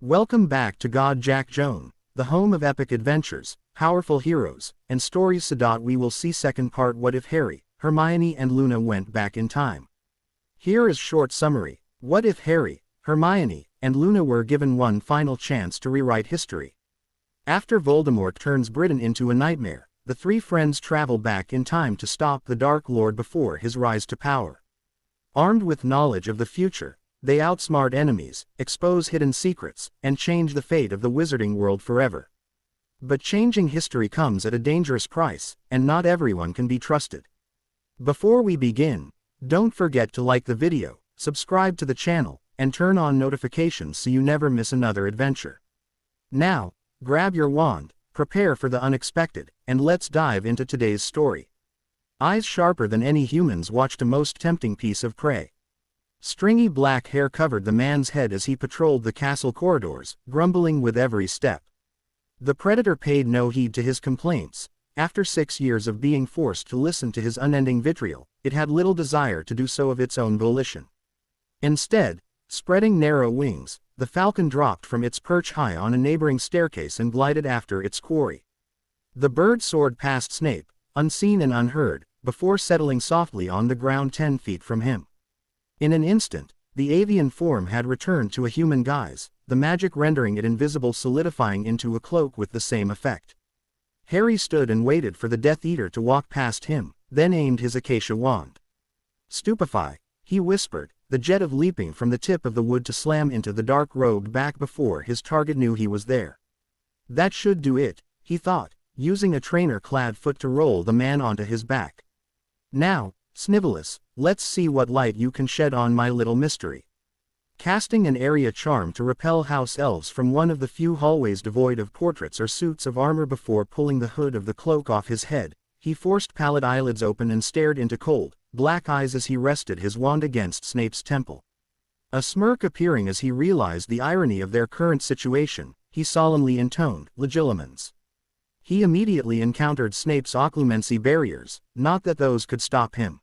Welcome back to God Jack Joan, the home of epic adventures, powerful heroes, and stories. We will see second part. What if Harry, Hermione and Luna went back in time? Here is short summary. What if Harry, Hermione, and Luna were given one final chance to rewrite history? After Voldemort turns Britain into a nightmare, the three friends travel back in time to stop the Dark Lord before his rise to power. Armed with knowledge of the future, they outsmart enemies, expose hidden secrets, and change the fate of the wizarding world forever. But changing history comes at a dangerous price, and not everyone can be trusted. Before we begin, don't forget to like the video, subscribe to the channel, and turn on notifications so you never miss another adventure. Now, grab your wand, prepare for the unexpected, and let's dive into today's story. Eyes sharper than any humans watched a most tempting piece of prey. Stringy black hair covered the man's head as he patrolled the castle corridors, grumbling with every step. The predator paid no heed to his complaints. After 6 years of being forced to listen to his unending vitriol, it had little desire to do so of its own volition. Instead, spreading narrow wings, the falcon dropped from its perch high on a neighboring staircase and glided after its quarry. The bird soared past Snape, unseen and unheard, before settling softly on the ground 10 feet from him. In an instant, the avian form had returned to a human guise, the magic rendering it invisible, solidifying into a cloak with the same effect. Harry stood and waited for the Death Eater to walk past him, then aimed his acacia wand. "Stupefy," he whispered, the jet of leaping from the tip of the wood to slam into the dark-robed back before his target knew he was there. That should do it, he thought, using a trainer-clad foot to roll the man onto his back. "Now, Snivelus, let's see what light you can shed on my little mystery." Casting an area charm to repel house elves from one of the few hallways devoid of portraits or suits of armor before pulling the hood of the cloak off his head, he forced pallid eyelids open and stared into cold, black eyes as he rested his wand against Snape's temple. A smirk appearing as he realized the irony of their current situation, he solemnly intoned, "Legilimens." He immediately encountered Snape's occlumency barriers, not that those could stop him.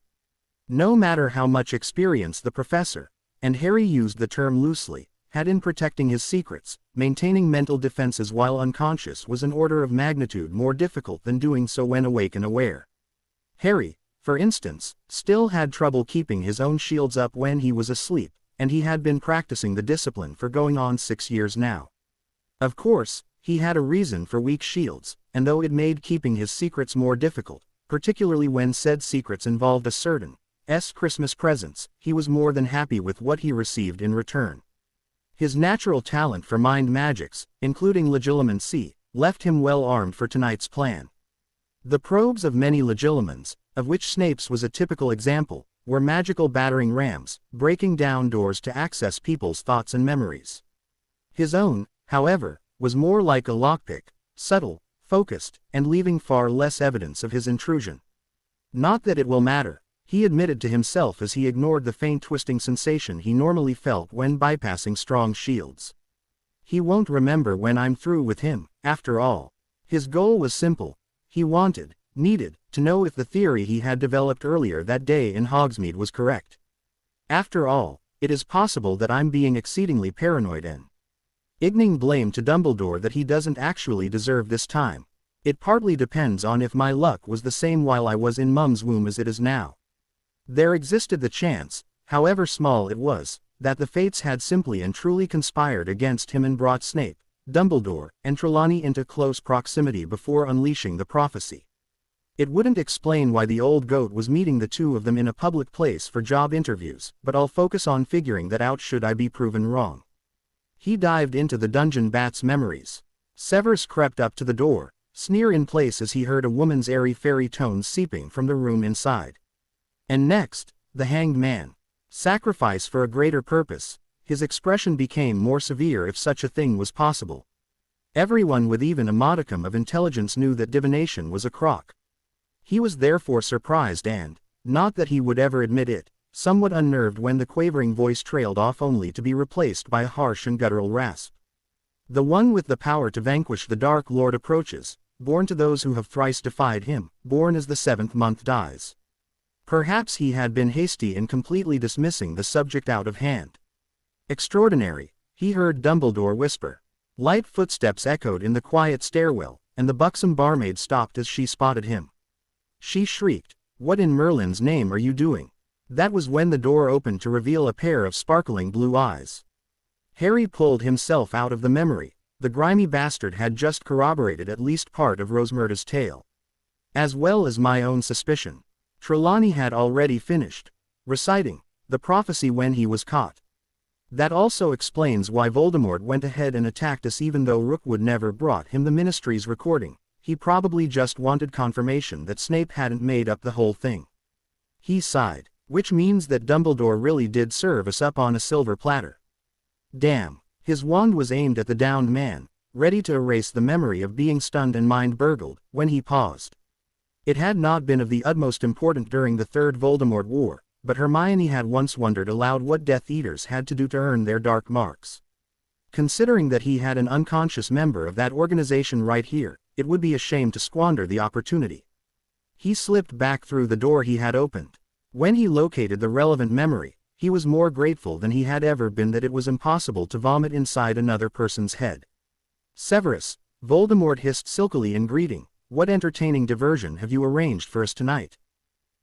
No matter how much experience the professor, and Harry used the term loosely, had in protecting his secrets, maintaining mental defenses while unconscious was an order of magnitude more difficult than doing so when awake and aware. Harry, for instance, still had trouble keeping his own shields up when he was asleep, and he had been practicing the discipline for going on 6 years now. Of course, he had a reason for weak shields, and though it made keeping his secrets more difficult, particularly when said secrets involved a certain Christmas presents, he was more than happy with what he received in return. His natural talent for mind magics, including legilimency, left him well armed for tonight's plan. The probes of many legilimens, of which Snape's was a typical example, were magical battering rams, breaking down doors to access people's thoughts and memories. His own, however, was more like a lockpick, subtle, focused, and leaving far less evidence of his intrusion. Not that it will matter, he admitted to himself as he ignored the faint twisting sensation he normally felt when bypassing strong shields. He won't remember when I'm through with him, after all. His goal was simple. He needed, to know if the theory he had developed earlier that day in Hogsmeade was correct. After all, it is possible that I'm being exceedingly paranoid and igning blame to Dumbledore that he doesn't actually deserve this time. It partly depends on if my luck was the same while I was in Mum's womb as it is now. There existed the chance, however small it was, that the fates had simply and truly conspired against him and brought Snape, Dumbledore, and Trelawney into close proximity before unleashing the prophecy. It wouldn't explain why the old goat was meeting the two of them in a public place for job interviews, but I'll focus on figuring that out should I be proven wrong. He dived into the dungeon bat's memories. Severus crept up to the door, sneer in place as he heard a woman's airy-fairy tones seeping from the room inside. And next, the hanged man. Sacrifice for a greater purpose. His expression became more severe if such a thing was possible. Everyone with even a modicum of intelligence knew that divination was a crock. He was therefore surprised and, not that he would ever admit it, somewhat unnerved when the quavering voice trailed off only to be replaced by a harsh and guttural rasp. "The one with the power to vanquish the Dark Lord approaches, born to those who have thrice defied him, born as the 7th month dies." Perhaps he had been hasty in completely dismissing the subject out of hand. Extraordinary, he heard Dumbledore whisper. Light footsteps echoed in the quiet stairwell, and the buxom barmaid stopped as she spotted him. She shrieked, "What in Merlin's name are you doing?" That was when the door opened to reveal a pair of sparkling blue eyes. Harry pulled himself out of the memory. The grimy bastard had just corroborated at least part of Rosmerta's tale, as well as my own suspicion. Trelawney had already finished reciting the prophecy when he was caught. That also explains why Voldemort went ahead and attacked us even though Rookwood never brought him the Ministry's recording. He probably just wanted confirmation that Snape hadn't made up the whole thing. He sighed, which means that Dumbledore really did serve us up on a silver platter. Damn, his wand was aimed at the downed man, ready to erase the memory of being stunned and mind burgled, when he paused. It had not been of the utmost importance during the Third Voldemort War, but Hermione had once wondered aloud what Death Eaters had to do to earn their dark marks. Considering that he had an unconscious member of that organization right here, it would be a shame to squander the opportunity. He slipped back through the door he had opened. When he located the relevant memory, he was more grateful than he had ever been that it was impossible to vomit inside another person's head. "Severus," Voldemort hissed silkily in greeting, "what entertaining diversion have you arranged for us tonight?"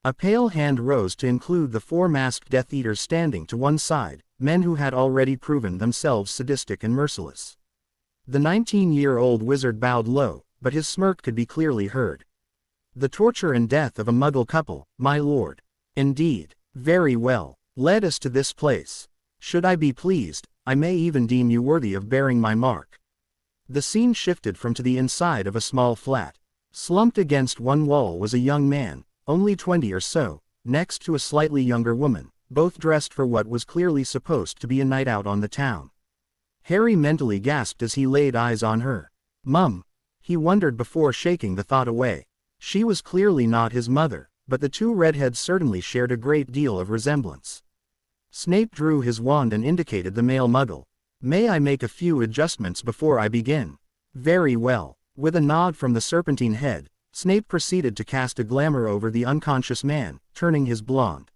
A pale hand rose to include the four masked Death Eaters standing to one side, men who had already proven themselves sadistic and merciless. The 19-year-old wizard bowed low, but his smirk could be clearly heard. "The torture and death of a Muggle couple, my lord." "Indeed. Very well. Led us to this place. Should I be pleased, I may even deem you worthy of bearing my mark." The scene shifted from to the inside of a small flat. Slumped against one wall was a young man, only 20 or so, next to a slightly younger woman, both dressed for what was clearly supposed to be a night out on the town. Harry mentally gasped as he laid eyes on her. Mum? He wondered before shaking the thought away. She was clearly not his mother, but the two redheads certainly shared a great deal of resemblance. Snape drew his wand and indicated the male Muggle. "May I make a few adjustments before I begin?" "Very well." With a nod from the serpentine head, Snape proceeded to cast a glamour over the unconscious man, turning his blonde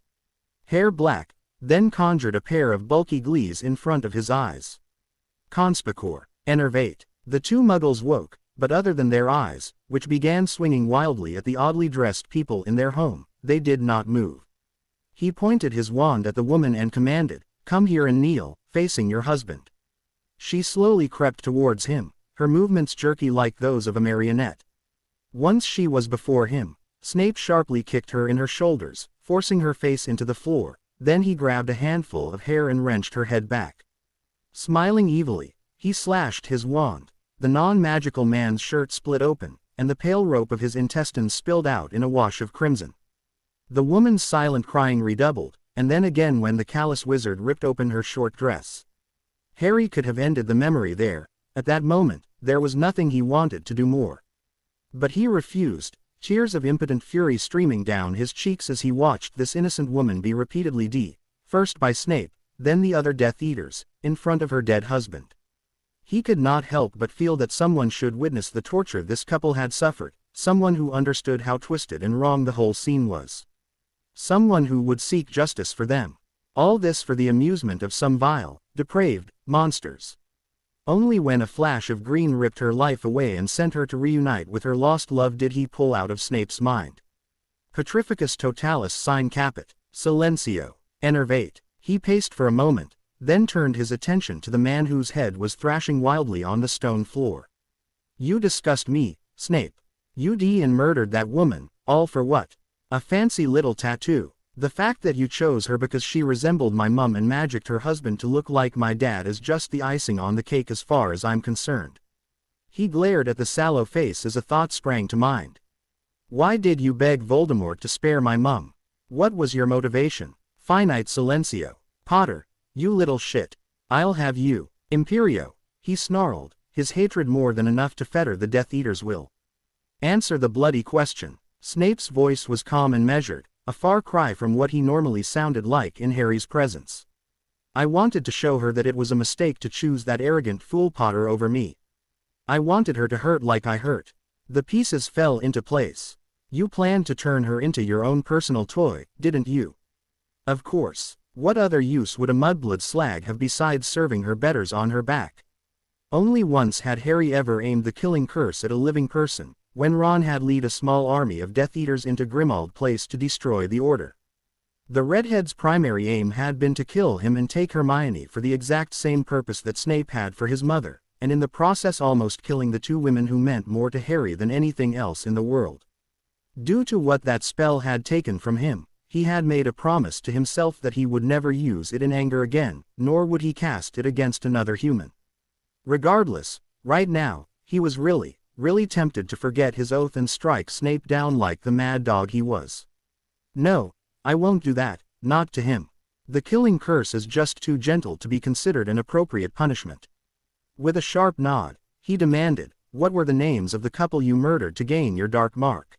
hair black, then conjured a pair of bulky glees in front of his eyes. Conspicuor. Enervate. The two Muggles woke, but other than their eyes, which began swinging wildly at the oddly dressed people in their home, they did not move. He pointed his wand at the woman and commanded, "Come here and kneel, facing your husband." She slowly crept towards him, her movements jerky like those of a marionette. Once she was before him, Snape sharply kicked her in her shoulders, forcing her face into the floor, then he grabbed a handful of hair and wrenched her head back. Smiling evilly, he slashed his wand. The non-magical man's shirt split open, and the pale rope of his intestines spilled out in a wash of crimson. The woman's silent crying redoubled, and then again when the callous wizard ripped open her short dress. Harry could have ended the memory there. At that moment, there was nothing he wanted to do more. But he refused, tears of impotent fury streaming down his cheeks as he watched this innocent woman be repeatedly first by Snape, then the other Death Eaters, in front of her dead husband. He could not help but feel that someone should witness the torture this couple had suffered, someone who understood how twisted and wrong the whole scene was. Someone who would seek justice for them. All this for the amusement of some vile, depraved monsters. Only when a flash of green ripped her life away and sent her to reunite with her lost love did he pull out of Snape's mind. Petrificus totalis sine caput, silencio, enervate. He paced for a moment, then turned his attention to the man whose head was thrashing wildly on the stone floor. "You disgust me, Snape. You and murdered that woman, all for what? A fancy little tattoo. The fact that you chose her because she resembled my mum and magicked her husband to look like my dad is just the icing on the cake as far as I'm concerned." He glared at the sallow face as a thought sprang to mind. "Why did you beg Voldemort to spare my mum? What was your motivation? Finite silencio. Potter, you little shit. I'll have you. Imperio," he snarled, his hatred more than enough to fetter the Death Eater's will. "Answer the bloody question." Snape's voice was calm and measured, a far cry from what he normally sounded like in Harry's presence. "I wanted to show her that it was a mistake to choose that arrogant fool Potter over me. I wanted her to hurt like I hurt. The pieces fell into place. You planned to turn her into your own personal toy, didn't you?" "Of course. What other use would a mudblood slag have besides serving her betters on her back? Only once had Harry ever aimed the killing curse at a living person, when Ron had led a small army of Death Eaters into Grimmauld Place to destroy the Order. The redhead's primary aim had been to kill him and take Hermione for the exact same purpose that Snape had for his mother, and in the process almost killing the two women who meant more to Harry than anything else in the world. Due to what that spell had taken from him, he had made a promise to himself that he would never use it in anger again, nor would he cast it against another human. Regardless, right now, he was really tempted to forget his oath and strike Snape down like the mad dog he was. No, I won't do that, not to him. The killing curse is just too gentle to be considered an appropriate punishment. With a sharp nod, he demanded, "What were the names of the couple you murdered to gain your dark mark?"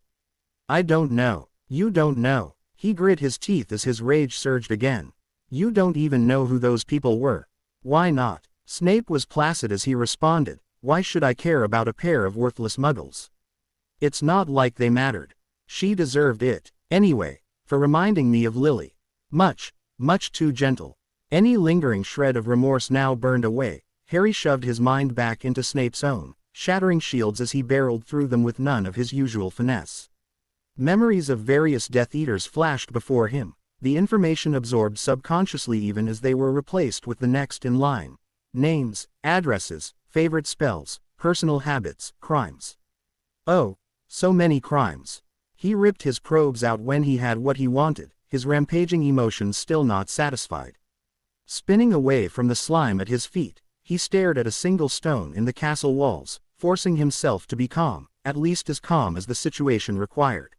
"I don't know." "You don't know." He grit his teeth as his rage surged again. "You don't even know who those people were." "Why not?" Snape was placid as he responded, "Why should I care about a pair of worthless muggles? It's not like they mattered. She deserved it, anyway, for reminding me of Lily. Much too gentle." Any lingering shred of remorse now burned away. Harry shoved his mind back into Snape's own, shattering shields as he barreled through them with none of his usual finesse. Memories of various Death Eaters flashed before him, the information absorbed subconsciously even as they were replaced with the next in line. Names, addresses, favorite spells, personal habits, crimes. Oh, so many crimes. He ripped his probes out when he had what he wanted, his rampaging emotions still not satisfied. Spinning away from the slime at his feet, he stared at a single stone in the castle walls, forcing himself to be calm, at least as calm as the situation required.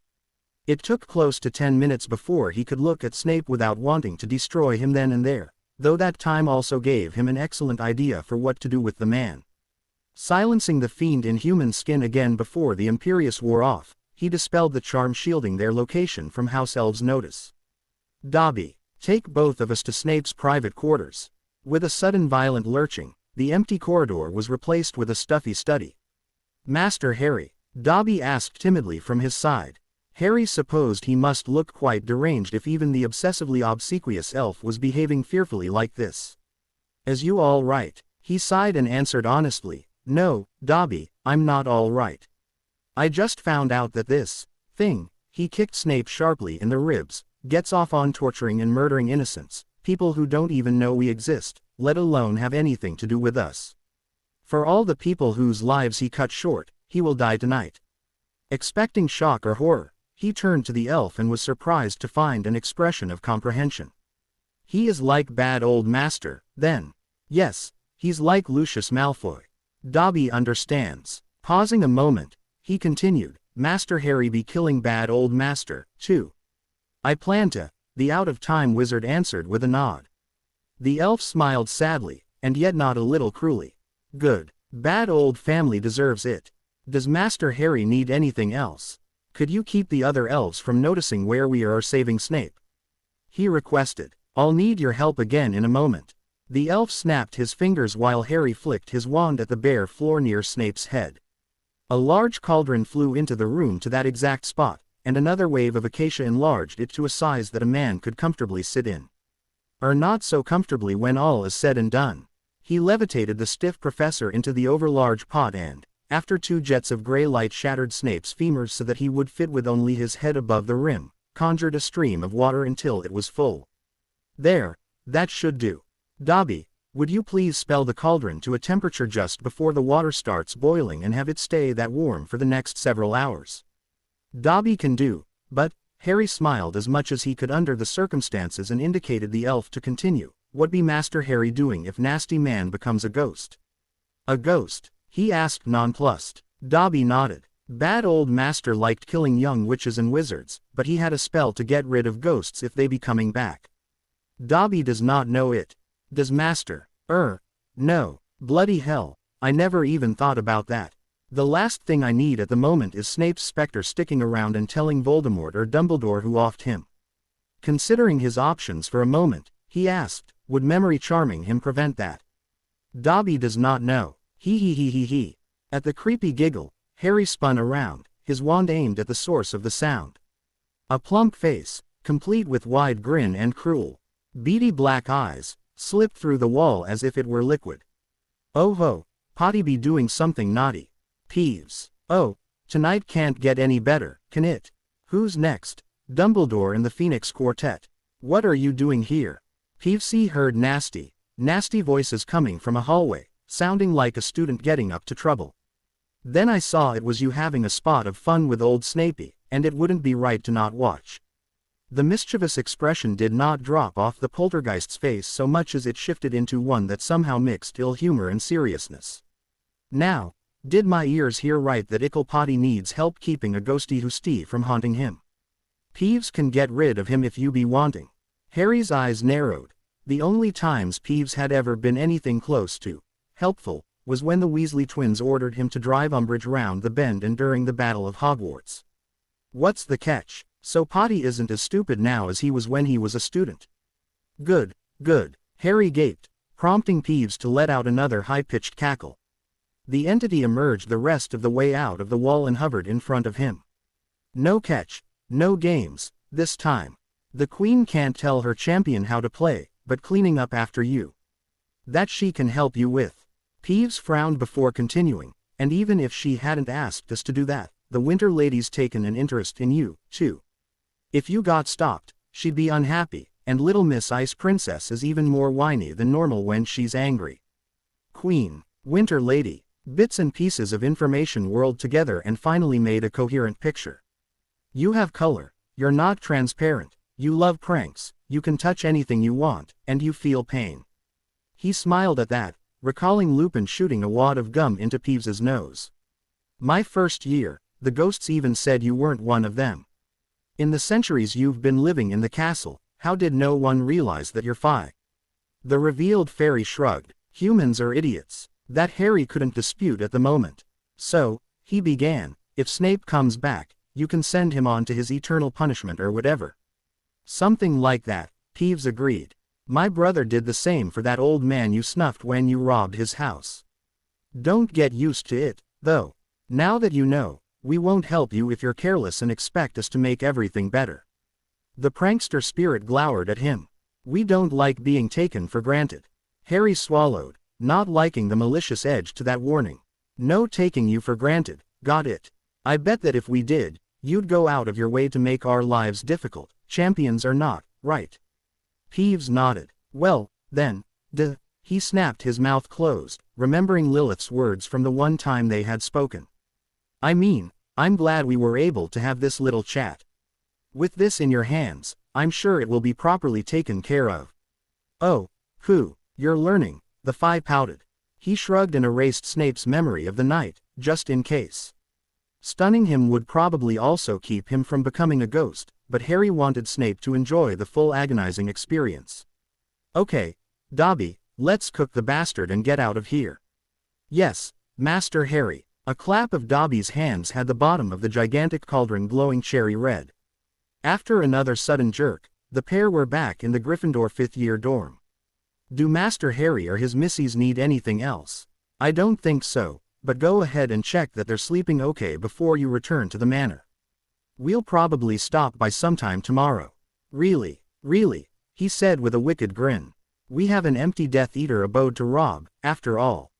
It took close to 10 minutes before he could look at Snape without wanting to destroy him then and there, though that time also gave him an excellent idea for what to do with the man. Silencing the fiend in human skin again before the Imperius wore off, he dispelled the charm shielding their location from House Elves' notice. "Dobby, take both of us to Snape's private quarters." With a sudden violent lurching, the empty corridor was replaced with a stuffy study. "Master Harry," Dobby asked timidly from his side. Harry supposed he must look quite deranged if even the obsessively obsequious elf was behaving fearfully like this. "Is you all right?" He sighed and answered honestly, "No, Dobby, I'm not all right. I just found out that this thing," he kicked Snape sharply in the ribs, "gets off on torturing and murdering innocents, people who don't even know we exist, let alone have anything to do with us. For all the people whose lives he cut short, he will die tonight." Expecting shock or horror, he turned to the elf and was surprised to find an expression of comprehension. "He is like bad old master, then." "Yes, he's like Lucius Malfoy. Dobby understands." Pausing a moment, he continued, "Master Harry be killing bad old master, too." "I plan to," the out-of-time wizard answered with a nod. The elf smiled sadly, and yet not a little cruelly. "Good. Bad old family deserves it. Does Master Harry need anything else? Could you keep the other elves from noticing where we are saving Snape?" he requested. "I'll need your help again in a moment." The elf snapped his fingers while Harry flicked his wand at the bare floor near Snape's head. A large cauldron flew into the room to that exact spot, and another wave of acacia enlarged it to a size that a man could comfortably sit in. Or not so comfortably when all is said and done. He levitated the stiff professor into the overlarge pot and, after 2 jets of gray light shattered Snape's femurs so that he would fit with only his head above the rim, conjured a stream of water until it was full. "There, that should do. Dobby, would you please spell the cauldron to a temperature just before the water starts boiling and have it stay that warm for the next several hours?" "Dobby can do, but," Harry smiled as much as he could under the circumstances and indicated the elf to continue, "what be Master Harry doing if nasty man becomes a ghost?" "A ghost?" he asked nonplussed. Dobby nodded. "Bad old master liked killing young witches and wizards, but he had a spell to get rid of ghosts if they be coming back." Dobby does not know it. "Does Master? No. Bloody hell, I never even thought about that. The last thing I need at the moment is Snape's spectre sticking around and telling Voldemort or Dumbledore who offed him." Considering his options for a moment, he asked, "Would memory charming him prevent that?" Dobby does not know. He. At the creepy giggle, Harry spun around, his wand aimed at the source of the sound. A plump face, complete with wide grin and cruel Beady black eyes slipped through the wall as if it were liquid. Oh ho, Potty be doing something naughty. Peeves. Oh, tonight can't get any better, can it? Who's next? Dumbledore and the Phoenix Quartet. What are you doing here? Peevesy heard nasty voices coming from a hallway, sounding like a student getting up to trouble. Then I saw it was you having a spot of fun with old Snapey, and it wouldn't be right to not watch. The mischievous expression did not drop off the poltergeist's face so much as it shifted into one that somehow mixed ill humor and seriousness. Now, did my ears hear right that Ickle Potty needs help keeping a ghosty hoosty from haunting him? Peeves can get rid of him if you be wanting. Harry's eyes narrowed. The only times Peeves had ever been anything close to helpful was when the Weasley twins ordered him to drive Umbridge round the bend and during the Battle of Hogwarts. What's the catch? So Potty isn't as stupid now as he was when he was a student. Good, good, Harry gaped, prompting Peeves to let out another high-pitched cackle. The entity emerged the rest of the way out of the wall and hovered in front of him. No catch, no games, this time. The Queen can't tell her champion how to play, but cleaning up after you. That she can help you with. Peeves frowned before continuing, and even if she hadn't asked us to do that, the Winter Lady's taken an interest in you, too. If you got stopped, she'd be unhappy, and Little Miss Ice Princess is even more whiny than normal when she's angry. Queen, Winter Lady, bits and pieces of information whirled together and finally made a coherent picture. You have color, you're not transparent, you love pranks, you can touch anything you want, and you feel pain. He smiled at that, recalling Lupin shooting a wad of gum into Peeves's nose. My first year, the ghosts even said you weren't one of them. In the centuries you've been living in the castle, how did no one realize that you're Phi? The revealed fairy shrugged. Humans are idiots. That Harry couldn't dispute at the moment. So, he began, if Snape comes back, you can send him on to his eternal punishment or whatever. Something like that, Peeves agreed. My brother did the same for that old man you snuffed when you robbed his house. Don't get used to it, though. Now that you know, we won't help you if you're careless and expect us to make everything better. The prankster spirit glowered at him. We don't like being taken for granted. Harry swallowed, not liking the malicious edge to that warning. No taking you for granted, got it. I bet that if we did, you'd go out of your way to make our lives difficult. Champions are not, right? Peeves nodded. Well, then, he snapped his mouth closed, remembering Lilith's words from the one time they had spoken. I mean, I'm glad we were able to have this little chat. With this in your hands, I'm sure it will be properly taken care of. Oh, you're learning, the Phi pouted. He shrugged and erased Snape's memory of the night, just in case. Stunning him would probably also keep him from becoming a ghost, but Harry wanted Snape to enjoy the full agonizing experience. Okay, Dobby, let's cook the bastard and get out of here. Yes, Master Harry. A clap of Dobby's hands had the bottom of the gigantic cauldron glowing cherry red. After another sudden jerk, the pair were back in the Gryffindor fifth-year dorm. Do Master Harry or his missies need anything else? I don't think so, but go ahead and check that they're sleeping okay before you return to the manor. We'll probably stop by sometime tomorrow. Really, he said with a wicked grin. We have an empty Death Eater abode to rob, after all.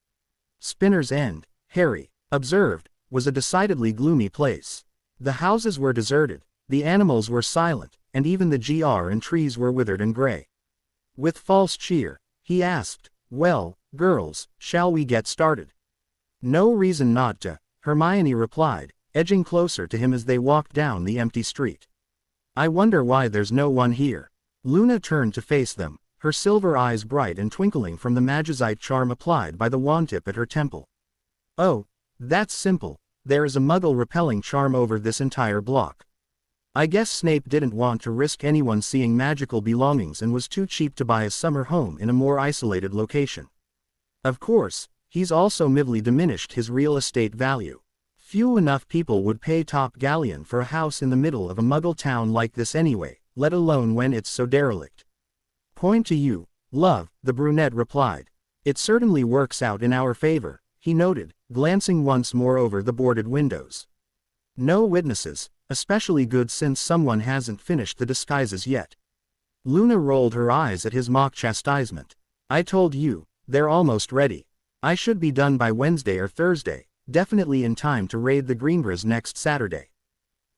Spinner's End, Harry observed, was a decidedly gloomy place. The houses were deserted, the animals were silent, and even the GR and trees were withered and gray. With false cheer, he asked, well, girls, shall we get started? No reason not to, Hermione replied, edging closer to him as they walked down the empty street. I wonder why there's no one here. Luna turned to face them, her silver eyes bright and twinkling from the Magicite charm applied by the wand tip at her temple. Oh, that's simple, there is a Muggle-repelling charm over this entire block. I guess Snape didn't want to risk anyone seeing magical belongings and was too cheap to buy a summer home in a more isolated location. Of course, he's also mildly diminished his real estate value. Few enough people would pay top galleon for a house in the middle of a Muggle town like this anyway, let alone when it's so derelict. Point to you, love, the brunette replied. It certainly works out in our favor, he noted, glancing once more over the boarded windows. No witnesses, especially good since someone hasn't finished the disguises yet. Luna rolled her eyes at his mock chastisement. I told you, they're almost ready. I should be done by Wednesday or Thursday, definitely in time to raid the Greenbras next Saturday.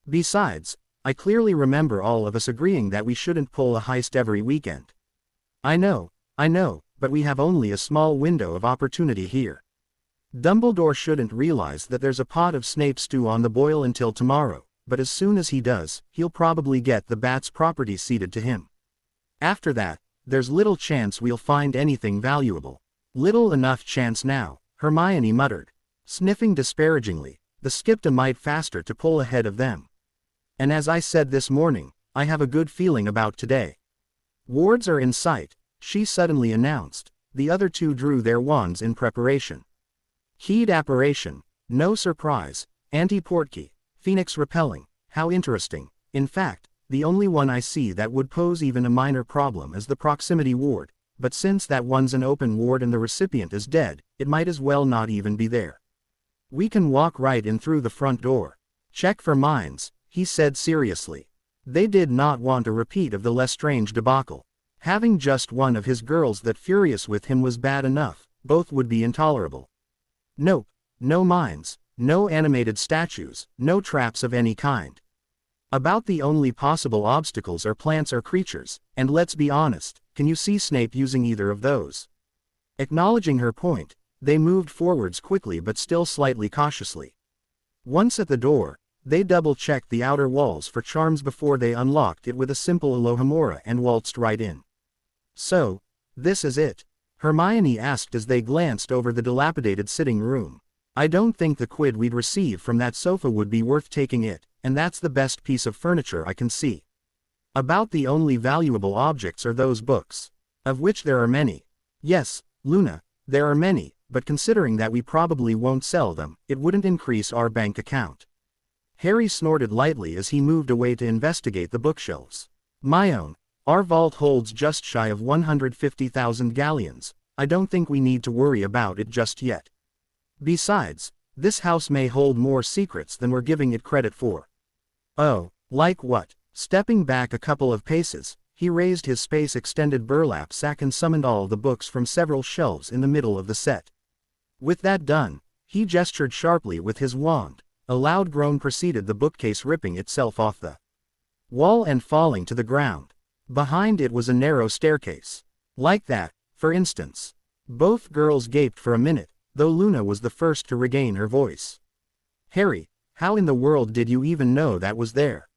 Besides, I clearly remember all of us agreeing that we shouldn't pull a heist every weekend. I know, but we have only a small window of opportunity here. Dumbledore shouldn't realize that there's a pot of Snape stew on the boil until tomorrow, but as soon as he does, he'll probably get the Bats' property ceded to him. After that, there's little chance we'll find anything valuable. Little enough chance now, Hermione muttered. Sniffing disparagingly, the skipped a mite faster to pull ahead of them. And as I said this morning, I have a good feeling about today. Wards are in sight, she suddenly announced. The other two drew their wands in preparation. Keyed apparition, no surprise, anti-portkey, phoenix repelling, how interesting. In fact, the only one I see that would pose even a minor problem is the proximity ward, but since that one's an open ward and the recipient is dead, it might as well not even be there. We can walk right in through the front door. Check for mines, he said seriously. They did not want a repeat of the Lestrange debacle. Having just one of his girls that furious with him was bad enough, both would be intolerable. Nope, no mines, no animated statues, no traps of any kind. About the only possible obstacles are plants or creatures, and let's be honest, can you see Snape using either of those? Acknowledging her point, they moved forwards quickly but still slightly cautiously. Once at the door, they double-checked the outer walls for charms before they unlocked it with a simple Alohomora and waltzed right in. So, this is it? Hermione asked as they glanced over the dilapidated sitting room. I don't think the quid we'd receive from that sofa would be worth taking it, and that's the best piece of furniture I can see. About the only valuable objects are those books. Of which there are many. Yes, Luna, there are many, but considering that we probably won't sell them, it wouldn't increase our bank account. Harry snorted lightly as he moved away to investigate the bookshelves. My own, our vault holds just shy of 150,000 galleons. I don't think we need to worry about it just yet. Besides, this house may hold more secrets than we're giving it credit for. Oh, like what? Stepping back a couple of paces, he raised his space-extended burlap sack and summoned all the books from several shelves in the middle of the set. With that done, he gestured sharply with his wand. A loud groan preceded the bookcase ripping itself off the wall and falling to the ground. Behind it was a narrow staircase. Like that, for instance. Both girls gaped for a minute, though Luna was the first to regain her voice. Harry, how in the world did you even know that was there?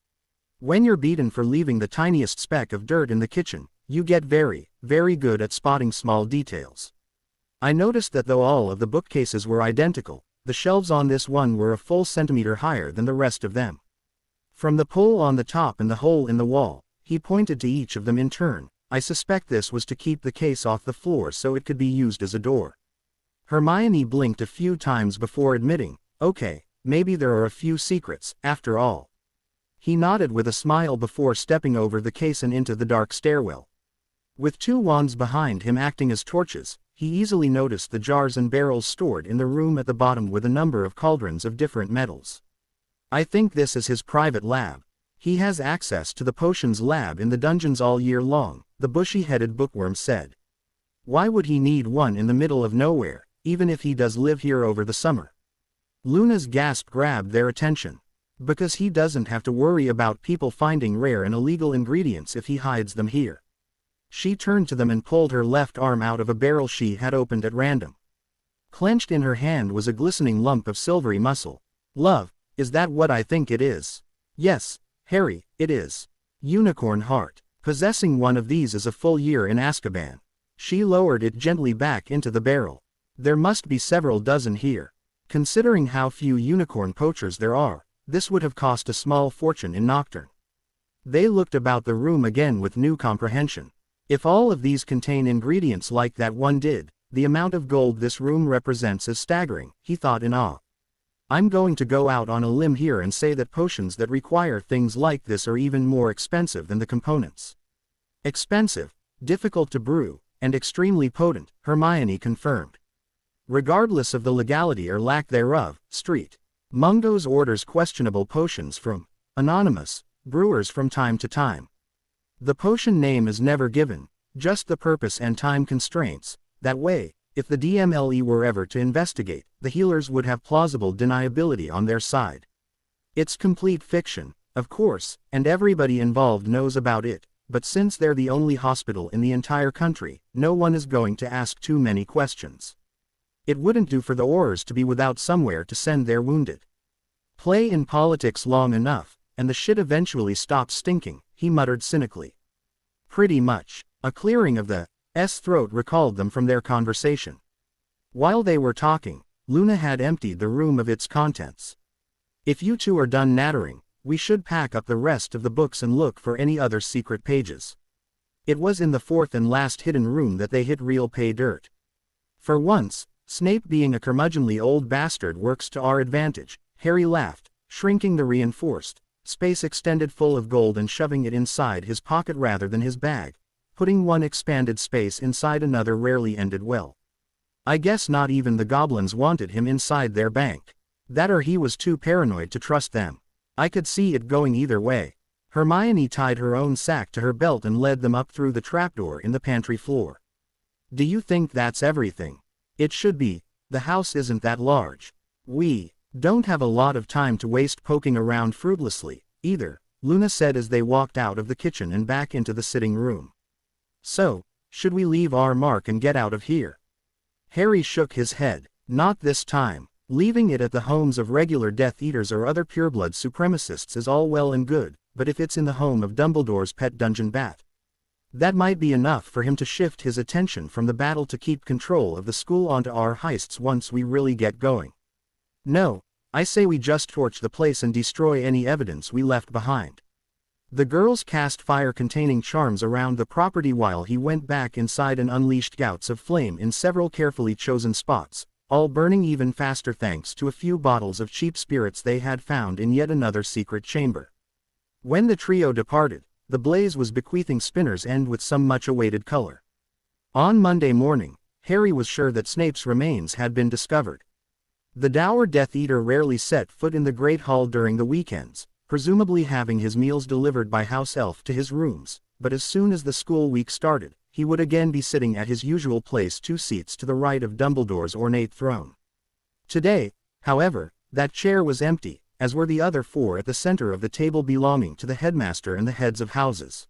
When you're beaten for leaving the tiniest speck of dirt in the kitchen, you get very, very good at spotting small details. I noticed that though all of the bookcases were identical, the shelves on this one were a full centimeter higher than the rest of them. From the pull on the top and the hole in the wall, he pointed to each of them in turn. I suspect this was to keep the case off the floor so it could be used as a door. Hermione blinked a few times before admitting, okay, maybe there are a few secrets, after all. He nodded with a smile before stepping over the case and into the dark stairwell. With two wands behind him acting as torches, he easily noticed the jars and barrels stored in the room at the bottom with a number of cauldrons of different metals. I think this is his private lab. He has access to the potions lab in the dungeons all year long, the bushy-headed bookworm said. Why would he need one in the middle of nowhere, even if he does live here over the summer? Luna's gasp grabbed their attention. Because he doesn't have to worry about people finding rare and illegal ingredients if he hides them here. She turned to them and pulled her left arm out of a barrel she had opened at random. Clenched in her hand was a glistening lump of silvery muscle. Love, is that what I think it is? Yes, Harry, it is. Unicorn heart. Possessing one of these is a full year in Azkaban. She lowered it gently back into the barrel. There must be several dozen here. Considering how few unicorn poachers there are, this would have cost a small fortune in Nocturne. They looked about the room again with new comprehension. If all of these contain ingredients like that one did, the amount of gold this room represents is staggering, he thought in awe. I'm going to go out on a limb here and say that potions that require things like this are even more expensive than the components. Expensive, difficult to brew, and extremely potent, Hermione confirmed. Regardless of the legality or lack thereof, Street Mungo's orders questionable potions from anonymous brewers from time to time. The potion name is never given, just the purpose and time constraints. That way, if the DMLE were ever to investigate, the healers would have plausible deniability on their side. It's complete fiction, of course, and everybody involved knows about it, but since they're the only hospital in the entire country, no one is going to ask too many questions. It wouldn't do for the Aurors to be without somewhere to send their wounded. Play in politics long enough, and the shit eventually stops stinking, he muttered cynically. Pretty much. A clearing of the S throat recalled them from their conversation. While they were talking, Luna had emptied the room of its contents. If you two are done nattering, we should pack up the rest of the books and look for any other secret pages. It was in the fourth and last hidden room that they hit real pay dirt. For once, Snape being a curmudgeonly old bastard works to our advantage, Harry laughed, shrinking the reinforced space extended full of gold and shoving it inside his pocket rather than his bag. Putting one expanded space inside another rarely ended well. I guess not even the goblins wanted him inside their bank. That or he was too paranoid to trust them. I could see it going either way. Hermione tied her own sack to her belt and led them up through the trapdoor in the pantry floor. Do you think that's everything? It should be. The house isn't that large. We don't have a lot of time to waste poking around fruitlessly, either, Luna said as they walked out of the kitchen and back into the sitting room. So, should we leave our mark and get out of here? Harry shook his head. Not this time. Leaving it at the homes of regular Death Eaters or other pureblood supremacists is all well and good, but if it's in the home of Dumbledore's pet dungeon bat, that might be enough for him to shift his attention from the battle to keep control of the school onto our heists once we really get going. No, I say we just torch the place and destroy any evidence we left behind. The girls cast fire-containing charms around the property while he went back inside and unleashed gouts of flame in several carefully chosen spots, all burning even faster thanks to a few bottles of cheap spirits they had found in yet another secret chamber. When the trio departed, the blaze was bequeathing Spinner's End with some much-awaited color. On Monday morning, Harry was sure that Snape's remains had been discovered. The dour Death Eater rarely set foot in the Great Hall during the weekends, presumably having his meals delivered by house elf to his rooms, but as soon as the school week started, he would again be sitting at his usual place 2 seats to the right of Dumbledore's ornate throne. Today, however, that chair was empty, as were the other 4 at the center of the table belonging to the headmaster and the heads of houses.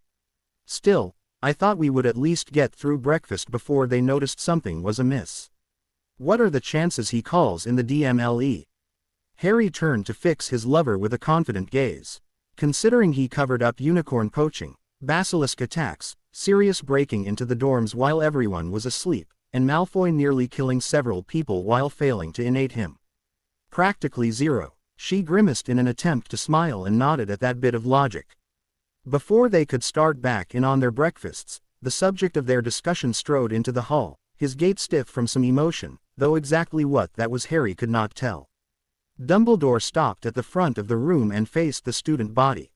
Still, I thought we would at least get through breakfast before they noticed something was amiss. What are the chances he calls in the DMLE? Harry turned to fix his lover with a confident gaze. Considering he covered up unicorn poaching, basilisk attacks, serious breaking into the dorms while everyone was asleep, and Malfoy nearly killing several people while failing to innate him. Practically zero. She grimaced in an attempt to smile and nodded at that bit of logic. Before they could start back in on their breakfasts, the subject of their discussion strode into the hall, his gait stiff from some emotion, though exactly what that was Harry could not tell. Dumbledore stopped at the front of the room and faced the student body.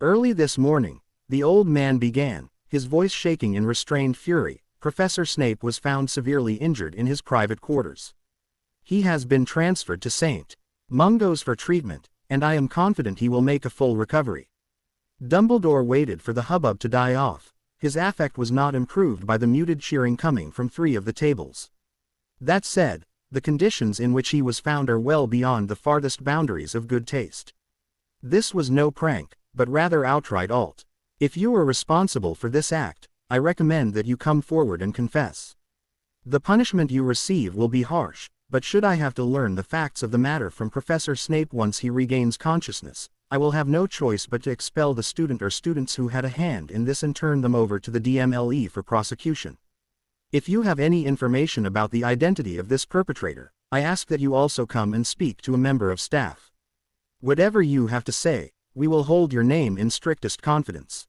Early this morning, the old man began, his voice shaking in restrained fury, Professor Snape was found severely injured in his private quarters. He has been transferred to St. Mungo's for treatment, and I am confident he will make a full recovery. Dumbledore waited for the hubbub to die off. His affect was not improved by the muted cheering coming from 3 of the tables. That said, the conditions in which he was found are well beyond the farthest boundaries of good taste. This was no prank, but rather outright alt. If you are responsible for this act, I recommend that you come forward and confess. The punishment you receive will be harsh, but should I have to learn the facts of the matter from Professor Snape once he regains consciousness, I will have no choice but to expel the student or students who had a hand in this and turn them over to the DMLE for prosecution. If you have any information about the identity of this perpetrator, I ask that you also come and speak to a member of staff. Whatever you have to say, we will hold your name in strictest confidence.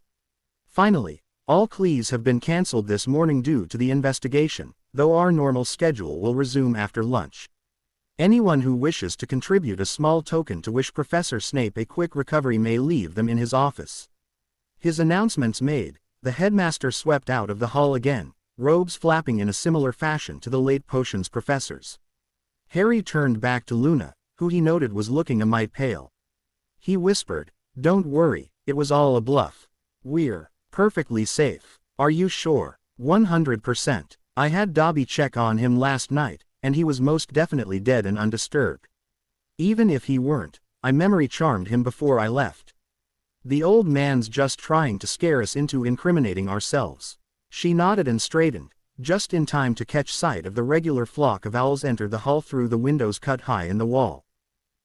Finally, all pleas have been cancelled this morning due to the investigation, though our normal schedule will resume after lunch. Anyone who wishes to contribute a small token to wish Professor Snape a quick recovery may leave them in his office. His announcements made, the headmaster swept out of the hall again, robes flapping in a similar fashion to the late potions professor's. Harry turned back to Luna, who he noted was looking a mite pale. He whispered, "Don't worry, it was all a bluff. We're Perfectly safe. Are you sure? 100%. I had Dobby check on him last night, and he was most definitely dead and undisturbed. Even if he weren't, I memory charmed him before I left. The old man's just trying to scare us into incriminating ourselves. She nodded and straightened, just in time to catch sight of the regular flock of owls enter the hall through the windows cut high in the wall.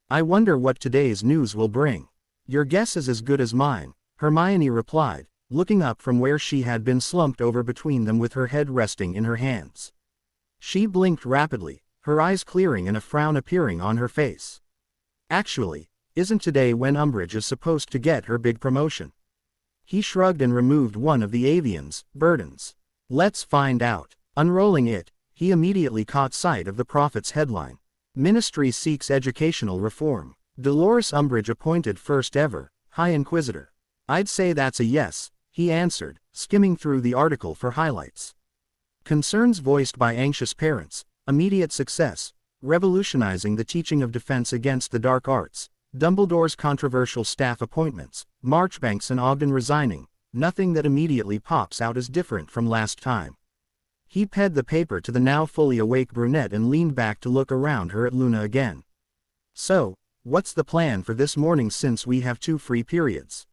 I wonder what today's news will bring. Your guess is as good as mine, Hermione replied, looking up from where she had been slumped over between them with her head resting in her hands. She blinked rapidly, her eyes clearing and a frown appearing on her face. Actually, isn't today when Umbridge is supposed to get her big promotion? He shrugged and removed one of the avian's burdens. Let's find out. Unrolling it, he immediately caught sight of the prophet's headline. Ministry seeks educational reform. Dolores Umbridge appointed first ever High Inquisitor. I'd say that's a yes, he answered, skimming through the article for highlights. Concerns voiced by anxious parents, immediate success, revolutionizing the teaching of defense against the dark arts, Dumbledore's controversial staff appointments, Marchbanks and Ogden resigning, nothing that immediately pops out as different from last time. He ped the paper to the now fully awake brunette and leaned back to look around her at Luna again. So, what's the plan for this morning since we have 2 free periods?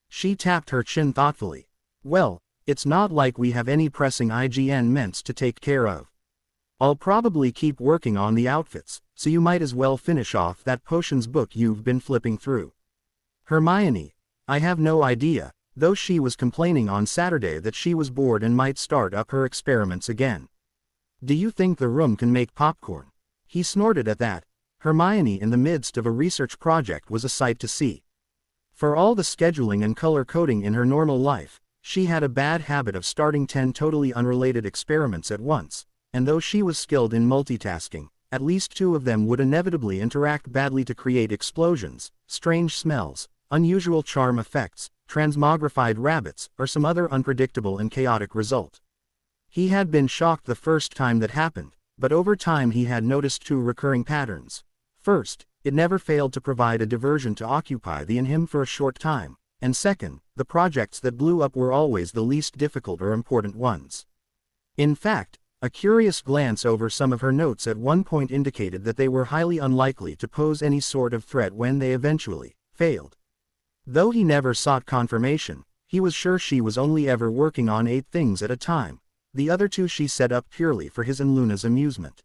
She tapped her chin thoughtfully. Well, it's not like we have any pressing IGN ments to take care of. I'll probably keep working on the outfits, so you might as well finish off that potions book you've been flipping through. Hermione, I have no idea, though she was complaining on Saturday that she was bored and might start up her experiments again. Do you think the room can make popcorn? He snorted at that. Hermione in the midst of a research project was a sight to see. For all the scheduling and color coding in her normal life, she had a bad habit of starting 10 totally unrelated experiments at once, and though she was skilled in multitasking, at least 2 of them would inevitably interact badly to create explosions, strange smells, unusual charm effects, transmogrified rabbits, or some other unpredictable and chaotic result. He had been shocked the first time that happened, but over time he had noticed 2 recurring patterns. First, it never failed to provide a diversion to occupy the in him for a short time, and second, the projects that blew up were always the least difficult or important ones. In fact, a curious glance over some of her notes at one point indicated that they were highly unlikely to pose any sort of threat when they eventually failed. Though he never sought confirmation, he was sure she was only ever working on 8 things at a time, the other 2 she set up purely for his and Luna's amusement.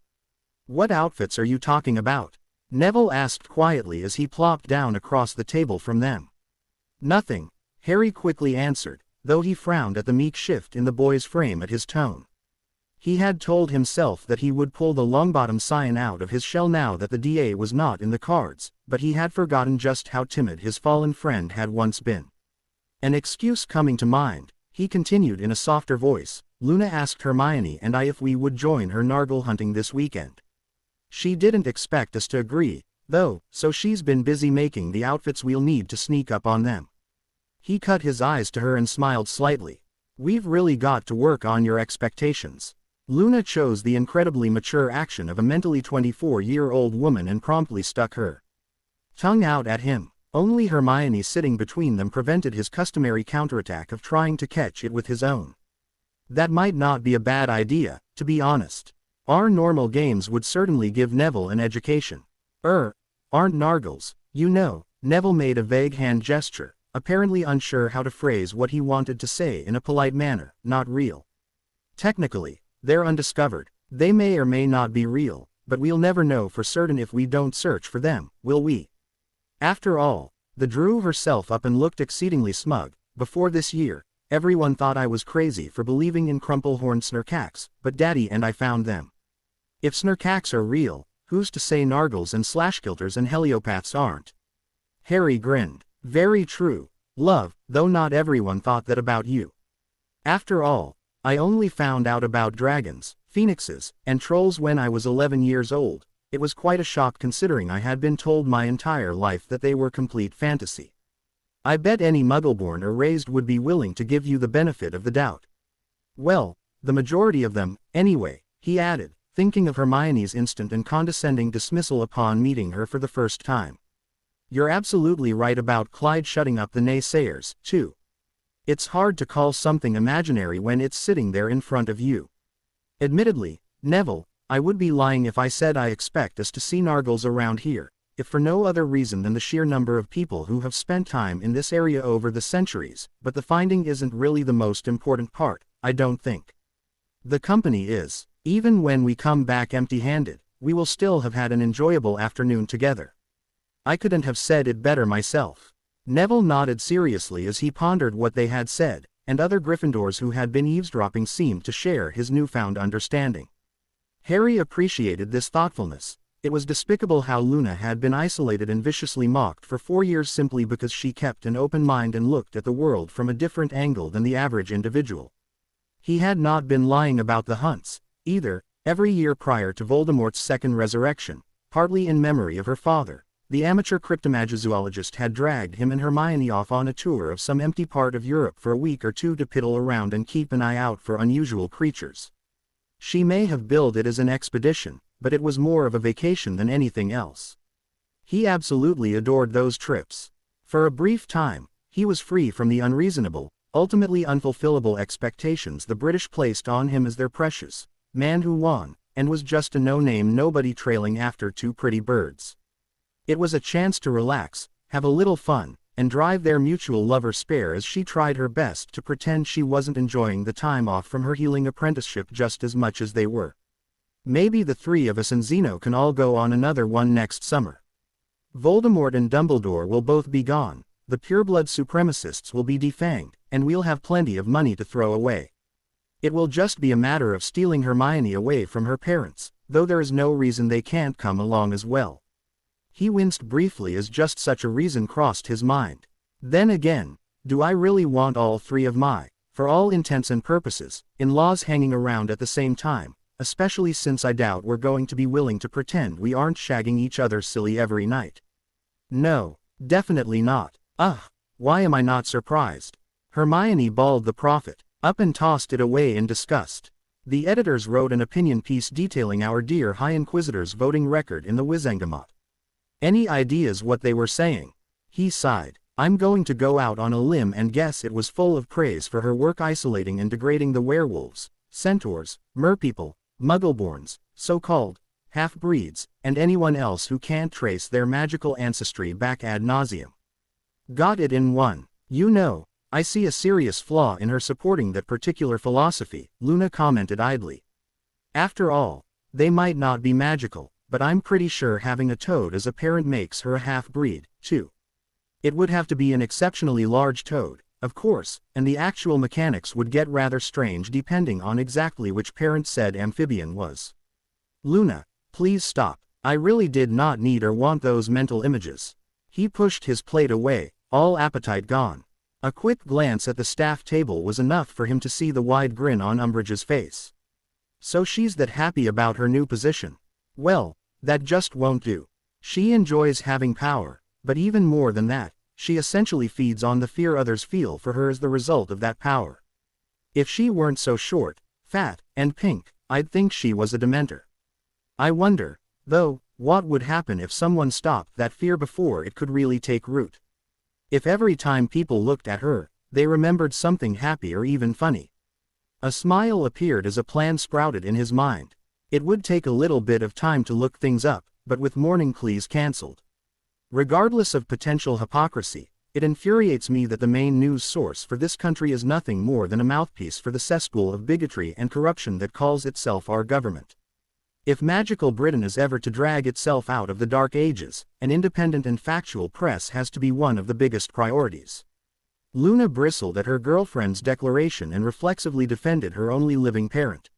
What outfits are you talking about? Neville asked quietly as he plopped down across the table from them. Nothing, Harry quickly answered, though he frowned at the meek shift in the boy's frame at his tone. He had told himself that he would pull the Longbottom scion out of his shell now that the DA was not in the cards, but he had forgotten just how timid his fallen friend had once been. An excuse coming to mind, he continued in a softer voice, Luna asked Hermione and I if we would join her Nargle hunting this weekend. She didn't expect us to agree, though, so she's been busy making the outfits we'll need to sneak up on them. He cut his eyes to her and smiled slightly. We've really got to work on your expectations. Luna chose the incredibly mature action of a mentally 24-year-old woman and promptly stuck her tongue out at him. Only Hermione sitting between them prevented his customary counterattack of trying to catch it with his own. That might not be a bad idea, to be honest. Our normal games would certainly give Neville an education. Aren't Nargles, you know. Neville made a vague hand gesture, apparently unsure how to phrase what he wanted to say in a polite manner, not real. Technically, they're undiscovered. They may or may not be real, but we'll never know for certain if we don't search for them, will we? After all, the drew herself up and looked exceedingly smug. Before this year, everyone thought I was crazy for believing in crumple-horned Snurkax, but Daddy and I found them. If Snurkax are real, who's to say Nargles and Slashkilters and Heliopaths aren't? Harry grinned. Very true, love, though not everyone thought that about you. After all, I only found out about dragons, phoenixes, and trolls when I was 11 years old. It was quite a shock considering I had been told my entire life that they were complete fantasy. I bet any Muggleborn or raised would be willing to give you the benefit of the doubt. Well, the majority of them, anyway, he added, thinking of Hermione's instant and condescending dismissal upon meeting her for the first time. You're absolutely right about Clyde shutting up the naysayers, too. It's hard to call something imaginary when it's sitting there in front of you. Admittedly, Neville, I would be lying if I said I expect us to see Nargles around here, if for no other reason than the sheer number of people who have spent time in this area over the centuries, but the finding isn't really the most important part, I don't think. The company is. Even when we come back empty-handed, we will still have had an enjoyable afternoon together. I couldn't have said it better myself. Neville nodded seriously as he pondered what they had said, and other Gryffindors who had been eavesdropping seemed to share his newfound understanding. Harry appreciated this thoughtfulness. It was despicable how Luna had been isolated and viciously mocked for 4 years simply because she kept an open mind and looked at the world from a different angle than the average individual. He had not been lying about the hunts, either. Every year prior to Voldemort's second resurrection, partly in memory of her father, the amateur cryptomagizoologist had dragged him and Hermione off on a tour of some empty part of Europe for a week or two to piddle around and keep an eye out for unusual creatures. She may have billed it as an expedition, but it was more of a vacation than anything else. He absolutely adored those trips. For a brief time, he was free from the unreasonable, ultimately unfulfillable expectations the British placed on him as their precious man who won, and was just a no-name nobody trailing after two pretty birds. It was a chance to relax, have a little fun, and drive their mutual lover spare as she tried her best to pretend she wasn't enjoying the time off from her healing apprenticeship just as much as they were. Maybe the three of us and Zeno can all go on another one next summer. Voldemort and Dumbledore will both be gone, the pureblood supremacists will be defanged, and we'll have plenty of money to throw away. It will just be a matter of stealing Hermione away from her parents, though there is no reason they can't come along as well. He winced briefly as just such a reason crossed his mind. Then again, do I really want all three of my, for all intents and purposes, in-laws hanging around at the same time, especially since I doubt we're going to be willing to pretend we aren't shagging each other silly every night? No, definitely not. Ugh, why am I not surprised? Hermione bawled the prophet up and tossed it away in disgust. The editors wrote an opinion piece detailing our dear High Inquisitor's voting record in the Wizengamot. Any ideas what they were saying? He sighed. I'm going to go out on a limb and guess it was full of praise for her work isolating and degrading the werewolves, centaurs, merpeople, muggleborns, so-called half-breeds, and anyone else who can't trace their magical ancestry back ad nauseum. Got it in one. You know, I see a serious flaw in her supporting that particular philosophy, Luna commented idly. After all, they might not be magical, but I'm pretty sure having a toad as a parent makes her a half-breed, too. It would have to be an exceptionally large toad, of course, and the actual mechanics would get rather strange depending on exactly which parent said amphibian was. Luna, please stop. I really did not need or want those mental images. He pushed his plate away, all appetite gone. A quick glance at the staff table was enough for him to see the wide grin on Umbridge's face. So she's that happy about her new position. Well, that just won't do. She enjoys having power, but even more than that, she essentially feeds on the fear others feel for her as the result of that power. If she weren't so short, fat, and pink, I'd think she was a Dementor. I wonder, though, what would happen if someone stopped that fear before it could really take root? If every time people looked at her, they remembered something happy or even funny. A smile appeared as a plan sprouted in his mind. It would take a little bit of time to look things up, but with morning please cancelled. Regardless of potential hypocrisy, it infuriates me that the main news source for this country is nothing more than a mouthpiece for the cesspool of bigotry and corruption that calls itself our government. If magical Britain is ever to drag itself out of the Dark Ages, an independent and factual press has to be one of the biggest priorities. Luna bristled at her girlfriend's declaration and reflexively defended her only living parent.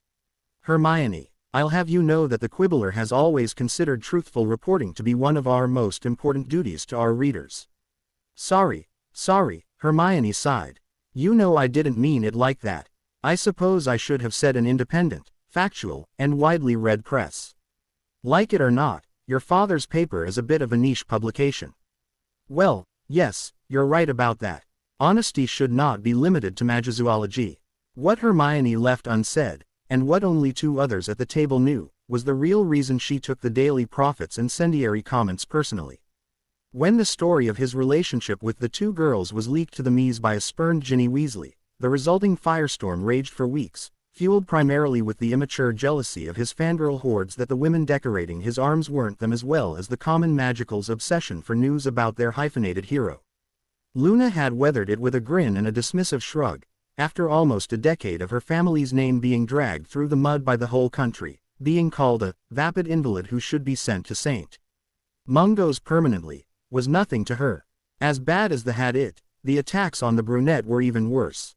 Hermione, I'll have you know that the Quibbler has always considered truthful reporting to be one of our most important duties to our readers. Sorry, Hermione sighed. You know I didn't mean it like that. I suppose I should have said an independent, factual, and widely read press. Like it or not, your father's paper is a bit of a niche publication. Well, yes, you're right about that. Honesty should not be limited to magizoology. What Hermione left unsaid, and what only two others at the table knew, was the real reason she took the Daily Prophet's incendiary comments personally. When the story of his relationship with the two girls was leaked to the Mies by a spurned Ginny Weasley, the resulting firestorm raged for weeks, fueled primarily with the immature jealousy of his fangirl hordes that the women decorating his arms weren't them, as well as the common magical's obsession for news about their hyphenated hero. Luna had weathered it with a grin and a dismissive shrug, after almost a decade of her family's name being dragged through the mud by the whole country, being called a vapid invalid who should be sent to St. Mungo's permanently, was nothing to her. As bad as the attacks on the brunette were even worse.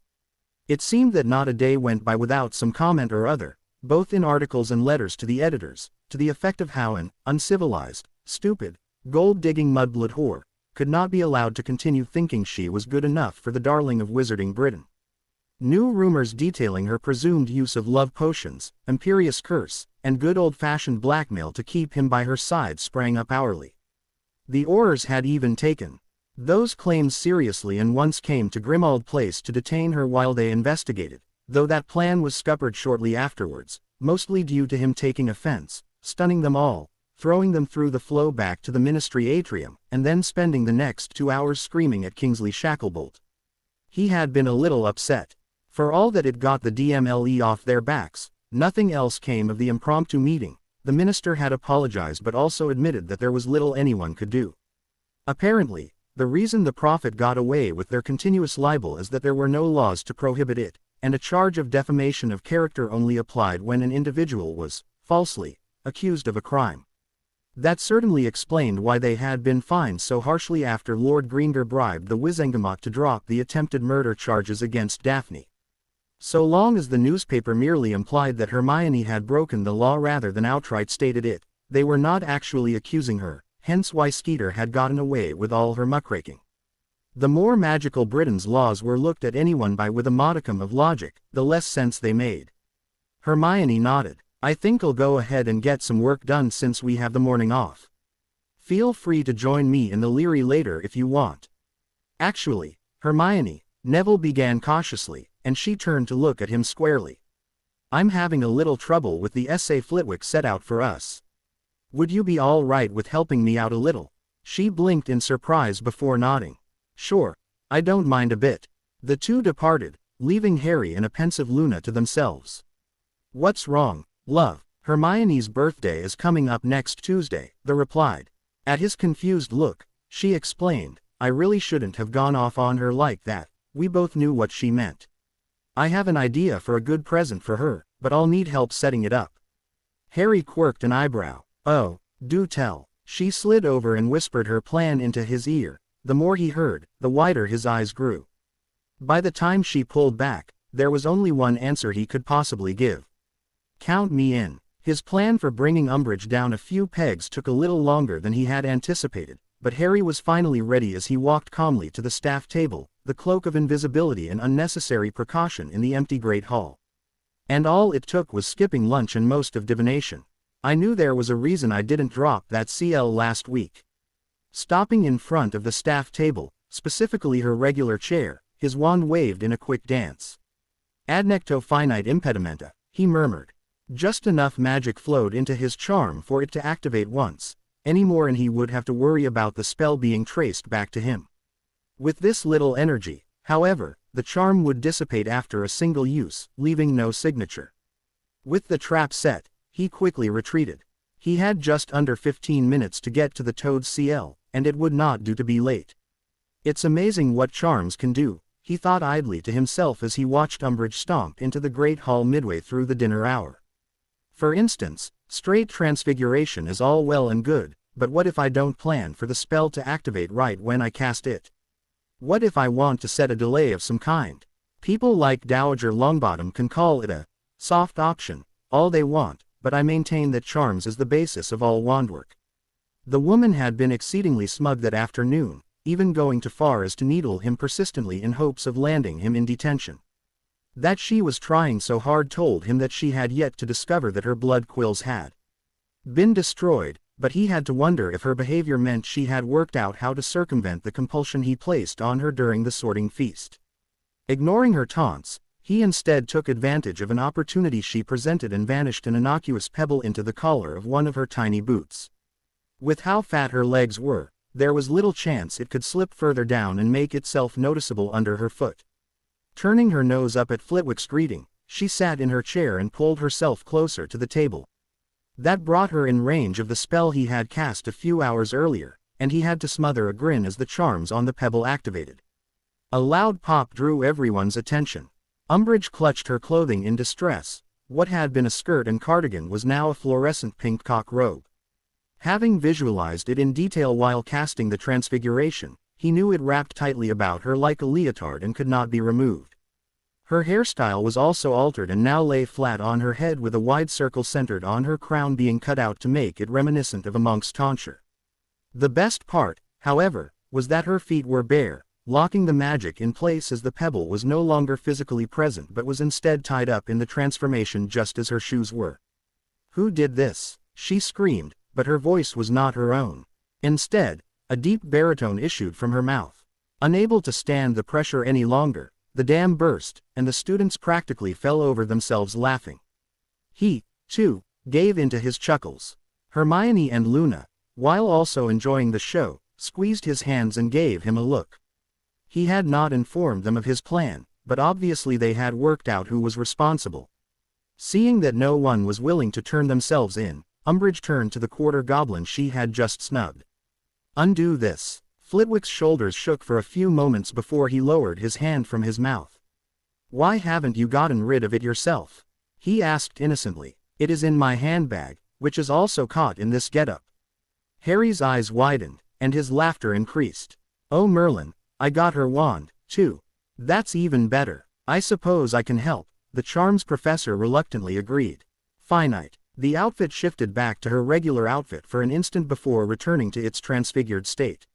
It seemed that not a day went by without some comment or other, both in articles and letters to the editors, to the effect of how an uncivilized, stupid, gold-digging mudblood whore could not be allowed to continue thinking she was good enough for the darling of Wizarding Britain. New rumors detailing her presumed use of love potions, imperious curse, and good old-fashioned blackmail to keep him by her side sprang up hourly. The Aurors had even taken those claims seriously and once came to Grimmauld Place to detain her while they investigated, though that plan was scuppered shortly afterwards, mostly due to him taking offense, stunning them all, throwing them through the flow back to the Ministry atrium, and then spending the next 2 hours screaming at Kingsley Shacklebolt. He had been a little upset. For all that it got the DMLE off their backs, nothing else came of the impromptu meeting. The minister had apologized but also admitted that there was little anyone could do. Apparently, the reason the prophet got away with their continuous libel is that there were no laws to prohibit it, and a charge of defamation of character only applied when an individual was, falsely, accused of a crime. That certainly explained why they had been fined so harshly after Lord Greenger bribed the Wizengamot to drop the attempted murder charges against Daphne. So long as the newspaper merely implied that Hermione had broken the law rather than outright stated it, they were not actually accusing her, hence why Skeeter had gotten away with all her muckraking. The more magical Britain's laws were looked at anyone by with a modicum of logic, the less sense they made. Hermione nodded. I think I'll go ahead and get some work done since we have the morning off. Feel free to join me in the Leary later if you want. Actually, Hermione, Neville began cautiously, and she turned to look at him squarely. I'm having a little trouble with the essay Flitwick set out for us. Would you be all right with helping me out a little? She blinked in surprise before nodding. Sure, I don't mind a bit. The two departed, leaving Harry and a pensive Luna to themselves. What's wrong, love? Hermione's birthday is coming up next Tuesday, they replied. At his confused look, she explained, I really shouldn't have gone off on her like that. We both knew what she meant. I have an idea for a good present for her, but I'll need help setting it up. Harry quirked an eyebrow. Oh, do tell. She slid over and whispered her plan into his ear. The more he heard, the wider his eyes grew. By the time she pulled back, there was only one answer he could possibly give. Count me in. His plan for bringing Umbridge down a few pegs took a little longer than he had anticipated, but Harry was finally ready as he walked calmly to the staff table, the cloak of invisibility an unnecessary precaution in the empty Great Hall. And all it took was skipping lunch and most of divination. I knew there was a reason I didn't drop that CL last week. Stopping in front of the staff table, specifically her regular chair, his wand waved in a quick dance. Adnecto finite impedimenta, he murmured. Just enough magic flowed into his charm for it to activate once, any more and he would have to worry about the spell being traced back to him. With this little energy, however, the charm would dissipate after a single use, leaving no signature. With the trap set, he quickly retreated. He had just under 15 minutes to get to the Toad's CL, and it would not do to be late. It's amazing what charms can do, he thought idly to himself as he watched Umbridge stomp into the Great Hall midway through the dinner hour. For instance, straight transfiguration is all well and good, but what if I don't plan for the spell to activate right when I cast it? What if I want to set a delay of some kind? People like Dowager Longbottom can call it a soft option all they want, but I maintain that charms is the basis of all wandwork. The woman had been exceedingly smug that afternoon, even going too far as to needle him persistently in hopes of landing him in detention. That she was trying so hard told him that she had yet to discover that her blood quills had been destroyed, but he had to wonder if her behavior meant she had worked out how to circumvent the compulsion he placed on her during the sorting feast. Ignoring her taunts, he instead took advantage of an opportunity she presented and vanished an innocuous pebble into the collar of one of her tiny boots. With how fat her legs were, there was little chance it could slip further down and make itself noticeable under her foot. Turning her nose up at Flitwick's greeting, she sat in her chair and pulled herself closer to the table. That brought her in range of the spell he had cast a few hours earlier, and he had to smother a grin as the charms on the pebble activated. A loud pop drew everyone's attention. Umbridge clutched her clothing in distress. What had been a skirt and cardigan was now a fluorescent pink cock robe. Having visualized it in detail while casting the transfiguration, he knew it wrapped tightly about her like a leotard and could not be removed. Her hairstyle was also altered and now lay flat on her head with a wide circle centered on her crown being cut out to make it reminiscent of a monk's tonsure. The best part, however, was that her feet were bare, locking the magic in place as the pebble was no longer physically present but was instead tied up in the transformation just as her shoes were. "Who did this?" she screamed, but her voice was not her own. Instead, a deep baritone issued from her mouth. Unable to stand the pressure any longer, the dam burst, and the students practically fell over themselves laughing. He, too, gave in to his chuckles. Hermione and Luna, while also enjoying the show, squeezed his hands and gave him a look. He had not informed them of his plan, but obviously they had worked out who was responsible. Seeing that no one was willing to turn themselves in, Umbridge turned to the quarter goblin she had just snubbed. "Undo this." Flitwick's shoulders shook for a few moments before he lowered his hand from his mouth. "Why haven't you gotten rid of it yourself?" he asked innocently. "It is in my handbag, which is also caught in this getup." Harry's eyes widened, and his laughter increased. "Oh Merlin, I got her wand, too. That's even better. I suppose I can help," the charms professor reluctantly agreed. Finite. The outfit shifted back to her regular outfit for an instant before returning to its transfigured state.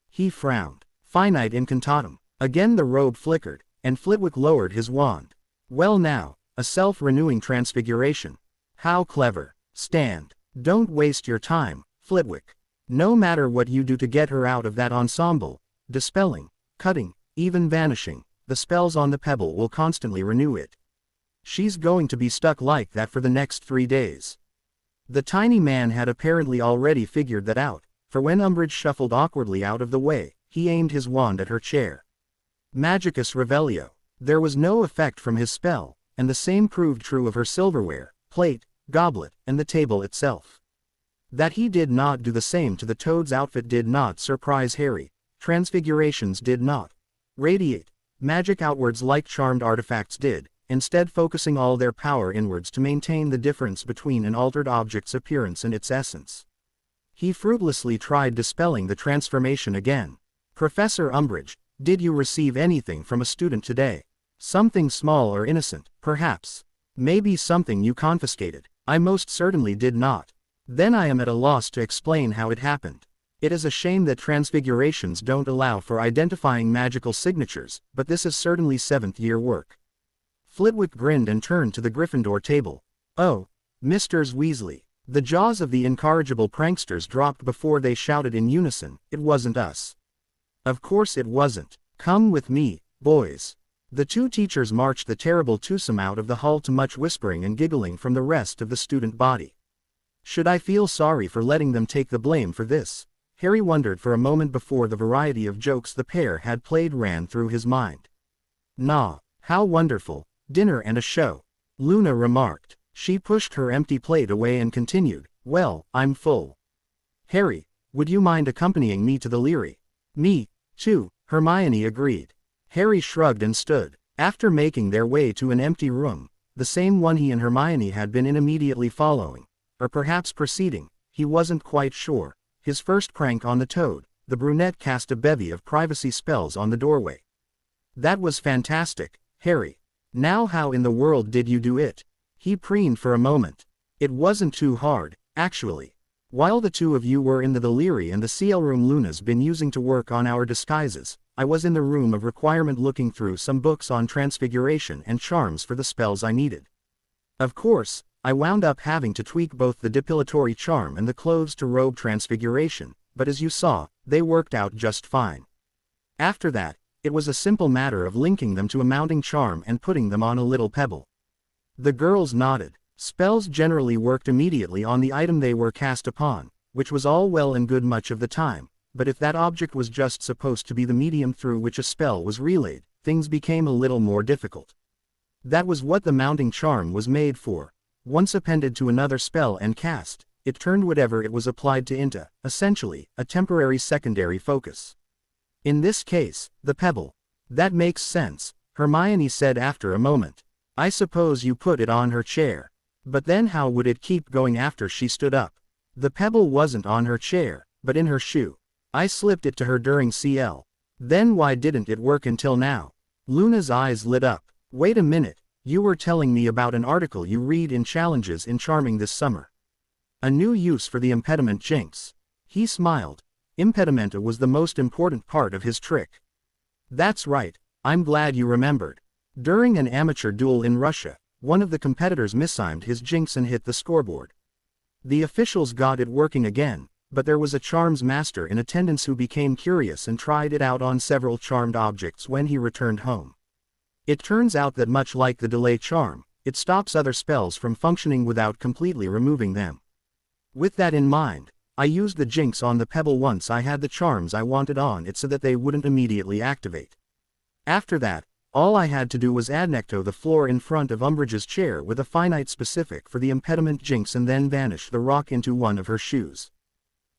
He frowned. Finite incantatum. Again the robe flickered, and Flitwick lowered his wand. "Well now, a self-renewing transfiguration. How clever. Stand. Don't waste your time, Flitwick. No matter what you do to get her out of that ensemble, dispelling, cutting, even vanishing, the spells on the pebble will constantly renew it. She's going to be stuck like that for the next 3 days." The tiny man had apparently already figured that out, for when Umbridge shuffled awkwardly out of the way, he aimed his wand at her chair. Magicus Revelio. There was no effect from his spell, and the same proved true of her silverware, plate, goblet, and the table itself. That he did not do the same to the toad's outfit did not surprise Harry. Transfigurations did not radiate magic outwards like charmed artifacts did, instead focusing all their power inwards to maintain the difference between an altered object's appearance and its essence. He fruitlessly tried dispelling the transformation again. "Professor Umbridge, did you receive anything from a student today? Something small or innocent, perhaps? Maybe something you confiscated?" "I most certainly did not." "Then I am at a loss to explain how it happened. It is a shame that transfigurations don't allow for identifying magical signatures, but this is certainly 7th-year work." Flitwick grinned and turned to the Gryffindor table. "Oh, Misters Weasley." The jaws of the incorrigible pranksters dropped before they shouted in unison, "It wasn't us." "Of course it wasn't. Come with me, boys." The two teachers marched the terrible twosome out of the hall to much whispering and giggling from the rest of the student body. Should I feel sorry for letting them take the blame for this? Harry wondered for a moment before the variety of jokes the pair had played ran through his mind. "Nah, how wonderful, dinner and a show," Luna remarked. She pushed her empty plate away and continued, "Well, I'm full. Harry, would you mind accompanying me to the Leary?" "Me, too," Hermione agreed. Harry shrugged and stood. After making their way to an empty room, the same one he and Hermione had been in immediately following, or perhaps preceding, he wasn't quite sure, his first prank on the toad, the brunette cast a bevy of privacy spells on the doorway. "That was fantastic, Harry. Now how in the world did you do it?" He preened for a moment. "It wasn't too hard, actually. While the two of you were in the Leary and the CL room Luna's been using to work on our disguises, I was in the room of requirement looking through some books on transfiguration and charms for the spells I needed. Of course, I wound up having to tweak both the depilatory charm and the clothes to robe transfiguration, but as you saw, they worked out just fine. After that, it was a simple matter of linking them to a mounting charm and putting them on a little pebble." The girls nodded. Spells generally worked immediately on the item they were cast upon, which was all well and good much of the time, but if that object was just supposed to be the medium through which a spell was relayed, things became a little more difficult. That was what the mounting charm was made for. Once appended to another spell and cast, it turned whatever it was applied to into, essentially, a temporary secondary focus. In this case, the pebble. That makes sense, Hermione said after a moment. I suppose you put it on her chair. But then how would it keep going after she stood up? The pebble wasn't on her chair, but in her shoe. I slipped it to her during CL. Then why didn't it work until now? Luna's eyes lit up. Wait a minute, you were telling me about an article you read in Challenges in Charming this summer. A new use for the impediment jinx. He smiled. Impedimenta was the most important part of his trick. That's right, I'm glad you remembered. During an amateur duel in Russia, one of the competitors mistimed his jinx and hit the scoreboard. The officials got it working again, but there was a charms master in attendance who became curious and tried it out on several charmed objects when he returned home. It turns out that much like the delay charm, it stops other spells from functioning without completely removing them. With that in mind, I used the jinx on the pebble once I had the charms I wanted on it so that they wouldn't immediately activate. After that, all I had to do was adnecto the floor in front of Umbridge's chair with a finite specific for the impediment jinx and then vanish the rock into one of her shoes.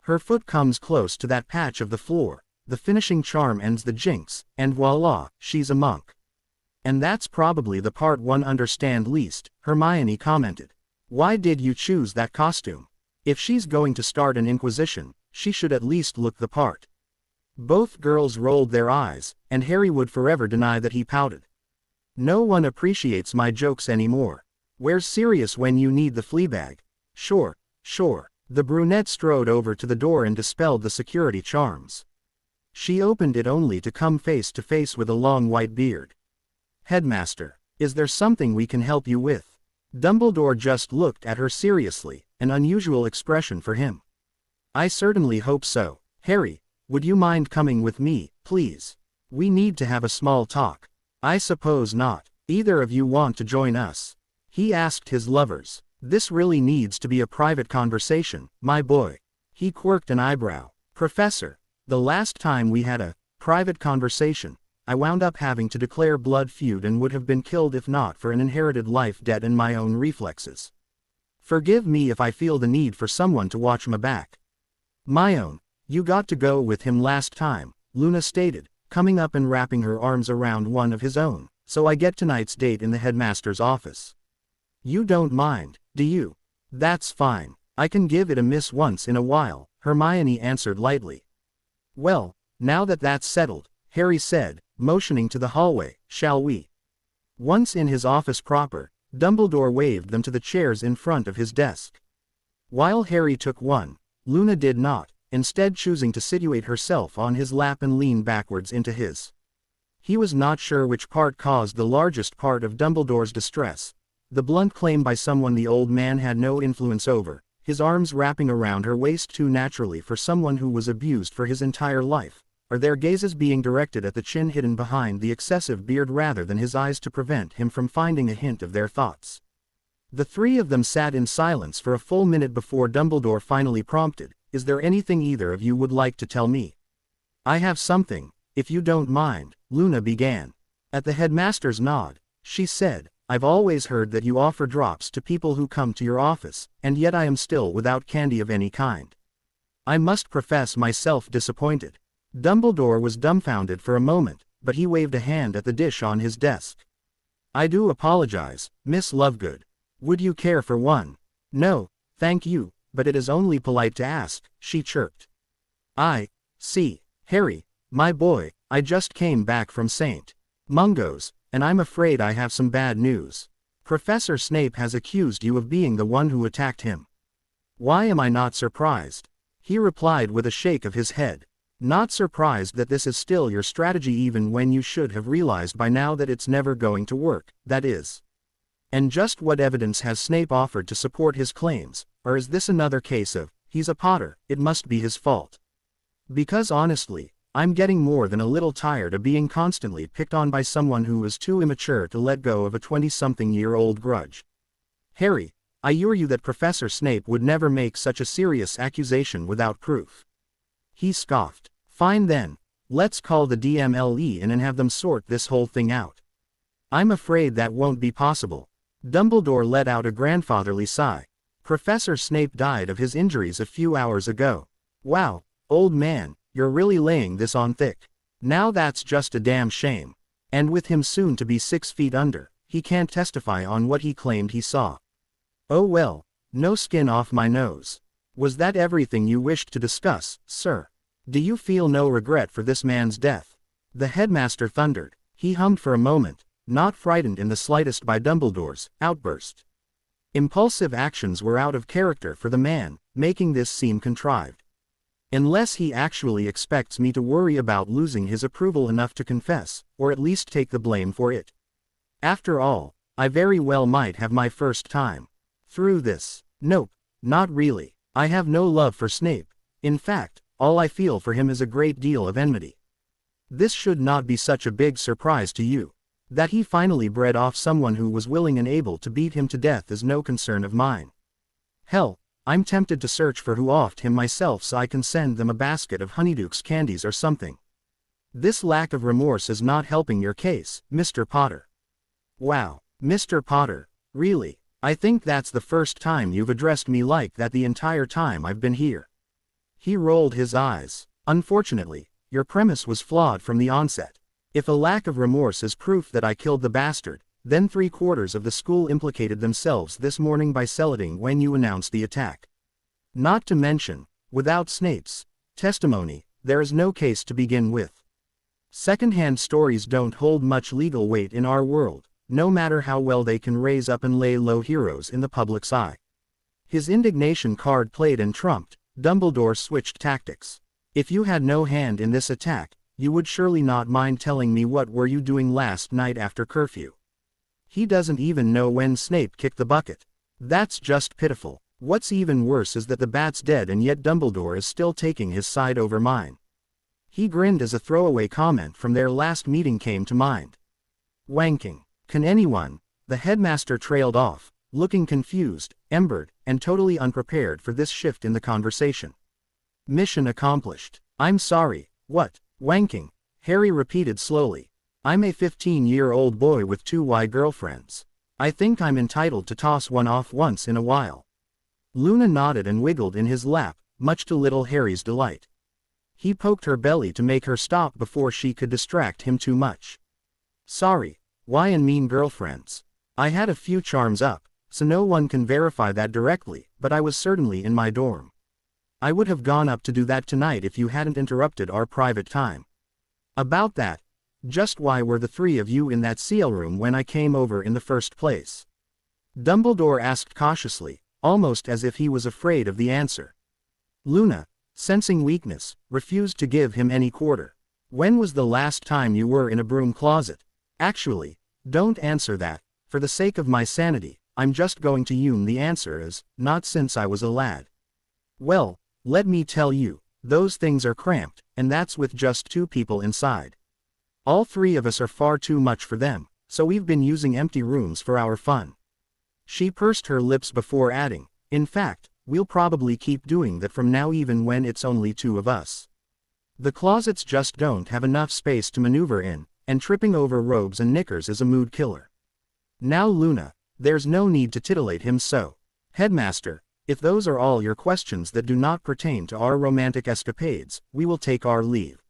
Her foot comes close to that patch of the floor, the finishing charm ends the jinx, and voila, she's a monk. And that's probably the part one understand least, Hermione commented. Why did you choose that costume? If she's going to start an inquisition, she should at least look the part. Both girls rolled their eyes, and Harry would forever deny that he pouted. No one appreciates my jokes anymore. Where's Sirius when you need the Fleabag? Sure. The brunette strode over to the door and dispelled the security charms. She opened it only to come face to face with a long white beard. Headmaster, is there something we can help you with? Dumbledore just looked at her seriously, an unusual expression for him. I certainly hope so. Harry, would you mind coming with me, please? We need to have a small talk. I suppose not. Either of you want to join us? He asked his lovers. This really needs to be a private conversation, my boy. He quirked an eyebrow. Professor, the last time we had a private conversation, I wound up having to declare blood feud and would have been killed if not for an inherited life debt and my own reflexes. Forgive me if I feel the need for someone to watch my back. My own. You got to go with him last time, Luna stated, coming up and wrapping her arms around one of his own, so I get tonight's date in the headmaster's office. You don't mind, do you? That's fine. I can give it a miss once in a while, Hermione answered lightly. Well, now that that's settled, Harry said, motioning to the hallway, shall we? Once in his office proper, Dumbledore waved them to the chairs in front of his desk. While Harry took one, Luna did not, instead choosing to situate herself on his lap and lean backwards into his. He was not sure which part caused the largest part of Dumbledore's distress, the blunt claim by someone the old man had no influence over, his arms wrapping around her waist too naturally for someone who was abused for his entire life, or their gazes being directed at the chin hidden behind the excessive beard rather than his eyes to prevent him from finding a hint of their thoughts. The three of them sat in silence for a full minute before Dumbledore finally prompted, Is there anything either of you would like to tell me? I have something, if you don't mind, Luna began. At the headmaster's nod, she said, I've always heard that you offer drops to people who come to your office, and yet I am still without candy of any kind. I must profess myself disappointed. Dumbledore was dumbfounded for a moment, but he waved a hand at the dish on his desk. I do apologize, Miss Lovegood. Would you care for one? No, thank you, but it is only polite to ask, she chirped. I see, Harry, my boy, I just came back from St. Mungo's, and I'm afraid I have some bad news. Professor Snape has accused you of being the one who attacked him. Why am I not surprised? He replied with a shake of his head. Not surprised that this is still your strategy even when you should have realized by now that it's never going to work, that is. And just what evidence has Snape offered to support his claims, or is this another case of, he's a Potter, it must be his fault? Because honestly, I'm getting more than a little tired of being constantly picked on by someone who is too immature to let go of a 20-something-year-old grudge. Harry, I assure you that Professor Snape would never make such a serious accusation without proof. He scoffed. Fine then. Let's call the DMLE in and have them sort this whole thing out. I'm afraid that won't be possible. Dumbledore let out a grandfatherly sigh. Professor Snape died of his injuries a few hours ago. Wow, old man, you're really laying this on thick. Now that's just a damn shame. And with him soon to be 6 feet under, he can't testify on what he claimed he saw. Oh well, no skin off my nose. Was that everything you wished to discuss, sir? Do you feel no regret for this man's death? The headmaster thundered. He hummed for a moment, not frightened in the slightest by Dumbledore's outburst. Impulsive actions were out of character for the man, making this seem contrived. Unless he actually expects me to worry about losing his approval enough to confess, or at least take the blame for it. After all, I very well might have my first time through this. Nope, not really. I have no love for Snape. In fact, all I feel for him is a great deal of enmity. This should not be such a big surprise to you. That he finally bred off someone who was willing and able to beat him to death is no concern of mine. Hell, I'm tempted to search for who offed him myself so I can send them a basket of Honeydukes candies or something. This lack of remorse is not helping your case, Mr. Potter. Wow, Mr. Potter, really? I think that's the first time you've addressed me like that the entire time I've been here. He rolled his eyes. Unfortunately, your premise was flawed from the onset. If a lack of remorse is proof that I killed the bastard, then 3/4 of the school implicated themselves this morning by cellating when you announced the attack. Not to mention, without Snape's testimony, there is no case to begin with. Second-hand stories don't hold much legal weight in our world, no matter how well they can raise up and lay low heroes in the public's eye. His indignation card played and trumped, Dumbledore switched tactics. If you had no hand in this attack, you would surely not mind telling me what were you doing last night after curfew. He doesn't even know when Snape kicked the bucket. That's just pitiful. What's even worse is that the bat's dead and yet Dumbledore is still taking his side over mine. He grinned as a throwaway comment from their last meeting came to mind. Wanking. Can anyone? The headmaster trailed off, looking confused, embered, and totally unprepared for this shift in the conversation. Mission accomplished. I'm sorry, what? Wanking, Harry repeated slowly. I'm a 15-year-old boy with 2 girlfriends. I think I'm entitled to toss one off once in a while. Luna nodded and wiggled in his lap, much to little Harry's delight. He poked her belly to make her stop before she could distract him too much. Sorry, why and mean girlfriends? I had a few charms up, so no one can verify that directly, but I was certainly in my dorm. I would have gone up to do that tonight if you hadn't interrupted our private time. About that, just why were the 3 of you in that seal room when I came over in the first place? Dumbledore asked cautiously, almost as if he was afraid of the answer. Luna, sensing weakness, refused to give him any quarter. When was the last time you were in a broom closet? Actually, don't answer that. For the sake of my sanity, I'm just going to assume the answer is, not since I was a lad. Well, let me tell you, those things are cramped, and that's with just 2 people inside. All 3 of us are far too much for them, so we've been using empty rooms for our fun. She pursed her lips before adding, in fact, we'll probably keep doing that from now even when it's only 2 of us. The closets just don't have enough space to maneuver in, and tripping over robes and knickers is a mood killer. Now Luna, there's no need to titillate him so. Headmaster, if those are all your questions that do not pertain to our romantic escapades, we will take our leave.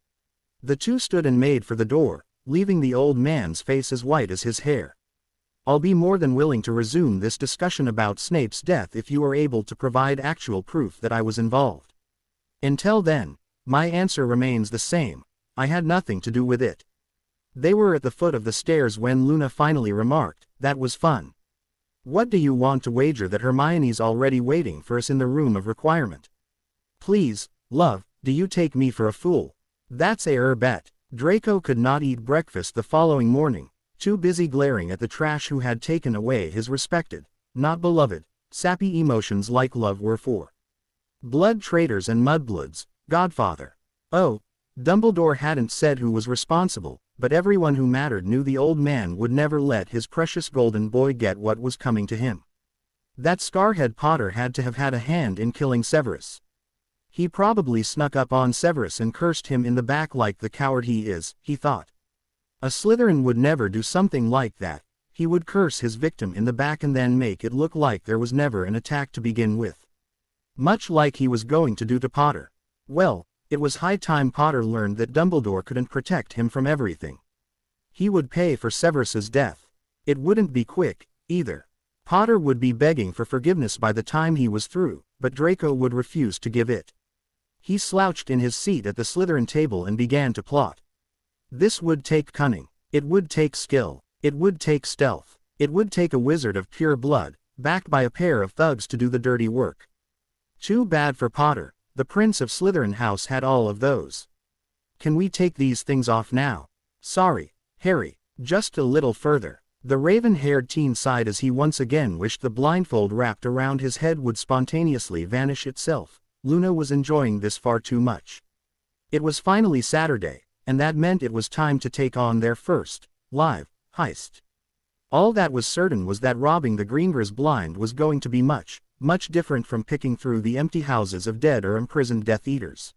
The 2 stood and made for the door, leaving the old man's face as white as his hair. I'll be more than willing to resume this discussion about Snape's death if you are able to provide actual proof that I was involved. Until then, my answer remains the same, I had nothing to do with it. They were at the foot of the stairs when Luna finally remarked, that was fun. What do you want to wager that Hermione's already waiting for us in the room of requirement? Please, love, do you take me for a fool? That's a bet. Draco could not eat breakfast the following morning, too busy glaring at the trash who had taken away his respected, not beloved, sappy emotions like love were for. Blood traitors and mudbloods, Godfather. Oh, Dumbledore hadn't said who was responsible, but everyone who mattered knew the old man would never let his precious golden boy get what was coming to him. That Scarhead Potter had to have had a hand in killing Severus. He probably snuck up on Severus and cursed him in the back like the coward he is, he thought. A Slytherin would never do something like that. He would curse his victim in the back and then make it look like there was never an attack to begin with. Much like he was going to do to Potter. Well, it was high time Potter learned that Dumbledore couldn't protect him from everything. He would pay for Severus's death. It wouldn't be quick, either. Potter would be begging for forgiveness by the time he was through, but Draco would refuse to give it. He slouched in his seat at the Slytherin table and began to plot. This would take cunning. It would take skill. It would take stealth. It would take a wizard of pure blood, backed by a pair of thugs to do the dirty work. Too bad for Potter. The Prince of Slytherin House had all of those. Can we take these things off now? Sorry, Harry, just a little further. The raven-haired teen sighed as he once again wished the blindfold wrapped around his head would spontaneously vanish itself. Luna was enjoying this far too much. It was finally Saturday, and that meant it was time to take on their first live heist. All that was certain was that robbing the Greenger's blind was going to be much different from picking through the empty houses of dead or imprisoned Death Eaters.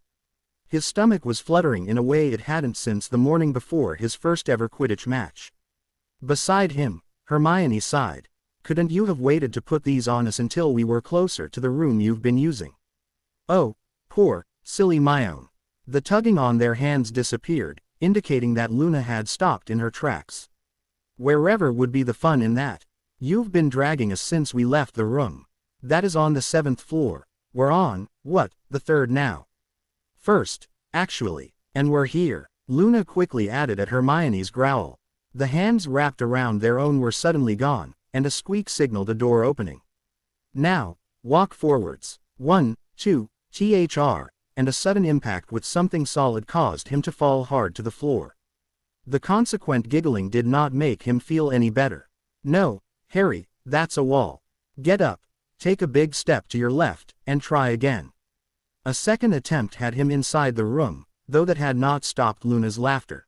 His stomach was fluttering in a way it hadn't since the morning before his first ever Quidditch match. Beside him, Hermione sighed. Couldn't you have waited to put these on us until we were closer to the room you've been using? Oh, poor, silly Myone. The tugging on their hands disappeared, indicating that Luna had stopped in her tracks. Wherever would be the fun in that? You've been dragging us since we left the room. That is on the 7th floor. We're on, what, the 3rd now? First, actually, and we're here, Luna quickly added at Hermione's growl. The hands wrapped around their own were suddenly gone, and a squeak signaled a door opening. Now, walk forwards. 1, 2, thr, and a sudden impact with something solid caused him to fall hard to the floor. The consequent giggling did not make him feel any better. No, Harry, that's a wall. Get up, take a big step to your left, and try again. A second attempt had him inside the room, though that had not stopped Luna's laughter.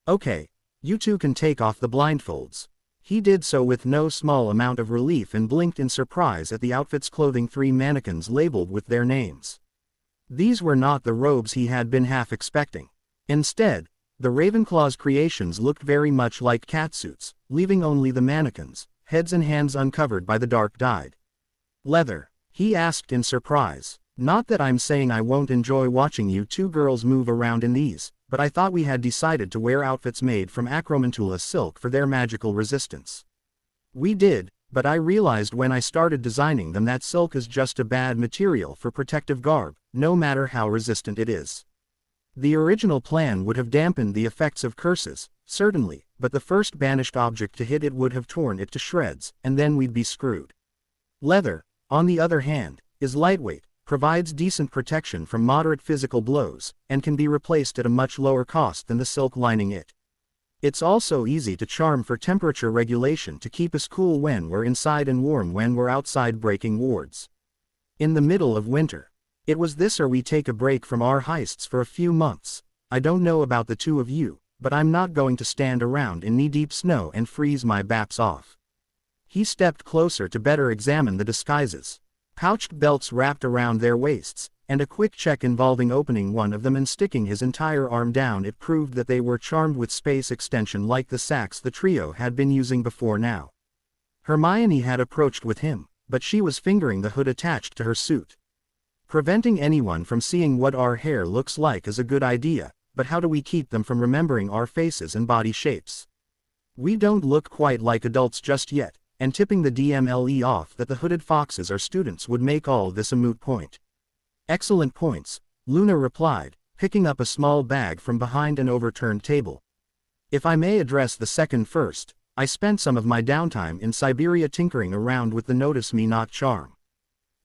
Okay, you two can take off the blindfolds. He did so with no small amount of relief and blinked in surprise at the outfits clothing 3 mannequins labeled with their names. These were not the robes he had been half expecting. Instead, the Ravenclaw's creations looked very much like catsuits, leaving only the mannequins, heads and hands uncovered by the dark dyed leather. He asked in surprise. Not that I'm saying I won't enjoy watching you two girls move around in these, but I thought we had decided to wear outfits made from acromantula silk for their magical resistance. We did, but I realized when I started designing them that silk is just a bad material for protective garb, no matter how resistant it is. The original plan would have dampened the effects of curses, certainly, but the first banished object to hit it would have torn it to shreds, and then we'd be screwed. Leather, on the other hand, is lightweight, provides decent protection from moderate physical blows, and can be replaced at a much lower cost than the silk lining it. It's also easy to charm for temperature regulation to keep us cool when we're inside and warm when we're outside breaking wards. In the middle of winter. It was this or we take a break from our heists for a few months. I don't know about the two of you, but I'm not going to stand around in knee-deep snow and freeze my baps off. He stepped closer to better examine the disguises. Pouched belts wrapped around their waists, and a quick check involving opening one of them and sticking his entire arm down. It proved that they were charmed with space extension like the sacks the trio had been using before now. Hermione had approached with him, but she was fingering the hood attached to her suit. Preventing anyone from seeing what our hair looks like is a good idea, but how do we keep them from remembering our faces and body shapes? We don't look quite like adults just yet, and tipping the DMLE off that the hooded foxes are students would make all this a moot point. Excellent points, Luna replied, picking up a small bag from behind an overturned table. If I may address the second first, I spent some of my downtime in Siberia tinkering around with the Notice Me Not charm.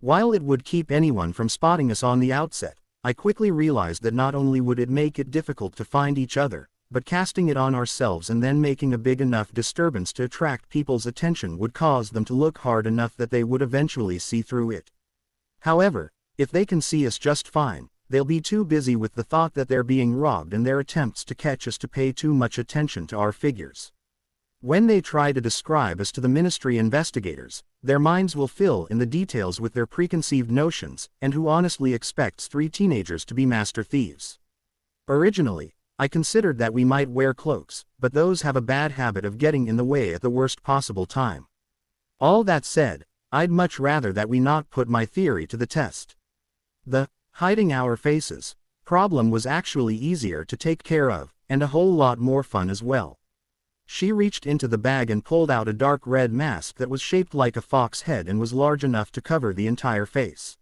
While it would keep anyone from spotting us on the outset, I quickly realized that not only would it make it difficult to find each other, but casting it on ourselves and then making a big enough disturbance to attract people's attention would cause them to look hard enough that they would eventually see through it. However, if they can see us just fine, they'll be too busy with the thought that they're being robbed and their attempts to catch us to pay too much attention to our figures. When they try to describe us to the ministry investigators, their minds will fill in the details with their preconceived notions, and who honestly expects 3 teenagers to be master thieves? Originally, I considered that we might wear cloaks, but those have a bad habit of getting in the way at the worst possible time. All that said, I'd much rather that we not put my theory to the test. The hiding our faces problem was actually easier to take care of, and a whole lot more fun as well. She reached into the bag and pulled out a dark red mask that was shaped like a fox head and was large enough to cover the entire face.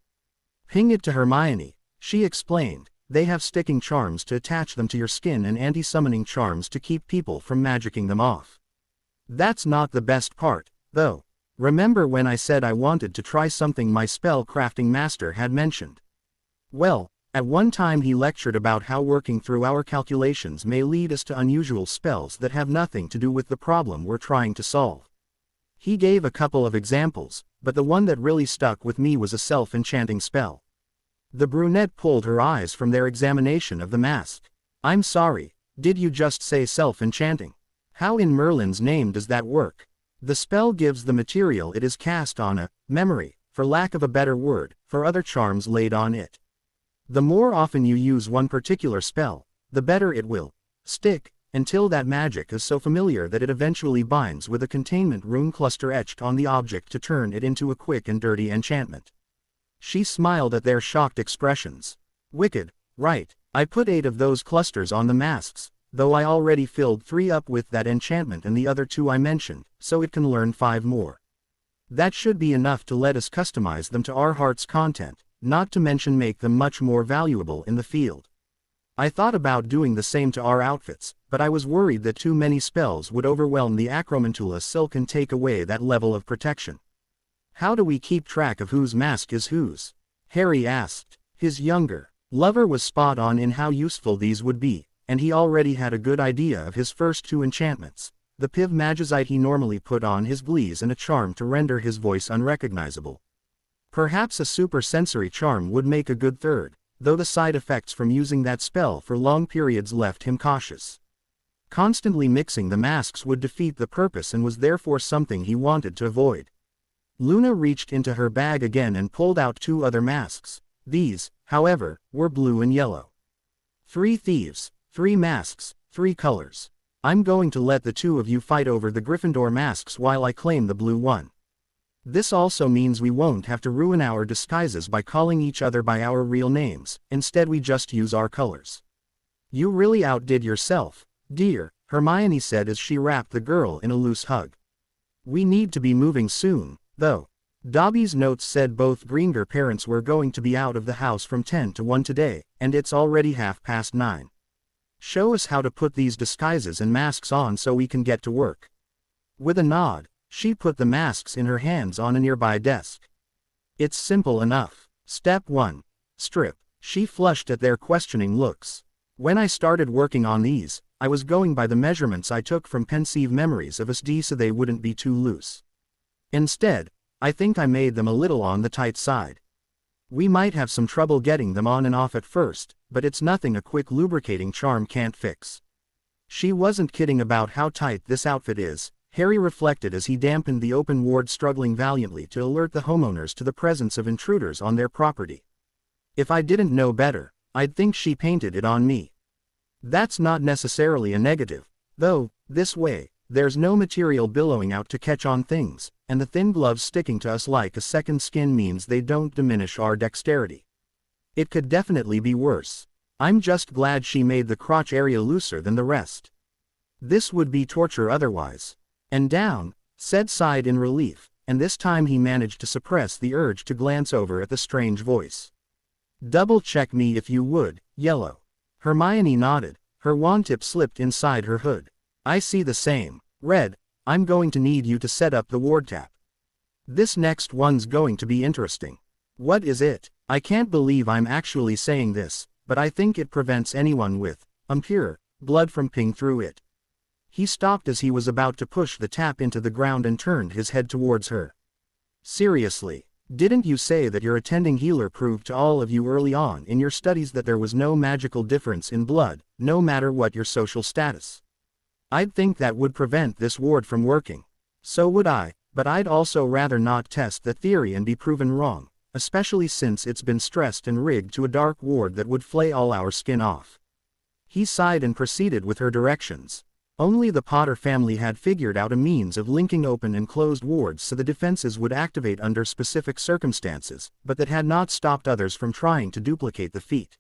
Ping it to Hermione, she explained. They have sticking charms to attach them to your skin and anti-summoning charms to keep people from magicking them off. That's not the best part, though. Remember when I said I wanted to try something my spell crafting master had mentioned? Well, at one time he lectured about how working through our calculations may lead us to unusual spells that have nothing to do with the problem we're trying to solve. He gave a couple of examples, but the one that really stuck with me was a self-enchanting spell. The brunette pulled her eyes from their examination of the mask. I'm sorry, did you just say self-enchanting? How in Merlin's name does that work? The spell gives the material it is cast on a memory, for lack of a better word, for other charms laid on it. The more often you use one particular spell, the better it will stick, until that magic is so familiar that it eventually binds with a containment rune cluster etched on the object to turn it into a quick and dirty enchantment. She smiled at their shocked expressions. Wicked, right? I put 8 of those clusters on the masks, though I already filled 3 up with that enchantment and the other 2 I mentioned, so it can learn 5 more. That should be enough to let us customize them to our heart's content, not to mention make them much more valuable in the field. I thought about doing the same to our outfits, but I was worried that too many spells would overwhelm the Acromantula silk and take away that level of protection. How do we keep track of whose mask is whose? Harry asked. His younger lover was spot on in how useful these would be, and he already had a good idea of his first 2 enchantments, the Piv Magicite he normally put on his Bleeze and a charm to render his voice unrecognizable. Perhaps a super sensory charm would make a good third, though the side effects from using that spell for long periods left him cautious. Constantly mixing the masks would defeat the purpose and was therefore something he wanted to avoid. Luna reached into her bag again and pulled out 2 other masks. These, however, were blue and yellow. 3 thieves, 3 masks, 3 colors. I'm going to let the 2 of you fight over the Gryffindor masks while I claim the blue one. This also means we won't have to ruin our disguises by calling each other by our real names, instead we just use our colors. You really outdid yourself, dear, Hermione said as she wrapped the girl in a loose hug. We need to be moving soon, though. Dobby's notes said both Greenger parents were going to be out of the house from 10 to 1 today, and it's already 9:30. Show us how to put these disguises and masks on so we can get to work. With a nod, she put the masks in her hands on a nearby desk. It's simple enough. Step 1. Strip. She flushed at their questioning looks. When I started working on these, I was going by the measurements I took from pensieve memories of SD so they wouldn't be too loose. Instead, I think I made them a little on the tight side. We might have some trouble getting them on and off at first, but it's nothing a quick lubricating charm can't fix. She wasn't kidding about how tight this outfit is, Harry reflected as he dampened the open ward struggling valiantly to alert the homeowners to the presence of intruders on their property. If I didn't know better, I'd think she painted it on me. That's not necessarily a negative, though. This way, there's no material billowing out to catch on things, and the thin gloves sticking to us like a second skin means they don't diminish our dexterity. It could definitely be worse. I'm just glad she made the crotch area looser than the rest. This would be torture otherwise. And down, said sighed in relief, and this time he managed to suppress the urge to glance over at the strange voice. Double check me if you would, Yellow. Hermione nodded, her wand tip slipped inside her hood. I see the same. Red, I'm going to need you to set up the ward tap. This next one's going to be interesting. What is it? I can't believe I'm actually saying this, but I think it prevents anyone with impure blood from ping through it. He stopped as he was about to push the tap into the ground and turned his head towards her. Seriously, didn't you say that your attending healer proved to all of you early on in your studies that there was no magical difference in blood, no matter what your social status? I'd think that would prevent this ward from working. So would I, but I'd also rather not test the theory and be proven wrong, especially since it's been stressed and rigged to a dark ward that would flay all our skin off. He sighed and proceeded with her directions. Only the Potter family had figured out a means of linking open and closed wards so the defenses would activate under specific circumstances, but that had not stopped others from trying to duplicate the feat.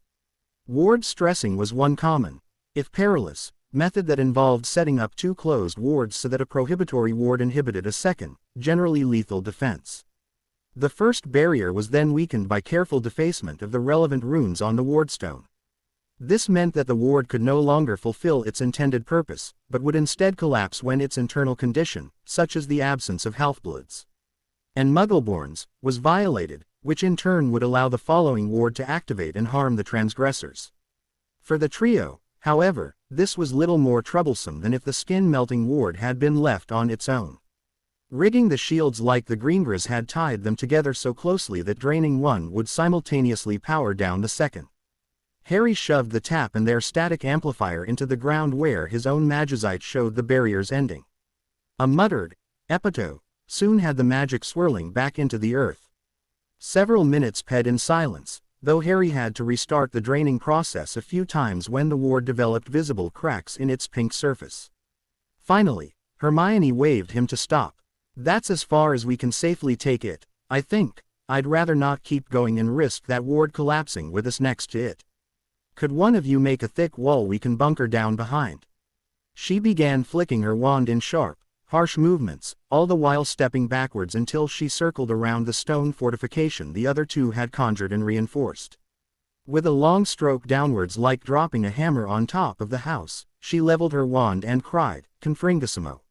Ward stressing was one common, if perilous, method that involved setting up two closed wards so that a prohibitory ward inhibited a second, generally lethal defense. The first barrier was then weakened by careful defacement of the relevant runes on the wardstone. This meant that the ward could no longer fulfill its intended purpose, but would instead collapse when its internal condition, such as the absence of half-bloods and Muggleborns, was violated, which in turn would allow the following ward to activate and harm the transgressors. For the trio, however, this was little more troublesome than if the skin-melting ward had been left on its own. Rigging the shields like the Greengrass had tied them together so closely that draining one would simultaneously power down the second. Harry shoved the tap and their static amplifier into the ground where his own magizite showed the barrier's ending. A muttered epitome soon had the magic swirling back into the earth. Several minutes passed in silence, though Harry had to restart the draining process a few times when the ward developed visible cracks in its pink surface. Finally, Hermione waved him to stop. "That's as far as we can safely take it, I think. I'd rather not keep going and risk that ward collapsing with us next to it. Could one of you make a thick wall we can bunker down behind?" She began flicking her wand in sharp, harsh movements, all the while stepping backwards until she circled around the stone fortification the other two had conjured and reinforced. With a long stroke downwards like dropping a hammer on top of the house, she leveled her wand and cried, "Confringisimo."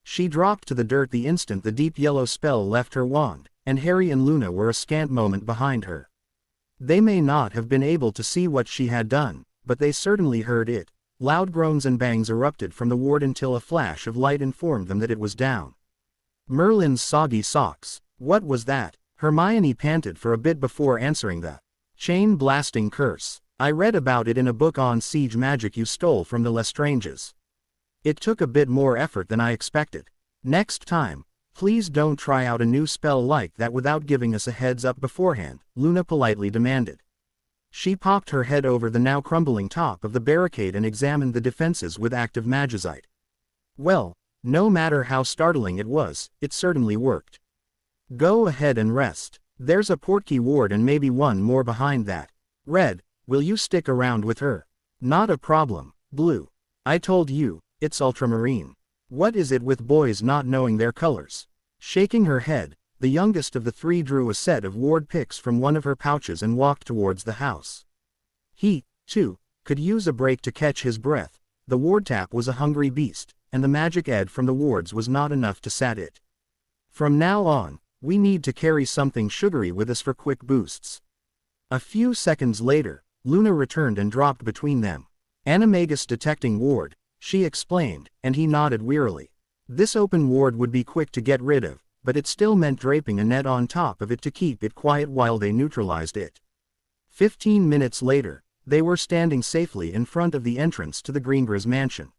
She dropped to the dirt the instant the deep yellow spell left her wand, and Harry and Luna were a scant moment behind her. They may not have been able to see what she had done, but they certainly heard it. Loud groans and bangs erupted from the ward until a flash of light informed them that it was down. Merlin's soggy socks. What was that? Hermione panted for a bit before answering the chain-blasting curse. I read about it in a book on siege magic you stole from the Lestranges. It took a bit more effort than I expected. Next time, please don't try out a new spell like that without giving us a heads up beforehand, Luna politely demanded. She popped her head over the now crumbling top of the barricade and examined the defenses with active magizite. Well, no matter how startling it was, it certainly worked. Go ahead and rest. There's a portkey ward and maybe one more behind that. Red, will you stick around with her? Not a problem. Blue. I told you, it's ultramarine. What is it with boys not knowing their colors? Shaking her head, the youngest of the three drew a set of ward picks from one of her pouches and walked towards the house. He, too, could use a break to catch his breath. The ward tap was a hungry beast, and the magic ed from the wards was not enough to sat it. From now on, we need to carry something sugary with us for quick boosts. A few seconds later, Luna returned and dropped between them. Animagus detecting ward, she explained, and he nodded wearily. This open ward would be quick to get rid of, but it still meant draping a net on top of it to keep it quiet while they neutralized it. 15 minutes later, they were standing safely in front of the entrance to the Greengrass mansion.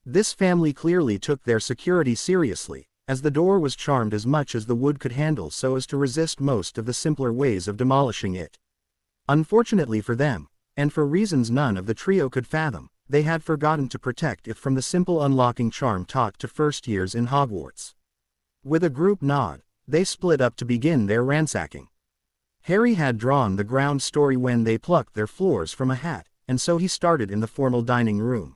This family clearly took their security seriously, as the door was charmed as much as the wood could handle so as to resist most of the simpler ways of demolishing it. Unfortunately for them, and for reasons none of the trio could fathom, they had forgotten to protect it from the simple unlocking charm taught to first years in Hogwarts. With a group nod, they split up to begin their ransacking. Harry had drawn the ground story when they plucked their floors from a hat, and so he started in the formal dining room.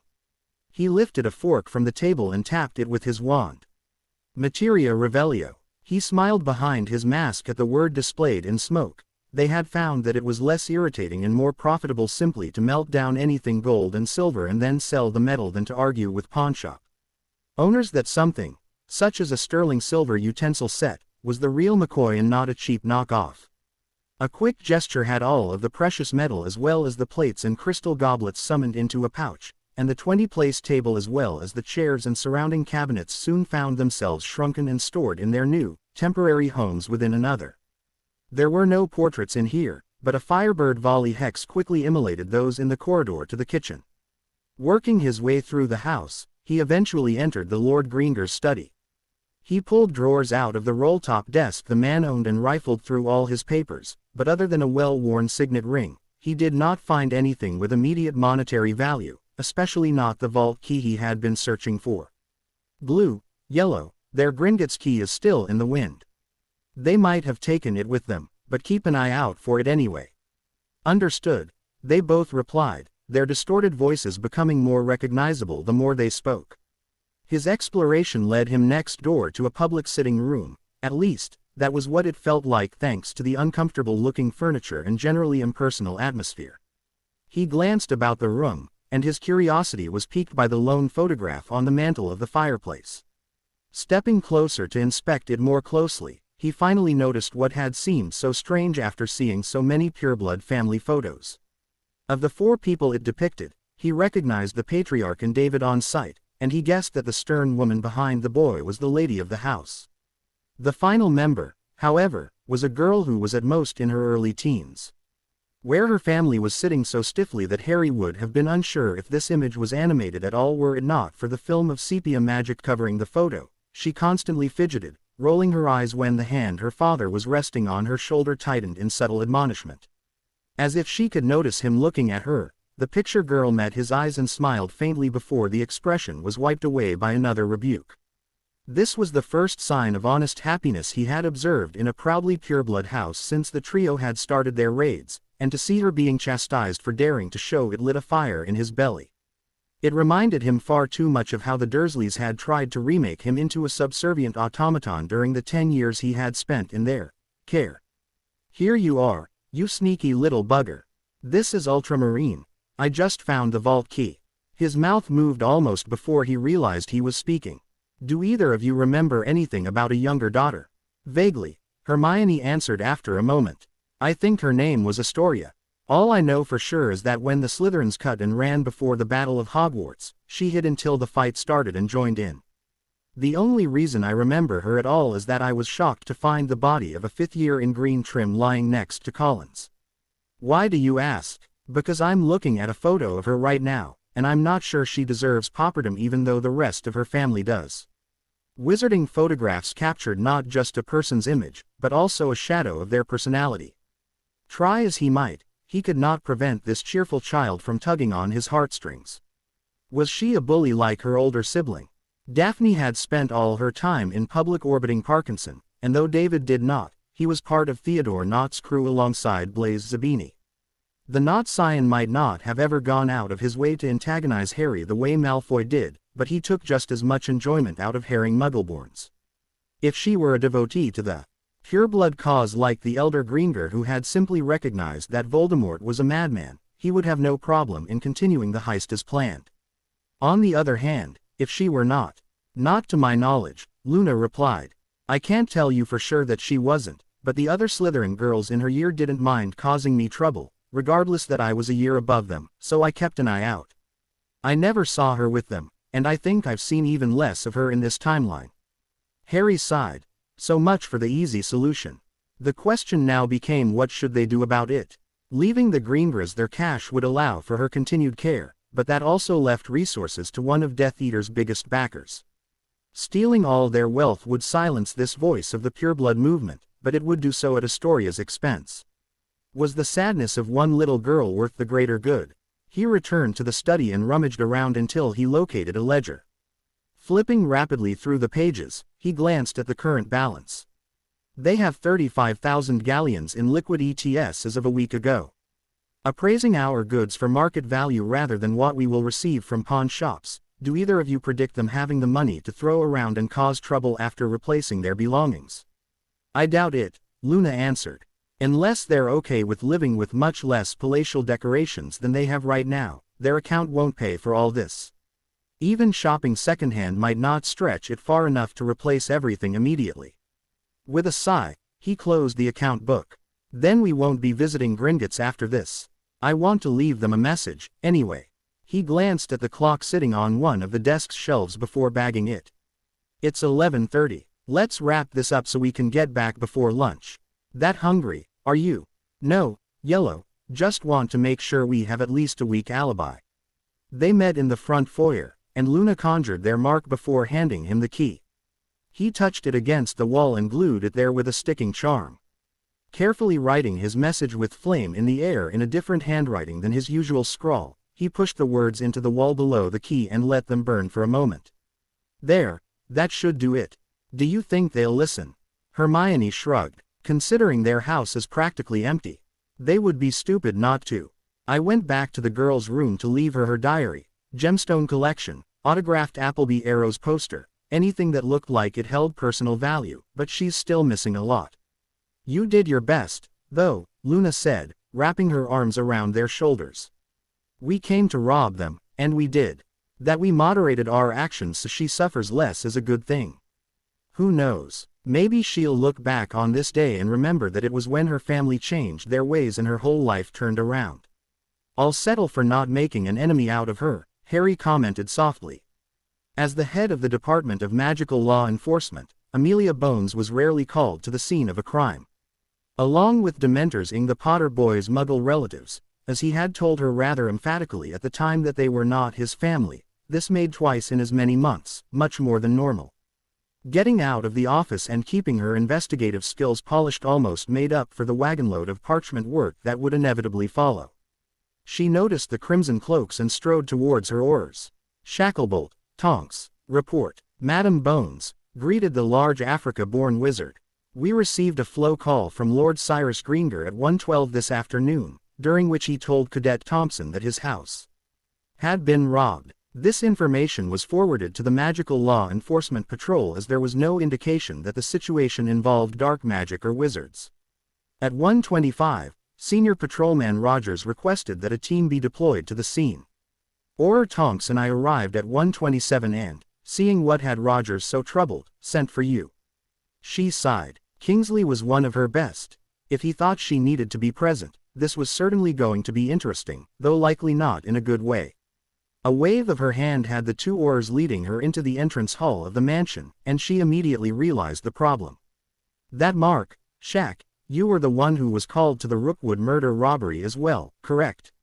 He lifted a fork from the table and tapped it with his wand. Materia Revelio. He smiled behind his mask at the word displayed in smoke. They had found that it was less irritating and more profitable simply to melt down anything gold and silver and then sell the metal than to argue with pawnshop owners that something, such as a sterling silver utensil set, was the real McCoy and not a cheap knockoff. A quick gesture had all of the precious metal as well as the plates and crystal goblets summoned into a pouch, and the 20-place table as well as the chairs and surrounding cabinets soon found themselves shrunken and stored in their new, temporary homes within another. There were no portraits in here, but a Firebird volley hex quickly immolated those in the corridor to the kitchen. Working his way through the house, he eventually entered the Lord Gringer's study. He pulled drawers out of the roll-top desk the man owned and rifled through all his papers, but other than a well-worn signet ring, he did not find anything with immediate monetary value, especially not the vault key he had been searching for. Blue, yellow, their Gringotts key is still in the wind. They might have taken it with them, but keep an eye out for it anyway. Understood, they both replied, their distorted voices becoming more recognizable the more they spoke. His exploration led him next door to a public sitting room, at least, that was what it felt like thanks to the uncomfortable-looking furniture and generally impersonal atmosphere. He glanced about the room, and his curiosity was piqued by the lone photograph on the mantel of the fireplace. Stepping closer to inspect it more closely, he finally noticed what had seemed so strange after seeing so many pureblood family photos. Of the 4 people it depicted, he recognized the patriarch and David on sight, and he guessed that the stern woman behind the boy was the lady of the house. The final member, however, was a girl who was at most in her early teens. Where her family was sitting so stiffly that Harry would have been unsure if this image was animated at all were it not for the film of sepia magic covering the photo, she constantly fidgeted, rolling her eyes when the hand her father was resting on her shoulder tightened in subtle admonishment. As if she could notice him looking at her, the picture girl met his eyes and smiled faintly before the expression was wiped away by another rebuke. This was the first sign of honest happiness he had observed in a proudly pureblood house since the trio had started their raids, and to see her being chastised for daring to show it lit a fire in his belly. It reminded him far too much of how the Dursleys had tried to remake him into a subservient automaton during the 10 years he had spent in their care. Here you are, you sneaky little bugger. This is ultramarine. I just found the vault key. His mouth moved almost before he realized he was speaking. Do either of you remember anything about a younger daughter? Vaguely, Hermione answered after a moment. I think her name was Astoria. All I know for sure is that when the Slytherins cut and ran before the Battle of Hogwarts, she hid until the fight started and joined in. The only reason I remember her at all is that I was shocked to find the body of a 5th year in green trim lying next to Colin's. Why do you ask? Because I'm looking at a photo of her right now, and I'm not sure she deserves pauperdom even though the rest of her family does. Wizarding photographs captured not just a person's image, but also a shadow of their personality. Try as he might, he could not prevent this cheerful child from tugging on his heartstrings. Was she a bully like her older sibling? Daphne had spent all her time in public orbiting Parkinson, and though David did not, he was part of Theodore Knott's crew alongside Blaise Zabini. The Knott scion might not have ever gone out of his way to antagonize Harry the way Malfoy did, but he took just as much enjoyment out of herring Muggleborns. If she were a devotee to the pureblood cause like the elder Gringer who had simply recognized that Voldemort was a madman, he would have no problem in continuing the heist as planned. On the other hand, if she were not to my knowledge, Luna replied. I can't tell you for sure that she wasn't, but the other Slytherin girls in her year didn't mind causing me trouble, regardless that I was a year above them, so I kept an eye out. I never saw her with them, and I think I've seen even less of her in this timeline. Harry sighed. So much for the easy solution. The question now became what should they do about it? Leaving the Greengrass their cash would allow for her continued care, but that also left resources to one of Death Eater's biggest backers. Stealing all their wealth would silence this voice of the pureblood movement, but it would do so at Astoria's expense. Was the sadness of one little girl worth the greater good? He returned to the study and rummaged around until he located a ledger. Flipping rapidly through the pages, he glanced at the current balance. They have 35,000 galleons in liquid ETS as of a week ago. Appraising our goods for market value rather than what we will receive from pawn shops, do either of you predict them having the money to throw around and cause trouble after replacing their belongings? I doubt it, Luna answered. Unless they're okay with living with much less palatial decorations than they have right now, their account won't pay for all this. Even shopping secondhand might not stretch it far enough to replace everything immediately. With a sigh, he closed the account book. Then we won't be visiting Gringotts after this. I want to leave them a message, anyway. He glanced at the clock sitting on one of the desk's shelves before bagging it. It's 11:30. Let's wrap this up so we can get back before lunch. That hungry, are you? No, Yellow, just want to make sure we have at least a week alibi. They met in the front foyer, and Luna conjured their mark before handing him the key. He touched it against the wall and glued it there with a sticking charm. Carefully writing his message with flame in the air in a different handwriting than his usual scrawl, he pushed the words into the wall below the key and let them burn for a moment. There, that should do it. Do you think they'll listen? Hermione shrugged. Considering their house is practically empty, they would be stupid not to. I went back to the girl's room to leave her diary, gemstone collection, autographed Appleby Arrows poster, anything that looked like it held personal value, but she's still missing a lot. You did your best, though, Luna said, wrapping her arms around their shoulders. We came to rob them, and we did. That we moderated our actions so she suffers less is a good thing. Who knows? Maybe she'll look back on this day and remember that it was when her family changed their ways and her whole life turned around. I'll settle for not making an enemy out of her, Harry commented softly. As the head of the Department of Magical Law Enforcement, Amelia Bones was rarely called to the scene of a crime. Along with Dementors the Potter boys' Muggle relatives, as he had told her rather emphatically at the time that they were not his family, this made twice in as many months, much more than normal. Getting out of the office and keeping her investigative skills polished almost made up for the wagonload of parchment work that would inevitably follow. She noticed the crimson cloaks and strode towards her oars. Shacklebolt, Tonks, report. Madam Bones, greeted the large Africa-born wizard. We received a flow call from Lord Cyrus Greenger at 1:12 this afternoon, during which he told Cadet Thompson that his house had been robbed. This information was forwarded to the Magical Law Enforcement Patrol as there was no indication that the situation involved dark magic or wizards. At 1:25, Senior Patrolman Rogers requested that a team be deployed to the scene. Auror Tonks and I arrived at 1:27 and, seeing what had Rogers so troubled, sent for you. She sighed. Kingsley was one of her best. If he thought she needed to be present, this was certainly going to be interesting, though likely not in a good way. A wave of her hand had the two oars leading her into the entrance hall of the mansion, and she immediately realized the problem. That mark, Shack, you were the one who was called to the Rookwood murder robbery as well, correct?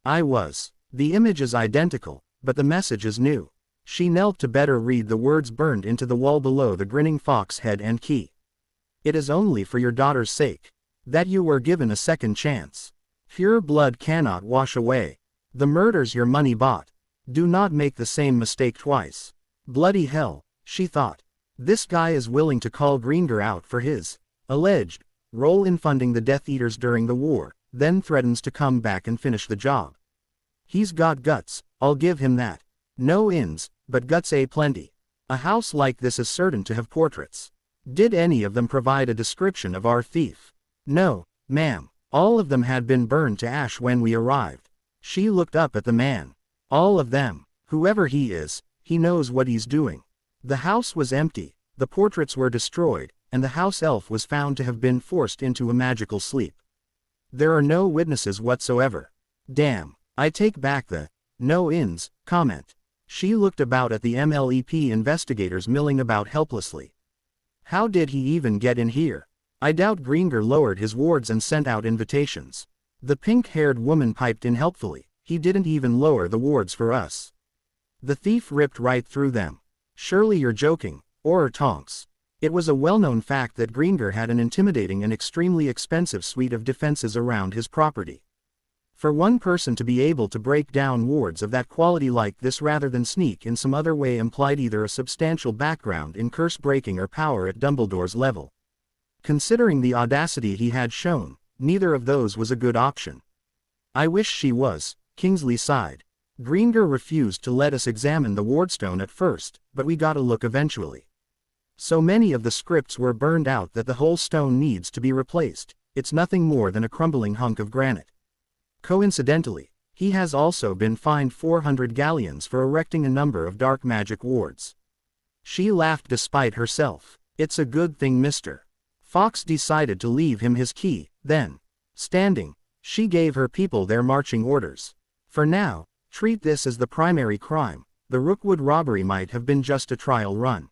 I was. The image is identical, but the message is new. She knelt to better read the words burned into the wall below the grinning fox head and key. It is only for your daughter's sake that you were given a second chance. Pure blood cannot wash away the murders your money bought. Do not make the same mistake twice. Bloody hell, she thought. This guy is willing to call Greenger out for his alleged role in funding the Death Eaters during the war, then threatens to come back and finish the job. He's got guts, I'll give him that. No ins, but guts plenty. A house like this is certain to have portraits. Did any of them provide a description of our thief? No, ma'am. All of them had been burned to ash when we arrived. She looked up at the man. All of them. Whoever he is, he knows what he's doing. The house was empty, the portraits were destroyed, and the house elf was found to have been forced into a magical sleep. There are no witnesses whatsoever. Damn, I take back the no ins comment. She looked about at the MLEP investigators milling about helplessly. How did he even get in here? I doubt Greenger lowered his wards and sent out invitations. The pink-haired woman piped in helpfully. He didn't even lower the wards for us. The thief ripped right through them. Surely you're joking, Auror Tonks. It was a well-known fact that Greenger had an intimidating and extremely expensive suite of defenses around his property. For one person to be able to break down wards of that quality like this rather than sneak in some other way implied either a substantial background in curse breaking or power at Dumbledore's level. Considering the audacity he had shown, neither of those was a good option. I wish she was, Kingsley sighed. Greenger refused to let us examine the wardstone at first, but we got a look eventually. So many of the scripts were burned out that the whole stone needs to be replaced. It's nothing more than a crumbling hunk of granite. Coincidentally, he has also been fined 400 galleons for erecting a number of dark magic wards. She laughed despite herself. It's a good thing Mr. Fox decided to leave him his key, then. Standing, she gave her people their marching orders. For now, treat this as the primary crime. The Rookwood robbery might have been just a trial run.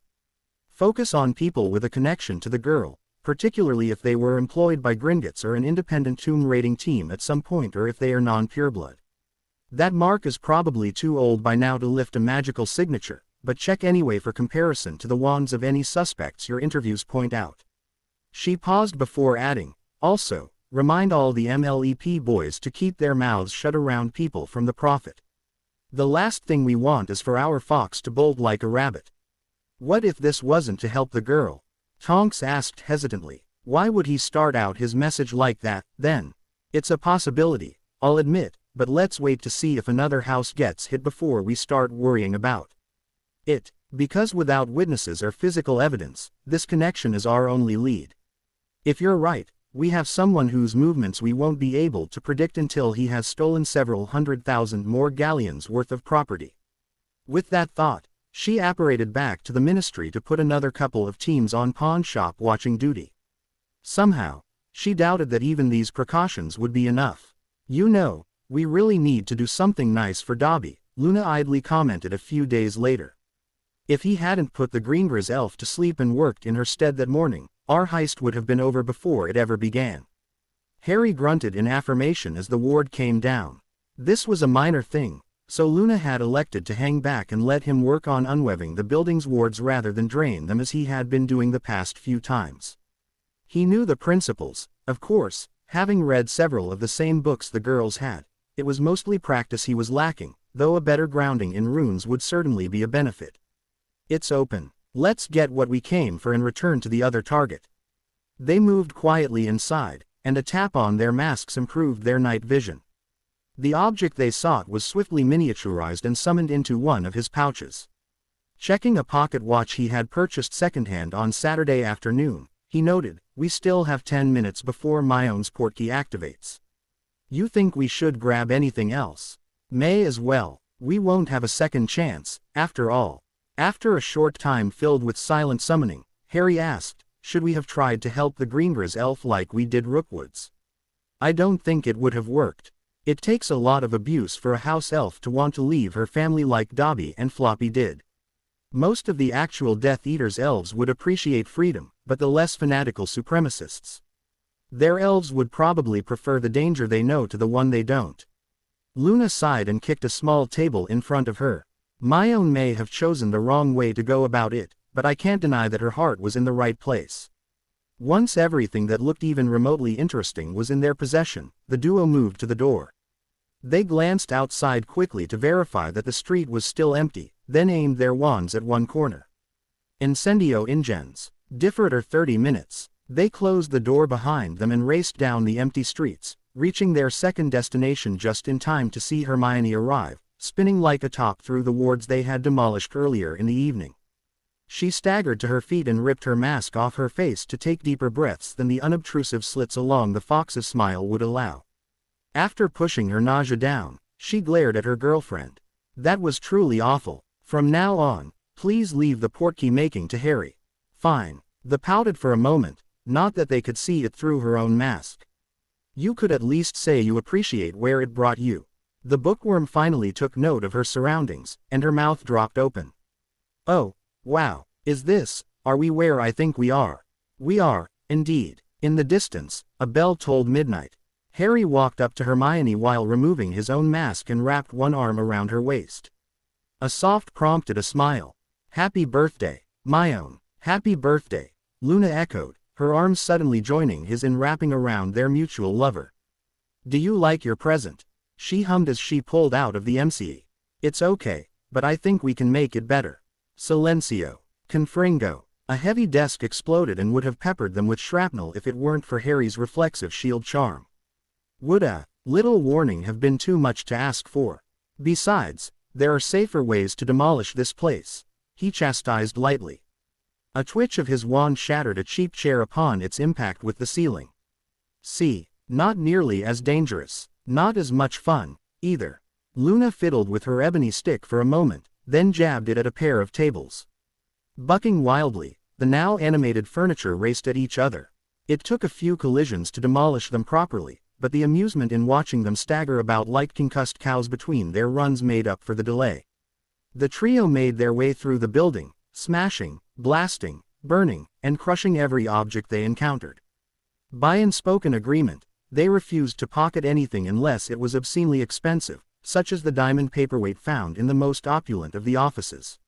Focus on people with a connection to the girl, particularly if they were employed by Gringotts or an independent tomb raiding team at some point or if they are non-pureblood. That mark is probably too old by now to lift a magical signature, but check anyway for comparison to the wands of any suspects your interviews point out. She paused before adding, also, remind all the MLEP boys to keep their mouths shut around people from the Prophet. The last thing we want is for our fox to bolt like a rabbit. What if this wasn't to help the girl? Tonks asked hesitantly. Why would he start out his message like that, then? It's a possibility, I'll admit, but let's wait to see if another house gets hit before we start worrying about it, because without witnesses or physical evidence, this connection is our only lead. If you're right, we have someone whose movements we won't be able to predict until he has stolen several 100,000 more galleons worth of property. With that thought, she apparated back to the ministry to put another couple of teams on pawn shop watching duty. Somehow, she doubted that even these precautions would be enough. You know, we really need to do something nice for Dobby, Luna idly commented a few days later. If he hadn't put the Greenbriz elf to sleep and worked in her stead that morning, our heist would have been over before it ever began. Harry grunted in affirmation as the ward came down. This was a minor thing, so Luna had elected to hang back and let him work on unwebbing the building's wards rather than drain them as he had been doing the past few times. He knew the principles, of course, having read several of the same books the girls had. It was mostly practice he was lacking, though a better grounding in runes would certainly be a benefit. It's open. Let's get what we came for and return to the other target. They moved quietly inside, and a tap on their masks improved their night vision. The object they sought was swiftly miniaturized and summoned into one of his pouches. Checking a pocket watch he had purchased secondhand on Saturday afternoon, he noted, we still have 10 minutes before Myone's portkey activates. You think we should grab anything else? May as well. We won't have a second chance, after all. After a short time filled with silent summoning, Harry asked, should we have tried to help the Greenbriz elf like we did Rookwood's? I don't think it would have worked. It takes a lot of abuse for a house elf to want to leave her family like Dobby and Floppy did. Most of the actual Death Eater's elves would appreciate freedom, but the less fanatical supremacists. Their elves would probably prefer the danger they know to the one they don't. Luna sighed and kicked a small table in front of her. Myone may have chosen the wrong way to go about it, but I can't deny that her heart was in the right place. Once everything that looked even remotely interesting was in their possession, the duo moved to the door. They glanced outside quickly to verify that the street was still empty, then aimed their wands at one corner. Incendio ingens. Differed 30 minutes. They closed the door behind them and raced down the empty streets, reaching their second destination just in time to see Hermione arrive, spinning like a top through the wards they had demolished earlier in the evening. She staggered to her feet and ripped her mask off her face to take deeper breaths than the unobtrusive slits along the fox's smile would allow. After pushing her nausea down, she glared at her girlfriend. That was truly awful. From now on, please leave the portkey making to Harry. Fine. The pouted for a moment, not that they could see it through her own mask. You could at least say you appreciate where it brought you. The bookworm finally took note of her surroundings, and her mouth dropped open. Oh, wow, are we where I think we are? We are, indeed. In the distance, a bell tolled midnight. Harry walked up to Hermione while removing his own mask and wrapped one arm around her waist. A soft prompted a smile. Happy birthday, Myone. Happy birthday, Luna echoed, her arms suddenly joining his in wrapping around their mutual lover. Do you like your present? She hummed as she pulled out of the MCE. It's okay, but I think we can make it better. Silencio. Confringo. A heavy desk exploded and would have peppered them with shrapnel if it weren't for Harry's reflexive shield charm. Would a little warning have been too much to ask for? Besides, there are safer ways to demolish this place, he chastised lightly. A twitch of his wand shattered a cheap chair upon its impact with the ceiling. See, not nearly as dangerous, not as much fun, either. Luna fiddled with her ebony stick for a moment, then jabbed it at a pair of tables. Bucking wildly, the now animated furniture raced at each other. It took a few collisions to demolish them properly, but the amusement in watching them stagger about like concussed cows between their runs made up for the delay. The trio made their way through the building, smashing, blasting, burning, and crushing every object they encountered. By unspoken agreement, they refused to pocket anything unless it was obscenely expensive, such as the diamond paperweight found in the most opulent of the offices.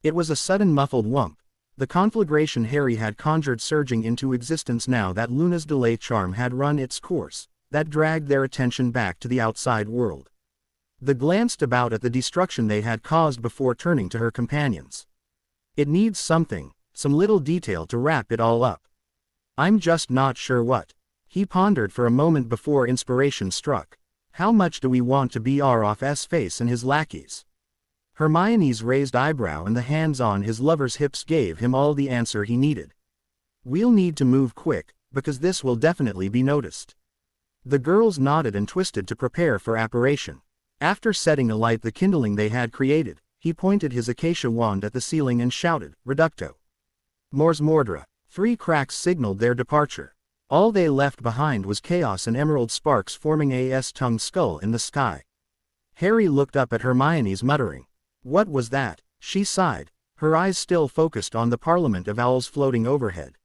It was a sudden muffled whump, the conflagration Harry had conjured surging into existence now that Luna's delay charm had run its course, that dragged their attention back to the outside world. They glanced about at the destruction they had caused before turning to her companions. It needs something, some little detail to wrap it all up. I'm just not sure what. He pondered for a moment before inspiration struck. How much do we want to be R.F.'s face and his lackeys? Hermione's raised eyebrow and the hands on his lover's hips gave him all the answer he needed. We'll need to move quick, because this will definitely be noticed. The girls nodded and twisted to prepare for apparition. After setting alight the kindling they had created, he pointed his acacia wand at the ceiling and shouted, Reducto. Mors Mordra. 3 cracks signaled their departure. All they left behind was chaos and emerald sparks forming a S-tongued skull in the sky. Harry looked up at Hermione's muttering. What was that? She sighed, her eyes still focused on the Parliament of Owls floating overhead.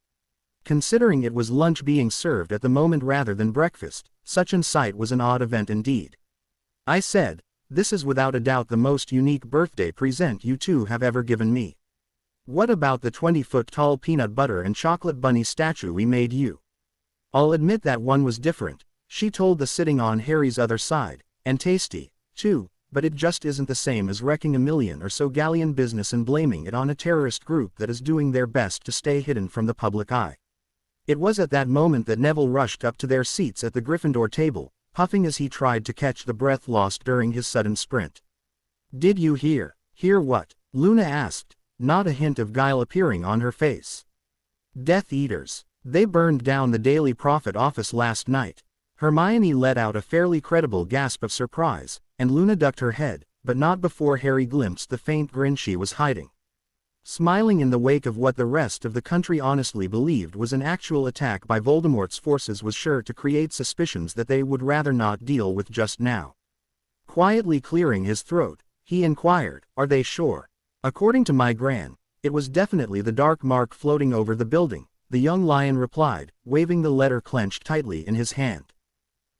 Considering it was lunch being served at the moment rather than breakfast, such an sight was an odd event indeed. I said, this is without a doubt the most unique birthday present you two have ever given me. What about the 20-foot-tall peanut butter and chocolate bunny statue we made you? I'll admit that one was different, she told the sitting on Harry's other side, and tasty, too, but it just isn't the same as wrecking a million or so galleon business and blaming it on a terrorist group that is doing their best to stay hidden from the public eye. It was at that moment that Neville rushed up to their seats at the Gryffindor table, puffing as he tried to catch the breath lost during his sudden sprint. Did you hear? Hear what? Luna asked, not a hint of guile appearing on her face. Death Eaters. They burned down the Daily Prophet office last night. Hermione let out a fairly credible gasp of surprise, and Luna ducked her head, but not before Harry glimpsed the faint grin she was hiding. Smiling in the wake of what the rest of the country honestly believed was an actual attack by Voldemort's forces was sure to create suspicions that they would rather not deal with just now. Quietly clearing his throat, he inquired, are they sure? According to my Gran, it was definitely the dark mark floating over the building, the young lion replied, waving the letter clenched tightly in his hand.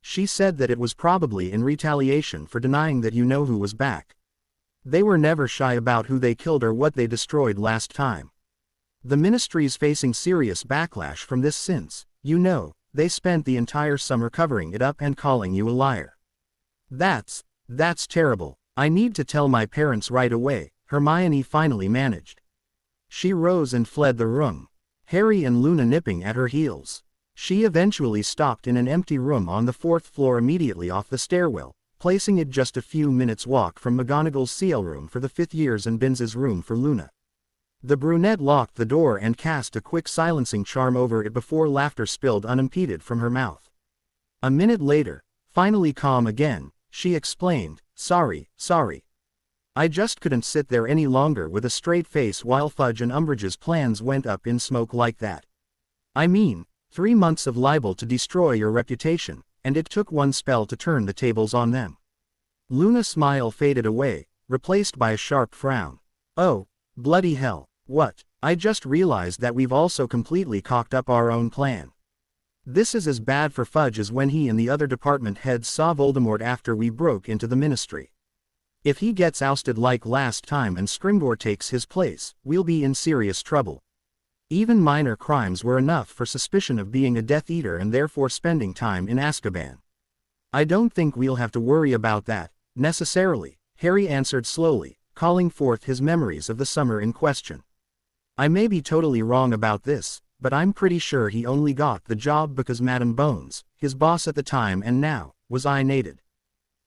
She said that it was probably in retaliation for denying that you know who was back. They were never shy about who they killed or what they destroyed last time. The ministry's facing serious backlash from this since, you know, they spent the entire summer covering it up and calling you a liar. That's terrible. I need to tell my parents right away, Hermione finally managed. She rose and fled the room, Harry and Luna nipping at her heels. She eventually stopped in an empty room on the 4th floor immediately off the stairwell, placing it just a few minutes' walk from McGonagall's CL room for the 5th years and Binz's room for Luna. The brunette locked the door and cast a quick silencing charm over it before laughter spilled unimpeded from her mouth. A minute later, finally calm again, she explained, sorry. I just couldn't sit there any longer with a straight face while Fudge and Umbridge's plans went up in smoke like that. I mean, 3 months of libel to destroy your reputation, and it took one spell to turn the tables on them. Luna's smile faded away, replaced by a sharp frown. Oh, bloody hell, what? I just realized that we've also completely cocked up our own plan. This is as bad for Fudge as when he and the other department heads saw Voldemort after we broke into the ministry. If he gets ousted like last time and Scrimgeour takes his place, we'll be in serious trouble. Even minor crimes were enough for suspicion of being a Death Eater and therefore spending time in Azkaban. I don't think we'll have to worry about that, necessarily, Harry answered slowly, calling forth his memories of the summer in question. I may be totally wrong about this, but I'm pretty sure he only got the job because Madame Bones, his boss at the time and now, was I-nated.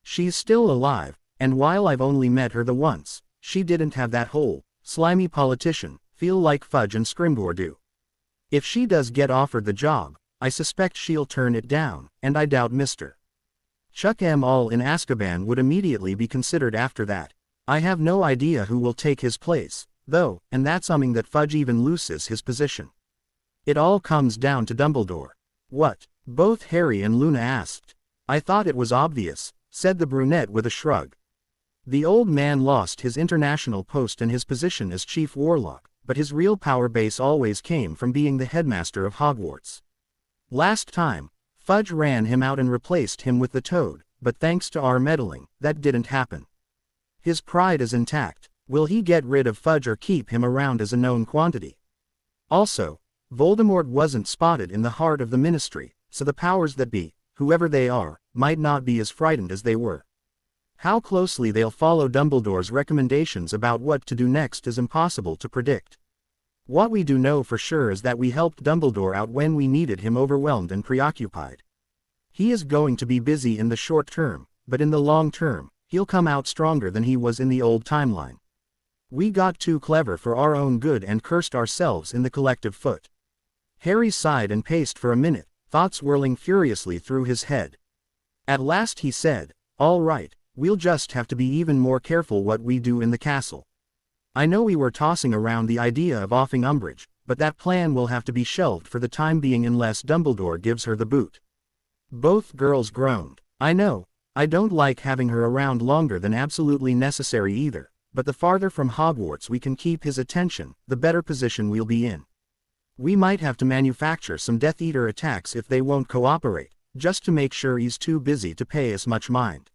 She's still alive, and while I've only met her the once, she didn't have that whole, slimy politician, feel like Fudge and Scrimgeour do. If she does get offered the job, I suspect she'll turn it down, and I doubt Mr. Chuck M. All in Azkaban would immediately be considered after that. I have no idea who will take his place, though, and that's assuming that Fudge even loses his position. It all comes down to Dumbledore. What? Both Harry and Luna asked. I thought it was obvious, said the brunette with a shrug. The old man lost his international post and his position as chief warlock, but his real power base always came from being the headmaster of Hogwarts. Last time, Fudge ran him out and replaced him with the Toad, but thanks to our meddling, that didn't happen. His pride is intact. Will he get rid of Fudge or keep him around as a known quantity? Also, Voldemort wasn't spotted in the heart of the Ministry, so the powers that be, whoever they are, might not be as frightened as they were. How closely they'll follow Dumbledore's recommendations about what to do next is impossible to predict. What we do know for sure is that we helped Dumbledore out when we needed him overwhelmed and preoccupied. He is going to be busy in the short term, but in the long term, he'll come out stronger than he was in the old timeline. We got too clever for our own good and cursed ourselves in the collective foot. Harry sighed and paced for a minute, thoughts whirling furiously through his head. At last he said, "All right, we'll just have to be even more careful what we do in the castle. I know we were tossing around the idea of offing Umbridge, but that plan will have to be shelved for the time being unless Dumbledore gives her the boot." Both girls groaned. "I know, I don't like having her around longer than absolutely necessary either, but the farther from Hogwarts we can keep his attention, the better position we'll be in. We might have to manufacture some Death Eater attacks if they won't cooperate, just to make sure he's too busy to pay us much mind.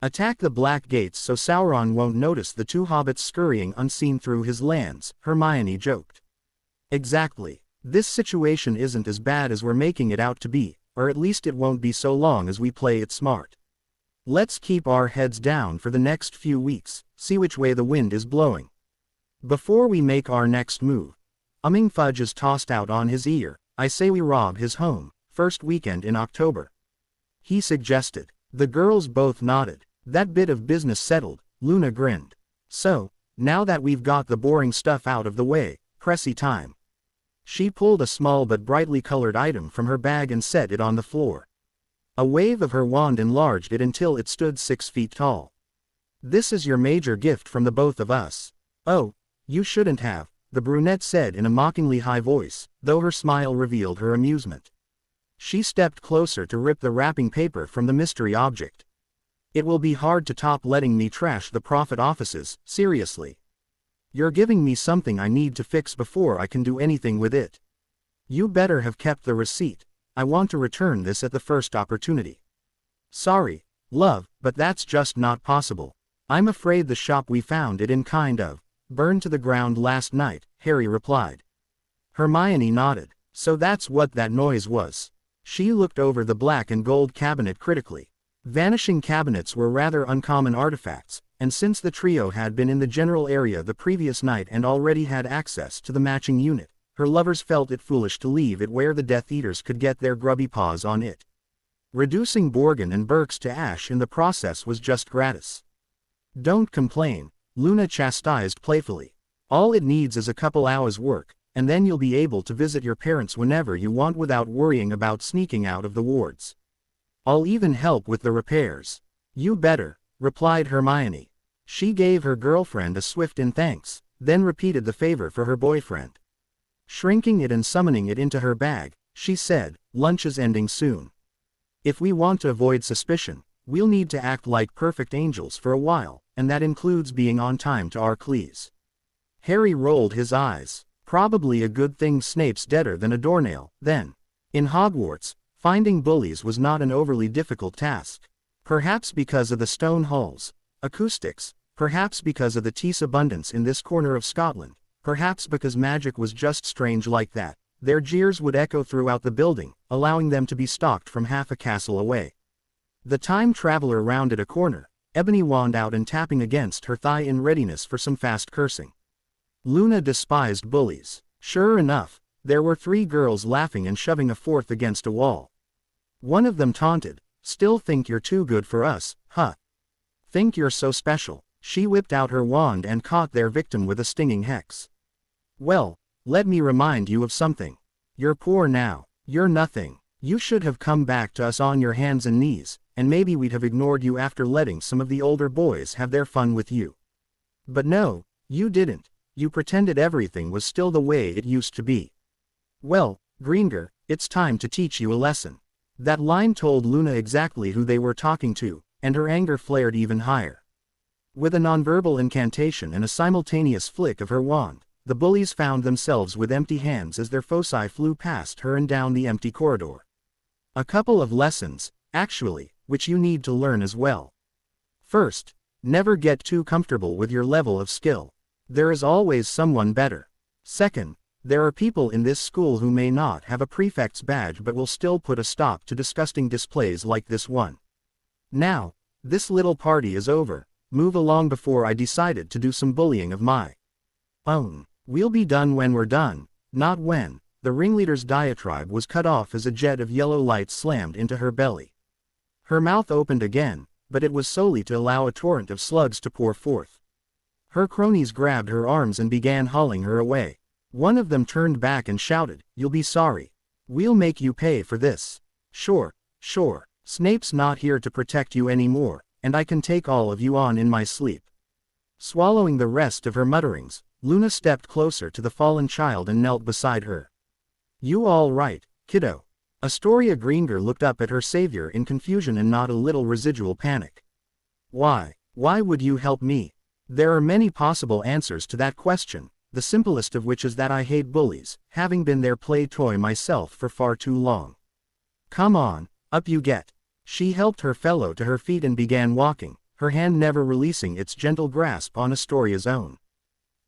Attack the Black Gates so Sauron won't notice the two hobbits scurrying unseen through his lands," Hermione joked. "Exactly. This situation isn't as bad as we're making it out to be, or at least it won't be so long as we play it smart. Let's keep our heads down for the next few weeks, see which way the wind is blowing. Before we make our next move," Fudge is tossed out on his ear, "I say we rob his home, first weekend in October," he suggested. The girls both nodded. That bit of business settled, Luna grinned. "So, now that we've got the boring stuff out of the way, Cressy time." She pulled a small but brightly colored item from her bag and set it on the floor. A wave of her wand enlarged it until it stood 6 feet tall. "This is your major gift from the both of us." "Oh, you shouldn't have," the brunette said in a mockingly high voice, though her smile revealed her amusement. She stepped closer to rip the wrapping paper from the mystery object. "It will be hard to top letting me trash the Prophet offices, seriously. You're giving me something I need to fix before I can do anything with it. You better have kept the receipt. I want to return this at the first opportunity." "Sorry, love, but that's just not possible. I'm afraid the shop we found it in kind of burned to the ground last night," Harry replied. Hermione nodded. "So that's what that noise was." She looked over the black and gold cabinet critically. Vanishing cabinets were rather uncommon artifacts, and since the trio had been in the general area the previous night and already had access to the matching unit, her lovers felt it foolish to leave it where the Death Eaters could get their grubby paws on it. Reducing Borgin and Burks to ash in the process was just gratis. "Don't complain," Luna chastised playfully. "All it needs is a couple hours' work, and then you'll be able to visit your parents whenever you want without worrying about sneaking out of the wards. I'll even help with the repairs." "You better," replied Hermione. She gave her girlfriend a swift in thanks, then repeated the favor for her boyfriend. Shrinking it and summoning it into her bag, she said, "Lunch is ending soon. If we want to avoid suspicion, we'll need to act like perfect angels for a while, and that includes being on time to our clees." Harry rolled his eyes. Probably a good thing Snape's deader than a doornail, then. In Hogwarts, finding bullies was not an overly difficult task. Perhaps because of the stone halls, acoustics, perhaps because of the tease abundance in this corner of Scotland, perhaps because magic was just strange like that, their jeers would echo throughout the building, allowing them to be stalked from half a castle away. The time traveler rounded a corner, ebony wand out and tapping against her thigh in readiness for some fast cursing. Luna despised bullies. Sure enough, there were 3 girls laughing and shoving a fourth against a wall. One of them taunted, "Still think you're too good for us, huh? Think you're so special?" She whipped out her wand and caught their victim with a stinging hex. "Well, let me remind you of something. You're poor now. You're nothing. You should have come back to us on your hands and knees, and maybe we'd have ignored you after letting some of the older boys have their fun with you. But no, you didn't. You pretended everything was still the way it used to be. Well, Greenger, it's time to teach you a lesson." That line told Luna exactly who they were talking to, and her anger flared even higher. With a nonverbal incantation and a simultaneous flick of her wand, the bullies found themselves with empty hands as their foci flew past her and down the empty corridor. A couple of lessons, actually, which you need to learn as well. First, never get too comfortable with your level of skill. There is always someone better. Second, there are people in this school who may not have a prefect's badge but will still put a stop to disgusting displays like this one. Now, this little party is over. Move along before I decided to do some bullying of my own. We'll be done when we're done, not when. The ringleader's diatribe was cut off as a jet of yellow light slammed into her belly. Her mouth opened again, but it was solely to allow a torrent of slugs to pour forth. Her cronies grabbed her arms and began hauling her away. One of them turned back and shouted, "You'll be sorry. We'll make you pay for this." Sure. Snape's not here to protect you anymore, and I can take all of you on in my sleep." Swallowing the rest of her mutterings, Luna stepped closer to the fallen child and knelt beside her. "You all right, kiddo?" Astoria Greenger looked up at her savior in confusion and not a little residual panic. Why would you help me?" There are many possible answers to that question, the simplest of which is that I hate bullies, having been their play toy myself for far too long. "Come on, up you get." She helped her fellow to her feet and began walking, her hand never releasing its gentle grasp on Astoria's own.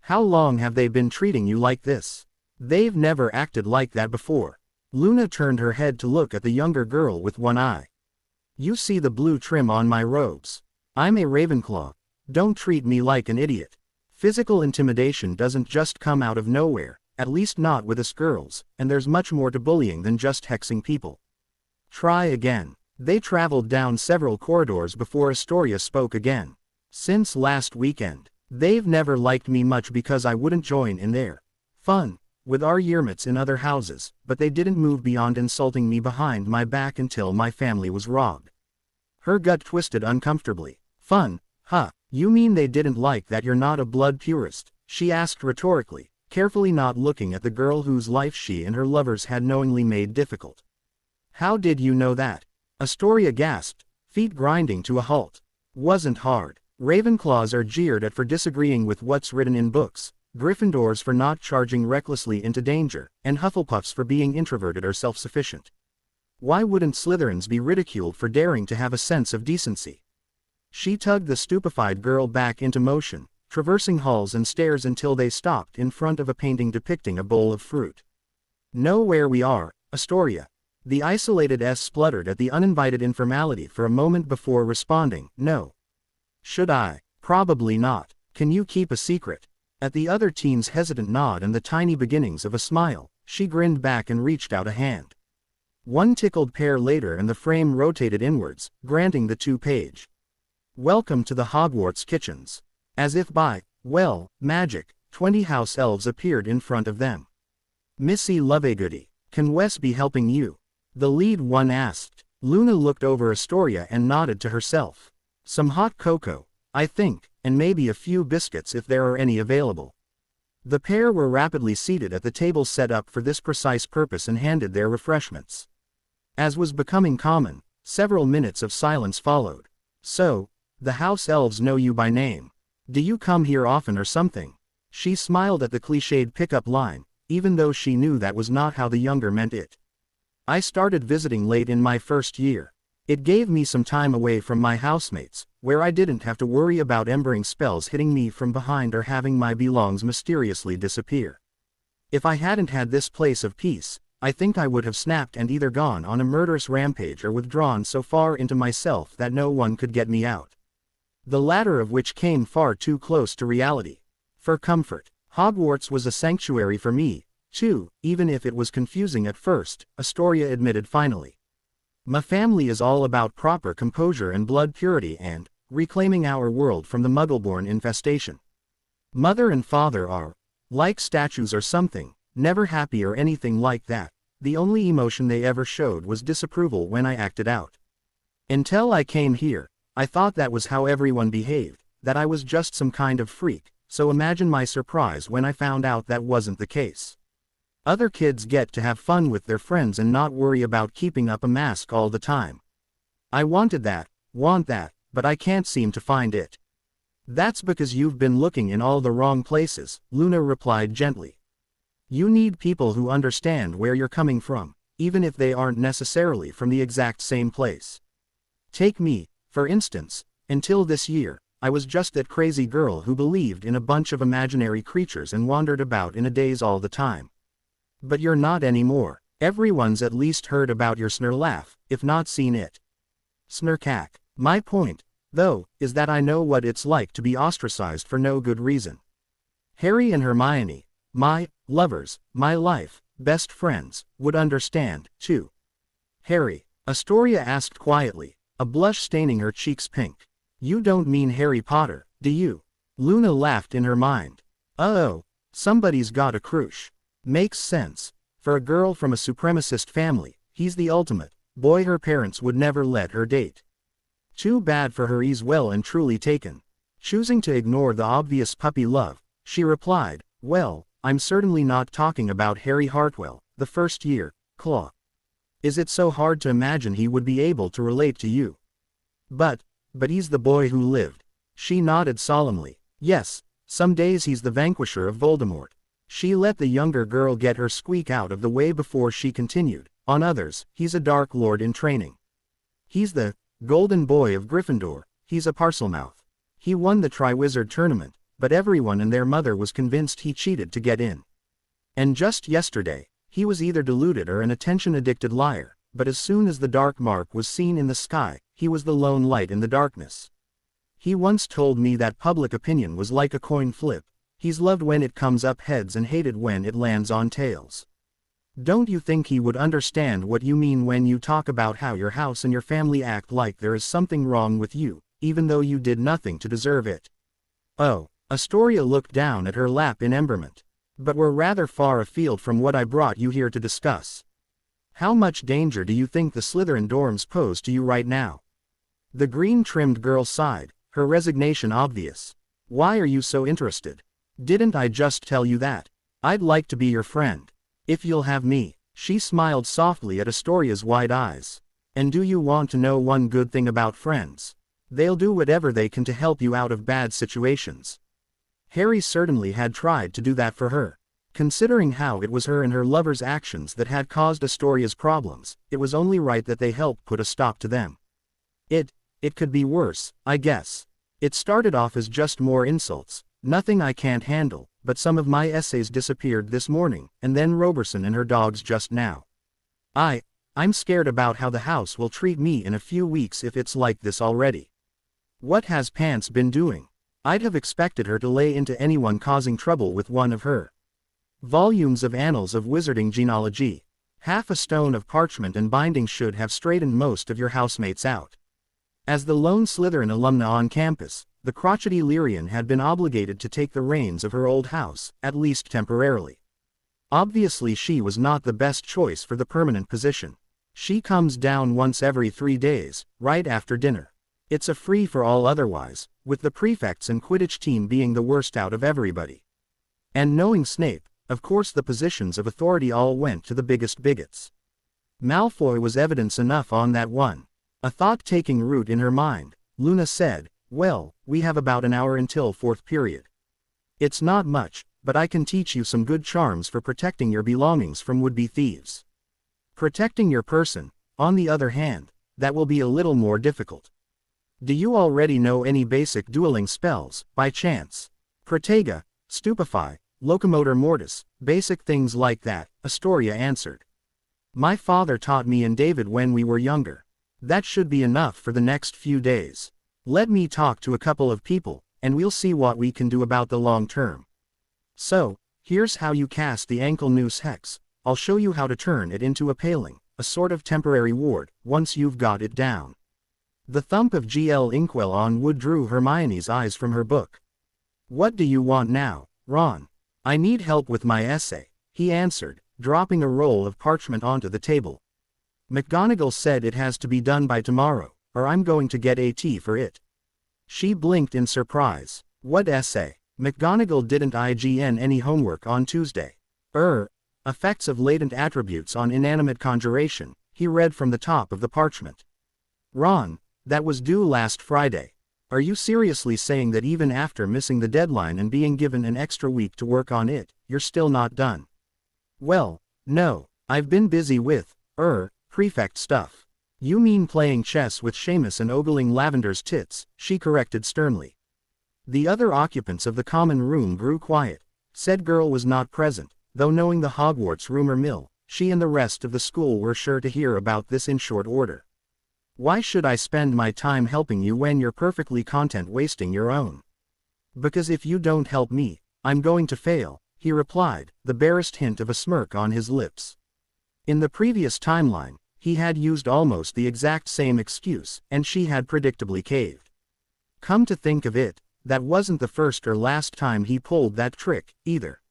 "How long have they been treating you like this? They've never acted like that before." Luna turned her head to look at the younger girl with one eye. "You see the blue trim on my robes? I'm a Ravenclaw. Don't treat me like an idiot. Physical intimidation doesn't just come out of nowhere, at least not with us girls, and there's much more to bullying than just hexing people. Try again." They traveled down several corridors before Astoria spoke again. "Since last weekend, they've never liked me much because I wouldn't join in their fun with our yearmates in other houses, but they didn't move beyond insulting me behind my back until my family was robbed." Her gut twisted uncomfortably. "Fun, huh? You mean they didn't like that you're not a blood purist?" she asked rhetorically, carefully not looking at the girl whose life she and her lovers had knowingly made difficult. "How did you know that?" Astoria gasped, feet grinding to a halt. "Wasn't hard. Ravenclaws are jeered at for disagreeing with what's written in books, Gryffindors for not charging recklessly into danger, and Hufflepuffs for being introverted or self-sufficient. Why wouldn't Slytherins be ridiculed for daring to have a sense of decency?" She tugged the stupefied girl back into motion, traversing halls and stairs until they stopped in front of a painting depicting a bowl of fruit. "Know where we are, Astoria?" The isolated S spluttered at the uninvited informality for a moment before responding, "No." "Should I?" "Probably not. Can you keep a secret?" At the other teen's hesitant nod and the tiny beginnings of a smile, she grinned back and reached out a hand. One tickled pair later and the frame rotated inwards, granting the 2-page. "Welcome to the Hogwarts kitchens." As if by, magic, 20 house elves appeared in front of them. "Missy Lovegoody, can Wes be helping you?" the lead one asked. Luna looked over Astoria and nodded to herself. "Some hot cocoa, I think, and maybe a few biscuits if there are any available." The pair were rapidly seated at the tables set up for this precise purpose and handed their refreshments. As was becoming common, several minutes of silence followed. "So, the house elves know you by name. Do you come here often or something?" She smiled at the cliched pickup line, even though she knew that was not how the younger meant it. "I started visiting late in my first year. It gave me some time away from my housemates, where I didn't have to worry about embering spells hitting me from behind or having my belongings mysteriously disappear. If I hadn't had this place of peace, I think I would have snapped and either gone on a murderous rampage or withdrawn so far into myself that no one could get me out. The latter of which came far too close to reality. For comfort, Hogwarts was a sanctuary for me, too, even if it was confusing at first," Astoria admitted finally. "My family is all about proper composure and blood purity and reclaiming our world from the Muggleborn infestation. Mother and father are like statues or something, never happy or anything like that. The only emotion they ever showed was disapproval when I acted out. Until I came here, I thought that was how everyone behaved, that I was just some kind of freak, so imagine my surprise when I found out that wasn't the case. Other kids get to have fun with their friends and not worry about keeping up a mask all the time. I want that, but I can't seem to find it." "That's because you've been looking in all the wrong places," Luna replied gently. "You need people who understand where you're coming from, even if they aren't necessarily from the exact same place. Take me, for instance. Until this year, I was just that crazy girl who believed in a bunch of imaginary creatures and wandered about in a daze all the time. But you're not anymore. Everyone's at least heard about your snarl laugh, if not seen it. Snarkack. My point, though, is that I know what it's like to be ostracized for no good reason. Harry and Hermione, my lovers, my life, best friends, would understand, too. Harry, Astoria asked quietly, a blush staining her cheeks pink. You don't mean Harry Potter, do you? Luna laughed in her mind. Uh-oh, somebody's got a crush. Makes sense. For a girl from a supremacist family, he's the ultimate boy her parents would never let her date. Too bad for her, he's well and truly taken. Choosing to ignore the obvious puppy love, she replied, well, I'm certainly not talking about Harry Hartwell, the first year, Claw. Is it so hard to imagine he would be able to relate to you? But he's the boy who lived. She nodded solemnly. Yes, some days he's the vanquisher of Voldemort. She let the younger girl get her squeak out of the way before she continued. On others, he's a Dark Lord in training. He's the golden boy of Gryffindor. He's a Parselmouth. He won the Triwizard Tournament, but everyone and their mother was convinced he cheated to get in. And just yesterday, he was either deluded or an attention-addicted liar, but as soon as the dark mark was seen in the sky, he was the lone light in the darkness. He once told me that public opinion was like a coin flip. He's loved when it comes up heads and hated when it lands on tails. Don't you think he would understand what you mean when you talk about how your house and your family act like there is something wrong with you, even though you did nothing to deserve it? Oh, Astoria looked down at her lap in emberment. But we're rather far afield from what I brought you here to discuss. How much danger do you think the Slytherin dorms pose to you right now? The green-trimmed girl sighed, her resignation obvious. Why are you so interested? Didn't I just tell you that? I'd like to be your friend. If you'll have me. She smiled softly at Astoria's wide eyes. And do you want to know one good thing about friends? They'll do whatever they can to help you out of bad situations. Harry certainly had tried to do that for her. Considering how it was her and her lover's actions that had caused Astoria's problems, it was only right that they help put a stop to them. It could be worse, I guess. It started off as just more insults, nothing I can't handle, but some of my essays disappeared this morning, and then Roberson and her dogs just now. I'm scared about how the house will treat me in a few weeks if it's like this already. What has Pants been doing? I'd have expected her to lay into anyone causing trouble with one of her volumes of Annals of Wizarding Genealogy. Half a stone of parchment and binding should have straightened most of your housemates out. As the lone Slytherin alumna on campus, the crotchety Lyrian had been obligated to take the reins of her old house, at least temporarily. Obviously she was not the best choice for the permanent position. She comes down once every 3 days, right after dinner. It's a free-for-all otherwise, with the prefects and Quidditch team being the worst out of everybody. And knowing Snape, of course the positions of authority all went to the biggest bigots. Malfoy was evidence enough on that one. A thought taking root in her mind, Luna said, well, we have about an hour until fourth period. It's not much, but I can teach you some good charms for protecting your belongings from would-be thieves. Protecting your person, on the other hand, that will be a little more difficult. Do you already know any basic dueling spells, by chance? Protega, Stupefy, Locomotor Mortis, basic things like that, Astoria answered. My father taught me and David when we were younger. That should be enough for the next few days. Let me talk to a couple of people, and we'll see what we can do about the long term. So, here's how you cast the ankle noose hex. I'll show you how to turn it into a paling, a sort of temporary ward, once you've got it down. The thump of GL inkwell on wood drew Hermione's eyes from her book. What do you want now, Ron? I need help with my essay, he answered, dropping a roll of parchment onto the table. McGonagall said it has to be done by tomorrow, or I'm going to get AT for it. She blinked in surprise. What essay? McGonagall didn't IGN any homework on Tuesday. Effects of latent attributes on inanimate conjuration, he read from the top of the parchment. Ron, that was due last Friday. Are you seriously saying that even after missing the deadline and being given an extra week to work on it, you're still not done? Well, no, I've been busy with, prefect stuff. You mean playing chess with Seamus and ogling Lavender's tits, she corrected sternly. The other occupants of the common room grew quiet. Said girl was not present, though knowing the Hogwarts rumor mill, she and the rest of the school were sure to hear about this in short order. Why should I spend my time helping you when you're perfectly content wasting your own? Because if you don't help me, I'm going to fail, he replied, the barest hint of a smirk on his lips. In the previous timeline, he had used almost the exact same excuse, and she had predictably caved. Come to think of it, that wasn't the first or last time he pulled that trick, either.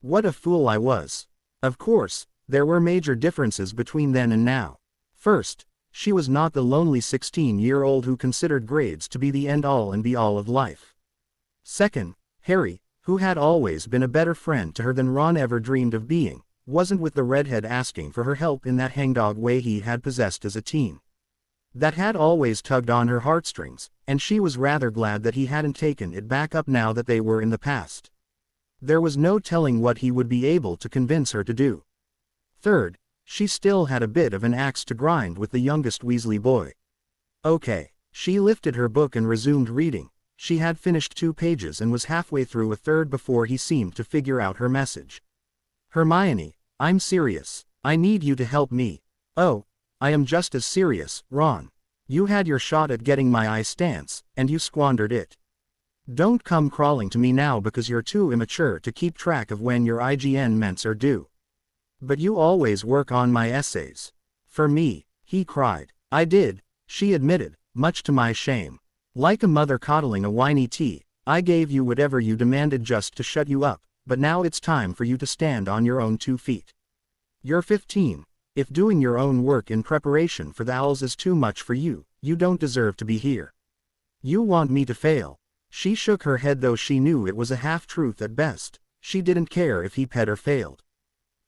What a fool I was. Of course, there were major differences between then and now. First, she was not the lonely 16-year-old who considered grades to be the end-all and be-all of life. Second, Harry, who had always been a better friend to her than Ron ever dreamed of being, wasn't with the redhead asking for her help in that hangdog way he had possessed as a teen. That had always tugged on her heartstrings, and she was rather glad that he hadn't taken it back up now that they were in the past. There was no telling what he would be able to convince her to do. Third, she still had a bit of an axe to grind with the youngest Weasley boy. Okay. She lifted her book and resumed reading. She had finished 2 pages and was halfway through a third before he seemed to figure out her message. Hermione, I'm serious. I need you to help me. Oh, I am just as serious, Ron. You had your shot at getting my eye stance, and you squandered it. Don't come crawling to me now because you're too immature to keep track of when your IGN ments are due. But you always work on my essays. For me, he cried. I did, she admitted, much to my shame. Like a mother coddling a whiny tea, I gave you whatever you demanded just to shut you up, but now it's time for you to stand on your own 2 feet. You're 15. If doing your own work in preparation for the owls is too much for you, you don't deserve to be here. You want me to fail. She shook her head though she knew it was a half-truth at best. She didn't care if he pet or failed.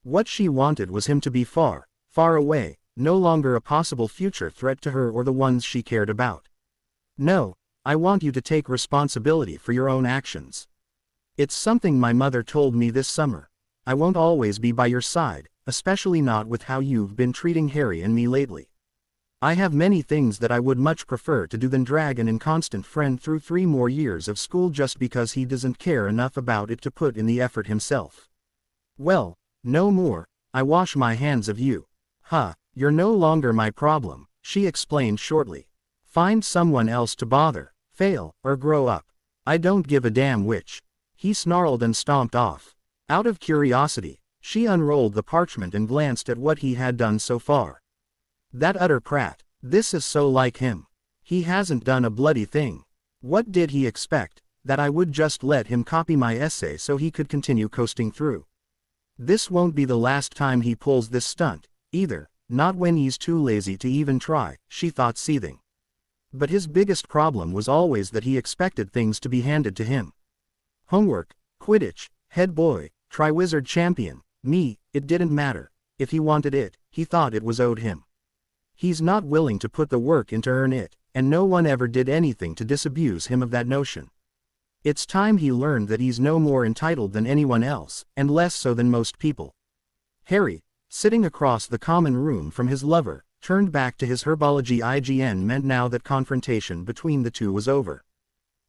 What she wanted was him to be far, far away, no longer a possible future threat to her or the ones she cared about. No, I want you to take responsibility for your own actions. It's something my mother told me this summer. I won't always be by your side, especially not with how you've been treating Harry and me lately. I have many things that I would much prefer to do than drag an inconstant friend through 3 more years of school just because he doesn't care enough about it to put in the effort himself. Well, no more. I wash my hands of you. You're no longer my problem, she explained shortly. Find someone else to bother, fail, or grow up. I don't give a damn which. He snarled and stomped off. Out of curiosity, she unrolled the parchment and glanced at what he had done so far. That utter prat. This is so like him. He hasn't done a bloody thing. What did he expect? That I would just let him copy my essay so he could continue coasting through? This won't be the last time he pulls this stunt, either, not when he's too lazy to even try, she thought seething. But his biggest problem was always that he expected things to be handed to him. Homework, Quidditch, head boy, Triwizard champion, me, it didn't matter. If he wanted it, he thought it was owed him. He's not willing to put the work in to earn it, and no one ever did anything to disabuse him of that notion. It's time he learned that he's no more entitled than anyone else, and less so than most people. Harry, sitting across the common room from his lover, turned back to his herbology IGN meant now that confrontation between the two was over.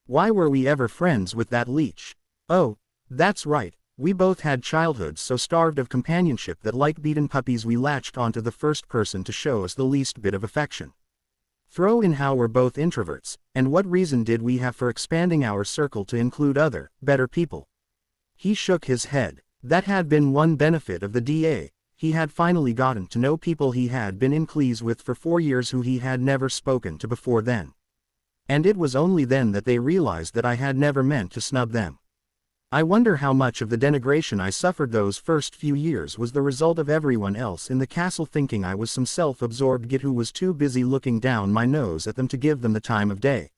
Why were we ever friends with that leech? Oh, that's right, we both had childhoods so starved of companionship that like beaten puppies we latched onto the first person to show us the least bit of affection. Throw in how we're both introverts, and what reason did we have for expanding our circle to include other, better people? He shook his head. That had been one benefit of the DA. He had finally gotten to know people he had been in clees with for 4 years who he had never spoken to before then. And it was only then that they realized that I had never meant to snub them. I wonder how much of the denigration I suffered those first few years was the result of everyone else in the castle thinking I was some self-absorbed git who was too busy looking down my nose at them to give them the time of day.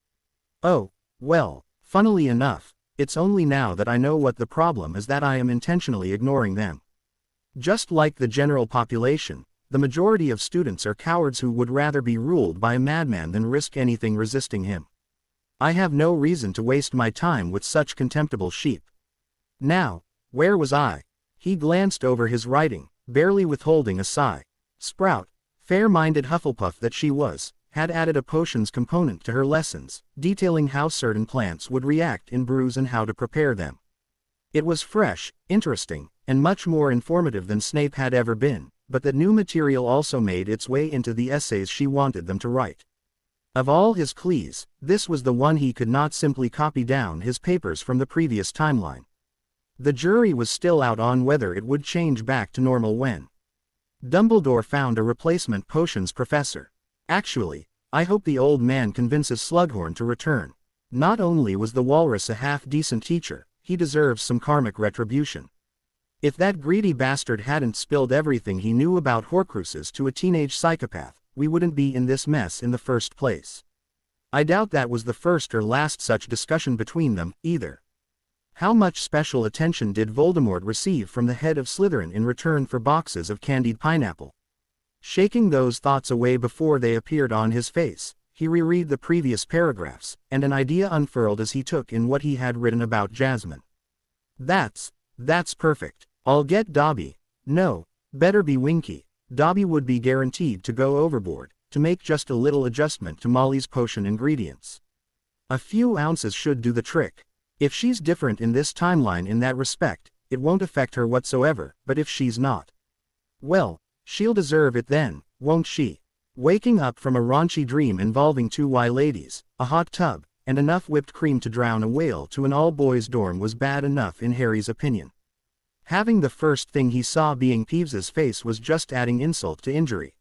Oh, well, funnily enough, it's only now that I know what the problem is that I am intentionally ignoring them. Just like the general population, the majority of students are cowards who would rather be ruled by a madman than risk anything resisting him. I have no reason to waste my time with such contemptible sheep. Now, where was I? He glanced over his writing, barely withholding a sigh. Sprout, Fair-minded Hufflepuff that she was, had added a potions component to her lessons, detailing how certain plants would react in brews and how to prepare them. It was fresh, interesting, and much more informative than Snape had ever been, but that new material also made its way into the essays she wanted them to write. Of all his clues, this was the one he could not simply copy down his papers from the previous timeline. The jury was still out on whether it would change back to normal when Dumbledore found a replacement potions professor. Actually, I hope the old man convinces Slughorn to return. Not only was the walrus a half-decent teacher, he deserves some karmic retribution. If that greedy bastard hadn't spilled everything he knew about Horcruxes to a teenage psychopath, we wouldn't be in this mess in the first place. I doubt that was the first or last such discussion between them, either. How much special attention did Voldemort receive from the head of Slytherin in return for boxes of candied pineapple? Shaking those thoughts away before they appeared on his face, he reread the previous paragraphs, and an idea unfurled as he took in what he had written about Jasmine. That's perfect. I'll get Dobby. No, better be Winky. Dobby would be guaranteed to go overboard, to make just a little adjustment to Molly's potion ingredients. A few ounces should do the trick. If she's different in this timeline in that respect, it won't affect her whatsoever, but if she's not, well, she'll deserve it then, won't she? Waking up from a raunchy dream involving two ladies, a hot tub, and enough whipped cream to drown a whale to an all-boys dorm was bad enough in Harry's opinion. Having the first thing he saw being Peeves's face was just adding insult to injury.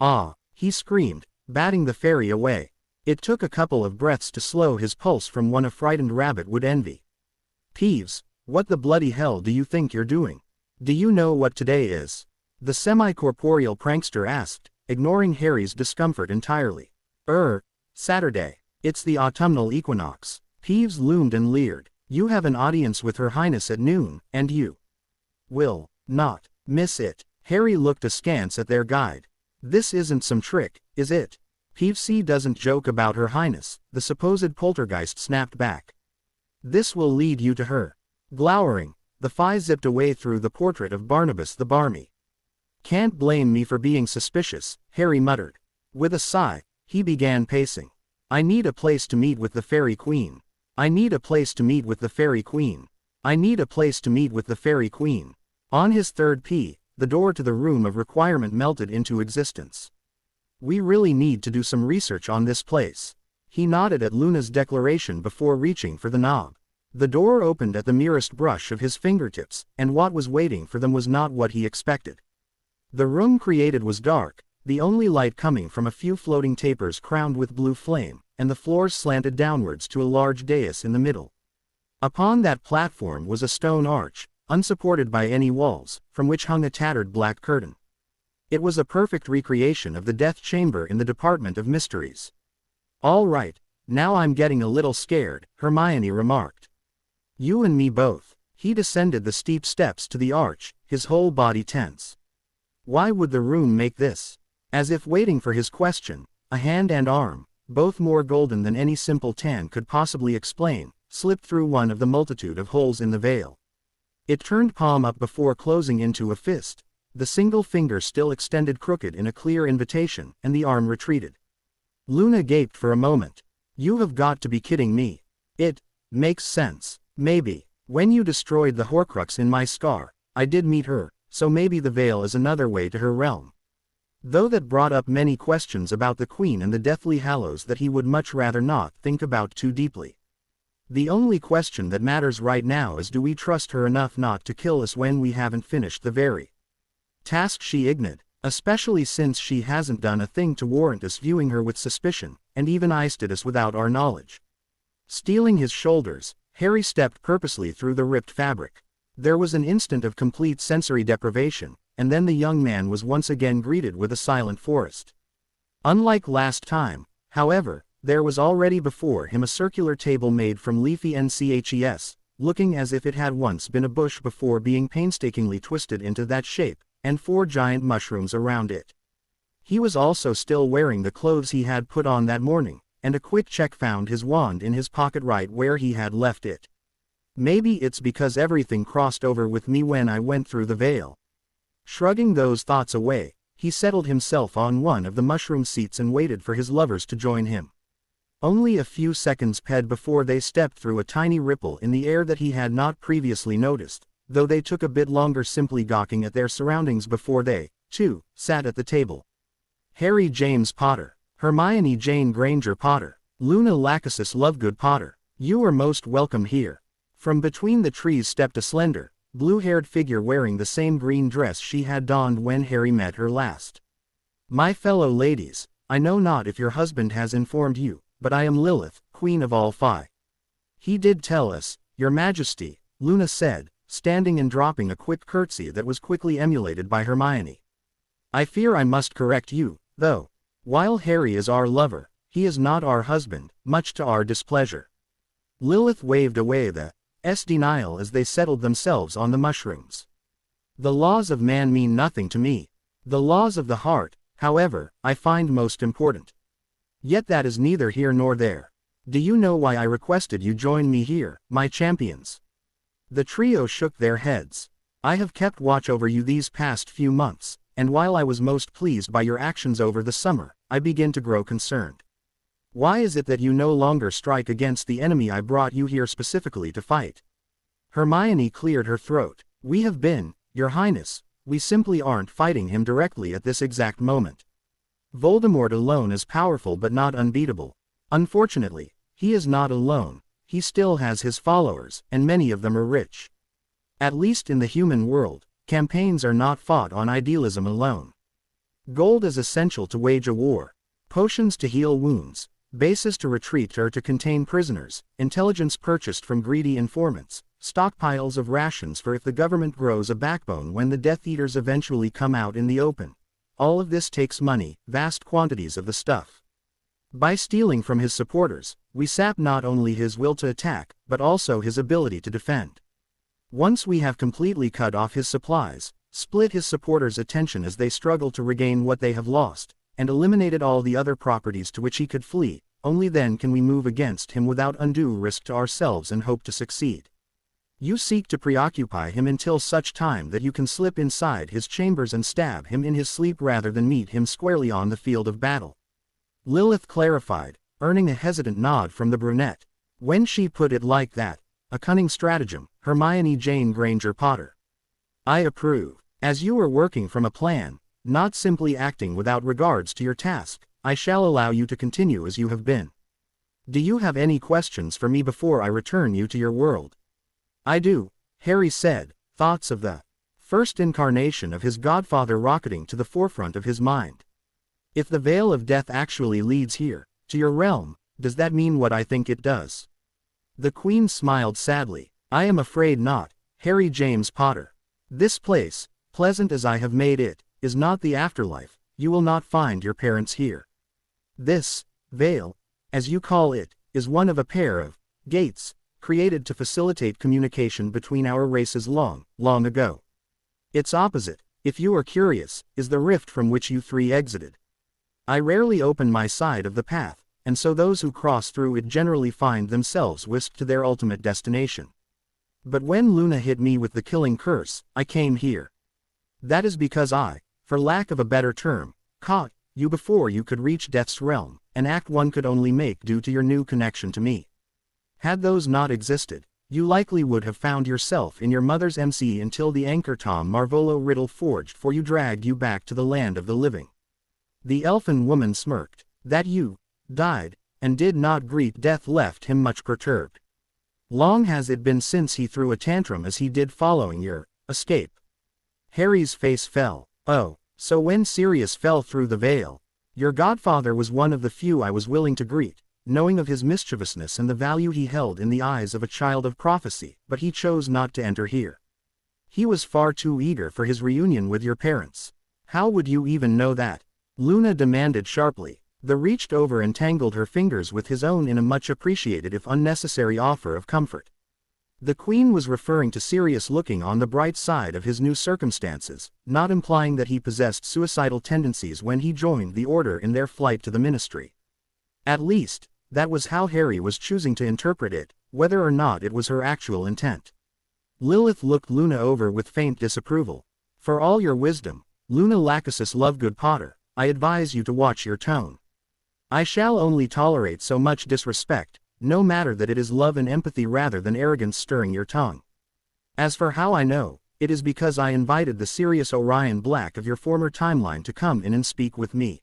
Ah, he screamed, batting the fairy away. It took a couple of breaths to slow his pulse from one a frightened rabbit would envy. Peeves, what the bloody hell do you think you're doing? Do you know what today is? The semi-corporeal prankster asked, ignoring Harry's discomfort entirely. Saturday. It's the autumnal equinox. Peeves loomed and leered. You have an audience with Her Highness at noon, and you will not miss it. Harry looked askance at their guide. This isn't some trick, is it? Peevesy doesn't joke about Her Highness, the supposed poltergeist snapped back. This will lead you to her. Glowering, the Phi zipped away through the portrait of Barnabas the Barmy. Can't blame me for being suspicious, Harry muttered. With a sigh, he began pacing. I need a place to meet with the Fairy Queen. I need a place to meet with the Fairy Queen. I need a place to meet with the Fairy Queen. On his third P, the door to the room of requirement melted into existence. We really need to do some research on this place. He nodded at Luna's declaration before reaching for the knob. The door opened at the merest brush of his fingertips, and what was waiting for them was not what he expected. The room created was dark, the only light coming from a few floating tapers crowned with blue flame, and the floors slanted downwards to a large dais in the middle. Upon that platform was a stone arch, unsupported by any walls, from which hung a tattered black curtain. It was a perfect recreation of the death chamber in the Department of Mysteries. All right, now I'm getting a little scared, Hermione remarked. You and me both. He descended the steep steps to the arch, his whole body tense. Why would the room make this? As if waiting for his question, a hand and arm, both more golden than any simple tan could possibly explain, slipped through one of the multitude of holes in the veil. It turned palm up before closing into a fist, the single finger still extended crooked in a clear invitation, and the arm retreated. Luna gaped for a moment. You have got to be kidding me. It makes sense. Maybe. When you destroyed the Horcrux in my scar, I did meet her, so maybe the veil is another way to her realm. Though that brought up many questions about the Queen and the Deathly Hallows that he would much rather not think about too deeply. The only question that matters right now is, do we trust her enough not to kill us when we haven't finished the very task she ignored, especially since she hasn't done a thing to warrant us viewing her with suspicion, and even iced at us without our knowledge. Steeling his shoulders, Harry stepped purposely through the ripped fabric. There was an instant of complete sensory deprivation, and then the young man was once again greeted with a silent forest. Unlike last time, however, there was already before him a circular table made from leafy NCHES, looking as if it had once been a bush before being painstakingly twisted into that shape, and 4 giant mushrooms around it. He was also still wearing the clothes he had put on that morning, and a quick check found his wand in his pocket right where he had left it. Maybe it's because everything crossed over with me when I went through the veil. Shrugging those thoughts away, He settled himself on one of the mushroom seats and waited for his lovers to join him. Only a few seconds passed before they stepped through a tiny ripple in the air that he had not previously noticed, though they took a bit longer simply gawking at their surroundings before they, too, sat at the table. Harry James Potter, Hermione Jane Granger Potter, Luna Lachesis Lovegood Potter, you are most welcome here. From between the trees stepped a slender, blue-haired figure wearing the same green dress she had donned when Harry met her last. My fellow ladies, I know not if your husband has informed you, but I am Lilith, Queen of all Phi. He did tell us, Your Majesty, Luna said, standing and dropping a quick curtsy that was quickly emulated by Hermione. I fear I must correct you, though. While Harry is our lover, he is not our husband, much to our displeasure. Lilith waved away the denial as they settled themselves on the mushrooms. The laws of man mean nothing to me. The laws of the heart, however, I find most important. Yet that is neither here nor there. Do you know why I requested you join me here, my champions? The trio shook their heads. I have kept watch over you these past few months, and while I was most pleased by your actions over the summer, I begin to grow concerned. Why is it that you no longer strike against the enemy I brought you here specifically to fight? Hermione cleared her throat. We have been, Your Highness, we simply aren't fighting him directly at this exact moment. Voldemort alone is powerful but not unbeatable. Unfortunately, he is not alone. He still has his followers, and many of them are rich. At least in the human world, campaigns are not fought on idealism alone. Gold is essential to wage a war. Potions to heal wounds, bases to retreat or to contain prisoners, intelligence purchased from greedy informants, stockpiles of rations for if the government grows a backbone when the Death Eaters eventually come out in the open. All of this takes money, vast quantities of the stuff. By stealing from his supporters, we sap not only his will to attack, but also his ability to defend. Once we have completely cut off his supplies, split his supporters' attention as they struggle to regain what they have lost, and eliminated all the other properties to which he could flee, only then can we move against him without undue risk to ourselves and hope to succeed. You seek to preoccupy him until such time that you can slip inside his chambers and stab him in his sleep rather than meet him squarely on the field of battle. Lilith clarified, earning a hesitant nod from the brunette. When she put it like that, a cunning stratagem, Hermione Jane Granger Potter. I approve. As you are working from a plan, not simply acting without regards to your task, I shall allow you to continue as you have been. Do you have any questions for me before I return you to your world? I do, Harry said, thoughts of the first incarnation of his godfather rocketing to the forefront of his mind. If the Veil of Death actually leads here, to your realm, does that mean what I think it does? The Queen smiled sadly. I am afraid not, Harry James Potter. This place, pleasant as I have made it, is not the afterlife. You will not find your parents here. This veil, as you call it, is one of a pair of gates, created to facilitate communication between our races long, long ago. Its opposite, if you are curious, is the rift from which you three exited. I rarely open my side of the path, and so those who cross through it generally find themselves whisked to their ultimate destination. But when Luna hit me with the killing curse, I came here. That is because I, for lack of a better term, caught you before you could reach Death's realm, an act one could only make due to your new connection to me. Had those not existed, you likely would have found yourself in your mother's MC until the Anchor Tom Marvolo riddle forged for you dragged you back to the land of the living. The elfin woman smirked. That you died, and did not greet death left him much perturbed. Long has it been since he threw a tantrum as he did following your escape. Harry's face fell. Oh, so when Sirius fell through the veil, your godfather was one of the few I was willing to greet, knowing of his mischievousness and the value he held in the eyes of a child of prophecy, but he chose not to enter here. He was far too eager for his reunion with your parents. How would you even know that? Luna demanded sharply. The reached over and tangled her fingers with his own in a much appreciated if unnecessary offer of comfort. The Queen was referring to Sirius looking on the bright side of his new circumstances, not implying that he possessed suicidal tendencies when he joined the Order in their flight to the Ministry. At least, that was how Harry was choosing to interpret it, whether or not it was her actual intent. Lilith looked Luna over with faint disapproval. For all your wisdom, Luna Lachesis Lovegood Potter, I advise you to watch your tone. I shall only tolerate so much disrespect, no matter that it is love and empathy rather than arrogance stirring your tongue. As for how I know, it is because I invited the Sirius Orion Black of your former timeline to come in and speak with me.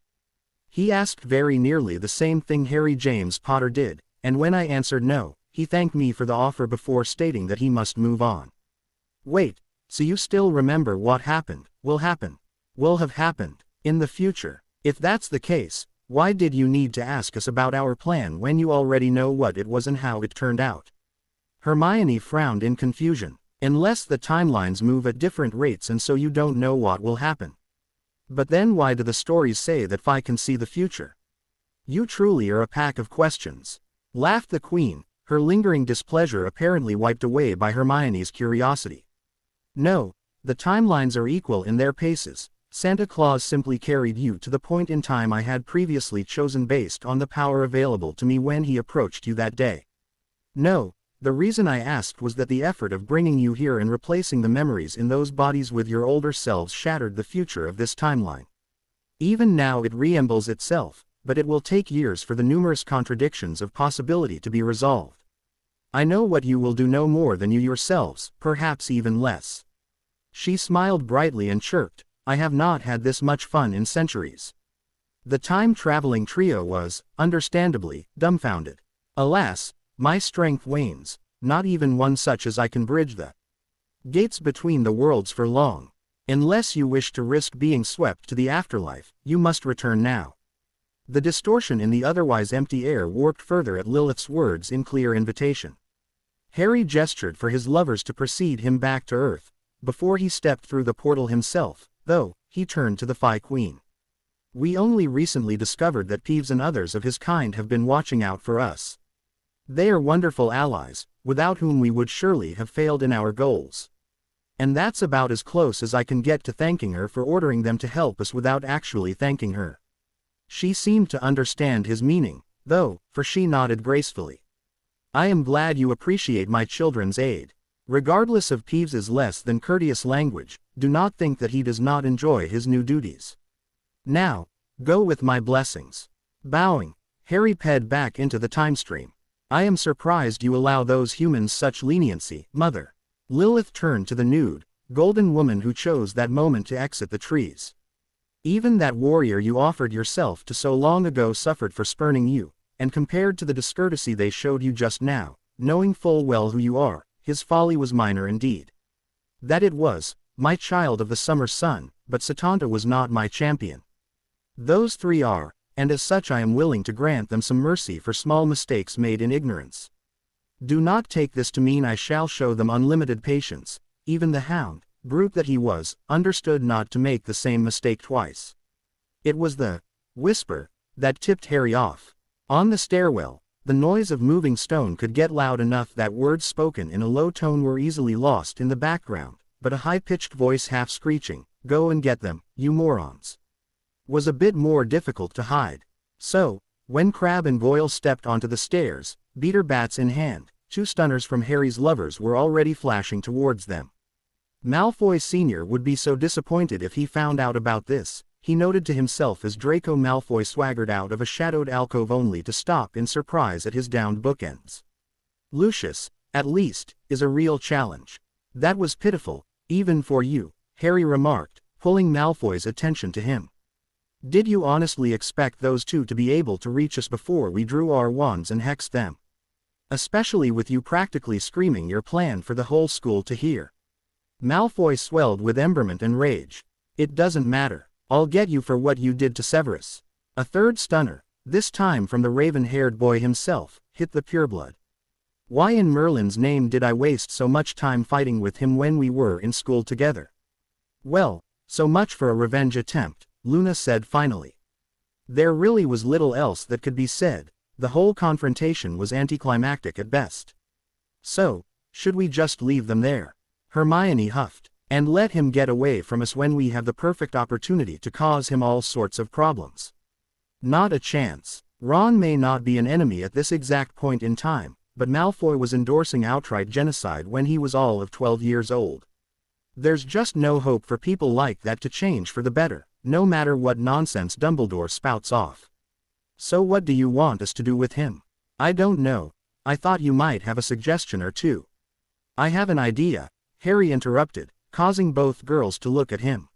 He asked very nearly the same thing Harry James Potter did, and when I answered no, he thanked me for the offer before stating that he must move on. Wait, so you still remember what happened, will have happened, in the future? If that's the case, why did you need to ask us about our plan when you already know what it was and how it turned out? Hermione frowned in confusion. Unless the timelines move at different rates and so you don't know what will happen. But then why do the stories say that I can see the future? You truly are a pack of questions. Laughed the Queen, her lingering displeasure apparently wiped away by Hermione's curiosity. No, the timelines are equal in their paces. Santa Claus simply carried you to the point in time I had previously chosen based on the power available to me when he approached you that day. No. The reason I asked was that the effort of bringing you here and replacing the memories in those bodies with your older selves shattered the future of this timeline. Even now it resembles itself, but it will take years for the numerous contradictions of possibility to be resolved. I know what you will do no more than you yourselves, perhaps even less. She smiled brightly and chirped, I have not had this much fun in centuries. The time-traveling trio was, understandably, dumbfounded. Alas, my strength wanes, not even one such as I can bridge the gates between the worlds for long. Unless you wish to risk being swept to the afterlife, you must return now. The distortion in the otherwise empty air warped further at Lilith's words in clear invitation. Harry gestured for his lovers to precede him back to Earth. Before he stepped through the portal himself, though, he turned to the Phi Queen. We only recently discovered that Peeves and others of his kind have been watching out for us. They are wonderful allies, without whom we would surely have failed in our goals. And that's about as close as I can get to thanking her for ordering them to help us without actually thanking her. She seemed to understand his meaning, though, for she nodded gracefully. I am glad you appreciate my children's aid. Regardless of Peeves's less than courteous language, do not think that he does not enjoy his new duties. Now, go with my blessings. Bowing, Harry ped back into the time stream. I am surprised you allow those humans such leniency, Mother. Lilith turned to the nude, golden woman who chose that moment to exit the trees. Even that warrior you offered yourself to so long ago suffered for spurning you, and compared to the discourtesy they showed you just now, knowing full well who you are, his folly was minor indeed. That it was, my child of the summer sun, but Satanta was not my champion. Those three are, and as such I am willing to grant them some mercy for small mistakes made in ignorance. Do not take this to mean I shall show them unlimited patience. Even the hound, brute that he was, understood not to make the same mistake twice. It was the whisper that tipped Harry off. On the stairwell, the noise of moving stone could get loud enough that words spoken in a low tone were easily lost in the background, but a high-pitched voice half screeching, "Go and get them, you morons," was a bit more difficult to hide. So, when Crabbe and Goyle stepped onto the stairs, beater bats in hand, two stunners from Harry's lovers were already flashing towards them. Malfoy Sr. would be so disappointed if he found out about this, he noted to himself as Draco Malfoy swaggered out of a shadowed alcove only to stop in surprise at his downed bookends. Lucius, at least, is a real challenge. That was pitiful, even for you, Harry remarked, pulling Malfoy's attention to him. Did you honestly expect those two to be able to reach us before we drew our wands and hexed them? Especially with you practically screaming your plan for the whole school to hear. Malfoy swelled with emberment and rage. It doesn't matter. I'll get you for what you did to Severus. A third stunner, this time from the raven-haired boy himself, hit the pureblood. Why in Merlin's name did I waste so much time fighting with him when we were in school together? Well, so much for a revenge attempt, Luna said finally. There really was little else that could be said, the whole confrontation was anticlimactic at best. So, should we just leave them there? Hermione huffed. And let him get away from us when we have the perfect opportunity to cause him all sorts of problems? Not a chance. Ron may not be an enemy at this exact point in time, but Malfoy was endorsing outright genocide when he was all of 12 years old. There's just no hope for people like that to change for the better, no matter what nonsense Dumbledore spouts off. So what do you want us to do with him? I don't know. I thought you might have a suggestion or two. I have an idea, Harry interrupted, causing both girls to look at him.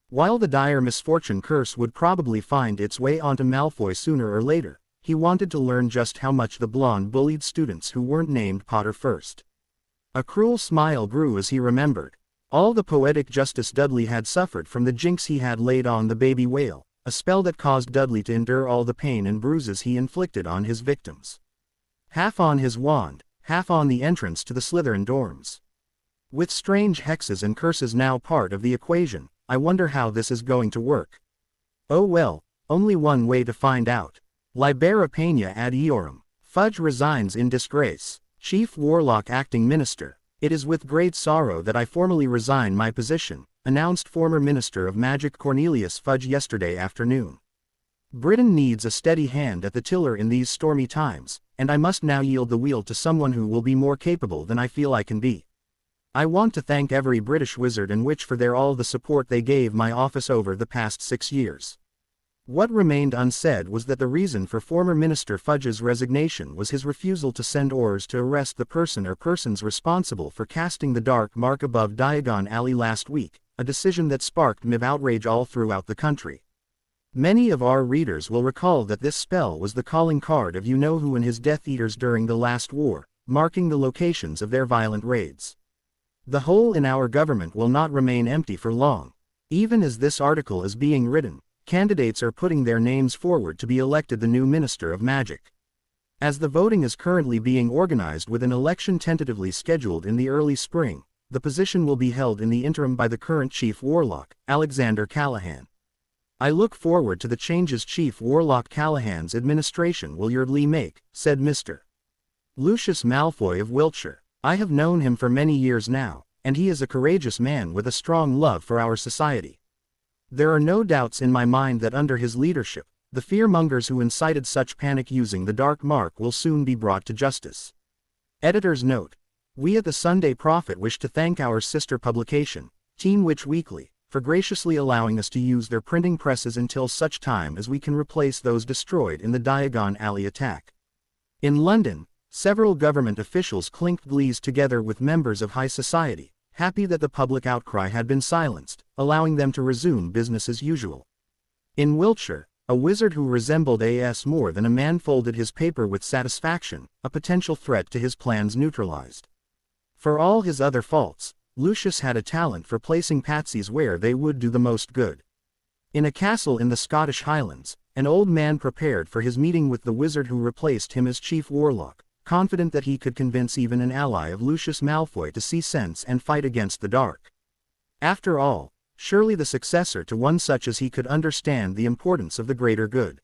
While the dire misfortune curse would probably find its way onto Malfoy sooner or later, he wanted to learn just how much the blonde bullied students who weren't named Potter first. A cruel smile grew as he remembered. All the poetic justice Dudley had suffered from the jinx he had laid on the baby whale, a spell that caused Dudley to endure all the pain and bruises he inflicted on his victims. Half on his wand, half on the entrance to the Slytherin dorms. With strange hexes and curses now part of the equation, I wonder how this is going to work. Oh well, only one way to find out. Libera Peña ad eorum. Fudge resigns in disgrace. Chief Warlock Acting Minister. It is with great sorrow that I formally resign my position, announced former Minister of Magic Cornelius Fudge yesterday afternoon. Britain needs a steady hand at the tiller in these stormy times, and I must now yield the wheel to someone who will be more capable than I feel I can be. I want to thank every British wizard and witch for all the support they gave my office over the past 6 years. What remained unsaid was that the reason for former Minister Fudge's resignation was his refusal to send orders to arrest the person or persons responsible for casting the dark mark above Diagon Alley last week, a decision that sparked massive outrage all throughout the country. Many of our readers will recall that this spell was the calling card of you-know-who and his Death Eaters during the last war, marking the locations of their violent raids. The hole in our government will not remain empty for long. Even as this article is being written, candidates are putting their names forward to be elected the new Minister of Magic. As the voting is currently being organized with an election tentatively scheduled in the early spring, the position will be held in the interim by the current Chief Warlock, Alexander Callahan. I look forward to the changes Chief Warlock Callahan's administration will yearly make, said Mr. Lucius Malfoy of Wiltshire. I have known him for many years now, and he is a courageous man with a strong love for our society. There are no doubts in my mind that under his leadership, the fearmongers who incited such panic using the dark mark will soon be brought to justice. Editor's note. We at the Sunday Prophet wish to thank our sister publication, Teen Witch Weekly, for graciously allowing us to use their printing presses until such time as we can replace those destroyed in the Diagon Alley attack. In London, several government officials clinked glees together with members of high society, happy that the public outcry had been silenced, allowing them to resume business as usual. In Wiltshire, a wizard who resembled A.S. more than a man folded his paper with satisfaction, a potential threat to his plans neutralized. For all his other faults, Lucius had a talent for placing patsies where they would do the most good. In a castle in the Scottish Highlands, an old man prepared for his meeting with the wizard who replaced him as Chief Warlock, confident that he could convince even an ally of Lucius Malfoy to see sense and fight against the dark. After all, surely the successor to one such as he could understand the importance of the greater good.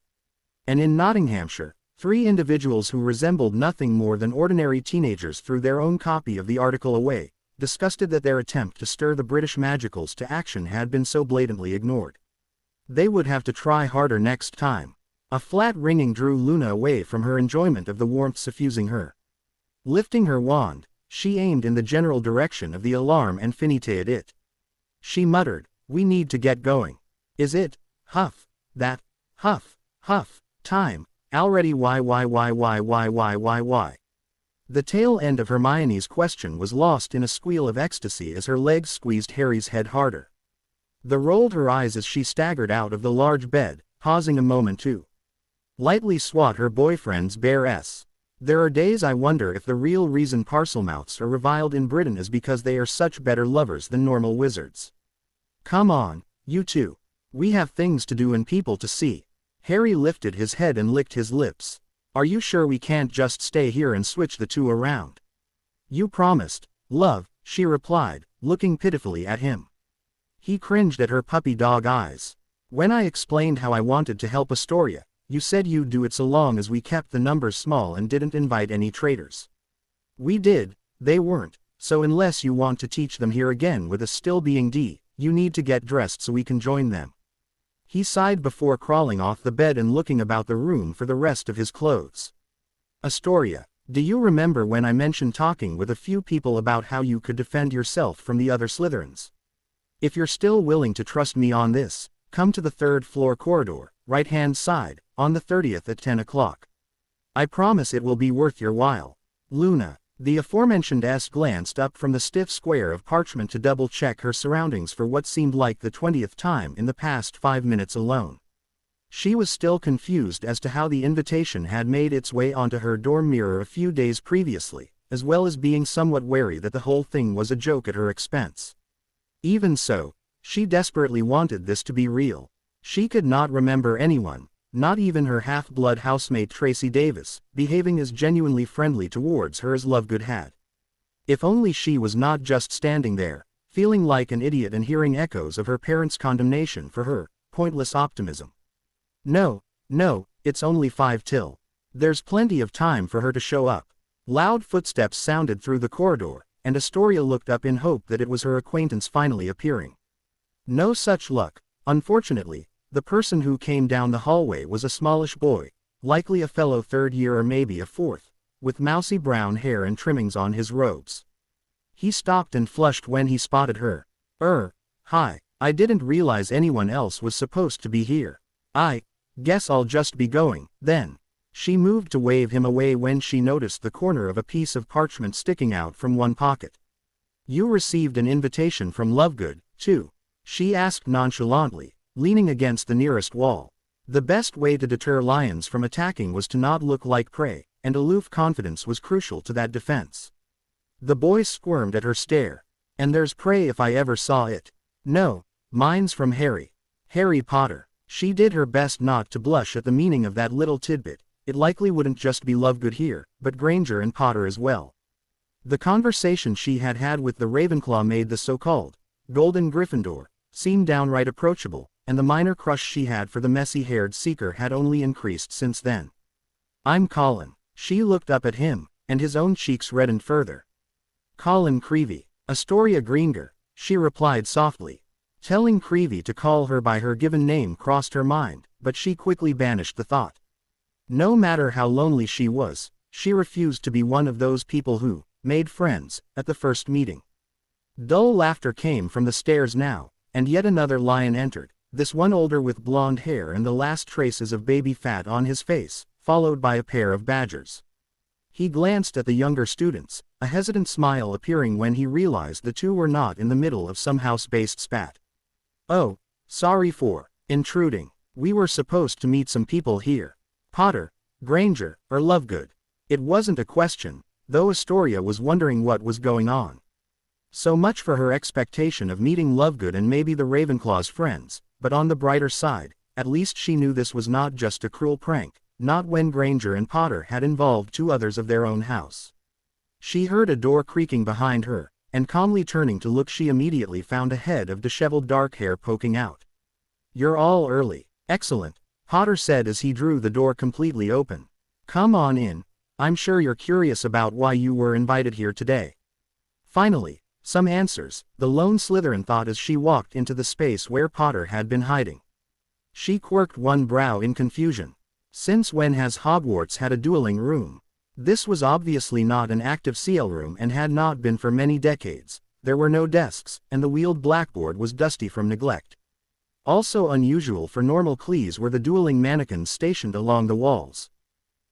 And in Nottinghamshire, 3 individuals who resembled nothing more than ordinary teenagers threw their own copy of the article away, disgusted that their attempt to stir the British magicals to action had been so blatantly ignored. They would have to try harder next time. A flat ringing drew Luna away from her enjoyment of the warmth suffusing her. Lifting her wand, she aimed in the general direction of the alarm and finitated it. She muttered, "We need to get going. Is it, huff, that, huff, huff, time, already why. The tail end of Hermione's question was lost in a squeal of ecstasy as her legs squeezed Harry's head harder. The rolled her eyes as she staggered out of the large bed, pausing a moment to lightly swat her boyfriend's bare ass. There are days I wonder if the real reason Parselmouths are reviled in Britain is because they are such better lovers than normal wizards. Come on, you two. We have things to do and people to see. Harry lifted his head and licked his lips. Are you sure we can't just stay here and switch the two around? You promised, love, she replied, looking pitifully at him. He cringed at her puppy dog eyes. When I explained how I wanted to help Astoria, you said you'd do it so long as we kept the numbers small and didn't invite any traitors. We did, they weren't, so unless you want to teach them here again with us still being D, you need to get dressed so we can join them. He sighed before crawling off the bed and looking about the room for the rest of his clothes. Astoria, Do you remember when I mentioned talking with a few people about how you could defend yourself from the other Slytherins? If you're still willing to trust me on this, come to the third-floor corridor, right-hand side, on the 30th at 10 o'clock. I promise it will be worth your while. Luna. The aforementioned S glanced up from the stiff square of parchment to double-check her surroundings for what seemed like the 20th time in the past 5 minutes alone. She was still confused as to how the invitation had made its way onto her dorm mirror a few days previously, as well as being somewhat wary that the whole thing was a joke at her expense. Even so, she desperately wanted this to be real. She could not remember anyone, not even her half-blood housemate Tracy Davis, behaving as genuinely friendly towards her as Lovegood had. If only she was not just standing there, feeling like an idiot and hearing echoes of her parents' condemnation for her pointless optimism. No, it's only 5 till. There's plenty of time for her to show up. Loud footsteps sounded through the corridor, and Astoria looked up in hope that it was her acquaintance finally appearing. No such luck. Unfortunately, the person who came down the hallway was a smallish boy, likely a fellow 3rd year or maybe a 4th, with mousy brown hair and trimmings on his robes. He stopped and flushed when he spotted her. Hi, I didn't realize anyone else was supposed to be here. I guess I'll just be going, then. She moved to wave him away when she noticed the corner of a piece of parchment sticking out from one pocket. You received an invitation from Lovegood, too? She asked nonchalantly, leaning against the nearest wall. The best way to deter lions from attacking was to not look like prey, and aloof confidence was crucial to that defense. The boy squirmed at her stare. And there's prey if I ever saw it. No, mine's from Harry Potter. She did her best not to blush at the meaning of that little tidbit. It likely wouldn't just be Lovegood here, but Granger and Potter as well. The conversation she had had with the Ravenclaw made the so-called Golden Gryffindor seem downright approachable, and the minor crush she had for the messy-haired seeker had only increased since then. I'm Colin. She looked up at him, and his own cheeks reddened further. Colin Creevey. Astoria Greenger, she replied softly. Telling Creevey to call her by her given name crossed her mind, but she quickly banished the thought. No matter how lonely she was, she refused to be one of those people who made friends at the first meeting. Dull laughter came from the stairs now, and yet another lion entered, this one older with blonde hair and the last traces of baby fat on his face, followed by a pair of badgers. He glanced at the younger students, a hesitant smile appearing when he realized the two were not in the middle of some house-based spat. Oh, sorry for intruding. We were supposed to meet some people here. Potter, Granger, or Lovegood. It wasn't a question, though Astoria was wondering what was going on. So much for her expectation of meeting Lovegood and maybe the Ravenclaw's friends, but on the brighter side, at least she knew this was not just a cruel prank, not when Granger and Potter had involved 2 others of their own house. She heard a door creaking behind her, and calmly turning to look she immediately found a head of disheveled dark hair poking out. You're all early. Excellent, Potter said as he drew the door completely open. Come on in. I'm sure you're curious about why you were invited here today. Finally, some answers, the lone Slytherin thought as she walked into the space where Potter had been hiding. She quirked one brow in confusion. Since when has Hogwarts had a dueling room? This was obviously not an active CL room and had not been for many decades. There were no desks, and the wheeled blackboard was dusty from neglect. Also unusual for normal Clees were the dueling mannequins stationed along the walls.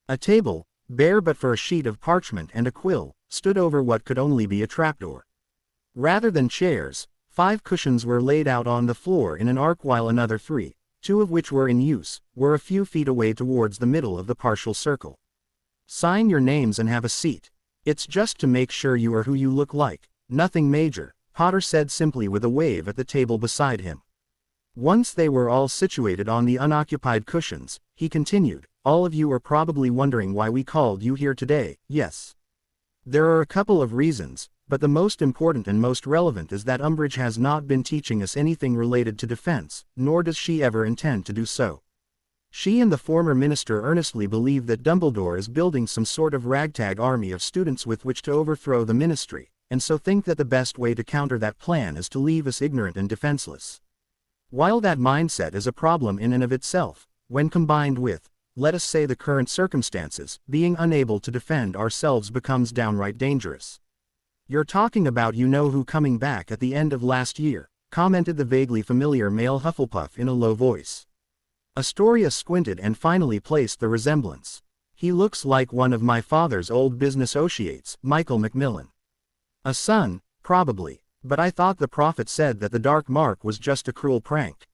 A table, bare but for a sheet of parchment and a quill, stood over what could only be a trapdoor. Rather than chairs, 5 cushions were laid out on the floor in an arc while another 3, 2 of which were in use, were a few feet away towards the middle of the partial circle. Sign your names and have a seat. It's just to make sure you are who you look like, nothing major, Potter said simply with a wave at the table beside him. Once they were all situated on the unoccupied cushions, he continued, all of you are probably wondering why we called you here today, yes. There are a couple of reasons, but the most important and most relevant is that Umbridge has not been teaching us anything related to defense, nor does she ever intend to do so. She and the former minister earnestly believe that Dumbledore is building some sort of ragtag army of students with which to overthrow the ministry, and so think that the best way to counter that plan is to leave us ignorant and defenseless. While that mindset is a problem in and of itself, when combined with let us say the current circumstances, being unable to defend ourselves becomes downright dangerous. You're talking about you-know-who coming back at the end of last year, commented the vaguely familiar male Hufflepuff in a low voice. Astoria squinted and finally placed the resemblance. He looks like one of my father's old business associates, Michael Macmillan. A son, probably, but I thought the prophet said that the Dark Mark was just a cruel prank.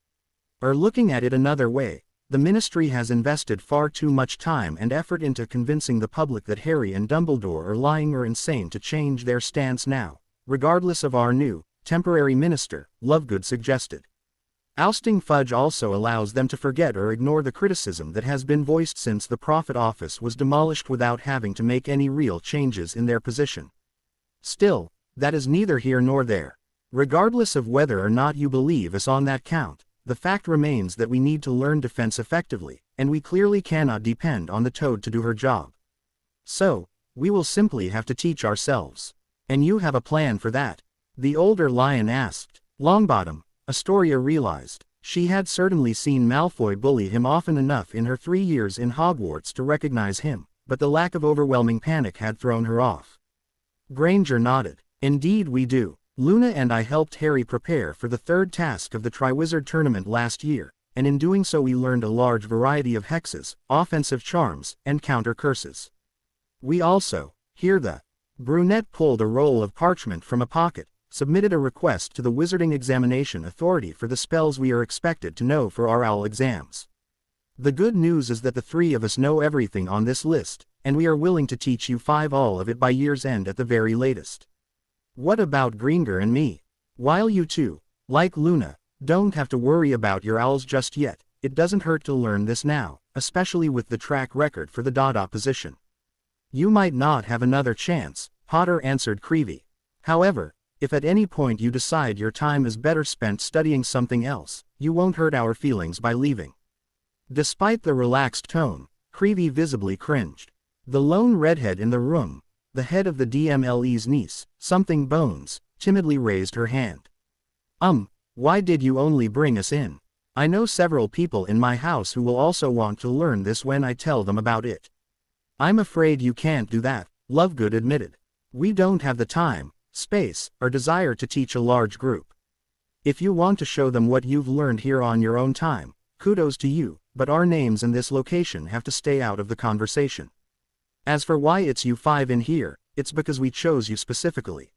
Or looking at it another way, the Ministry has invested far too much time and effort into convincing the public that Harry and Dumbledore are lying or insane to change their stance now, regardless of our new, temporary minister, Lovegood suggested. Ousting Fudge also allows them to forget or ignore the criticism that has been voiced since the prophet office was demolished without having to make any real changes in their position. Still, that is neither here nor there. Regardless of whether or not you believe us on that count, the fact remains that we need to learn defense effectively, and we clearly cannot depend on the Toad to do her job. So, we will simply have to teach ourselves. And you have a plan for that? The older lion asked. Longbottom, Astoria realized. She had certainly seen Malfoy bully him often enough in her 3 years in Hogwarts to recognize him, but the lack of overwhelming panic had thrown her off. Granger nodded. Indeed we do. Luna and I helped Harry prepare for the third task of the Triwizard Tournament last year, and in doing so we learned a large variety of hexes, offensive charms, and counter curses. We also, here the brunette pulled a roll of parchment from a pocket, submitted a request to the Wizarding Examination Authority for the spells we are expected to know for our OWL exams. The good news is that the three of us know everything on this list, and we are willing to teach you 5 all of it by year's end at the very latest. What about Granger and me? While you two, like Luna, don't have to worry about your owls just yet, it doesn't hurt to learn this now, especially with the track record for the Dada position. You might not have another chance, Potter answered Creevy. However, if at any point you decide your time is better spent studying something else, you won't hurt our feelings by leaving. Despite the relaxed tone, Creevy visibly cringed. The lone redhead in the room, the head of the DMLE's niece, Something Bones, timidly raised her hand. Why did you only bring us in? I know several people in my house who will also want to learn this when I tell them about it. I'm afraid you can't do that, Lovegood admitted. We don't have the time, space, or desire to teach a large group. If you want to show them what you've learned here on your own time, kudos to you, but our names and this location have to stay out of the conversation. As for why it's you 5 in here, it's because we chose you specifically.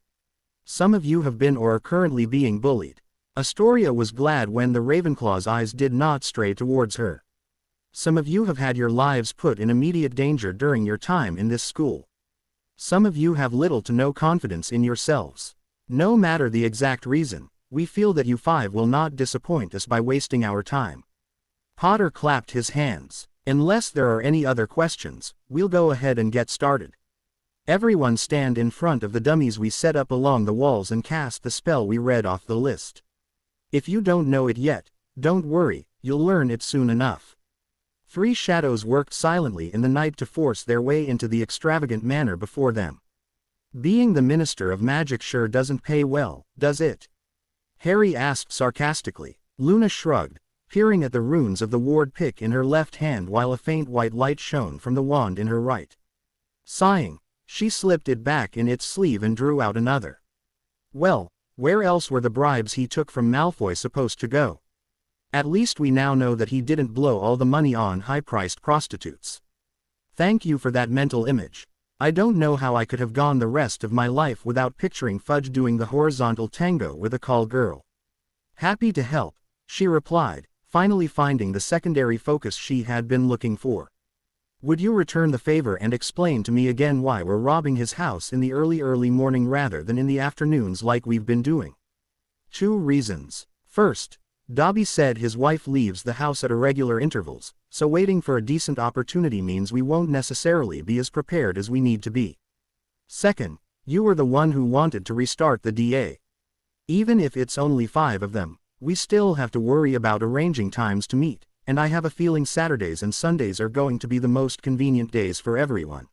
Some of you have been or are currently being bullied. Astoria was glad when the Ravenclaw's eyes did not stray towards her. Some of you have had your lives put in immediate danger during your time in this school. Some of you have little to no confidence in yourselves. No matter the exact reason, we feel that you 5 will not disappoint us by wasting our time. Potter clapped his hands. Unless there are any other questions, we'll go ahead and get started. Everyone stand in front of the dummies we set up along the walls and cast the spell we read off the list. If you don't know it yet, don't worry, you'll learn it soon enough. 3 shadows worked silently in the night to force their way into the extravagant manor before them. Being the Minister of Magic sure doesn't pay well, does it? Harry asked sarcastically. Luna shrugged, peering at the runes of the ward pick in her left hand while a faint white light shone from the wand in her right. Sighing, she slipped it back in its sleeve and drew out another. Well, where else were the bribes he took from Malfoy supposed to go? At least we now know that he didn't blow all the money on high-priced prostitutes. Thank you for that mental image. I don't know how I could have gone the rest of my life without picturing Fudge doing the horizontal tango with a call girl. Happy to help, she replied, finally finding the secondary focus she had been looking for. Would you return the favor and explain to me again why we're robbing his house in the early morning rather than in the afternoons like we've been doing? 2 reasons. First, Dobby said his wife leaves the house at irregular intervals, so waiting for a decent opportunity means we won't necessarily be as prepared as we need to be. Second, you were the one who wanted to restart the DA. Even if it's only 5 of them, we still have to worry about arranging times to meet, and I have a feeling Saturdays and Sundays are going to be the most convenient days for everyone.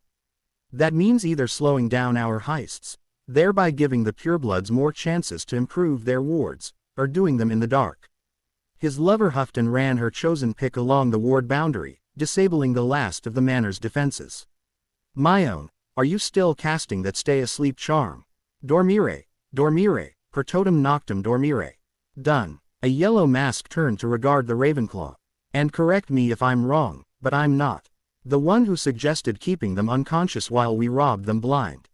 That means either slowing down our heists, thereby giving the purebloods more chances to improve their wards, or doing them in the dark. His lover huffed and ran her chosen pick along the ward boundary, disabling the last of the manor's defenses. My own, are you still casting that stay asleep charm? Dormire, dormire, per totem noctem dormire. Done. A yellow mask turned to regard the Ravenclaw. And correct me if I'm wrong, but I'm not the one who suggested keeping them unconscious while we robbed them blind.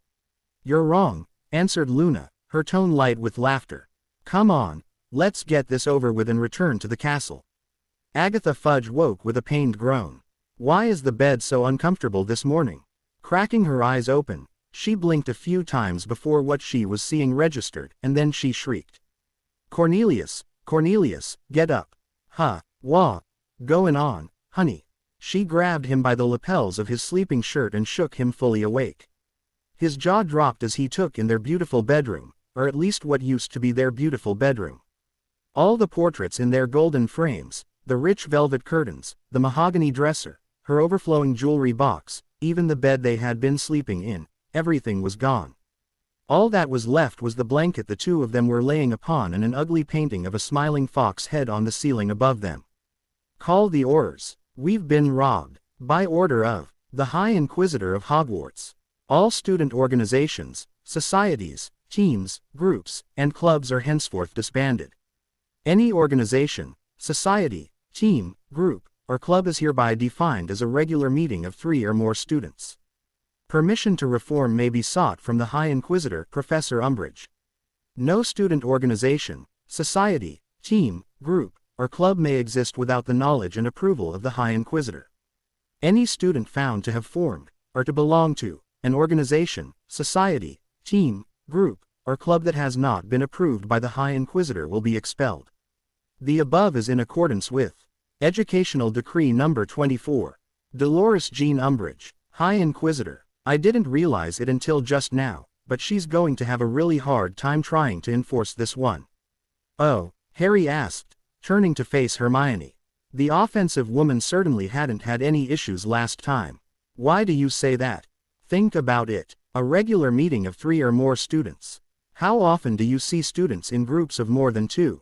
You're wrong, answered Luna, her tone light with laughter. Come on, let's get this over with and return to the castle. Agatha Fudge woke with a pained groan. Why is the bed so uncomfortable this morning? Cracking her eyes open, she blinked a few times before what she was seeing registered, and then she shrieked. Cornelius, Cornelius, get up. Huh, wha, goin' on, honey? She grabbed him by the lapels of his sleeping shirt and shook him fully awake. His jaw dropped as he took in their beautiful bedroom, or at least what used to be their beautiful bedroom. All the portraits in their golden frames, the rich velvet curtains, the mahogany dresser, her overflowing jewelry box, even the bed they had been sleeping in, everything was gone. All that was left was the blanket the two of them were laying upon and an ugly painting of a smiling fox head on the ceiling above them. Call the Aurors. We've been robbed. By order of the High Inquisitor of Hogwarts. All student organizations, societies, teams, groups, and clubs are henceforth disbanded. Any organization, society, team, group, or club is hereby defined as a regular meeting of 3 or more students. Permission to reform may be sought from the High Inquisitor, Professor Umbridge. No student organization, society, team, group, or club may exist without the knowledge and approval of the High Inquisitor. Any student found to have formed, or to belong to, an organization, society, team, group, or club that has not been approved by the High Inquisitor will be expelled. The above is in accordance with Educational Decree No. 24. Dolores Jean Umbridge, High Inquisitor. I didn't realize it until just now, but she's going to have a really hard time trying to enforce this one. Oh, Harry asked, turning to face Hermione. The offensive woman certainly hadn't had any issues last time. Why do you say that? Think about it. A regular meeting of 3 or more students. How often do you see students in groups of more than 2?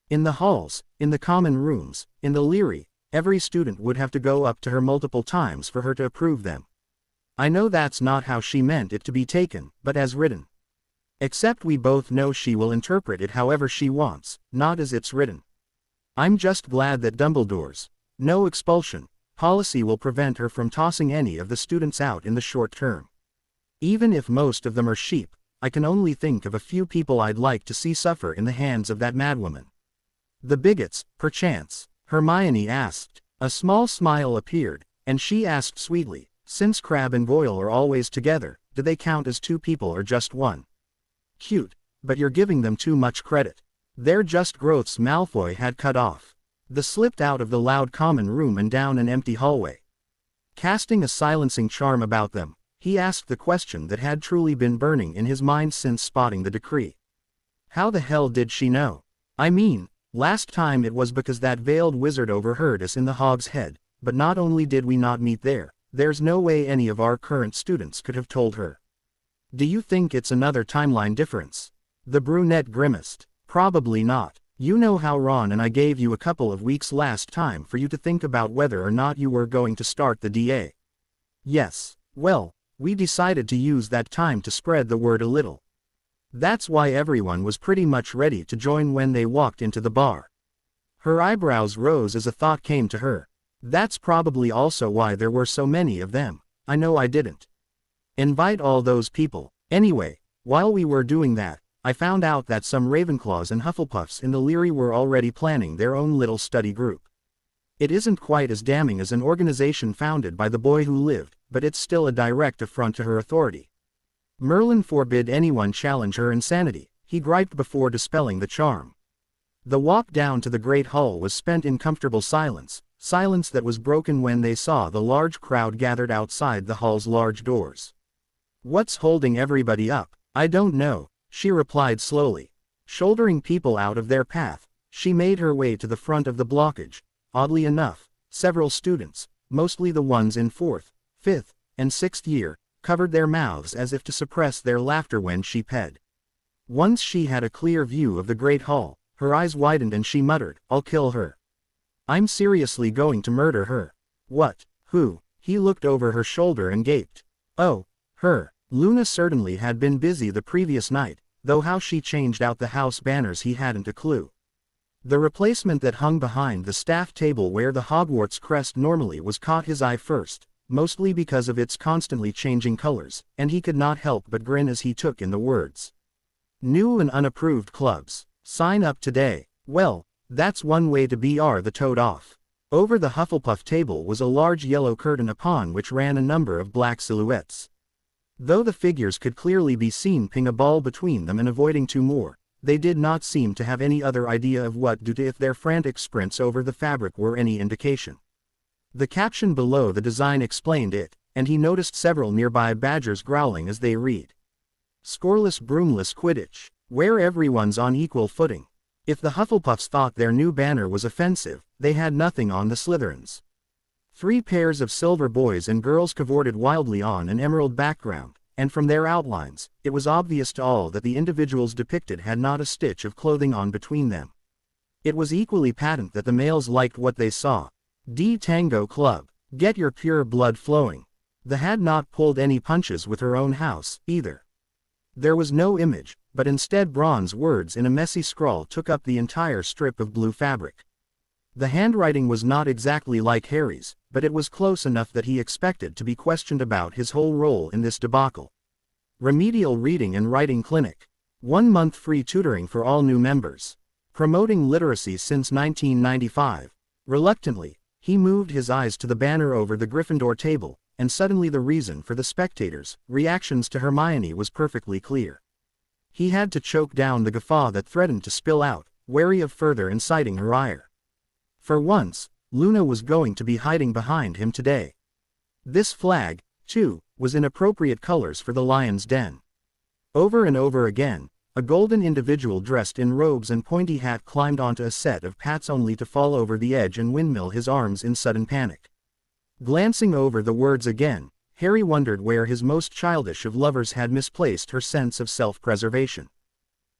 In the halls, in the common rooms, in the Leary, every student would have to go up to her multiple times for her to approve them. I know that's not how she meant it to be taken, but as written. Except we both know she will interpret it however she wants, not as it's written. I'm just glad that Dumbledore's no expulsion policy will prevent her from tossing any of the students out in the short term. Even if most of them are sheep, I can only think of a few people I'd like to see suffer in the hands of that madwoman. The bigots, perchance? Hermione asked. A small smile appeared, and she asked sweetly, since Crabbe and Goyle are always together, do they count as 2 people or just 1? Cute, but you're giving them too much credit. They're just growths Malfoy had cut off. They slipped out of the loud common room and down an empty hallway. Casting a silencing charm about them, he asked the question that had truly been burning in his mind since spotting the decree. How the hell did she know? I mean, last time it was because that veiled wizard overheard us in the Hog's Head, but not only did we not meet there, there's no way any of our current students could have told her. Do you think it's another timeline difference? The brunette grimaced. Probably not. You know how Ron and I gave you a couple of weeks last time for you to think about whether or not you were going to start the DA. Yes, well, we decided to use that time to spread the word a little. That's why everyone was pretty much ready to join when they walked into the bar. Her eyebrows rose as a thought came to her. That's probably also why there were so many of them. I know I didn't invite all those people. Anyway, while we were doing that, I found out that some Ravenclaws and Hufflepuffs in the Leary were already planning their own little study group. It isn't quite as damning as an organization founded by the boy who lived, but it's still a direct affront to her authority. Merlin forbid anyone challenge her insanity, he griped before dispelling the charm. The walk down to the Great Hall was spent in comfortable silence, silence that was broken when they saw the large crowd gathered outside the hall's large doors. What's holding everybody up? I don't know, she replied slowly. Shouldering people out of their path, she made her way to the front of the blockage. Oddly enough, several students, mostly the ones in 4th, 5th, and 6th year, covered their mouths as if to suppress their laughter when she ped. Once she had a clear view of the Great Hall, her eyes widened and she muttered, I'll kill her. I'm seriously going to murder her. What? Who? He looked over her shoulder and gaped. Oh, her. Luna certainly had been busy the previous night, though how she changed out the house banners he hadn't a clue. The replacement that hung behind the staff table where the Hogwarts crest normally was caught his eye first, mostly because of its constantly changing colors, and he could not help but grin as he took in the words. New and unapproved clubs. Sign up today. Well, that's one way to BR the toad off. Over the Hufflepuff table was a large yellow curtain upon which ran a number of black silhouettes. Though the figures could clearly be seen ping a ball between them and avoiding two more, they did not seem to have any other idea of what to do if their frantic sprints over the fabric were any indication. The caption below the design explained it, and he noticed several nearby badgers growling as they read. Scoreless broomless Quidditch, where everyone's on equal footing. If the Hufflepuffs thought their new banner was offensive, they had nothing on the Slytherins. 3 pairs of silver boys and girls cavorted wildly on an emerald background, and from their outlines, it was obvious to all that the individuals depicted had not a stitch of clothing on between them. It was equally patent that the males liked what they saw. D Tango Club, get your pure blood flowing. The had not pulled any punches with her own house, either. There was no image, but instead bronze words in a messy scrawl took up the entire strip of blue fabric. The handwriting was not exactly like Harry's, but it was close enough that he expected to be questioned about his whole role in this debacle. Remedial Reading and Writing Clinic. 1 month free tutoring for all new members. Promoting literacy since 1995. Reluctantly, he moved his eyes to the banner over the Gryffindor table, and suddenly the reason for the spectators' reactions to Hermione was perfectly clear. He had to choke down the guffaw that threatened to spill out, wary of further inciting her ire. For once, Luna was going to be hiding behind him today. This flag, too, was in appropriate colors for the lion's den. Over and over again, a golden individual dressed in robes and pointy hat climbed onto a set of pats only to fall over the edge and windmill his arms in sudden panic. Glancing over the words again, Harry wondered where his most childish of lovers had misplaced her sense of self-preservation.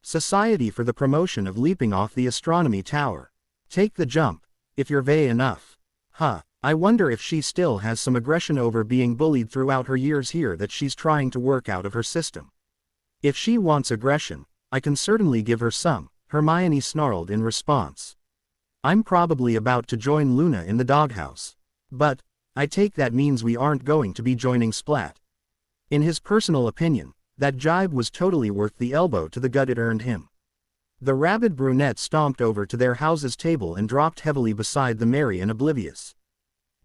Society for the Promotion of Leaping Off the Astronomy Tower. Take the jump, if you're vague enough. I wonder if she still has some aggression over being bullied throughout her years here that she's trying to work out of her system. If she wants aggression, I can certainly give her some, Hermione snarled in response. I'm probably about to join Luna in the doghouse. But, I take that means we aren't going to be joining Splat. In his personal opinion, that jibe was totally worth the elbow to the gut it earned him. The rabid brunette stomped over to their house's table and dropped heavily beside the merry and oblivious.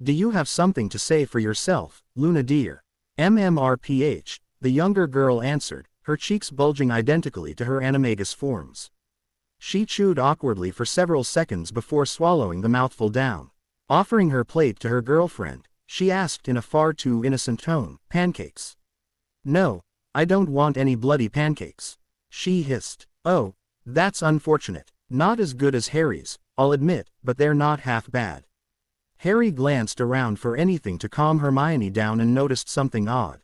Do you have something to say for yourself, Luna dear? MMRPH, the younger girl answered, her cheeks bulging identically to her animagus forms. She chewed awkwardly for several seconds before swallowing the mouthful down. Offering her plate to her girlfriend, she asked in a far too innocent tone, pancakes? No, I don't want any bloody pancakes. She hissed. Oh, that's unfortunate. Not as good as Harry's, I'll admit, but they're not half bad. Harry glanced around for anything to calm Hermione down and noticed something odd.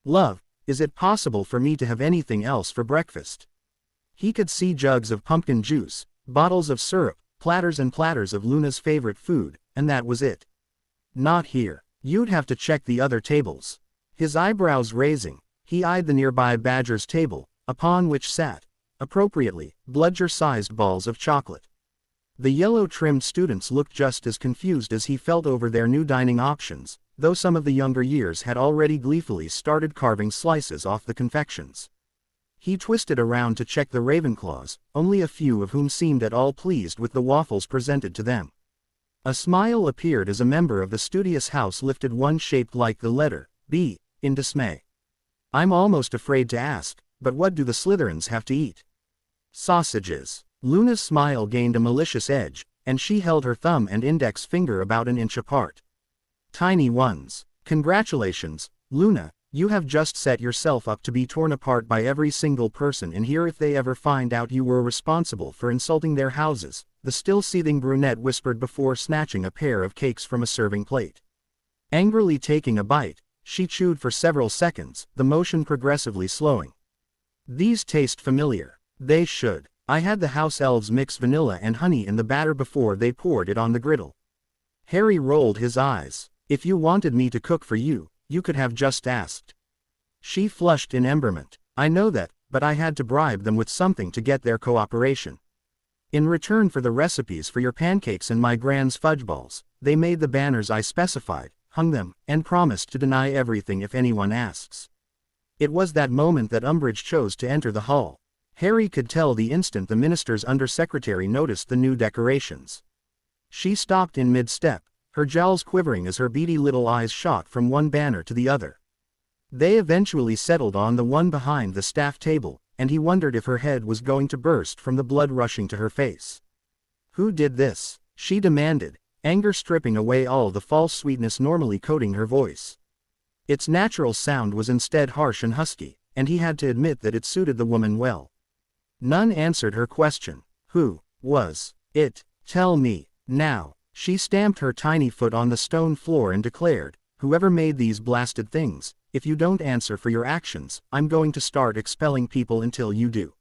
Love, is it possible for me to have anything else for breakfast? He could see jugs of pumpkin juice, bottles of syrup, platters and platters of Luna's favorite food, and that was it. Not here. You'd have to check the other tables. His eyebrows raising, he eyed the nearby Badger's table, upon which sat, appropriately, bludger-sized balls of chocolate. The yellow-trimmed students looked just as confused as he felt over their new dining options, though some of the younger years had already gleefully started carving slices off the confections. He twisted around to check the Ravenclaws, only a few of whom seemed at all pleased with the waffles presented to them. A smile appeared as a member of the studious house lifted one shaped like the letter B, in dismay. I'm almost afraid to ask, but what do the Slytherins have to eat? Sausages. Luna's smile gained a malicious edge, and she held her thumb and index finger about an inch apart. Tiny ones. Congratulations, Luna, you have just set yourself up to be torn apart by every single person in here if they ever find out you were responsible for insulting their houses, the still seething brunette whispered before snatching a pair of cakes from a serving plate. Angrily taking a bite, she chewed for several seconds, the motion progressively slowing. These taste familiar. They should. I had the house elves mix vanilla and honey in the batter before they poured it on the griddle. Harry rolled his eyes. If you wanted me to cook for you, you could have just asked. She flushed in emberment. I know that, but I had to bribe them with something to get their cooperation. In return for the recipes for your pancakes and my Grand's fudge balls, they made the banners I specified, hung them, and promised to deny everything if anyone asks. It was that moment that Umbridge chose to enter the hall. Harry could tell the instant the minister's undersecretary noticed the new decorations. She stopped in mid-step, her jowls quivering as her beady little eyes shot from one banner to the other. They eventually settled on the one behind the staff table, and he wondered if her head was going to burst from the blood rushing to her face. Who did this? She demanded, anger stripping away all the false sweetness normally coating her voice. Its natural sound was instead harsh and husky, and he had to admit that it suited the woman well. None answered her question. Who was it? Tell me, now. She stamped her tiny foot on the stone floor and declared, whoever made these blasted things, if you don't answer for your actions, I'm going to start expelling people until you do.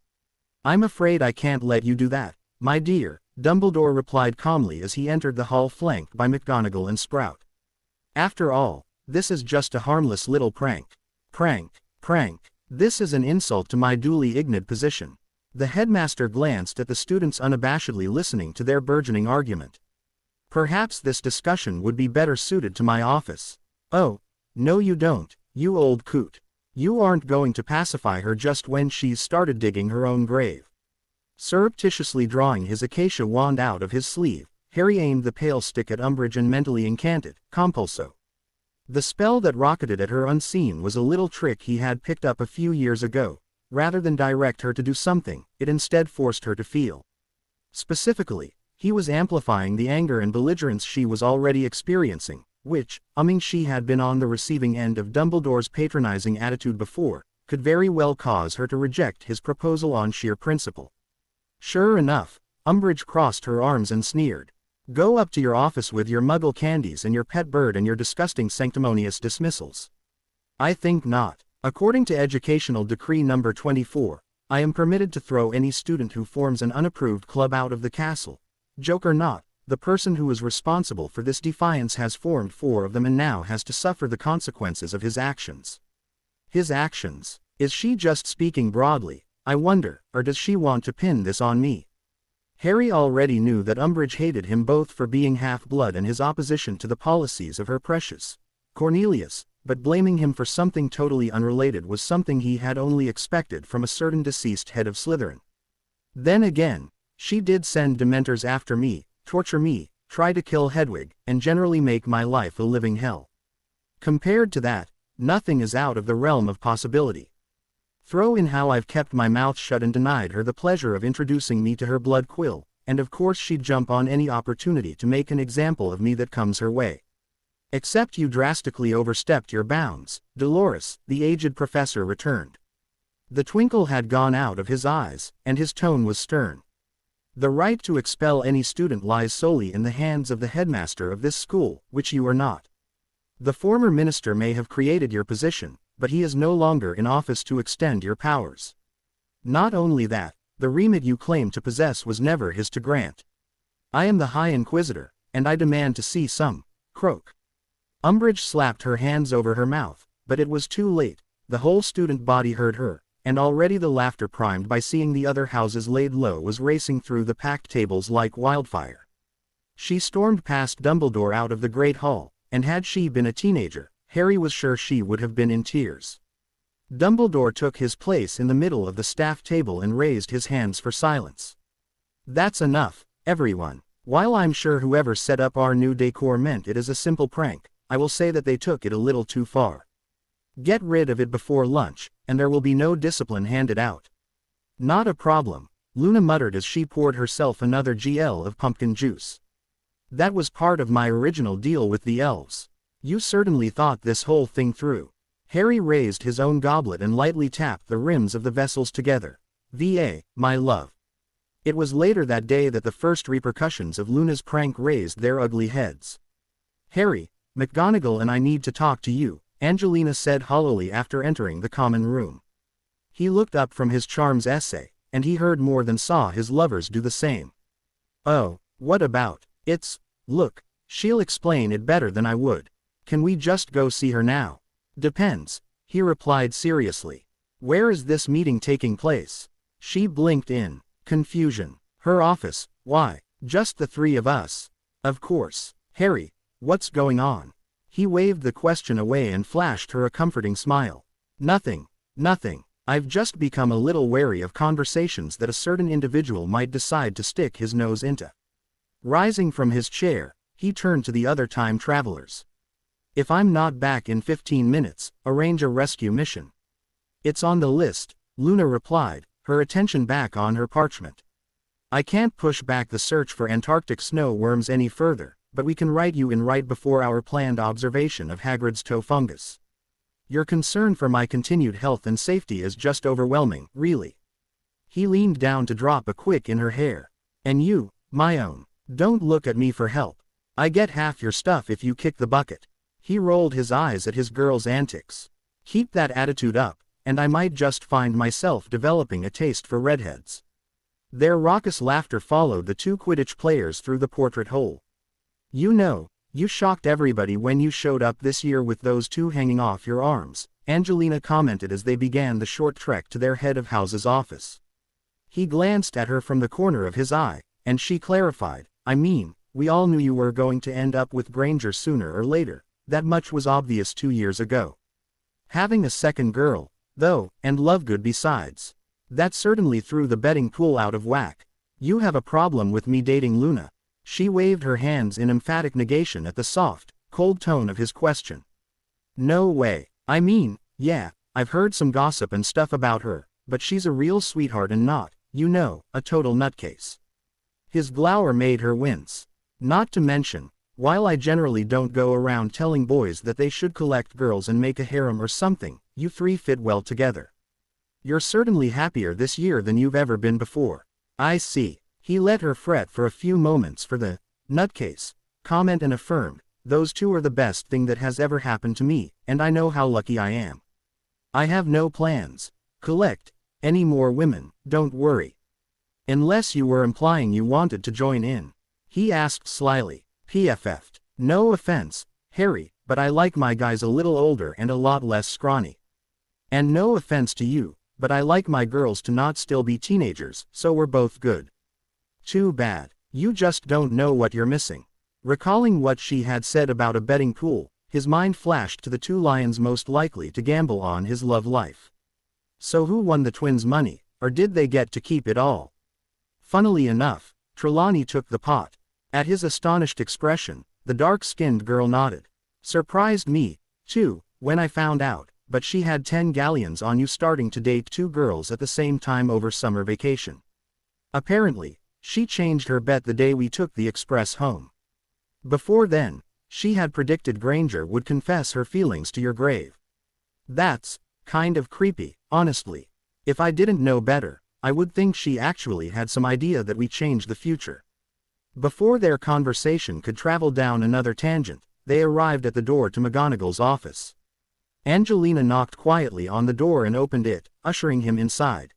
I'm afraid I can't let you do that, my dear, Dumbledore replied calmly as he entered the hall flanked by McGonagall and Sprout. After all, this is just a harmless little prank. Prank. This is an insult to my duly ignored position. The headmaster glanced at the students unabashedly listening to their burgeoning argument. Perhaps this discussion would be better suited to my office. Oh, no you don't, you old coot. You aren't going to pacify her just when she's started digging her own grave. Surreptitiously drawing his acacia wand out of his sleeve, Harry aimed the pale stick at Umbridge and mentally incanted, Compulso. The spell that rocketed at her unseen was a little trick he had picked up a few years ago. Rather than direct her to do something, it instead forced her to feel. Specifically, he was amplifying the anger and belligerence she was already experiencing, which, she had been on the receiving end of Dumbledore's patronizing attitude before, could very well cause her to reject his proposal on sheer principle. Sure enough, Umbridge crossed her arms and sneered. Go up to your office with your muggle candies and your pet bird and your disgusting sanctimonious dismissals. I think not. According to Educational Decree Number 24, I am permitted to throw any student who forms an unapproved club out of the castle. Joke or not, the person who is responsible for this defiance has formed 4 of them and now has to suffer the consequences of his actions. His actions? Is she just speaking broadly, I wonder, or does she want to pin this on me? Harry already knew that Umbridge hated him both for being half-blood and his opposition to the policies of her precious Cornelius, but blaming him for something totally unrelated was something he had only expected from a certain deceased head of Slytherin. Then again, she did send Dementors after me, torture me, try to kill Hedwig, and generally make my life a living hell. Compared to that, nothing is out of the realm of possibility. Throw in how I've kept my mouth shut and denied her the pleasure of introducing me to her blood quill, and of course she'd jump on any opportunity to make an example of me that comes her way. Except you drastically overstepped your bounds, Dolores, the aged professor returned. The twinkle had gone out of his eyes, and his tone was stern. The right to expel any student lies solely in the hands of the headmaster of this school, which you are not. The former minister may have created your position, but he is no longer in office to extend your powers. Not only that, the remit you claim to possess was never his to grant. I am the High Inquisitor, and I demand to see some croak. Umbridge slapped her hands over her mouth, but it was too late. The whole student body heard her, and already the laughter primed by seeing the other houses laid low was racing through the packed tables like wildfire. She stormed past Dumbledore out of the Great Hall, and had she been a teenager, Harry was sure she would have been in tears. Dumbledore took his place in the middle of the staff table and raised his hands for silence. That's enough, everyone. While I'm sure whoever set up our new decor meant it as a simple prank, I will say that they took it a little too far. Get rid of it before lunch, and there will be no discipline handed out. Not a problem, Luna muttered as she poured herself another GL of pumpkin juice. That was part of my original deal with the elves. You certainly thought this whole thing through. Harry raised his own goblet and lightly tapped the rims of the vessels together. Va, my love. It was later that day that the first repercussions of Luna's prank raised their ugly heads. Harry, McGonagall and I need to talk to you, Angelina said hollowly after entering the common room. He looked up from his charms essay, and he heard more than saw his lovers do the same. Oh, what about? Look, She'll explain it better than I would. Can we just go see her now? Depends, he replied seriously. Where is this meeting taking place? She blinked in confusion. Her office. Why, just the three of us. Of course. Harry, what's going on? He waved the question away and flashed her a comforting smile. Nothing. Nothing. I've just become a little wary of conversations that a certain individual might decide to stick his nose into. Rising from his chair, he turned to the other time travelers. If I'm not back in 15 minutes, arrange a rescue mission. It's on the list, Luna replied, her attention back on her parchment. I can't push back the search for Antarctic snow worms any further, but we can write you in right before our planned observation of Hagrid's toe fungus. Your concern for my continued health and safety is just overwhelming, really. He leaned down to drop a quick in her hair. And you, my own, don't look at me for help. I get half your stuff if you kick the bucket. He rolled his eyes at his girl's antics. Keep that attitude up, and I might just find myself developing a taste for redheads. Their raucous laughter followed the two Quidditch players through the portrait hole. You know, you shocked everybody when you showed up this year with those two hanging off your arms, Angelina commented as they began the short trek to their head of house's office. He glanced at her from the corner of his eye, and she clarified, I mean, we all knew you were going to end up with Granger sooner or later, that much was obvious 2 years ago. Having a second girl, though, and Lovegood besides. That certainly threw the betting pool out of whack. You have a problem with me dating Luna. She waved her hands in emphatic negation at the soft, cold tone of his question. No way. I mean, yeah, I've heard some gossip and stuff about her, but she's a real sweetheart and not, you know, a total nutcase. His glower made her wince. Not to mention, while I generally don't go around telling boys that they should collect girls and make a harem or something, you three fit well together. You're certainly happier this year than you've ever been before. I see. He let her fret for a few moments for the nutcase comment and affirmed, those two are the best thing that has ever happened to me, and I know how lucky I am. I have no plans. Collect any more women, don't worry. Unless you were implying you wanted to join in. He asked slyly. PFF'd. No offense, Harry, but I like my guys a little older and a lot less scrawny. And no offense to you, but I like my girls to not still be teenagers, so we're both good. Too bad. You just don't know what you're missing. Recalling what she had said about a betting pool, his mind flashed to the two lions most likely to gamble on his love life. So who won the twins' money, or did they get to keep it all? Funnily enough, Trelawney took the pot. At his astonished expression, the dark-skinned girl nodded. Surprised me, too, when I found out, but she had 10 galleons on you starting to date 2 girls at the same time over summer vacation. Apparently, she changed her bet the day we took the express home. Before then, she had predicted Granger would confess her feelings to your grave. That's kind of creepy, honestly. If I didn't know better, I would think she actually had some idea that we changed the future. Before their conversation could travel down another tangent, they arrived at the door to McGonagall's office. Angelina knocked quietly on the door and opened it, ushering him inside.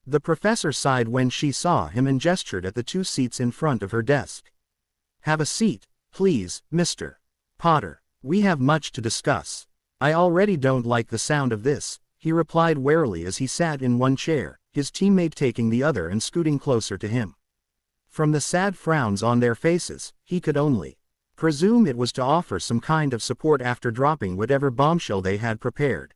The professor sighed when she saw him and gestured at the 2 seats in front of her desk. Have a seat, please, Mr. Potter. We have much to discuss. I already don't like the sound of this, he replied warily as he sat in one chair, his teammate taking the other and scooting closer to him. From the sad frowns on their faces, he could only presume it was to offer some kind of support after dropping whatever bombshell they had prepared.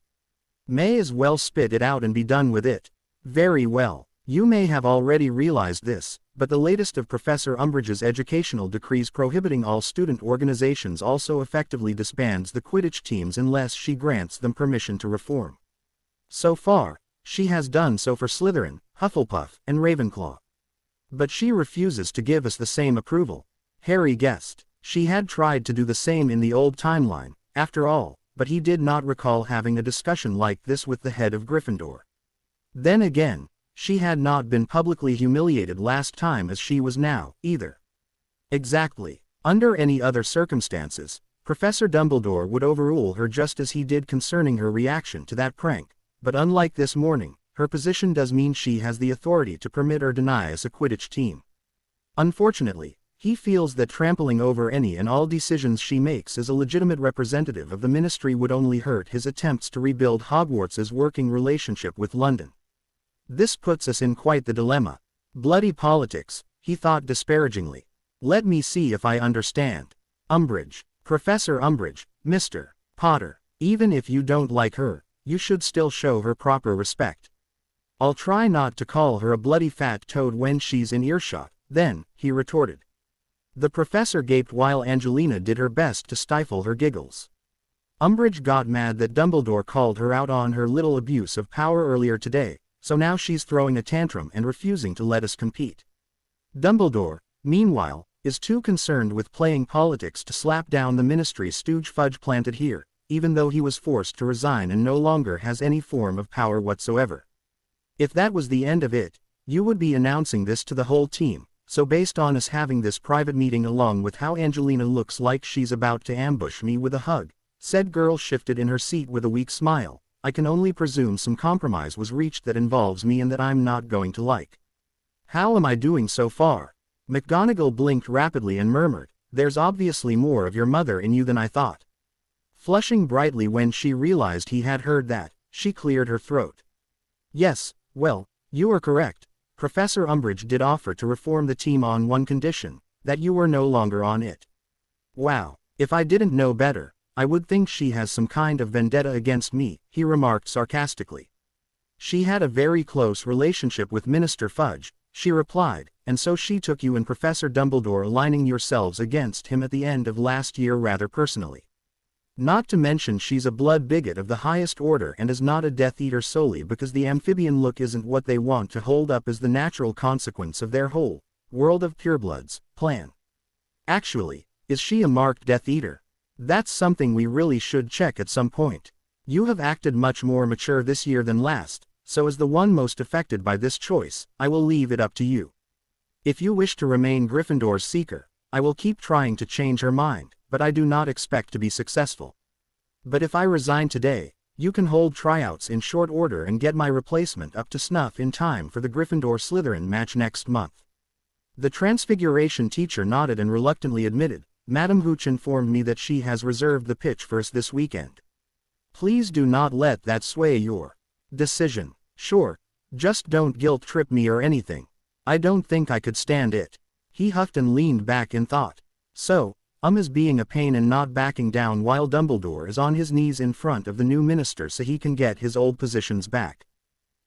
May as well spit it out and be done with it. Very well. You may have already realized this, but the latest of Professor Umbridge's educational decrees prohibiting all student organizations also effectively disbands the Quidditch teams unless she grants them permission to reform. So far, she has done so for Slytherin, Hufflepuff, and Ravenclaw. But she refuses to give us the same approval. Harry guessed. She had tried to do the same in the old timeline, after all, but he did not recall having a discussion like this with the head of Gryffindor. Then again, she had not been publicly humiliated last time as she was now, either. Exactly. Under any other circumstances, Professor Dumbledore would overrule her just as he did concerning her reaction to that prank, but unlike this morning, her position does mean she has the authority to permit or deny us a Quidditch team. Unfortunately, He feels that trampling over any and all decisions she makes as a legitimate representative of the ministry would only hurt his attempts to rebuild Hogwarts's working relationship with London. This puts us in quite the dilemma. Bloody politics, he thought disparagingly. Let me see if I understand. Umbridge. Professor Umbridge, Mr. Potter. Even if you don't like her, you should still show her proper respect. I'll try not to call her a bloody fat toad when she's in earshot, then, he retorted. The professor gaped while Angelina did her best to stifle her giggles. Umbridge got mad that Dumbledore called her out on her little abuse of power earlier today, so now she's throwing a tantrum and refusing to let us compete. Dumbledore, meanwhile, is too concerned with playing politics to slap down the ministry's stooge fudge planted here, even though he was forced to resign and no longer has any form of power whatsoever. If that was the end of it, you would be announcing this to the whole team, so based on us having this private meeting along with how Angelina looks like she's about to ambush me with a hug, said girl shifted in her seat with a weak smile, I can only presume some compromise was reached that involves me and that I'm not going to like. How am I doing so far? McGonagall blinked rapidly and murmured, there's obviously more of your mother in you than I thought. Flushing brightly when she realized he had heard that, she cleared her throat. Yes, well, you are correct. Professor Umbridge did offer to reform the team on one condition, that you were no longer on it. Wow, if I didn't know better, I would think she has some kind of vendetta against me, he remarked sarcastically. She had a very close relationship with Minister Fudge, she replied, and so she took you and Professor Dumbledore aligning yourselves against him at the end of last year rather personally. Not to mention she's a blood bigot of the highest order and is not a Death Eater solely because the amphibian look isn't what they want to hold up as the natural consequence of their whole world of purebloods plan. Actually, is she a marked Death Eater? That's something we really should check at some point. You have acted much more mature this year than last, so as the one most affected by this choice, I will leave it up to you. If you wish to remain Gryffindor's seeker, I will keep trying to change her mind, but I do not expect to be successful. But if I resign today, you can hold tryouts in short order and get my replacement up to snuff in time for the Gryffindor-Slytherin match next month. The Transfiguration teacher nodded and reluctantly admitted, Madam Hooch informed me that she has reserved the pitch for us this weekend. Please do not let that sway your decision. Sure, just don't guilt-trip me or anything. I don't think I could stand it. He huffed and leaned back in thought. So, is being a pain and not backing down while Dumbledore is on his knees in front of the new minister so he can get his old positions back.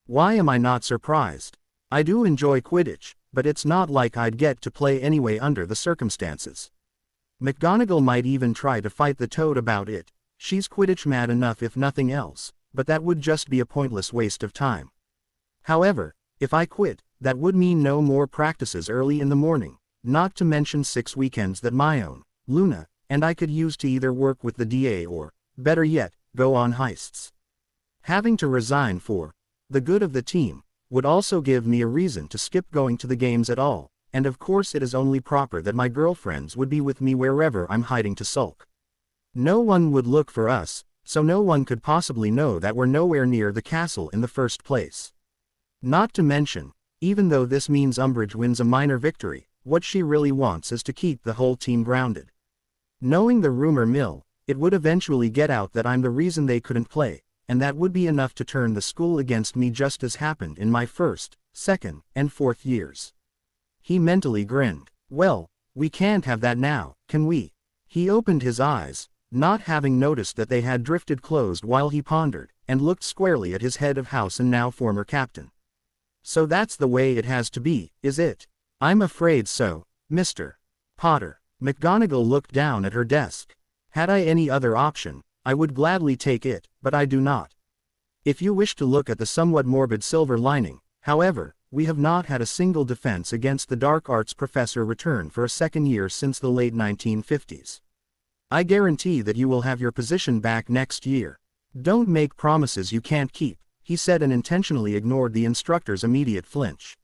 Why am I not surprised? I do enjoy Quidditch, but it's not like I'd get to play anyway under the circumstances. McGonagall might even try to fight the Toad about it, she's Quidditch mad enough if nothing else, but that would just be a pointless waste of time. However, if I quit, that would mean no more practices early in the morning, not to mention 6 weekends that my own, Luna, and I could use to either work with the DA or, better yet, go on heists. Having to resign for the good of the team would also give me a reason to skip going to the games at all, and of course it is only proper that my girlfriends would be with me wherever I'm hiding to sulk. No one would look for us, so no one could possibly know that we're nowhere near the castle in the first place. Not to mention, even though this means Umbridge wins a minor victory, what she really wants is to keep the whole team grounded. Knowing the rumor mill, it would eventually get out that I'm the reason they couldn't play, and that would be enough to turn the school against me just as happened in my first, second, and fourth years. He mentally grinned. Well, we can't have that now, can we? He opened his eyes, not having noticed that they had drifted closed while he pondered, and looked squarely at his head of house and now former captain. So that's the way it has to be, is it? I'm afraid so, Mr. Potter. McGonagall looked down at her desk. Had I any other option, I would gladly take it, but I do not. If you wish to look at the somewhat morbid silver lining, however, we have not had a single defense against the dark arts professor return for a second year since the late 1950s. I guarantee that you will have your position back next year. Don't make promises you can't keep, he said and intentionally ignored the instructor's immediate flinch.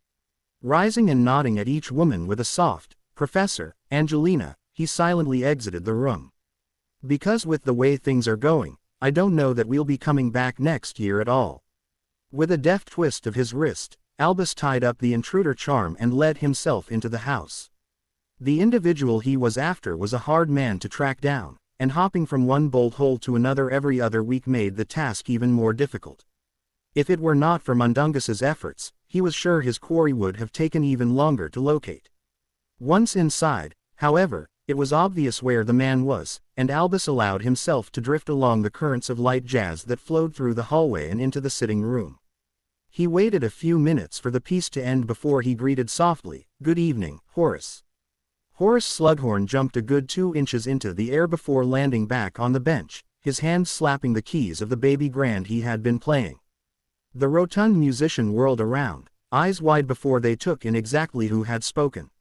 Rising and nodding at each woman with a soft, Professor, Angelina, he silently exited the room. Because with the way things are going, I don't know that we'll be coming back next year at all. With a deft twist of his wrist, Albus tied up the intruder charm and led himself into the house. The individual he was after was a hard man to track down, and hopping from one bolt hole to another every other week made the task even more difficult. If it were not for Mundungus's efforts, he was sure his quarry would have taken even longer to locate. Once inside, however, it was obvious where the man was, and Albus allowed himself to drift along the currents of light jazz that flowed through the hallway and into the sitting room. He waited a few minutes for the piece to end before he greeted softly, "Good evening, Horace." Horace Slughorn jumped a good 2 inches into the air before landing back on the bench, his hands slapping the keys of the baby grand he had been playing. The rotund musician whirled around, eyes wide before they took in exactly who had spoken.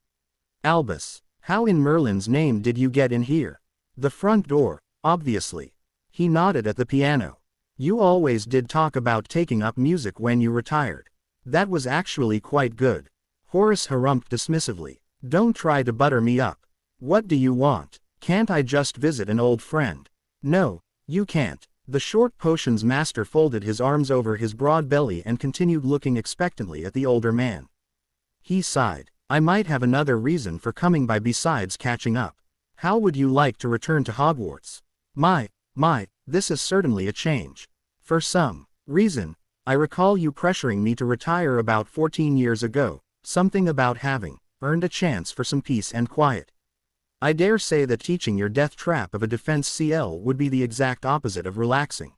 "Albus, how in Merlin's name did you get in here?" "The front door, obviously." He nodded at the piano. "You always did talk about taking up music when you retired. That was actually quite good." Horace harumphed dismissively. "Don't try to butter me up. What do you want? Can't I just visit an old friend?" "No, you can't." The short potions master folded his arms over his broad belly and continued looking expectantly at the older man. He sighed. "I might have another reason for coming by besides catching up. How would you like to return to Hogwarts?" My, this is certainly a change. For some reason, I recall you pressuring me to retire about 14 years ago, something about having earned a chance for some peace and quiet. I dare say that teaching your death trap of a defense CL would be the exact opposite of relaxing.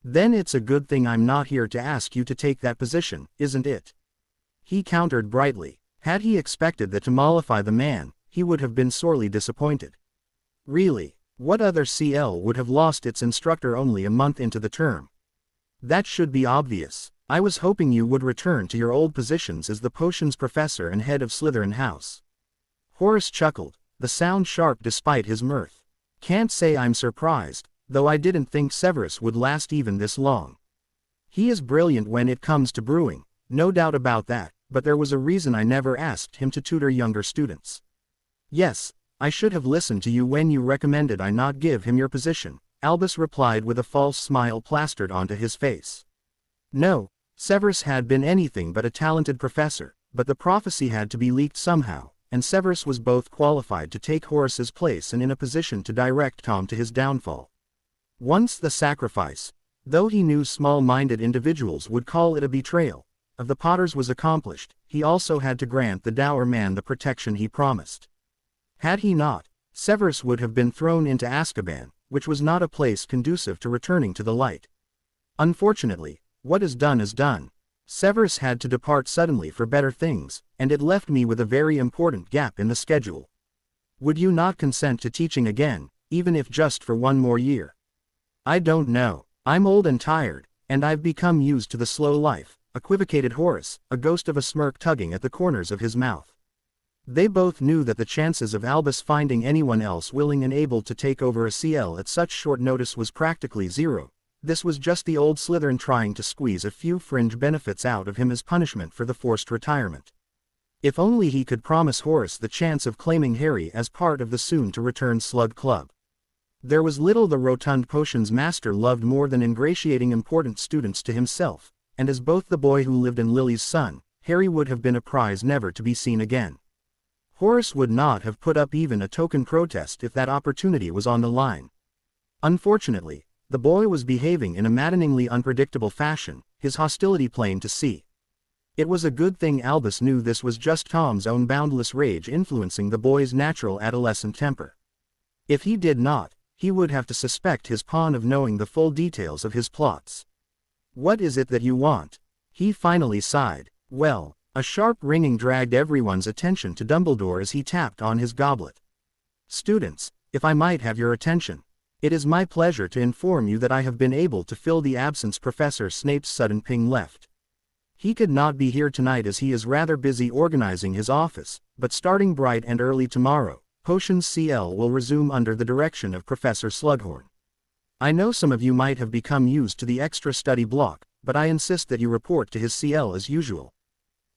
Then it's a good thing I'm not here to ask you to take that position, isn't it?" He countered brightly. Had he expected that to mollify the man, he would have been sorely disappointed. Really, what other CL would have lost its instructor only a month into the term? That should be obvious. I was hoping you would return to your old positions as the potions professor and head of Slytherin House. Horace chuckled, the sound sharp despite his mirth. "Can't say I'm surprised, though I didn't think Severus would last even this long. He is brilliant when it comes to brewing, no doubt about that, but there was a reason I never asked him to tutor younger students." "Yes, I should have listened to you when you recommended I not give him your position," Albus replied with a false smile plastered onto his face. No, Severus had been anything but a talented professor, but the prophecy had to be leaked somehow, and Severus was both qualified to take Horace's place and in a position to direct Tom to his downfall. Once the sacrifice, though he knew small-minded individuals would call it a betrayal, of the Potters was accomplished, he also had to grant the dour man the protection he promised. Had he not, Severus would have been thrown into Azkaban, which was not a place conducive to returning to the light. Unfortunately, what is done is done. Severus had to depart suddenly for better things, and it left me with a very important gap in the schedule. Would you not consent to teaching again, even if just for one more year? I don't know. I'm old and tired, and I've become used to the slow life, equivocated Horace, a ghost of a smirk tugging at the corners of his mouth. They both knew that the chances of Albus finding anyone else willing and able to take over a CL at such short notice was practically zero. This was just the old Slytherin trying to squeeze a few fringe benefits out of him as punishment for the forced retirement. If only he could promise Horace the chance of claiming Harry as part of the soon-to-return Slug Club. There was little the rotund potions master loved more than ingratiating important students to himself, and as both the boy who lived in Lily's son, Harry would have been a prize never to be seen again. Horace would not have put up even a token protest if that opportunity was on the line. Unfortunately, the boy was behaving in a maddeningly unpredictable fashion, his hostility plain to see. It was a good thing Albus knew this was just Tom's own boundless rage influencing the boy's natural adolescent temper. If he did not, he would have to suspect his pawn of knowing the full details of his plots. "What is it that you want?" he finally sighed. "Well," a sharp ringing dragged everyone's attention to Dumbledore as he tapped on his goblet. "Students, if I might have your attention. It is my pleasure to inform you that I have been able to fill the absence Professor Snape's sudden ping left. He could not be here tonight as he is rather busy organizing his office, but starting bright and early tomorrow, Potions CL will resume under the direction of Professor Slughorn. I know some of you might have become used to the extra study block, but I insist that you report to his CL as usual."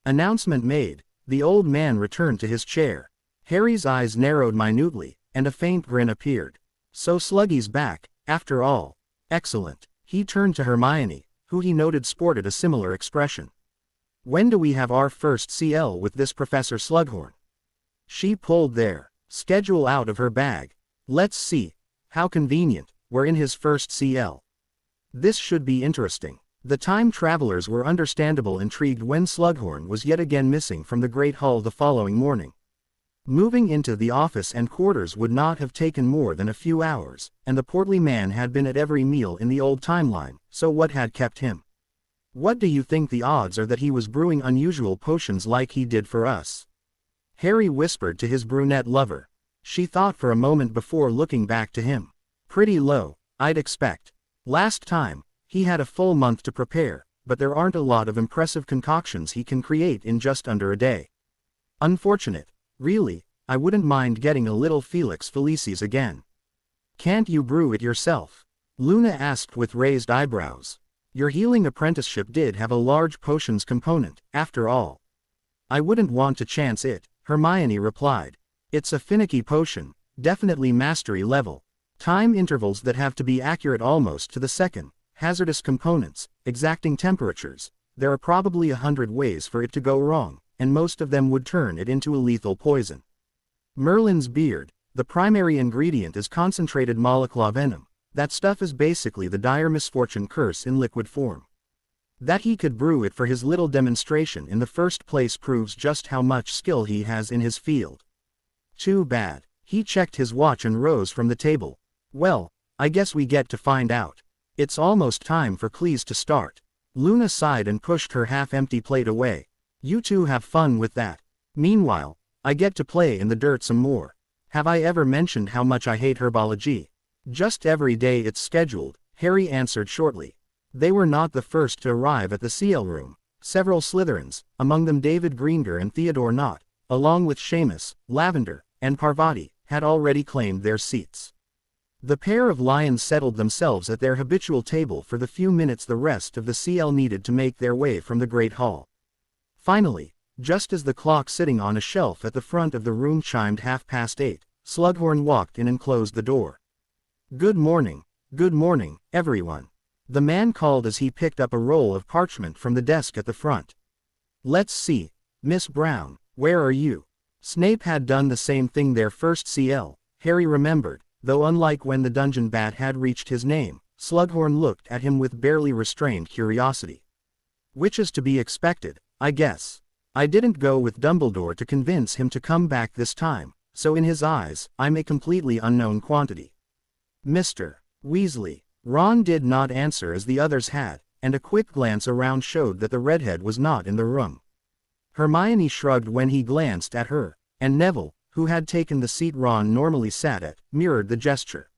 Announcement made, the old man returned to his chair. Harry's eyes narrowed minutely, and a faint grin appeared. So Sluggy's back, after all. Excellent. He turned to Hermione, who he noted sported a similar expression. "When do we have our first CL with this Professor Slughorn?" She pulled their schedule out of her bag. Let's see. How convenient, we're in his first CL. This should be interesting. The time travelers were understandable intrigued when Slughorn was yet again missing from the Great Hall the following morning. Moving into the office and quarters would not have taken more than a few hours, and the portly man had been at every meal in the old timeline, so what had kept him? What do you think the odds are that he was brewing unusual potions like he did for us? Harry whispered to his brunette lover. She thought for a moment before looking back to him. Pretty low, I'd expect. Last time, he had a full month to prepare, but there aren't a lot of impressive concoctions he can create in just under a day. Unfortunate. Really, I wouldn't mind getting a little Felix Felicis again. Can't you brew it yourself? Luna asked with raised eyebrows. Your healing apprenticeship did have a large potions component, after all. I wouldn't want to chance it, Hermione replied. It's a finicky potion, definitely mastery level. Time intervals that have to be accurate almost to the second, hazardous components, exacting temperatures. There are probably 100 ways for it to go wrong, and most of them would turn it into a lethal poison. Merlin's beard, the primary ingredient is concentrated molecule venom. That stuff is basically the dire misfortune curse in liquid form. That he could brew it for his little demonstration in the first place proves just how much skill he has in his field. Too bad. He checked his watch and rose from the table. Well, I guess we get to find out. It's almost time for Cleese to start. Luna sighed and pushed her half-empty plate away. You two have fun with that. Meanwhile, I get to play in the dirt some more. Have I ever mentioned how much I hate herbology? Just every day it's scheduled, Harry answered shortly. They were not the first to arrive at the CL room. Several Slytherins, among them David Greenger and Theodore Nott, along with Seamus, Lavender, and Parvati, had already claimed their seats. The pair of lions settled themselves at their habitual table for the few minutes the rest of the CL needed to make their way from the Great Hall. Finally, just as the clock sitting on a shelf at the front of the room chimed 8:30, Slughorn walked in and closed the door. Good morning, everyone. The man called as he picked up a roll of parchment from the desk at the front. Let's see, Miss Brown, where are you? Snape had done the same thing their first CL, Harry remembered, though unlike when the dungeon bat had reached his name, Slughorn looked at him with barely restrained curiosity. Which is to be expected, I guess. I didn't go with Dumbledore to convince him to come back this time, so in his eyes, I'm a completely unknown quantity. Mr. Weasley. Ron did not answer as the others had, and a quick glance around showed that the redhead was not in the room. Hermione shrugged when he glanced at her, and Neville, who had taken the seat Ron normally sat at, mirrored the gesture.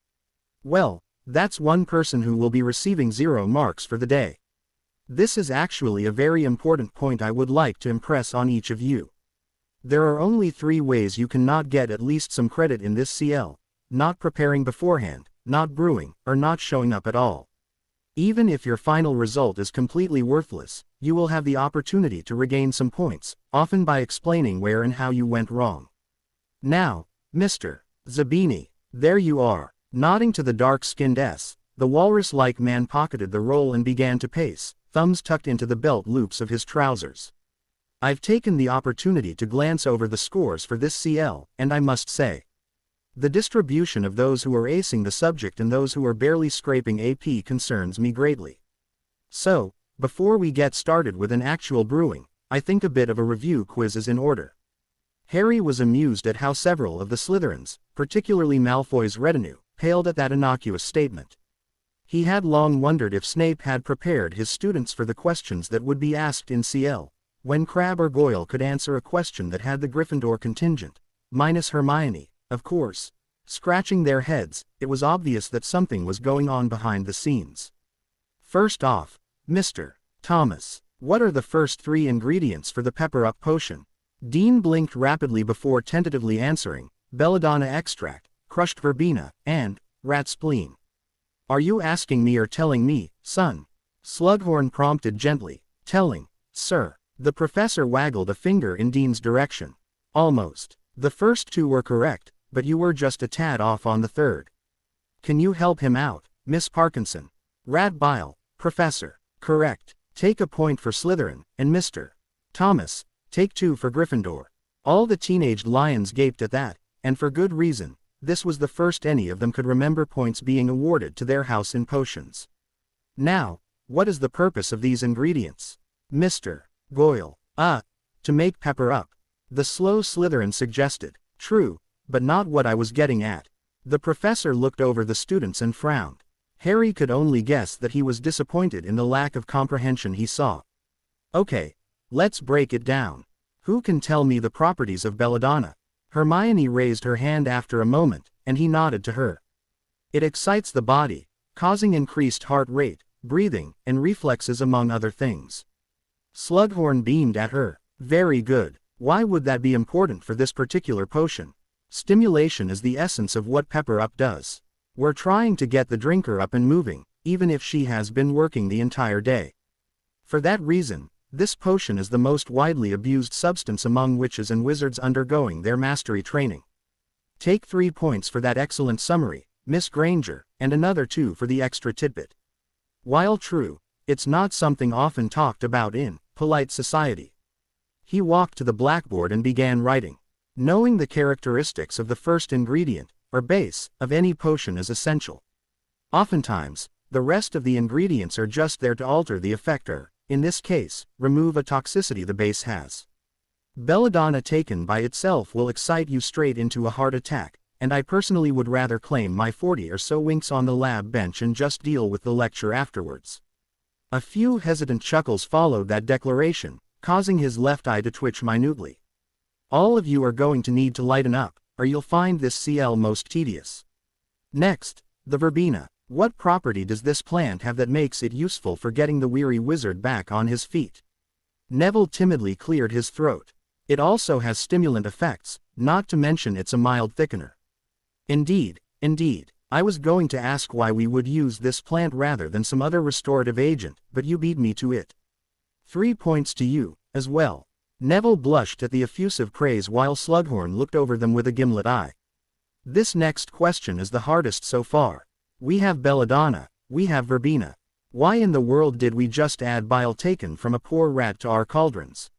Well, that's one person who will be receiving 0 marks for the day. This is actually a very important point I would like to impress on each of you. There are only 3 ways you cannot get at least some credit in this CL: not preparing beforehand, not brewing, or not showing up at all. Even if your final result is completely worthless, you will have the opportunity to regain some points, often by explaining where and how you went wrong. Now, Mr. Zabini, there you are. Nodding to the dark-skinned S, the walrus-like man pocketed the roll and began to pace, thumbs tucked into the belt loops of his trousers. I've taken the opportunity to glance over the scores for this CL, and I must say, the distribution of those who are acing the subject and those who are barely scraping AP concerns me greatly. So, before we get started with an actual brewing, I think a bit of a review quiz is in order. Harry was amused at how several of the Slytherins, particularly Malfoy's retinue, paled at that innocuous statement. He had long wondered if Snape had prepared his students for the questions that would be asked in CL, when Crabbe or Goyle could answer a question that had the Gryffindor contingent, minus Hermione, of course. Scratching their heads, it was obvious that something was going on behind the scenes. First off, Mr. Thomas, what are the first 3 ingredients for the pepper-up potion? Dean blinked rapidly before tentatively answering: belladonna extract, crushed verbena, and rat spleen. Are you asking me or telling me, son? Slughorn prompted gently. Telling, sir. The professor waggled a finger in Dean's direction. Almost. The first 2 were correct, but you were just a tad off on the third. Can you help him out, Miss Parkinson? Rat bile, Professor. Correct. Take a point for Slytherin, and Mr. Thomas, take 2 for Gryffindor. All the teenaged lions gaped at that, and for good reason. This was the first any of them could remember points being awarded to their house in potions. Now, what is the purpose of these ingredients? Mr. Goyle. To make pepper up. The slow Slytherin suggested. True, but not what I was getting at. The professor looked over the students and frowned. Harry could only guess that he was disappointed in the lack of comprehension he saw. Okay, let's break it down. Who can tell me the properties of belladonna? Hermione raised her hand after a moment, and he nodded to her. It excites the body, causing increased heart rate, breathing, and reflexes among other things. Slughorn beamed at her. Very good. Why would that be important for this particular potion? Stimulation is the essence of what Pepper Up does. We're trying to get the drinker up and moving, even if she has been working the entire day. For that reason, this potion is the most widely abused substance among witches and wizards undergoing their mastery training. Take 3 points for that excellent summary, Miss Granger, and another 2 for the extra tidbit. While true, it's not something often talked about in polite society. He walked to the blackboard and began writing. Knowing the characteristics of the first ingredient, or base, of any potion is essential. Oftentimes, the rest of the ingredients are just there to alter the effect or, in this case, remove a toxicity the base has. Belladonna taken by itself will excite you straight into a heart attack, and I personally would rather claim my 40 or so winks on the lab bench and just deal with the lecture afterwards. A few hesitant chuckles followed that declaration, causing his left eye to twitch minutely. All of you are going to need to lighten up, or you'll find this CL most tedious. Next, the verbena. What property does this plant have that makes it useful for getting the weary wizard back on his feet? Neville timidly cleared his throat. It also has stimulant effects, not to mention it's a mild thickener. Indeed, I was going to ask why we would use this plant rather than some other restorative agent, but you beat me to it. 3 points to you, as well. Neville blushed at the effusive praise while Slughorn looked over them with a gimlet eye. This next question is the hardest so far. We have belladonna, we have verbena. Why in the world did we just add bile taken from a poor rat to our cauldrons?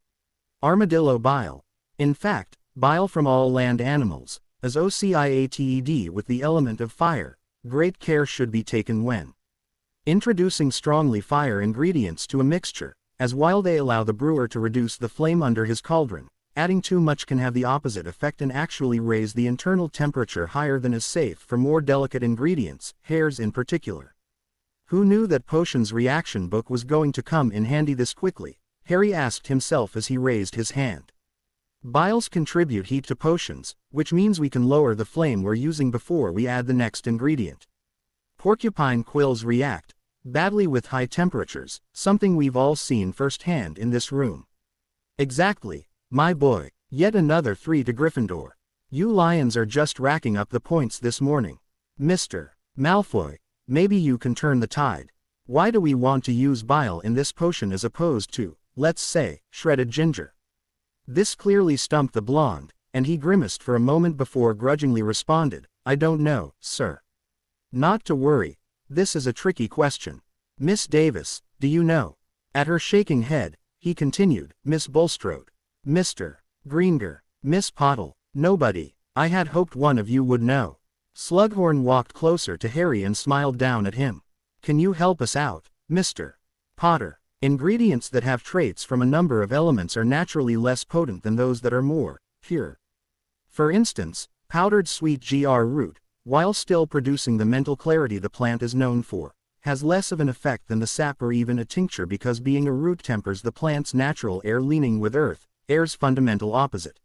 Armadillo bile. In fact, bile from all land animals, as OCIATED with the element of fire. Great care should be taken when introducing strongly fire ingredients to a mixture, as while they allow the brewer to reduce the flame under his cauldron, adding too much can have the opposite effect and actually raise the internal temperature higher than is safe for more delicate ingredients, hairs in particular. Who knew that Potion's reaction book was going to come in handy this quickly? Harry asked himself as he raised his hand. Biles contribute heat to potions, which means we can lower the flame we're using before we add the next ingredient. Porcupine quills react badly with high temperatures, something we've all seen firsthand in this room. Exactly. My boy, yet another 3 to Gryffindor. You lions are just racking up the points this morning. Mr. Malfoy, maybe you can turn the tide. Why do we want to use bile in this potion as opposed to, let's say, shredded ginger? This clearly stumped the blonde, and he grimaced for a moment before grudgingly responded, I don't know, sir. Not to worry. This is a tricky question. Miss Davis, do you know? At her shaking head, he continued, Miss Bulstrode. Mr. Greenger, Miss Pottle, nobody. I had hoped one of you would know. Slughorn walked closer to Harry and smiled down at him. Can you help us out, Mr. Potter? Ingredients that have traits from a number of elements are naturally less potent than those that are more pure. For instance, powdered sweet GR root, while still producing the mental clarity the plant is known for, has less of an effect than the sap or even a tincture because being a root tempers the plant's natural air leaning with earth, air's fundamental opposite.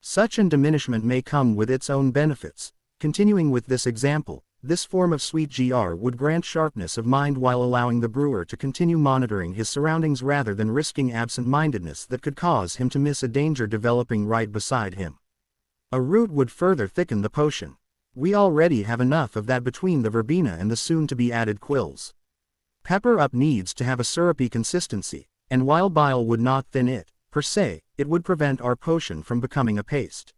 Such an diminishment may come with its own benefits. Continuing with this example, this form of sweet GR would grant sharpness of mind while allowing the brewer to continue monitoring his surroundings rather than risking absent-mindedness that could cause him to miss a danger developing right beside him. A root would further thicken the potion. We already have enough of that between the verbena and the soon-to-be-added quills. Pepper Up needs to have a syrupy consistency, and while bile would not thin it, per se, it would prevent our potion from becoming a paste.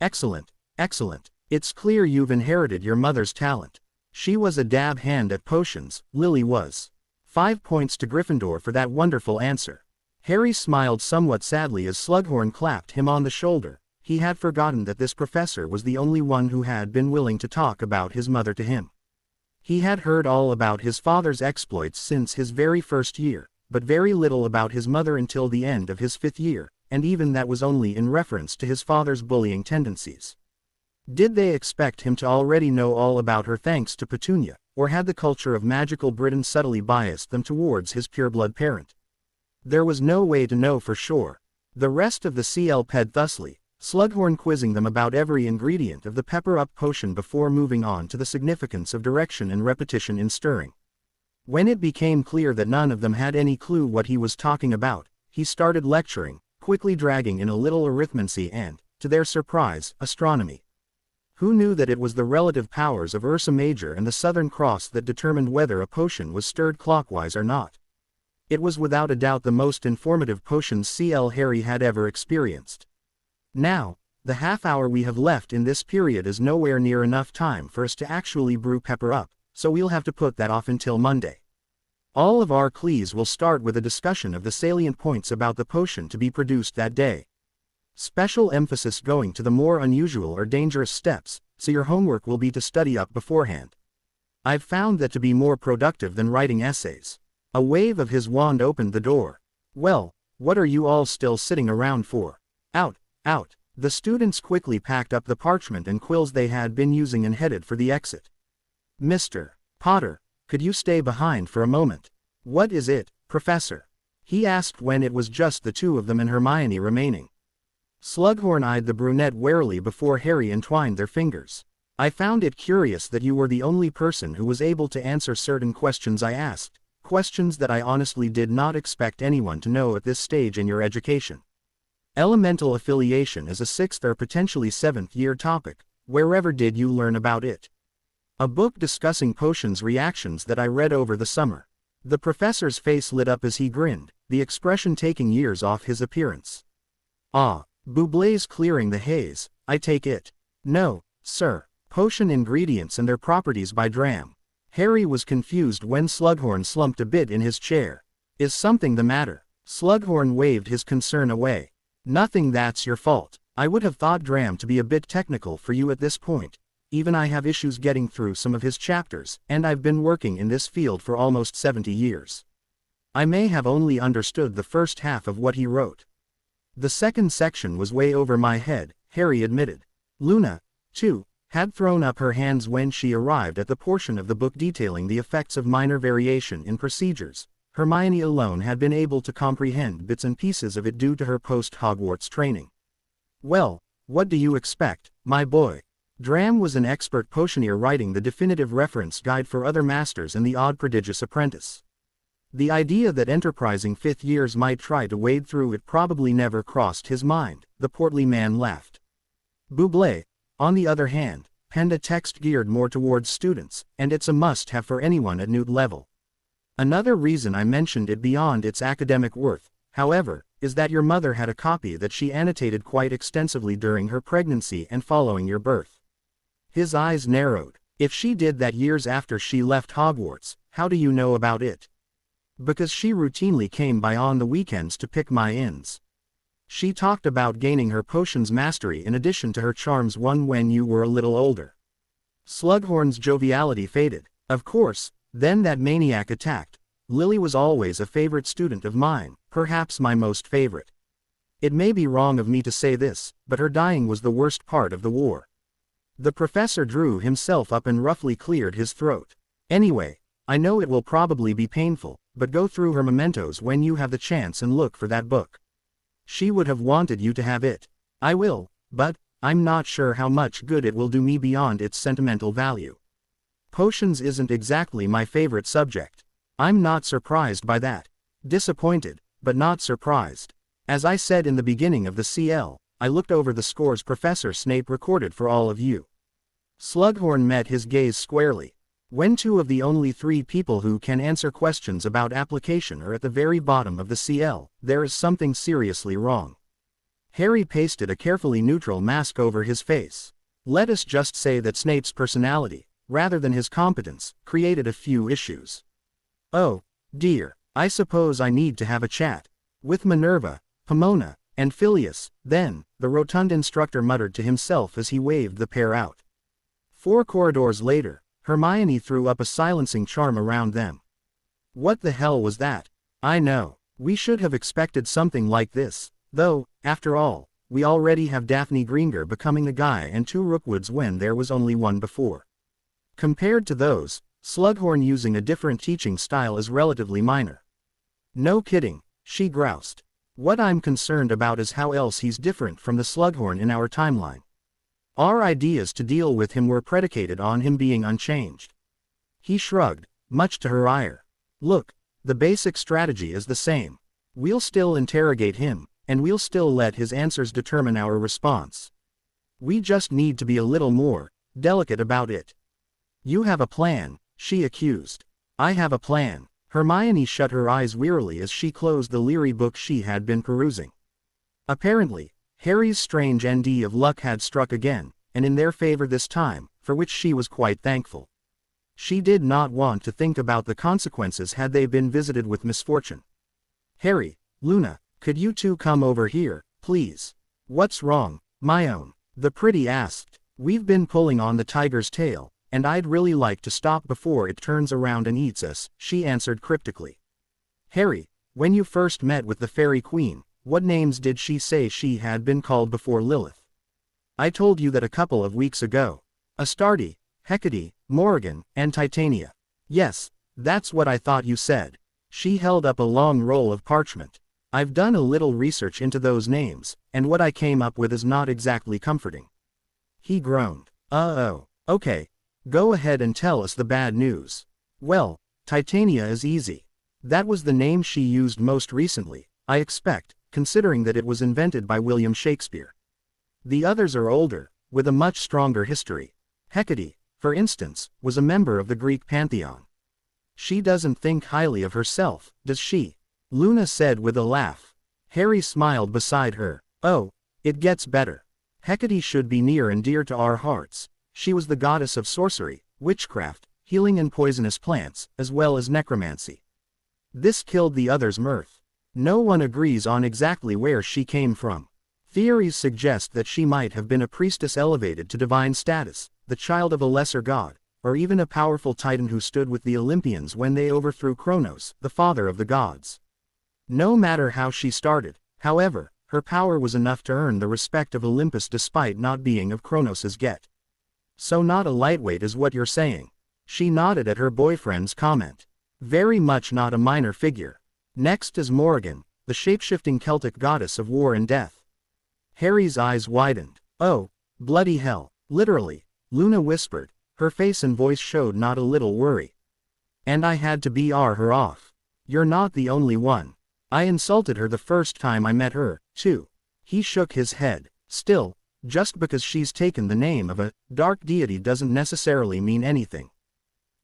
Excellent, excellent. It's clear you've inherited your mother's talent. She was a dab hand at potions, Lily was. 5 points to Gryffindor for that wonderful answer. Harry smiled somewhat sadly as Slughorn clapped him on the shoulder. He had forgotten that this professor was the only one who had been willing to talk about his mother to him. He had heard all about his father's exploits since his very first year, but very little about his mother until the end of his 5th year, and even that was only in reference to his father's bullying tendencies. Did they expect him to already know all about her thanks to Petunia, or had the culture of magical Britain subtly biased them towards his pureblood parent? There was no way to know for sure. The rest of the CL ped thusly, Slughorn quizzing them about every ingredient of the pepper-up potion before moving on to the significance of direction and repetition in stirring. When it became clear that none of them had any clue what he was talking about, he started lecturing, quickly dragging in a little arithmancy and, to their surprise, astronomy. Who knew that it was the relative powers of Ursa Major and the Southern Cross that determined whether a potion was stirred clockwise or not? It was without a doubt the most informative potions CL Harry had ever experienced. Now, the half-hour we have left in this period is nowhere near enough time for us to actually brew pepper up, so we'll have to put that off until Monday. All of our clues will start with a discussion of the salient points about the potion to be produced that day. Special emphasis going to the more unusual or dangerous steps, so your homework will be to study up beforehand. I've found that to be more productive than writing essays. A wave of his wand opened the door. Well, what are you all still sitting around for? Out. Out. The students quickly packed up the parchment and quills they had been using and headed for the exit. Mr. Potter, could you stay behind for a moment? What is it, Professor? He asked when it was just the two of them and Hermione remaining. Slughorn eyed the brunette warily before Harry entwined their fingers. I found it curious that you were the only person who was able to answer certain questions I asked, questions that I honestly did not expect anyone to know at this stage in your education. Elemental affiliation is a 6th or potentially 7th year topic. Wherever did you learn about it? A book discussing potions reactions that I read over the summer. The professor's face lit up as he grinned, the expression taking years off his appearance. Ah, Bublé's clearing the haze, I take it. No, sir. Potion ingredients and their properties by Dram. Harry was confused when Slughorn slumped a bit in his chair. Is something the matter? Slughorn waved his concern away. Nothing, that's your fault. I would have thought Dram to be a bit technical for you at this point. Even I have issues getting through some of his chapters, and I've been working in this field for almost 70 years. I may have only understood the first half of what he wrote. The second section was way over my head, Harry admitted. Luna, too, had thrown up her hands when she arrived at the portion of the book detailing the effects of minor variation in procedures. Hermione alone had been able to comprehend bits and pieces of it due to her post-Hogwarts training. Well, what do you expect, my boy? Dram was an expert potioneer writing the definitive reference guide for other masters and the odd prodigious apprentice. The idea that enterprising 5th years might try to wade through it probably never crossed his mind, the portly man laughed. Bublé, on the other hand, penned a text geared more towards students, and it's a must-have for anyone at Newt level. Another reason I mentioned it beyond its academic worth, however, is that your mother had a copy that she annotated quite extensively during her pregnancy and following your birth. His eyes narrowed. If she did that years after she left Hogwarts, how do you know about it? Because she routinely came by on the weekends to pick my ends. She talked about gaining her potions mastery in addition to her charms when you were a little older. Slughorn's joviality faded. Of course, then that maniac attacked. Lily was always a favorite student of mine, perhaps my most favorite. It may be wrong of me to say this, but her dying was the worst part of the war. The professor drew himself up and roughly cleared his throat. Anyway, I know it will probably be painful, but go through her mementos when you have the chance and look for that book. She would have wanted you to have it. I will, but I'm not sure how much good it will do me beyond its sentimental value. Potions isn't exactly my favorite subject. I'm not surprised by that. Disappointed, but not surprised. As I said in the beginning of the CL, I looked over the scores Professor Snape recorded for all of you. Slughorn met his gaze squarely. When two of the only 3 people who can answer questions about application are at the very bottom of the CL, there is something seriously wrong. Harry pasted a carefully neutral mask over his face. Let us just say that Snape's personality, rather than his competence, created a few issues. Oh, dear, I suppose I need to have a chat. With Minerva, Pomona, and Phileas, then, the rotund instructor muttered to himself as he waved the pair out. 4 corridors later, Hermione threw up a silencing charm around them. What the hell was that? I know. We should have expected something like this, though, after all, we already have Daphne Greenger becoming a guy and 2 Rookwoods when there was only one before. Compared to those, Slughorn using a different teaching style is relatively minor. No kidding, she groused. What I'm concerned about is how else he's different from the Slughorn in our timeline. Our ideas to deal with him were predicated on him being unchanged. He shrugged, much to her ire. Look, the basic strategy is the same. We'll still interrogate him, and we'll still let his answers determine our response. We just need to be a little more delicate about it. You have a plan, she accused. I have a plan. Hermione shut her eyes wearily as she closed the leery book she had been perusing. Apparently, Harry's strange ND of luck had struck again, and in their favor this time, for which she was quite thankful. She did not want to think about the consequences had they been visited with misfortune. Harry, Luna, could you two come over here, please? What's wrong, my own? The pretty asked. We've been pulling on the tiger's tail, and I'd really like to stop before it turns around and eats us, she answered cryptically. Harry, when you first met with the Fairy Queen, what names did she say she had been called before Lilith? I told you that a couple of weeks ago. Astarte, Hecate, Morrigan, and Titania. Yes, that's what I thought you said. She held up a long roll of parchment. I've done a little research into those names, and what I came up with is not exactly comforting. He groaned. Oh, okay. Go ahead and tell us the bad news. Well, Titania is easy. That was the name she used most recently, I expect, considering that it was invented by William Shakespeare. The others are older, with a much stronger history. Hecate, for instance, was a member of the Greek pantheon. She doesn't think highly of herself, does she? Luna said with a laugh. Harry smiled beside her. Oh, it gets better. Hecate should be near and dear to our hearts. She was the goddess of sorcery, witchcraft, healing and poisonous plants, as well as necromancy. This killed the others' mirth. No one agrees on exactly where she came from. Theories suggest that she might have been a priestess elevated to divine status, the child of a lesser god, or even a powerful titan who stood with the Olympians when they overthrew Kronos, the father of the gods. No matter how she started, however, her power was enough to earn the respect of Olympus despite not being of Kronos' get. So not a lightweight is what you're saying. She nodded at her boyfriend's comment. Very much not a minor figure. Next is Morrigan, the shapeshifting Celtic goddess of war and death. Harry's eyes widened. Oh, bloody hell, literally, Luna whispered, her face and voice showed not a little worry. And I had to BR her off. You're not the only one. I insulted her the first time I met her, too. He shook his head. Still, just because she's taken the name of a dark deity doesn't necessarily mean anything.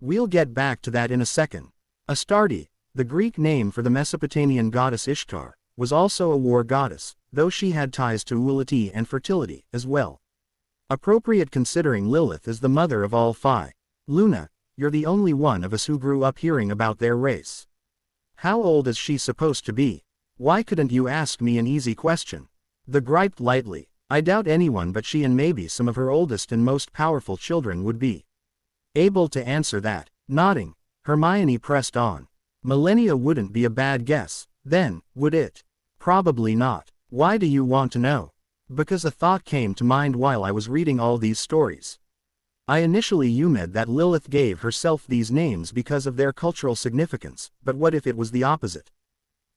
We'll get back to that in a second. Astarte, the Greek name for the Mesopotamian goddess Ishtar, was also a war goddess, though she had ties to Ullati and fertility as well. Appropriate considering Lilith is the mother of all Phi. Luna, you're the only one of us who grew up hearing about their race. How old is she supposed to be? Why couldn't you ask me an easy question? The griped lightly. I doubt anyone but she and maybe some of her oldest and most powerful children would be able to answer that. Nodding, Hermione pressed on. Millennia wouldn't be a bad guess, then, would it? Probably not. Why do you want to know? Because a thought came to mind while I was reading all these stories. I initially assumed that Lilith gave herself these names because of their cultural significance, but what if it was the opposite?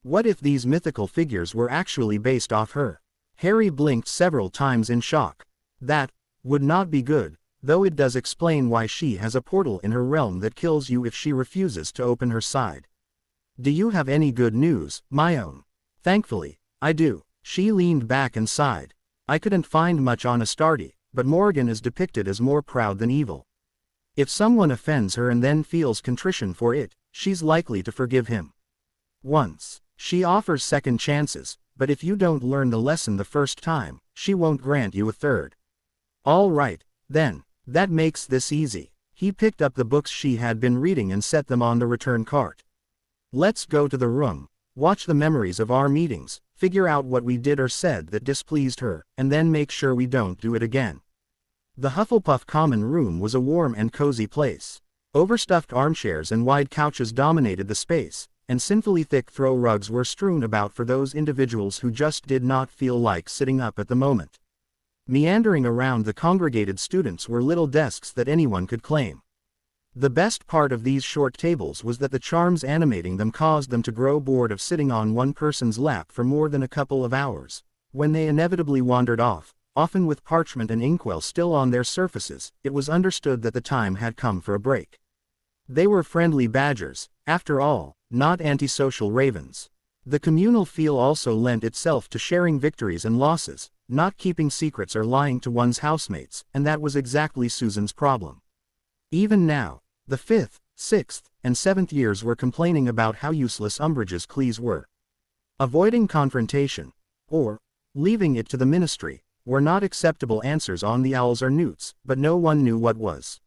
What if these mythical figures were actually based off her? Harry blinked several times in shock. That would not be good, though it does explain why she has a portal in her realm that kills you if she refuses to open her side. Do you have any good news, my own? Thankfully, I do. She leaned back and sighed. I couldn't find much on Astarte, but Morrigan is depicted as more proud than evil. If someone offends her and then feels contrition for it, she's likely to forgive him. Once, she offers second chances, but if you don't learn the lesson the first time, she won't grant you a third. All right, then, that makes this easy. He picked up the books she had been reading and set them on the return cart. Let's go to the room. Watch the memories of our meetings, figure out what we did or said that displeased her, and then make sure we don't do it again. The Hufflepuff common room was a warm and cozy place. Overstuffed armchairs and wide couches dominated the space, and sinfully thick throw rugs were strewn about for those individuals who just did not feel like sitting up at the moment. Meandering around the congregated students were little desks that anyone could claim. The best part of these short tables was that the charms animating them caused them to grow bored of sitting on one person's lap for more than a couple of hours. When they inevitably wandered off, often with parchment and inkwell still on their surfaces, it was understood that the time had come for a break. They were friendly badgers, after all, not antisocial ravens. The communal feel also lent itself to sharing victories and losses, not keeping secrets or lying to one's housemates, and that was exactly Susan's problem. Even now, the 5th, 6th, and 7th years were complaining about how useless Umbridge's pleas were. Avoiding confrontation, or leaving it to the ministry, were not acceptable answers on the owls or newts, but no one knew what was.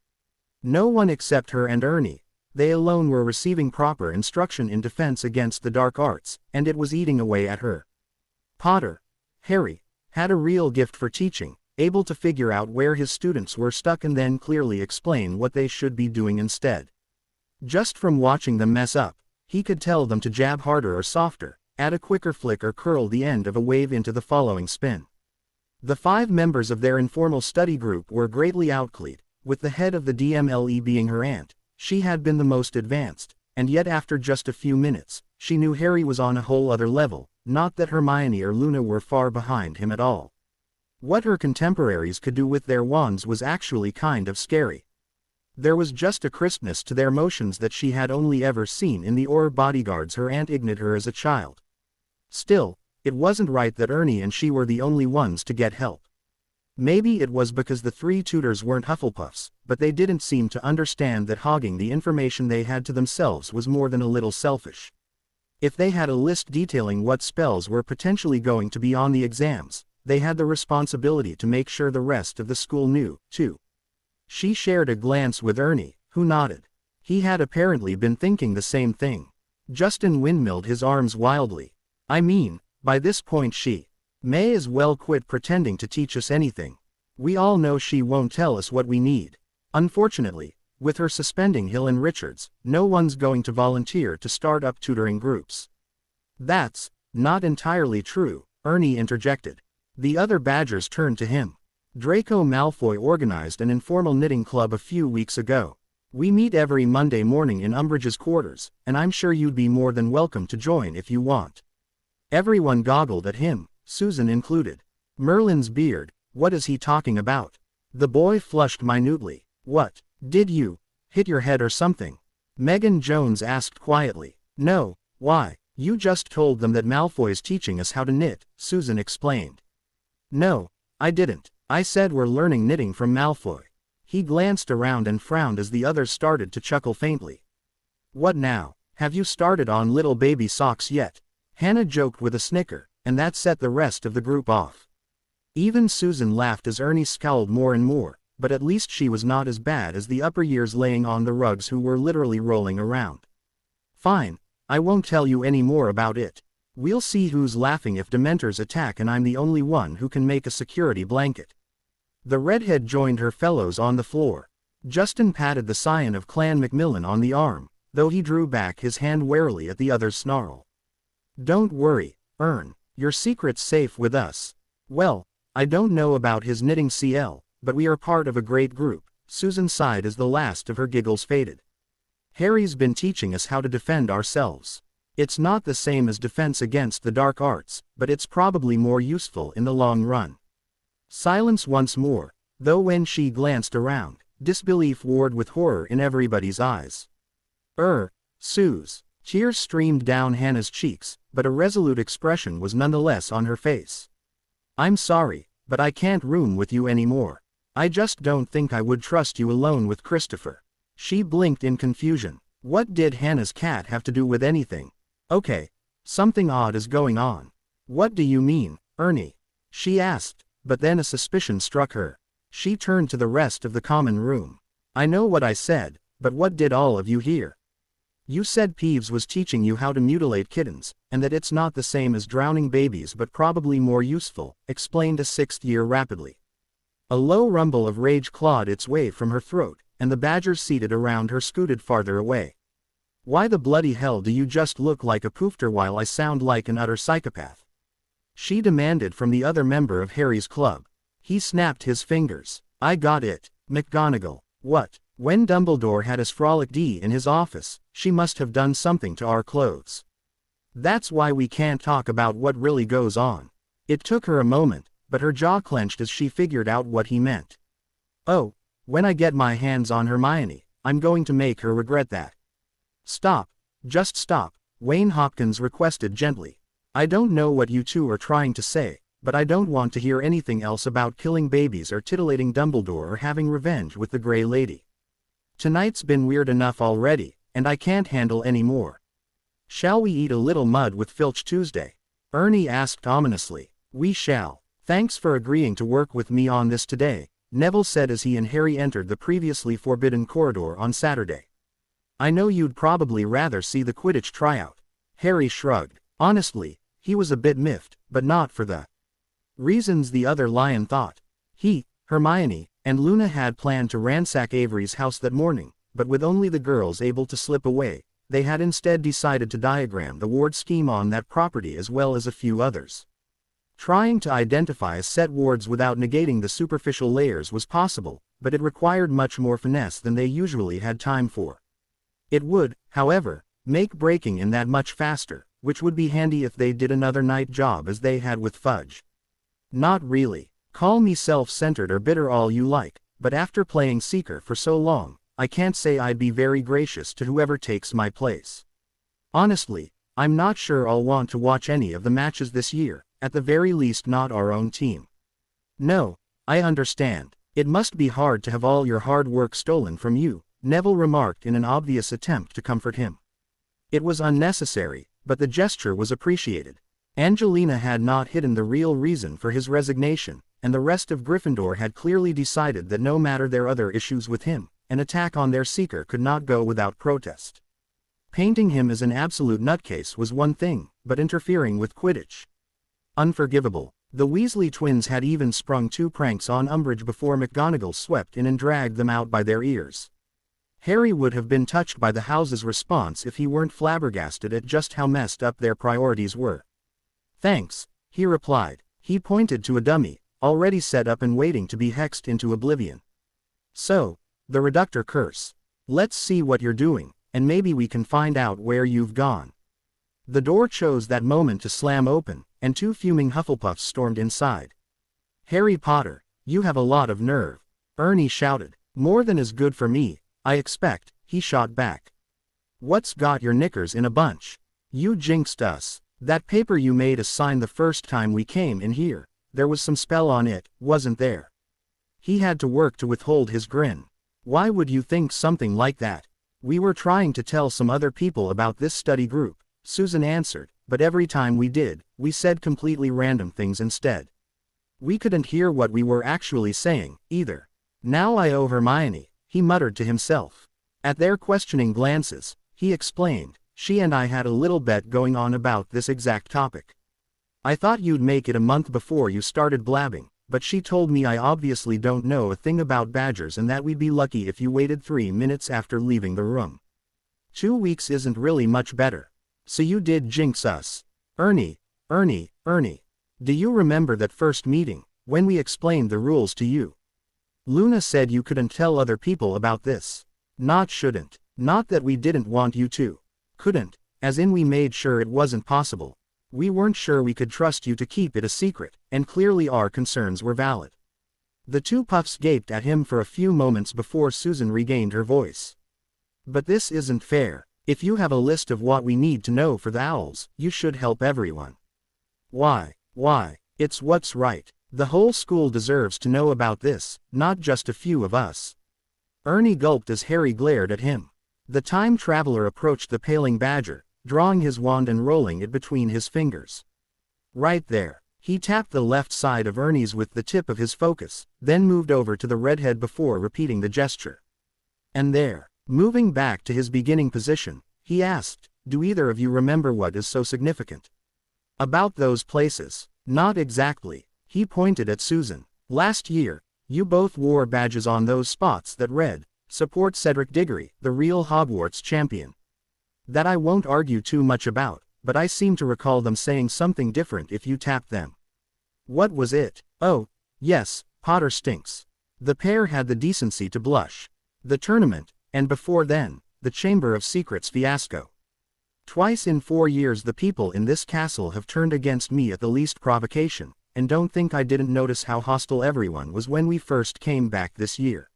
No one except her and Ernie. They alone were receiving proper instruction in defense against the dark arts, and it was eating away at her. Potter, Harry, had a real gift for teaching, able to figure out where his students were stuck and then clearly explain what they should be doing instead. Just from watching them mess up, he could tell them to jab harder or softer, add a quicker flick or curl the end of a wave into the following spin. The 5 members of their informal study group were greatly outclassed, with the head of the DMLE being her aunt. She had been the most advanced, and yet after just a few minutes, she knew Harry was on a whole other level, not that Hermione or Luna were far behind him at all. What her contemporaries could do with their wands was actually kind of scary. There was just a crispness to their motions that she had only ever seen in the Auror bodyguards her aunt ignored her as a child. Still, it wasn't right that Ernie and she were the only ones to get help. Maybe it was because the 3 tutors weren't Hufflepuffs, but they didn't seem to understand that hogging the information they had to themselves was more than a little selfish. If they had a list detailing what spells were potentially going to be on the exams, they had the responsibility to make sure the rest of the school knew, too. She shared a glance with Ernie, who nodded. He had apparently been thinking the same thing. Justin windmilled his arms wildly. I mean, by this point she may as well quit pretending to teach us anything. We all know she won't tell us what we need. Unfortunately, with her suspending Hill and Richards, no one's going to volunteer to start up tutoring groups. That's not entirely true, Ernie interjected. The other badgers turned to him. Draco Malfoy organized an informal knitting club a few weeks ago. We meet every Monday morning in Umbridge's quarters, and I'm sure you'd be more than welcome to join if you want. Everyone goggled at him, Susan included. Merlin's beard, what is he talking about? The boy flushed minutely. What, did you hit your head or something? Megan Jones asked quietly. No, why, you just told them that Malfoy's teaching us how to knit, Susan explained. No, I didn't. I said we're learning knitting from Malfoy. He glanced around and frowned as the others started to chuckle faintly. What now, have you started on little baby socks yet? Hannah joked with a snicker, and that set the rest of the group off. Even Susan laughed as Ernie scowled more and more, but at least she was not as bad as the upper years laying on the rugs who were literally rolling around. Fine, I won't tell you any more about it. We'll see who's laughing if Dementors attack and I'm the only one who can make a security blanket. The redhead joined her fellows on the floor. Justin patted the scion of Clan Macmillan on the arm, though he drew back his hand warily at the other's snarl. Don't worry, Ern. Your secret's safe with us. Well, I don't know about his knitting CL, but we are part of a great group, Susan sighed as the last of her giggles faded. Harry's been teaching us how to defend ourselves. It's not the same as defense against the dark arts, but it's probably more useful in the long run. Silence once more, though when she glanced around, disbelief warred with horror in everybody's eyes. Suze. Tears streamed down Hannah's cheeks, but a resolute expression was nonetheless on her face. I'm sorry, but I can't room with you anymore. I just don't think I would trust you alone with Christopher. She blinked in confusion. What did Hannah's cat have to do with anything? Okay, something odd is going on. What do you mean, Ernie? She asked, but then a suspicion struck her. She turned to the rest of the common room. I know what I said, but what did all of you hear? You said Peeves was teaching you how to mutilate kittens, and that it's not the same as drowning babies but probably more useful, explained a sixth year rapidly. A low rumble of rage clawed its way from her throat, and the badgers seated around her scooted farther away. Why the bloody hell do you just look like a poofter while I sound like an utter psychopath? She demanded from the other member of Harry's club. He snapped his fingers. I got it, McGonagall. What? When Dumbledore had his frolic D in his office, she must have done something to our clothes. That's why we can't talk about what really goes on. It took her a moment, but her jaw clenched as she figured out what he meant. Oh, when I get my hands on Hermione, I'm going to make her regret that. Stop. Just stop, Wayne Hopkins requested gently. I don't know what you two are trying to say, but I don't want to hear anything else about killing babies or titillating Dumbledore or having revenge with the Grey Lady. Tonight's been weird enough already, and I can't handle any more. Shall we eat a little mud with Filch Tuesday? Ernie asked ominously. We shall. Thanks for agreeing to work with me on this today, Neville said as he and Harry entered the previously forbidden corridor on Saturday. I know you'd probably rather see the Quidditch tryout. Harry shrugged. Honestly, he was a bit miffed, but not for the reasons the other Lion thought. He, Hermione, and Luna had planned to ransack Avery's house that morning, but with only the girls able to slip away, they had instead decided to diagram the ward scheme on that property as well as a few others. Trying to identify set wards without negating the superficial layers was possible, but it required much more finesse than they usually had time for. It would, however, make breaking in that much faster, which would be handy if they did another night job as they had with Fudge. Not really. Call me self-centered or bitter all you like, but after playing Seeker for so long, I can't say I'd be very gracious to whoever takes my place. Honestly, I'm not sure I'll want to watch any of the matches this year, at the very least not our own team. No, I understand. It must be hard to have all your hard work stolen from you, Neville remarked in an obvious attempt to comfort him. It was unnecessary, but the gesture was appreciated. Angelina had not hidden the real reason for his resignation, and the rest of Gryffindor had clearly decided that no matter their other issues with him, an attack on their Seeker could not go without protest. Painting him as an absolute nutcase was one thing, but interfering with Quidditch? Unforgivable. The Weasley twins had even sprung 2 pranks on Umbridge before McGonagall swept in and dragged them out by their ears. Harry would have been touched by the house's response if he weren't flabbergasted at just how messed up their priorities were. Thanks, he replied. He pointed to a dummy, already set up and waiting to be hexed into oblivion. So, the reductor curse. Let's see what you're doing, and maybe we can find out where you've gone. The door chose that moment to slam open, and 2 fuming Hufflepuffs stormed inside. Harry Potter, you have a lot of nerve, Ernie shouted. More than is good for me, I expect, he shot back. What's got your knickers in a bunch? You jinxed us. That paper you made us sign the first time we came in here, there was some spell on it, wasn't there? He had to work to withhold his grin. Why would you think something like that? We were trying to tell some other people about this study group, Susan answered, but every time we did, we said completely random things instead. We couldn't hear what we were actually saying, either. Now I owe Hermione, he muttered to himself. At their questioning glances, he explained, she and I had a little bet going on about this exact topic. I thought you'd make it a month before you started blabbing, but she told me I obviously don't know a thing about badgers and that we'd be lucky if you waited 3 minutes after leaving the room. 2 weeks isn't really much better. So you did jinx us. Ernie, do you remember that first meeting, when we explained the rules to you? Luna said you couldn't tell other people about this. Not shouldn't. Not that we didn't want you to. Couldn't, as in we made sure it wasn't possible. We weren't sure we could trust you to keep it a secret, and clearly our concerns were valid. The 2 puffs gaped at him for a few moments before Susan regained her voice. But this isn't fair. If you have a list of what we need to know for the owls, you should help everyone. Why? It's what's right. The whole school deserves to know about this, not just a few of us. Ernie gulped as Harry glared at him. The time traveler approached the paling badger, drawing his wand and rolling it between his fingers. Right there. He tapped the left side of Ernie's with the tip of his focus, then moved over to the redhead before repeating the gesture. And there, moving back to his beginning position, He asked, "Do either of you remember what is so significant about those places?" "Not exactly." He pointed at Susan. "Last year, you both wore badges on those spots that read, 'Support Cedric Diggory, the real Hogwarts champion.' That I won't argue too much about, but I seem to recall them saying something different if you tapped them." "What was it?" "Oh, yes, Potter stinks." The pair had the decency to blush. "The tournament, and before then, the Chamber of Secrets fiasco. Twice in 4 years the people in this castle have turned against me at the least provocation, and don't think I didn't notice how hostile everyone was when we first came back this year.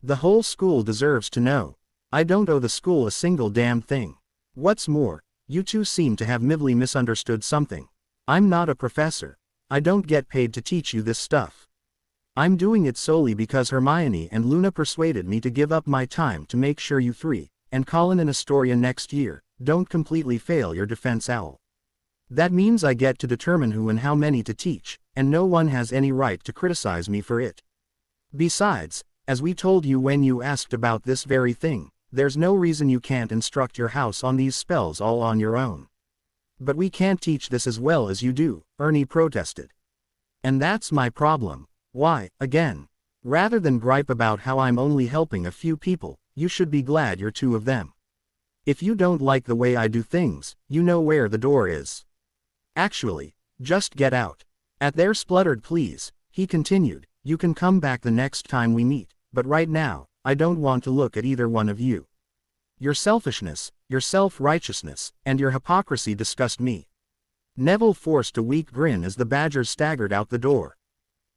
The whole school deserves to know. I don't owe the school a single damn thing. What's more, you two seem to have mildly misunderstood something. I'm not a professor. I don't get paid to teach you this stuff. I'm doing it solely because Hermione and Luna persuaded me to give up my time to make sure you three, and Colin and Astoria next year, don't completely fail your defense owl. That means I get to determine who and how many to teach, and no one has any right to criticize me for it. Besides, as we told you when you asked about this very thing, there's no reason you can't instruct your house on these spells all on your own." "But we can't teach this as well as you do," Ernie protested. "And that's my problem. Why, again, rather than gripe about how I'm only helping a few people, you should be glad you're two of them. If you don't like the way I do things, you know where the door is. Actually, just get out." At their spluttered pleas, he continued, "You can come back the next time we meet, but right now, I don't want to look at either one of you. Your selfishness, your self-righteousness, and your hypocrisy disgust me." Neville forced a weak grin as the Badgers staggered out the door.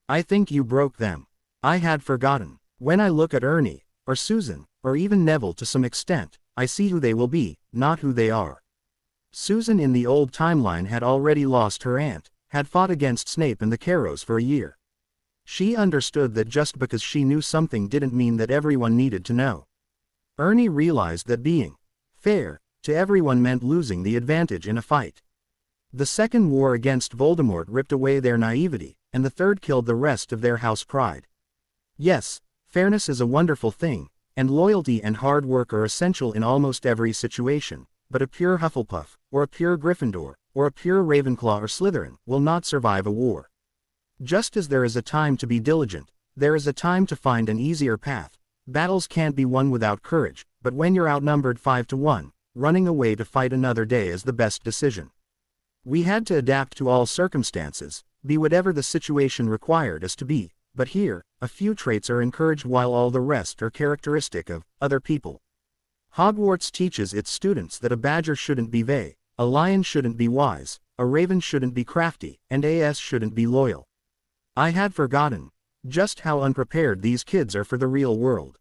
"I think you broke them." "I had forgotten. When I look at Ernie, or Susan, or even Neville to some extent, I see who they will be, not who they are." Susan in the old timeline had already lost her aunt, had fought against Snape and the Carrows for a year. She understood that just because she knew something didn't mean that everyone needed to know. Ernie realized that being fair to everyone meant losing the advantage in a fight. The second war against Voldemort ripped away their naivety, and the third killed the rest of their house pride. Yes, fairness is a wonderful thing, and loyalty and hard work are essential in almost every situation, but a pure Hufflepuff, or a pure Gryffindor, or a pure Ravenclaw or Slytherin will not survive a war. Just as there is a time to be diligent, there is a time to find an easier path. Battles can't be won without courage, but when you're outnumbered 5-1, running away to fight another day is the best decision. We had to adapt to all circumstances, be whatever the situation required us to be, but here, a few traits are encouraged while all the rest are characteristic of other people. Hogwarts teaches its students that a badger shouldn't be vague, a lion shouldn't be wise, a raven shouldn't be crafty, and a shouldn't be loyal. I had forgotten just how unprepared these kids are for the real world.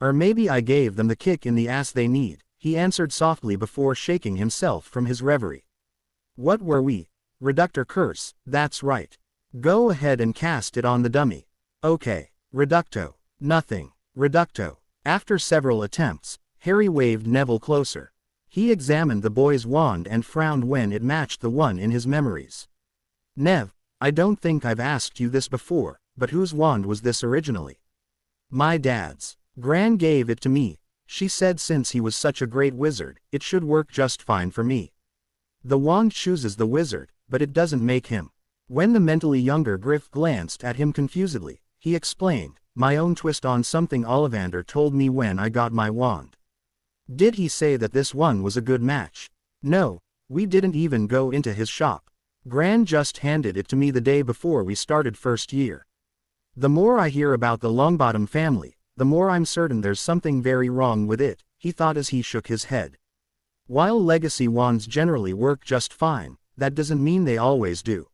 Or maybe I gave them the kick in the ass they need, he answered softly before shaking himself from his reverie. What were we? Reductor curse, that's right. Go ahead and cast it on the dummy. Okay. Reducto. Nothing. Reducto. After several attempts, Harry waved Neville closer. He examined the boy's wand and frowned when it matched the one in his memories. Nev, I don't think I've asked you this before, but whose wand was this originally? My dad's. Gran gave it to me. She said since he was such a great wizard, it should work just fine for me. The wand chooses the wizard, but it doesn't make him. When the mentally younger Griff glanced at him confusedly, he explained, my own twist on something Ollivander told me when I got my wand. Did he say that this one was a good match? No, we didn't even go into his shop. Gran just handed it to me the day before we started first year. The more I hear about the Longbottom family, the more I'm certain there's something very wrong with it, he thought as he shook his head. While legacy wands generally work just fine, that doesn't mean they always do.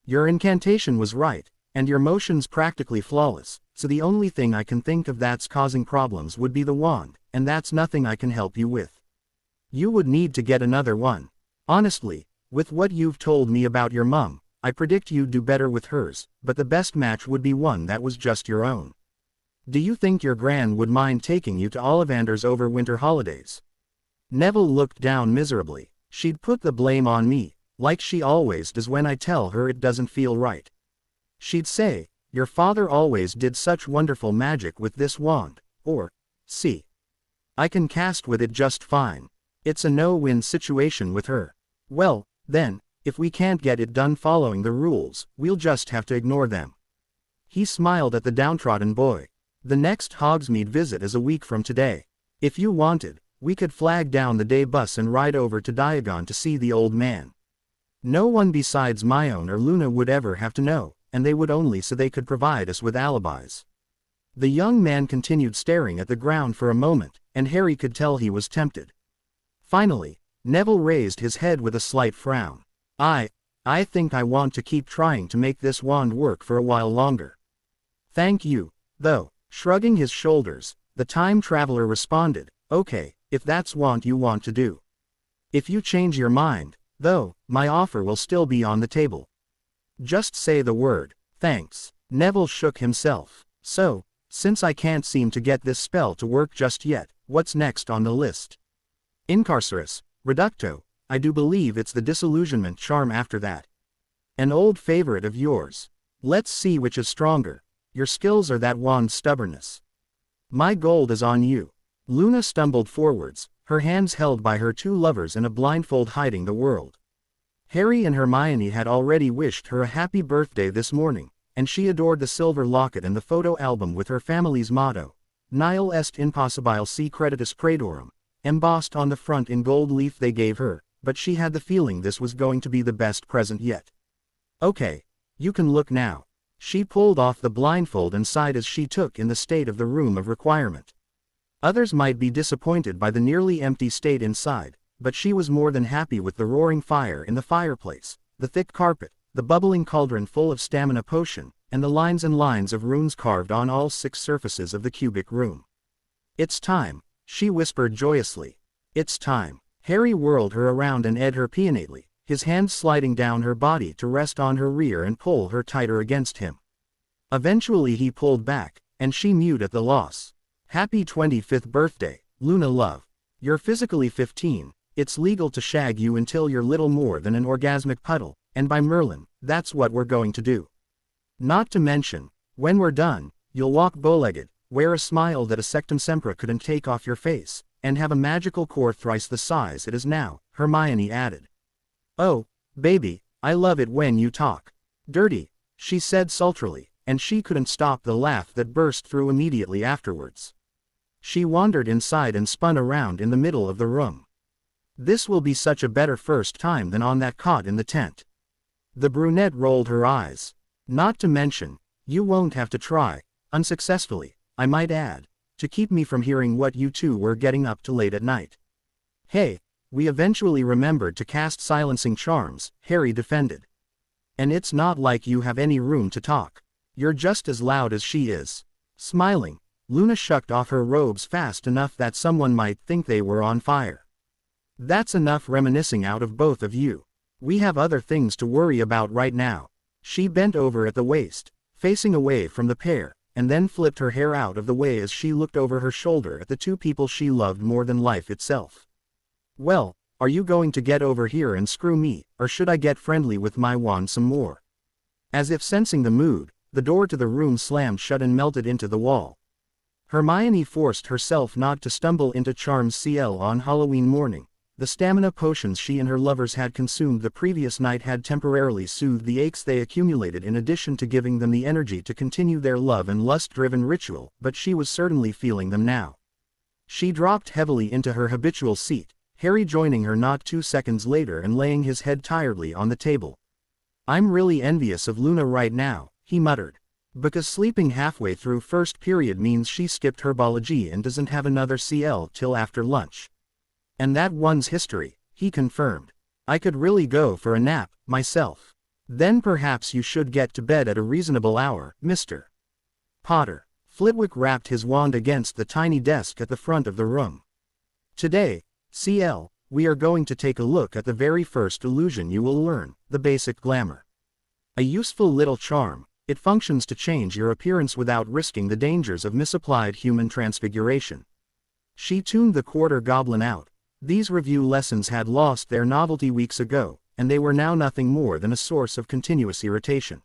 Your incantation was right, and your motion's practically flawless, so the only thing I can think of that's causing problems would be the wand, and that's nothing I can help you with. You would need to get another one. Honestly, with what you've told me about your mum, I predict you'd do better with hers, but the best match would be one that was just your own. Do you think your Gran would mind taking you to Ollivander's over winter holidays? Neville looked down miserably. She'd put the blame on me, like she always does when I tell her it doesn't feel right. She'd say, your father always did such wonderful magic with this wand, or, see, I can cast with it just fine. It's a no-win situation with her. Well, then, if we can't get it done following the rules, we'll just have to ignore them. He smiled at the downtrodden boy. The next Hogsmeade visit is a week from today. If you wanted, we could flag down the day bus and ride over to Diagon to see the old man. No one besides Myone or Luna would ever have to know, and they would only so they could provide us with alibis. The young man continued staring at the ground for a moment, and Harry could tell he was tempted. Finally, Neville raised his head with a slight frown. I think I want to keep trying to make this wand work for a while longer. Thank you, though. Shrugging his shoulders, the time traveler responded, okay, if that's what you want to do. If you change your mind, though, my offer will still be on the table. Just say the word. Thanks. Neville shook himself. So, since I can't seem to get this spell to work just yet, what's next on the list? Incarcerus, Reducto, I do believe it's the disillusionment charm after that. An old favorite of yours. Let's see which is stronger. Your skills or that wand's stubbornness. My gold is on you. Luna stumbled forwards, her hands held by her two lovers in a blindfold hiding the world. Harry and Hermione had already wished her a happy birthday this morning, and she adored the silver locket and the photo album with her family's motto, Nihil est impossibile si creditus praedorum, embossed on the front in gold leaf they gave her, but she had the feeling this was going to be the best present yet. Okay, you can look now. She pulled off the blindfold and sighed as she took in the state of the room of requirement. Others might be disappointed by the nearly empty state inside, but she was more than happy with the roaring fire in the fireplace, the thick carpet, the bubbling cauldron full of stamina potion, and the lines and lines of runes carved on all 6 surfaces of the cubic room. It's time, she whispered joyously. It's time. Harry whirled her around and eyed her peonately, his hands sliding down her body to rest on her rear and pull her tighter against him. Eventually he pulled back, and she mewed at the loss. Happy 25th birthday, Luna love. You're physically 15, it's legal to shag you until you're little more than an orgasmic puddle, and by Merlin, that's what we're going to do. Not to mention, when we're done, you'll walk bow-legged, wear a smile that a Sectum Sempra couldn't take off your face, and have a magical core thrice the size it is now, Hermione added. Oh, baby, I love it when you talk. Dirty, she said sultrily, and she couldn't stop the laugh that burst through immediately afterwards. She wandered inside and spun around in the middle of the room. This will be such a better first time than on that cot in the tent. The brunette rolled her eyes. Not to mention, you won't have to try, unsuccessfully, I might add, to keep me from hearing what you two were getting up to late at night. Hey, we eventually remembered to cast silencing charms, Harry defended. And it's not like you have any room to talk. You're just as loud as she is. Smiling, Luna shucked off her robes fast enough that someone might think they were on fire. That's enough reminiscing out of both of you. We have other things to worry about right now. She bent over at the waist, facing away from the pair, and then flipped her hair out of the way as she looked over her shoulder at the two people she loved more than life itself. Well, are you going to get over here and screw me, or should I get friendly with my wand some more? As if sensing the mood, the door to the room slammed shut and melted into the wall. Hermione forced herself not to stumble into Charms CL on Halloween morning. The stamina potions she and her lovers had consumed the previous night had temporarily soothed the aches they accumulated in addition to giving them the energy to continue their love and lust-driven ritual, but she was certainly feeling them now. She dropped heavily into her habitual seat, Harry joining her not 2 seconds later and laying his head tiredly on the table. I'm really envious of Luna right now, he muttered. Because sleeping halfway through first period means she skipped herbology and doesn't have another CL till after lunch. And that one's history, he confirmed. I could really go for a nap, myself. Then perhaps you should get to bed at a reasonable hour, Mr. Potter. Flitwick rapped his wand against the tiny desk at the front of the room. Today, CL, we are going to take a look at the very first illusion you will learn, the basic glamour. A useful little charm, it functions to change your appearance without risking the dangers of misapplied human transfiguration. She tuned the quarter goblin out. These review lessons had lost their novelty weeks ago, and they were now nothing more than a source of continuous irritation.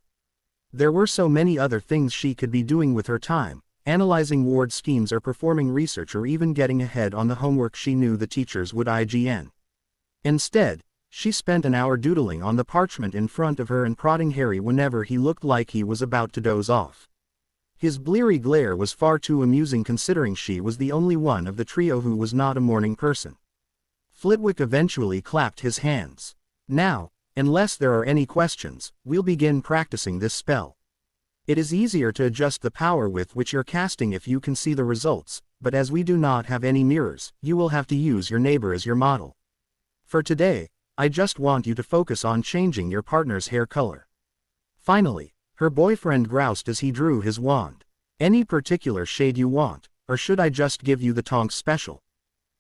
There were so many other things she could be doing with her time, analyzing ward schemes or performing research or even getting ahead on the homework she knew the teachers would IGN. Instead, she spent an hour doodling on the parchment in front of her and prodding Harry whenever he looked like he was about to doze off. His bleary glare was far too amusing considering she was the only one of the trio who was not a morning person. Flitwick eventually clapped his hands. Now, unless there are any questions, we'll begin practicing this spell. It is easier to adjust the power with which you're casting if you can see the results, but as we do not have any mirrors, you will have to use your neighbor as your model. For today, I just want you to focus on changing your partner's hair color. Finally, her boyfriend groused as he drew his wand. Any particular shade you want, or should I just give you the Tonks special?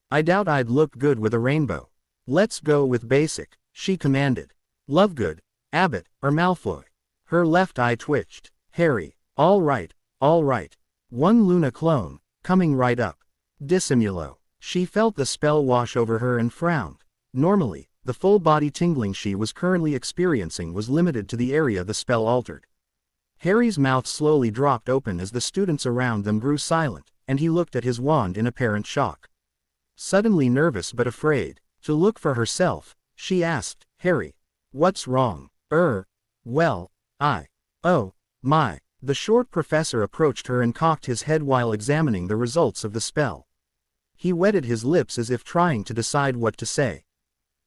I doubt I'd look good with a rainbow. Let's go with basic, she commanded. Lovegood, Abbott, or Malfoy? Her left eye twitched. Harry, all right. One Luna clone, coming right up. Dissimulo. She felt the spell wash over her and frowned. Normally, the full body tingling she was currently experiencing was limited to the area the spell altered. Harry's mouth slowly dropped open as the students around them grew silent, and he looked at his wand in apparent shock. Suddenly nervous but afraid to look for herself, she asked, Harry, what's wrong? Well, oh, my. The short professor approached her and cocked his head while examining the results of the spell. He wetted his lips as if trying to decide what to say.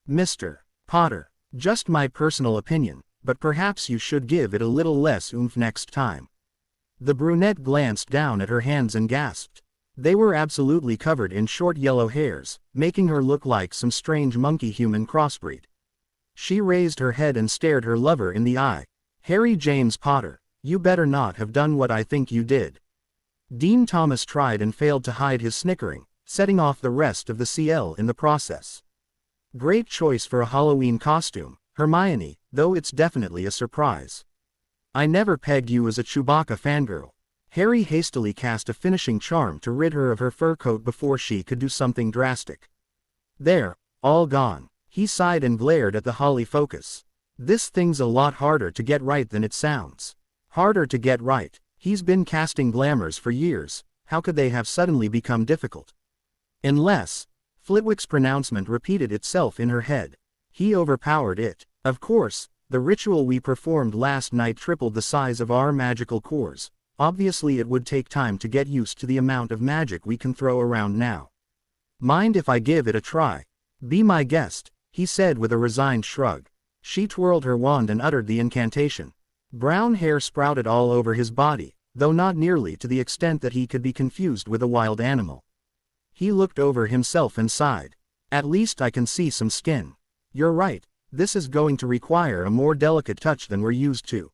Mr. Potter, just my personal opinion, but perhaps you should give it a little less oomph next time. The brunette glanced down at her hands and gasped. They were absolutely covered in short yellow hairs, making her look like some strange monkey-human crossbreed. She raised her head and stared her lover in the eye. Harry James Potter, you better not have done what I think you did. Dean Thomas tried and failed to hide his snickering, setting off the rest of the CL in the process. Great choice for a Halloween costume, Hermione, though it's definitely a surprise. I never pegged you as a Chewbacca fangirl. Harry hastily cast a finishing charm to rid her of her fur coat before she could do something drastic. There, all gone. He sighed and glared at the holly focus. This thing's a lot harder to get right than it sounds. Harder to get right. He's been casting glamours for years, how could they have suddenly become difficult? Unless, Flitwick's pronouncement repeated itself in her head. He overpowered it. Of course, the ritual we performed last night tripled the size of our magical cores. Obviously it would take time to get used to the amount of magic we can throw around now. Mind if I give it a try? Be my guest, he said with a resigned shrug. She twirled her wand and uttered the incantation. Brown hair sprouted all over his body, though not nearly to the extent that he could be confused with a wild animal. He looked over himself and sighed. At least I can see some skin. You're right, this is going to require a more delicate touch than we're used to.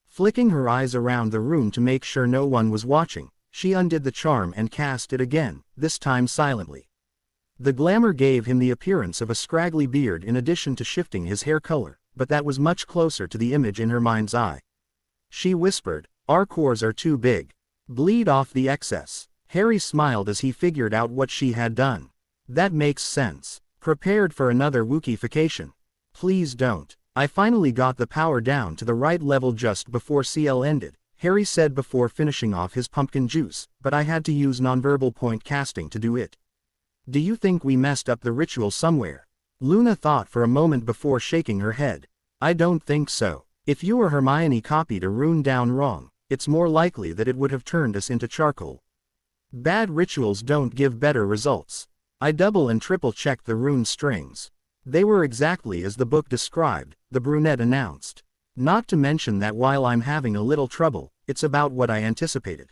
Flicking her eyes around the room to make sure no one was watching, she undid the charm and cast it again, this time silently. The glamour gave him the appearance of a scraggly beard in addition to shifting his hair color, but that was much closer to the image in her mind's eye. She whispered, our cores are too big. Bleed off the excess. Harry smiled as he figured out what she had done. That makes sense. Prepared for another Wookiefication. Please don't. I finally got the power down to the right level just before CL ended, Harry said before finishing off his pumpkin juice, but I had to use nonverbal point casting to do it. Do you think we messed up the ritual somewhere? Luna thought for a moment before shaking her head. I don't think so. If you or Hermione copied a rune down wrong, it's more likely that it would have turned us into charcoal. Bad rituals don't give better results. I double and triple checked the rune strings. They were exactly as the book described, the brunette announced. Not to mention that while I'm having a little trouble, it's about what I anticipated.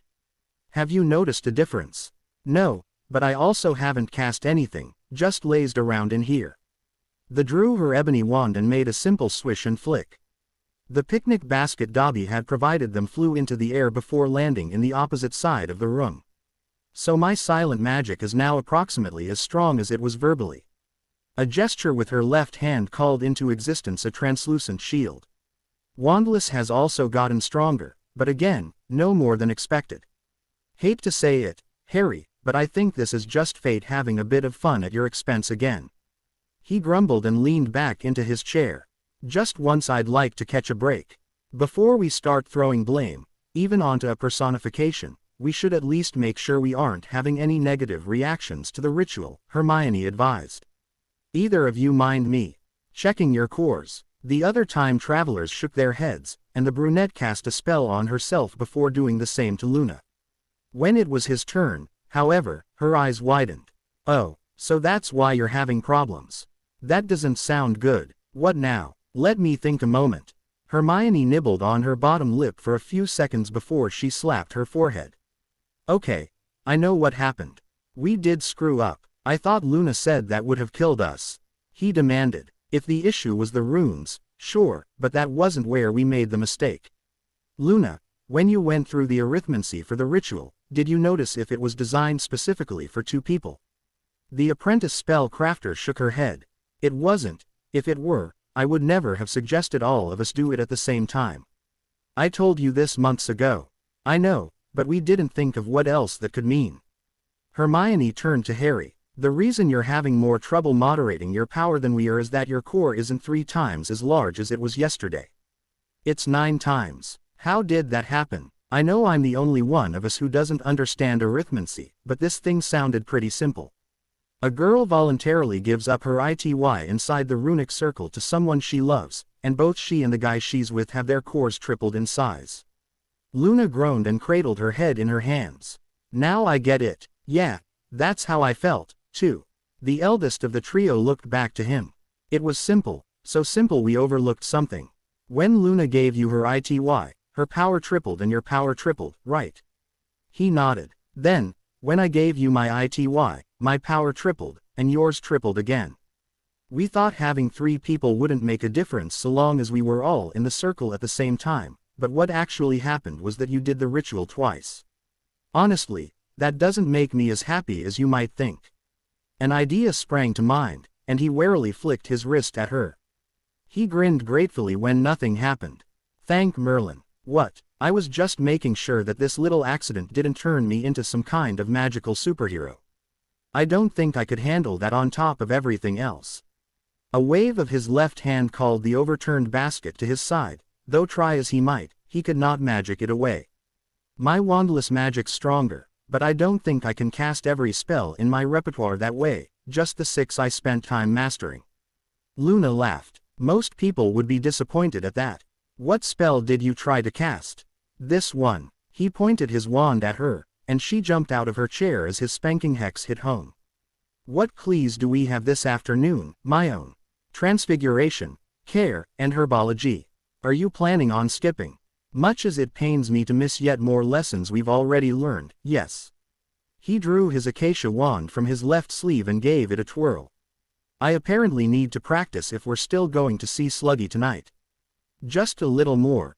Have you noticed a difference? No, but I also haven't cast anything, just lazed around in here. The drew her ebony wand and made a simple swish and flick. The picnic basket Dobby had provided them flew into the air before landing in the opposite side of the room. So my silent magic is now approximately as strong as it was verbally. A gesture with her left hand called into existence a translucent shield. Wandless has also gotten stronger, but again, no more than expected. Hate to say it, Harry, but I think this is just fate having a bit of fun at your expense again. He grumbled and leaned back into his chair. Just once I'd like to catch a break. Before we start throwing blame, even onto a personification, we should at least make sure we aren't having any negative reactions to the ritual, Hermione advised. Either of you mind me checking your cores? The other time travelers shook their heads, and the brunette cast a spell on herself before doing the same to Luna. When it was his turn, however, her eyes widened. Oh, so that's why you're having problems. That doesn't sound good. What now? Let me think a moment. Hermione nibbled on her bottom lip for a few seconds before she slapped her forehead. Okay, I know what happened. We did screw up. I thought Luna said that would have killed us. He demanded. If the issue was the runes, sure, but that wasn't where we made the mistake. Luna, when you went through the arithmancy for the ritual, did you notice if it was designed specifically for 2 people? The apprentice spell crafter shook her head. It wasn't. If it were, I would never have suggested all of us do it at the same time. I told you this months ago. I know, but we didn't think of what else that could mean. Hermione turned to Harry. The reason you're having more trouble moderating your power than we are is that your core isn't 3 times as large as it was yesterday. It's 9 times. How did that happen? I know I'm the only one of us who doesn't understand arithmancy, but this thing sounded pretty simple. A girl voluntarily gives up her ITY inside the runic circle to someone she loves, and both she and the guy she's with have their cores tripled in size. Luna groaned and cradled her head in her hands. Now I get it. Yeah, that's how I felt, too. The eldest of the trio looked back to him. It was simple, so simple we overlooked something. When Luna gave you her ITY, her power tripled and your power tripled, right? He nodded. Then, when I gave you my ITY, my power tripled, and yours tripled again. We thought having 3 people wouldn't make a difference so long as we were all in the circle at the same time, but what actually happened was that you did the ritual twice. Honestly, that doesn't make me as happy as you might think. An idea sprang to mind, and he warily flicked his wrist at her. He grinned gratefully when nothing happened. Thank Merlin. What? I was just making sure that this little accident didn't turn me into some kind of magical superhero. I don't think I could handle that on top of everything else. A wave of his left hand called the overturned basket to his side, though try as he might, he could not magic it away. My wandless magic's stronger, but I don't think I can cast every spell in my repertoire that way, just the 6 I spent time mastering. Luna laughed. Most people would be disappointed at that. What spell did you try to cast? This one. He pointed his wand at her, and she jumped out of her chair as his spanking hex hit home. What clues do we have this afternoon? My own. Transfiguration, care, and herbology. Are you planning on skipping? Much as it pains me to miss yet more lessons we've already learned, yes. He drew his acacia wand from his left sleeve and gave it a twirl. I apparently need to practice if we're still going to see Sluggy tonight. Just a little more,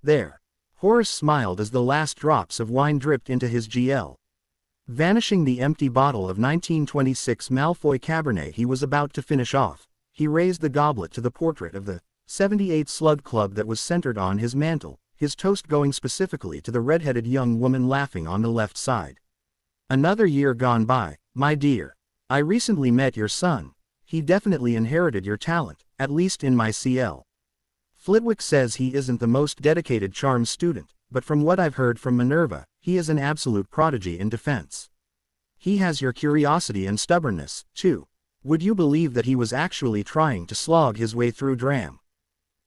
there. Horace smiled as the last drops of wine dripped into his GL. Vanishing the empty bottle of 1926 Malfoy Cabernet he was about to finish off, he raised the goblet to the portrait of the 78 Slug Club that was centered on his mantle, his toast going specifically to the red-headed young woman laughing on the left side. Another year gone by, my dear. I recently met your son. He definitely inherited your talent, at least in my CL. Flitwick says he isn't the most dedicated charm student, but from what I've heard from Minerva, he is an absolute prodigy in defense. He has your curiosity and stubbornness, too. Would you believe that he was actually trying to slog his way through Dram?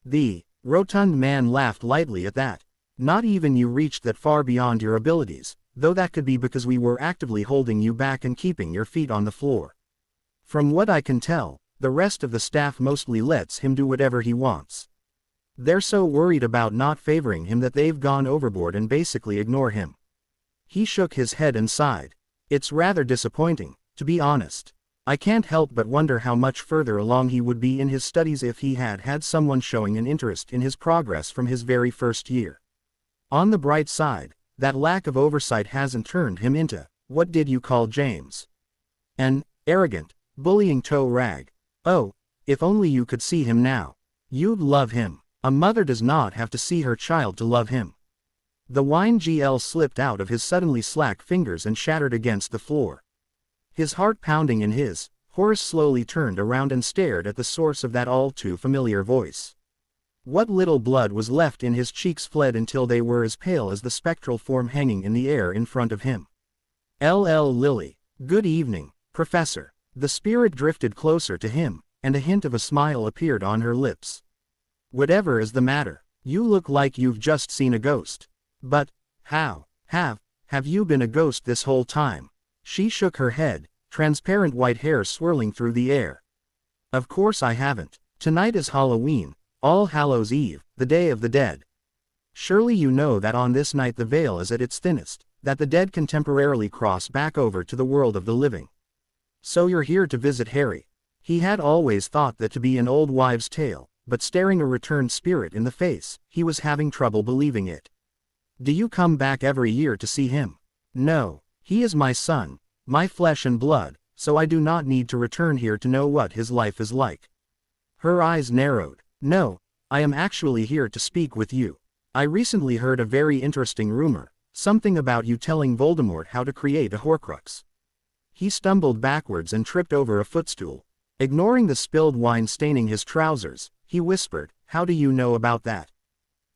The rotund man laughed lightly at that. Not even you reached that far beyond your abilities, though that could be because we were actively holding you back and keeping your feet on the floor. From what I can tell, the rest of the staff mostly lets him do whatever he wants. They're so worried about not favoring him that they've gone overboard and basically ignore him. He shook his head and sighed. It's rather disappointing, to be honest. I can't help but wonder how much further along he would be in his studies if he had had someone showing an interest in his progress from his very first year. On the bright side, that lack of oversight hasn't turned him into, what did you call James? An arrogant, bullying toe rag. Oh, if only you could see him now. You'd love him. A mother does not have to see her child to love him. The wine GL slipped out of his suddenly slack fingers and shattered against the floor. His heart pounding in his, Horace slowly turned around and stared at the source of that all too familiar voice. What little blood was left in his cheeks fled until they were as pale as the spectral form hanging in the air in front of him. LL Lily. Good evening, Professor. The spirit drifted closer to him, and a hint of a smile appeared on her lips. Whatever is the matter? You look like you've just seen a ghost. But, how? Have you been a ghost this whole time? She shook her head, transparent white hair swirling through the air. Of course I haven't. Tonight is Halloween, All Hallows' Eve, the Day of the Dead. Surely you know that on this night the veil is at its thinnest, that the dead can temporarily cross back over to the world of the living. So you're here to visit Harry. He had always thought that to be an old wives' tale, but staring a returned spirit in the face, he was having trouble believing it. Do you come back every year to see him? No, he is my son, my flesh and blood, so I do not need to return here to know what his life is like. Her eyes narrowed. No, I am actually here to speak with you. I recently heard a very interesting rumor, something about you telling Voldemort how to create a Horcrux. He stumbled backwards and tripped over a footstool. Ignoring the spilled wine staining his trousers, he whispered, "How do you know about that?"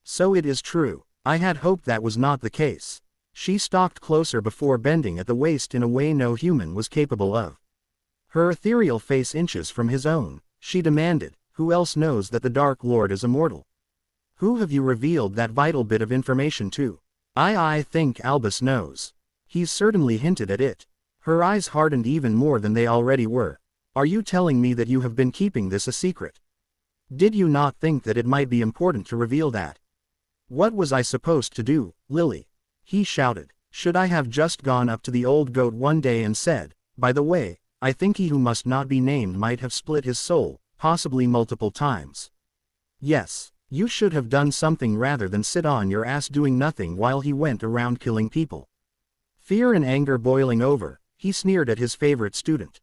So it is true. I had hoped that was not the case. She stalked closer before bending at the waist in a way no human was capable of. Her ethereal face inches from his own, she demanded, "Who else knows that the Dark Lord is immortal? Who have you revealed that vital bit of information to?" I think Albus knows. He's certainly hinted at it. Her eyes hardened even more than they already were. Are you telling me that you have been keeping this a secret? Did you not think that it might be important to reveal that? What was I supposed to do, Lily? He shouted. Should I have just gone up to the old goat one day and said, "By the way, I think he who must not be named might have split his soul, possibly multiple times"? Yes, you should have done something rather than sit on your ass doing nothing while he went around killing people. Fear and anger boiling over, he sneered at his favorite student.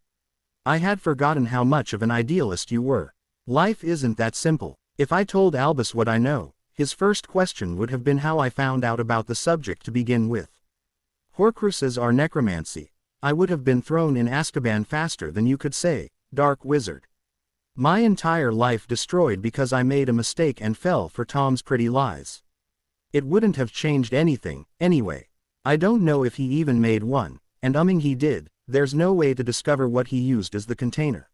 I had forgotten how much of an idealist you were. Life isn't that simple. If I told Albus what I know, his first question would have been how I found out about the subject to begin with. Horcruxes are necromancy. I would have been thrown in Azkaban faster than you could say, dark wizard. My entire life destroyed because I made a mistake and fell for Tom's pretty lies. It wouldn't have changed anything, anyway. I don't know if he even made one, and he did, there's no way to discover what he used as the container.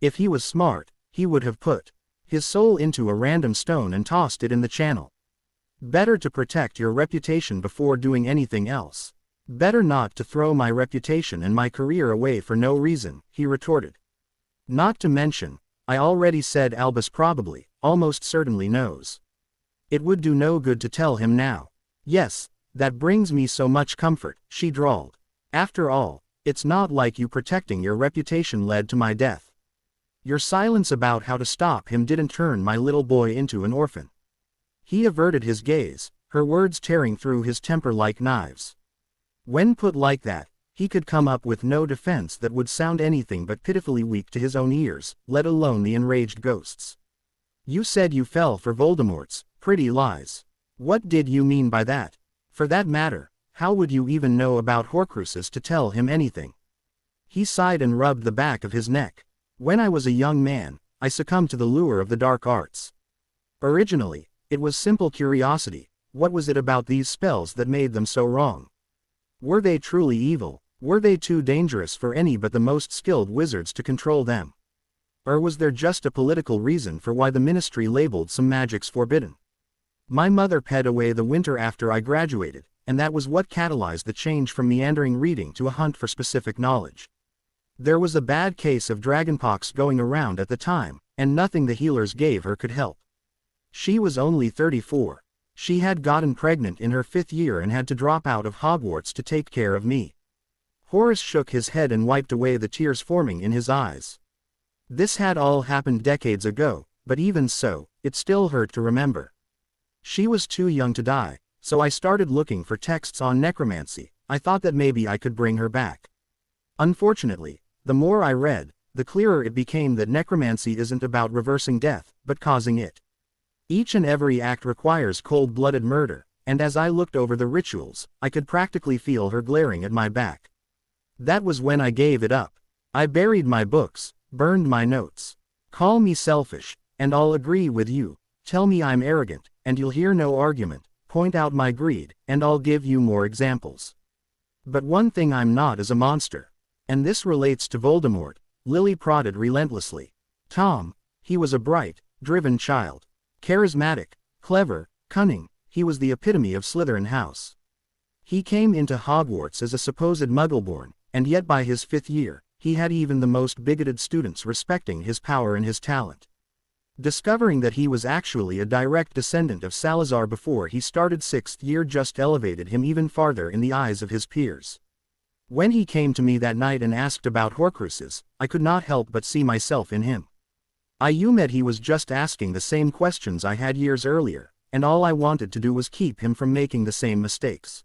If he was smart, he would have put his soul into a random stone and tossed it in the channel. Better to protect your reputation before doing anything else. Better not to throw my reputation and my career away for no reason, he retorted. Not to mention, I already said Albus probably, almost certainly knows. It would do no good to tell him now. Yes, that brings me so much comfort, she drawled. After all, it's not like you protecting your reputation led to my death. Your silence about how to stop him didn't turn my little boy into an orphan. He averted his gaze, her words tearing through his temper like knives. When put like that, he could come up with no defense that would sound anything but pitifully weak to his own ears, let alone the enraged ghosts. You said you fell for Voldemort's pretty lies. What did you mean by that? For that matter, how would you even know about Horcruxes to tell him anything? He sighed and rubbed the back of his neck. When I was a young man, I succumbed to the lure of the dark arts. Originally, it was simple curiosity. What was it about these spells that made them so wrong? Were they truly evil? Were they too dangerous for any but the most skilled wizards to control them? Or was there just a political reason for why the ministry labeled some magics forbidden? My mother ped away the winter after I graduated, and that was what catalyzed the change from meandering reading to a hunt for specific knowledge. There was a bad case of dragonpox going around at the time, and nothing the healers gave her could help. She was only 34. She had gotten pregnant in her 5th year and had to drop out of Hogwarts to take care of me. Horace shook his head and wiped away the tears forming in his eyes. This had all happened decades ago, but even so, it still hurt to remember. She was too young to die, so I started looking for texts on necromancy. I thought that maybe I could bring her back. Unfortunately, the more I read, the clearer it became that necromancy isn't about reversing death, but causing it. Each and every act requires cold-blooded murder, and as I looked over the rituals, I could practically feel her glaring at my back. That was when I gave it up. I buried my books, burned my notes. Call me selfish, and I'll agree with you. Tell me I'm arrogant, and you'll hear no argument. Point out my greed, and I'll give you more examples. But one thing I'm not is a monster. And this relates to Voldemort, Lily prodded relentlessly. Tom, he was a bright, driven child. Charismatic, clever, cunning, he was the epitome of Slytherin House. He came into Hogwarts as a supposed Muggleborn, and yet by his 5th year, he had even the most bigoted students respecting his power and his talent. Discovering that he was actually a direct descendant of Salazar before he started 6th year just elevated him even farther in the eyes of his peers. When he came to me that night and asked about Horcruxes, I could not help but see myself in him. I met he was just asking the same questions I had years earlier, and all I wanted to do was keep him from making the same mistakes.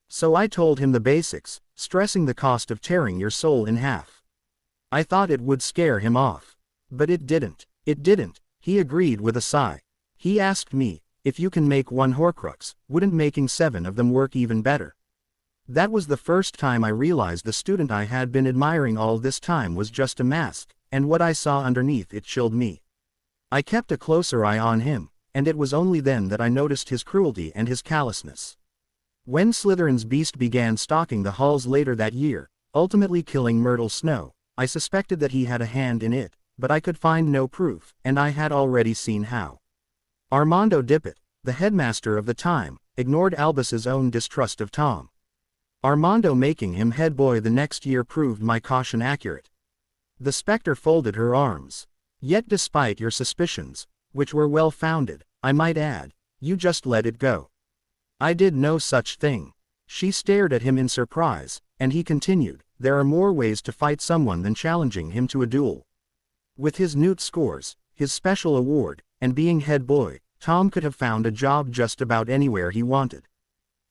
So I told him the basics, stressing the cost of tearing your soul in half. I thought it would scare him off. But it didn't. It didn't, he agreed with a sigh. He asked me, if you can make one Horcrux, wouldn't making 7 of them work even better? That was the first time I realized the student I had been admiring all this time was just a mask, and what I saw underneath it chilled me. I kept a closer eye on him, and it was only then that I noticed his cruelty and his callousness. When Slytherin's beast began stalking the halls later that year, ultimately killing Myrtle Snow, I suspected that he had a hand in it, but I could find no proof, and I had already seen how. Armando Dippet, the headmaster of the time, ignored Albus's own distrust of Tom. Armando making him head boy the next year proved my caution accurate. The Spectre folded her arms. Yet despite your suspicions, which were well founded, I might add, you just let it go. I did no such thing. She stared at him in surprise, and he continued, there are more ways to fight someone than challenging him to a duel. With his Newt scores, his special award, and being head boy, Tom could have found a job just about anywhere he wanted.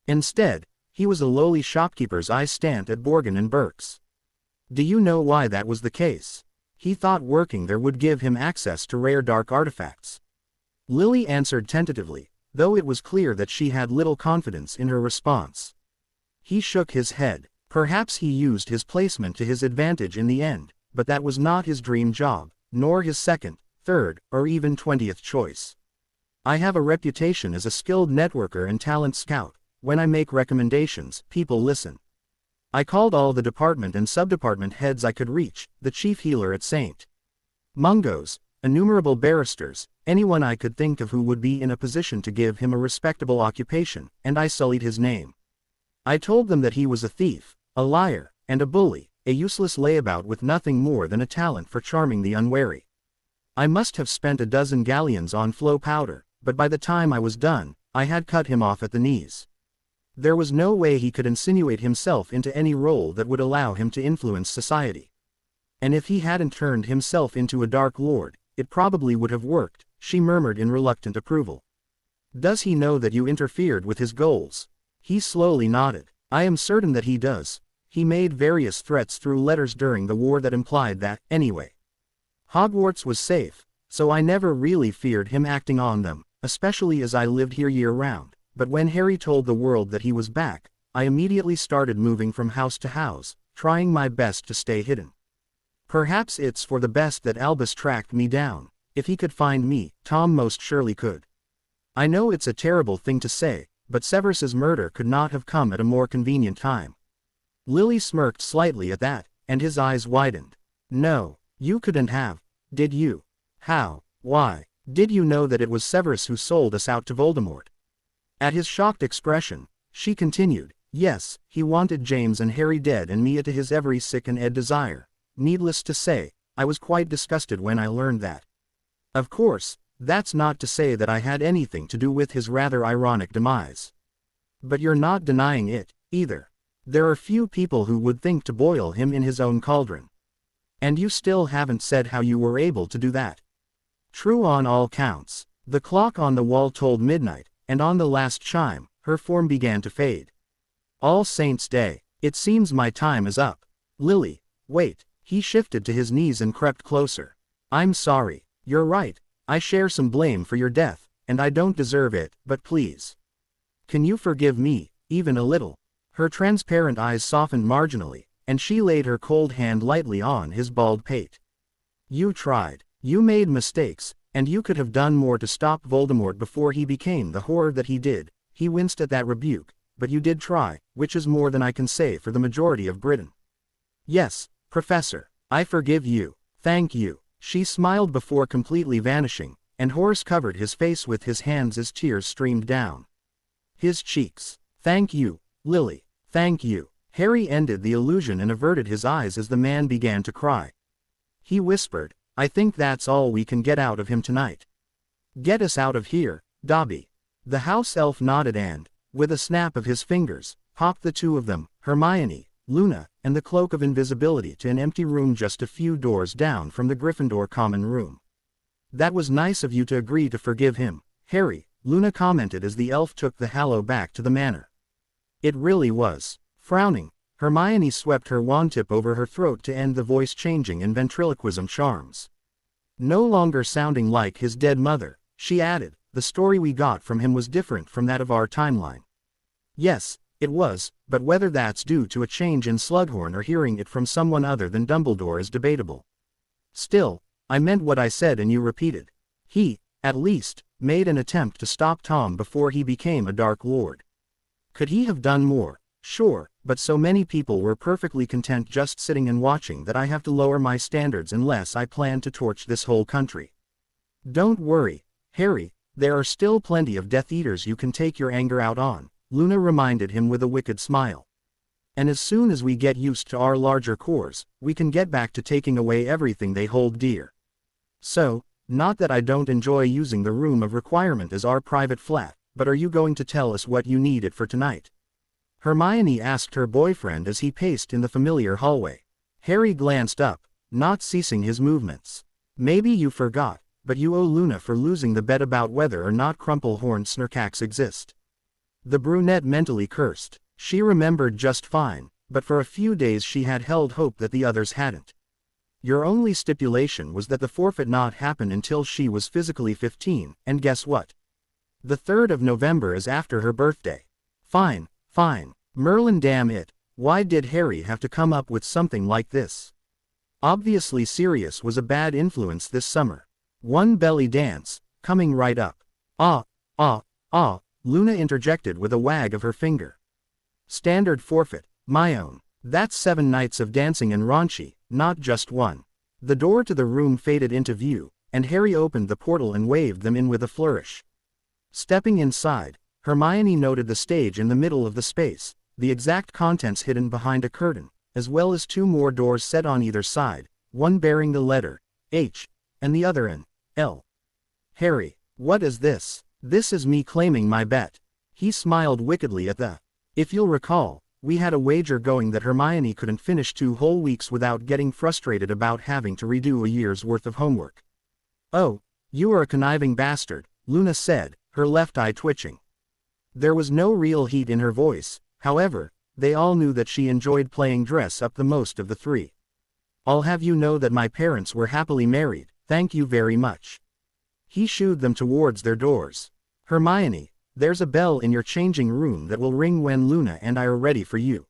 Instead, he was a lowly shopkeeper's assistant at Borgin and Burke's. Do you know why that was the case? He thought working there would give him access to rare dark artifacts. Lily answered tentatively, though it was clear that she had little confidence in her response. He shook his head. Perhaps he used his placement to his advantage in the end, but that was not his dream job, nor his second, third, or even 20th choice. I have a reputation as a skilled networker and talent scout. When I make recommendations, people listen. I called all the department and subdepartment heads I could reach, the chief healer at St. Mungo's, innumerable barristers, anyone I could think of who would be in a position to give him a respectable occupation, and I sullied his name. I told them that he was a thief, a liar, and a bully, a useless layabout with nothing more than a talent for charming the unwary. I must have spent a dozen galleons on flow powder, but by the time I was done, I had cut him off at the knees. There was no way he could insinuate himself into any role that would allow him to influence society. And if he hadn't turned himself into a Dark Lord, it probably would have worked, she murmured in reluctant approval. Does he know that you interfered with his goals? He slowly nodded. I am certain that he does. He made various threats through letters during the war that implied that, anyway. Hogwarts was safe, so I never really feared him acting on them, especially as I lived here year-round. But when Harry told the world that he was back, I immediately started moving from house to house, trying my best to stay hidden. Perhaps it's for the best that Albus tracked me down. If he could find me, Tom most surely could. I know it's a terrible thing to say, but Severus's murder could not have come at a more convenient time. Lily smirked slightly at that, and his eyes widened. No, you couldn't have. Did you? How? Why? Did you know that it was Severus who sold us out to Voldemort? At his shocked expression, she continued, yes, he wanted James and Harry dead and me to his every sick and desire. Needless to say, I was quite disgusted when I learned that. Of course, that's not to say that I had anything to do with his rather ironic demise. But you're not denying it, either. There are few people who would think to boil him in his own cauldron. And you still haven't said how you were able to do that. True on all counts. The clock on the wall told midnight, and on the last chime, her form began to fade. All Saints' Day. It seems my time is up. Lily, wait. He shifted to his knees and crept closer. I'm sorry. You're right. I share some blame for your death, and I don't deserve it, but please. Can you forgive me, even a little? Her transparent eyes softened marginally, and she laid her cold hand lightly on his bald pate. You tried. You made mistakes, And you could have done more to stop Voldemort before he became the horror that he did. He winced at that rebuke, but you did try, which is more than I can say for the majority of Britain. Yes, Professor, I forgive you. Thank you. She smiled before completely vanishing, and Horace covered his face with his hands as tears streamed down his cheeks. Thank you, Lily. Thank you. Harry ended the illusion and averted his eyes as the man began to cry. He whispered, I think that's all we can get out of him tonight. Get us out of here, Dobby. The house elf nodded and, with a snap of his fingers, popped the two of them, Hermione, Luna, and the cloak of invisibility to an empty room just a few doors down from the Gryffindor common room. That was nice of you to agree to forgive him, Harry, Luna commented as the elf took the Hallow back to the manor. It really was. Frowning, Hermione swept her wand tip over her throat to end the voice-changing and ventriloquism charms. No longer sounding like his dead mother, she added, the story we got from him was different from that of our timeline. Yes, it was, but whether that's due to a change in Slughorn or hearing it from someone other than Dumbledore is debatable. Still, I meant what I said and you repeated. He, at least, made an attempt to stop Tom before he became a Dark Lord. Could he have done more? Sure, but so many people were perfectly content just sitting and watching that I have to lower my standards unless I plan to torch this whole country. Don't worry, Harry, there are still plenty of Death Eaters you can take your anger out on, Luna reminded him with a wicked smile. And as soon as we get used to our larger cores, we can get back to taking away everything they hold dear. So, not that I don't enjoy using the room of requirement as our private flat, but are you going to tell us what you need it for tonight? Hermione asked her boyfriend as he paced in the familiar hallway. Harry glanced up, not ceasing his movements. Maybe you forgot, but you owe Luna for losing the bet about whether or not crumple-horned snurcax exist. The brunette mentally cursed. She remembered just fine, but for a few days she had held hope that the others hadn't. Your only stipulation was that the forfeit not happen until she was physically 15, and guess what? The 3rd of November is after her birthday. Fine. Fine. Merlin, damn it, why did Harry have to come up with something like this? Obviously Sirius was a bad influence this summer. One belly dance, coming right up. Luna interjected with a wag of her finger. Standard forfeit, my own. That's 7 nights of dancing and raunchy, not just one. The door to the room faded into view, and Harry opened the portal and waved them in with a flourish. Stepping inside, Hermione noted the stage in the middle of the space, the exact contents hidden behind a curtain, as well as 2 more doors set on either side, one bearing the letter H, and the other an L. Harry, what is this? This is me claiming my bet. He smiled wickedly at the. If you'll recall, we had a wager going that Hermione couldn't finish 2 whole weeks without getting frustrated about having to redo a year's worth of homework. Oh, you are a conniving bastard, Luna said, her left eye twitching. There was no real heat in her voice, however, they all knew that she enjoyed playing dress-up the most of the 3. I'll have you know that my parents were happily married, thank you very much. He shooed them towards their doors. Hermione, there's a bell in your changing room that will ring when Luna and I are ready for you.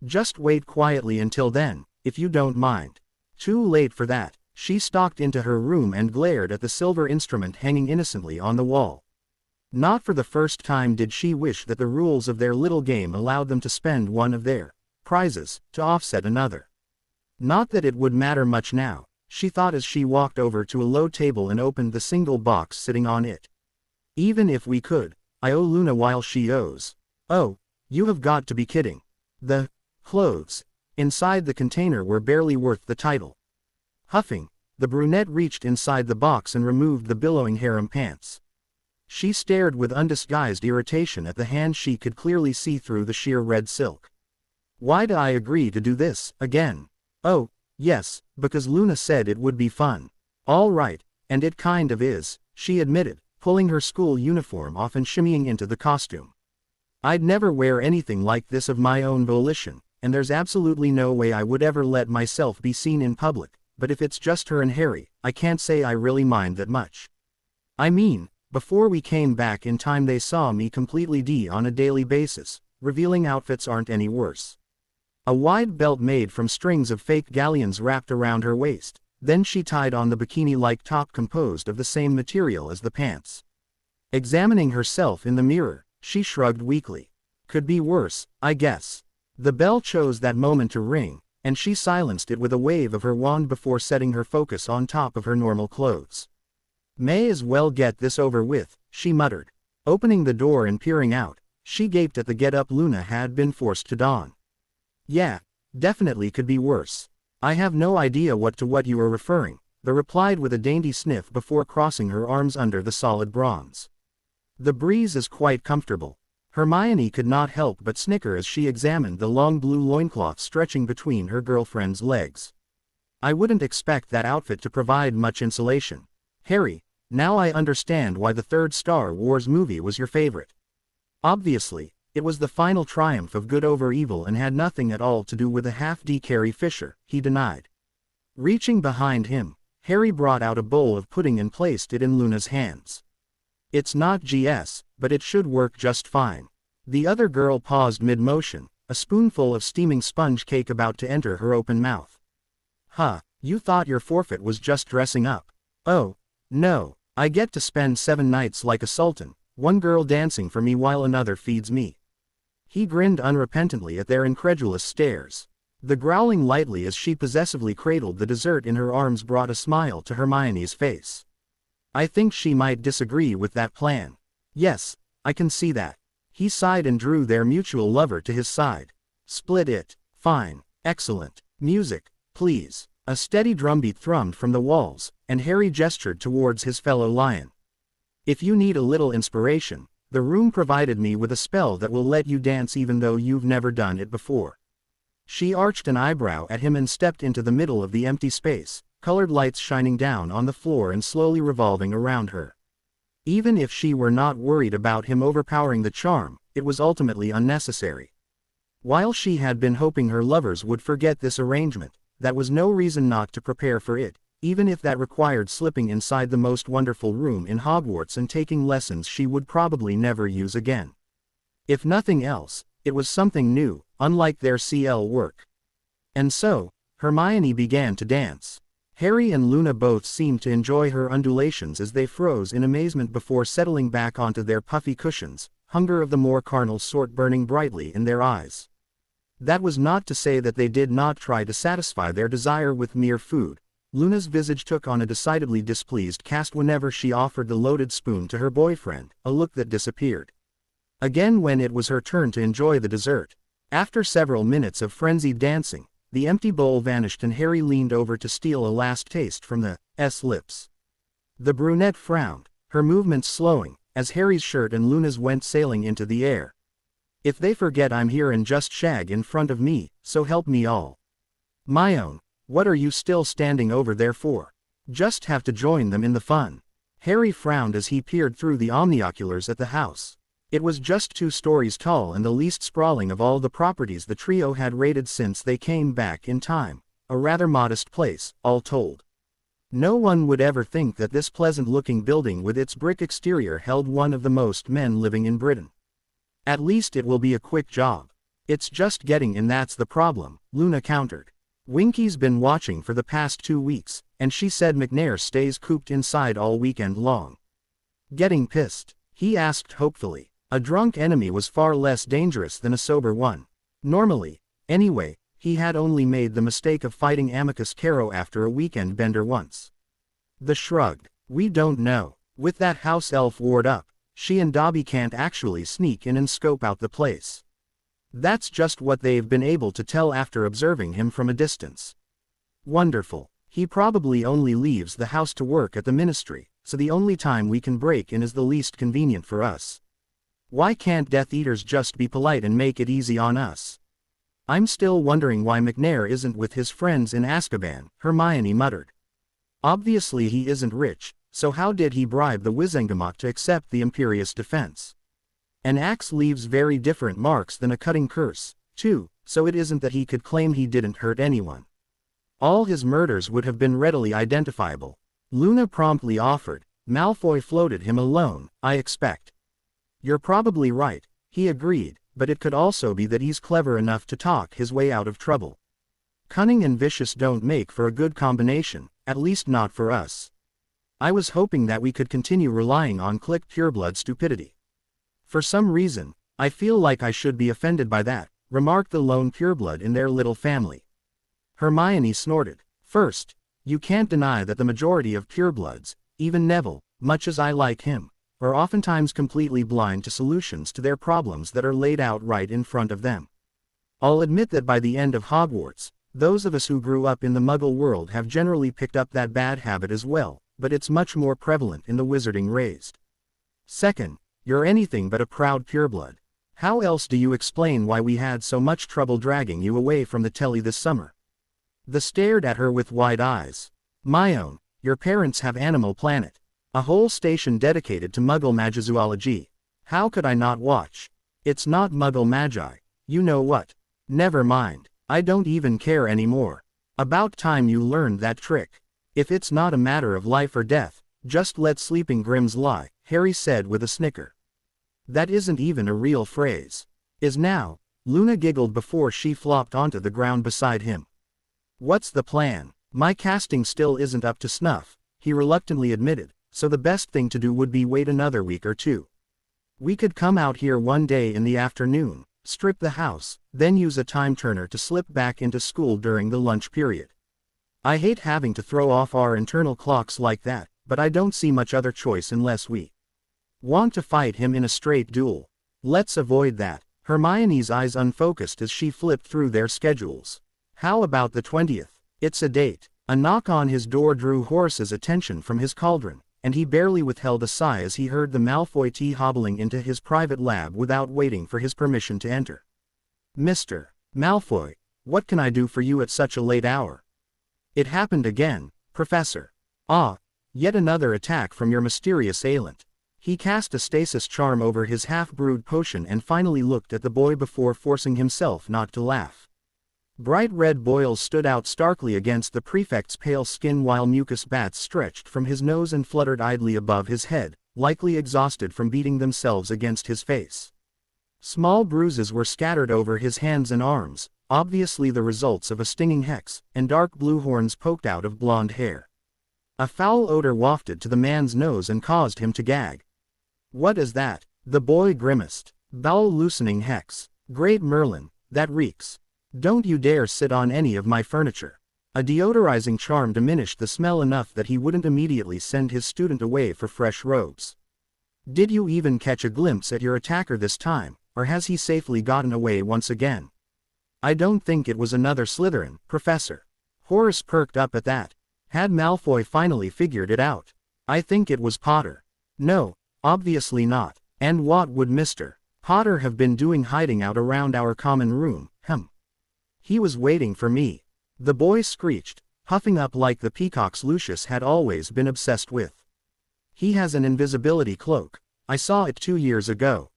Just wait quietly until then, if you don't mind. Too late for that, she stalked into her room and glared at the silver instrument hanging innocently on the wall. Not for the first time did she wish that the rules of their little game allowed them to spend one of their prizes to offset another. Not that it would matter much now, she thought as she walked over to a low table and opened the single box sitting on it. Even if we could, I owe Luna while she owes. Oh, you have got to be kidding. The clothes inside the container were barely worth the title. Huffing, the brunette reached inside the box and removed the billowing harem pants. She stared with undisguised irritation at the hand she could clearly see through the sheer red silk. Why did I agree to do this, again? Oh, yes, because Luna said it would be fun. All right, and it kind of is, she admitted, pulling her school uniform off and shimmying into the costume. I'd never wear anything like this of my own volition, and there's absolutely no way I would ever let myself be seen in public, but if it's just her and Harry, I can't say I really mind that much. I mean, before we came back in time they saw me completely D on a daily basis, revealing outfits aren't any worse. A wide belt made from strings of fake galleons wrapped around her waist, Then she tied on the bikini-like top composed of the same material as the pants. Examining herself in the mirror, she shrugged weakly. Could be worse, I guess. The bell chose that moment to ring, and she silenced it with a wave of her wand before setting her focus on top of her normal clothes. May as well get this over with, she muttered. Opening the door and peering out, she gaped at the get-up Luna had been forced to don. Yeah, definitely could be worse. I have no idea what you are referring, the replied with a dainty sniff before crossing her arms under the solid bronze. The breeze is quite comfortable. Hermione could not help but snicker as she examined the long blue loincloth stretching between her girlfriend's legs. I wouldn't expect that outfit to provide much insulation. Harry, now I understand why the third Star Wars movie was your favorite. Obviously, it was the final triumph of good over evil and had nothing at all to do with a half-D Carrie Fisher, he denied. Reaching behind him, Harry brought out a bowl of pudding and placed it in Luna's hands. It's not GS, but it should work just fine. The other girl paused mid-motion, a spoonful of steaming sponge cake about to enter her open mouth. Huh, you thought your forfeit was just dressing up. Oh, no, I get to spend 7 nights like a sultan, one girl dancing for me while another feeds me. He grinned unrepentantly at their incredulous stares. The growling lightly as she possessively cradled the dessert in her arms brought a smile to Hermione's face. I think she might disagree with that plan. Yes, I can see that. He sighed and drew their mutual lover to his side. Split it. Fine. Excellent. Music, please. A steady drumbeat thrummed from the walls, and Harry gestured towards his fellow lion. If you need a little inspiration, the room provided me with a spell that will let you dance even though you've never done it before. She arched an eyebrow at him and stepped into the middle of the empty space, colored lights shining down on the floor and slowly revolving around her. Even if she were not worried about him overpowering the charm, it was ultimately unnecessary. While she had been hoping her lovers would forget this arrangement, that was no reason not to prepare for it, even if that required slipping inside the most wonderful room in Hogwarts and taking lessons she would probably never use again. If nothing else, it was something new, unlike their CL work. And so, Hermione began to dance. Harry and Luna both seemed to enjoy her undulations as they froze in amazement before settling back onto their puffy cushions, hunger of the more carnal sort burning brightly in their eyes. That was not to say that they did not try to satisfy their desire with mere food. Luna's visage took on a decidedly displeased cast whenever she offered the loaded spoon to her boyfriend, a look that disappeared again when it was her turn to enjoy the dessert. After several minutes of frenzied dancing, the empty bowl vanished and Harry leaned over to steal a last taste from the lips. The brunette frowned, her movements slowing, as Harry's shirt and Luna's went sailing into the air. If they forget I'm here and just shag in front of me, so help me all. My own, what are you still standing over there for? Just have to join them in the fun. Harry frowned as he peered through the omnioculars at the house. It was just 2 stories tall and the least sprawling of all the properties the trio had raided since they came back in time, a rather modest place, all told. No one would ever think that this pleasant-looking building with its brick exterior held one of the most men living in Britain. At least it will be a quick job. It's just getting in that's the problem, Luna countered. Winky's been watching for the past 2 weeks, and she said McNair stays cooped inside all weekend long. Getting pissed? He asked hopefully. A drunk enemy was far less dangerous than a sober one. Normally, anyway, he had only made the mistake of fighting Amicus Caro after a weekend bender once. The shrugged. We don't know. With that house elf ward up, she and Dobby can't actually sneak in and scope out the place. That's just what they've been able to tell after observing him from a distance. Wonderful. He probably only leaves the house to work at the ministry, so the only time we can break in is the least convenient for us. Why can't Death Eaters just be polite and make it easy on us? I'm still wondering why McNair isn't with his friends in Azkaban, Hermione muttered. Obviously he isn't rich, so how did he bribe the Wizengamot to accept the Imperious defense? An axe leaves very different marks than a cutting curse, too, so it isn't that he could claim he didn't hurt anyone. All his murders would have been readily identifiable. Luna promptly offered. Malfoy floated him a loan, I expect. You're probably right, he agreed, but it could also be that he's clever enough to talk his way out of trouble. Cunning and vicious don't make for a good combination, at least not for us. I was hoping that we could continue relying on click pureblood stupidity. For some reason, I feel like I should be offended by that, remarked the lone pureblood in their little family. Hermione snorted. First, you can't deny that the majority of purebloods, even Neville, much as I like him, are oftentimes completely blind to solutions to their problems that are laid out right in front of them. I'll admit that by the end of Hogwarts, those of us who grew up in the Muggle world have generally picked up that bad habit as well, but it's much more prevalent in the wizarding raised. Second, you're anything but a proud pureblood. How else do you explain why we had so much trouble dragging you away from the telly this summer? The stared at her with wide eyes. My own, your parents have Animal Planet, a whole station dedicated to Muggle magizoology. How could I not watch? It's not Muggle magi, you know what? Never mind, I don't even care anymore. About time you learned that trick. If it's not a matter of life or death, just let sleeping Grims lie, Harry said with a snicker. That isn't even a real phrase. Is now, Luna giggled before she flopped onto the ground beside him. What's the plan? My casting still isn't up to snuff, he reluctantly admitted, so the best thing to do would be wait another week or two. We could come out here one day in the afternoon, strip the house, then use a time turner to slip back into school during the lunch period. I hate having to throw off our internal clocks like that, but I don't see much other choice unless we want to fight him in a straight duel. Let's avoid that. Hermione's eyes unfocused as she flipped through their schedules. How about the 20th? It's a date. A knock on his door drew Horace's attention from his cauldron, and he barely withheld a sigh as he heard the Malfoy tea hobbling into his private lab without waiting for his permission to enter. Mr. Malfoy, what can I do for you at such a late hour? It happened again, Professor. Ah, yet another attack from your mysterious ailment. He cast a stasis charm over his half-brewed potion and finally looked at the boy before forcing himself not to laugh. Bright red boils stood out starkly against the prefect's pale skin while mucus bats stretched from his nose and fluttered idly above his head, likely exhausted from beating themselves against his face. Small bruises were scattered over his hands and arms, obviously the results of a stinging hex, and dark blue horns poked out of blonde hair. A foul odor wafted to the man's nose and caused him to gag. What is that? The boy grimaced. Bowel-loosening hex. Great Merlin, that reeks. Don't you dare sit on any of my furniture. A deodorizing charm diminished the smell enough that he wouldn't immediately send his student away for fresh robes. Did you even catch a glimpse at your attacker this time, or has he safely gotten away once again? I don't think it was another Slytherin, Professor. Horace perked up at that. Had Malfoy finally figured it out? I think it was Potter. No, obviously not. And what would Mr. Potter have been doing hiding out around our common room, He was waiting for me. The boy screeched, puffing up like the peacocks Lucius had always been obsessed with. He has an invisibility cloak. I saw it 2 years ago.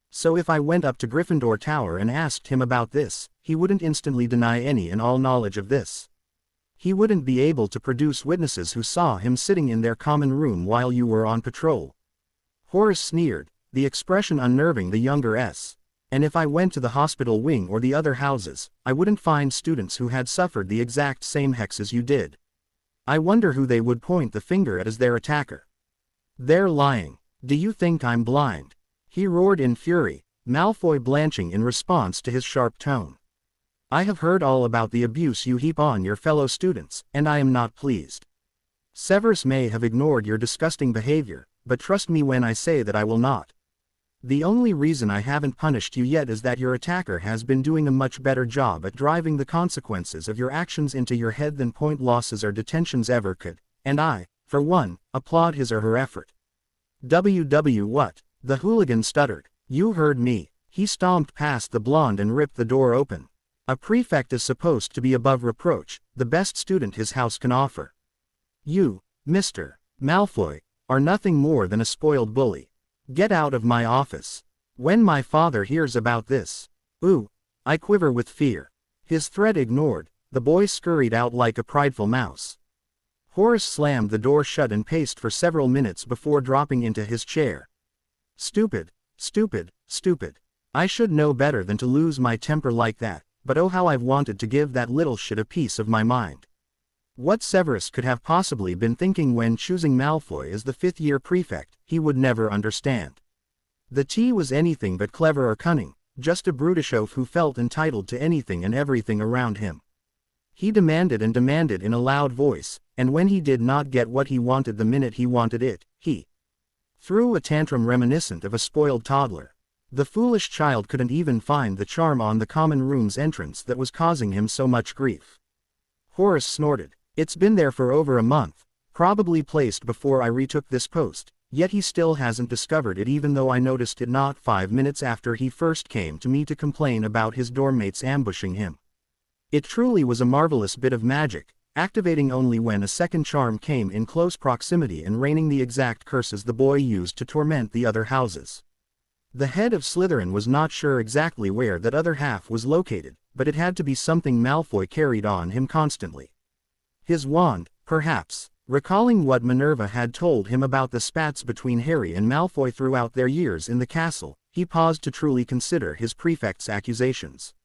So if I went up to Gryffindor Tower and asked him about this, he wouldn't instantly deny any and all knowledge of this. He wouldn't be able to produce witnesses who saw him sitting in their common room while you were on patrol. Horace sneered, the expression unnerving the younger S. And if I went to the hospital wing or the other houses, I wouldn't find students who had suffered the exact same hexes you did. I wonder who they would point the finger at as their attacker. They're lying. Do you think I'm blind? He roared in fury, Malfoy blanching in response to his sharp tone. I have heard all about the abuse you heap on your fellow students, and I am not pleased. Severus may have ignored your disgusting behavior, but trust me when I say that I will not. The only reason I haven't punished you yet is that your attacker has been doing a much better job at driving the consequences of your actions into your head than point losses or detentions ever could, and I, for one, applaud his or her effort. What? The hooligan stuttered. You heard me. He stomped past the blonde and ripped the door open. A prefect is supposed to be above reproach, the best student his house can offer. You, Mr. Malfoy, are nothing more than a spoiled bully. Get out of my office. When my father hears about this. Ooh, I quiver with fear. His threat ignored, the boy scurried out like a prideful mouse. Horace slammed the door shut and paced for several minutes before dropping into his chair. Stupid, stupid, stupid. I should know better than to lose my temper like that, but oh how I've wanted to give that little shit a piece of my mind. What Severus could have possibly been thinking when choosing Malfoy as the fifth-year prefect, he would never understand. The T was anything but clever or cunning, just a brutish oaf who felt entitled to anything and everything around him. He demanded and demanded in a loud voice, and when he did not get what he wanted the minute he wanted it, he threw a tantrum reminiscent of a spoiled toddler. The foolish child couldn't even find the charm on the common room's entrance that was causing him so much grief. Horace snorted. It's been there for over a month, probably placed before I retook this post, yet he still hasn't discovered it even though I noticed it not 5 minutes after he first came to me to complain about his dorm mates ambushing him. It truly was a marvelous bit of magic, activating only when a second charm came in close proximity and raining the exact curses the boy used to torment the other houses. The head of Slytherin was not sure exactly where that other half was located, but it had to be something Malfoy carried on him constantly. His wand, perhaps. Recalling what Minerva had told him about the spats between Harry and Malfoy throughout their years in the castle, he paused to truly consider his prefect's accusations.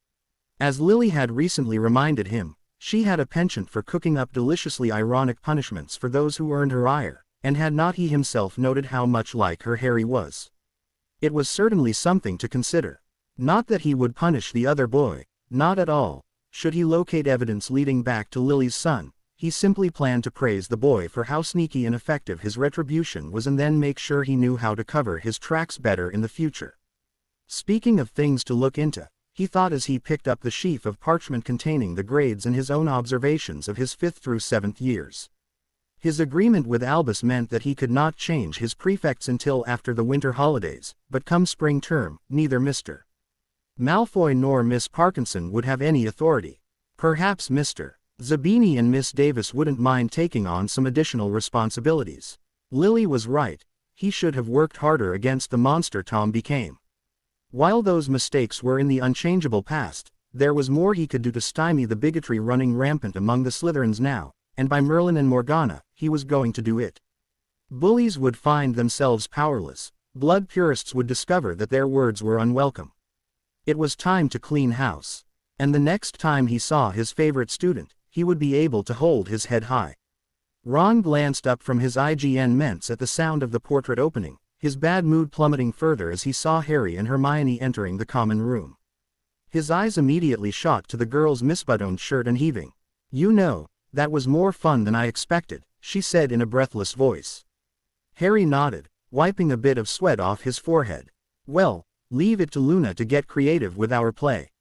As Lily had recently reminded him, she had a penchant for cooking up deliciously ironic punishments for those who earned her ire, and had not he himself noted how much like her Harry was? It was certainly something to consider. Not that he would punish the other boy, not at all. Should he locate evidence leading back to Lily's son, he simply planned to praise the boy for how sneaky and effective his retribution was and then make sure he knew how to cover his tracks better in the future. Speaking of things to look into, he thought as he picked up the sheaf of parchment containing the grades and his own observations of his 5th through 7th years. His agreement with Albus meant that he could not change his prefects until after the winter holidays, but come spring term, neither Mr. Malfoy nor Miss Parkinson would have any authority. Perhaps Mr. Zabini and Miss Davis wouldn't mind taking on some additional responsibilities. Lily was right. He should have worked harder against the monster Tom became. While those mistakes were in the unchangeable past, there was more he could do to stymie the bigotry running rampant among the Slytherins now, and by Merlin and Morgana, he was going to do it. Bullies would find themselves powerless. Blood purists would discover that their words were unwelcome. It was time to clean house. And the next time he saw his favorite student, he would be able to hold his head high. Ron glanced up from his IGN Ments at the sound of the portrait opening, his bad mood plummeting further as he saw Harry and Hermione entering the common room. His eyes immediately shot to the girl's misbuttoned shirt and heaving. "You know, that was more fun than I expected," she said in a breathless voice. Harry nodded, wiping a bit of sweat off his forehead. "Well, leave it to Luna to get creative with our play.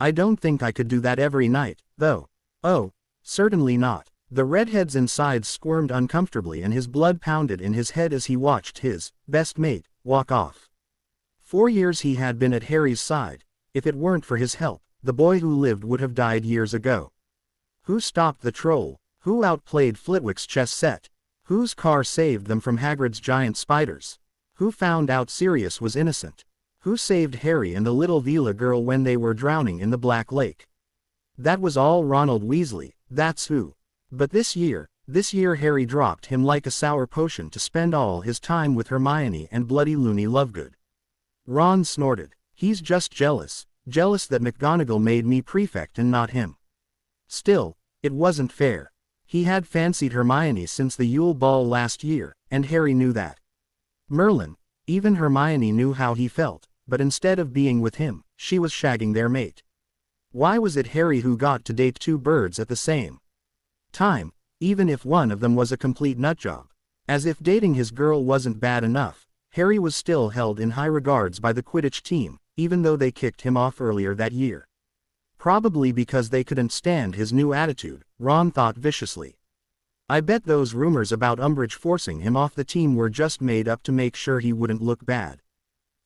I don't think I could do that every night, though." "Oh, certainly not." The redhead's insides squirmed uncomfortably and his blood pounded in his head as he watched his best mate walk off. 4 years he had been at Harry's side. If it weren't for his help, the boy who lived would have died years ago. Who stopped the troll? Who outplayed Flitwick's chess set? Whose car saved them from Hagrid's giant spiders? Who found out Sirius was innocent? Who saved Harry and the little Vila girl when they were drowning in the Black Lake? That was all Ronald Weasley, that's who. But this year Harry dropped him like a sour potion to spend all his time with Hermione and bloody loony Lovegood. Ron snorted. He's just jealous that McGonagall made me prefect and not him. Still, it wasn't fair. He had fancied Hermione since the Yule Ball last year, and Harry knew that. Merlin, even Hermione knew how he felt, but instead of being with him, she was shagging their mate. Why was it Harry who got to date 2 birds at the same time, even if one of them was a complete nutjob? As if dating his girl wasn't bad enough, Harry was still held in high regards by the Quidditch team, even though they kicked him off earlier that year. Probably because they couldn't stand his new attitude, Ron thought viciously. I bet those rumors about Umbridge forcing him off the team were just made up to make sure he wouldn't look bad.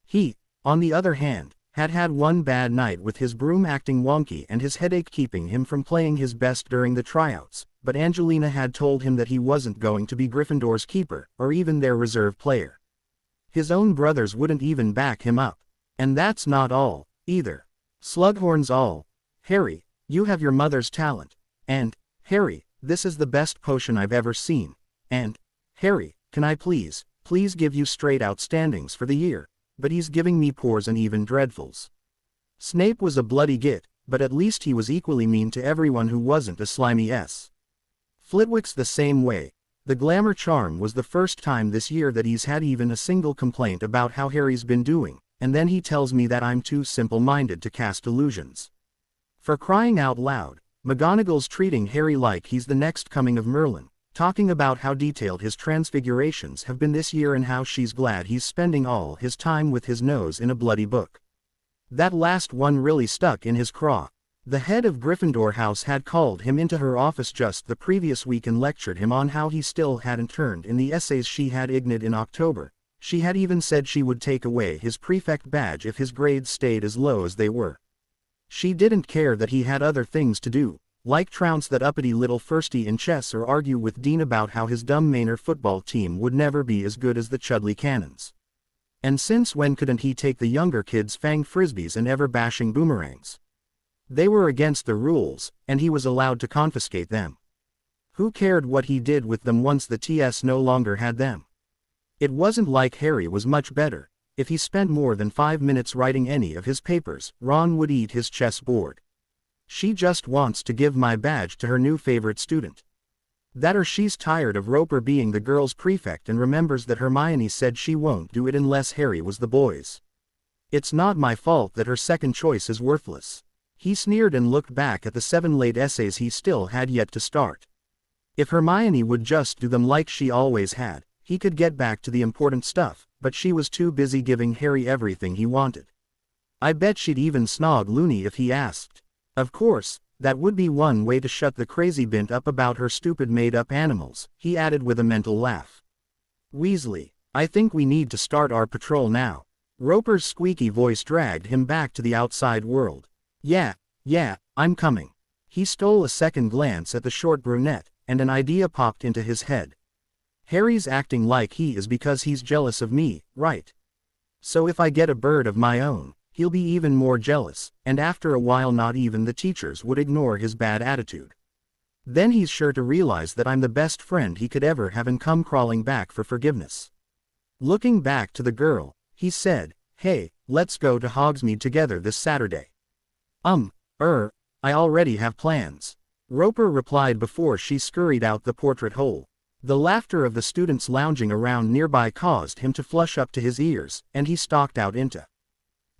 He, on the other hand, had had one bad night with his broom acting wonky and his headache keeping him from playing his best during the tryouts, but Angelina had told him that he wasn't going to be Gryffindor's keeper, or even their reserve player. His own brothers wouldn't even back him up. And that's not all, either. Slughorn's all. Harry, you have your mother's talent. And, Harry, this is the best potion I've ever seen. And, Harry, can I please give you straight outstandings for the year? But he's giving me poors and even dreadfuls. Snape was a bloody git, but at least he was equally mean to everyone who wasn't a slimy S. Flitwick's the same way. The glamour charm was the first time this year that he's had even a single complaint about how Harry's been doing, and then he tells me that I'm too simple-minded to cast illusions. For crying out loud, McGonagall's treating Harry like he's the next coming of Merlin, talking about how detailed his transfigurations have been this year and how she's glad he's spending all his time with his nose in a bloody book. That last one really stuck in his craw. The head of Gryffindor House had called him into her office just the previous week and lectured him on how he still hadn't turned in the essays she had ignored in October. She had even said she would take away his prefect badge if his grades stayed as low as they were. She didn't care that he had other things to do, like trounce that uppity little firstie in chess or argue with Dean about how his dumb Manor football team would never be as good as the Chudley Cannons. And since when couldn't he take the younger kids' fang frisbees and ever-bashing boomerangs? They were against the rules, and he was allowed to confiscate them. Who cared what he did with them once the TS no longer had them? It wasn't like Harry was much better. If he spent more than 5 minutes writing any of his papers, Ron would eat his chessboard. She just wants to give my badge to her new favorite student. That or she's tired of Roper being the girls' prefect and remembers that Hermione said she won't do it unless Harry was the boys. It's not my fault that her second choice is worthless. He sneered and looked back at the 7 late essays he still had yet to start. If Hermione would just do them like she always had, he could get back to the important stuff, but she was too busy giving Harry everything he wanted. I bet she'd even snog Loony if he asked. Of course, that would be one way to shut the crazy bint up about her stupid made-up animals, he added with a mental laugh. Weasley, I think we need to start our patrol now. Roper's squeaky voice dragged him back to the outside world. Yeah, I'm coming. He stole a second glance at the short brunette, and an idea popped into his head. Harry's acting like he is because he's jealous of me, right? So if I get a bird of my own, he'll be even more jealous, and after a while not even the teachers would ignore his bad attitude. Then he's sure to realize that I'm the best friend he could ever have and come crawling back for forgiveness. Looking back to the girl, he said, "Hey, let's go to Hogsmeade together this Saturday." I already have plans. Roper replied before she scurried out the portrait hole. The laughter of the students lounging around nearby caused him to flush up to his ears, and he stalked out into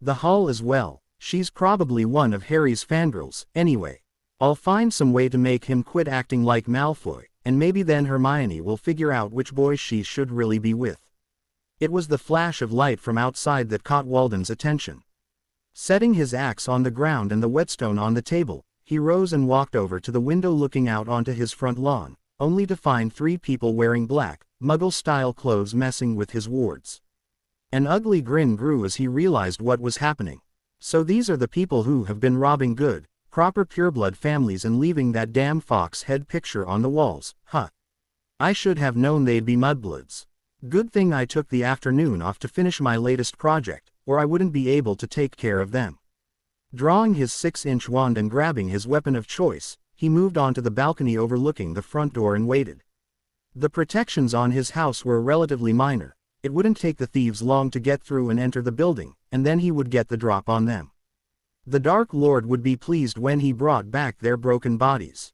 the hall as well. She's probably one of Harry's fangirls, anyway. I'll find some way to make him quit acting like Malfoy, and maybe then Hermione will figure out which boy she should really be with. It was the flash of light from outside that caught Walden's attention. Setting his axe on the ground and the whetstone on the table, he rose and walked over to the window looking out onto his front lawn, only to find 3 people wearing black, Muggle-style clothes messing with his wards. An ugly grin grew as he realized what was happening. So these are the people who have been robbing good, proper pureblood families and leaving that damn fox head picture on the walls, huh? I should have known they'd be mudbloods. Good thing I took the afternoon off to finish my latest project, or I wouldn't be able to take care of them. Drawing his 6-inch wand and grabbing his weapon of choice, he moved onto the balcony overlooking the front door and waited. The protections on his house were relatively minor. It wouldn't take the thieves long to get through and enter the building, and then he would get the drop on them. The Dark Lord would be pleased when he brought back their broken bodies.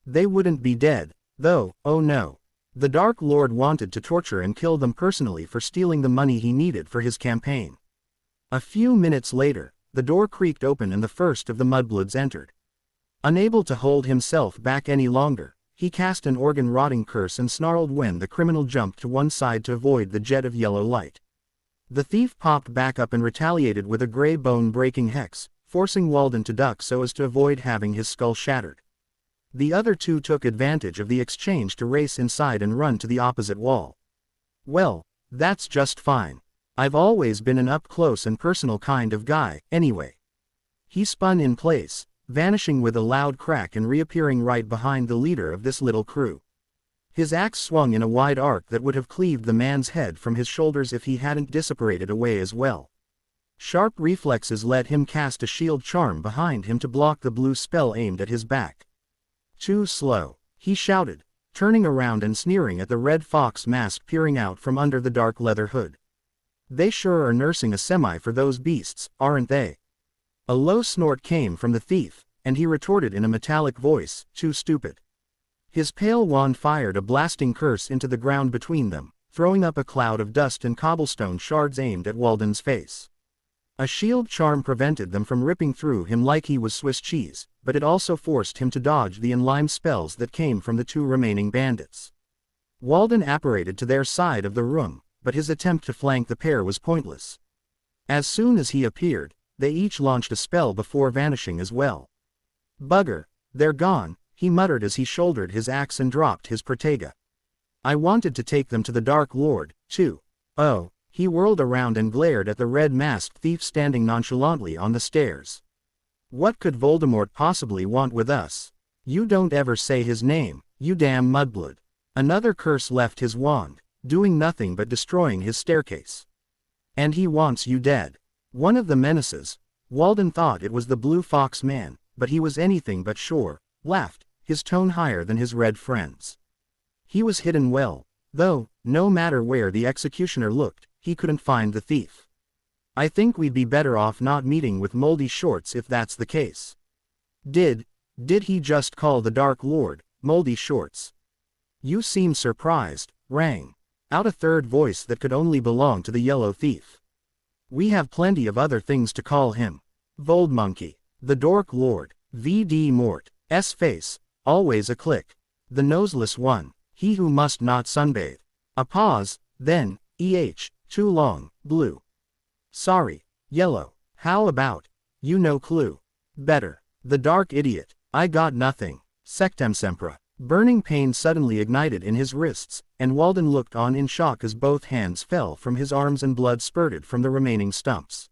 They wouldn't be dead, though, oh no. The Dark Lord wanted to torture and kill them personally for stealing the money he needed for his campaign. A few minutes later, the door creaked open and the first of the mudbloods entered. Unable to hold himself back any longer, he cast an organ-rotting curse and snarled when the criminal jumped to one side to avoid the jet of yellow light. The thief popped back up and retaliated with a gray bone-breaking hex, forcing Walden to duck so as to avoid having his skull shattered. The other 2 took advantage of the exchange to race inside and run to the opposite wall. Well, that's just fine. I've always been an up-close and personal kind of guy, anyway. He spun in place, vanishing with a loud crack and reappearing right behind the leader of this little crew. His axe swung in a wide arc that would have cleaved the man's head from his shoulders if he hadn't dissipated away as well. Sharp reflexes let him cast a shield charm behind him to block the blue spell aimed at his back. Too slow, he shouted, turning around and sneering at the red fox mask peering out from under the dark leather hood. They sure are nursing a semi for those beasts, aren't they? A low snort came from the thief, and he retorted in a metallic voice, "Too stupid." His pale wand fired a blasting curse into the ground between them, throwing up a cloud of dust and cobblestone shards aimed at Walden's face. A shield charm prevented them from ripping through him like he was Swiss cheese, but it also forced him to dodge the enlime spells that came from the two remaining bandits. Walden apparated to their side of the room, but his attempt to flank the pair was pointless. As soon as he appeared, they each launched a spell before vanishing as well. "Bugger, they're gone," he muttered as he shouldered his axe and dropped his protega. "I wanted to take them to the Dark Lord, too." "Oh." He whirled around and glared at the red-masked thief standing nonchalantly on the stairs. "What could Voldemort possibly want with us? You don't ever say his name, you damn mudblood." Another curse left his wand, doing nothing but destroying his staircase. "And he wants you dead." One of the menaces, Walden thought it was the Blue Fox man, but he was anything but sure, laughed, his tone higher than his red friend's. He was hidden well, though, no matter where the executioner looked, he couldn't find the thief. "I think we'd be better off not meeting with Moldy Shorts if that's the case." Did he just call the Dark Lord, Moldy Shorts? "You seem surprised," rang out a third voice that could only belong to the yellow thief. "We have plenty of other things to call him. Voldmonkey, the Dork Lord, V.D. Mort's face, always a click. The noseless one, he who must not sunbathe." A pause, then, too long, blue. "Sorry, yellow, how about, you no clue." "Better. The dark idiot, I got nothing. Sectem sempra." Burning pain suddenly ignited in his wrists, and Walden looked on in shock as both hands fell from his arms and blood spurted from the remaining stumps.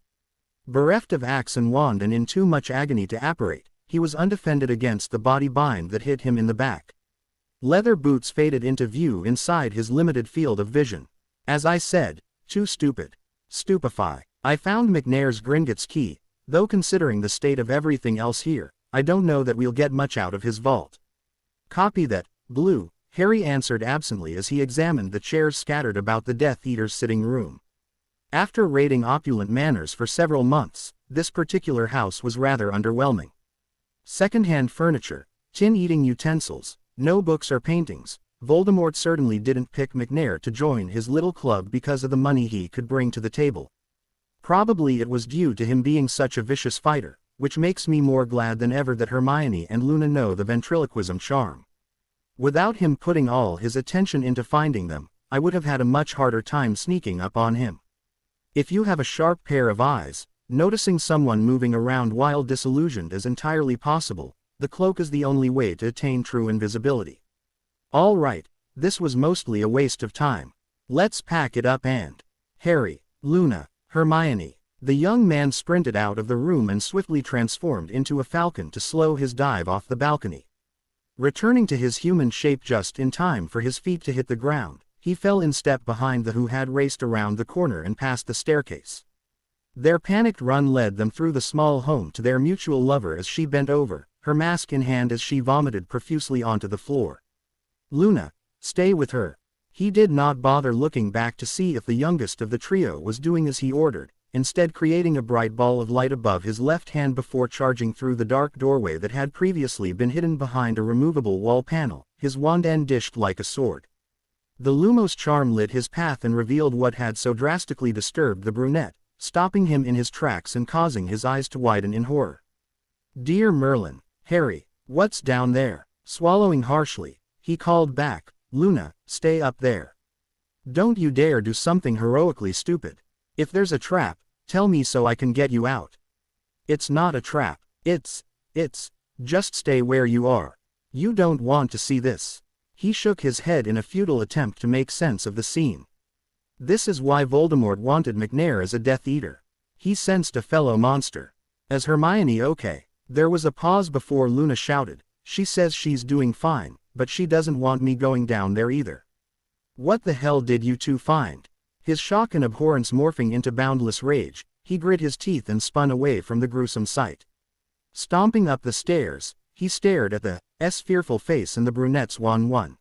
Bereft of axe and wand and in too much agony to apparate, he was undefended against the body bind that hit him in the back. Leather boots faded into view inside his limited field of vision. "As I said, too stupid. Stupefy. I found McNair's Gringotts key, though considering the state of everything else here, I don't know that we'll get much out of his vault." "Copy that, Blue," Harry answered absently as he examined the chairs scattered about the Death Eater's sitting room. After raiding opulent manors for several months, this particular house was rather underwhelming. Second-hand furniture, tin-eating utensils, no books or paintings. Voldemort certainly didn't pick McNair to join his little club because of the money he could bring to the table. Probably it was due to him being such a vicious fighter, which makes me more glad than ever that Hermione and Luna know the ventriloquism charm. Without him putting all his attention into finding them, I would have had a much harder time sneaking up on him. If you have a sharp pair of eyes, noticing someone moving around while disillusioned is entirely possible. The cloak is the only way to attain true invisibility. All right, this was mostly a waste of time. Let's pack it up and... Harry, Luna, Hermione. The young man sprinted out of the room and swiftly transformed into a falcon to slow his dive off the balcony. Returning to his human shape just in time for his feet to hit the ground, he fell in step behind the who had raced around the corner and past the staircase. Their panicked run led them through the small home to their mutual lover as she bent over, her mask in hand as she vomited profusely onto the floor. "Luna, stay with her." He did not bother looking back to see if the youngest of the trio was doing as he ordered, instead creating a bright ball of light above his left hand before charging through the dark doorway that had previously been hidden behind a removable wall panel, his wand end dished like a sword. The Lumos charm lit his path and revealed what had so drastically disturbed the brunette, stopping him in his tracks and causing his eyes to widen in horror. "Dear Merlin, Harry, what's down there?" Swallowing harshly, he called back, "Luna, stay up there. Don't you dare do something heroically stupid. If there's a trap, tell me so I can get you out." "It's not a trap. It's, just stay where you are. You don't want to see this." He shook his head in a futile attempt to make sense of the scene. This is why Voldemort wanted McNair as a Death Eater. He sensed a fellow monster. As Hermione okay. There was a pause before Luna shouted, "She says she's doing fine, but she doesn't want me going down there either." "What the hell did you two find?" His shock and abhorrence morphing into boundless rage, he grit his teeth and spun away from the gruesome sight. Stomping up the stairs, he stared at the fearful face and the brunette's wan one.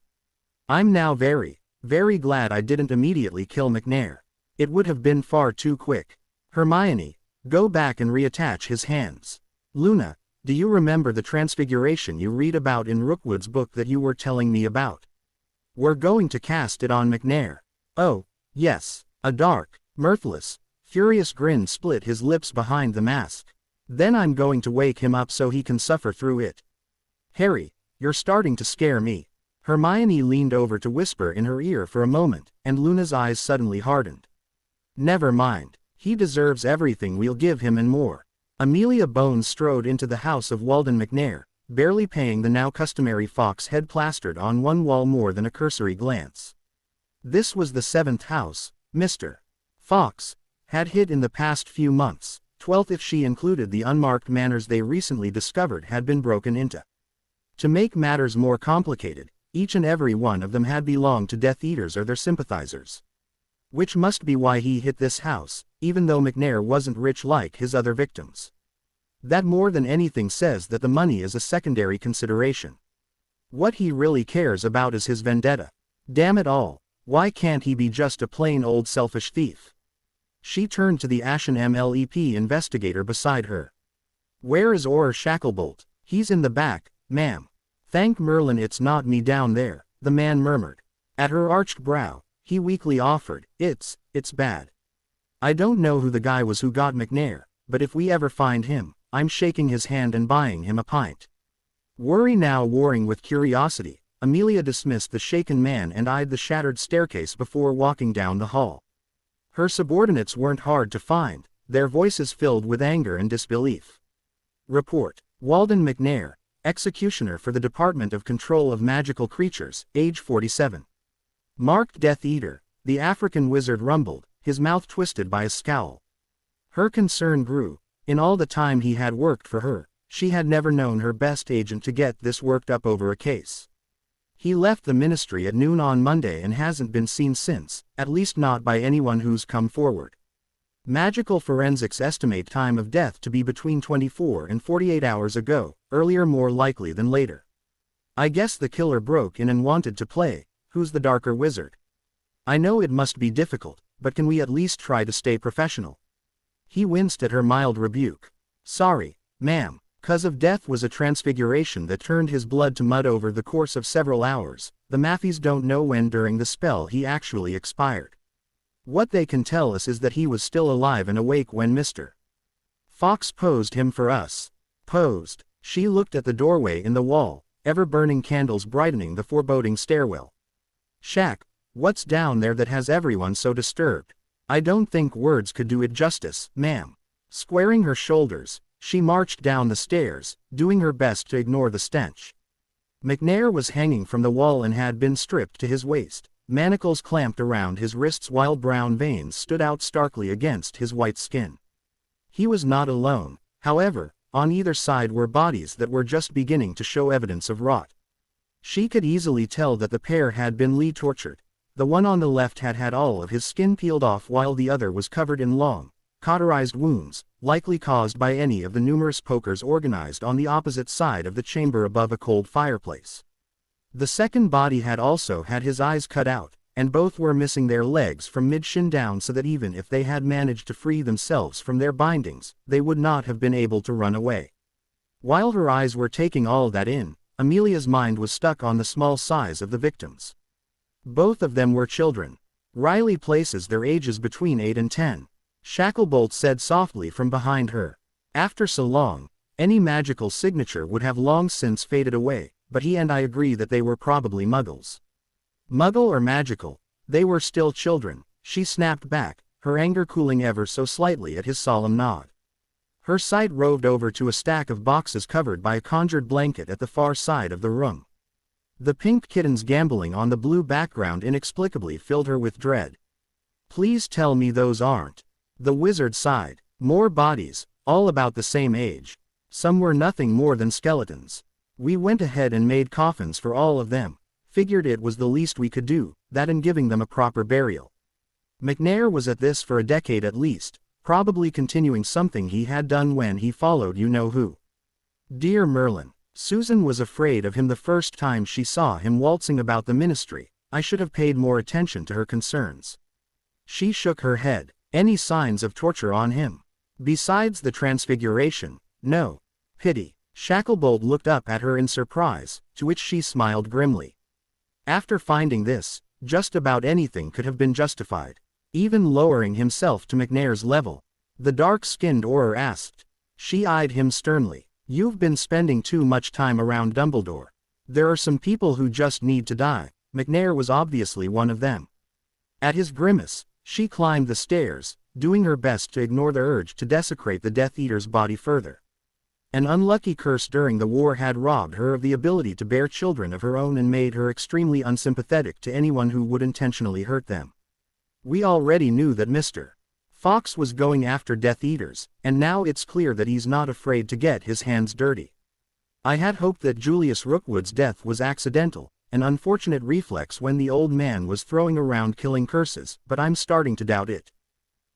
"I'm now very, very glad I didn't immediately kill McNair. It would have been far too quick." "Hermione, Go back and reattach his hands. Luna, do you remember the transfiguration you read about in Rookwood's book that you were telling me about? We're going to cast it on McNair. Oh, yes. A dark, mirthless, furious grin split his lips behind the mask. Then I'm going to wake him up so he can suffer through it. Harry, you're starting to scare me. Hermione leaned over to whisper in her ear for a moment, and Luna's eyes suddenly hardened. Never mind. He deserves everything we'll give him and more. Amelia Bones strode into the house of Walden McNair, barely paying the now customary Fox head plastered on one wall more than a cursory glance. This was the 7th house, Mr. Fox had hit in the past few months, 12th if she included the unmarked manors they recently discovered had been broken into. To make matters more complicated, each and every one of them had belonged to Death Eaters or their sympathizers. Which must be why he hit this house, even though McNair wasn't rich like his other victims. That more than anything says that the money is a secondary consideration. What he really cares about is his vendetta. Damn it all, why can't he be just a plain old selfish thief? She turned to the ashen MLEP investigator beside her. Where is Orr Shacklebolt? He's in the back, ma'am. Thank Merlin it's not me down there, the man murmured. At her arched brow, he weakly offered, it's bad. I don't know who the guy was who got McNair, but if we ever find him, I'm shaking his hand and buying him a pint. Worry now warring with curiosity, Amelia dismissed the shaken man and eyed the shattered staircase before walking down the hall. Her subordinates weren't hard to find, their voices filled with anger and disbelief. Report. Walden McNair, executioner for the Department of Control of Magical Creatures, age 47. Marked Death Eater, the African wizard rumbled, his mouth twisted by a scowl. Her concern grew. In all the time he had worked for her, she had never known her best agent to get this worked up over a case. He left the ministry at noon on Monday and hasn't been seen since, at least not by anyone who's come forward. Magical forensics estimate time of death to be between 24 and 48 hours ago, earlier more likely than later. I guess the killer broke in and wanted to play, who's the darker wizard? I know it must be difficult, but can we at least try to stay professional? He winced at her mild rebuke. Sorry, ma'am. Cause of death was a transfiguration that turned his blood to mud over the course of several hours. The Maffies don't know when during the spell he actually expired. What they can tell us is that he was still alive and awake when Mr. Fox posed him for us. Posed. She looked at the doorway in the wall, ever-burning candles brightening the foreboding stairwell. Shack, what's down there that has everyone so disturbed? I don't think words could do it justice, ma'am. Squaring her shoulders, she marched down the stairs, doing her best to ignore the stench. McNair was hanging from the wall and had been stripped to his waist, manacles clamped around his wrists while brown veins stood out starkly against his white skin. He was not alone, however, on either side were bodies that were just beginning to show evidence of rot. She could easily tell that the pair had been tortured. The one on the left had had all of his skin peeled off while the other was covered in long, cauterized wounds, likely caused by any of the numerous pokers organized on the opposite side of the chamber above a cold fireplace. The second body had also had his eyes cut out, and both were missing their legs from mid-shin down so that even if they had managed to free themselves from their bindings, they would not have been able to run away. While her eyes were taking all that in, Amelia's mind was stuck on the small size of the victims. Both of them were children. Riley places their ages between 8 and 10. Shacklebolt said softly from behind her. After so long, any magical signature would have long since faded away, but he and I agree that they were probably muggles. Muggle or magical, they were still children, she snapped back, her anger cooling ever so slightly at his solemn nod. Her sight roved over to a stack of boxes covered by a conjured blanket at the far side of the room. The pink kittens gambling on the blue background inexplicably filled her with dread. Please tell me those aren't. The wizard sighed. More bodies, all about the same age. Some were nothing more than skeletons. We went ahead and made coffins for all of them. Figured it was the least we could do, that and giving them a proper burial. McNair was at this for a decade at least, probably continuing something he had done when he followed you-know-who. Dear Merlin. Susan was afraid of him the first time she saw him waltzing about the ministry. I should have paid more attention to her concerns. She shook her head. Any signs of torture on him? Besides the transfiguration, no. Pity. Shacklebolt looked up at her in surprise, to which she smiled grimly. After finding this, just about anything could have been justified. Even lowering himself to McNair's level. The dark-skinned Auror asked. She eyed him sternly. You've been spending too much time around Dumbledore. There are some people who just need to die. McNair was obviously one of them. At his grimace, she climbed the stairs, doing her best to ignore the urge to desecrate the Death Eater's body further. An unlucky curse during the war had robbed her of the ability to bear children of her own and made her extremely unsympathetic to anyone who would intentionally hurt them. We already knew that Mr. Fox was going after Death Eaters, and now it's clear that he's not afraid to get his hands dirty. I had hoped that Julius Rookwood's death was accidental, an unfortunate reflex when the old man was throwing around killing curses, but I'm starting to doubt it.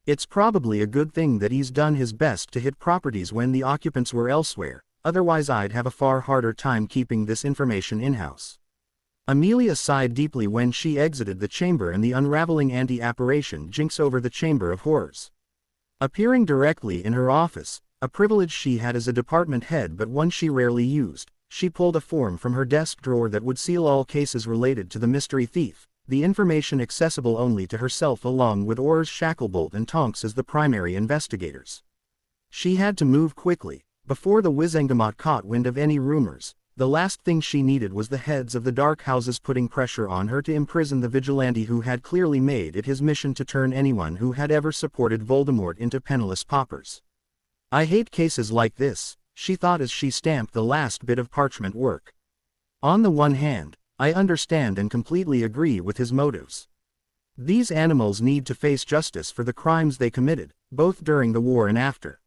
It's probably a good thing that he's done his best to hit properties when the occupants were elsewhere, otherwise I'd have a far harder time keeping this information in-house. Amelia sighed deeply when she exited the chamber and the unraveling anti-apparition jinx over the Chamber of Horrors. Appearing directly in her office, a privilege she had as a department head but one she rarely used, she pulled a form from her desk drawer that would seal all cases related to the mystery thief, the information accessible only to herself along with Auror's Shacklebolt and Tonks as the primary investigators. She had to move quickly, before the Wizengamot caught wind of any rumors. The last thing she needed was the heads of the dark houses putting pressure on her to imprison the vigilante who had clearly made it his mission to turn anyone who had ever supported Voldemort into penniless paupers. I hate cases like this, she thought as she stamped the last bit of parchment work. On the one hand, I understand and completely agree with his motives. These animals need to face justice for the crimes they committed, both during the war and after.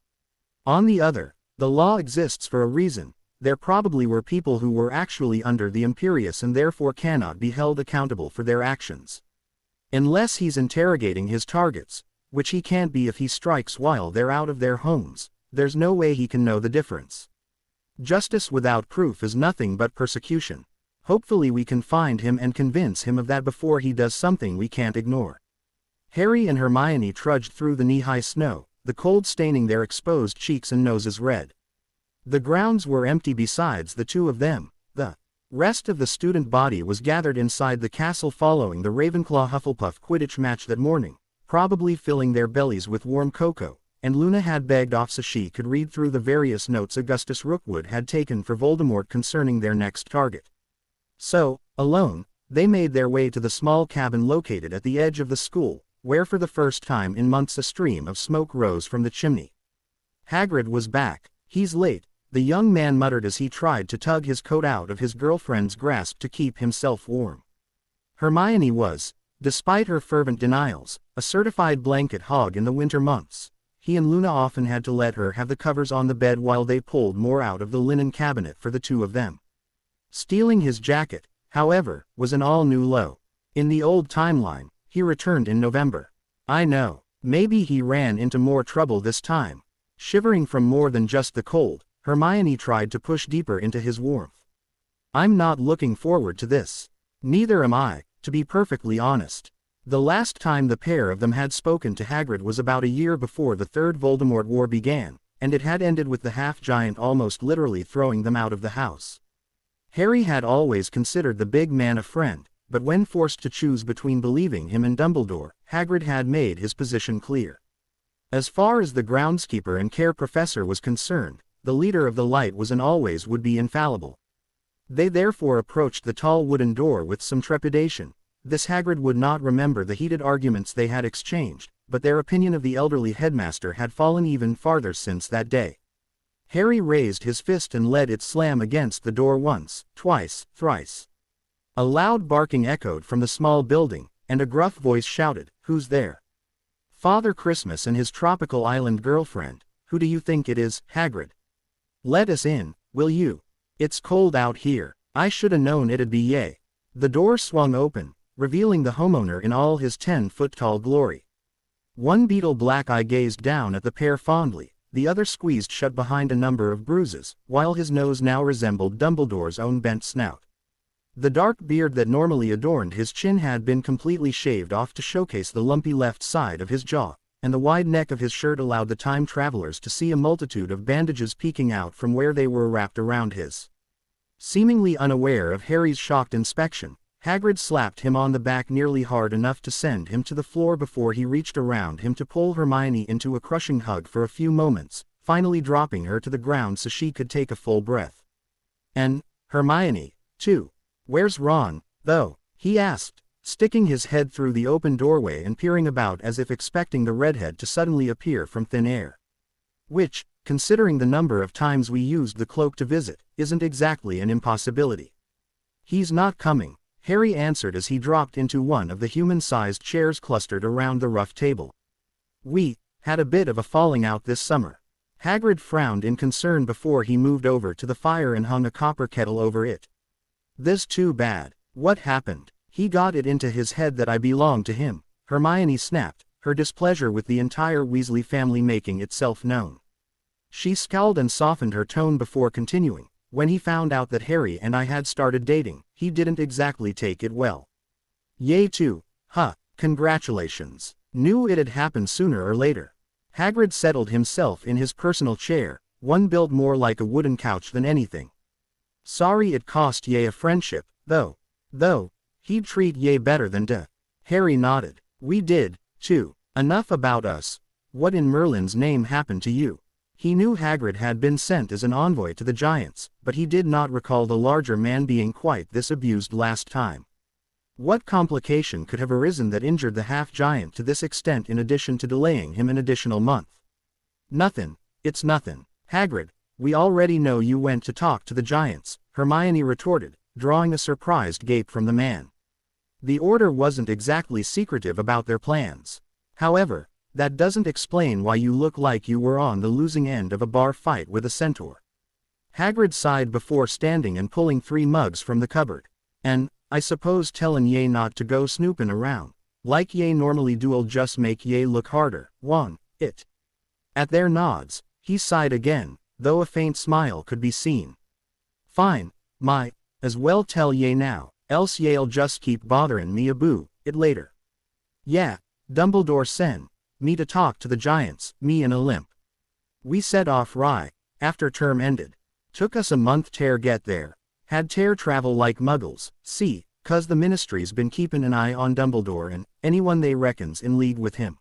On the other, the law exists for a reason. There probably were people who were actually under the Imperius and therefore cannot be held accountable for their actions. Unless he's interrogating his targets, which he can't be if he strikes while they're out of their homes, there's no way he can know the difference. Justice without proof is nothing but persecution. Hopefully we can find him and convince him of that before he does something we can't ignore. Harry and Hermione trudged through the knee-high snow, the cold staining their exposed cheeks and noses red. The grounds were empty besides the two of them. The rest of the student body was gathered inside the castle following the Ravenclaw-Hufflepuff Quidditch match that morning, probably filling their bellies with warm cocoa, and Luna had begged off so she could read through the various notes Augustus Rookwood had taken for Voldemort concerning their next target. So, alone, they made their way to the small cabin located at the edge of the school, where for the first time in months a stream of smoke rose from the chimney. Hagrid was back. He's late, the young man muttered as he tried to tug his coat out of his girlfriend's grasp to keep himself warm. Hermione was, despite her fervent denials, a certified blanket hog in the winter months. He and Luna often had to let her have the covers on the bed while they pulled more out of the linen cabinet for the two of them. Stealing his jacket, however, was an all-new low. In the old timeline, he returned in November. I know, maybe he ran into more trouble this time. Shivering from more than just the cold, Hermione tried to push deeper into his warmth. I'm not looking forward to this. Neither am I, to be perfectly honest. The last time the pair of them had spoken to Hagrid was about a year before the Third Voldemort War began, and it had ended with the half-giant almost literally throwing them out of the house. Harry had always considered the big man a friend, but when forced to choose between believing him and Dumbledore, Hagrid had made his position clear. As far as the groundskeeper and care professor was concerned, the leader of the light was and always would be infallible. They therefore approached the tall wooden door with some trepidation. This Hagrid would not remember the heated arguments they had exchanged, but their opinion of the elderly headmaster had fallen even farther since that day. Harry raised his fist and let it slam against the door once, twice, thrice. A loud barking echoed from the small building, and a gruff voice shouted, "Who's there?" "Father Christmas and his tropical island girlfriend. Who do you think it is, Hagrid? Let us in, will you? It's cold out here. I shoulda known it'd be yay." The door swung open, revealing the homeowner in all his 10-foot-tall glory. One beetle black eye gazed down at the pair fondly, the other squeezed shut behind a number of bruises, while his nose now resembled Dumbledore's own bent snout. The dark beard that normally adorned his chin had been completely shaved off to showcase the lumpy left side of his jaw, and the wide neck of his shirt allowed the time travelers to see a multitude of bandages peeking out from where they were wrapped around his. Seemingly unaware of Harry's shocked inspection, Hagrid slapped him on the back nearly hard enough to send him to the floor before he reached around him to pull Hermione into a crushing hug for a few moments, finally dropping her to the ground so she could take a full breath. And Hermione, too. Where's Ron, though? He asked, sticking his head through the open doorway and peering about as if expecting the redhead to suddenly appear from thin air. Which, considering the number of times we used the cloak to visit, isn't exactly an impossibility. He's not coming, Harry answered as he dropped into one of the human-sized chairs clustered around the rough table. We had a bit of a falling out this summer. Hagrid frowned in concern before he moved over to the fire and hung a copper kettle over it. This too bad. What happened? He got it into his head that I belonged to him, Hermione snapped, her displeasure with the entire Weasley family making itself known. She scowled and softened her tone before continuing. When he found out that Harry and I had started dating, he didn't exactly take it well. Yay too. Huh, congratulations. Knew it'd happen sooner or later. Hagrid settled himself in his personal chair, one built more like a wooden couch than anything. Sorry it cost Ye a friendship, though. He'd treat Ye better than duh. Harry nodded. We did, too. Enough about us. What in Merlin's name happened to you? He knew Hagrid had been sent as an envoy to the Giants, but he did not recall the larger man being quite this abused last time. What complication could have arisen that injured the half-giant to this extent in addition to delaying him an additional month? Nothing. It's nothing. Hagrid, we already know you went to talk to the Giants, Hermione retorted, drawing a surprised gape from the man. The Order wasn't exactly secretive about their plans. However, that doesn't explain why you look like you were on the losing end of a bar fight with a centaur. Hagrid sighed before standing and pulling 3 mugs from the cupboard. And, I suppose tellin' Ye not to go snoopin' around, like Ye normally do'll just make Ye look harder, won't it? At their nods, he sighed again, though a faint smile could be seen. Fine, as well tell Ye now, else Ye'll just keep botherin' me about it later. Yeah, Dumbledore sent me to talk to the Giants, me in a limp. We set off right after term ended. Took us a month to get there. Had to travel like muggles, see, 'cause the ministry's been keepin' an eye on Dumbledore and anyone they reckons in league with him.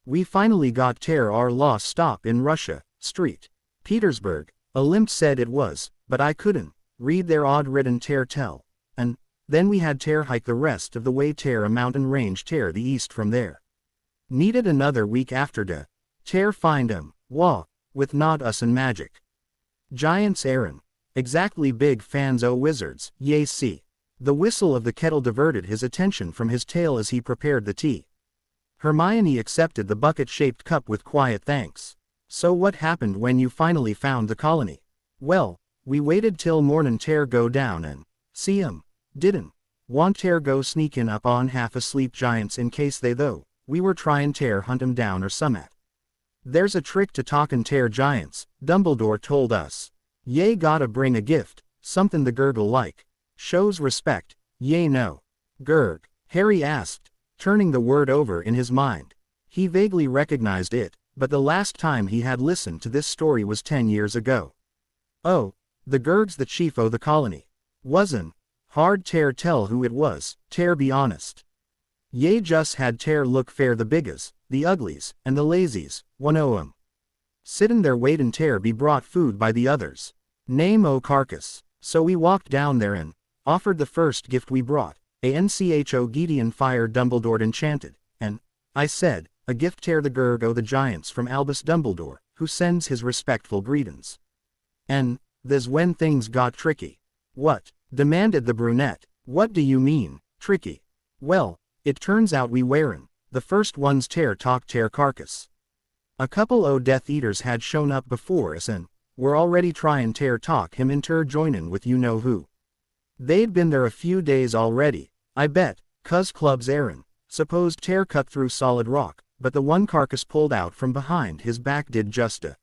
We finally got to our last stop in Russia, St. Petersburg. A limp said it was, but I couldn't read their odd-written tell. And then we had to hike the rest of the way to a mountain range to the east from there. Needed another week after to find 'em, with not us and magic. Giants Aaron. Exactly big fans o' wizards, Ye see. The whistle of the kettle diverted his attention from his tale as he prepared the tea. Hermione accepted the bucket-shaped cup with quiet thanks. So what happened when you finally found the colony? Well, we waited till mornin' to go down and see 'em. Didn't want to go sneakin' up on half-asleep giants in case they though. We were tryin' to hunt 'em down or someat. There's a trick to talkin' to giants, Dumbledore told us. Ye gotta bring a gift, somethin' the Gurgle like. Shows respect, Ye know. Gurg? Harry asked, turning the word over in his mind. He vaguely recognized it, but the last time he had listened to this story was 10 years ago. Oh, the Gurg's the chief o' the colony. Wasn't hard to tell who it was, to be honest. Ye just had to look fair the biggas, the uglies, and the lazies, one o' 'em. Sittin' there waitin' to be brought food by the others. Name o' carcass. So we walked down there and offered the first gift we brought, a ncho Gideon fire Dumbledore enchanted, and I said, a gift to the Gurg o' the Giants from Albus Dumbledore, who sends his respectful greetings. And thes when things got tricky. What? Demanded the brunette. What do you mean, tricky? Well, it turns out we weren't the first ones to talk to carcass. A couple o' Death Eaters had shown up before us and were already tryin' to talk him into joinin' with you-know-who. They'd been there a few days already, I bet, 'cause clubs Aaron, supposed to cut through solid rock, but the one carcass pulled out from behind his back did justa.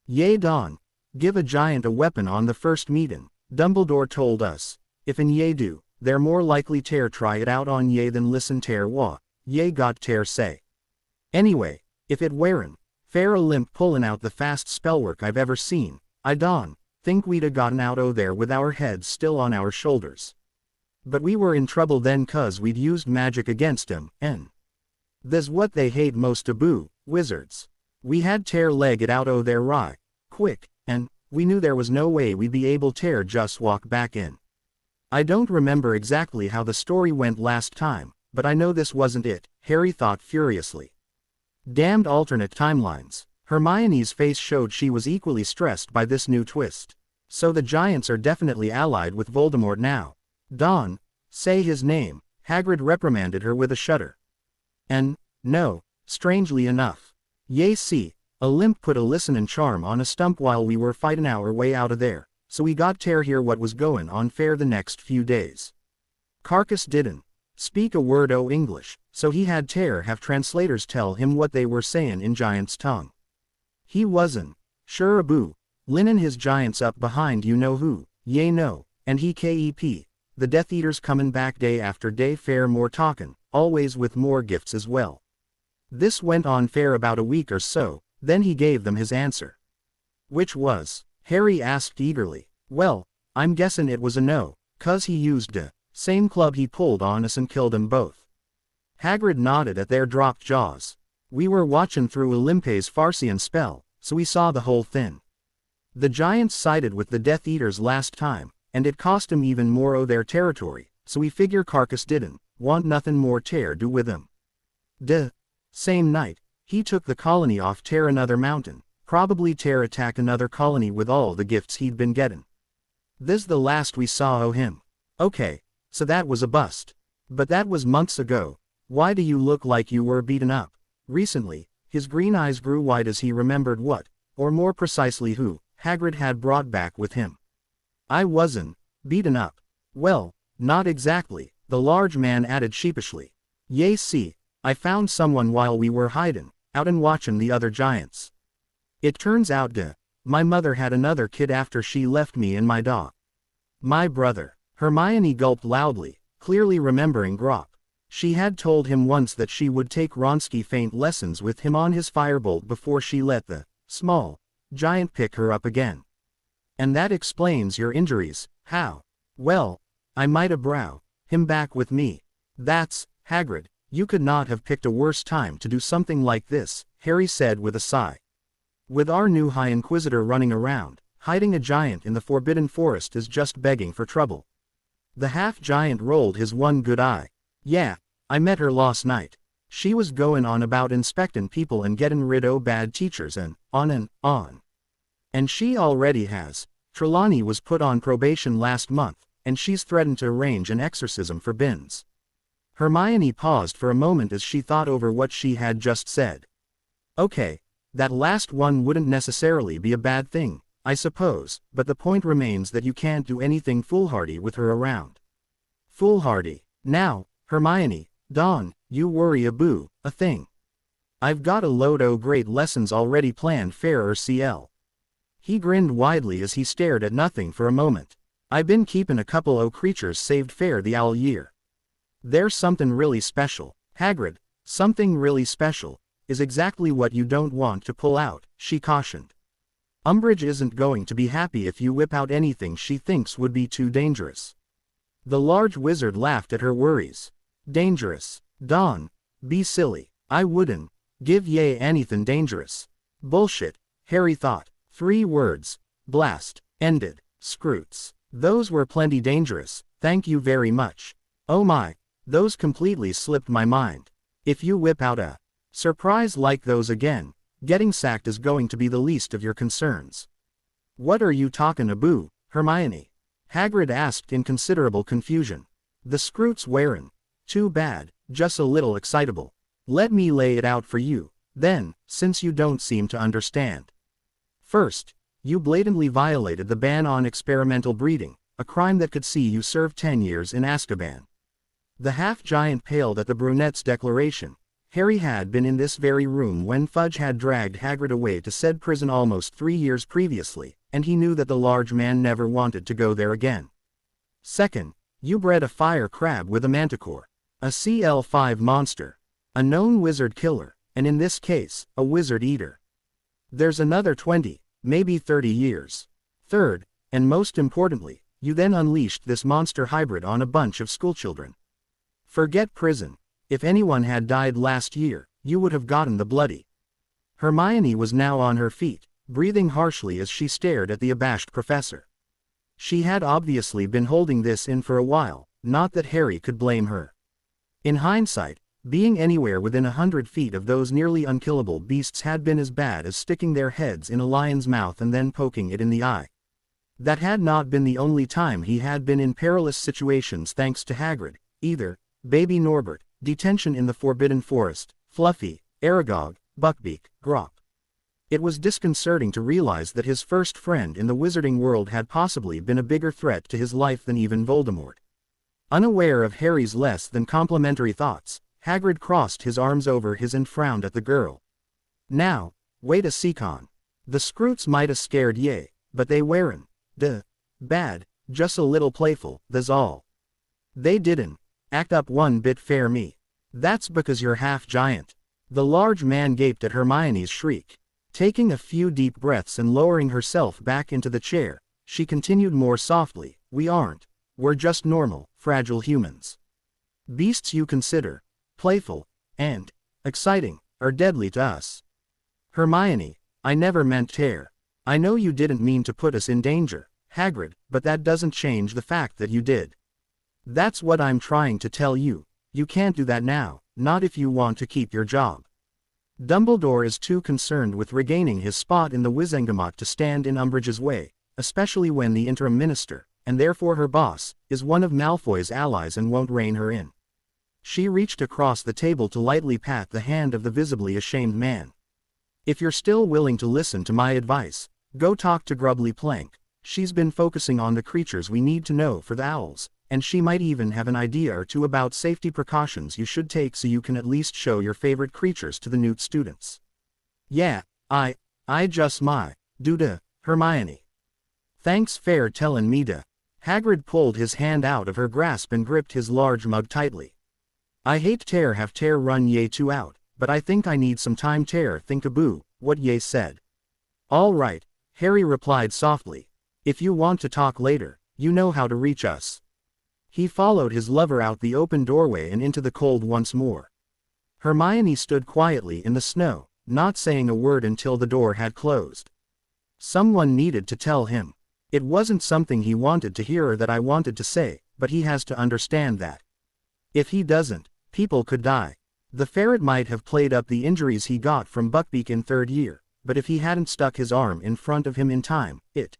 Yea Don, give a giant a weapon on the first meetin', Dumbledore told us. If an ye do, they're more likely to try it out on ye than listen to what ye got to say. Anyway, If it weren't fair a limp pullin' out the fast spellwork I've ever seen, I don't think we'd a gotten out o' there with our heads still on our shoulders. But we were in trouble then 'cause we'd used magic against 'em, and tha's what they hate most aboo, wizards. We had tear leg it out o' there right quick, and we knew there was no way we'd be able to just walk back in. I don't remember exactly how the story went last time, but I know this wasn't it, Harry thought furiously. Damned alternate timelines. Hermione's face showed she was equally stressed by this new twist. So the giants are definitely allied with Voldemort now. Don, say his name, Hagrid reprimanded her with a shudder. And, no, strangely enough. Ye see, a limp put a listenin' charm on a stump while we were fightin' our way out of there, so we got to hear what was goin' on fair the next few days. Carcass didn't speak a word o' English, so he had to have translators tell him what they were sayin' in giant's tongue. He wasn't sure aboo, linen his giants up behind you know who, ye know, and he kep, the Death Eaters comin' back day after day fair more talkin', always with more gifts as well. This went on fair about a week or so, then he gave them his answer. Which was? Harry asked eagerly. Well, I'm guessin' it was a no, 'cause he used the same club he pulled on us and killed 'em both. Hagrid nodded at their dropped jaws. We were watchin' through Olimpe's Farsean spell, so we saw the whole thing. The giants sided with the Death Eaters last time, and it cost 'em even more o' their territory, so we figure Carcass didn't want nothin' more to do with 'em. Same night, he took the colony off to another mountain, probably to attack another colony with all the gifts he'd been gettin'. This the last we saw o' him. Okay, so that was a bust. But that was months ago. Why do you look like you were beaten up? Recently, his green eyes grew wide as he remembered what, or more precisely who, Hagrid had brought back with him. I wasn't beaten up. Well, not exactly, the large man added sheepishly. Ye see, I found someone while we were hidin' out and watchin' the other giants. It turns out my mother had another kid after she left me and my dog. My brother. Hermione gulped loudly, clearly remembering Grop. She had told him once that she would take Wronski feint lessons with him on his firebolt before she let the small giant pick her up again. And that explains your injuries. How? Well, I might brow him back with me. That's, Hagrid, you could not have picked a worse time to do something like this, Harry said with a sigh. With our new High Inquisitor running around, hiding a giant in the Forbidden Forest is just begging for trouble. The half-giant rolled his one good eye. Yeah, I met her last night. She was goin' on about inspectin' people and gettin' rid o' bad teachers and on. And she already has. Trelawney was put on probation last month, and she's threatened to arrange an exorcism for Binns. Hermione paused for a moment as she thought over what she had just said. Okay, that last one wouldn't necessarily be a bad thing, I suppose, but the point remains that you can't do anything foolhardy with her around. Foolhardy. Now, Hermione, Don, you worry a thing. I've got a load o' great lessons already planned fair CL. He grinned widely as he stared at nothing for a moment. I been keepin' a couple o' creatures saved fair the owl year. There's something really special, Hagrid, something really special, is exactly what you don't want to pull out, she cautioned. Umbridge isn't going to be happy if you whip out anything she thinks would be too dangerous. The large wizard laughed at her worries. Dangerous. Don, be silly, I wouldn't give ye anything dangerous. Bullshit, Harry thought. 3 words. Blast. Ended. Scroots. Those were plenty dangerous, thank you very much. Oh my, those completely slipped my mind. If you whip out a surprise like those again, getting sacked is going to be the least of your concerns. What are you talkin' aboo, Hermione? Hagrid asked in considerable confusion. The Scroots wearin'. Too bad, just a little excitable. Let me lay it out for you, then, since you don't seem to understand. First, you blatantly violated the ban on experimental breeding, a crime that could see you serve 10 years in Azkaban. The half-giant paled at the brunette's declaration. Harry had been in this very room when Fudge had dragged Hagrid away to said prison almost 3 years previously, and he knew that the large man never wanted to go there again. Second, you bred a fire crab with a manticore, a CL5 monster, a known wizard killer, and in this case, a wizard eater. There's another 20, maybe 30 years. Third, and most importantly, you then unleashed this monster hybrid on a bunch of schoolchildren. Forget prison. If anyone had died last year, you would have gotten the bloody. Hermione was now on her feet, breathing harshly as she stared at the abashed professor. She had obviously been holding this in for a while, not that Harry could blame her. In hindsight, being anywhere within 100 feet of those nearly unkillable beasts had been as bad as sticking their heads in a lion's mouth and then poking it in the eye. That had not been the only time he had been in perilous situations thanks to Hagrid, either, Baby Norbert, detention in the Forbidden Forest, Fluffy, Aragog, Buckbeak, Grop. It was disconcerting to realize that his first friend in the wizarding world had possibly been a bigger threat to his life than even Voldemort. Unaware of Harry's less than complimentary thoughts, Hagrid crossed his arms over his and frowned at the girl. Now, wait a second. The Scroots might a scared ye, but they weren't, bad, just a little playful, that's all. They didn't act up one bit fair me. That's because you're half giant. The large man gaped at Hermione's shriek. Taking a few deep breaths and lowering herself back into the chair, she continued more softly, we aren't. We're just normal, fragile humans. Beasts you consider playful and exciting are deadly to us. Hermione, I never meant tear. I know you didn't mean to put us in danger, Hagrid, but that doesn't change the fact that you did. That's what I'm trying to tell you. You can't do that now, not if you want to keep your job. Dumbledore is too concerned with regaining his spot in the Wizengamot to stand in Umbridge's way, especially when the interim minister, and therefore her boss, is one of Malfoy's allies and won't rein her in. She reached across the table to lightly pat the hand of the visibly ashamed man. If you're still willing to listen to my advice, go talk to Grubbly Plank. She's been focusing on the creatures we need to know for the owls, and she might even have an idea or two about safety precautions you should take so you can at least show your favorite creatures to the Newt students. Yeah, I just do Hermione. Thanks fair tellin' me da. Hagrid pulled his hand out of her grasp and gripped his large mug tightly. I hate tear have tear run ye two out, but I think I need some time tear think-a-boo, what ye said. All right, Harry replied softly. If you want to talk later, you know how to reach us. He followed his lover out the open doorway and into the cold once more. Hermione stood quietly in the snow, not saying a word until the door had closed. Someone needed to tell him. It wasn't something he wanted to hear or that I wanted to say, but he has to understand that. If he doesn't, people could die. The ferret might have played up the injuries he got from Buckbeak in third year, but if he hadn't stuck his arm in front of him in time, it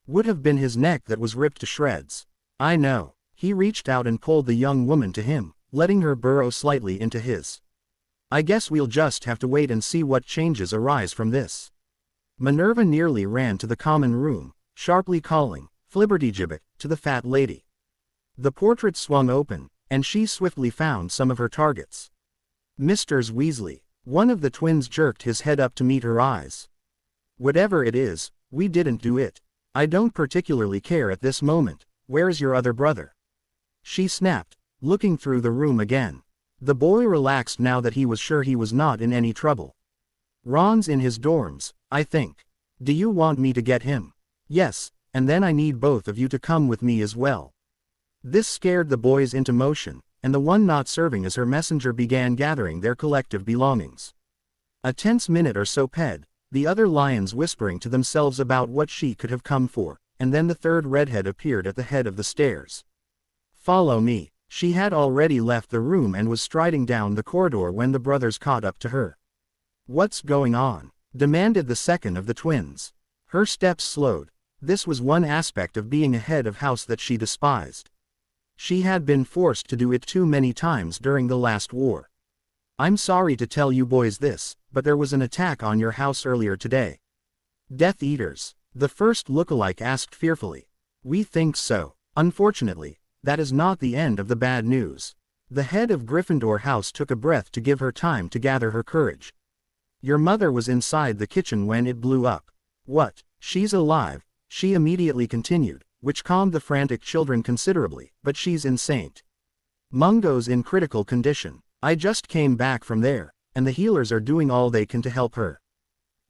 would have been his neck that was ripped to shreds. I know. He reached out and pulled the young woman to him, letting her burrow slightly into his. I guess we'll just have to wait and see what changes arise from this. Minerva nearly ran to the common room, sharply calling, Flibbertigibbet, to the fat lady. The portrait swung open, and she swiftly found some of her targets. Mr. Weasley. One of the twins jerked his head up to meet her eyes. Whatever it is, we didn't do it. I don't particularly care at this moment. Where's your other brother? She snapped, looking through the room again. The boy relaxed now that he was sure he was not in any trouble. Ron's in his dorms, I think. Do you want me to get him? Yes, and then I need both of you to come with me as well. This scared the boys into motion, and the one not serving as her messenger began gathering their collective belongings. A tense minute or so passed, the other lions whispering to themselves about what she could have come for, and then the third redhead appeared at the head of the stairs. Follow me. She had already left the room and was striding down the corridor when the brothers caught up to her. What's going on? Demanded the second of the twins. Her steps slowed. This was one aspect of being a head of house that she despised. She had been forced to do it too many times during the last war. I'm sorry to tell you boys this, but there was an attack on your house earlier today. Death Eaters. The first lookalike asked fearfully. We think so. Unfortunately, that is not the end of the bad news. The head of Gryffindor House took a breath to give her time to gather her courage. Your mother was inside the kitchen when it blew up. What? She's alive, she immediately continued, which calmed the frantic children considerably, but she's insane. Mungo's in critical condition. I just came back from there. and the healers are doing all they can to help her.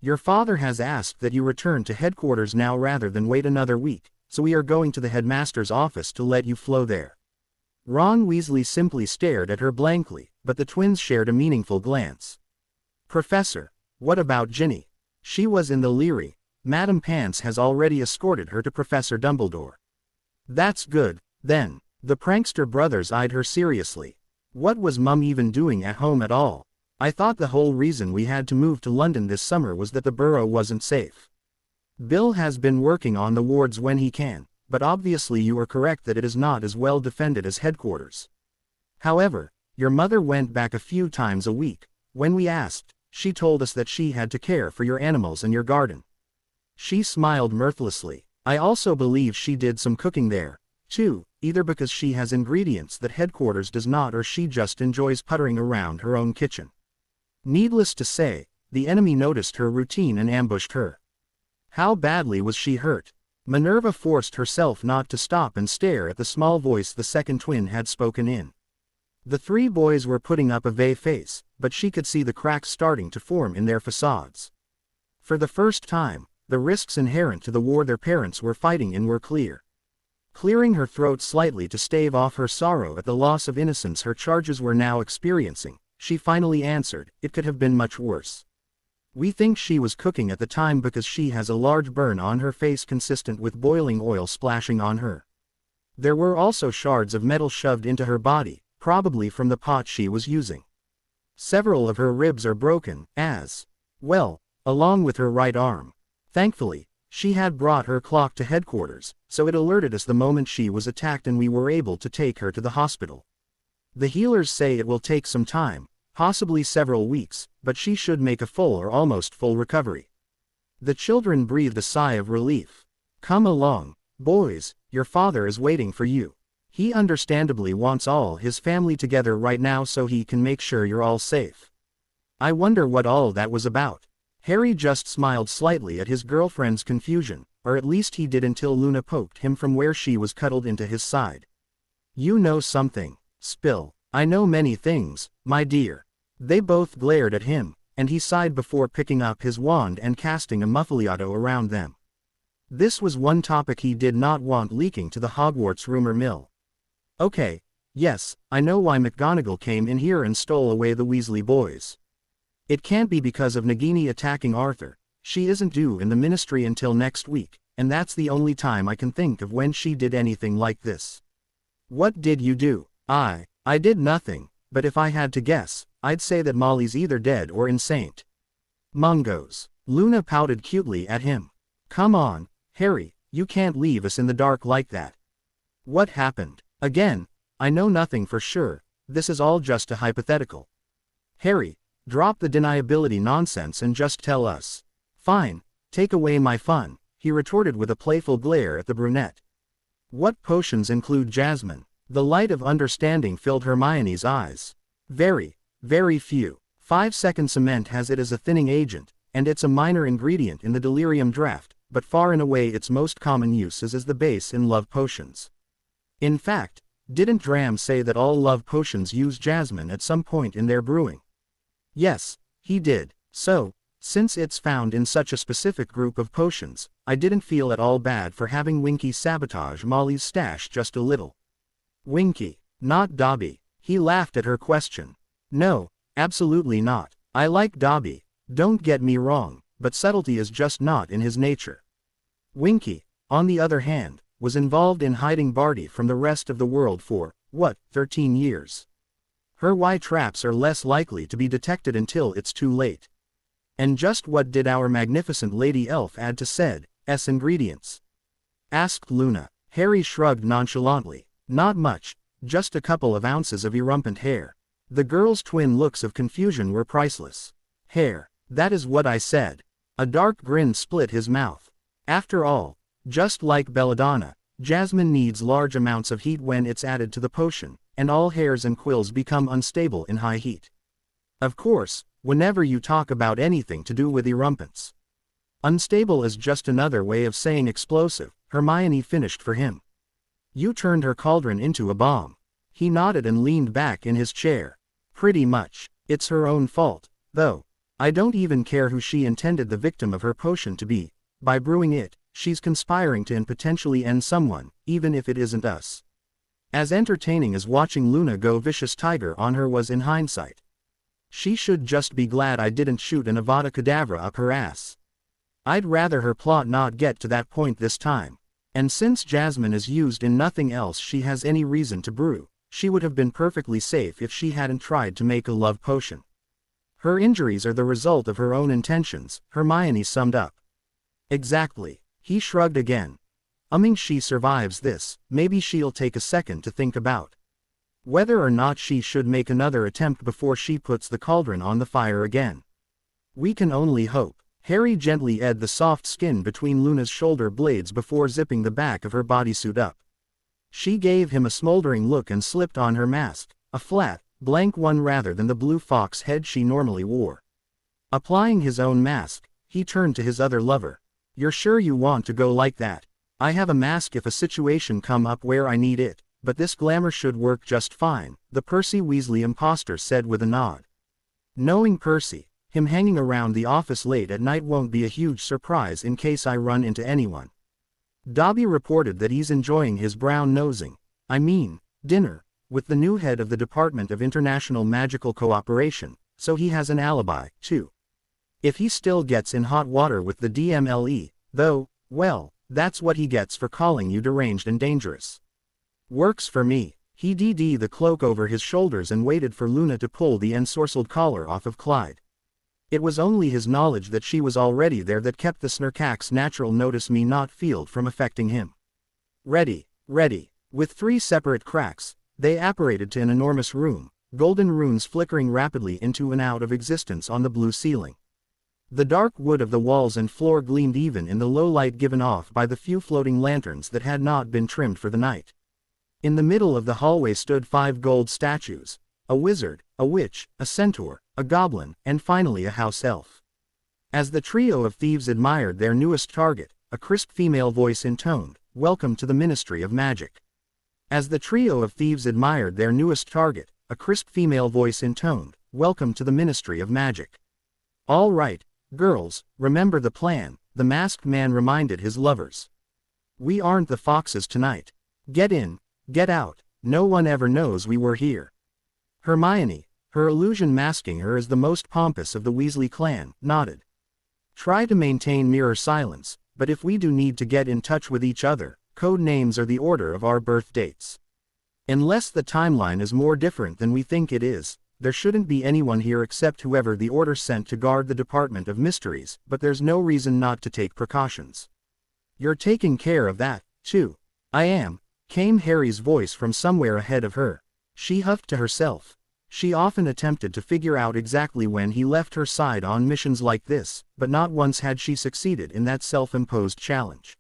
Your father has asked that you return to headquarters now rather than wait another week, so we are going to the headmaster's office to let you flow there." Ron Weasley simply stared at her blankly, but the twins shared a meaningful glance. "Professor, what about Ginny? She was in the Leary. Madame Pants has already escorted her to Professor Dumbledore." "That's good, then." The prankster brothers eyed her seriously. "What was Mum even doing at home at all? I thought the whole reason we had to move to London this summer was that the Burrow wasn't safe." "Bill has been working on the wards when he can, but obviously you are correct that it is not as well defended as headquarters. However, your mother went back a few times a week. When we asked, she told us that she had to care for your animals and your garden." She smiled mirthlessly. "I also believe she did some cooking there, too, either because she has ingredients that headquarters does not or she just enjoys puttering around her own kitchen." Needless to say, the enemy noticed her routine and ambushed her. How badly was she hurt? Minerva forced herself not to stop and stare at the small voice the second twin had spoken in. The three boys were putting up a vague face, but she could see the cracks starting to form in their facades. For the first time, the risks inherent to the war their parents were fighting in were clear. Clearing her throat slightly to stave off her sorrow at the loss of innocence her charges were now experiencing, she finally answered, "It could have been much worse. We think she was cooking at the time because she has a large burn on her face consistent with boiling oil splashing on her. There were also shards of metal shoved into her body, probably from the pot she was using. Several of her ribs are broken, as well, along with her right arm. Thankfully, she had brought her clock to headquarters, so it alerted us the moment she was attacked and we were able to take her to the hospital. The healers say it will take some time, possibly several weeks, but she should make a full or almost full recovery." The children breathed a sigh of relief. "Come along, boys, your father is waiting for you. He understandably wants all his family together right now so he can make sure you're all safe." I wonder what all that was about. Harry just smiled slightly at his girlfriend's confusion, or at least he did until Luna poked him from where she was cuddled into his side. "You know something. Spill." "I know many things, my dear." They both glared at him, and he sighed before picking up his wand and casting a muffliato around them. This was one topic he did not want leaking to the Hogwarts rumor mill. "Okay, yes, I know why McGonagall came in here and stole away the Weasley boys. It can't be because of Nagini attacking Arthur. She isn't due in the ministry until next week, and that's the only time I can think of when she did anything like this." "What did you do?" I did nothing, but if I had to guess, I'd say that Molly's either dead or insane." "Mungos." Luna pouted cutely at him. "Come on, Harry, you can't leave us in the dark like that." "What happened?" "Again, I know nothing for sure, this is all just a hypothetical." "Harry, drop the deniability nonsense and just tell us." "Fine, take away my fun," he retorted with a playful glare at the brunette. "What potions include jasmine?" The light of understanding filled Hermione's eyes. "Very, very few. 5-second cement has it as a thinning agent, and it's a minor ingredient in the delirium draft, but far and away its most common use is as the base in love potions. In fact, didn't Dram say that all love potions use jasmine at some point in their brewing?" "Yes, he did. So, since it's found in such a specific group of potions, I didn't feel at all bad for having Winky sabotage Molly's stash just a little." "Winky, not Dobby." He laughed at her question. "No, absolutely not. I like Dobby, don't get me wrong, but subtlety is just not in his nature. Winky, on the other hand, was involved in hiding Barty from the rest of the world for, 13 years. Her Y-traps are less likely to be detected until it's too late." "And just what did our magnificent Lady Elf add to said's ingredients?" asked Luna. Harry shrugged nonchalantly. "Not much, just a couple of ounces of erumpent hair." The girl's twin looks of confusion were priceless. "Hair, that is what I said." A dark grin split his mouth. "After all, just like belladonna, jasmine needs large amounts of heat when it's added to the potion, and all hairs and quills become unstable in high heat. Of course, whenever you talk about anything to do with erumpents. Unstable is just another way of saying explosive," Hermione finished for him. "You turned her cauldron into a bomb." He nodded and leaned back in his chair. "Pretty much. It's her own fault, though. I don't even care who she intended the victim of her potion to be. By brewing it, she's conspiring to and potentially end someone, even if it isn't us. As entertaining as watching Luna go vicious tiger on her was in hindsight. She should just be glad I didn't shoot an Avada Kedavra up her ass. I'd rather her plot not get to that point this time. And since Jasmine is used in nothing else she has any reason to brew, she would have been perfectly safe if she hadn't tried to make a love potion. Her injuries are the result of her own intentions, Hermione summed up. Exactly. He shrugged again. She survives this, maybe she'll take a second to think about whether or not she should make another attempt before she puts the cauldron on the fire again. We can only hope. Harry gently edged the soft skin between Luna's shoulder blades before zipping the back of her bodysuit up. She gave him a smoldering look and slipped on her mask, a flat, blank one rather than the blue fox head she normally wore. Applying his own mask, he turned to his other lover. You're sure you want to go like that? I have a mask if a situation come up where I need it, but this glamour should work just fine, the Percy Weasley imposter said with a nod. Knowing Percy, him hanging around the office late at night won't be a huge surprise in case I run into anyone. Dobby reported that he's enjoying his brown nosing, dinner, with the new head of the Department of International Magical Cooperation, so he has an alibi, too. If he still gets in hot water with the DMLE, though, well, that's what he gets for calling you deranged and dangerous. Works for me. He dd the cloak over his shoulders and waited for Luna to pull the ensorcelled collar off of Clyde. It was only his knowledge that she was already there that kept the Snurkack's natural notice me not field from affecting him. Ready. With 3 separate cracks, they apparated to an enormous room, golden runes flickering rapidly into and out of existence on the blue ceiling. The dark wood of the walls and floor gleamed even in the low light given off by the few floating lanterns that had not been trimmed for the night. In the middle of the hallway stood 5 gold statues, a wizard, a witch, a centaur, a goblin, and finally a house elf. As the trio of thieves admired their newest target, a crisp female voice intoned, "Welcome to the Ministry of Magic." As the trio of thieves admired their newest target, a crisp female voice intoned, "Welcome to the Ministry of Magic." All right, girls, remember the plan, the masked man reminded his lovers. We aren't the foxes tonight. Get in, get out, no one ever knows we were here. Hermione, her illusion masking her as the most pompous of the Weasley clan, nodded. Try to maintain mirror silence, but if we do need to get in touch with each other, code names are the order of our birth dates. Unless the timeline is more different than we think it is, there shouldn't be anyone here except whoever the order sent to guard the Department of Mysteries, but there's no reason not to take precautions. You're taking care of that, too. I am, came Harry's voice from somewhere ahead of her. She huffed to herself. She often attempted to figure out exactly when he left her side on missions like this, but not once had she succeeded in that self-imposed challenge.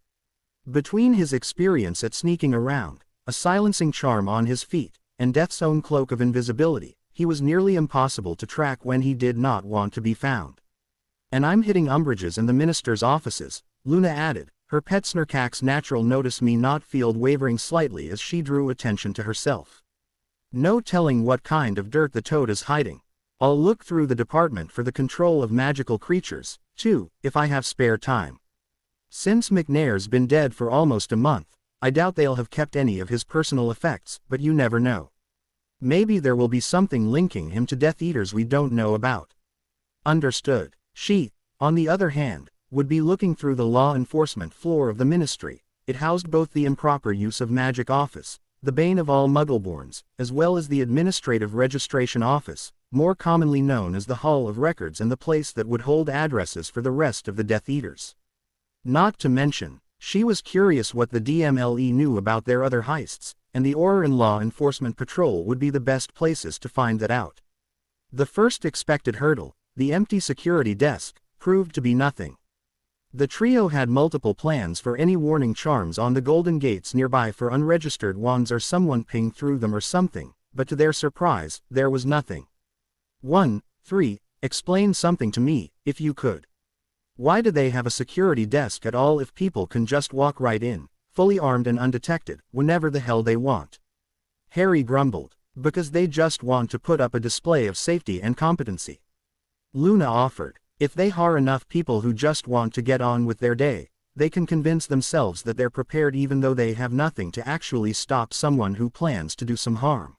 Between his experience at sneaking around, a silencing charm on his feet, and Death's own cloak of invisibility, he was nearly impossible to track when he did not want to be found. And I'm hitting Umbridge's and the minister's offices, Luna added, her pet Snurkack's natural notice me not field wavering slightly as she drew attention to herself. No telling what kind of dirt the toad is hiding. I'll look through the department for the control of magical creatures, too, if I have spare time. Since McNair's been dead for almost a month, I doubt they'll have kept any of his personal effects, but you never know. Maybe there will be something linking him to Death Eaters we don't know about. Understood. She, on the other hand, would be looking through the law enforcement floor of the ministry. It housed both the improper use of magic office, the bane of all Muggleborns, as well as the Administrative Registration Office, more commonly known as the Hall of Records, and the place that would hold addresses for the rest of the Death Eaters. Not to mention, she was curious what the DMLE knew about their other heists, and the Auror and Law Enforcement Patrol would be the best places to find that out. The first expected hurdle, the empty security desk, proved to be nothing. The trio had multiple plans for any warning charms on the golden gates nearby for unregistered wands or someone ping through them or something, but to their surprise, there was nothing. 1. 3. Explain something to me, if you could. Why do they have a security desk at all if people can just walk right in, fully armed and undetected, whenever the hell they want? Harry grumbled. Because they just want to put up a display of safety and competency. Luna offered. If they hire enough people who just want to get on with their day, they can convince themselves that they're prepared even though they have nothing to actually stop someone who plans to do some harm.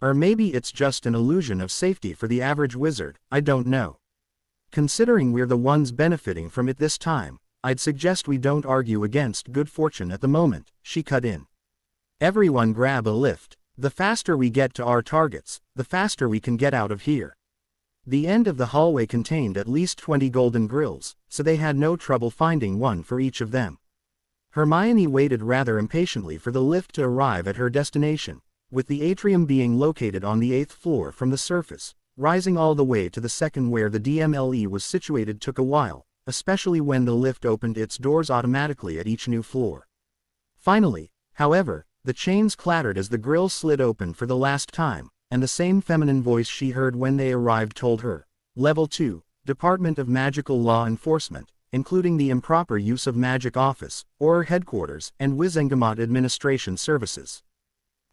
Or maybe it's just an illusion of safety for the average wizard, I don't know. Considering we're the ones benefiting from it this time, I'd suggest we don't argue against good fortune at the moment, she cut in. Everyone grab a lift. The faster we get to our targets, the faster we can get out of here. The end of the hallway contained at least 20 golden grills, so they had no trouble finding one for each of them. Hermione waited rather impatiently for the lift to arrive at her destination, with the atrium being located on the 8th floor from the surface. Rising all the way to the second where the DMLE was situated took a while, especially when the lift opened its doors automatically at each new floor. Finally, however, the chains clattered as the grill slid open for the last time, and the same feminine voice she heard when they arrived told her, Level 2, Department of Magical Law Enforcement, including the improper use of Magic Office, or Headquarters, and Wizengamot Administration Services.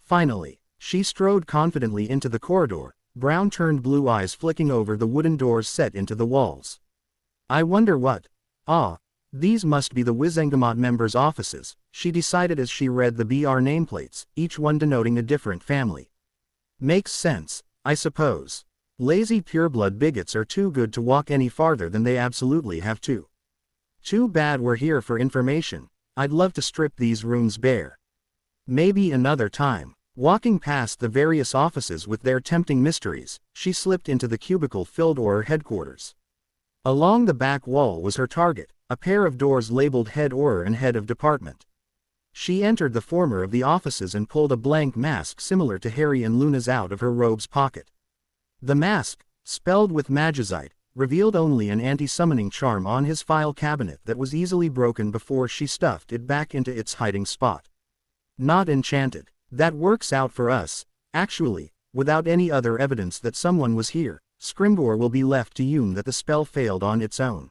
Finally, she strode confidently into the corridor, brown-turned blue eyes flicking over the wooden doors set into the walls. I wonder what? These must be the Wizengamot members' offices, she decided as she read the BR nameplates, each one denoting a different family. Makes sense, I suppose. Lazy pureblood bigots are too good to walk any farther than they absolutely have to. Too bad we're here for information. I'd love to strip these rooms bare. Maybe another time. Walking past the various offices with their tempting mysteries, she slipped into the cubicle filled or headquarters. Along the back wall was her target, a pair of doors labeled Head Or and Head of Department. She entered the former of the offices and pulled a blank mask similar to Harry and Luna's out of her robe's pocket. The mask, spelled with magicite, revealed only an anti-summoning charm on his file cabinet that was easily broken before she stuffed it back into its hiding spot. Not enchanted. That works out for us. Actually, without any other evidence that someone was here, Scrimbor will be left to assume that the spell failed on its own.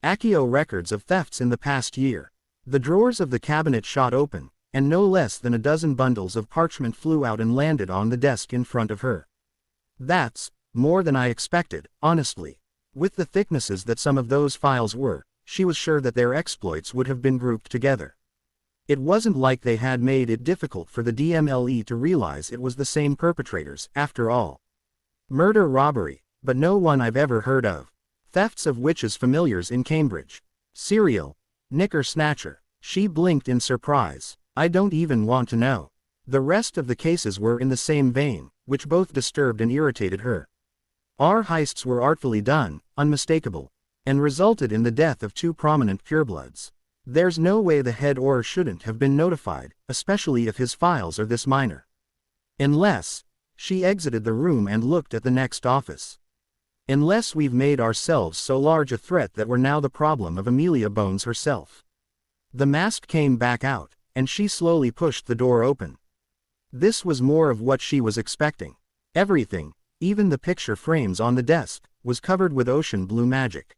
Accio records of thefts in the past year. The drawers of the cabinet shot open, and no less than a dozen bundles of parchment flew out and landed on the desk in front of her. That's more than I expected, honestly. With the thicknesses that some of those files were, she was sure that their exploits would have been grouped together. It wasn't like they had made it difficult for the DMLE to realize it was the same perpetrators, after all. Murder-robbery, but no one I've ever heard of. Thefts of witches' familiars in Cambridge. Serial knicker-snatcher. She blinked in surprise. I don't even want to know. The rest of the cases were in the same vein, which both disturbed and irritated her. Our heists were artfully done, unmistakable, and resulted in the death of two prominent purebloods. There's no way the head or shouldn't have been notified, especially if his files are this minor. Unless, she exited the room and looked at the next office. Unless we've made ourselves so large a threat that we're now the problem of Amelia Bones herself. The mask came back out, and she slowly pushed the door open. This was more of what she was expecting. Everything, even the picture frames on the desk, was covered with ocean blue magic.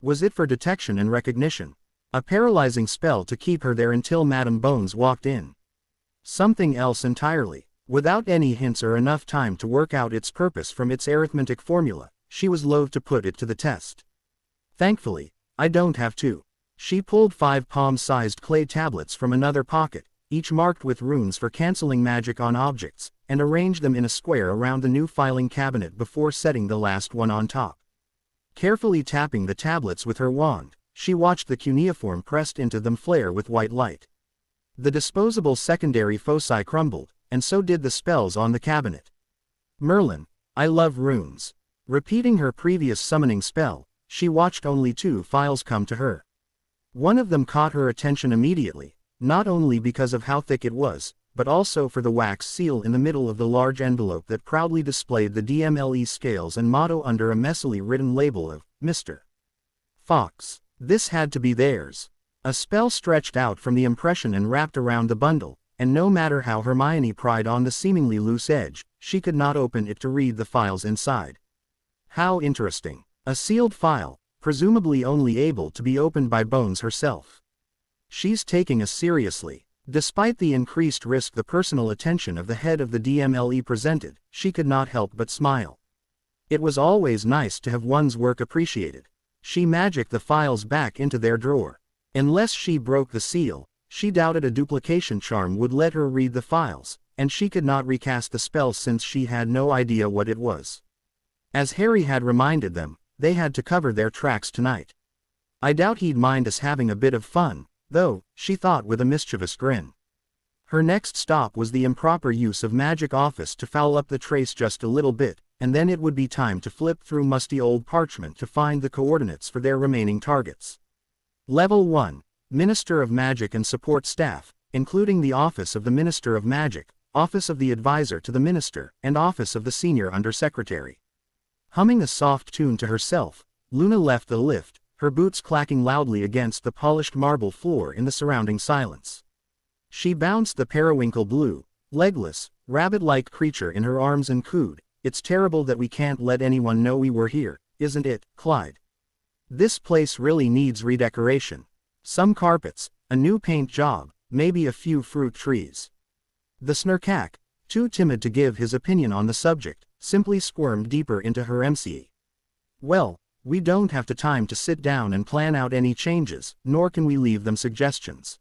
Was it for detection and recognition? A paralyzing spell to keep her there until Madame Bones walked in. Something else entirely. Without any hints or enough time to work out its purpose from its arithmetic formula, she was loath to put it to the test. Thankfully, I don't have to. She pulled 5 palm-sized clay tablets from another pocket, each marked with runes for canceling magic on objects, and arranged them in a square around the new filing cabinet before setting the last one on top. Carefully tapping the tablets with her wand, she watched the cuneiform pressed into them flare with white light. The disposable secondary foci crumbled, and so did the spells on the cabinet. Merlin, I love runes. Repeating her previous summoning spell, she watched only 2 files come to her. One of them caught her attention immediately, not only because of how thick it was, but also for the wax seal in the middle of the large envelope that proudly displayed the DMLE scales and motto under a messily written label of Mr. Fox. This had to be theirs. A spell stretched out from the impression and wrapped around the bundle, and no matter how Hermione pried on the seemingly loose edge, she could not open it to read the files inside. How interesting. A sealed file, presumably only able to be opened by Bones herself. She's taking us seriously. Despite the increased risk the personal attention of the head of the DMLE presented, she could not help but smile. It was always nice to have one's work appreciated. She magicked the files back into their drawer. Unless she broke the seal, she doubted a duplication charm would let her read the files, and she could not recast the spell since she had no idea what it was. As Harry had reminded them, they had to cover their tracks tonight. I doubt he'd mind us having a bit of fun, though, she thought with a mischievous grin. Her next stop was the improper use of magic office to foul up the trace just a little bit, and then it would be time to flip through musty old parchment to find the coordinates for their remaining targets. Level 1. Minister of Magic and Support Staff, including the Office of the Minister of Magic, Office of the Advisor to the Minister, and Office of the Senior Undersecretary. Humming a soft tune to herself, Luna left the lift, her boots clacking loudly against the polished marble floor in the surrounding silence. She bounced the periwinkle blue, legless, rabbit-like creature in her arms and cooed, "It's terrible that we can't let anyone know we were here, isn't it, Clyde? This place really needs redecoration. Some carpets, a new paint job, maybe a few fruit trees." The Snurkak, too timid to give his opinion on the subject, simply squirmed deeper into her MCE. "Well, we don't have the time to sit down and plan out any changes, nor can we leave them suggestions."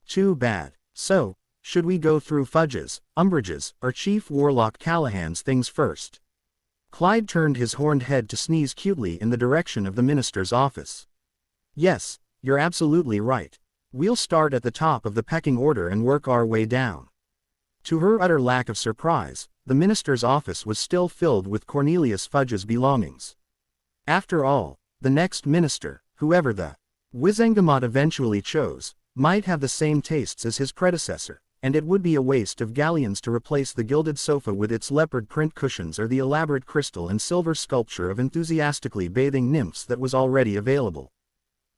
"Too bad. So, should we go through Fudge's, Umbridge's, or Chief Warlock Callahan's things first?" Clyde turned his horned head to sneeze cutely in the direction of the minister's office. "Yes, you're absolutely right. We'll start at the top of the pecking order and work our way down." To her utter lack of surprise, the minister's office was still filled with Cornelius Fudge's belongings. After all, the next minister, whoever the Wizengamot eventually chose, might have the same tastes as his predecessor, and it would be a waste of galleons to replace the gilded sofa with its leopard print cushions or the elaborate crystal and silver sculpture of enthusiastically bathing nymphs that was already available.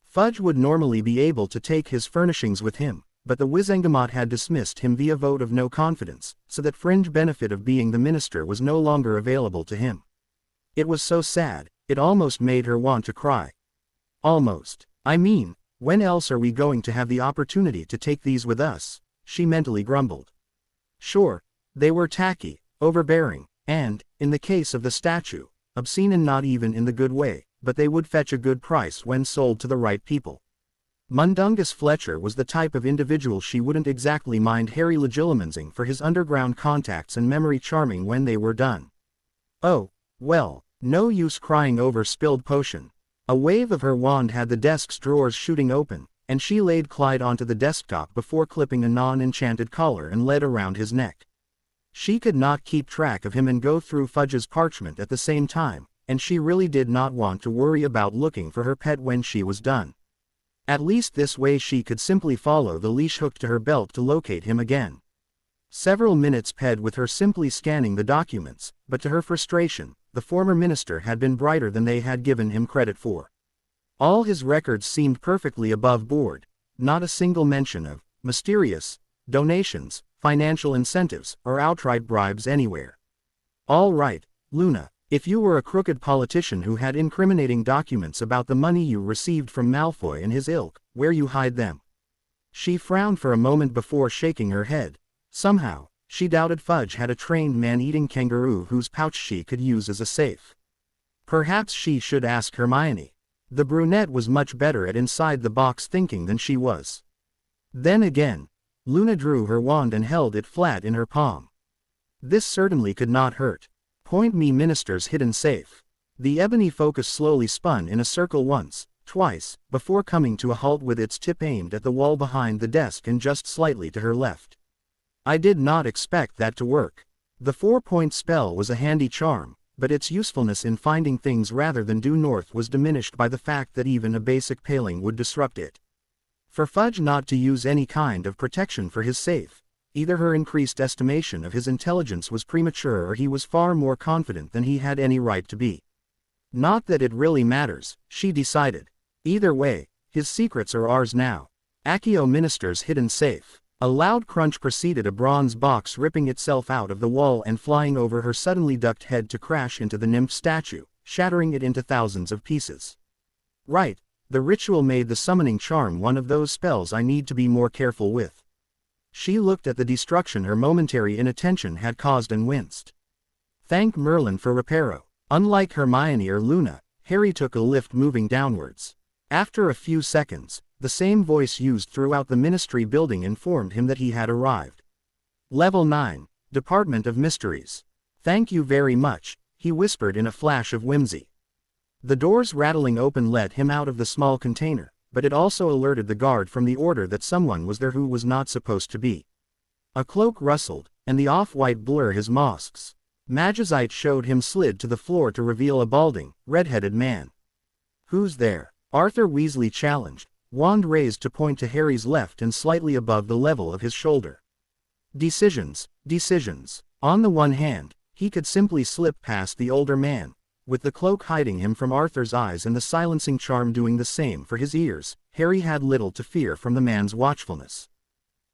Fudge would normally be able to take his furnishings with him, but the Wizengamot had dismissed him via vote of no confidence, so that fringe benefit of being the minister was no longer available to him. It was so sad, it almost made her want to cry. Almost. "I mean, when else are we going to have the opportunity to take these with us?" she mentally grumbled. Sure, they were tacky, overbearing, and, in the case of the statue, obscene and not even in the good way, but they would fetch a good price when sold to the right people. Mundungus Fletcher was the type of individual she wouldn't exactly mind Harry legilimenting for his underground contacts and memory charming when they were done. Oh, well, no use crying over spilled potion. A wave of her wand had the desk's drawers shooting open, and she laid Clyde onto the desktop before clipping a non-enchanted collar and lead around his neck. She could not keep track of him and go through Fudge's parchment at the same time, and she really did not want to worry about looking for her pet when she was done. At least this way she could simply follow the leash hooked to her belt to locate him again. Several minutes passed with her simply scanning the documents, but to her frustration, the former minister had been brighter than they had given him credit for. All his records seemed perfectly above board, not a single mention of mysterious donations, financial incentives, or outright bribes anywhere. "All right, Luna, if you were a crooked politician who had incriminating documents about the money you received from Malfoy and his ilk, where you hide them?" She frowned for a moment before shaking her head. Somehow, she doubted Fudge had a trained man-eating kangaroo whose pouch she could use as a safe. Perhaps she should ask Hermione. The brunette was much better at inside-the-box thinking than she was. Then again, Luna drew her wand and held it flat in her palm. This certainly could not hurt. "Point me minister's hidden safe." The ebony focus slowly spun in a circle once, twice, before coming to a halt with its tip aimed at the wall behind the desk and just slightly to her left. "I did not expect that to work." The 4-point spell was a handy charm, but its usefulness in finding things rather than due north was diminished by the fact that even a basic paling would disrupt it. For Fudge not to use any kind of protection for his safe, either her increased estimation of his intelligence was premature or he was far more confident than he had any right to be. Not that it really matters, she decided. Either way, his secrets are ours now. Accio Minister's hidden safe. A loud crunch preceded a bronze box ripping itself out of the wall and flying over her suddenly ducked head to crash into the nymph statue, shattering it into thousands of pieces. Right, the ritual made the summoning charm one of those spells I need to be more careful with. She looked at the destruction her momentary inattention had caused and winced. Thank Merlin for reparo. Unlike Hermione or Luna, Harry took a lift moving downwards. After a few seconds, the same voice used throughout the Ministry building informed him that he had arrived. Level 9, Department of Mysteries. Thank you very much, he whispered in a flash of whimsy. The doors rattling open let him out of the small container, but it also alerted the guard from the order that someone was there who was not supposed to be. A cloak rustled, and the off-white blur his masks. Magicite showed him slid to the floor to reveal a balding, red-headed man. Who's there? Arthur Weasley challenged, wand raised to point to Harry's left and slightly above the level of his shoulder. Decisions. On the one hand, he could simply slip past the older man, with the cloak hiding him from Arthur's eyes and the silencing charm doing the same for his ears. Harry had little to fear from the man's watchfulness.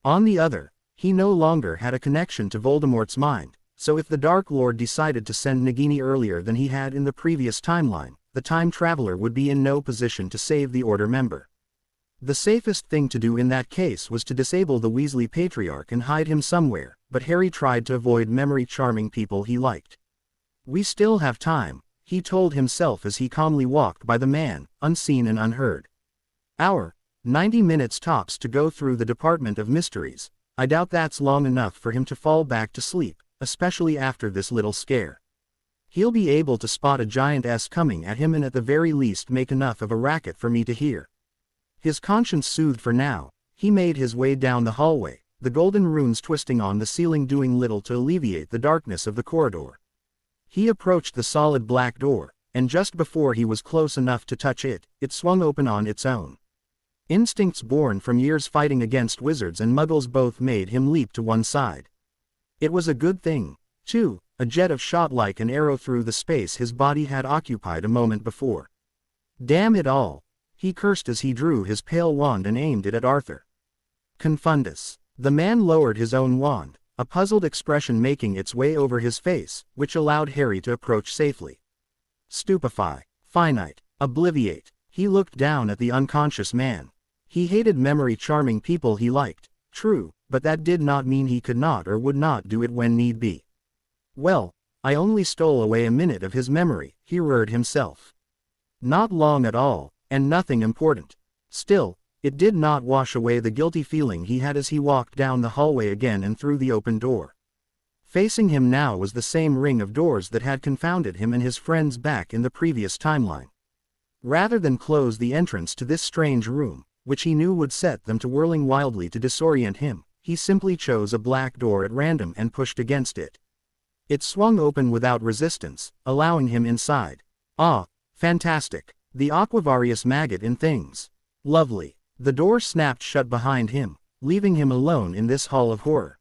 On the other, he no longer had a connection to Voldemort's mind, so if the Dark Lord decided to send Nagini earlier than he had in the previous timeline, the time traveler would be in no position to save the Order member. The safest thing to do in that case was to disable the Weasley Patriarch and hide him somewhere, but Harry tried to avoid memory-charming people he liked. We still have time, he told himself as he calmly walked by the man, unseen and unheard. 90 minutes tops to go through the Department of Mysteries. I doubt that's long enough for him to fall back to sleep, especially after this little scare. He'll be able to spot a giant S coming at him and at the very least make enough of a racket for me to hear. His conscience soothed for now, he made his way down the hallway, the golden runes twisting on the ceiling doing little to alleviate the darkness of the corridor. He approached the solid black door, and just before he was close enough to touch it, it swung open on its own. Instincts born from years fighting against wizards and muggles both made him leap to one side. It was a good thing, too, a jet of shot like an arrow through the space his body had occupied a moment before. Damn it all, he cursed as he drew his pale wand and aimed it at Arthur. Confundus. The man lowered his own wand, a puzzled expression making its way over his face, which allowed Harry to approach safely. Stupefy. Finite. Obliviate. He looked down at the unconscious man. He hated memory-charming people he liked, true, but that did not mean he could not or would not do it when need be. Well, I only stole away a minute of his memory, he roared himself. Not long at all, and nothing important. Still, it did not wash away the guilty feeling he had as he walked down the hallway again and through the open door. Facing him now was the same ring of doors that had confounded him and his friends back in the previous timeline. Rather than close the entrance to this strange room, which he knew would set them to whirling wildly to disorient him, he simply chose a black door at random and pushed against it. It swung open without resistance, allowing him inside. Ah, fantastic. The Aquavarius maggot in things. Lovely. The door snapped shut behind him, leaving him alone in this hall of horror.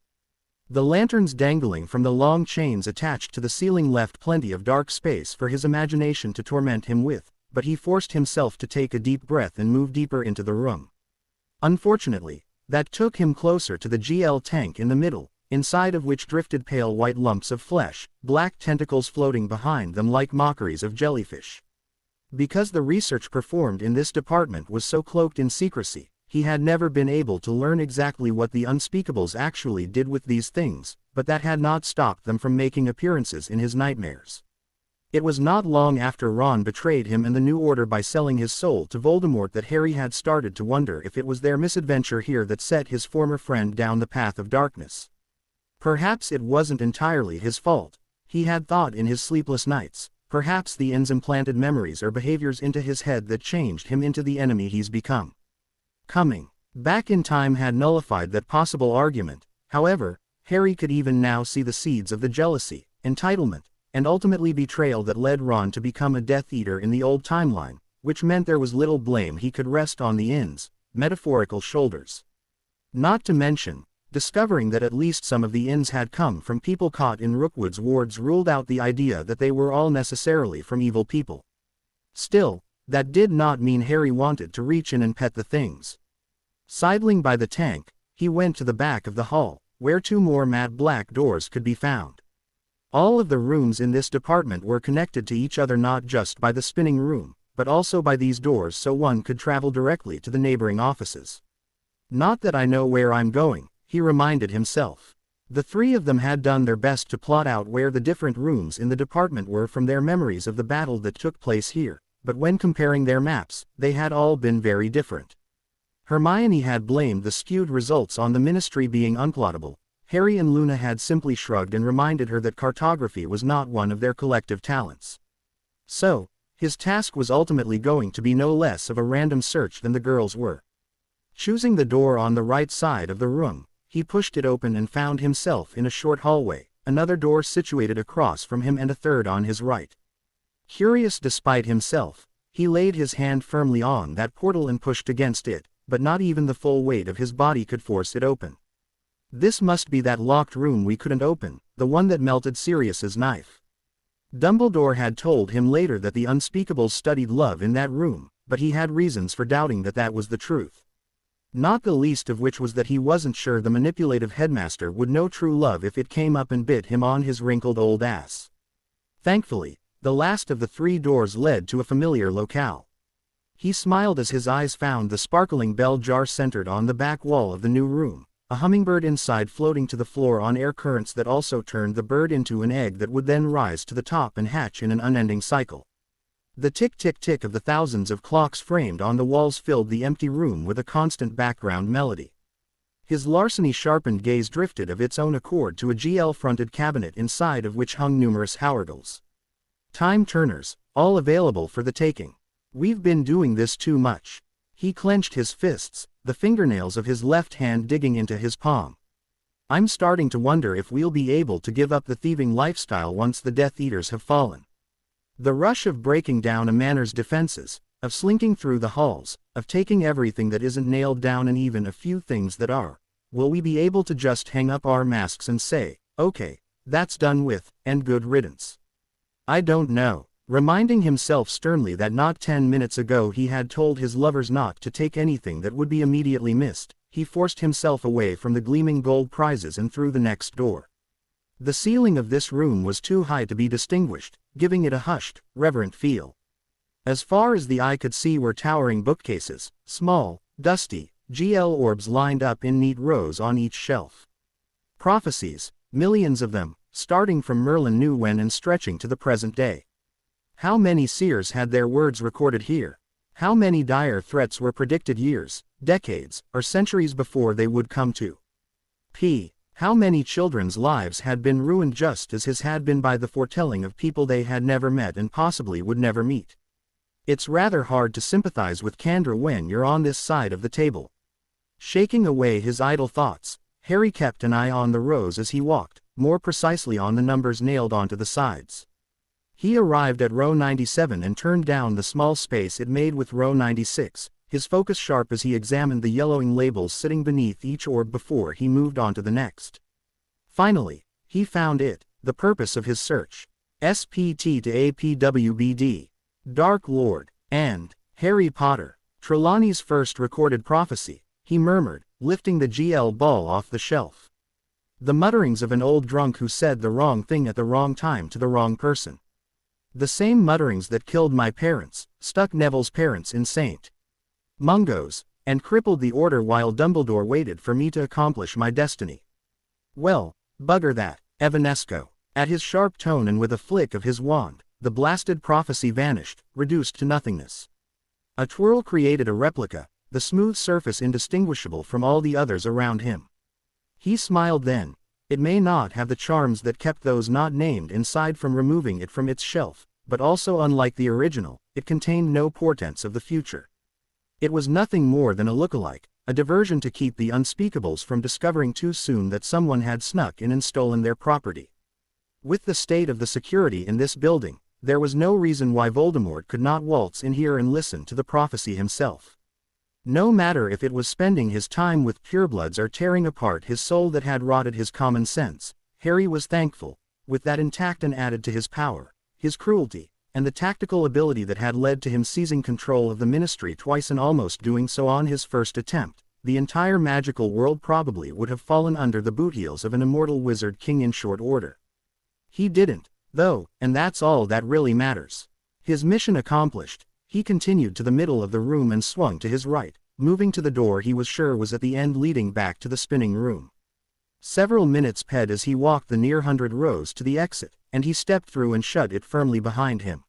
The lanterns dangling from the long chains attached to the ceiling left plenty of dark space for his imagination to torment him with, but he forced himself to take a deep breath and move deeper into the room. Unfortunately, that took him closer to the GL tank in the middle, inside of which drifted pale white lumps of flesh, black tentacles floating behind them like mockeries of jellyfish. Because the research performed in this department was so cloaked in secrecy, he had never been able to learn exactly what the unspeakables actually did with these things, but that had not stopped them from making appearances in his nightmares. It was not long after Ron betrayed him and the New Order by selling his soul to Voldemort that Harry had started to wonder if it was their misadventure here that set his former friend down the path of darkness. Perhaps it wasn't entirely his fault, he had thought in his sleepless nights. Perhaps the Ins implanted memories or behaviors into his head that changed him into the enemy he's become. Coming back in time had nullified that possible argument. However, Harry could even now see the seeds of the jealousy, entitlement, and ultimately betrayal that led Ron to become a Death Eater in the old timeline, which meant there was little blame he could rest on the Ins' metaphorical shoulders. Not to mention, discovering that at least some of the Ins had come from people caught in Rookwood's wards ruled out the idea that they were all necessarily from evil people. Still, that did not mean Harry wanted to reach in and pet the things. Sidling by the tank, he went to the back of the hall, where two more matte black doors could be found. All of the rooms in this department were connected to each other not just by the spinning room, but also by these doors so one could travel directly to the neighboring offices. Not that I know where I'm going, he reminded himself. The three of them had done their best to plot out where the different rooms in the department were from their memories of the battle that took place here, but when comparing their maps, they had all been very different. Hermione had blamed the skewed results on the Ministry being unplottable. Harry and Luna had simply shrugged and reminded her that cartography was not one of their collective talents. So, his task was ultimately going to be no less of a random search than the girls were. Choosing the door on the right side of the room, he pushed it open and found himself in a short hallway, another door situated across from him and a third on his right. Curious despite himself, he laid his hand firmly on that portal and pushed against it, but not even the full weight of his body could force it open. This must be that locked room we couldn't open, the one that melted Sirius's knife. Dumbledore had told him later that the unspeakables studied love in that room, but he had reasons for doubting that that was the truth. Not the least of which was that he wasn't sure the manipulative headmaster would know true love if it came up and bit him on his wrinkled old ass. Thankfully, the last of the three doors led to a familiar locale. He smiled as his eyes found the sparkling bell jar centered on the back wall of the new room, a hummingbird inside floating to the floor on air currents that also turned the bird into an egg that would then rise to the top and hatch in an unending cycle. The tick-tick-tick of the thousands of clocks framed on the walls filled the empty room with a constant background melody. His larceny-sharpened gaze drifted of its own accord to a GL-fronted cabinet inside of which hung numerous hourgles. Time turners, all available for the taking. We've been doing this too much. He clenched his fists, the fingernails of his left hand digging into his palm. I'm starting to wonder if we'll be able to give up the thieving lifestyle once the Death Eaters have fallen. The rush of breaking down a manor's defenses, of slinking through the halls, of taking everything that isn't nailed down and even a few things that are. Will we be able to just hang up our masks and say, okay, that's done with, and good riddance? I don't know. Reminding himself sternly that not 10 minutes ago he had told his lovers not to take anything that would be immediately missed, he forced himself away from the gleaming gold prizes and through the next door. The ceiling of this room was too high to be distinguished, giving it a hushed, reverent feel. As far as the eye could see were towering bookcases, small, dusty, GL orbs lined up in neat rows on each shelf. Prophecies, millions of them, starting from Merlin knew when and stretching to the present day. How many seers had their words recorded here? How many dire threats were predicted years, decades, or centuries before they would come to? How many children's lives had been ruined just as his had been by the foretelling of people they had never met and possibly would never meet? It's rather hard to sympathize with Candra when you're on this side of the table. Shaking away his idle thoughts, Harry kept an eye on the rows as he walked, more precisely on the numbers nailed onto the sides. He arrived at row 97 and turned down the small space it made with row 96, his focus sharp as he examined the yellowing labels sitting beneath each orb before he moved on to the next. Finally, he found it, the purpose of his search. SPT to APWBD. Dark Lord, and Harry Potter. Trelawney's first recorded prophecy, he murmured, lifting the GL ball off the shelf. The mutterings of an old drunk who said the wrong thing at the wrong time to the wrong person. The same mutterings that killed my parents, stuck Neville's parents in St. Mungo's, and crippled the Order while Dumbledore waited for me to accomplish my destiny. Well, bugger that, Evanesco. At his sharp tone and with a flick of his wand, the blasted prophecy vanished, reduced to nothingness. A twirl created a replica, the smooth surface indistinguishable from all the others around him. He smiled then. It may not have the charms that kept those not named inside from removing it from its shelf, but also unlike the original, it contained no portents of the future. It was nothing more than a look-alike, a diversion to keep the unspeakables from discovering too soon that someone had snuck in and stolen their property. With the state of the security in this building, there was no reason why Voldemort could not waltz in here and listen to the prophecy himself. No matter if it was spending his time with purebloods or tearing apart his soul that had rotted his common sense, Harry was thankful, with that intact and added to his power, his cruelty, and the tactical ability that had led to him seizing control of the Ministry twice and almost doing so on his first attempt, the entire magical world probably would have fallen under the bootheels of an immortal wizard king in short order. He didn't, though, and that's all that really matters. His mission accomplished, he continued to the middle of the room and swung to his right, moving to the door he was sure was at the end leading back to the spinning room. Several minutes passed as he walked the near 100 rows to the exit, and he stepped through and shut it firmly behind him.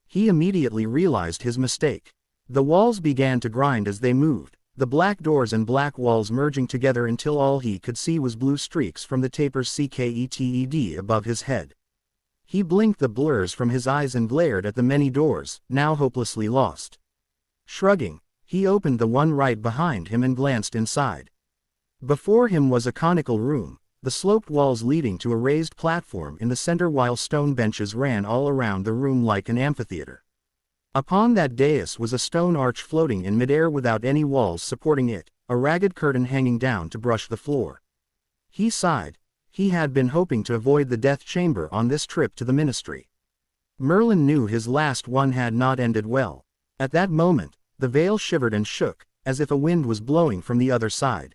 He immediately realized his mistake. The walls began to grind as they moved, the black doors and black walls merging together until all he could see was blue streaks from the tapers CKETED above his head. He blinked the blurs from his eyes and glared at the many doors, now hopelessly lost. Shrugging, he opened the one right behind him and glanced inside. Before him was a conical room, the sloped walls leading to a raised platform in the center while stone benches ran all around the room like an amphitheater. Upon that dais was a stone arch floating in midair without any walls supporting it, a ragged curtain hanging down to brush the floor. He sighed. He had been hoping to avoid the death chamber on this trip to the ministry. Merlin knew his last one had not ended well. At that moment, the veil shivered and shook, as if a wind was blowing from the other side.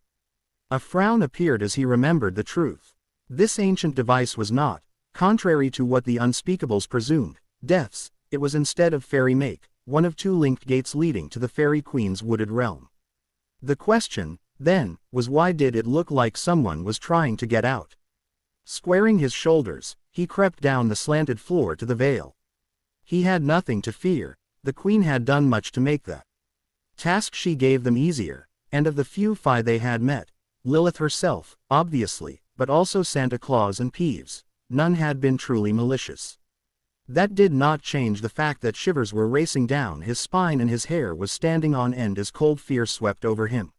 A frown appeared as he remembered the truth. This ancient device was not, contrary to what the unspeakables presumed, death's. It was instead of fairy make, one of two linked gates leading to the fairy queen's wooded realm. The question, then, was why did it look like someone was trying to get out? Squaring his shoulders, he crept down the slanted floor to the veil. He had nothing to fear. The queen had done much to make the task she gave them easier, and of the few they had met, Lilith herself, obviously, but also Santa Claus and Peeves, none had been truly malicious. That did not change the fact that shivers were racing down his spine and his hair was standing on end as cold fear swept over him.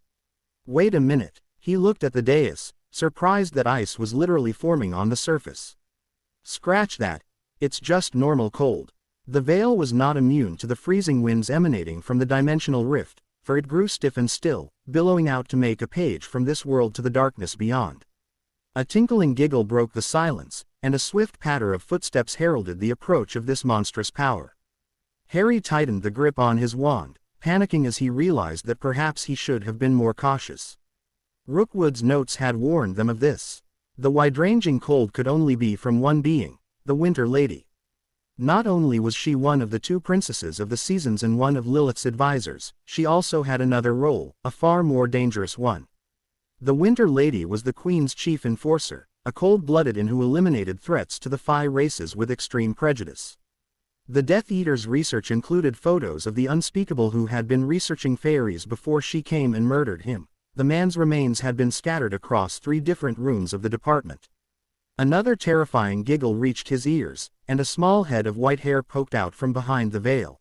Wait a minute, he looked at the dais, surprised that ice was literally forming on the surface. Scratch that, it's just normal cold. The veil was not immune to the freezing winds emanating from the dimensional rift, for it grew stiff and still, billowing out to make a page from this world to the darkness beyond. A tinkling giggle broke the silence, and a swift patter of footsteps heralded the approach of this monstrous power. Harry tightened the grip on his wand, panicking as he realized that perhaps he should have been more cautious. Rookwood's notes had warned them of this. The wide-ranging cold could only be from one being, the Winter Lady. Not only was she one of the two princesses of the seasons and one of Lilith's advisors, she also had another role, a far more dangerous one. The Winter Lady was the Queen's chief enforcer, a cold-blooded and who eliminated threats to the Phi races with extreme prejudice. The Death Eater's research included photos of the unspeakable who had been researching fairies before she came and murdered him. The man's remains had been scattered across 3 different rooms of the department. Another terrifying giggle reached his ears, and a small head of white hair poked out from behind the veil.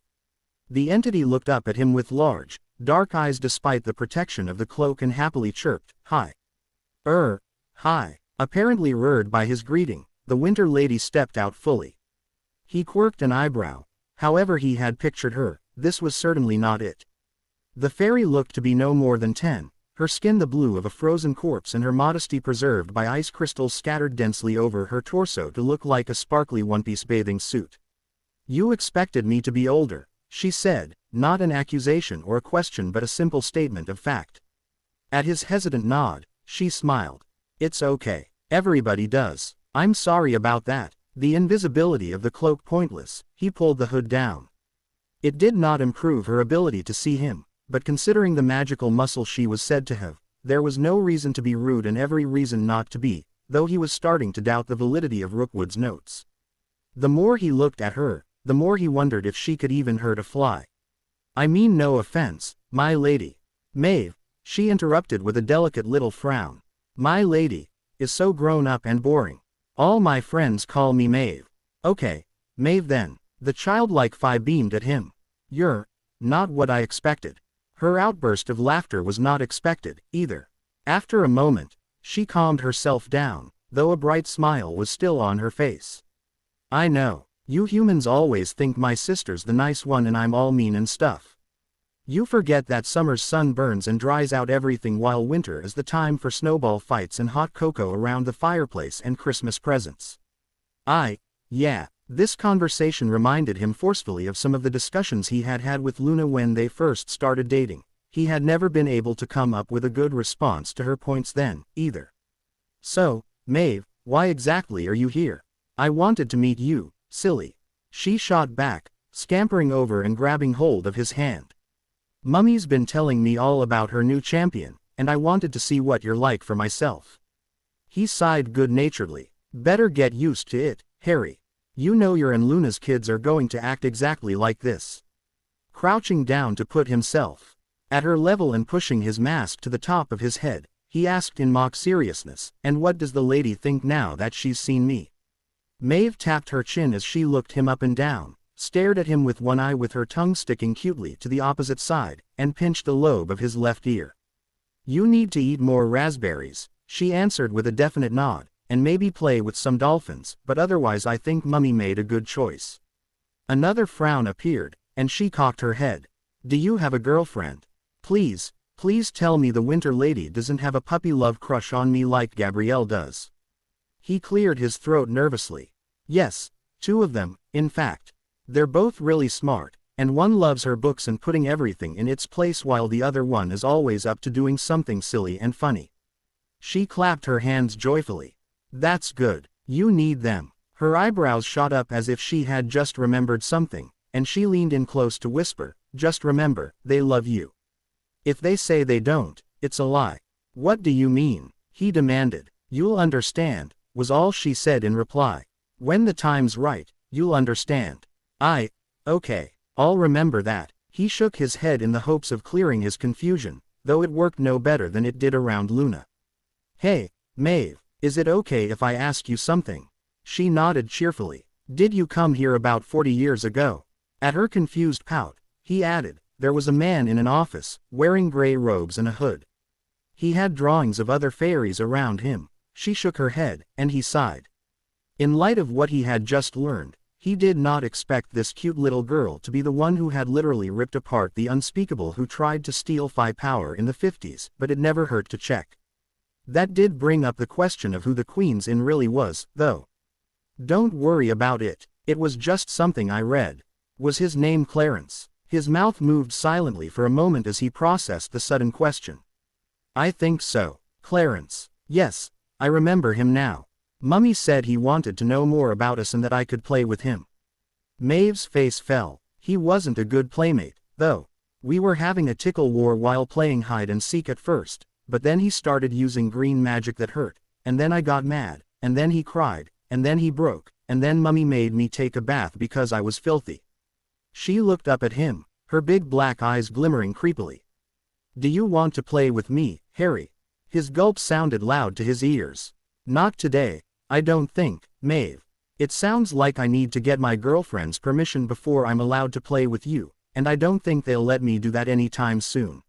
The entity looked up at him with large, dark eyes despite the protection of the cloak and happily chirped, "Hi." Hi." Apparently rurred by his greeting, the Winter Lady stepped out fully. He quirked an eyebrow. However he had pictured her, this was certainly not it. The fairy looked to be no more than 10, her skin the blue of a frozen corpse and her modesty preserved by ice crystals scattered densely over her torso to look like a sparkly one-piece bathing suit. "You expected me to be older," she said, not an accusation or a question but a simple statement of fact. At his hesitant nod, she smiled. "It's okay. Everybody does. I'm sorry about that." The invisibility of the cloak pointless, he pulled the hood down. It did not improve her ability to see him, but considering the magical muscle she was said to have, there was no reason to be rude and every reason not to be, though he was starting to doubt the validity of Rookwood's notes. The more he looked at her, the more he wondered if she could even hurt a fly. "I mean no offense, my lady." "Maeve," she interrupted with a delicate little frown. "My lady is so grown up and boring. All my friends call me Maeve." "Okay, Maeve then." The childlike Phi beamed at him. "You're not what I expected." Her outburst of laughter was not expected, either. After a moment, she calmed herself down, though a bright smile was still on her face. "I know. You humans always think my sister's the nice one and I'm all mean and stuff. You forget that summer's sun burns and dries out everything while winter is the time for snowball fights and hot cocoa around the fireplace and Christmas presents." Yeah. This conversation reminded him forcefully of some of the discussions he had had with Luna when they first started dating. He had never been able to come up with a good response to her points then, either. "So, Maeve, why exactly are you here?" "I wanted to meet you, silly." She shot back, scampering over and grabbing hold of his hand. "Mummy's been telling me all about her new champion, and I wanted to see what you're like for myself." He sighed good-naturedly. Better get used to it, Harry. You know your and Luna's kids are going to act exactly like this. Crouching down to put himself at her level and pushing his mask to the top of his head, he asked in mock seriousness, "And what does the lady think now that she's seen me?" Maeve tapped her chin as she looked him up and down, stared at him with one eye with her tongue sticking cutely to the opposite side, and pinched the lobe of his left ear. "You need to eat more raspberries," she answered with a definite nod, "and maybe play with some dolphins, but otherwise I think Mummy made a good choice." Another frown appeared, and she cocked her head. "Do you have a girlfriend? Please, please tell me the Winter Lady doesn't have a puppy love crush on me like Gabrielle does." He cleared his throat nervously. "Yes, two of them, in fact. They're both really smart, and one loves her books and putting everything in its place while the other one is always up to doing something silly and funny." She clapped her hands joyfully. "That's good. You need them." Her eyebrows shot up as if she had just remembered something, and she leaned in close to whisper, "Just remember, they love you. If they say they don't, it's a lie." "What do you mean?" he demanded. "You'll understand," was all she said in reply. "When the time's right, you'll understand." Okay, I'll remember that." He shook his head in the hopes of clearing his confusion, though it worked no better than it did around Luna. "Hey, Maeve, is it okay if I ask you something?" She nodded cheerfully. "Did you come here about 40 years ago?" At her confused pout, he added, "There was a man in an office, wearing gray robes and a hood. He had drawings of other fairies around him." She shook her head, and he sighed. In light of what he had just learned, he did not expect this cute little girl to be the one who had literally ripped apart the unspeakable who tried to steal Phi power in the 50s, but it never hurt to check. That did bring up the question of who the Queen's Inn really was, though. "Don't worry about it, it was just something I read." Was his name Clarence? His mouth moved silently for a moment as he processed the sudden question. "I think so. Clarence. Yes, I remember him now. Mummy said he wanted to know more about us and that I could play with him." Maeve's face fell. "He wasn't a good playmate, though. We were having a tickle war while playing hide and seek at first, but then he started using green magic that hurt, and then I got mad, and then he cried, and then he broke, and then Mummy made me take a bath because I was filthy." She looked up at him, her big black eyes glimmering creepily. "Do you want to play with me, Harry?" His gulp sounded loud to his ears. "Not today, I don't think, Maeve. It sounds like I need to get my girlfriend's permission before I'm allowed to play with you, and I don't think they'll let me do that anytime soon."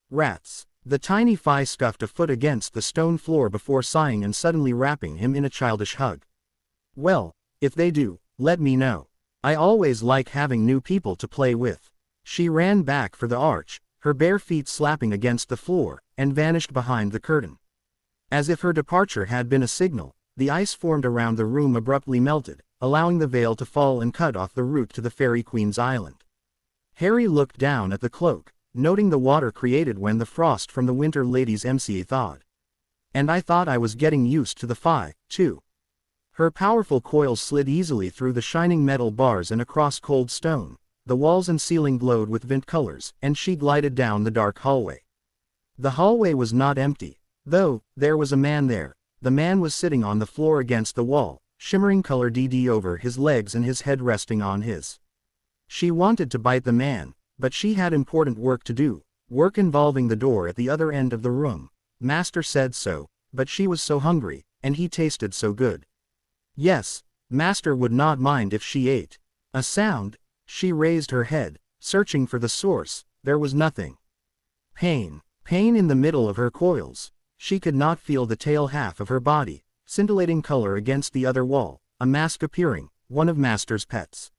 "Rats." The tiny Phi scuffed a foot against the stone floor before sighing and suddenly wrapping him in a childish hug. "Well, if they do, let me know. I always like having new people to play with." She ran back for the arch, her bare feet slapping against the floor, and vanished behind the curtain. As if her departure had been a signal, the ice formed around the room abruptly melted, allowing the veil to fall and cut off the route to the Fairy Queen's island. Harry looked down at the cloak, noting the water created when the frost from the Winter Lady's MCA thawed. "And I thought I was getting used to the Phi, too." Her powerful coils slid easily through the shining metal bars and across cold stone. The walls and ceiling glowed with vint colors, and she glided down the dark hallway. The hallway was not empty, though. There was a man there. The man was sitting on the floor against the wall, shimmering color DD over his legs and his head resting on his. She wanted to bite the man, but she had important work to do, work involving the door at the other end of the room. Master said so, but she was so hungry, and he tasted so good. Yes, Master would not mind if she ate. A sound. She raised her head, searching for the source. There was nothing. Pain in the middle of her coils. She could not feel the tail half of her body, scintillating color against the other wall, a mask appearing, one of Master's pets.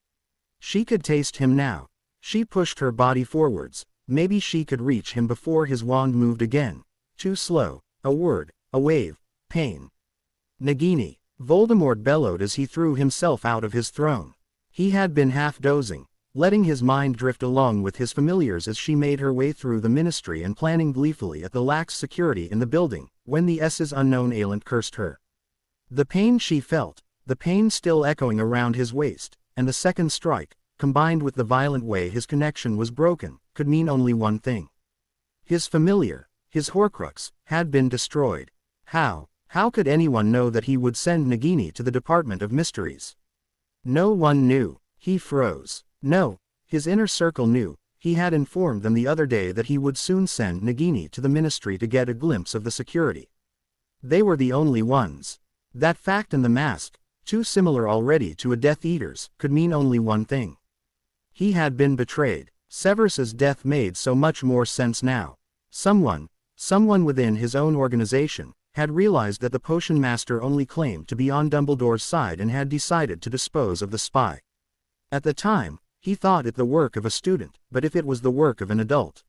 She could taste him now. She pushed her body forwards. Maybe she could reach him before his wand moved again. Too slow. A word, a wave. Pain. Nagini. Voldemort bellowed as he threw himself out of his throne. He had been half dozing, letting his mind drift along with his familiars as she made her way through the ministry and planning gleefully at the lax security in the building, when the S's unknown ailment cursed her. The pain she felt, the pain still echoing around his waist, and the second strike, combined with the violent way his connection was broken, could mean only one thing. His familiar, his Horcrux, had been destroyed. How? How could anyone know that he would send Nagini to the Department of Mysteries? No one knew. He froze. No, his inner circle knew. He had informed them the other day that he would soon send Nagini to the ministry to get a glimpse of the security. They were the only ones. That fact and the mask, too similar already to a Death Eater's, could mean only one thing. He had been betrayed. Severus's death made so much more sense now. Someone within his own organization, had realized that the potion master only claimed to be on Dumbledore's side and had decided to dispose of the spy. At the time, he thought it the work of a student, but if it was the work of an adult.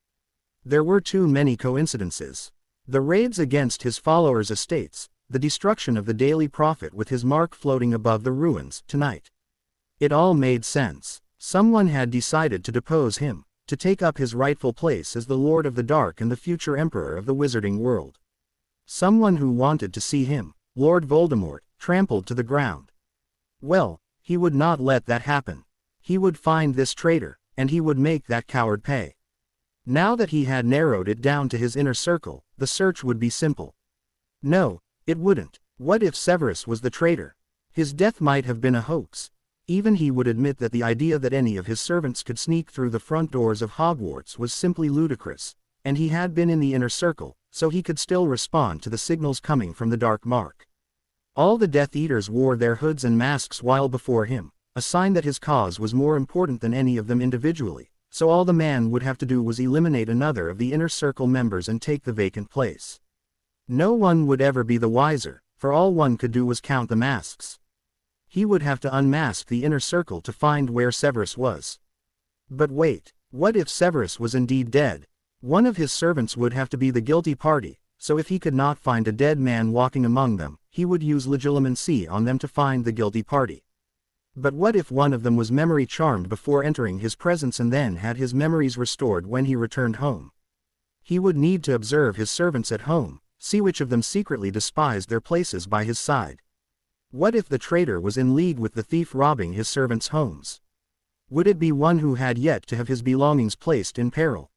There were too many coincidences. The raids against his followers' estates, the destruction of the Daily Prophet with his mark floating above the ruins tonight. It all made sense. Someone had decided to depose him, to take up his rightful place as the Lord of the Dark and the future Emperor of the Wizarding World. Someone who wanted to see him, Lord Voldemort, trampled to the ground. Well, he would not let that happen. He would find this traitor, and he would make that coward pay. Now that he had narrowed it down to his inner circle, the search would be simple. No, it wouldn't. What if Severus was the traitor? His death might have been a hoax. Even he would admit that the idea that any of his servants could sneak through the front doors of Hogwarts was simply ludicrous, and he had been in the inner circle, so he could still respond to the signals coming from the Dark Mark. All the Death Eaters wore their hoods and masks while before him, a sign that his cause was more important than any of them individually, so all the man would have to do was eliminate another of the inner circle members and take the vacant place. No one would ever be the wiser, for all one could do was count the masks. He would have to unmask the inner circle to find where Severus was. But wait, what if Severus was indeed dead? One of his servants would have to be the guilty party, so if he could not find a dead man walking among them, he would use legilimency on them to find the guilty party. But what if one of them was memory charmed before entering his presence and then had his memories restored when he returned home? He would need to observe his servants at home, see which of them secretly despised their places by his side. What if the traitor was in league with the thief robbing his servants' homes? Would it be one who had yet to have his belongings placed in peril?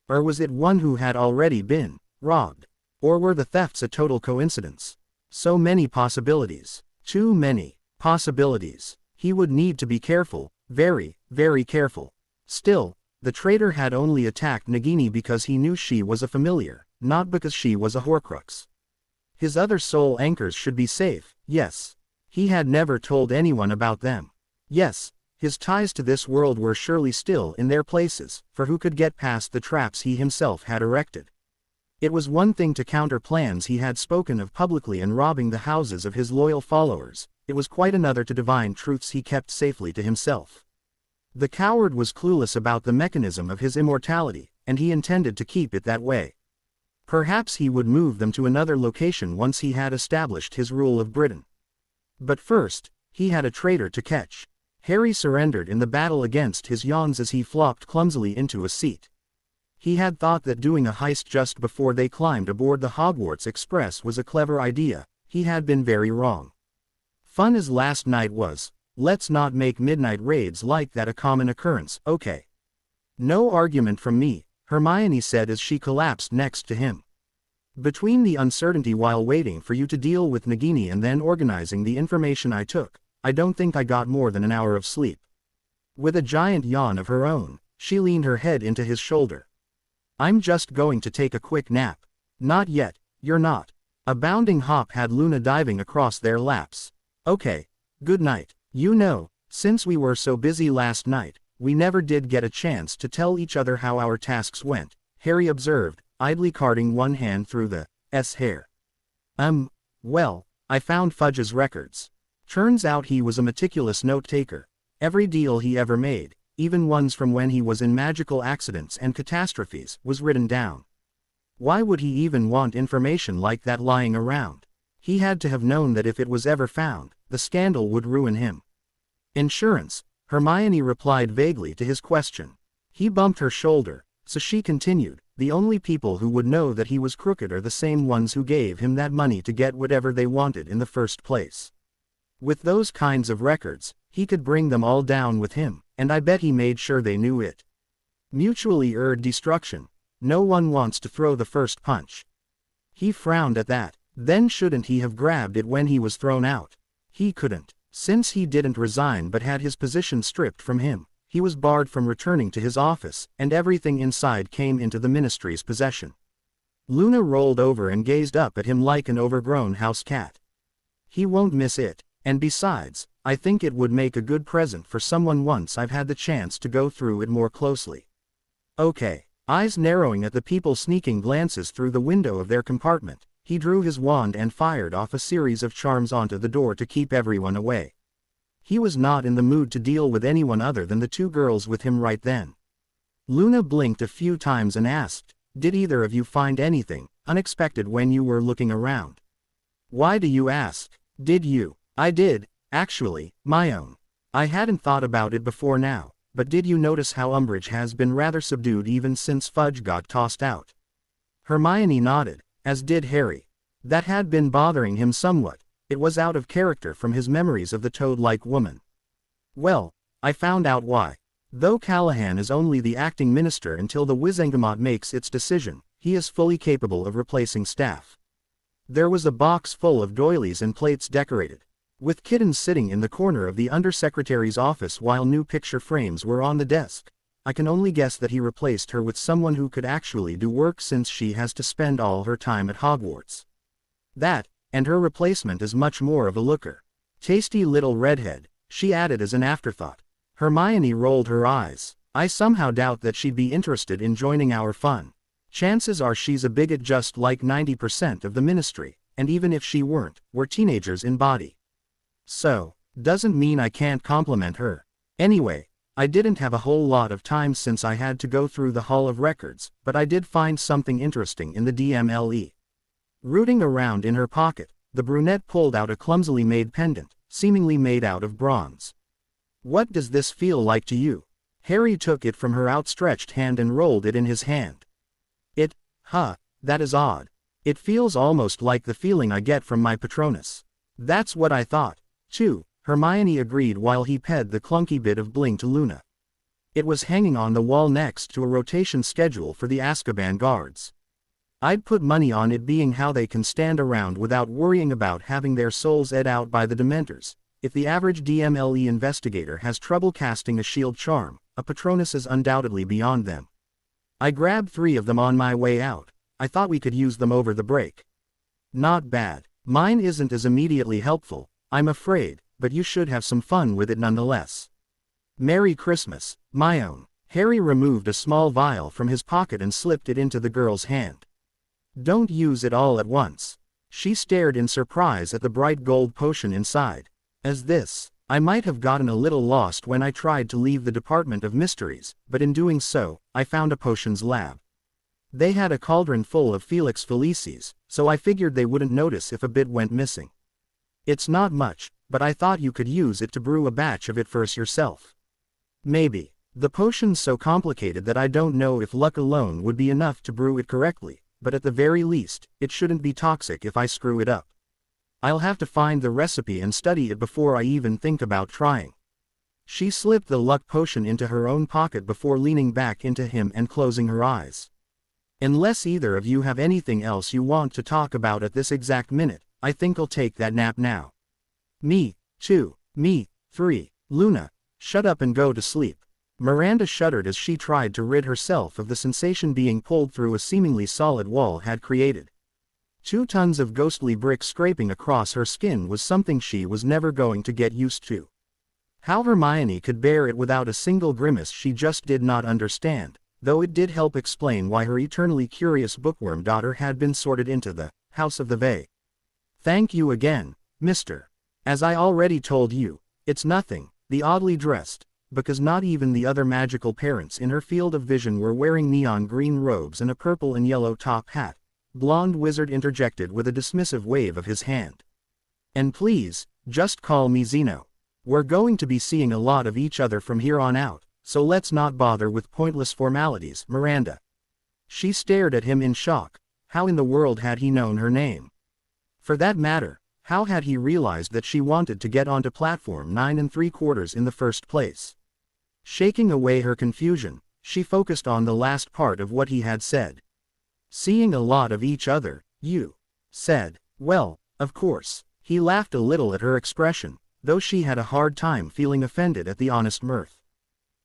Or was it one who had already been robbed? Or were the thefts a total coincidence? So many possibilities. Too many possibilities. He would need to be careful, very, very careful. Still, the traitor had only attacked Nagini because he knew she was a familiar, not because she was a Horcrux. His other soul anchors should be safe, yes. He had never told anyone about them. Yes, his ties to this world were surely still in their places, for who could get past the traps he himself had erected? It was one thing to counter plans he had spoken of publicly and robbing the houses of his loyal followers, it was quite another to divine truths he kept safely to himself. The coward was clueless about the mechanism of his immortality, and he intended to keep it that way. Perhaps he would move them to another location once he had established his rule of Britain. But first, he had a traitor to catch. Harry surrendered in the battle against his yawns as he flopped clumsily into a seat. He had thought that doing a heist just before they climbed aboard the Hogwarts Express was a clever idea. He had been very wrong. Fun as last night was, let's not make midnight raids like that a common occurrence, okay? No argument from me, Hermione said as she collapsed next to him. Between the uncertainty while waiting for you to deal with Nagini and then organizing the information I took, I don't think I got more than an hour of sleep. With a giant yawn of her own, she leaned her head into his shoulder. I'm just going to take a quick nap. Not yet, you're not. A bounding hop had Luna diving across their laps. Okay, good night. You know, since we were so busy last night, we never did get a chance to tell each other how our tasks went, Harry observed, idly carting one hand through the hair. Well, I found Fudge's records. Turns out he was a meticulous note-taker. Every deal he ever made, even ones from when he was in magical accidents and catastrophes, was written down. Why would he even want information like that lying around? He had to have known that if it was ever found, the scandal would ruin him. Insurance, Hermione replied vaguely to his question. He bumped her shoulder, so she continued, the only people who would know that he was crooked are the same ones who gave him that money to get whatever they wanted in the first place. With those kinds of records, he could bring them all down with him, and I bet he made sure they knew it. Mutually destruction. No one wants to throw the first punch. He frowned at that. Then shouldn't he have grabbed it when he was thrown out? He couldn't. Since he didn't resign but had his position stripped from him, he was barred from returning to his office, and everything inside came into the ministry's possession. Luna rolled over and gazed up at him like an overgrown house cat. He won't miss it, and besides, I think it would make a good present for someone once I've had the chance to go through it more closely. Okay. Eyes narrowing at the people sneaking glances through the window of their compartment, he drew his wand and fired off a series of charms onto the door to keep everyone away. He was not in the mood to deal with anyone other than the two girls with him right then. Luna blinked a few times and asked, "Did either of you find anything unexpected when you were looking around?" "Why do you ask? Did you?" "I did, actually, my own. I hadn't thought about it before now, but did you notice how Umbridge has been rather subdued even since Fudge got tossed out?" Hermione nodded, as did Harry. That had been bothering him somewhat. It was out of character from his memories of the toad-like woman. "Well, I found out why. Though Callahan is only the acting minister until the Wizengamot makes its decision, he is fully capable of replacing staff." There was a box full of doilies and plates decorated, with kittens sitting in the corner of the undersecretary's office while new picture frames were on the desk. I can only guess that he replaced her with someone who could actually do work since she has to spend all her time at Hogwarts. That, and her replacement is much more of a looker. Tasty little redhead, she added as an afterthought. Hermione rolled her eyes. "I somehow doubt that she'd be interested in joining our fun. Chances are she's a bigot just like 90% of the ministry, and even if she weren't, we're teenagers in body. So, doesn't mean I can't compliment her. Anyway, I didn't have a whole lot of time since I had to go through the Hall of Records, but I did find something interesting in the DMLE." Rooting around in her pocket, the brunette pulled out a clumsily made pendant, seemingly made out of bronze. "What does this feel like to you?" Harry took it from her outstretched hand and rolled it in his hand. That is odd. It feels almost like the feeling I get from my Patronus." "That's what I thought, too," Hermione agreed while he ped the clunky bit of bling to Luna. It was hanging on the wall next to a rotation schedule for the Azkaban guards. "I'd put money on it being how they can stand around without worrying about having their souls ed out by the Dementors. If the average DMLE investigator has trouble casting a shield charm, a Patronus is undoubtedly beyond them. I grabbed 3 of them on my way out. I thought we could use them over the break." "Not bad. Mine isn't as immediately helpful, I'm afraid, but you should have some fun with it nonetheless." "Merry Christmas, my own." Harry removed a small vial from his pocket and slipped it into the girl's hand. "Don't use it all at once." She stared in surprise at the bright gold potion inside. "As this, I might have gotten a little lost when I tried to leave the Department of Mysteries, but in doing so, I found a potions lab. They had a cauldron full of Felix Felicis, so I figured they wouldn't notice if a bit went missing. It's not much, but I thought you could use it to brew a batch of it first yourself." "Maybe. The potion's so complicated that I don't know if luck alone would be enough to brew it correctly, but at the very least, it shouldn't be toxic if I screw it up. I'll have to find the recipe and study it before I even think about trying." She slipped the luck potion into her own pocket before leaning back into him and closing her eyes. "Unless either of you have anything else you want to talk about at this exact minute, I think I'll take that nap now." "Me, too. Me, 3. Luna, shut up and go to sleep." Miranda shuddered as she tried to rid herself of the sensation being pulled through a seemingly solid wall had created. 2 tons of ghostly brick scraping across her skin was something she was never going to get used to. How Hermione could bear it without a single grimace she just did not understand, though it did help explain why her eternally curious bookworm daughter had been sorted into the House of the Vey. "Thank you again, Mr. As I already told you, it's nothing," the oddly dressed, because not even the other magical parents in her field of vision were wearing neon green robes and a purple and yellow top hat, blonde wizard interjected with a dismissive wave of his hand. "And please, just call me Zeno. We're going to be seeing a lot of each other from here on out, so let's not bother with pointless formalities, Miranda." She stared at him in shock. How in the world had he known her name? For that matter, how had he realized that she wanted to get onto platform 9 3/4 in the first place? Shaking away her confusion, she focused on the last part of what he had said. "Seeing a lot of each other, you said. Well, of course. He laughed a little at her expression, though she had a hard time feeling offended at the honest mirth.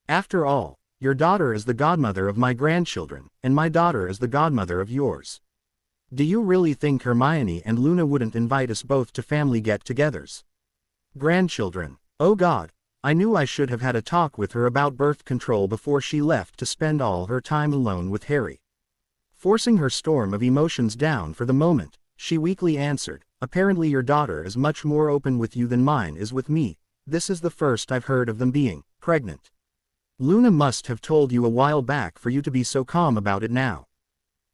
After all, your daughter is the godmother of my grandchildren, and my daughter is the godmother of yours. Do you really think Hermione and Luna wouldn't invite us both to family get-togethers? Grandchildren. Oh God, I knew I should have had a talk with her about birth control before she left to spend all her time alone with Harry. Forcing her storm of emotions down for the moment, she weakly answered, apparently your daughter is much more open with you than mine is with me. This is the first I've heard of them being pregnant. Luna must have told you a while back for you to be so calm about it now.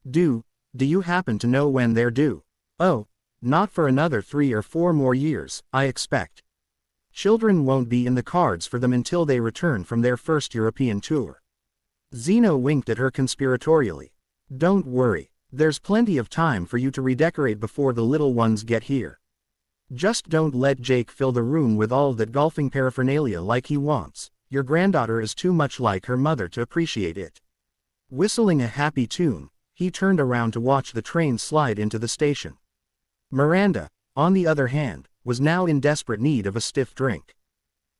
Do you happen to know when they're due? Oh, not for another 3 or 4 more years, I expect. Children won't be in the cards for them until they return from their first European tour. Zeno winked at her conspiratorially. Don't worry, there's plenty of time for you to redecorate before the little ones get here. Just don't let Jake fill the room with all that golfing paraphernalia like he wants. Your granddaughter is too much like her mother to appreciate it. Whistling a happy tune, he turned around to watch the train slide into the station. Miranda, on the other hand, was now in desperate need of a stiff drink.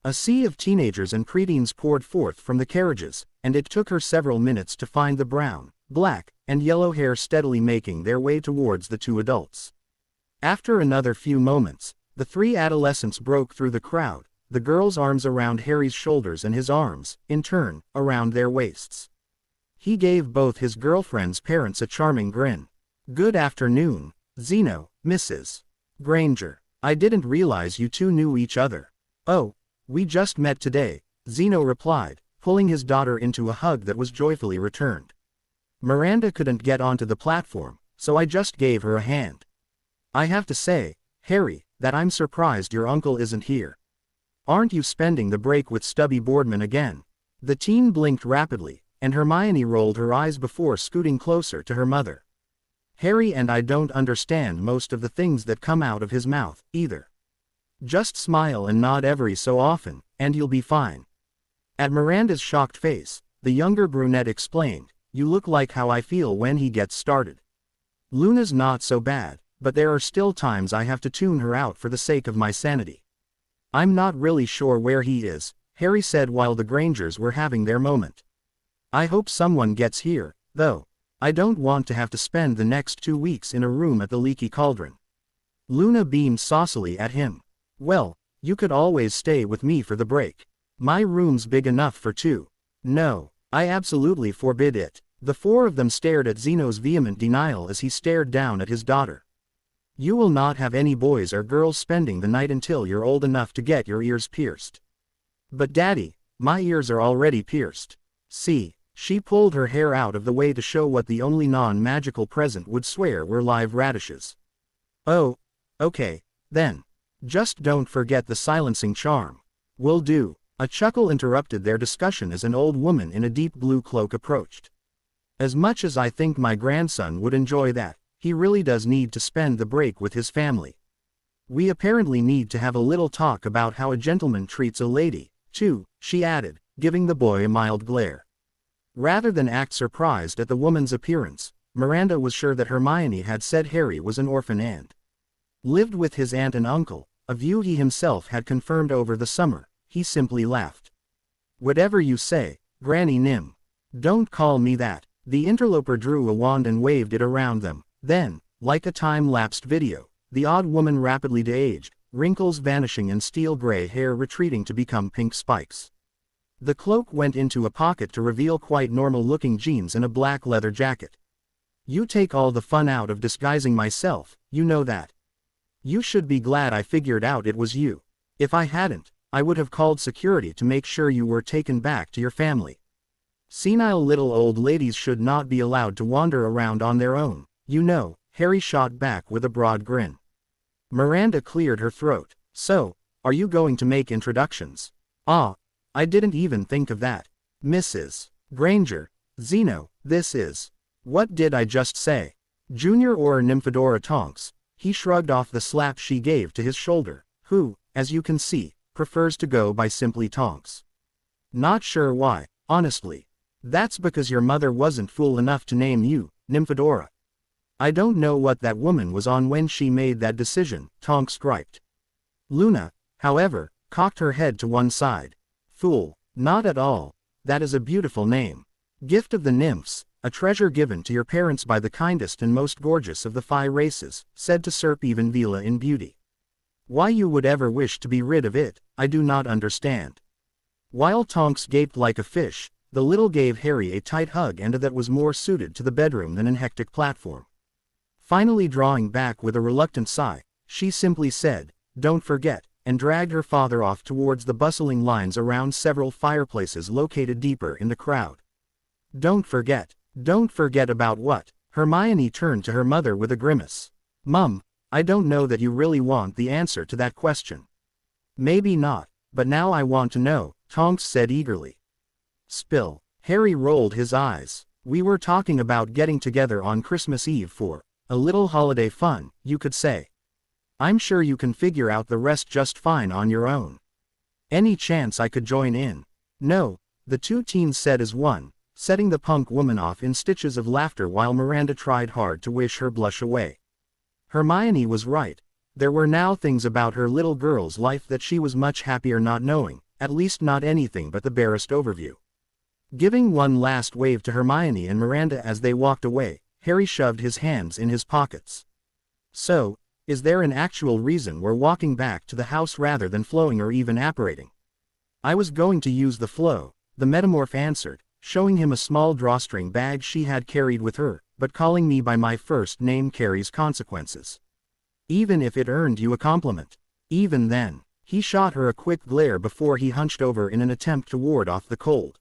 A sea of teenagers and preteens poured forth from the carriages, and it took her several minutes to find the brown, black, and yellow hair steadily making their way towards the 2 adults. After another few moments, the 3 adolescents broke through the crowd, the girls' arms around Harry's shoulders and his arms, in turn, around their waists. He gave both his girlfriend's parents a charming grin. Good afternoon, Zeno, Mrs. Granger. I didn't realize you two knew each other. Oh, we just met today, Zeno replied, pulling his daughter into a hug that was joyfully returned. Miranda couldn't get onto the platform, so I just gave her a hand. I have to say, Harry, that I'm surprised your uncle isn't here. Aren't you spending the break with Stubby Boardman again? The teen blinked rapidly, and Hermione rolled her eyes before scooting closer to her mother. Harry and I don't understand most of the things that come out of his mouth, either. Just smile and nod every so often, and you'll be fine. At Miranda's shocked face, the younger brunette explained, you look like how I feel when he gets started. Luna's not so bad, but there are still times I have to tune her out for the sake of my sanity. I'm not really sure where he is, Harry said while the Grangers were having their moment. I hope someone gets here, though. I don't want to have to spend the next 2 weeks in a room at the Leaky Cauldron. Luna beamed saucily at him. Well, you could always stay with me for the break. My room's big enough for 2. No, I absolutely forbid it. The 4 of them stared at Zeno's vehement denial as he stared down at his daughter. You will not have any boys or girls spending the night until you're old enough to get your ears pierced. But Daddy, my ears are already pierced. See. She pulled her hair out of the way to show what the only non-magical present would swear were live radishes. Oh, okay, then. Just don't forget the silencing charm. Will do. A chuckle interrupted their discussion as an old woman in a deep blue cloak approached. As much as I think my grandson would enjoy that, he really does need to spend the break with his family. We apparently need to have a little talk about how a gentleman treats a lady, too, she added, giving the boy a mild glare. Rather than act surprised at the woman's appearance, Miranda was sure that Hermione had said Harry was an orphan and lived with his aunt and uncle, a view he himself had confirmed over the summer. He simply laughed. Whatever you say, Granny Nim. Don't call me that. The interloper drew a wand and waved it around them. Then, like a time-lapsed video, the odd woman rapidly de-aged, wrinkles vanishing and steel gray hair retreating to become pink spikes. The cloak went into a pocket to reveal quite normal-looking jeans and a black leather jacket. You take all the fun out of disguising myself, you know that. You should be glad I figured out it was you. If I hadn't, I would have called security to make sure you were taken back to your family. Senile little old ladies should not be allowed to wander around on their own, you know, Harry shot back with a broad grin. Miranda cleared her throat. So, are you going to make introductions? Ah. I didn't even think of that. Mrs. Granger, Zeno, this is. What did I just say? Junior or Nymphadora Tonks. He shrugged off the slap she gave to his shoulder, who, as you can see, prefers to go by simply Tonks. Not sure why, honestly. That's because your mother wasn't fool enough to name you, Nymphadora. I don't know what that woman was on when she made that decision, Tonks griped. Luna, however, cocked her head to one side. Fool, not at all. That is a beautiful name. Gift of the nymphs, a treasure given to your parents by the kindest and most gorgeous of the 5 races, said to Serp even Vila in beauty. Why you would ever wish to be rid of it, I do not understand. While Tonks gaped like a fish, the little gave Harry a tight hug and that was more suited to the bedroom than an hectic platform. Finally drawing back with a reluctant sigh, she simply said, "Don't forget," and dragged her father off towards the bustling lines around several fireplaces located deeper in the crowd. Don't forget. Don't forget about what? Hermione turned to her mother with a grimace. Mum, I don't know that you really want the answer to that question. Maybe not, but now I want to know, Tonks said eagerly. Spill. Harry rolled his eyes. We were talking about getting together on Christmas Eve for a little holiday fun, you could say. I'm sure you can figure out the rest just fine on your own. Any chance I could join in? No, the 2 teens said as one, setting the punk woman off in stitches of laughter while Miranda tried hard to wish her blush away. Hermione was right. There were now things about her little girl's life that she was much happier not knowing, at least not anything but the barest overview. Giving one last wave to Hermione and Miranda as they walked away, Harry shoved his hands in his pockets. So, is there an actual reason we're walking back to the house rather than flowing or even apparating? I was going to use the flow, the metamorph answered, showing him a small drawstring bag she had carried with her, but calling me by my first name carries consequences. Even if it earned you a compliment. Even then, he shot her a quick glare before he hunched over in an attempt to ward off the cold.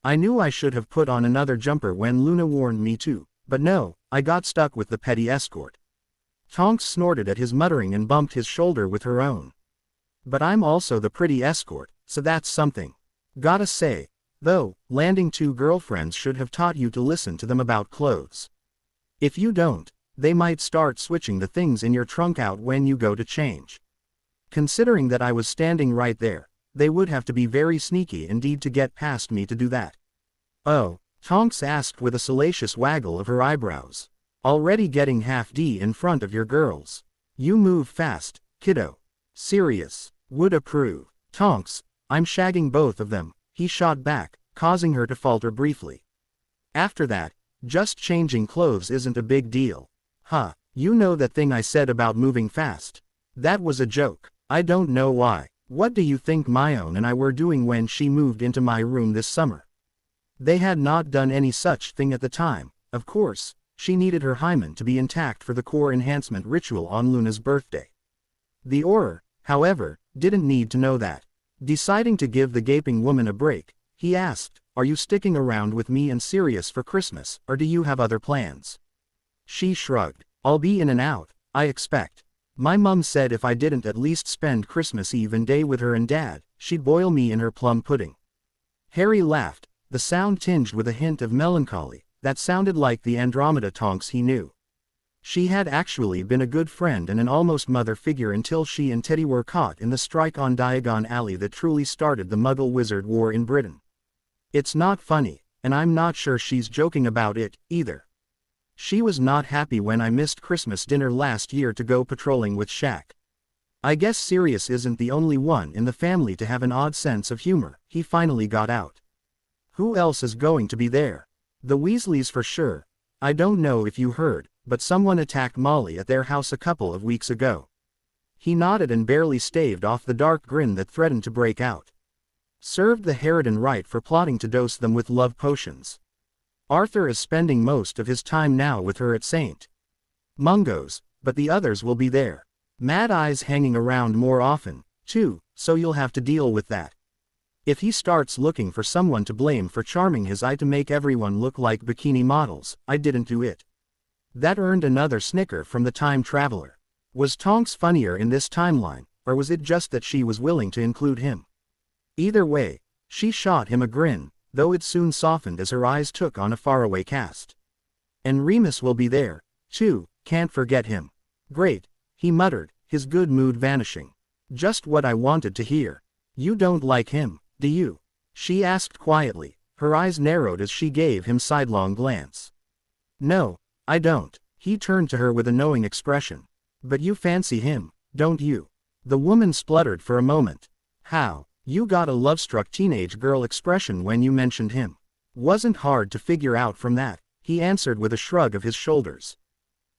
I knew I should have put on another jumper when Luna warned me to, but no, I got stuck with the petty escort. Tonks snorted at his muttering and bumped his shoulder with her own. But I'm also the pretty escort, so that's something. Gotta say, though, landing 2 girlfriends should have taught you to listen to them about clothes. If you don't, they might start switching the things in your trunk out when you go to change. Considering that I was standing right there, they would have to be very sneaky indeed to get past me to do that. Oh, Tonks asked with a salacious waggle of her eyebrows. Already getting half D in front of your girls. You move fast, kiddo. Sirius would approve. Tonks, I'm shagging both of them, he shot back, causing her to falter briefly. After that, just changing clothes isn't a big deal. Huh, you know that thing I said about moving fast? That was a joke. I don't know why. What do you think Myone and I were doing when she moved into my room this summer? They had not done any such thing at the time, of course. She needed her hymen to be intact for the core enhancement ritual on Luna's birthday. The Auror, however, didn't need to know that. Deciding to give the gaping woman a break, he asked, "Are you sticking around with me and Sirius for Christmas, or do you have other plans?" She shrugged. "I'll be in and out, I expect. My mum said if I didn't at least spend Christmas Eve and day with her and Dad, she'd boil me in her plum pudding." Harry laughed, the sound tinged with a hint of melancholy, that sounded like the Andromeda Tonks he knew. She had actually been a good friend and an almost mother figure until she and Teddy were caught in the strike on Diagon Alley that truly started the Muggle Wizard War in Britain. It's not funny, and I'm not sure she's joking about it, either. She was not happy when I missed Christmas dinner last year to go patrolling with Shaq. I guess Sirius isn't the only one in the family to have an odd sense of humor, he finally got out. Who else is going to be there? The Weasleys for sure. I don't know if you heard, but someone attacked Molly at their house a couple of weeks ago. He nodded and barely staved off the dark grin that threatened to break out. Served the Harridan right for plotting to dose them with love potions. Arthur is spending most of his time now with her at St. Mungo's, but the others will be there. Mad Eye's hanging around more often, too, so you'll have to deal with that. If he starts looking for someone to blame for charming his eye to make everyone look like bikini models, I didn't do it. That earned another snicker from the time traveler. Was Tonks funnier in this timeline, or was it just that she was willing to include him? Either way, she shot him a grin, though it soon softened as her eyes took on a faraway cast. And Remus will be there, too, can't forget him. Great, he muttered, his good mood vanishing. Just what I wanted to hear. You don't like him, do you? She asked quietly, her eyes narrowed as she gave him sidelong glance. No, I don't. He turned to her with a knowing expression. But you fancy him, don't you? The woman spluttered for a moment. How? You got a love-struck teenage girl expression when you mentioned him. Wasn't hard to figure out from that, he answered with a shrug of his shoulders.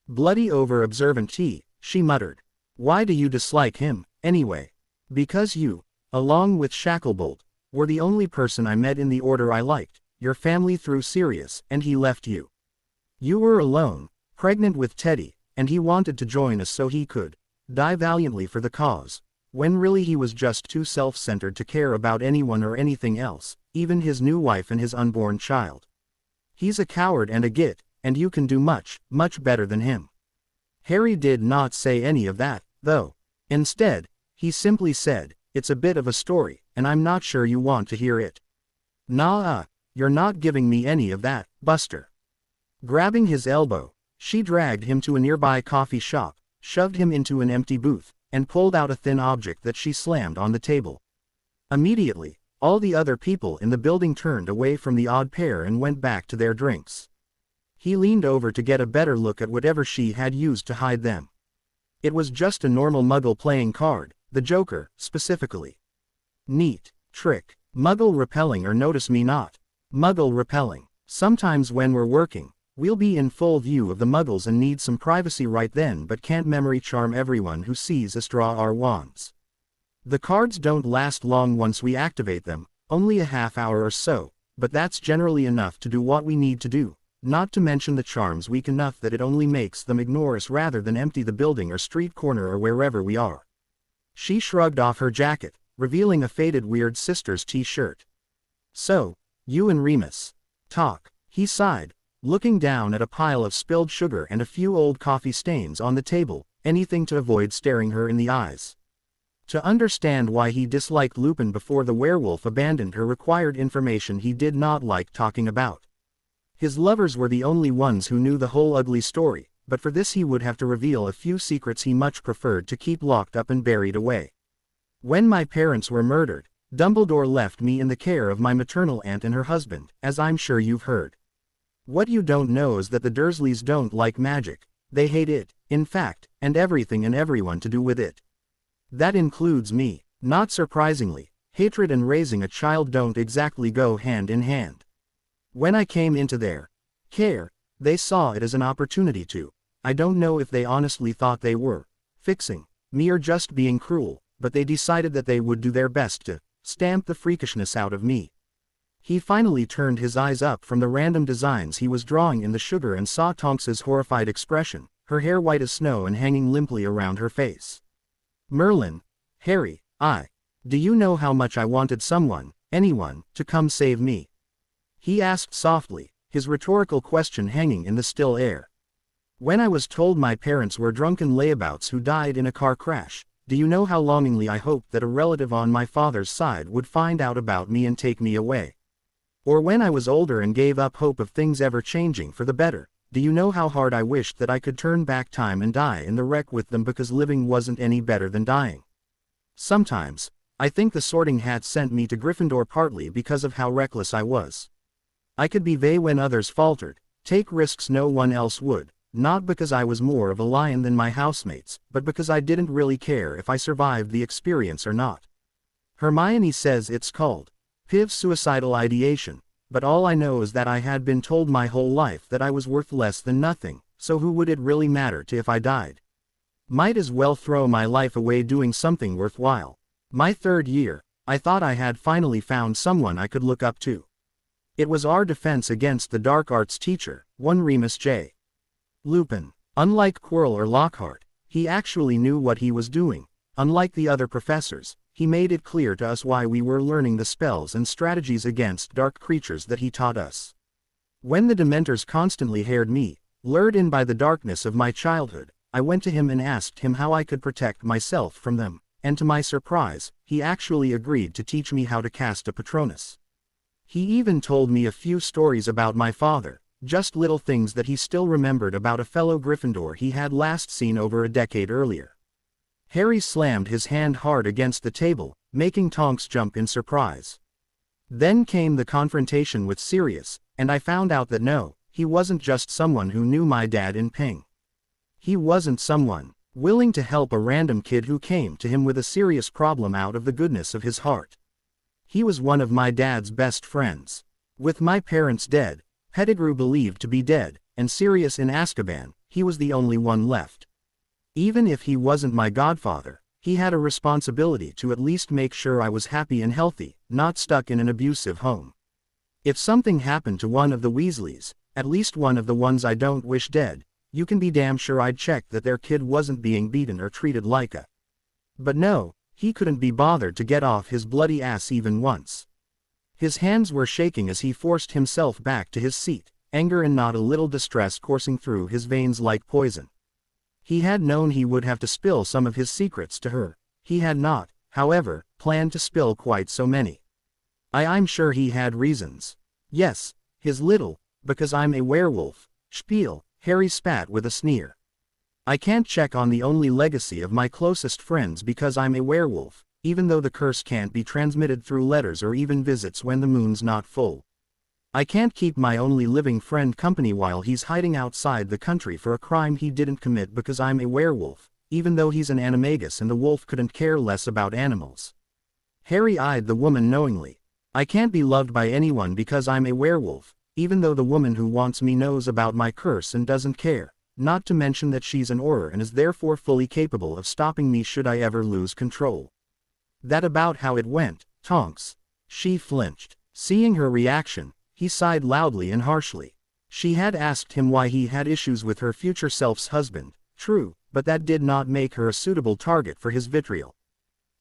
Bloody over-observant T, she muttered. Why do you dislike him, anyway? Because you, along with Shacklebolt, were the only person I met in the order I liked. Your family threw Sirius, and he left you. You were alone, pregnant with Teddy, and he wanted to join us so he could die valiantly for the cause, when really he was just too self-centered to care about anyone or anything else, even his new wife and his unborn child. He's a coward and a git, and you can do much, much better than him. Harry did not say any of that, though. Instead, he simply said, it's a bit of a story, and I'm not sure you want to hear it. Nah, you're not giving me any of that, Buster. Grabbing his elbow, she dragged him to a nearby coffee shop, shoved him into an empty booth, and pulled out a thin object that she slammed on the table. Immediately, all the other people in the building turned away from the odd pair and went back to their drinks. He leaned over to get a better look at whatever she had used to hide them. It was just a normal Muggle playing card, the Joker, specifically. Neat trick. Muggle repelling or notice me not. Muggle repelling. Sometimes when we're working, we'll be in full view of the Muggles and need some privacy right then but can't memory charm everyone who sees us draw our wands. The cards don't last long once we activate them, only a half hour or so, but that's generally enough to do what we need to do, not to mention the charm's weak enough that it only makes them ignore us rather than empty the building or street corner or wherever we are. She shrugged off her jacket, revealing a faded Weird Sisters t-shirt. So, you and Remus talk, he sighed, looking down at a pile of spilled sugar and a few old coffee stains on the table, anything to avoid staring her in the eyes. To understand why he disliked Lupin before the werewolf abandoned her required information he did not like talking about. His lovers were the only ones who knew the whole ugly story, but for this he would have to reveal a few secrets he much preferred to keep locked up and buried away. When my parents were murdered, Dumbledore left me in the care of my maternal aunt and her husband, as I'm sure you've heard. What you don't know is that the Dursleys don't like magic, they hate it, in fact, and everything and everyone to do with it. That includes me. Not surprisingly, hatred and raising a child don't exactly go hand in hand. When I came into their care, they saw it as an opportunity to, I don't know if they honestly thought they were fixing me or just being cruel, but they decided that they would do their best to stamp the freakishness out of me. He finally turned his eyes up from the random designs he was drawing in the sugar and saw Tonks's horrified expression, her hair white as snow and hanging limply around her face. Merlin, Harry, do you know how much I wanted someone, anyone, to come save me? He asked softly, his rhetorical question hanging in the still air. When I was told my parents were drunken layabouts who died in a car crash, do you know how longingly I hoped that a relative on my father's side would find out about me and take me away? Or when I was older and gave up hope of things ever changing for the better, do you know how hard I wished that I could turn back time and die in the wreck with them because living wasn't any better than dying? Sometimes, I think the Sorting Hat sent me to Gryffindor partly because of how reckless I was. I could be vague when others faltered, take risks no one else would, not because I was more of a lion than my housemates, but because I didn't really care if I survived the experience or not. Hermione says it's called PIV suicidal ideation, but all I know is that I had been told my whole life that I was worth less than nothing, so who would it really matter to if I died? Might as well throw my life away doing something worthwhile. My third year, I thought I had finally found someone I could look up to. It was our defense against the dark arts teacher, one Remus J. Lupin. Unlike Quirrell or Lockhart, he actually knew what he was doing. Unlike the other professors, he made it clear to us why we were learning the spells and strategies against dark creatures that he taught us. When the Dementors constantly harried me, lured in by the darkness of my childhood, I went to him and asked him how I could protect myself from them, and to my surprise, he actually agreed to teach me how to cast a Patronus. He even told me a few stories about my father, just little things that he still remembered about a fellow Gryffindor he had last seen over a decade earlier. Harry slammed his hand hard against the table, making Tonks jump in surprise. Then came the confrontation with Sirius, and I found out that no, he wasn't just someone who knew my dad in Ping. He wasn't someone willing to help a random kid who came to him with a serious problem out of the goodness of his heart. He was one of my dad's best friends. With my parents dead, Pettigrew believed to be dead, and Sirius in Azkaban, he was the only one left. Even if he wasn't my godfather, he had a responsibility to at least make sure I was happy and healthy, not stuck in an abusive home. If something happened to one of the Weasleys, at least one of the ones I don't wish dead, you can be damn sure I'd check that their kid wasn't being beaten or treated like a. But no, he couldn't be bothered to get off his bloody ass even once. His hands were shaking as he forced himself back to his seat, anger and not a little distress coursing through his veins like poison. He had known he would have to spill some of his secrets to her. He had not, however, planned to spill quite so many. I'm sure he had reasons. Yes, his little, because I'm a werewolf, spiel, Harry spat with a sneer. I can't check on the only legacy of my closest friends because I'm a werewolf, even though the curse can't be transmitted through letters or even visits when the moon's not full. I can't keep my only living friend company while he's hiding outside the country for a crime he didn't commit because I'm a werewolf, even though he's an animagus and the wolf couldn't care less about animals. Harry eyed the woman knowingly. I can't be loved by anyone because I'm a werewolf, even though the woman who wants me knows about my curse and doesn't care, not to mention that she's an Auror and is therefore fully capable of stopping me should I ever lose control. That about how it went, Tonks. She flinched. Seeing her reaction, he sighed loudly and harshly. She had asked him why he had issues with her future self's husband, true, but that did not make her a suitable target for his vitriol.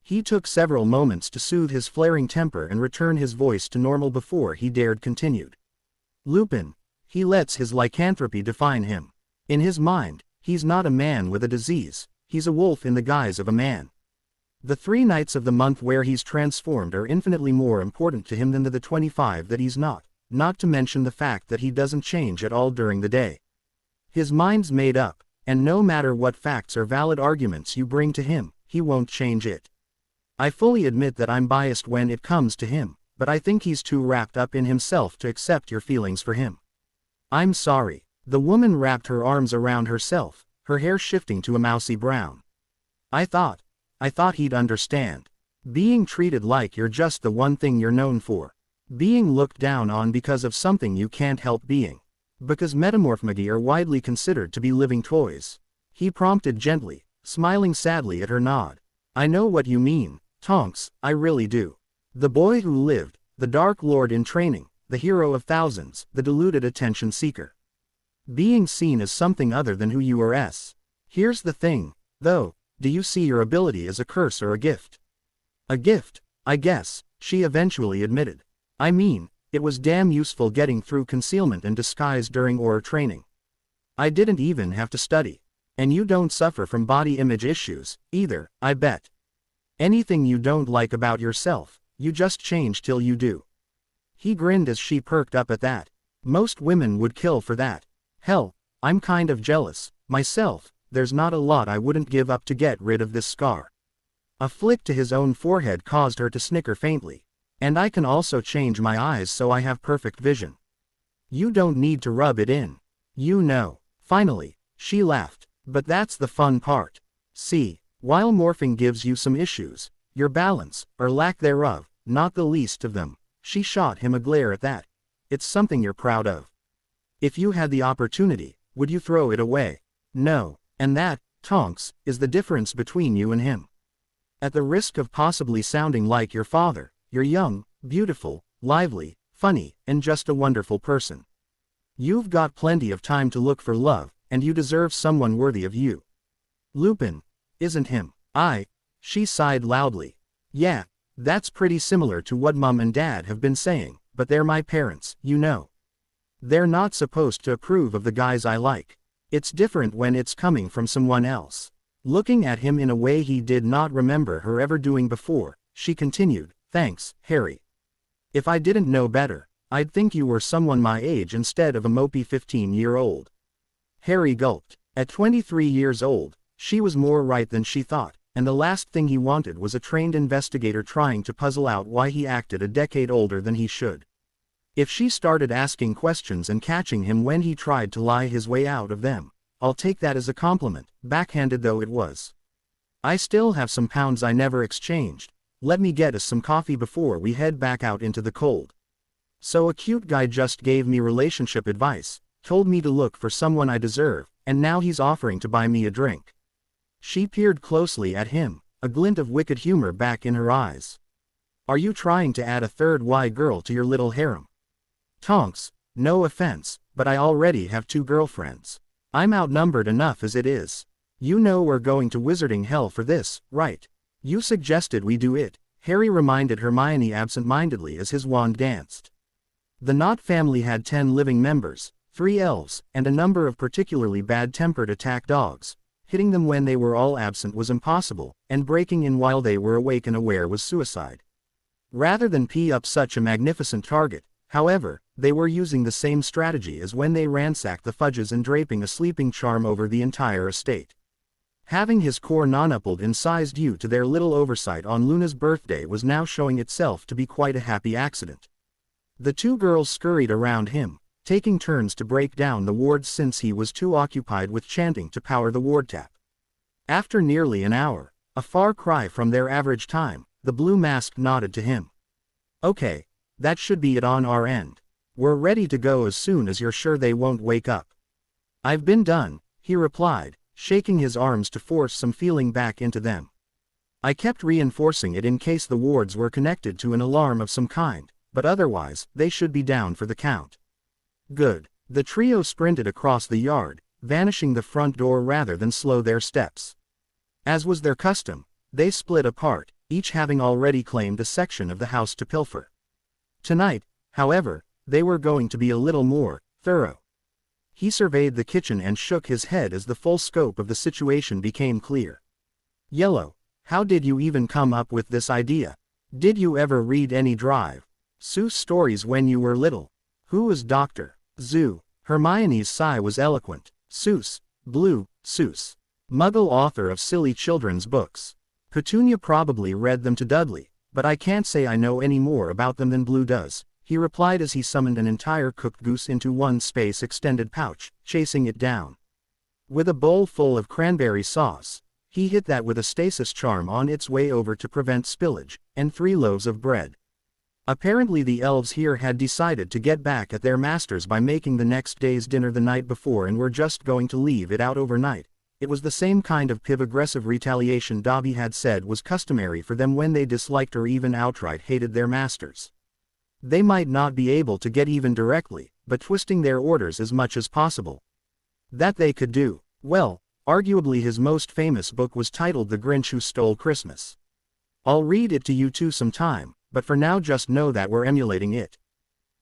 He took several moments to soothe his flaring temper and return his voice to normal before he dared continue. Lupin. He lets his lycanthropy define him. In his mind, he's not a man with a disease, he's a wolf in the guise of a man. The 3 nights of the month where he's transformed are infinitely more important to him than the 25 that he's not to mention the fact that he doesn't change at all during the day. His mind's made up, and no matter what facts or valid arguments you bring to him, he won't change it. I fully admit that I'm biased when it comes to him, but I think he's too wrapped up in himself to accept your feelings for him. I'm sorry. The woman wrapped her arms around herself, her hair shifting to a mousy brown. I thought he'd understand. Being treated like you're just the one thing you're known for. Being looked down on because of something you can't help being. Because metamorphmagi are widely considered to be living toys. He prompted gently, smiling sadly at her nod. I know what you mean, Tonks, I really do. The boy who lived, the Dark Lord in training, the hero of thousands, the deluded attention seeker. Being seen as something other than who you are. Here's the thing, though, do you see your ability as a curse or a gift? A gift, I guess, she eventually admitted. I mean, it was damn useful getting through concealment and disguise during Auror training. I didn't even have to study. And you don't suffer from body image issues, either, I bet. Anything you don't like about yourself, you just change till you do. He grinned as she perked up at that. Most women would kill for that. Hell, I'm kind of jealous, myself, there's not a lot I wouldn't give up to get rid of this scar. A flick to his own forehead caused her to snicker faintly. And I can also change my eyes so I have perfect vision. You don't need to rub it in. You know. Finally, she laughed. But that's the fun part. See, while morphing gives you some issues, your balance, or lack thereof, not the least of them, she shot him a glare at that. It's something you're proud of. If you had the opportunity, would you throw it away? No, and that, Tonks, is the difference between you and him. At the risk of possibly sounding like your father, you're young, beautiful, lively, funny, and just a wonderful person. You've got plenty of time to look for love, and you deserve someone worthy of you. Lupin isn't him. She sighed loudly. Yeah, that's pretty similar to what Mum and Dad have been saying, but they're my parents, you know. They're not supposed to approve of the guys I like. It's different when it's coming from someone else. Looking at him in a way he did not remember her ever doing before, she continued, thanks, Harry. If I didn't know better, I'd think you were someone my age instead of a mopey 15-year-old. Harry gulped. At 23 years old, she was more right than she thought, and the last thing he wanted was a trained investigator trying to puzzle out why he acted a decade older than he should. If she started asking questions and catching him when he tried to lie his way out of them, I'll take that as a compliment, backhanded though it was. I still have some pounds I never exchanged. Let me get us some coffee before we head back out into the cold. So a cute guy just gave me relationship advice, told me to look for someone I deserve, and now he's offering to buy me a drink. She peered closely at him, a glint of wicked humor back in her eyes. Are you trying to add a third Y girl to your little harem? Tonks, no offense, but I already have 2 girlfriends. I'm outnumbered enough as it is. You know we're going to wizarding hell for this, right? You suggested we do it, Harry reminded Hermione absent-mindedly as his wand danced. The Knot family had 10 living members, 3 elves, and a number of particularly bad-tempered attack dogs. Hitting them when they were all absent was impossible, and breaking in while they were awake and aware was suicide. Rather than pee up such a magnificent target, however, they were using the same strategy as when they ransacked the fudges and draping a sleeping charm over the entire estate. Having his core nonupled in size due to their little oversight on Luna's birthday was now showing itself to be quite a happy accident. The 2 girls scurried around him, taking turns to break down the wards since he was too occupied with chanting to power the ward tap. After nearly an hour, a far cry from their average time, the blue mask nodded to him. Okay, that should be it on our end. We're ready to go as soon as you're sure they won't wake up. I've been done, he replied, shaking his arms to force some feeling back into them. I kept reinforcing it in case the wards were connected to an alarm of some kind, but otherwise, they should be down for the count. Good. The trio sprinted across the yard, vanishing the front door rather than slow their steps. As was their custom, they split apart, each having already claimed a section of the house to pilfer. Tonight, however, they were going to be a little more thorough. He surveyed the kitchen and shook his head as the full scope of the situation became clear. Yellow, how did you even come up with this idea? Did you ever read any Drive Seuss stories when you were little? Who was Dr. Zoo? Hermione's sigh was eloquent. Seuss, Blue, Seuss. Muggle author of silly children's books. Petunia probably read them to Dudley, but I can't say I know any more about them than Blue does, he replied as he summoned an entire cooked goose into one space-extended pouch, chasing it down. With a bowl full of cranberry sauce, he hit that with a stasis charm on its way over to prevent spillage, and 3 loaves of bread. Apparently the elves here had decided to get back at their masters by making the next day's dinner the night before and were just going to leave it out overnight. It was the same kind of aggressive retaliation Dobby had said was customary for them when they disliked or even outright hated their masters. They might not be able to get even directly, but twisting their orders as much as possible. That they could do. Well, arguably his most famous book was titled The Grinch Who Stole Christmas. I'll read it to you too sometime, but for now just know that we're emulating it.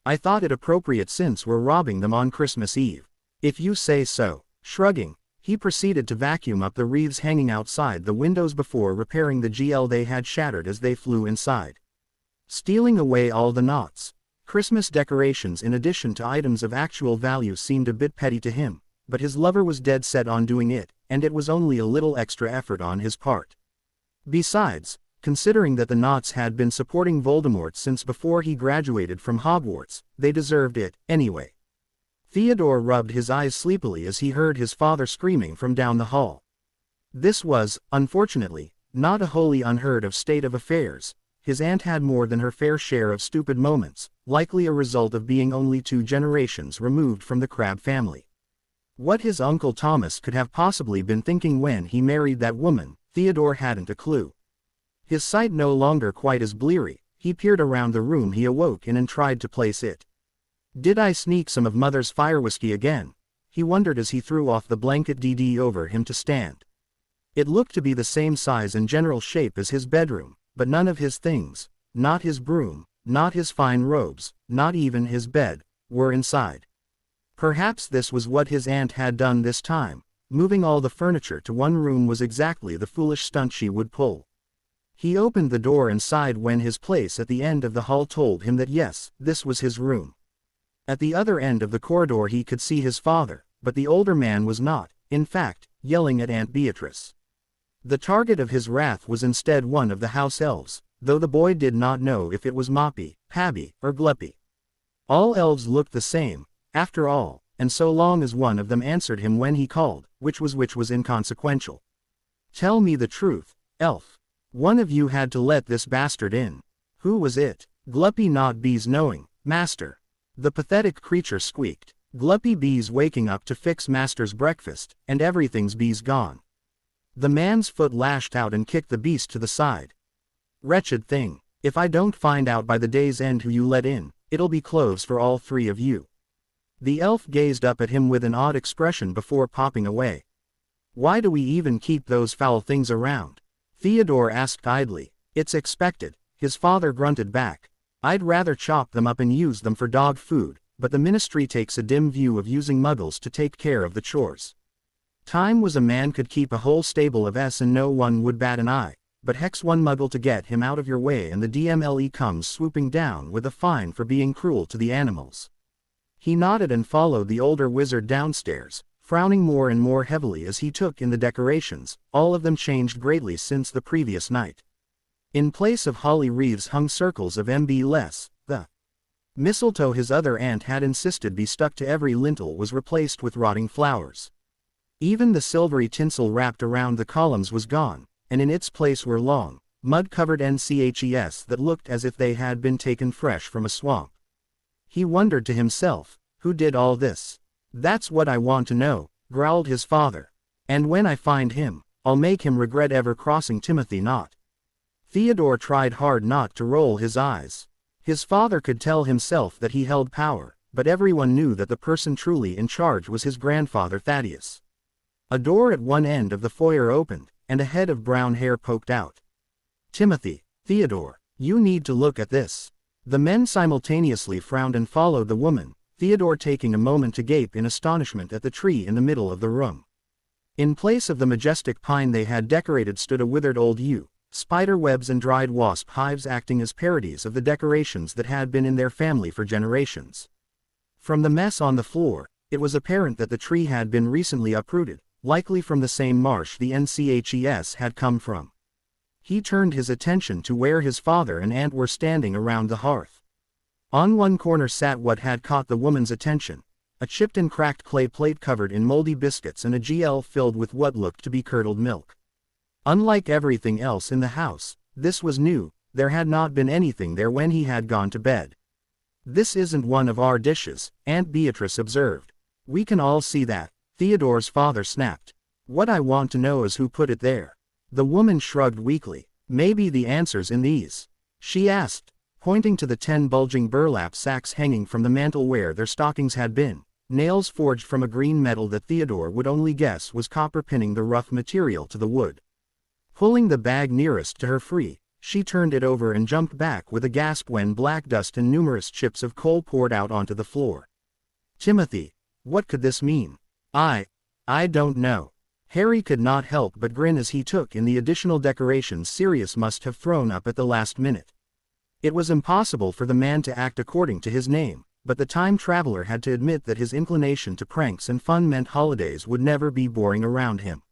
I thought it appropriate since we're robbing them on Christmas Eve. If you say so. Shrugging, he proceeded to vacuum up the wreaths hanging outside the windows before repairing the GL they had shattered as they flew inside. Stealing away all the knots. Christmas decorations in addition to items of actual value seemed a bit petty to him, but his lover was dead set on doing it, and it was only a little extra effort on his part. Besides, considering that the Knots had been supporting Voldemort since before he graduated from Hogwarts, they deserved it, anyway. Theodore rubbed his eyes sleepily as he heard his father screaming from down the hall. This was, unfortunately, not a wholly unheard of state of affairs. His aunt had more than her fair share of stupid moments, likely a result of being only 2 generations removed from the Crabbe family. What his Uncle Thomas could have possibly been thinking when he married that woman, Theodore hadn't a clue. His sight no longer quite as bleary, he peered around the room he awoke in and tried to place it. Did I sneak some of Mother's fire whiskey again? He wondered as he threw off the blanket DD over him to stand. It looked to be the same size and general shape as his bedroom, but none of his things, not his broom, not his fine robes, not even his bed, were inside. Perhaps this was what his aunt had done this time. Moving all the furniture to one room was exactly the foolish stunt she would pull. He opened the door and sighed when his place at the end of the hall told him that yes, this was his room. At the other end of the corridor he could see his father, but the older man was not, in fact, yelling at Aunt Beatrice. The target of his wrath was instead one of the house elves, though the boy did not know if it was Moppy, Pabby, or Gluppy. All elves looked the same, after all, and so long as one of them answered him when he called, which was inconsequential. Tell me the truth, elf. One of you had to let this bastard in. Who was it? Gluppy not bees knowing, master. The pathetic creature squeaked. Gluppy bees waking up to fix master's breakfast, and everything's bees gone. The man's foot lashed out and kicked the beast to the side. Wretched thing, if I don't find out by the day's end who you let in, it'll be cloves for all three of you. The elf gazed up at him with an odd expression before popping away. Why do we even keep those foul things around? Theodore asked idly. It's expected, his father grunted back. I'd rather chop them up and use them for dog food, but the ministry takes a dim view of using muggles to take care of the chores. Time was a man could keep a whole stable of S and no one would bat an eye, but hex one muggle to get him out of your way and the DMLE comes swooping down with a fine for being cruel to the animals. He nodded and followed the older wizard downstairs, frowning more and more heavily as he took in the decorations. All of them changed greatly since the previous night. In place of holly wreaths hung circles of MB-less, the mistletoe his other aunt had insisted be stuck to every lintel was replaced with rotting flowers. Even the silvery tinsel wrapped around the columns was gone, and in its place were long, mud-covered NCHES that looked as if they had been taken fresh from a swamp. He wondered to himself, who did all this? That's what I want to know, growled his father. And when I find him, I'll make him regret ever crossing Timothy Knot. Theodore tried hard not to roll his eyes. His father could tell himself that he held power, but everyone knew that the person truly in charge was his grandfather Thaddeus. A door at one end of the foyer opened, and a head of brown hair poked out. Timothy, Theodore, you need to look at this. The men simultaneously frowned and followed the woman, Theodore taking a moment to gape in astonishment at the tree in the middle of the room. In place of the majestic pine they had decorated stood a withered old yew, spider webs and dried wasp hives acting as parodies of the decorations that had been in their family for generations. From the mess on the floor, it was apparent that the tree had been recently uprooted, likely from the same marsh the NCHES had come from. He turned his attention to where his father and aunt were standing around the hearth. On one corner sat what had caught the woman's attention, a chipped and cracked clay plate covered in moldy biscuits and a GL filled with what looked to be curdled milk. Unlike everything else in the house, this was new. There had not been anything there when he had gone to bed. This isn't one of our dishes, Aunt Beatrice observed. We can all see that, Theodore's father snapped. What I want to know is who put it there. The woman shrugged weakly. Maybe the answer's in these, she asked, pointing to the 10 bulging burlap sacks hanging from the mantel where their stockings had been, nails forged from a green metal that Theodore would only guess was copper pinning the rough material to the wood. Pulling the bag nearest to her free, she turned it over and jumped back with a gasp when black dust and numerous chips of coal poured out onto the floor. Timothy, what could this mean? I don't know. Harry could not help but grin as he took in the additional decorations Sirius must have thrown up at the last minute. It was impossible for the man to act according to his name, but the time traveler had to admit that his inclination to pranks and fun meant holidays would never be boring around him.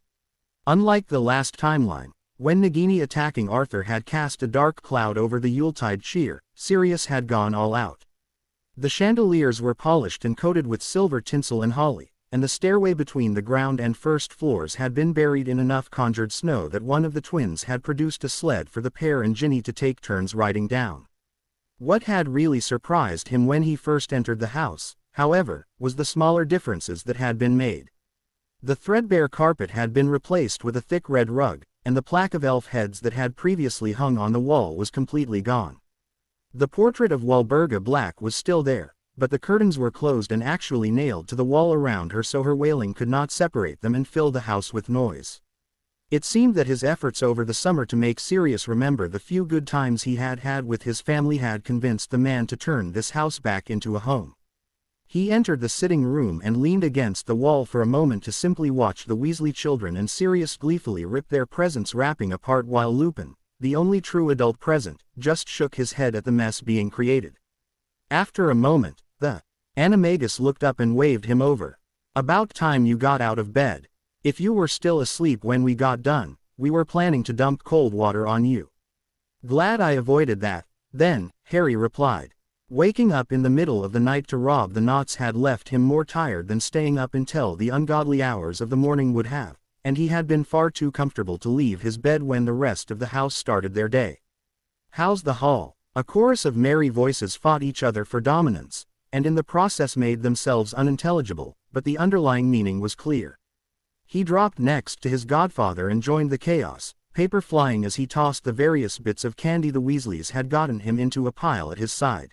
Unlike the last timeline, when Nagini attacking Arthur had cast a dark cloud over the Yuletide cheer, Sirius had gone all out. The chandeliers were polished and coated with silver tinsel and holly, and the stairway between the ground and first floors had been buried in enough conjured snow that one of the twins had produced a sled for the pair and Ginny to take turns riding down. What had really surprised him when he first entered the house, however, was the smaller differences that had been made. The threadbare carpet had been replaced with a thick red rug, and the plaque of elf heads that had previously hung on the wall was completely gone. The portrait of Walburga Black was still there, but the curtains were closed and actually nailed to the wall around her so her wailing could not separate them and fill the house with noise. It seemed that his efforts over the summer to make Sirius remember the few good times he had had with his family had convinced the man to turn this house back into a home. He entered the sitting room and leaned against the wall for a moment to simply watch the Weasley children and Sirius gleefully rip their presents wrapping apart while Lupin, the only true adult present, just shook his head at the mess being created. After a moment, the animagus looked up and waved him over. About time you got out of bed. If you were still asleep when we got done, we were planning to dump cold water on you. Glad I avoided that, then, Harry replied. Waking up in the middle of the night to rob the knots had left him more tired than staying up until the ungodly hours of the morning would have, and he had been far too comfortable to leave his bed when the rest of the house started their day. "How's the hall?" A chorus of merry voices fought each other for dominance, and in the process made themselves unintelligible, but the underlying meaning was clear. He dropped next to his godfather and joined the chaos, paper flying as he tossed the various bits of candy the Weasleys had gotten him into a pile at his side.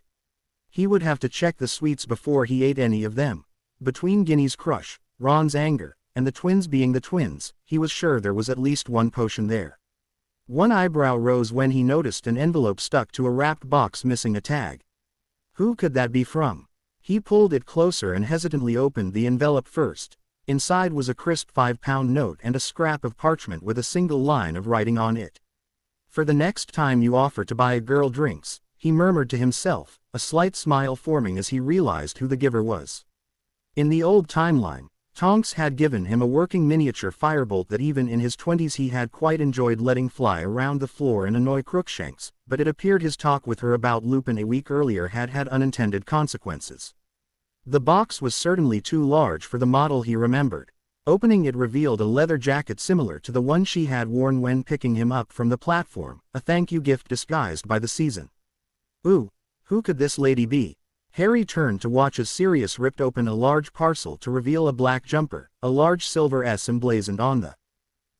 He would have to check the sweets before he ate any of them. Between Ginny's crush, Ron's anger, and the twins being the twins, he was sure there was at least one potion there. One eyebrow rose when he noticed an envelope stuck to a wrapped box missing a tag. Who could that be from? He pulled it closer and hesitantly opened the envelope first. Inside was a crisp £5 note and a scrap of parchment with a single line of writing on it. "For the next time you offer to buy a girl drinks," he murmured to himself, a slight smile forming as he realized who the giver was. In the old timeline, Tonks had given him a working miniature firebolt that even in his 20s he had quite enjoyed letting fly around the floor and annoy Crookshanks, but it appeared his talk with her about Lupin a week earlier had had unintended consequences. The box was certainly too large for the model he remembered. Opening it revealed a leather jacket similar to the one she had worn when picking him up from the platform, a thank-you gift disguised by the season. Ooh, who could this lady be? Harry turned to watch as Sirius ripped open a large parcel to reveal a black jumper, a large silver S emblazoned on the.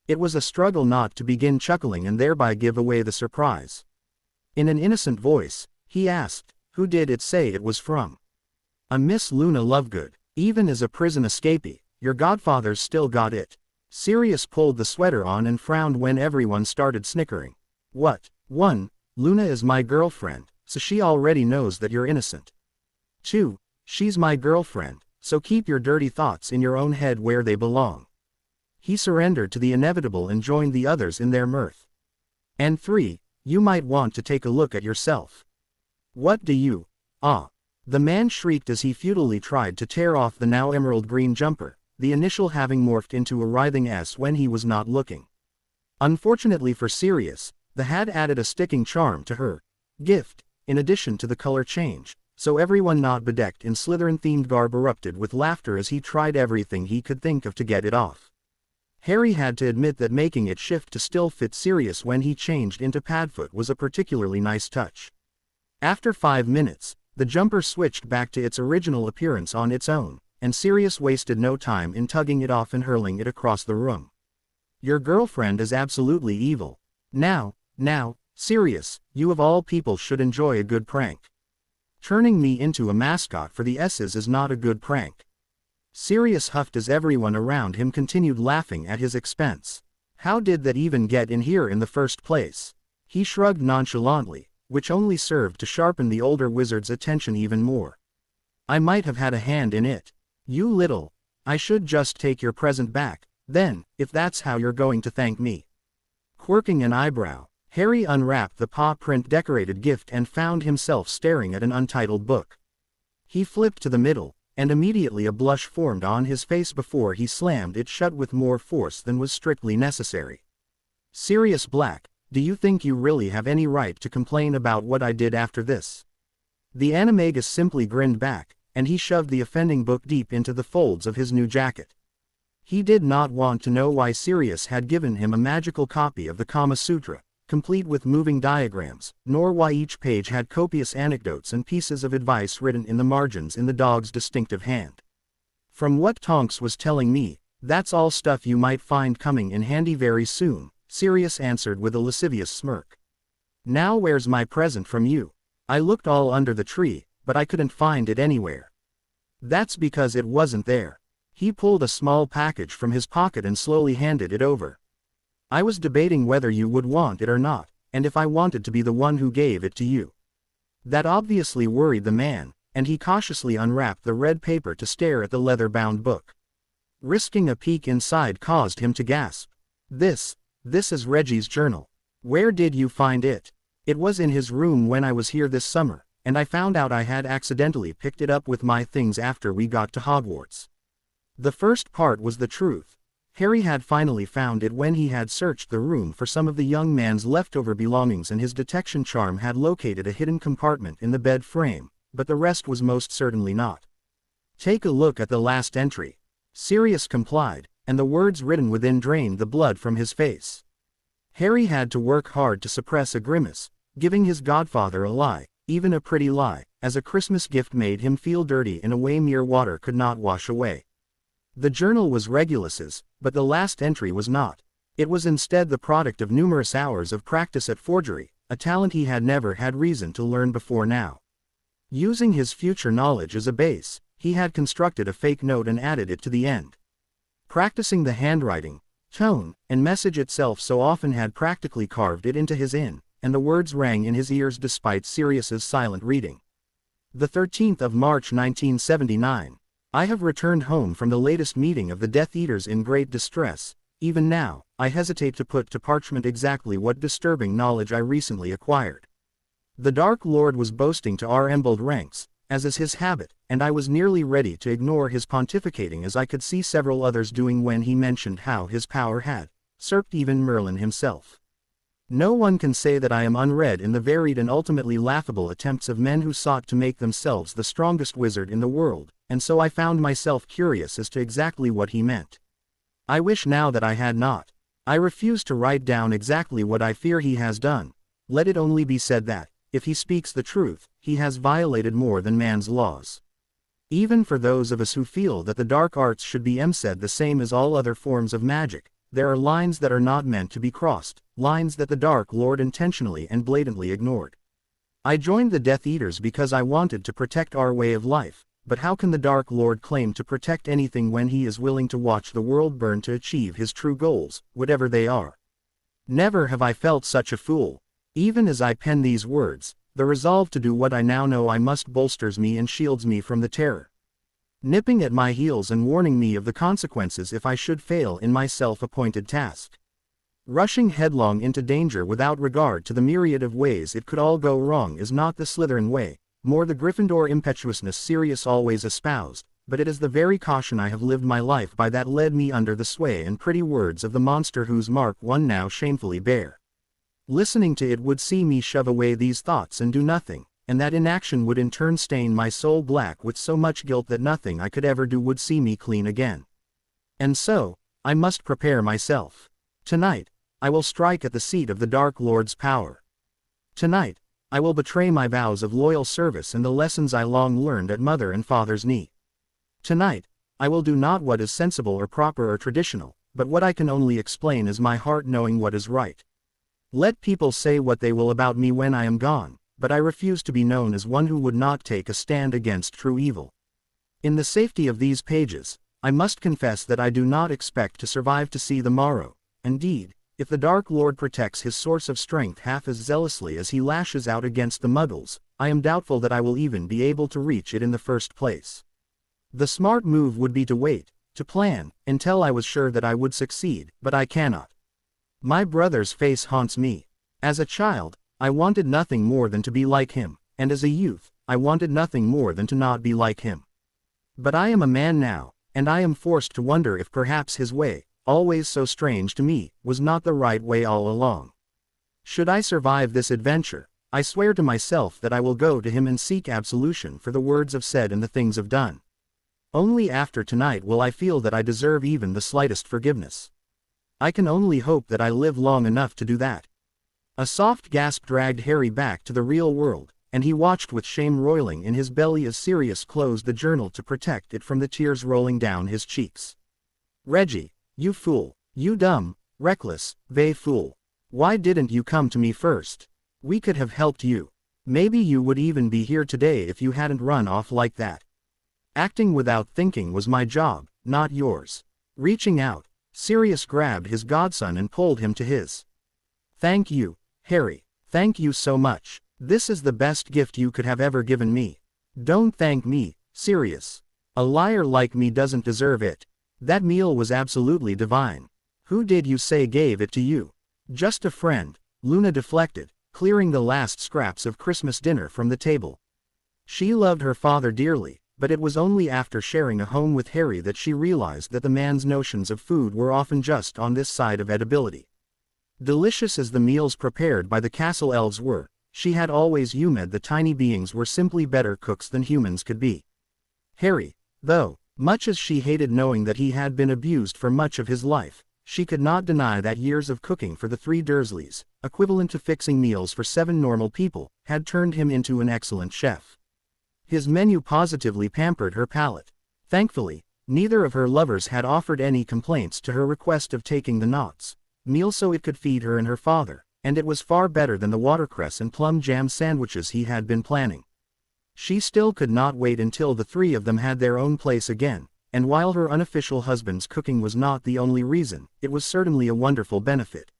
It was a struggle not to begin chuckling and thereby give away the surprise. In an innocent voice, he asked, "Who did it say it was from?" "A Miss Luna Lovegood. Even as a prison escapee, your godfather's still got it." Sirius pulled the sweater on and frowned when everyone started snickering. "What? 1. Luna is my girlfriend, so she already knows that you're innocent. 2. She's my girlfriend, so keep your dirty thoughts in your own head where they belong." He surrendered to the inevitable and joined the others in their mirth. "And 3. You might want to take a look at yourself." "What do you? Ah!" The man shrieked as he futilely tried to tear off the now emerald green jumper, the initial having morphed into a writhing S when he was not looking. Unfortunately for Sirius, the hat added a sticking charm to her gift, in addition to the color change, so everyone not bedecked in Slytherin-themed garb erupted with laughter as he tried everything he could think of to get it off. Harry had to admit that making it shift to still fit Sirius when he changed into Padfoot was a particularly nice touch. After 5 minutes, the jumper switched back to its original appearance on its own, and Sirius wasted no time in tugging it off and hurling it across the room. "Your girlfriend is absolutely evil. Now, Sirius, you of all people should enjoy a good prank. Turning me into a mascot for the S's is not a good prank." Sirius huffed as everyone around him continued laughing at his expense. How did that even get in here in the first place? He shrugged nonchalantly, which only served to sharpen the older wizard's attention even more. "I might have had a hand in it. You little. I should just take your present back, then, if that's how you're going to thank me." Quirking an eyebrow, Harry unwrapped the paw print decorated gift and found himself staring at an untitled book. He flipped to the middle, and immediately a blush formed on his face before he slammed it shut with more force than was strictly necessary. "Sirius Black, do you think you really have any right to complain about what I did after this?" The animagus simply grinned back, and he shoved the offending book deep into the folds of his new jacket. He did not want to know why Sirius had given him a magical copy of the Kama Sutra, complete with moving diagrams, nor why each page had copious anecdotes and pieces of advice written in the margins in the dog's distinctive hand. "From what Tonks was telling me, that's all stuff you might find coming in handy very soon," Sirius answered with a lascivious smirk. "Now where's my present from you? I looked all under the tree, but I couldn't find it anywhere." "That's because it wasn't there." He pulled a small package from his pocket and slowly handed it over. "I was debating whether you would want it or not, and if I wanted to be the one who gave it to you." That obviously worried the man, and he cautiously unwrapped the red paper to stare at the leather-bound book. Risking a peek inside caused him to gasp. This is Reggie's journal. Where did you find it?" "It was in his room when I was here this summer, and I found out I had accidentally picked it up with my things after we got to Hogwarts." The first part was the truth. Harry had finally found it when he had searched the room for some of the young man's leftover belongings, and his detection charm had located a hidden compartment in the bed frame, but the rest was most certainly not. Take a look at the last entry. Sirius complied, and the words written within drained the blood from his face. Harry had to work hard to suppress a grimace. Giving his godfather a lie, even a pretty lie, as a Christmas gift made him feel dirty in a way mere water could not wash away. The journal was Regulus's, but the last entry was not. It was instead the product of numerous hours of practice at forgery, a talent he had never had reason to learn before now. Using his future knowledge as a base, he had constructed a fake note and added it to the end. Practicing the handwriting, tone, and message itself so often had practically carved it into his in, and the words rang in his ears despite Sirius's silent reading. The 13th of March 1979. I have returned home from the latest meeting of the Death Eaters in great distress. Even now, I hesitate to put to parchment exactly what disturbing knowledge I recently acquired. The Dark Lord was boasting to our emboldened ranks, as is his habit, and I was nearly ready to ignore his pontificating as I could see several others doing when he mentioned how his power had usurped even Merlin himself. No one can say that I am unread in the varied and ultimately laughable attempts of men who sought to make themselves the strongest wizard in the world, and so I found myself curious as to exactly what he meant. I wish now that I had not. I refuse to write down exactly what I fear he has done. Let it only be said that, if he speaks the truth, he has violated more than man's laws. Even for those of us who feel that the dark arts should be said the same as all other forms of magic, there are lines that are not meant to be crossed, lines that the Dark Lord intentionally and blatantly ignored. I joined the Death Eaters because I wanted to protect our way of life, but how can the Dark Lord claim to protect anything when he is willing to watch the world burn to achieve his true goals, whatever they are? Never have I felt such a fool. Even as I pen these words, the resolve to do what I now know I must bolsters me and shields me from the terror nipping at my heels and warning me of the consequences if I should fail in my self-appointed task. Rushing headlong into danger without regard to the myriad of ways it could all go wrong is not the Slytherin way, more the Gryffindor impetuousness Sirius always espoused, but it is the very caution I have lived my life by that led me under the sway and pretty words of the monster whose mark one now shamefully bear. Listening to it would see me shove away these thoughts and do nothing, and that inaction would in turn stain my soul black with so much guilt that nothing I could ever do would see me clean again. And so, I must prepare myself. Tonight, I will strike at the seat of the Dark Lord's power. Tonight, I will betray my vows of loyal service and the lessons I long learned at mother and father's knee. Tonight, I will do not what is sensible or proper or traditional, but what I can only explain as my heart knowing what is right. Let people say what they will about me when I am gone, but I refuse to be known as one who would not take a stand against true evil. In the safety of these pages, I must confess that I do not expect to survive to see the morrow. Indeed, if the Dark Lord protects his source of strength half as zealously as he lashes out against the Muggles, I am doubtful that I will even be able to reach it in the first place. The smart move would be to wait, to plan, until I was sure that I would succeed, but I cannot. My brother's face haunts me. As a child, I wanted nothing more than to be like him, and as a youth, I wanted nothing more than to not be like him. But I am a man now, and I am forced to wonder if perhaps his way, always so strange to me, was not the right way all along. Should I survive this adventure, I swear to myself that I will go to him and seek absolution for the words of said and the things of done. Only after tonight will I feel that I deserve even the slightest forgiveness. I can only hope that I live long enough to do that. A soft gasp dragged Harry back to the real world, and he watched with shame roiling in his belly as Sirius closed the journal to protect it from the tears rolling down his cheeks. Reggie, you fool, you dumb, reckless, vain fool. Why didn't you come to me first? We could have helped you. Maybe you would even be here today if you hadn't run off like that. Acting without thinking was my job, not yours. Reaching out, Sirius grabbed his godson and pulled him to his. Thank you, Harry. Thank you so much. This is the best gift you could have ever given me. Don't thank me, Sirius. A liar like me doesn't deserve it. That meal was absolutely divine. Who did you say gave it to you? Just a friend, Luna deflected, clearing the last scraps of Christmas dinner from the table. She loved her father dearly, but it was only after sharing a home with Harry that she realized that the man's notions of food were often just on this side of edibility. Delicious as the meals prepared by the castle elves were, she had always assumed the tiny beings were simply better cooks than humans could be. Harry, though, much as she hated knowing that he had been abused for much of his life, she could not deny that years of cooking for the 3 Dursleys, equivalent to fixing meals for 7 normal people, had turned him into an excellent chef. His menu positively pampered her palate. Thankfully, neither of her lovers had offered any complaints to her request of taking the Knots meal so it could feed her and her father, and it was far better than the watercress and plum jam sandwiches he had been planning. She still could not wait until the 3 of them had their own place again, and while her unofficial husband's cooking was not the only reason, it was certainly a wonderful benefit.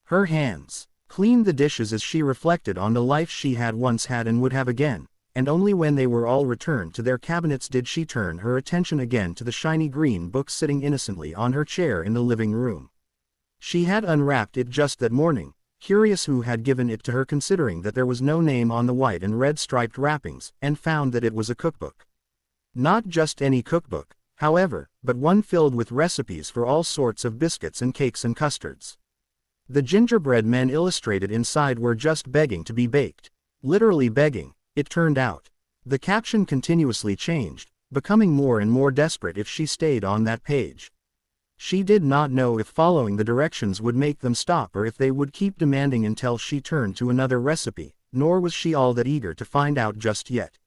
Her hands cleaned the dishes as she reflected on the life she had once had and would have again, and only when they were all returned to their cabinets did she turn her attention again to the shiny green book sitting innocently on her chair in the living room. She had unwrapped it just that morning, curious who had given it to her considering that there was no name on the white and red striped wrappings, and found that it was a cookbook. Not just any cookbook, however, but one filled with recipes for all sorts of biscuits and cakes and custards. The gingerbread men illustrated inside were just begging to be baked. Literally begging, it turned out. The caption continuously changed, becoming more and more desperate if she stayed on that page. She did not know if following the directions would make them stop or if they would keep demanding until she turned to another recipe, nor was she all that eager to find out just yet.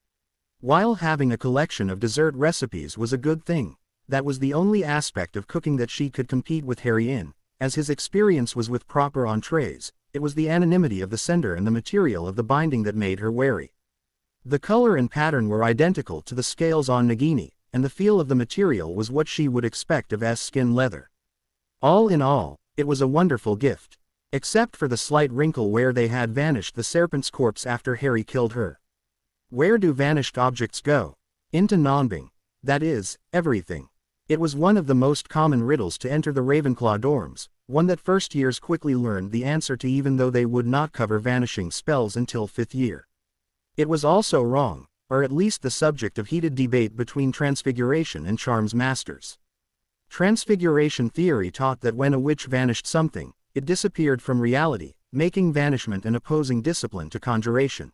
While having a collection of dessert recipes was a good thing, that was the only aspect of cooking that she could compete with Harry in, as his experience was with proper entrees. It was the anonymity of the sender and the material of the binding that made her wary. The color and pattern were identical to the scales on Nagini, and the feel of the material was what she would expect of skin leather. All in all, it was a wonderful gift. Except for the slight wrinkle where they had vanished the serpent's corpse after Harry killed her. Where do vanished objects go? Into Nonbing. That is, everything. It was one of the most common riddles to enter the Ravenclaw dorms, one that first years quickly learned the answer to even though they would not cover vanishing spells until 5th year. It was also wrong, or at least the subject of heated debate between Transfiguration and Charms masters. Transfiguration theory taught that when a witch vanished something, it disappeared from reality, making vanishment an opposing discipline to conjuration.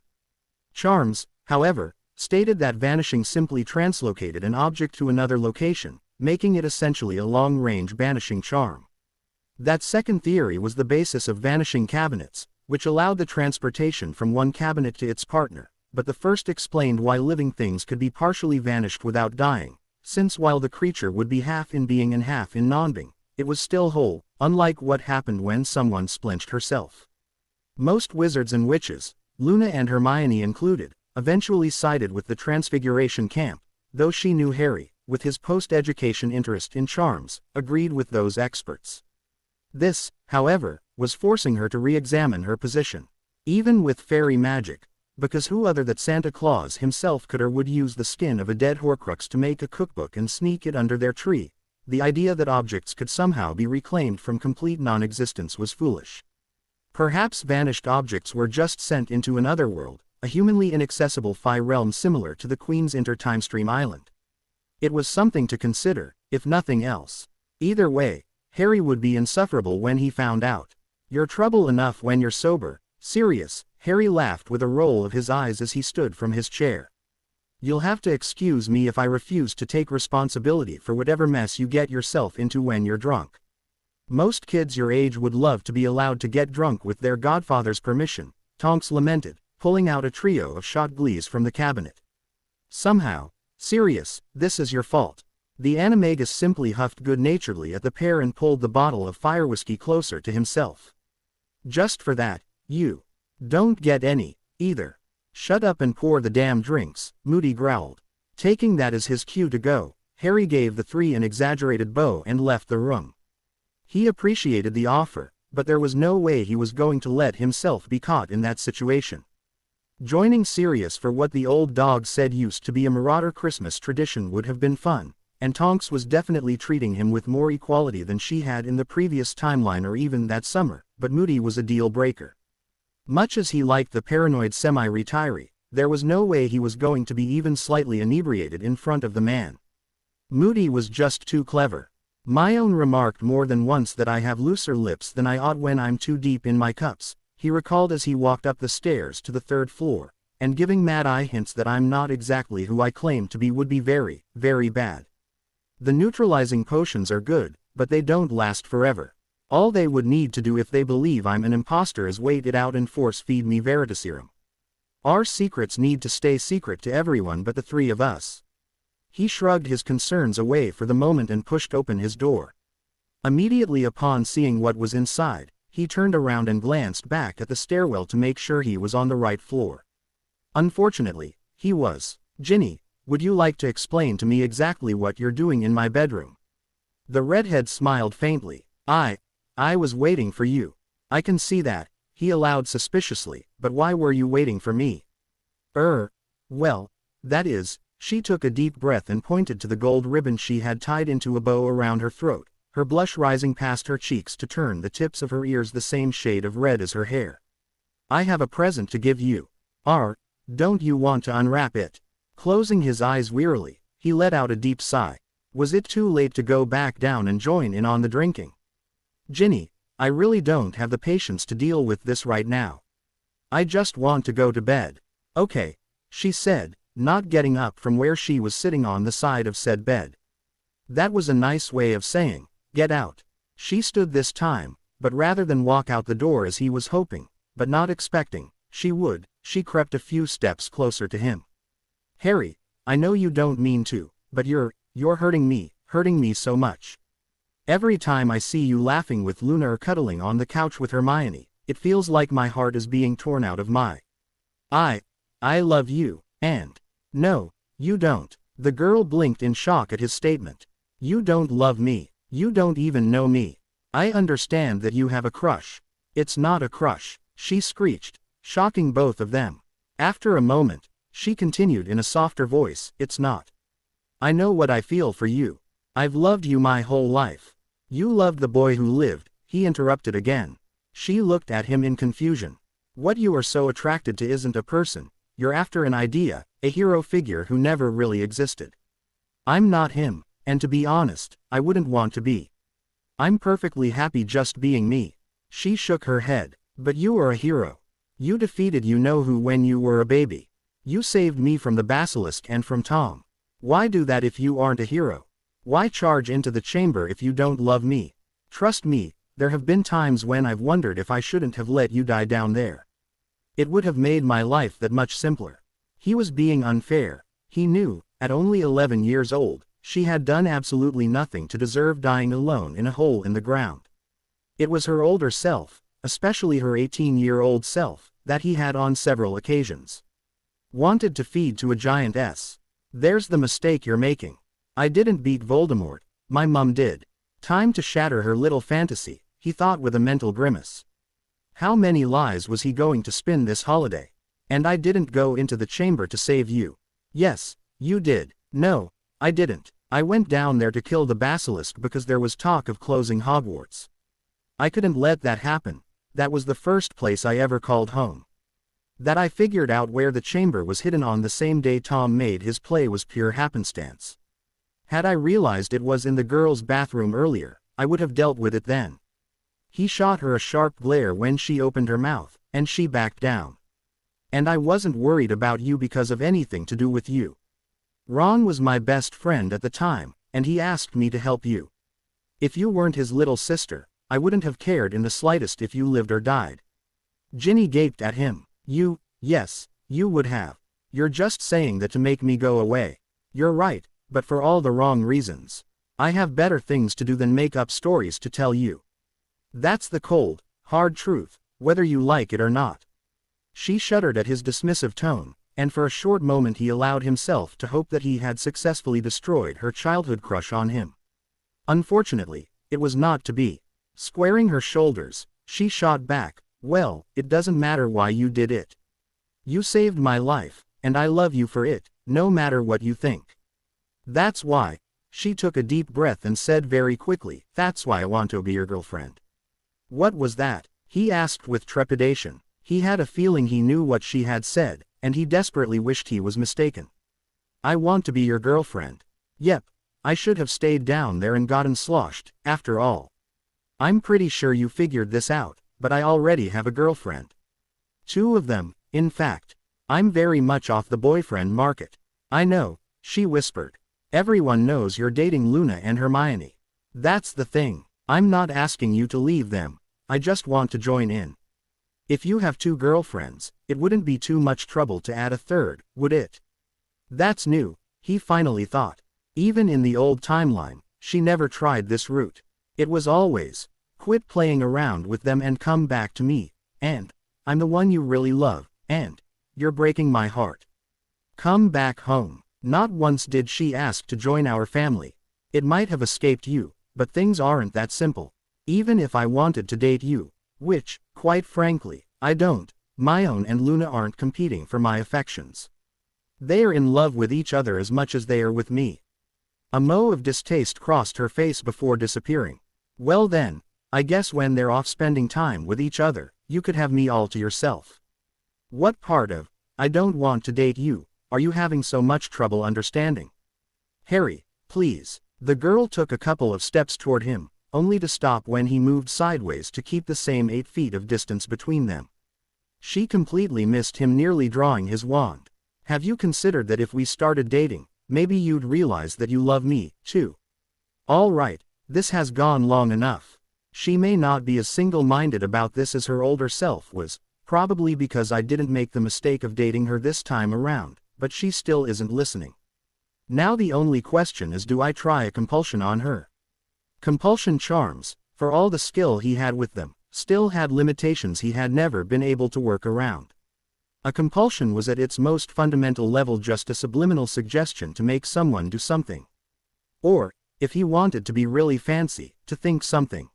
Charms, however, stated that vanishing simply translocated an object to another location, making it essentially a long-range banishing charm. That second theory was the basis of vanishing cabinets, which allowed the transportation from one cabinet to its partner, but the first explained why living things could be partially vanished without dying, since while the creature would be half in being and half in non-being, it was still whole, unlike what happened when someone splinched herself. Most wizards and witches, Luna and Hermione included, eventually sided with the Transfiguration camp, though she knew Harry, with his post-education interest in charms, agreed with those experts. This, however, was forcing her to re-examine her position. Even with fairy magic, because who other than Santa Claus himself could or would use the skin of a dead Horcrux to make a cookbook and sneak it under their tree, the idea that objects could somehow be reclaimed from complete non-existence was foolish. Perhaps vanished objects were just sent into another world, a humanly inaccessible Phi realm similar to the Queen's Inter-Timestream Island. It was something to consider, if nothing else. Either way, Harry would be insufferable when he found out. You're trouble enough when you're sober, serious, Harry laughed with a roll of his eyes as he stood from his chair. You'll have to excuse me if I refuse to take responsibility for whatever mess you get yourself into when you're drunk. Most kids your age would love to be allowed to get drunk with their godfather's permission, Tonks lamented, pulling out a trio of shot glees from the cabinet. Somehow, Sirius, this is your fault. The animagus simply huffed good-naturedly at the pair and pulled the bottle of fire whiskey closer to himself. Just for that, you don't get any, either. Shut up and pour the damn drinks, Moody growled. Taking that as his cue to go, Harry gave the 3 an exaggerated bow and left the room. He appreciated the offer, but there was no way he was going to let himself be caught in that situation. Joining Sirius for what the old dog said used to be a Marauder Christmas tradition would have been fun, and Tonks was definitely treating him with more equality than she had in the previous timeline or even that summer, but Moody was a deal-breaker. Much as he liked the paranoid semi-retiree, there was no way he was going to be even slightly inebriated in front of the man. Moody was just too clever. Myone remarked more than once that I have looser lips than I ought when I'm too deep in my cups, he recalled as he walked up the stairs to the 3rd floor, and giving mad-eye hints that I'm not exactly who I claim to be would be very, very bad. The neutralizing potions are good, but they don't last forever. All they would need to do if they believe I'm an imposter is wait it out and force-feed me Veritaserum. Our secrets need to stay secret to everyone but the 3 of us. He shrugged his concerns away for the moment and pushed open his door. Immediately upon seeing what was inside, he turned around and glanced back at the stairwell to make sure he was on the right floor. Unfortunately, he was. Ginny, would you like to explain to me exactly what you're doing in my bedroom? The redhead smiled faintly. I was waiting for you. I can see that, he allowed suspiciously, but why were you waiting for me? Well, that is, she took a deep breath and pointed to the gold ribbon she had tied into a bow around her throat, her blush rising past her cheeks to turn the tips of her ears the same shade of red as her hair. I have a present to give you. Don't you want to unwrap it? Closing his eyes wearily, he let out a deep sigh. Was it too late to go back down and join in on the drinking? Ginny, I really don't have the patience to deal with this right now. I just want to go to bed. Okay, she said, not getting up from where she was sitting on the side of said bed. That was a nice way of saying, get out. She stood this time, but rather than walk out the door as he was hoping, but not expecting, she would, she crept a few steps closer to him. Harry, I know you don't mean to, but you're hurting me so much. Every time I see you laughing with Luna or cuddling on the couch with Hermione, it feels like my heart is being torn out of my. I love you, and. No, you don't. The girl blinked in shock at his statement. You don't love me. You don't even know me. I understand that you have a crush. It's not a crush, she screeched, shocking both of them. After a moment, she continued in a softer voice, it's not. I know what I feel for you. I've loved you my whole life. You loved the boy who lived, he interrupted again. She looked at him in confusion. What you are so attracted to isn't a person, you're after an idea, a hero figure who never really existed. I'm not him, and to be honest, I wouldn't want to be. I'm perfectly happy just being me. She shook her head. But you are a hero. You defeated you-know-who when you were a baby. You saved me from the basilisk and from Tom. Why do that if you aren't a hero? Why charge into the chamber if you don't love me? Trust me, there have been times when I've wondered if I shouldn't have let you die down there. It would have made my life that much simpler. He was being unfair. He knew, at only 11 years old, she had done absolutely nothing to deserve dying alone in a hole in the ground. It was her older self, especially her 18-year-old self, that he had on several occasions wanted to feed to a giant S. There's the mistake you're making. I didn't beat Voldemort, my mum did. Time to shatter her little fantasy, he thought with a mental grimace. How many lies was he going to spin this holiday? And I didn't go into the chamber to save you. Yes, you did. No, I didn't. I went down there to kill the basilisk because there was talk of closing Hogwarts. I couldn't let that happen. That was the first place I ever called home. That I figured out where the chamber was hidden on the same day Tom made his play was pure happenstance. Had I realized it was in the girls' bathroom earlier, I would have dealt with it then. He shot her a sharp glare when she opened her mouth, and she backed down. And I wasn't worried about you because of anything to do with you. Ron was my best friend at the time, and he asked me to help you. If you weren't his little sister, I wouldn't have cared in the slightest if you lived or died. Ginny gaped at him. Yes, you would have. You're just saying that to make me go away. You're right, but for all the wrong reasons. I have better things to do than make up stories to tell you. That's the cold, hard truth, whether you like it or not. She shuddered at his dismissive tone, and for a short moment he allowed himself to hope that he had successfully destroyed her childhood crush on him. Unfortunately, it was not to be. Squaring her shoulders, she shot back, well, it doesn't matter why you did it. You saved my life, and I love you for it, no matter what you think. That's why. She took a deep breath and said very quickly, that's why I want to be your girlfriend. What was that? He asked with trepidation. He had a feeling he knew what she had said, and he desperately wished he was mistaken. I want to be your girlfriend. Yep, I should have stayed down there and gotten sloshed, after all. I'm pretty sure you figured this out, but I already have a girlfriend. 2 of them, in fact. I'm very much off the boyfriend market. I know, she whispered. Everyone knows you're dating Luna and Hermione. That's the thing. I'm not asking you to leave them. I just want to join in. If you have 2 girlfriends, it wouldn't be too much trouble to add a third, would it? That's new, he finally thought. Even in the old timeline, she never tried this route. It was always, quit playing around with them and come back to me, and, I'm the one you really love, and, you're breaking my heart. Come back home. Not once did she ask to join our family. It might have escaped you, but things aren't that simple. Even if I wanted to date you, which, quite frankly, I don't, Hermione and Luna aren't competing for my affections. They are in love with each other as much as they are with me. A moe of distaste crossed her face before disappearing. Well then, I guess when they're off spending time with each other, you could have me all to yourself. What part of, I don't want to date you, are you having so much trouble understanding? Harry, please. The girl took a couple of steps toward him, only to stop when he moved sideways to keep the same 8 feet of distance between them. She completely missed him nearly drawing his wand. Have you considered that if we started dating, maybe you'd realize that you love me, too? All right, this has gone long enough. She may not be as single-minded about this as her older self was, probably because I didn't make the mistake of dating her this time around, but she still isn't listening. Now the only question is, do I try a compulsion on her? Compulsion charms, for all the skill he had with them, still had limitations he had never been able to work around. A compulsion was at its most fundamental level just a subliminal suggestion to make someone do something. Or, if he wanted to be really fancy, to think something.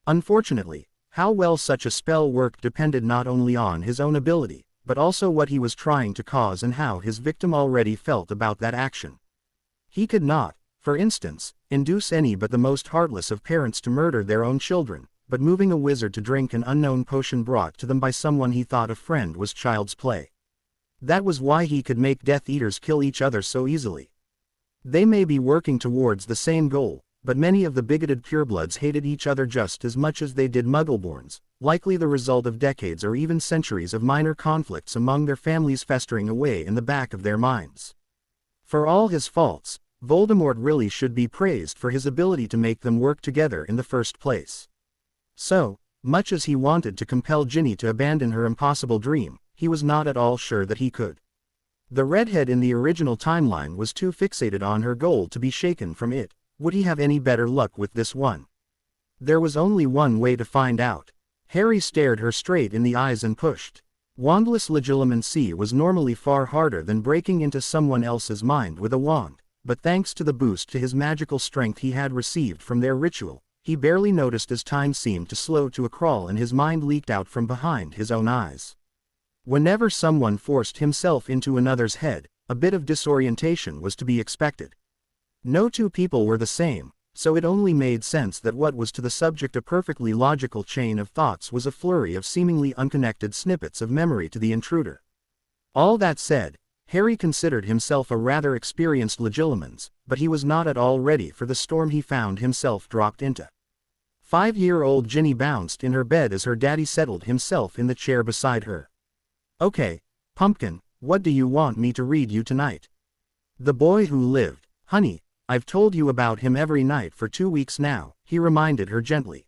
Unfortunately, how well such a spell worked depended not only on his own ability, but also what he was trying to cause and how his victim already felt about that action. He could not, for instance, induce any but the most heartless of parents to murder their own children, but moving a wizard to drink an unknown potion brought to them by someone he thought a friend was child's play. That was why he could make Death Eaters kill each other so easily. They may be working towards the same goal, but many of the bigoted purebloods hated each other just as much as they did Muggleborns, likely the result of decades or even centuries of minor conflicts among their families festering away in the back of their minds. For all his faults, Voldemort really should be praised for his ability to make them work together in the first place. So, much as he wanted to compel Ginny to abandon her impossible dream, he was not at all sure that he could. The redhead in the original timeline was too fixated on her goal to be shaken from it. Would he have any better luck with this one? There was only one way to find out. Harry stared her straight in the eyes and pushed. Wandless legilimency was normally far harder than breaking into someone else's mind with a wand, but thanks to the boost to his magical strength he had received from their ritual, he barely noticed as time seemed to slow to a crawl and his mind leaked out from behind his own eyes. Whenever someone forced himself into another's head, a bit of disorientation was to be expected. No 2 people were the same, so it only made sense that what was to the subject a perfectly logical chain of thoughts was a flurry of seemingly unconnected snippets of memory to the intruder. All that said, Harry considered himself a rather experienced legilimens, but he was not at all ready for the storm he found himself dropped into. 5-year-old Ginny bounced in her bed as her daddy settled himself in the chair beside her. Okay, Pumpkin, what do you want me to read you tonight? The Boy Who Lived. Honey, I've told you about him every night for 2 weeks now, he reminded her gently.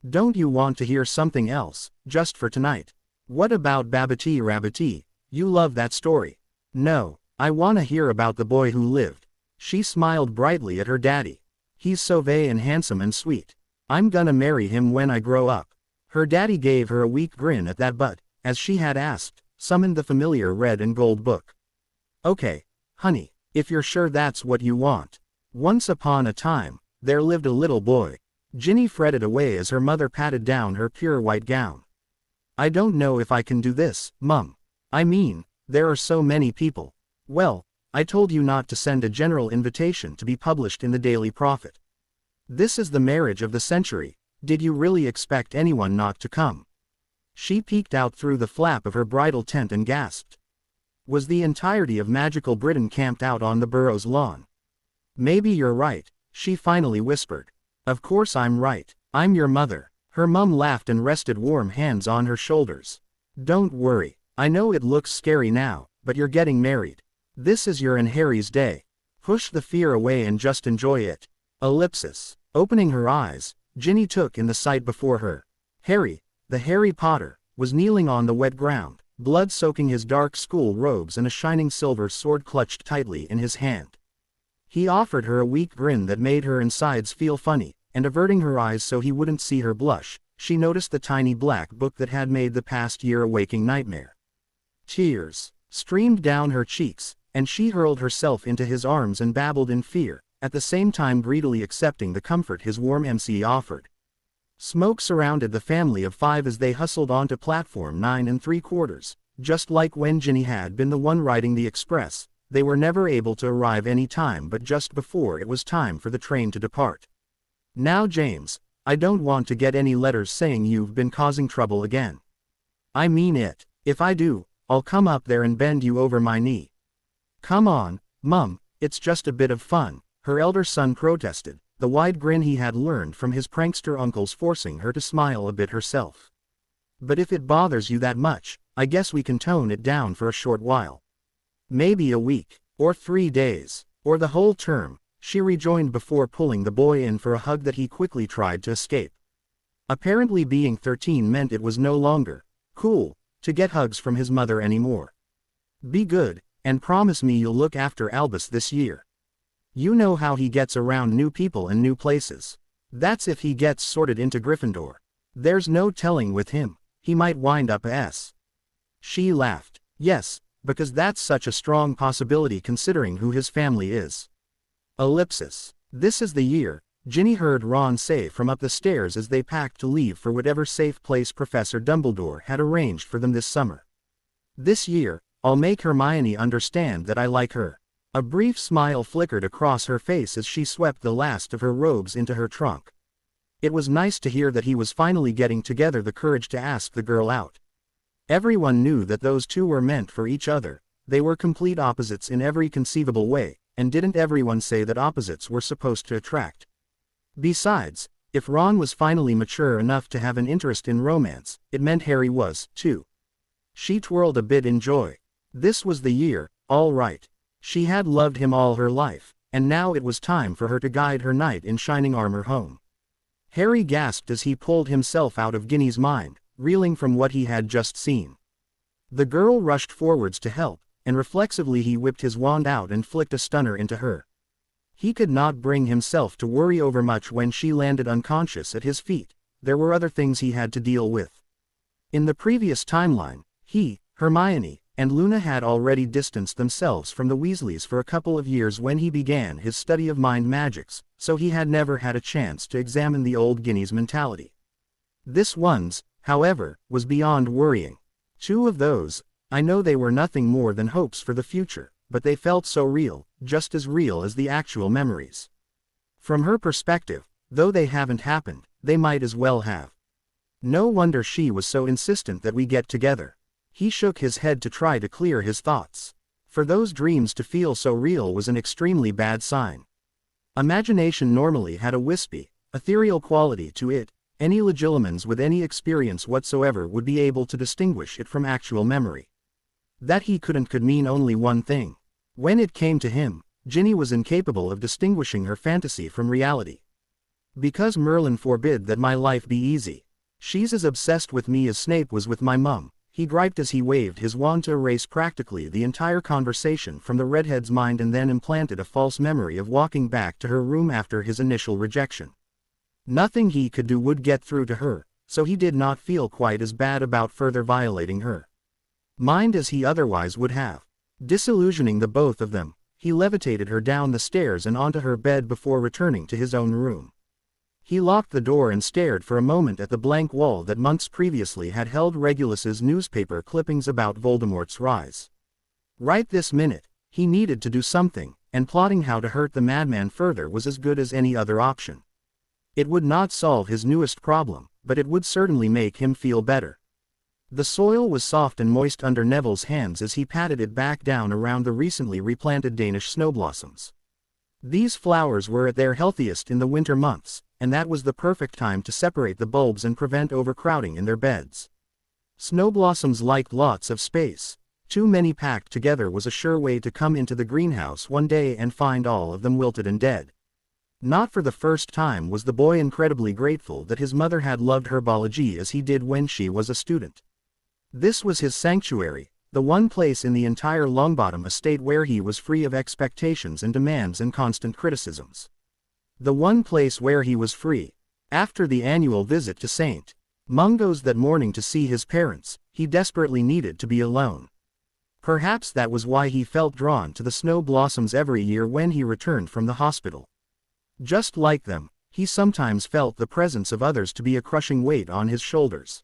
Don't you want to hear something else, just for tonight? What about Babbity Rabbity? You love that story. No, I wanna hear about the boy who lived. She smiled brightly at her daddy. He's so vain and handsome and sweet. I'm gonna marry him when I grow up. Her daddy gave her a weak grin at that but, as she had asked, summoned the familiar red and gold book. Okay, honey, if you're sure that's what you want. Once upon a time, there lived a little boy. Ginny fretted away as her mother patted down her pure white gown. I don't know if I can do this, Mum. I mean, there are so many people. Well, I told you not to send a general invitation to be published in the Daily Prophet. This is the marriage of the century. Did you really expect anyone not to come? She peeked out through the flap of her bridal tent and gasped. Was the entirety of magical Britain camped out on the Burrow's lawn? Maybe you're right, she finally whispered. Of course I'm right. I'm your mother. Her mum laughed and rested warm hands on her shoulders. Don't worry, I know it looks scary now, but you're getting married. This is your and Harry's day. Push the fear away and just enjoy it. Ellipsis. Opening her eyes, Ginny took in the sight before her. Harry, the Harry Potter, was kneeling on the wet ground, blood soaking his dark school robes and a shining silver sword clutched tightly in his hand. He offered her a weak grin that made her insides feel funny, and averting her eyes so he wouldn't see her blush, she noticed the tiny black book that had made the past year a waking nightmare. Tears streamed down her cheeks, and she hurled herself into his arms and babbled in fear, at the same time greedily accepting the comfort his warm MC offered. Smoke surrounded the family of 5 as they hustled onto platform 9 3/4, just like when Ginny had been the one riding the express. They were never able to arrive any time but just before it was time for the train to depart. Now James, I don't want to get any letters saying you've been causing trouble again. I mean it. If I do, I'll come up there and bend you over my knee. Come on, Mum, it's just a bit of fun, her elder son protested, the wide grin he had learned from his prankster uncles forcing her to smile a bit herself. But if it bothers you that much, I guess we can tone it down for a short while. Maybe a week, or 3 days, or the whole term, she rejoined before pulling the boy in for a hug that he quickly tried to escape. Apparently being 13 meant it was no longer cool to get hugs from his mother anymore. Be good, and promise me you'll look after Albus this year. You know how he gets around new people and new places. That's if he gets sorted into Gryffindor. There's no telling with him, he might wind up as. She laughed. Yes, because that's such a strong possibility considering who his family is. Ellipsis. This is the year, Ginny heard Ron say from up the stairs as they packed to leave for whatever safe place Professor Dumbledore had arranged for them this summer. This year, I'll make Hermione understand that I like her. A brief smile flickered across her face as she swept the last of her robes into her trunk. It was nice to hear that he was finally getting together the courage to ask the girl out. Everyone knew that those two were meant for each other. They were complete opposites in every conceivable way, and didn't everyone say that opposites were supposed to attract? Besides, if Ron was finally mature enough to have an interest in romance, it meant Harry was, too. She twirled a bit in joy. This was the year, all right. She had loved him all her life, and now it was time for her to guide her knight in shining armor home. Harry gasped as he pulled himself out of Ginny's mind, reeling from what he had just seen. The girl rushed forwards to help, and reflexively he whipped his wand out and flicked a stunner into her. He could not bring himself to worry over much when she landed unconscious at his feet. There were other things he had to deal with. In the previous timeline, he, Hermione, and Luna had already distanced themselves from the Weasleys for a couple of years when he began his study of mind magics, so he had never had a chance to examine the old Ginny's mentality. This one's, however, was beyond worrying. 2 of those, I know they were nothing more than hopes for the future, but they felt so real, just as real as the actual memories. From her perspective, though they haven't happened, they might as well have. No wonder she was so insistent that we get together. He shook his head to try to clear his thoughts. For those dreams to feel so real was an extremely bad sign. Imagination normally had a wispy, ethereal quality to it. Any legilimens with any experience whatsoever would be able to distinguish it from actual memory. That he couldn't could mean only one thing. When it came to him, Ginny was incapable of distinguishing her fantasy from reality. Because Merlin forbid that my life be easy. She's as obsessed with me as Snape was with my mum, he griped as he waved his wand to erase practically the entire conversation from the redhead's mind and then implanted a false memory of walking back to her room after his initial rejection. Nothing he could do would get through to her, so he did not feel quite as bad about further violating her mind as he otherwise would have. Disillusioning the both of them, he levitated her down the stairs and onto her bed before returning to his own room. He locked the door and stared for a moment at the blank wall that months previously had held Regulus's newspaper clippings about Voldemort's rise. Right this minute, he needed to do something, and plotting how to hurt the madman further was as good as any other option. It would not solve his newest problem, but it would certainly make him feel better. The soil was soft and moist under Neville's hands as he patted it back down around the recently replanted Danish snowblossoms. These flowers were at their healthiest in the winter months, and that was the perfect time to separate the bulbs and prevent overcrowding in their beds. Snowblossoms liked lots of space. Too many packed together was a sure way to come into the greenhouse one day and find all of them wilted and dead. Not for the first time was the boy incredibly grateful that his mother had loved herbology as he did when she was a student. This was his sanctuary, the one place in the entire Longbottom estate where he was free of expectations and demands and constant criticisms. The one place where he was free. After the annual visit to St. Mungo's that morning to see his parents, he desperately needed to be alone. Perhaps that was why he felt drawn to the snow blossoms every year when he returned from the hospital. Just like them, he sometimes felt the presence of others to be a crushing weight on his shoulders.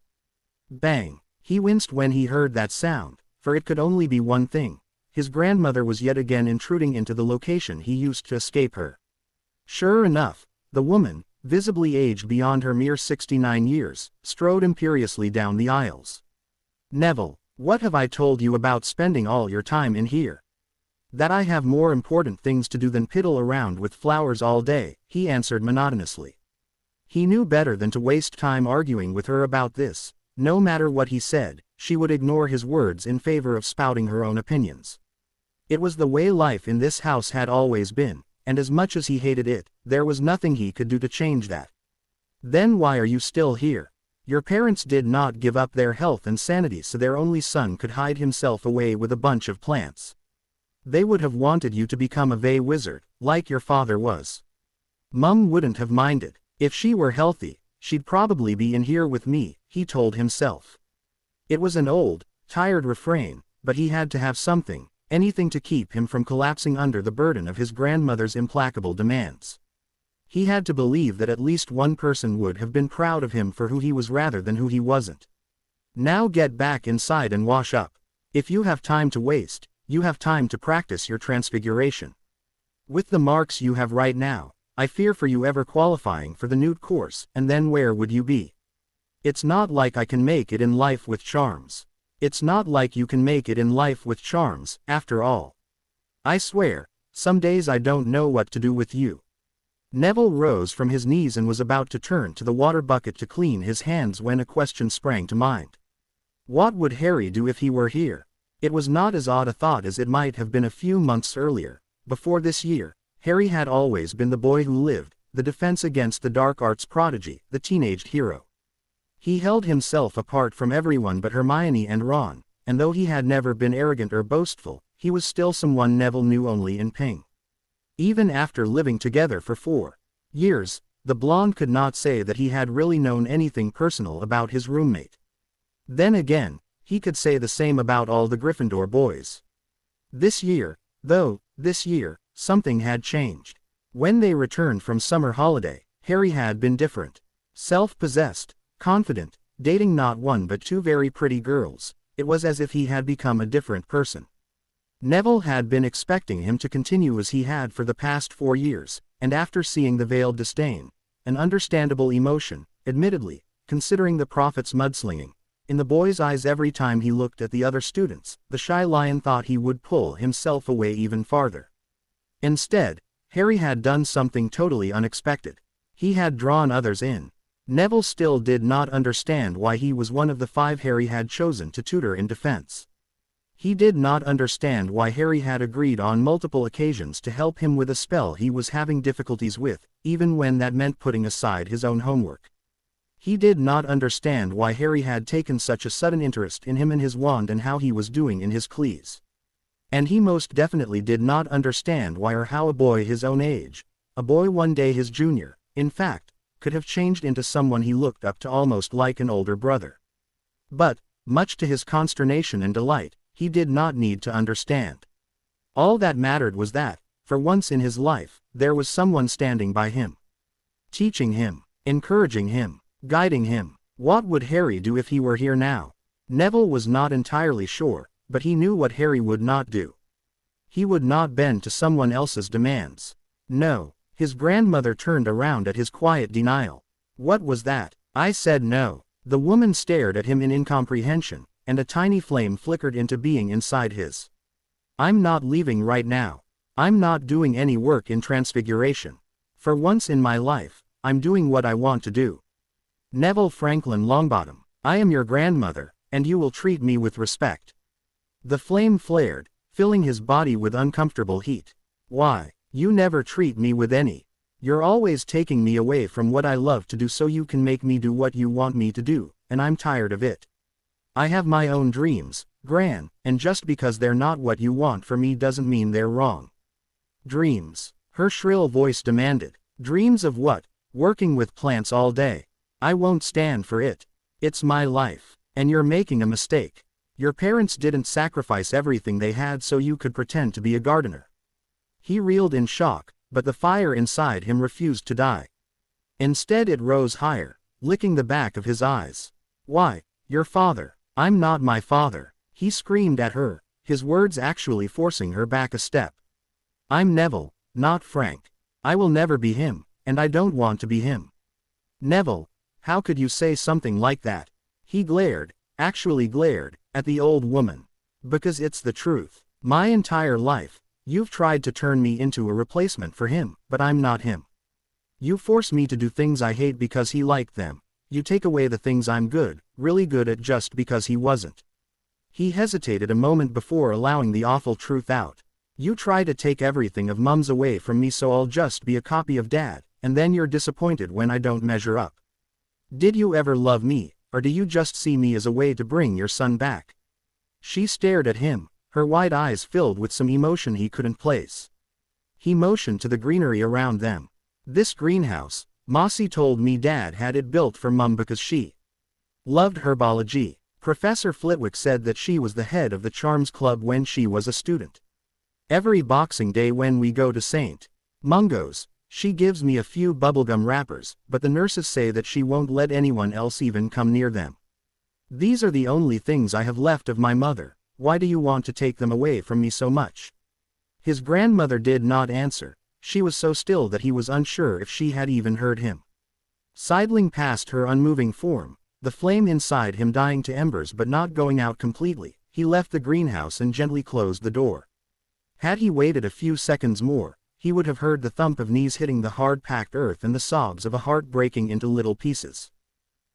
Bang! He winced when he heard that sound, for it could only be one thing. His grandmother was yet again intruding into the location he used to escape her. Sure enough, the woman, visibly aged beyond her mere 69 years, strode imperiously down the aisles. "Neville, what have I told you about spending all your time in here?" "That I have more important things to do than piddle around with flowers all day," he answered monotonously. He knew better than to waste time arguing with her about this. No matter what he said, she would ignore his words in favor of spouting her own opinions. It was the way life in this house had always been, and as much as he hated it, there was nothing he could do to change that. "Then why are you still here? Your parents did not give up their health and sanity so their only son could hide himself away with a bunch of plants. They would have wanted you to become a Vey wizard, like your father was. Mum wouldn't have minded. If she were healthy, she'd probably be in here with me," he told himself. It was an old, tired refrain, but he had to have something, anything to keep him from collapsing under the burden of his grandmother's implacable demands. He had to believe that at least one person would have been proud of him for who he was rather than who he wasn't. "Now get back inside and wash up. If you have time to waste, you have time to practice your transfiguration. With the marks you have right now, I fear for you ever qualifying for the Newt course, and then where would you be? It's not like I can make it in life with charms. It's not like you can make it in life with charms, after all. I swear, some days I don't know what to do with you." Neville rose from his knees and was about to turn to the water bucket to clean his hands when a question sprang to mind. What would Harry do if he were here? It was not as odd a thought as it might have been a few months earlier. Before this year, Harry had always been the boy who lived, the defense against the dark arts prodigy, the teenaged hero. He held himself apart from everyone but Hermione and Ron, and though he had never been arrogant or boastful, he was still someone Neville knew only in Ping. Even after living together for 4 years, the blonde could not say that he had really known anything personal about his roommate. Then again, he could say the same about all the Gryffindor boys. This year, something had changed. When they returned from summer holiday, Harry had been different. Self-possessed, confident, dating not one but 2 very pretty girls, it was as if he had become a different person. Neville had been expecting him to continue as he had for the past 4 years, and after seeing the veiled disdain, an understandable emotion, admittedly, considering the prophet's mudslinging, in the boy's eyes every time he looked at the other students, the shy lion thought he would pull himself away even farther. Instead, Harry had done something totally unexpected. He had drawn others in. Neville still did not understand why he was one of the 5 Harry had chosen to tutor in defense. He did not understand why Harry had agreed on multiple occasions to help him with a spell he was having difficulties with, even when that meant putting aside his own homework. He did not understand why Harry had taken such a sudden interest in him and his wand and how he was doing in his cleese. And he most definitely did not understand why or how a boy his own age, a boy one day his junior, in fact, could have changed into someone he looked up to almost like an older brother. But, much to his consternation and delight, he did not need to understand. All that mattered was that, for once in his life, there was someone standing by him. Teaching him, encouraging him, guiding him. What would Harry do if he were here now? Neville was not entirely sure, but he knew what Harry would not do. He would not bend to someone else's demands. No. His grandmother turned around at his quiet denial. "What was that?" "I said no." The woman stared at him in incomprehension, and a tiny flame flickered into being inside his. "I'm not leaving right now. I'm not doing any work in transfiguration. For once in my life, I'm doing what I want to do. Neville Franklin Longbottom, I am your grandmother, and you will treat me with respect. The flame flared, filling his body with uncomfortable heat. Why, you never treat me with any. You're always taking me away from what I love to do so you can make me do what you want me to do, and I'm tired of it. I have my own dreams, Gran, and just because they're not what you want for me doesn't mean they're wrong. Dreams, her shrill voice demanded. Dreams of what? Working with plants all day. I won't stand for it. It's my life. And you're making a mistake. Your parents didn't sacrifice everything they had so you could pretend to be a gardener. He reeled in shock, but the fire inside him refused to die. Instead it rose higher, licking the back of his eyes. Why, your father. I'm not my father, he screamed at her, his words actually forcing her back a step. I'm Neville, not Frank. I will never be him, and I don't want to be him. Neville, how could you say something like that? He glared, actually glared, at the old woman. Because it's the truth. My entire life, you've tried to turn me into a replacement for him, but I'm not him. You force me to do things I hate because he liked them. You take away the things I'm good, really good at just because he wasn't. He hesitated a moment before allowing the awful truth out. You try to take everything of Mum's away from me so I'll just be a copy of Dad, and then you're disappointed when I don't measure up. Did you ever love me, or do you just see me as a way to bring your son back? She stared at him, her wide eyes filled with some emotion he couldn't place. He motioned to the greenery around them. This greenhouse, Mossy told me Dad had it built for Mum because she loved herbology. Professor Flitwick said that she was the head of the Charms Club when she was a student. Every Boxing Day when we go to St. Mungo's, she gives me a few bubblegum wrappers, but the nurses say that she won't let anyone else even come near them. These are the only things I have left of my mother. Why do you want to take them away from me so much? His grandmother did not answer. She was so still that he was unsure if she had even heard him. Sidling past her unmoving form, the flame inside him dying to embers but not going out completely, he left the greenhouse and gently closed the door. Had he waited a few seconds more, he would have heard the thump of knees hitting the hard-packed earth and the sobs of a heart breaking into little pieces.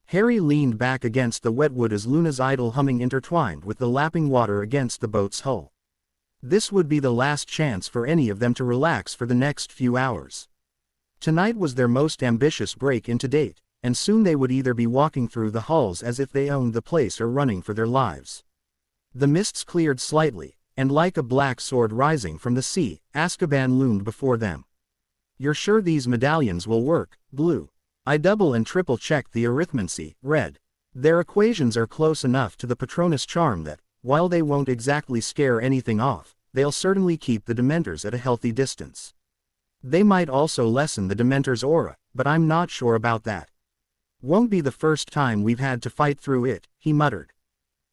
Harry leaned back against the wetwood as Luna's idle humming intertwined with the lapping water against the boat's hull. This would be the last chance for any of them to relax for the next few hours. Tonight was their most ambitious break-in to date, and soon they would either be walking through the halls as if they owned the place or running for their lives. The mists cleared slightly, and like a black sword rising from the sea, Azkaban loomed before them. You're sure these medallions will work? Blue. I double and triple checked the arithmancy, red. Their equations are close enough to the Patronus charm that, while they won't exactly scare anything off, they'll certainly keep the Dementors at a healthy distance. They might also lessen the Dementor's aura, but I'm not sure about that. Won't be the first time we've had to fight through it, he muttered.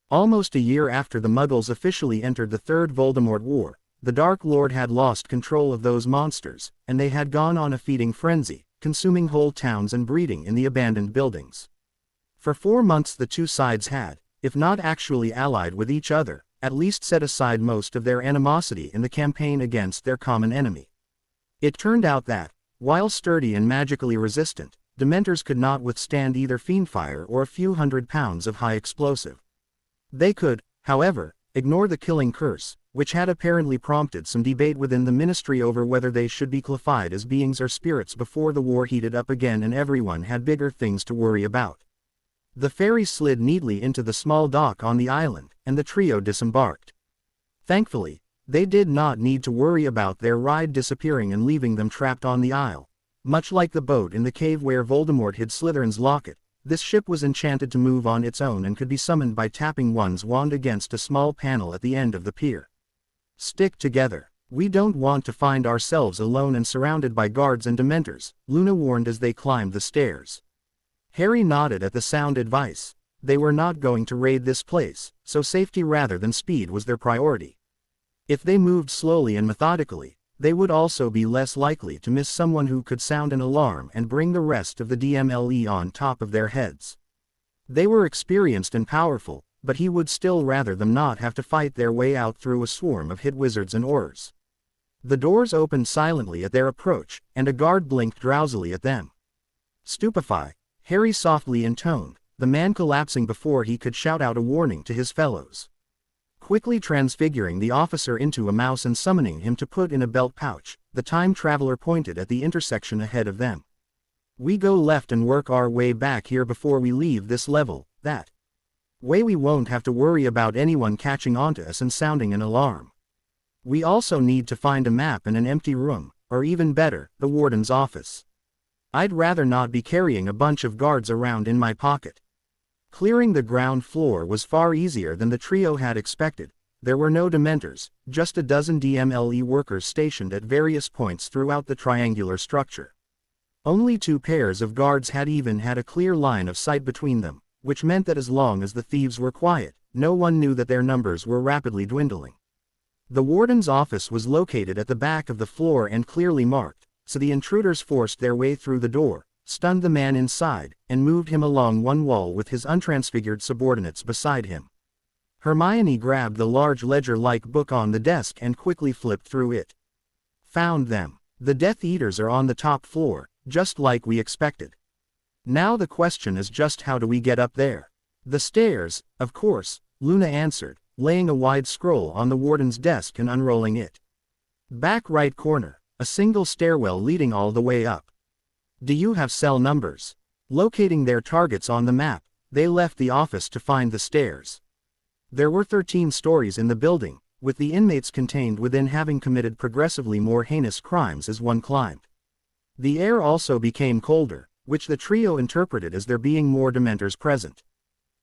Almost a year after the Muggles officially entered the Third Voldemort War, the Dark Lord had lost control of those monsters, and they had gone on a feeding frenzy, consuming whole towns and breeding in the abandoned buildings. For 4 months the two sides had, if not actually allied with each other, at least set aside most of their animosity in the campaign against their common enemy. It turned out that, while sturdy and magically resistant, Dementors could not withstand either fiendfire or a few hundred pounds of high explosive. They could, however, ignore the killing curse, which had apparently prompted some debate within the Ministry over whether they should be classified as beings or spirits before the war heated up again and everyone had bigger things to worry about. The ferry slid neatly into the small dock on the island, and the trio disembarked. Thankfully, they did not need to worry about their ride disappearing and leaving them trapped on the isle. Much like the boat in the cave where Voldemort hid Slytherin's locket, this ship was enchanted to move on its own and could be summoned by tapping one's wand against a small panel at the end of the pier. Stick together. We don't want to find ourselves alone and surrounded by guards and Dementors, Luna warned as they climbed the stairs. Harry nodded at the sound advice. They were not going to raid this place, so safety rather than speed was their priority. If they moved slowly and methodically, they would also be less likely to miss someone who could sound an alarm and bring the rest of the DMLE on top of their heads. They were experienced and powerful, but he would still rather them not have to fight their way out through a swarm of hit wizards and Aurors. The doors opened silently at their approach, and a guard blinked drowsily at them. Stupefy, Harry softly intoned, the man collapsing before he could shout out a warning to his fellows. Quickly transfiguring the officer into a mouse and summoning him to put in a belt pouch, the time traveler pointed at the intersection ahead of them. We go left and work our way back here before we leave this level, that way we won't have to worry about anyone catching onto us and sounding an alarm. We also need to find a map and an empty room, or even better, the warden's office. I'd rather not be carrying a bunch of guards around in my pocket. Clearing the ground floor was far easier than the trio had expected. There were no Dementors, just a dozen DMLE workers stationed at various points throughout the triangular structure. Only 2 pairs of guards had a clear line of sight between them, which meant that as long as the thieves were quiet, no one knew that their numbers were rapidly dwindling. The warden's office was located at the back of the floor and clearly marked, so the intruders forced their way through the door, stunned the man inside, and moved him along one wall with his untransfigured subordinates beside him. Hermione grabbed the large ledger-like book on the desk and quickly flipped through it. Found them. The Death Eaters are on the top floor, just like we expected. Now the question is just how do we get up there? The stairs, of course, Luna answered, laying a wide scroll on the warden's desk and unrolling it. Back right corner, a single stairwell leading all the way up. Do you have cell numbers? Locating their targets on the map, they left the office to find the stairs. There were 13 stories in the building, with the inmates contained within having committed progressively more heinous crimes as one climbed. The air also became colder, which the trio interpreted as there being more Dementors present.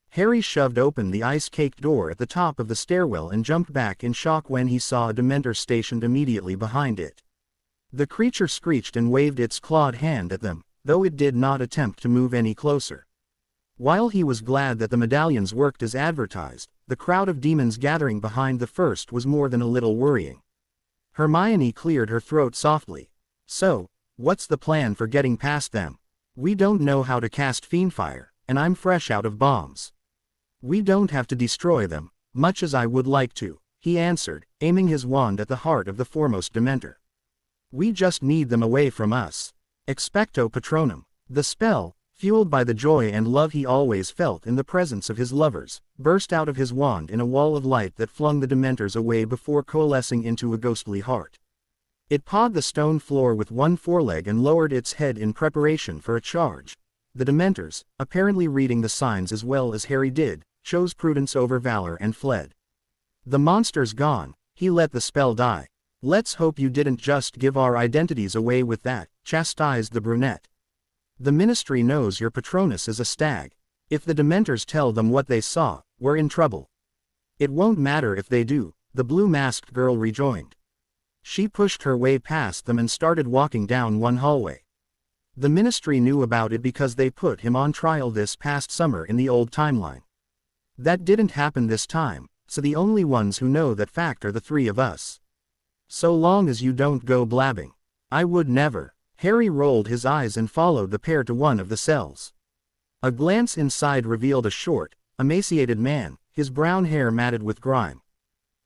Harry shoved open the ice-caked door at the top of the stairwell and jumped back in shock when he saw a Dementor stationed immediately behind it. The creature screeched and waved its clawed hand at them, though it did not attempt to move any closer. While he was glad that the medallions worked as advertised, the crowd of demons gathering behind the first was more than a little worrying. Hermione cleared her throat softly. So, what's the plan for getting past them? We don't know how to cast Fiendfire, and I'm fresh out of bombs. We don't have to destroy them, much as I would like to, he answered, aiming his wand at the heart of the foremost Dementor. We just need them away from us. Expecto Patronum. The spell, fueled by the joy and love he always felt in the presence of his lovers, burst out of his wand in a wall of light that flung the Dementors away before coalescing into a ghostly heart. It pawed the stone floor with one foreleg and lowered its head in preparation for a charge. The Dementors, apparently reading the signs as well as Harry did, chose prudence over valor and fled. The monster's gone, he let the spell die. Let's hope you didn't just give our identities away with that, chastised the brunette. The Ministry knows your Patronus is a stag. If the Dementors tell them what they saw, we're in trouble. It won't matter if they do, the blue-masked girl rejoined. She pushed her way past them and started walking down one hallway. The Ministry knew about it because they put him on trial this past summer in the old timeline. That didn't happen this time, so the only ones who know that fact are the 3 of us. So long as you don't go blabbing. I would never. Harry rolled his eyes and followed the pair to one of the cells. A glance inside revealed a short, emaciated man, his brown hair matted with grime.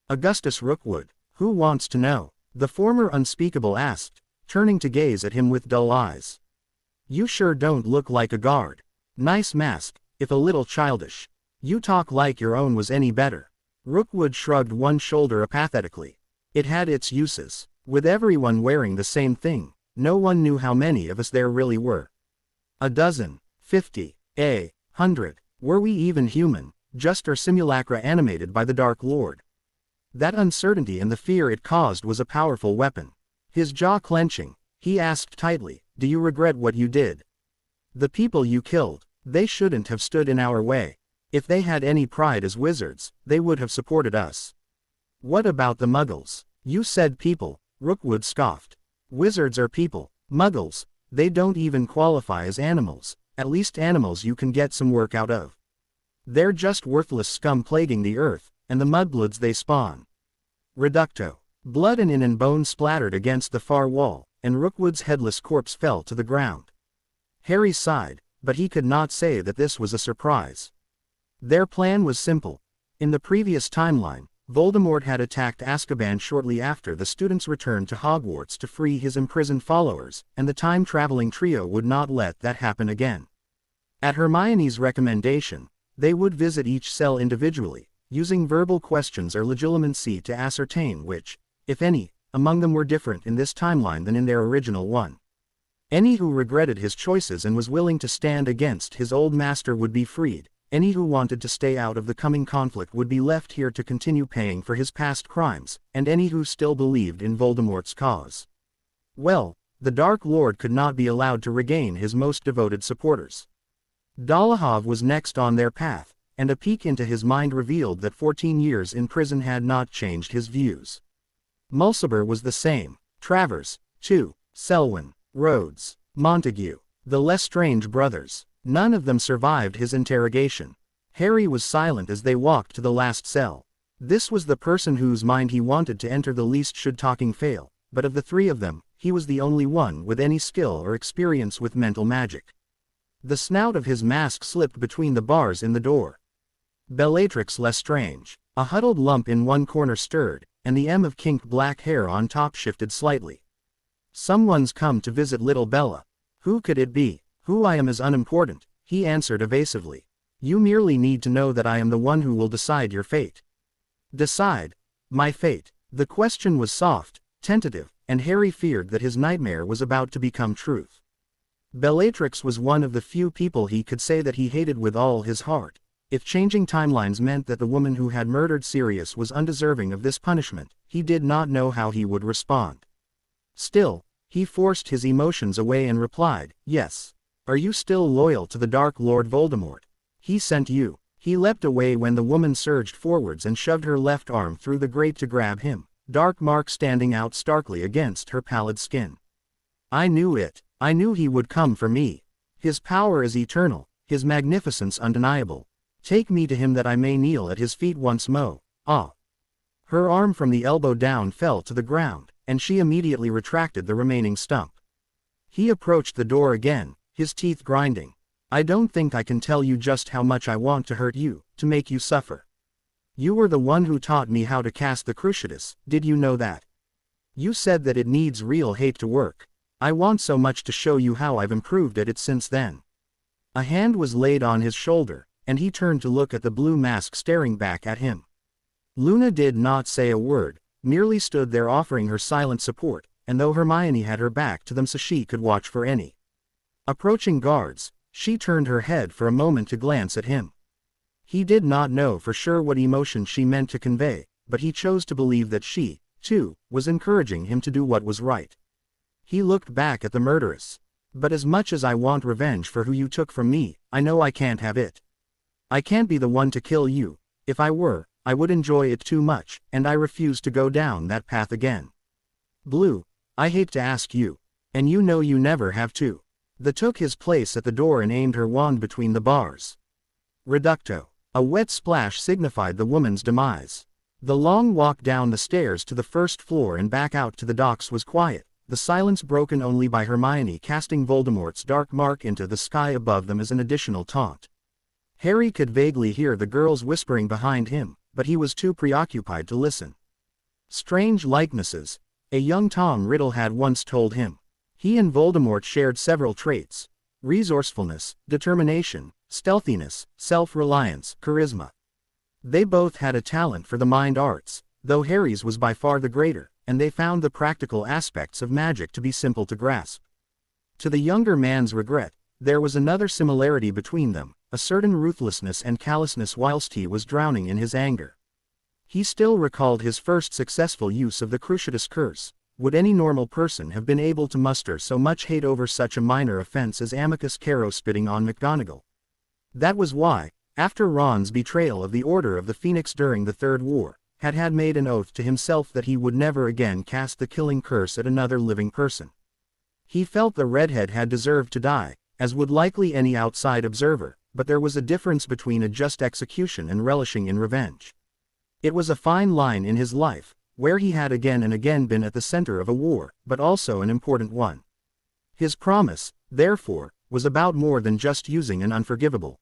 Augustus Rookwood, who wants to know? The former unspeakable asked, turning to gaze at him with dull eyes. You sure don't look like a guard. Nice mask, if a little childish. You talk like your own was any better. Rookwood shrugged one shoulder apathetically. It had its uses. With everyone wearing the same thing, no one knew how many of us there really were. A dozen, 50, 100. Were we even human, just our simulacra animated by the Dark Lord? That uncertainty and the fear it caused was a powerful weapon. His jaw clenching, he asked tightly, do you regret what you did? The people you killed, they shouldn't have stood in our way. If they had any pride as wizards, they would have supported us. What about the Muggles? You said people, Rookwood scoffed. Wizards are people. Muggles, they don't even qualify as animals, at least animals you can get some work out of. They're just worthless scum plaguing the earth, and the mudbloods they spawn. Reducto. Blood and bone splattered against the far wall, and Rookwood's headless corpse fell to the ground. Harry sighed, but he could not say that this was a surprise. Their plan was simple. In the previous timeline, Voldemort had attacked Azkaban shortly after the students returned to Hogwarts to free his imprisoned followers, and the time-traveling trio would not let that happen again. At Hermione's recommendation, they would visit each cell individually, using verbal questions or legilimency to ascertain which, if any, among them were different in this timeline than in their original one. Any who regretted his choices and was willing to stand against his old master would be freed. Any who wanted to stay out of the coming conflict would be left here to continue paying for his past crimes, and any who still believed in Voldemort's cause. Well, the Dark Lord could not be allowed to regain his most devoted supporters. Dolohov was next on their path, and a peek into his mind revealed that 14 years in prison had not changed his views. Mulciber was the same, Travers, too, Selwyn, Rhodes, Montague, the Lestrange brothers. None of them survived his interrogation. Harry was silent as they walked to the last cell. This was the person whose mind he wanted to enter the least should talking fail, but of the three of them, he was the only one with any skill or experience with mental magic. The snout of his mask slipped between the bars in the door. Bellatrix Lestrange. A huddled lump in one corner stirred, and the M of kinked black hair on top shifted slightly. Someone's come to visit little Bella. Who could it be? Who I am is unimportant, he answered evasively. You merely need to know that I am the one who will decide your fate. Decide? My fate? The question was soft, tentative, and Harry feared that his nightmare was about to become truth. Bellatrix was one of the few people he could say that he hated with all his heart. If changing timelines meant that the woman who had murdered Sirius was undeserving of this punishment, he did not know how he would respond. Still, he forced his emotions away and replied, yes. Are you still loyal to the Dark Lord Voldemort? He sent you. He leapt away when the woman surged forwards and shoved her left arm through the grate to grab him, dark mark standing out starkly against her pallid skin. I knew it. I knew he would come for me. His power is eternal, his magnificence undeniable. Take me to him that I may kneel at his feet once more. Ah! Her arm from the elbow down fell to the ground, and she immediately retracted the remaining stump. He approached the door again, his teeth grinding. I don't think I can tell you just how much I want to hurt you, to make you suffer. You were the one who taught me how to cast the Cruciatus, did you know that? You said that it needs real hate to work. I want so much to show you how I've improved at it since then. A hand was laid on his shoulder, and he turned to look at the blue mask staring back at him. Luna did not say a word, merely stood there offering her silent support, and though Hermione had her back to them so she could watch for any approaching guards, she turned her head for a moment to glance at him. He did not know for sure what emotion she meant to convey, but he chose to believe that she, too, was encouraging him to do what was right. He looked back at the murderess. But as much as I want revenge for who you took from me, I know I can't have it. I can't be the one to kill you. If I were, I would enjoy it too much, and I refuse to go down that path again. Blue, I hate to ask you. And you know you never have to. The took his place at the door and aimed her wand between the bars. Reducto. A wet splash signified the woman's demise. The long walk down the stairs to the first floor and back out to the docks was quiet, the silence broken only by Hermione casting Voldemort's dark mark into the sky above them as an additional taunt. Harry could vaguely hear the girls whispering behind him, but he was too preoccupied to listen. Strange likenesses, a young Tom Riddle had once told him. He and Voldemort shared several traits: resourcefulness, determination, stealthiness, self-reliance, charisma. They both had a talent for the mind arts, though Harry's was by far the greater, and they found the practical aspects of magic to be simple to grasp. To the younger man's regret, there was another similarity between them, a certain ruthlessness and callousness whilst he was drowning in his anger. He still recalled his first successful use of the Cruciatus curse. Would any normal person have been able to muster so much hate over such a minor offense as Amicus Carrow spitting on McGonagall? That was why, after Ron's betrayal of the Order of the Phoenix during the Third War, had made an oath to himself that he would never again cast the killing curse at another living person. He felt the redhead had deserved to die, as would likely any outside observer, but there was a difference between a just execution and relishing in revenge. It was a fine line in his life, where he had again and again been at the center of a war, but also an important one. His promise, therefore, was about more than just using an unforgivable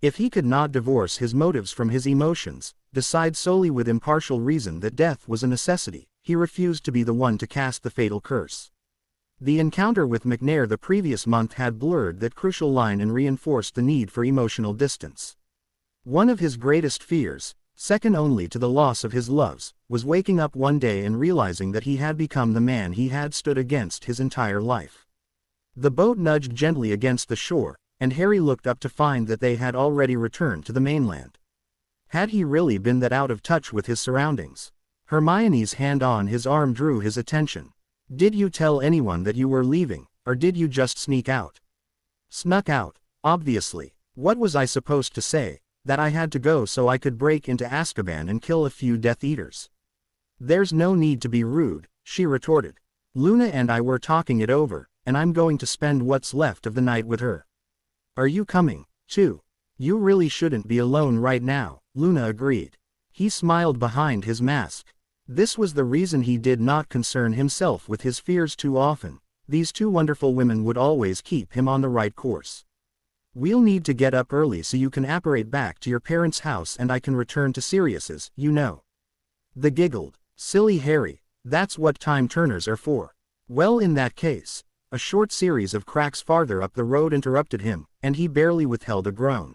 If he could not divorce his motives from his emotions, decide solely with impartial reason that death was a necessity, he refused to be the one to cast the fatal curse. The encounter with McNair the previous month had blurred that crucial line and reinforced the need for emotional distance. One of his greatest fears, second only to the loss of his loves, was waking up one day and realizing that he had become the man he had stood against his entire life. The boat nudged gently against the shore, and Harry looked up to find that they had already returned to the mainland. Had he really been that out of touch with his surroundings? Hermione's hand on his arm drew his attention. Did you tell anyone that you were leaving, or did you just sneak out? Snuck out, obviously. What was I supposed to say? That I had to go so I could break into Azkaban and kill a few Death Eaters? There's no need to be rude, she retorted. Luna and I were talking it over, and I'm going to spend what's left of the night with her. Are you coming, too? You really shouldn't be alone right now, Luna agreed. He smiled behind his mask. This was the reason he did not concern himself with his fears too often. These two wonderful women would always keep him on the right course. We'll need to get up early so you can apparate back to your parents' house and I can return to Sirius's, you know. They giggled. Silly Harry, that's what time turners are for. Well, in that case. A short series of cracks farther up the road interrupted him, and he barely withheld a groan.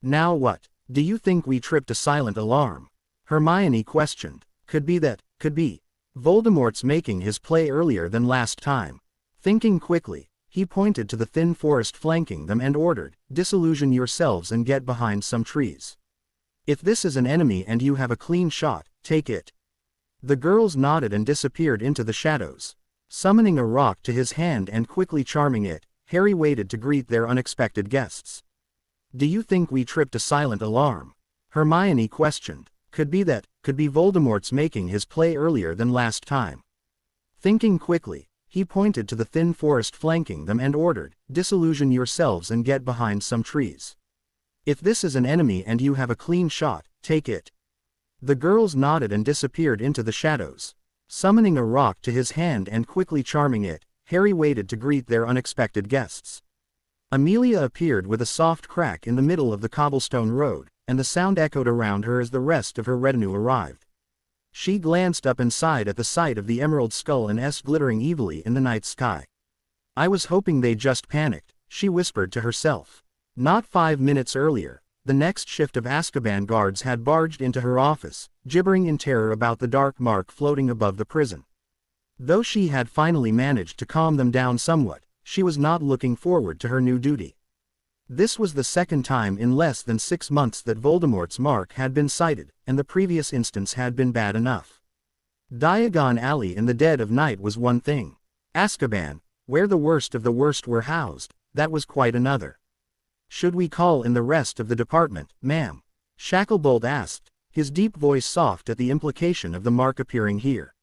Now what? Do you think we tripped a silent alarm? Hermione questioned. Could be that, could be. Voldemort's making his play earlier than last time. Thinking quickly, he pointed to the thin forest flanking them and ordered, disillusion yourselves and get behind some trees. If this is an enemy and you have a clean shot, take it. The girls nodded and disappeared into the shadows. Summoning a rock to his hand and quickly charming it, Harry waited to greet their unexpected guests. Do you think we tripped a silent alarm? Hermione questioned. Could be that, could be Voldemort's making his play earlier than last time. Thinking quickly, he pointed to the thin forest flanking them and ordered, disillusion yourselves and get behind some trees. If this is an enemy and you have a clean shot, take it. The girls nodded and disappeared into the shadows. Summoning a rock to his hand and quickly charming it, Harry waited to greet their unexpected guests. Amelia appeared with a soft crack in the middle of the cobblestone road, and the sound echoed around her as the rest of her retinue arrived. She glanced up and sighed at the sight of the emerald skull and S glittering evilly in the night sky. I was hoping they just panicked, she whispered to herself. Not 5 minutes earlier, the next shift of Azkaban guards had barged into her office, gibbering in terror about the dark mark floating above the prison. Though she had finally managed to calm them down somewhat, she was not looking forward to her new duty. This was the second time in less than 6 months that Voldemort's mark had been sighted, and the previous instance had been bad enough. Diagon Alley in the dead of night was one thing. Azkaban, where the worst of the worst were housed, that was quite another. Should we call in the rest of the department, ma'am? Shacklebolt asked, his deep voice soft at the implication of the mark appearing here.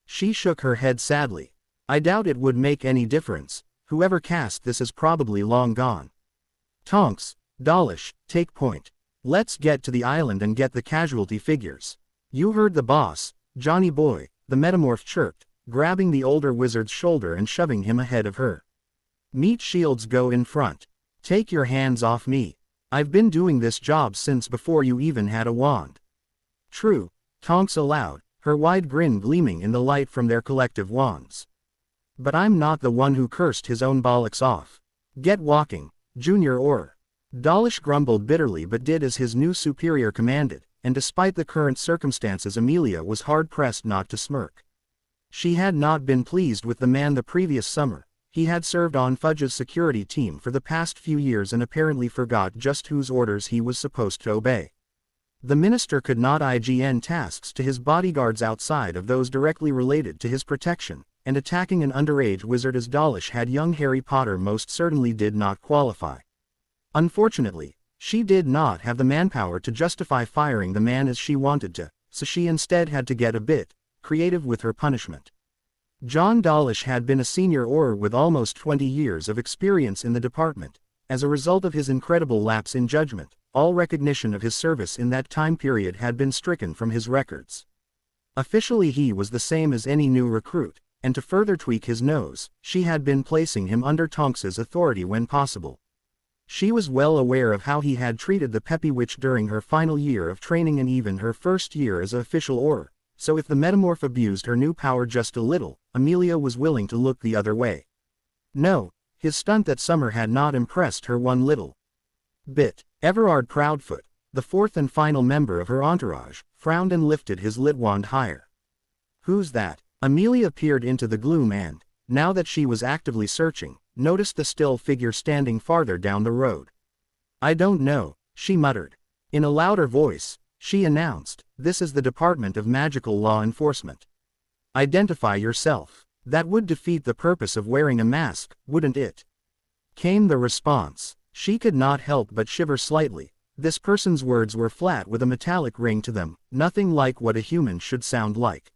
She shook her head sadly. I doubt it would make any difference. Whoever cast this is probably long gone. Tonks, Dawlish, take point. Let's get to the island and get the casualty figures. You heard the boss, Johnny boy, the metamorph chirped, grabbing the older wizard's shoulder and shoving him ahead of her. Meat shields go in front. Take your hands off me. I've been doing this job since before you even had a wand. True, Tonks allowed, her wide grin gleaming in the light from their collective wands. But I'm not the one who cursed his own bollocks off. Get walking, Junior or. Dawlish grumbled bitterly but did as his new superior commanded, and despite the current circumstances Amelia was hard-pressed not to smirk. She had not been pleased with the man the previous summer. He had served on Fudge's security team for the past few years and apparently forgot just whose orders he was supposed to obey. The minister could not IGN tasks to his bodyguards outside of those directly related to his protection, and attacking an underage wizard as Dawlish had young Harry Potter most certainly did not qualify. Unfortunately, she did not have the manpower to justify firing the man as she wanted to, so she instead had to get a bit creative with her punishment. John Dawlish had been a senior Auror with almost 20 years of experience in the department. As a result of his incredible lapse in judgment, all recognition of his service in that time period had been stricken from his records. Officially he was the same as any new recruit, and to further tweak his nose, she had been placing him under Tonks's authority when possible. She was well aware of how he had treated the peppy witch during her final year of training and even her first year as an official Auror, so if the metamorph abused her new power just a little, Amelia was willing to look the other way. No, his stunt that summer had not impressed her one little bit. Everard Proudfoot, the fourth and final member of her entourage, frowned and lifted his lit wand higher. "Who's that?" Amelia peered into the gloom and, now that she was actively searching, noticed the still figure standing farther down the road. "I don't know," she muttered. In a louder voice, she announced, "This is the Department of Magical Law Enforcement. Identify yourself." "That would defeat the purpose of wearing a mask, wouldn't it?" came the response. She could not help but shiver slightly. This person's words were flat with a metallic ring to them, nothing like what a human should sound like.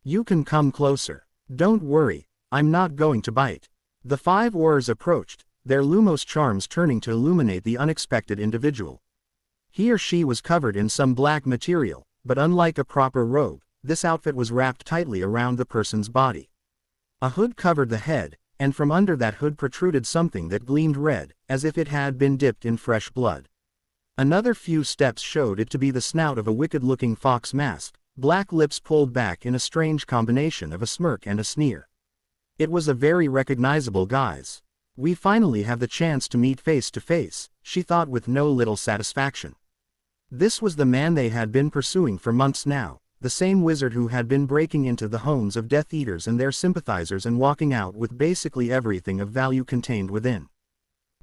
"You can come closer. Don't worry, I'm not going to bite." The five Aurors approached, their lumos charms turning to illuminate the unexpected individual. He or she was covered in some black material, but unlike a proper robe, this outfit was wrapped tightly around the person's body. A hood covered the head, and from under that hood protruded something that gleamed red, as if it had been dipped in fresh blood. Another few steps showed it to be the snout of a wicked-looking fox mask, black lips pulled back in a strange combination of a smirk and a sneer. It was a very recognizable guise. "We finally have the chance to meet face to face," she thought with no little satisfaction. This was the man they had been pursuing for months now, the same wizard who had been breaking into the homes of Death Eaters and their sympathizers and walking out with basically everything of value contained within.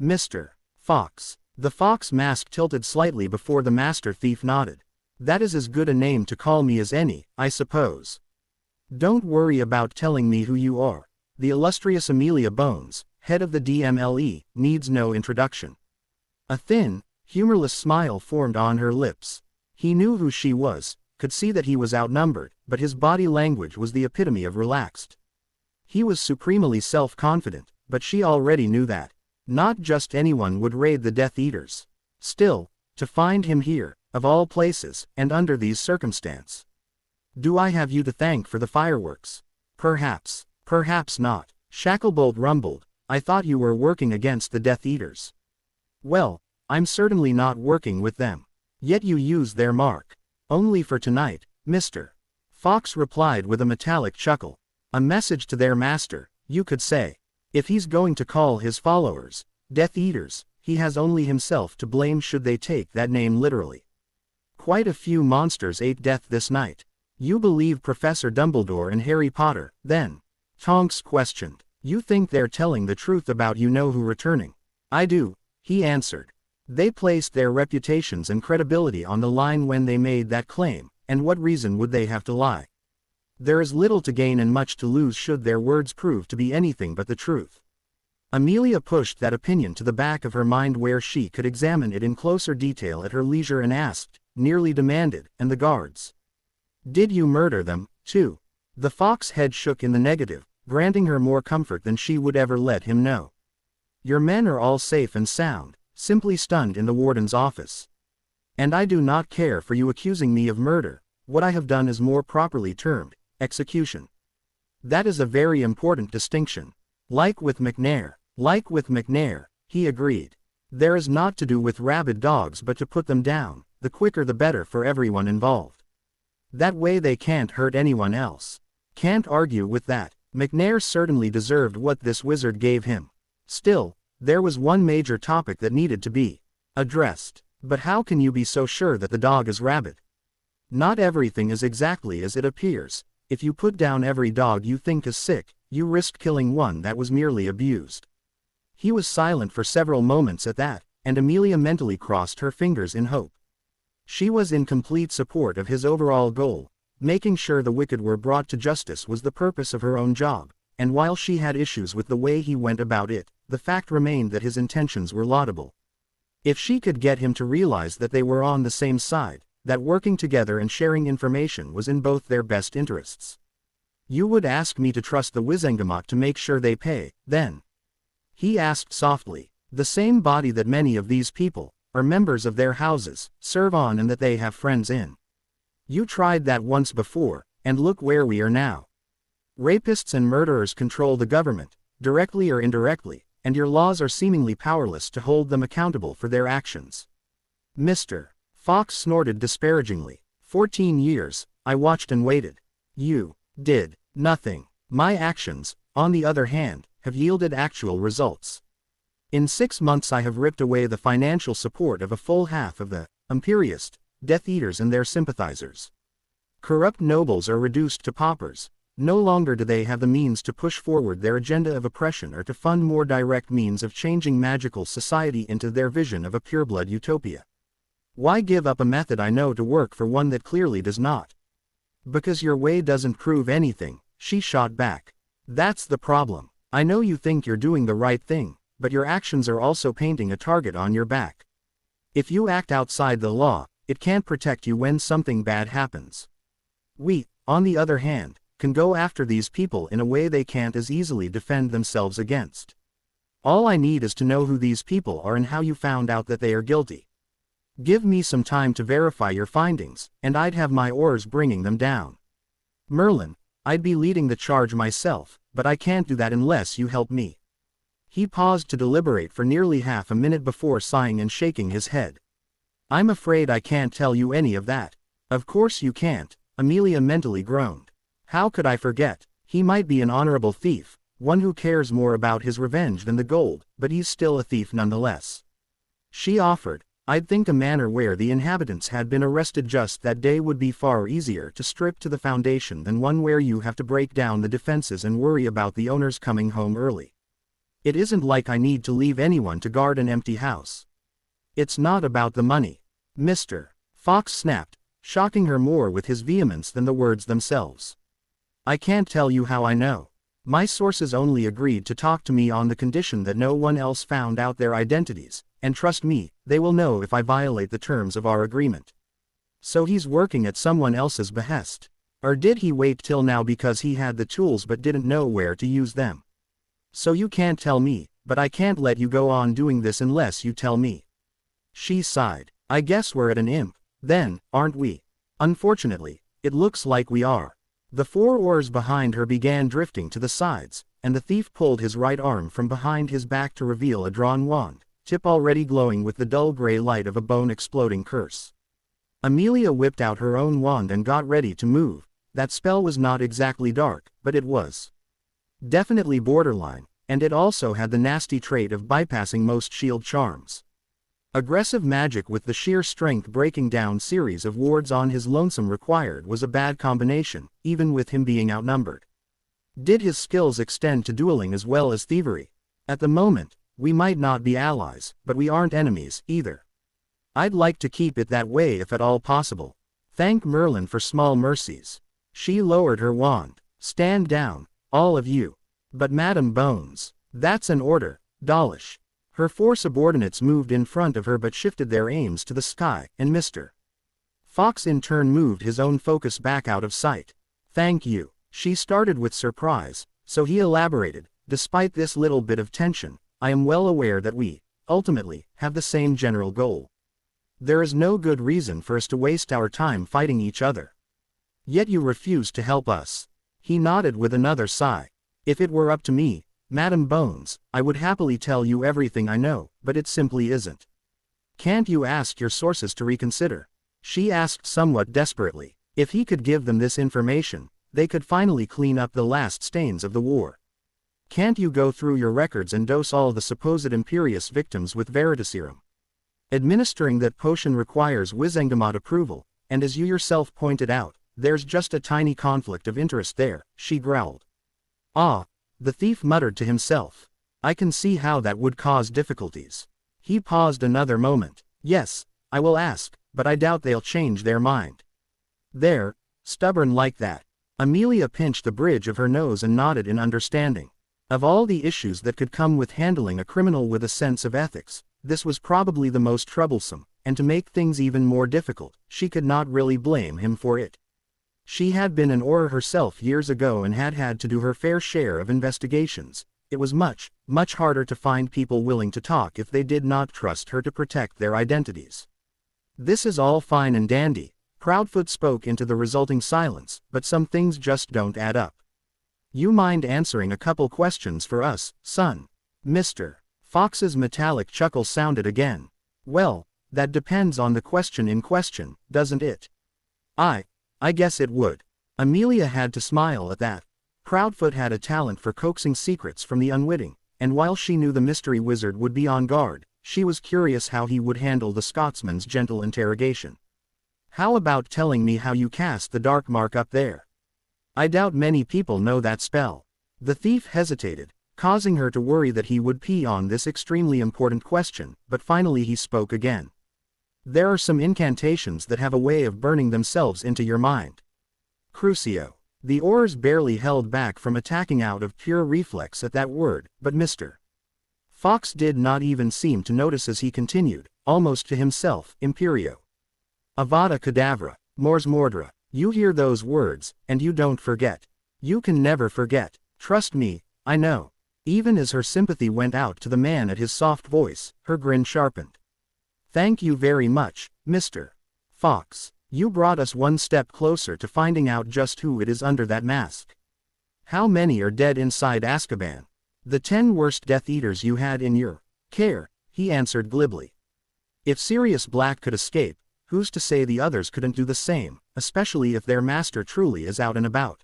"Mr. Fox." The fox mask tilted slightly before the master thief nodded. "That is as good a name to call me as any, I suppose. Don't worry about telling me who you are. The illustrious Amelia Bones, head of the DMLE, needs no introduction." A thin, humorless smile formed on her lips. He knew who she was, could see that he was outnumbered, but his body language was the epitome of relaxed. He was supremely self-confident, but she already knew that. Not just anyone would raid the Death Eaters. Still, to find him here, of all places, and under these circumstances. "Do I have you to thank for the fireworks?" "Perhaps, perhaps not," Shacklebolt rumbled. "I thought you were working against the Death Eaters." "Well, I'm certainly not working with them. Yet you use their mark. Only for tonight, Mr. Fox replied with a metallic chuckle. "A message to their master, you could say. If he's going to call his followers Death Eaters, he has only himself to blame should they take that name literally. Quite a few monsters ate death this night." "You believe Professor Dumbledore and Harry Potter, then?" Tonks questioned. "You think they're telling the truth about you-know-who returning?" "I do," he answered. "They placed their reputations and credibility on the line when they made that claim, and what reason would they have to lie? There is little to gain and much to lose should their words prove to be anything but the truth." Amelia pushed that opinion to the back of her mind where she could examine it in closer detail at her leisure and asked, nearly demanded, "And the guards? Did you murder them, too?" The fox head shook in the negative, granting her more comfort than she would ever let him know. "Your men are all safe and sound, simply stunned in the warden's office. And I do not care for you accusing me of murder. What I have done is more properly termed execution. That is a very important distinction." Like with McNair, he agreed. "There is not to do with rabid dogs but to put them down, the quicker the better for everyone involved. That way they can't hurt anyone else." Can't argue with that. McNair certainly deserved what this wizard gave him. Still, there was one major topic that needed to be addressed. "But how can you be so sure that the dog is rabid?" "Not everything is exactly as it appears. If you put down every dog you think is sick, you risked killing one that was merely abused." He was silent for several moments at that, and Amelia mentally crossed her fingers in hope. She was in complete support of his overall goal. Making sure the wicked were brought to justice was the purpose of her own job, and while she had issues with the way he went about it, the fact remained that his intentions were laudable. If she could get him to realize that they were on the same side, that working together and sharing information was in both their best interests. "You would ask me to trust the Wizengamot to make sure they pay, then?" he asked softly. "The same body that many of these people, are members of their houses, serve on and that they have friends in. You tried that once before, and look where we are now. Rapists and murderers control the government, directly or indirectly, and your laws are seemingly powerless to hold them accountable for their actions. Mr. Fox snorted disparagingly. 14 years, I watched and waited. You did nothing. My actions, on the other hand, have yielded actual results. In 6 months I have ripped away the financial support of a full half of the Imperiist, Death Eaters and their sympathizers. Corrupt nobles are reduced to paupers. No longer do they have the means to push forward their agenda of oppression or to fund more direct means of changing magical society into their vision of a pureblood utopia. Why give up a method I know to work for one that clearly does not? Because your way doesn't prove anything, she shot back. That's the problem. I know you think you're doing the right thing, but your actions are also painting a target on your back. If you act outside the law, it can't protect you when something bad happens. We, on the other hand, can go after these people in a way they can't as easily defend themselves against. All I need is to know who these people are and how you found out that they are guilty. Give me some time to verify your findings, and I'd have my oars bringing them down. Merlin, I'd be leading the charge myself, but I can't do that unless you help me. He paused to deliberate for nearly half a minute before sighing and shaking his head. I'm afraid I can't tell you any of that. Of course you can't, Amelia mentally groaned. How could I forget? He might be an honorable thief, one who cares more about his revenge than the gold, but he's still a thief nonetheless. She offered, I'd think a manor where the inhabitants had been arrested just that day would be far easier to strip to the foundation than one where you have to break down the defenses and worry about the owners coming home early. It isn't like I need to leave anyone to guard an empty house. It's not about the money. Mr. Fox snapped, shocking her more with his vehemence than the words themselves. I can't tell you how I know. My sources only agreed to talk to me on the condition that no one else found out their identities, and trust me, they will know if I violate the terms of our agreement. So he's working at someone else's behest. Or did he wait till now because he had the tools but didn't know where to use them? So you can't tell me, but I can't let you go on doing this unless you tell me. She sighed. I guess we're at an imp, then, aren't we? Unfortunately, it looks like we are. The 4 oars behind her began drifting to the sides, and the thief pulled his right arm from behind his back to reveal a drawn wand, tip already glowing with the dull gray light of a bone-exploding curse. Amelia whipped out her own wand and got ready to move. That spell was not exactly dark, but it was definitely borderline, and it also had the nasty trait of bypassing most shield charms. Aggressive magic with the sheer strength breaking down series of wards on his lonesome required was a bad combination, even with him being outnumbered. Did his skills extend to dueling as well as thievery? At the moment, we might not be allies, but we aren't enemies, either. I'd like to keep it that way if at all possible. Thank Merlin for small mercies. She lowered her wand. Stand down, all of you. But Madam Bones, that's an order, Dawlish. Her 4 subordinates moved in front of her but shifted their aims to the sky, and Mr. Fox in turn moved his own focus back out of sight. Thank you. She started with surprise, so he elaborated, despite this little bit of tension, I am well aware that we, ultimately, have the same general goal. There is no good reason for us to waste our time fighting each other. Yet you refuse to help us. He nodded with another sigh. If it were up to me, Madam Bones, I would happily tell you everything I know, but it simply isn't. Can't you ask your sources to reconsider? She asked somewhat desperately. If he could give them this information, they could finally clean up the last stains of the war. Can't you go through your records and dose all the supposed Imperious victims with Veritaserum? Administering that potion requires Wizengamot approval, and as you yourself pointed out, there's just a tiny conflict of interest there, she growled. Ah, the thief muttered to himself. I can see how that would cause difficulties. He paused another moment. Yes, I will ask, but I doubt they'll change their mind. They're stubborn like that. Amelia pinched the bridge of her nose and nodded in understanding. Of all the issues that could come with handling a criminal with a sense of ethics, this was probably the most troublesome, and to make things even more difficult, she could not really blame him for it. She had been an Auror herself years ago and had had to do her fair share of investigations. It was much, much harder to find people willing to talk if they did not trust her to protect their identities. This is all fine and dandy, Proudfoot spoke into the resulting silence, but some things just don't add up. You mind answering a couple questions for us, son? Mr. Fox's metallic chuckle sounded again. Well, that depends on the question in question, doesn't it? I guess it would. Amelia had to smile at that. Proudfoot had a talent for coaxing secrets from the unwitting, and while she knew the mystery wizard would be on guard, she was curious how he would handle the Scotsman's gentle interrogation. How about telling me how you cast the dark mark up there? I doubt many people know that spell. The thief hesitated, causing her to worry that he would pee on this extremely important question, but finally he spoke again. There are some incantations that have a way of burning themselves into your mind. Crucio. The oars barely held back from attacking out of pure reflex at that word, but Mr. Fox did not even seem to notice as he continued, almost to himself, Imperio. Avada Kedavra, Mors Mordra. You hear those words, and you don't forget. You can never forget. Trust me, I know. Even as her sympathy went out to the man at his soft voice, her grin sharpened. Thank you very much, Mr. Fox. You brought us one step closer to finding out just who it is under that mask. How many are dead inside Azkaban? The 10 worst Death Eaters you had in your care, he answered glibly. If Sirius Black could escape, who's to say the others couldn't do the same, especially if their master truly is out and about?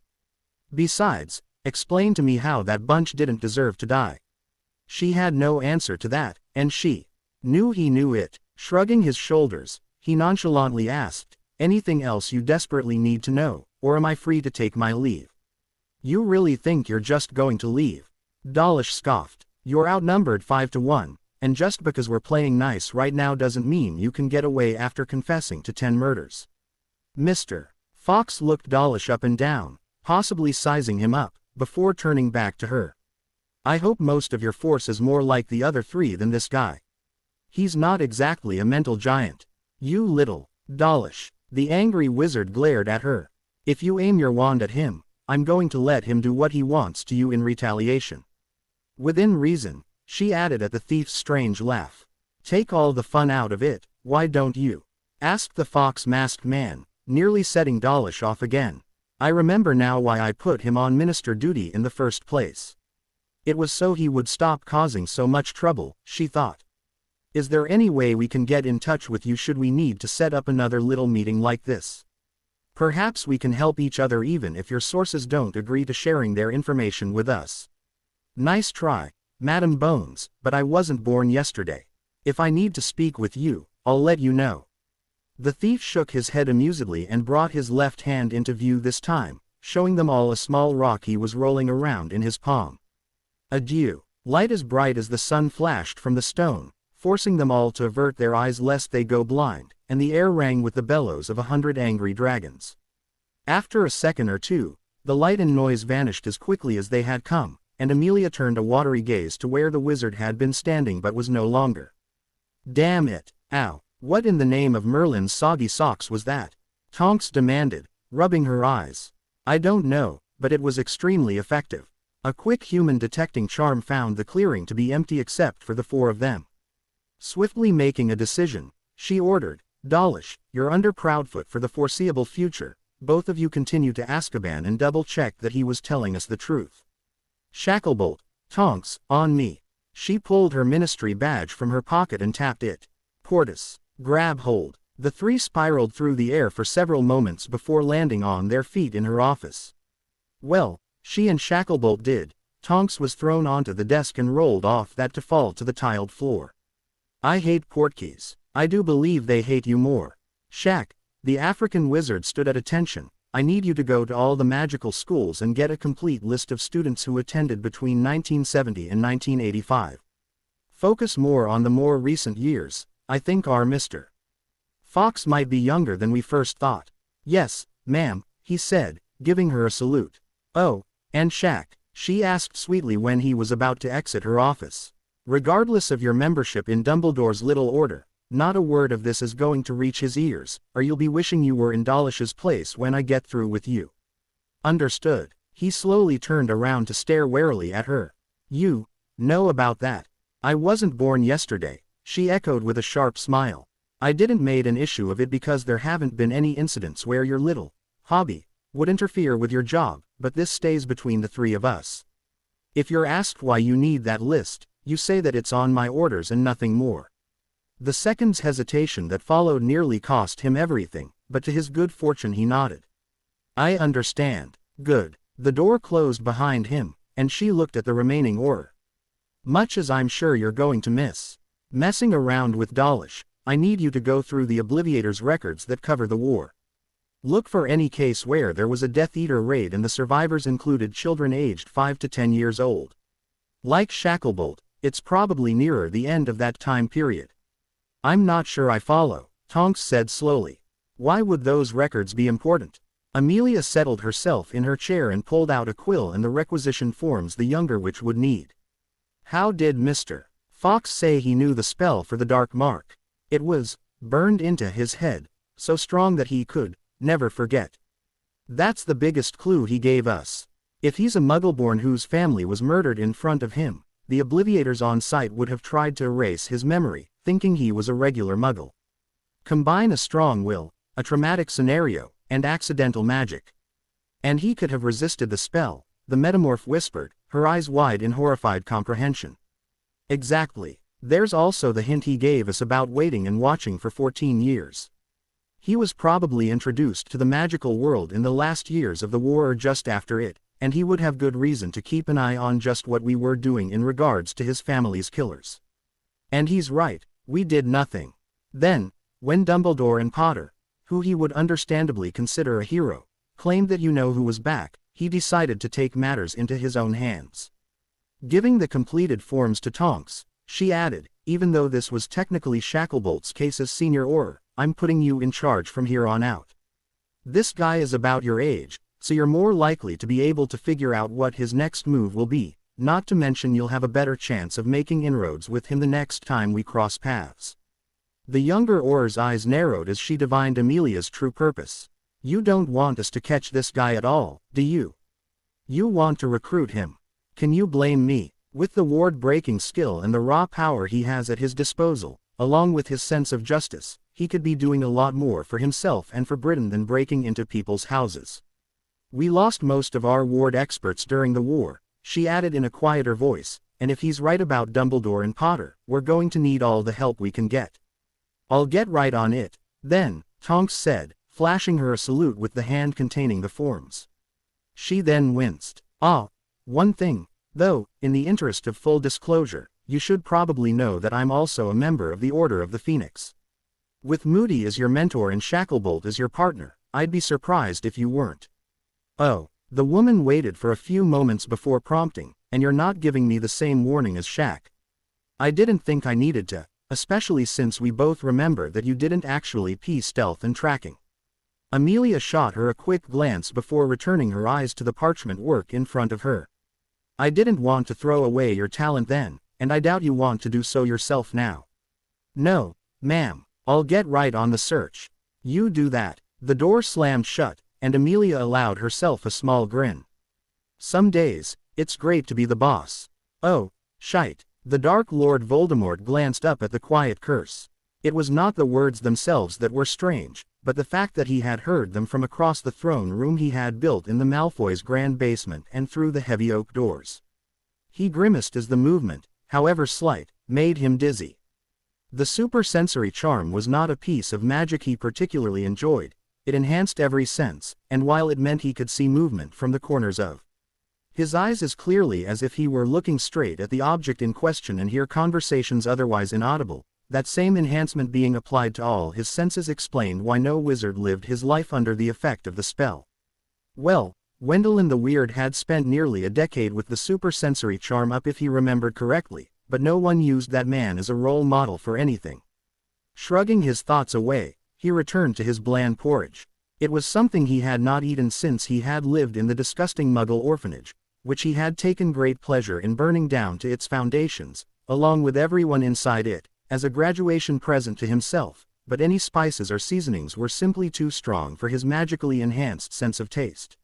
Besides, explain to me how that bunch didn't deserve to die. She had no answer to that, and she knew he knew it. Shrugging his shoulders, he nonchalantly asked, anything else you desperately need to know, or am I free to take my leave? You really think you're just going to leave? Dawlish scoffed. You're outnumbered 5 to 1, and just because we're playing nice right now doesn't mean you can get away after confessing to 10 murders. Mr. Fox looked Dawlish up and down, possibly sizing him up, before turning back to her. I hope most of your force is more like the other 3 than this guy. He's not exactly a mental giant. You little Dawlish. The angry wizard glared at her. If you aim your wand at him, I'm going to let him do what he wants to you in retaliation. Within reason, she added at the thief's strange laugh. Take all the fun out of it, why don't you? Asked the fox-masked man, nearly setting Dawlish off again. I remember now why I put him on minister duty in the first place. It was so he would stop causing so much trouble, she thought. Is there any way we can get in touch with you should we need to set up another little meeting like this? Perhaps we can help each other even if your sources don't agree to sharing their information with us. Nice try, Madam Bones, but I wasn't born yesterday. If I need to speak with you, I'll let you know. The thief shook his head amusedly and brought his left hand into view this time, showing them all a small rock he was rolling around in his palm. Adieu. Light as bright as the sun flashed from the stone, forcing them all to avert their eyes lest they go blind, and the air rang with the bellows of 100 angry dragons. After a second or two, the light and noise vanished as quickly as they had come, and Amelia turned a watery gaze to where the wizard had been standing but was no longer. Damn it, ow, what in the name of Merlin's soggy socks was that? Tonks demanded, rubbing her eyes. I don't know, but it was extremely effective. A quick human detecting charm found the clearing to be empty except for the 4 of them. Swiftly making a decision, she ordered, Dawlish, you're under Proudfoot for the foreseeable future, both of you continue to Azkaban and double-check that he was telling us the truth. Shacklebolt, Tonks, on me. She pulled her ministry badge from her pocket and tapped it. Portus, grab hold. The 3 spiraled through the air for several moments before landing on their feet in her office. Well, she and Shacklebolt did. Tonks was thrown onto the desk and rolled off that to fall to the tiled floor. I hate portkeys. I do believe they hate you more. Shack, the African wizard stood at attention. I need you to go to all the magical schools and get a complete list of students who attended between 1970 and 1985. Focus more on the more recent years. I think our Mr. Fox might be younger than we first thought. Yes, ma'am, he said, giving her a salute. Oh, and Shack, she asked sweetly when he was about to exit her office. Regardless of your membership in Dumbledore's Little Order, not a word of this is going to reach his ears, or you'll be wishing you were in Dawlish's place when I get through with you. Understood. He slowly turned around to stare warily at her. You know about that. I wasn't born yesterday, she echoed with a sharp smile. I didn't make an issue of it because there haven't been any incidents where your little hobby would interfere with your job, but this stays between the 3 of us. If you're asked why you need that list, You say that it's on my orders and nothing more. The second's hesitation that followed nearly cost him everything, but to his good fortune he nodded. I understand. Good. The door closed behind him, and she looked at the remaining Auror. Much as I'm sure you're going to miss messing around with Dawlish, I need you to go through the Obliviator's records that cover the war. Look for any case where there was a Death Eater raid and the survivors included children aged 5 to 10 years old. Like Shacklebolt, it's probably nearer the end of that time period. I'm not sure I follow, Tonks said slowly. Why would those records be important? Amelia settled herself in her chair and pulled out a quill and the requisition forms the younger witch would need. How did Mr. Fox say he knew the spell for the dark mark? It was burned into his head, so strong that he could never forget. That's the biggest clue he gave us. If he's a Muggleborn whose family was murdered in front of him, the Obliviators on site would have tried to erase his memory, thinking he was a regular Muggle. Combine a strong will, a traumatic scenario, and accidental magic. And he could have resisted the spell, the metamorph whispered, her eyes wide in horrified comprehension. Exactly. There's also the hint he gave us about waiting and watching for 14 years. He was probably introduced to the magical world in the last years of the war or just after it, and he would have good reason to keep an eye on just what we were doing in regards to his family's killers. And he's right, we did nothing. Then, when Dumbledore and Potter, who he would understandably consider a hero, claimed that you know who was back, he decided to take matters into his own hands. Giving the completed forms to Tonks, she added, even though this was technically Shacklebolt's case as senior Auror, I'm putting you in charge from here on out. This guy is about your age, so you're more likely to be able to figure out what his next move will be, not to mention you'll have a better chance of making inroads with him the next time we cross paths. The younger Auror's eyes narrowed as she divined Amelia's true purpose. You don't want us to catch this guy at all, do you? You want to recruit him. Can you blame me? With the ward-breaking skill and the raw power he has at his disposal, along with his sense of justice, he could be doing a lot more for himself and for Britain than breaking into people's houses. We lost most of our ward experts during the war, she added in a quieter voice, and if he's right about Dumbledore and Potter, we're going to need all the help we can get. I'll get right on it, then, Tonks said, flashing her a salute with the hand containing the forms. She then winced. One thing, though, in the interest of full disclosure, you should probably know that I'm also a member of the Order of the Phoenix. With Moody as your mentor and Shacklebolt as your partner, I'd be surprised if you weren't. Oh, the woman waited for a few moments before prompting, and you're not giving me the same warning as Shack. I didn't think I needed to, especially since we both remember that you didn't actually piece stealth and tracking. Amelia shot her a quick glance before returning her eyes to the parchment work in front of her. I didn't want to throw away your talent then, and I doubt you want to do so yourself now. No, ma'am, I'll get right on the search. You do that. The door slammed shut, and Amelia allowed herself a small grin. Some days, it's great to be the boss. Oh, shite. The Dark Lord Voldemort glanced up at the quiet curse. It was not the words themselves that were strange, but the fact that he had heard them from across the throne room he had built in the Malfoys' grand basement and through the heavy oak doors. He grimaced as the movement, however slight, made him dizzy. The supersensory charm was not a piece of magic he particularly enjoyed. It enhanced every sense, and while it meant he could see movement from the corners of his eyes as clearly as if he were looking straight at the object in question and hear conversations otherwise inaudible, that same enhancement being applied to all his senses explained why no wizard lived his life under the effect of the spell. Well, Wendelin the Weird had spent nearly a decade with the supersensory charm up if he remembered correctly, but no one used that man as a role model for anything. Shrugging his thoughts away, he returned to his bland porridge. It was something he had not eaten since he had lived in the disgusting Muggle orphanage, which he had taken great pleasure in burning down to its foundations, along with everyone inside it, as a graduation present to himself, but any spices or seasonings were simply too strong for his magically enhanced sense of taste.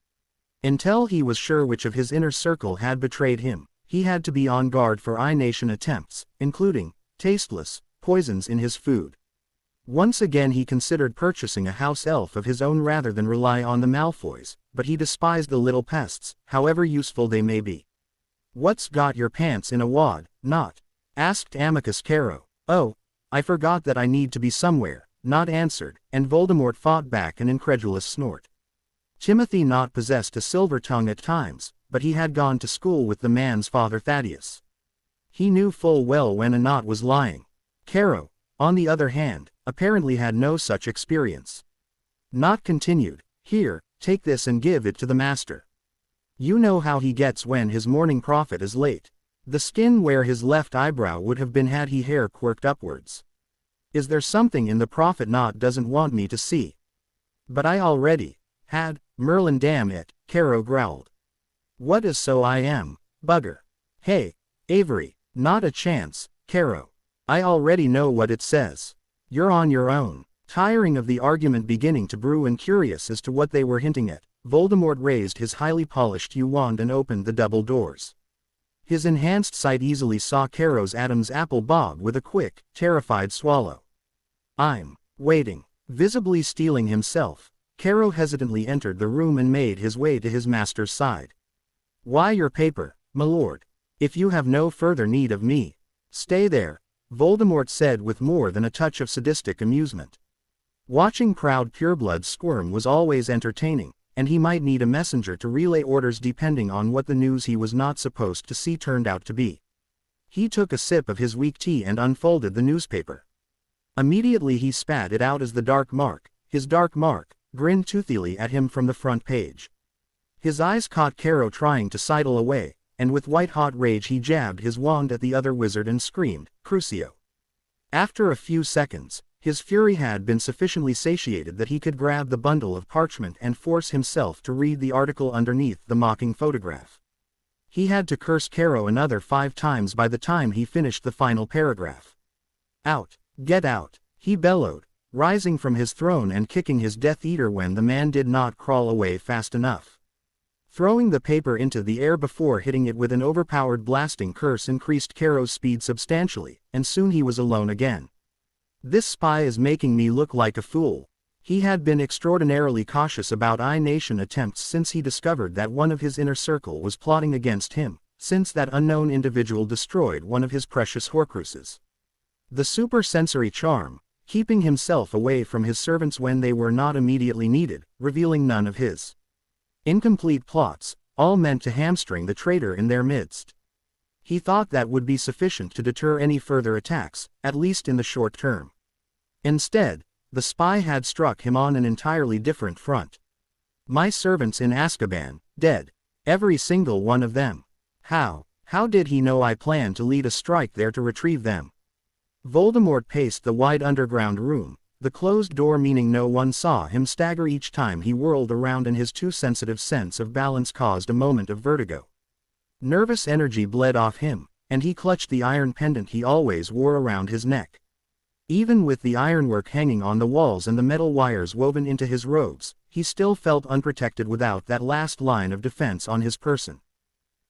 Until he was sure which of his inner circle had betrayed him, he had to be on guard for I-Nation attempts, including tasteless poisons in his food. Once again he considered purchasing a house elf of his own rather than rely on the Malfoys, but he despised the little pests, however useful they may be. What's got your pants in a wad? Not asked Amicus Caro. Oh, I forgot that I need to be somewhere, Not answered, and Voldemort fought back an incredulous snort. Timothy Not possessed a silver tongue at times, but he had gone to school with the man's father Thaddeus. He knew full well when a Not was lying. Caro, on the other hand, apparently had no such experience. Not continued, "Here, take this and give it to the master. You know how he gets when his morning prophet is late. The skin where his left eyebrow would have been had he hair quirked upwards. Is there something in the prophet Not doesn't want me to see? But I already had, Merlin damn it," Caro growled. "What is so I am, bugger? Hey, Avery, not a chance, Caro. I already know what it says. You're on your own." Tiring of the argument beginning to brew and curious as to what they were hinting at, Voldemort raised his highly polished wand and opened the double doors. His enhanced sight easily saw Caro's Adam's apple bob with a quick, terrified swallow. "I'm waiting." Visibly steeling himself, Caro hesitantly entered the room and made his way to his master's side. "Why your paper, my lord? If you have no further need of me, stay there," Voldemort said with more than a touch of sadistic amusement. Watching proud purebloods squirm was always entertaining, and he might need a messenger to relay orders depending on what the news he was not supposed to see turned out to be. He took a sip of his weak tea and unfolded the newspaper. Immediately he spat it out as his dark mark, grinned toothily at him from the front page. His eyes caught Caro trying to sidle away, and with white-hot rage he jabbed his wand at the other wizard and screamed, "Crucio!" After a few seconds, his fury had been sufficiently satiated that he could grab the bundle of parchment and force himself to read the article underneath the mocking photograph. He had to curse Caro another 5 times by the time he finished the final paragraph. "Out! Get out!" he bellowed, rising from his throne and kicking his Death Eater when the man did not crawl away fast enough. Throwing the paper into the air before hitting it with an overpowered blasting curse increased Caro's speed substantially, and soon he was alone again. "This spy is making me look like a fool." He had been extraordinarily cautious about I-Nation attempts since he discovered that one of his inner circle was plotting against him, since that unknown individual destroyed one of his precious Horcruxes. The supersensory charm, keeping himself away from his servants when they were not immediately needed, revealing none of his incomplete plots, all meant to hamstring the traitor in their midst. He thought that would be sufficient to deter any further attacks, at least in the short term. Instead, the spy had struck him on an entirely different front. "My servants in Azkaban, dead. Every single one of them. How did he know I planned to lead a strike there to retrieve them?" Voldemort paced the wide underground room, the closed door meaning no one saw him stagger each time he whirled around, and his too sensitive sense of balance caused a moment of vertigo. Nervous energy bled off him, and he clutched the iron pendant he always wore around his neck. Even with the ironwork hanging on the walls and the metal wires woven into his robes, he still felt unprotected without that last line of defense on his person.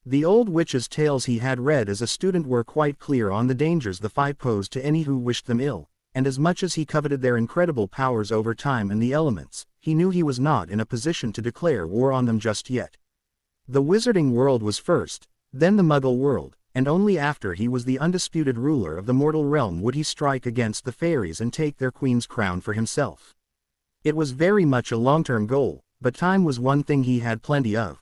The old witches' tales he had read as a student were quite clear on the dangers the Fae posed to any who wished them ill, and as much as he coveted their incredible powers over time and the elements, he knew he was not in a position to declare war on them just yet. The wizarding world was first, then the Muggle world, and only after he was the undisputed ruler of the mortal realm would he strike against the fairies and take their queen's crown for himself. It was very much a long-term goal, but time was one thing he had plenty of.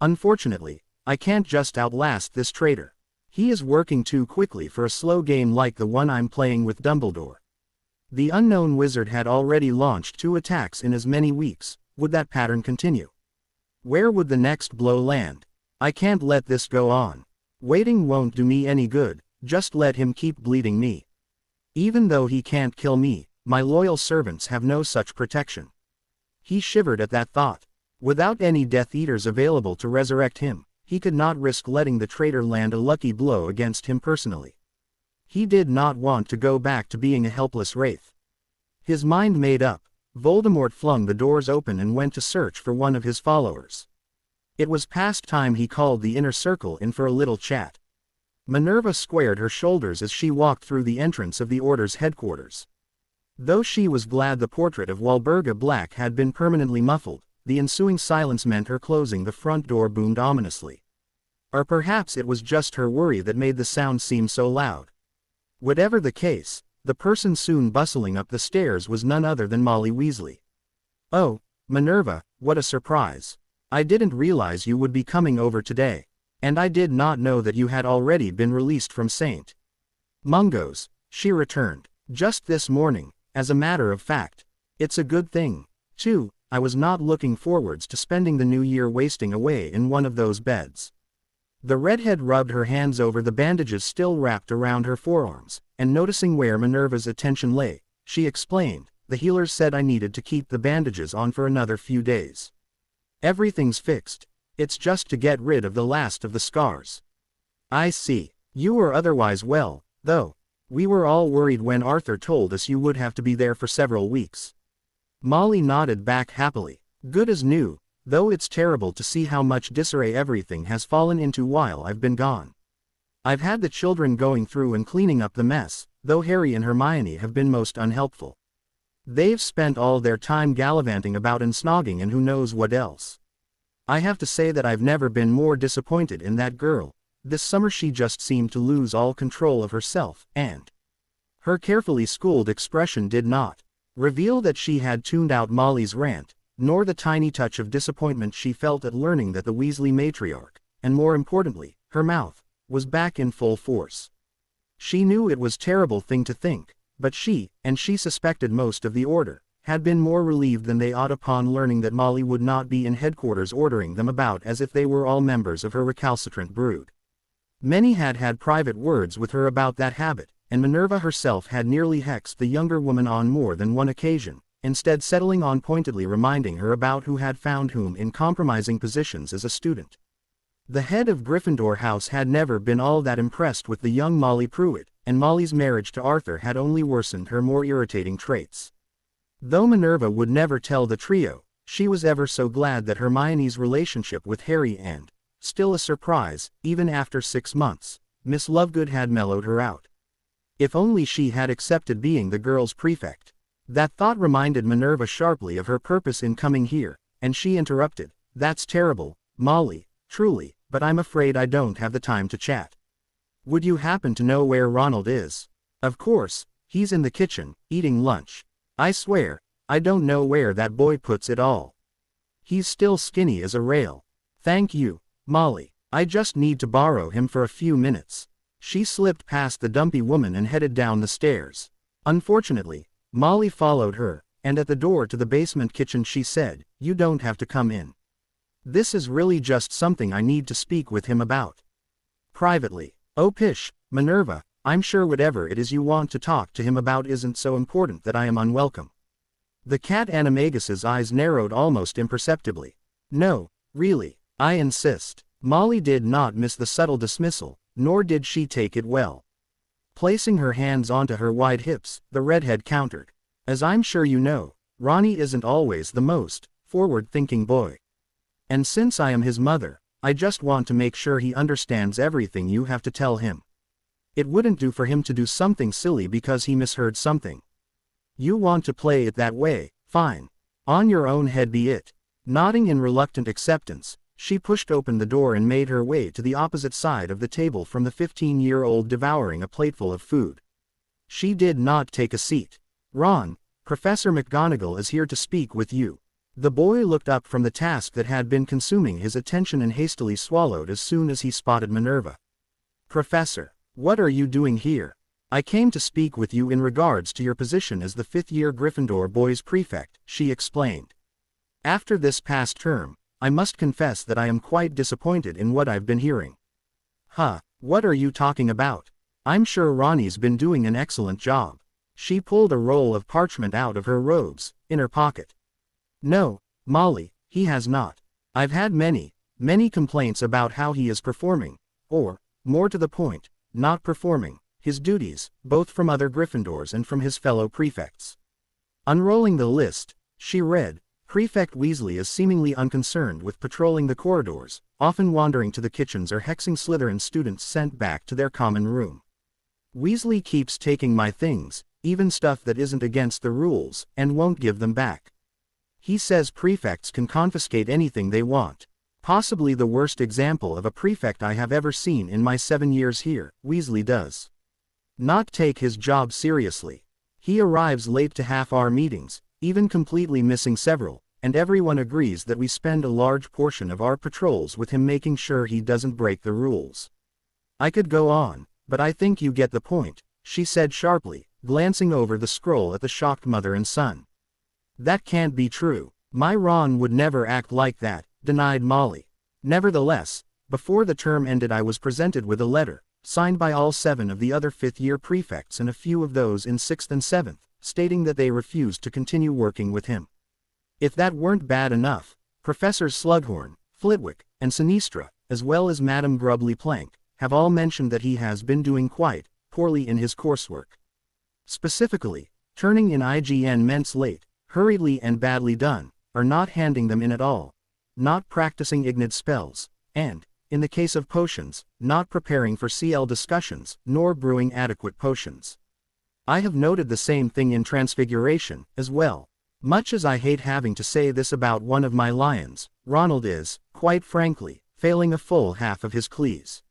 "Unfortunately, I can't just outlast this traitor. He is working too quickly for a slow game like the one I'm playing with Dumbledore." The unknown wizard had already launched 2 attacks in as many weeks. Would that pattern continue? Where would the next blow land? "I can't let this go on. Waiting won't do me any good, just let him keep bleeding me. Even though he can't kill me, my loyal servants have no such protection." He shivered at that thought. Without any Death Eaters available to resurrect him, he could not risk letting the traitor land a lucky blow against him personally. He did not want to go back to being a helpless wraith. His mind made up, Voldemort flung the doors open and went to search for one of his followers. It was past time he called the inner circle in for a little chat. Minerva squared her shoulders as she walked through the entrance of the Order's headquarters. Though she was glad the portrait of Walburga Black had been permanently muffled, the ensuing silence meant her closing the front door boomed ominously. Or perhaps it was just her worry that made the sound seem so loud. Whatever the case, the person soon bustling up the stairs was none other than Molly Weasley. "Oh, Minerva, what a surprise. I didn't realize you would be coming over today. And I did not know that you had already been released from St. Mungo's," she returned. "Just this morning, as a matter of fact. It's a good thing, too. I was not looking forwards to spending the new year wasting away in one of those beds." The redhead rubbed her hands over the bandages still wrapped around her forearms, and noticing where Minerva's attention lay, she explained, "The healers said I needed to keep the bandages on for another few days. Everything's fixed. It's just to get rid of the last of the scars." "I see. You were otherwise well, though. We were all worried when Arthur told us you would have to be there for several weeks." Molly nodded back happily. "Good as new, though it's terrible to see how much disarray everything has fallen into while I've been gone. I've had the children going through and cleaning up the mess, though Harry and Hermione have been most unhelpful. They've spent all their time gallivanting about and snogging and who knows what else. I have to say that I've never been more disappointed in that girl. This summer she just seemed to lose all control of herself, and her carefully schooled expression did not reveal that she had tuned out Molly's rant, nor the tiny touch of disappointment she felt at learning that the Weasley matriarch, and more importantly, her mouth, was back in full force. She knew it was a terrible thing to think, but she, and she suspected most of the Order, had been more relieved than they ought upon learning that Molly would not be in headquarters ordering them about as if they were all members of her recalcitrant brood. Many had had private words with her about that habit, and Minerva herself had nearly hexed the younger woman on more than one occasion, instead settling on pointedly reminding her about who had found whom in compromising positions as a student. The head of Gryffindor House had never been all that impressed with the young Molly Pruitt, and Molly's marriage to Arthur had only worsened her more irritating traits. Though Minerva would never tell the trio, she was ever so glad that Hermione's relationship with Harry and, still a surprise, even after 6 months, Miss Lovegood had mellowed her out. If only she had accepted being the girls' prefect. That thought reminded Minerva sharply of her purpose in coming here, and she interrupted, "That's terrible, Molly, truly, but I'm afraid I don't have the time to chat. Would you happen to know where Ronald is?" "Of course, he's in the kitchen, eating lunch. I swear, I don't know where that boy puts it all. He's still skinny as a rail. Thank you, Molly. I just need to borrow him for a few minutes." She slipped past the dumpy woman and headed down the stairs. Unfortunately, Molly followed her, and at the door to the basement kitchen she said, "You don't have to come in. This is really just something I need to speak with him about. Privately." "Oh pish, Minerva, I'm sure whatever it is you want to talk to him about isn't so important that I am unwelcome." The cat Animagus's eyes narrowed almost imperceptibly. "No, really, I insist." Molly did not miss the subtle dismissal, nor did she take it well. Placing her hands onto her wide hips, the redhead countered, "As I'm sure you know, Ronnie isn't always the most forward-thinking boy. And since I am his mother, I just want to make sure he understands everything you have to tell him. It wouldn't do for him to do something silly because he misheard something. You want to play it that way, fine. On your own head be it." Nodding in reluctant acceptance, she pushed open the door and made her way to the opposite side of the table from the 15-year-old devouring a plateful of food. She did not take a seat. "Ron, Professor McGonagall is here to speak with you." The boy looked up from the task that had been consuming his attention and hastily swallowed as soon as he spotted Minerva. "Professor, what are you doing here?" "I came to speak with you in regards to your position as the 5th-year Gryffindor boys prefect," she explained. "After this past term, I must confess that I am quite disappointed in what I've been hearing." "Huh, what are you talking about? I'm sure Ronnie's been doing an excellent job." She pulled a roll of parchment out of her robes, in her pocket. "No, Molly, he has not. I've had many complaints about how he is performing, or, more to the point, not performing, his duties, both from other Gryffindors and from his fellow prefects." Unrolling the list, she read, "Prefect Weasley is seemingly unconcerned with patrolling the corridors, often wandering to the kitchens or hexing Slytherin students sent back to their common room. Weasley keeps taking my things, even stuff that isn't against the rules, and won't give them back. He says prefects can confiscate anything they want. Possibly the worst example of a prefect I have ever seen in my 7 years here. Weasley does not take his job seriously. He arrives late to half our meetings, even completely missing several, and everyone agrees that we spend a large portion of our patrols with him making sure he doesn't break the rules. I could go on, but I think you get the point, she said sharply, glancing over the scroll at the shocked mother and son. That can't be true. My Ron would never act like that, denied Molly. Nevertheless, before the term ended I was presented with a letter, signed by all 7 of the other 5th-year prefects and a few of those in 6th and 7th, stating that they refused to continue working with him. If that weren't bad enough, Professors Slughorn, Flitwick, and Sinistra, as well as Madame Grubbly Plank, have all mentioned that he has been doing quite poorly in his coursework. Specifically, turning in IGN Ments late, hurriedly and badly done, or not handing them in at all, not practicing Ignid spells, and, in the case of potions, not preparing for CL discussions, nor brewing adequate potions. I have noted the same thing in Transfiguration, as well. Much as I hate having to say this about one of my lions, Ronald is, quite frankly, failing a full half of his clees.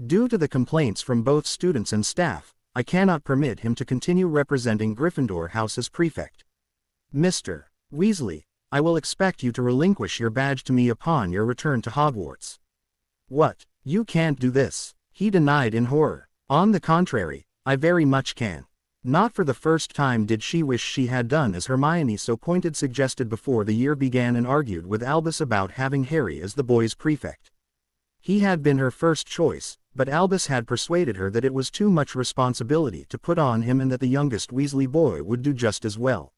Due to the complaints from both students and staff, I cannot permit him to continue representing Gryffindor House as prefect. Mr. Weasley, I will expect you to relinquish your badge to me upon your return to Hogwarts. What? You can't do this, he denied in horror. On the contrary, I very much can. Not for the first time did she wish she had done as Hermione so pointed suggested before the year began and argued with Albus about having Harry as the boys' prefect. He had been her first choice, but Albus had persuaded her that it was too much responsibility to put on him and that the youngest Weasley boy would do just as well.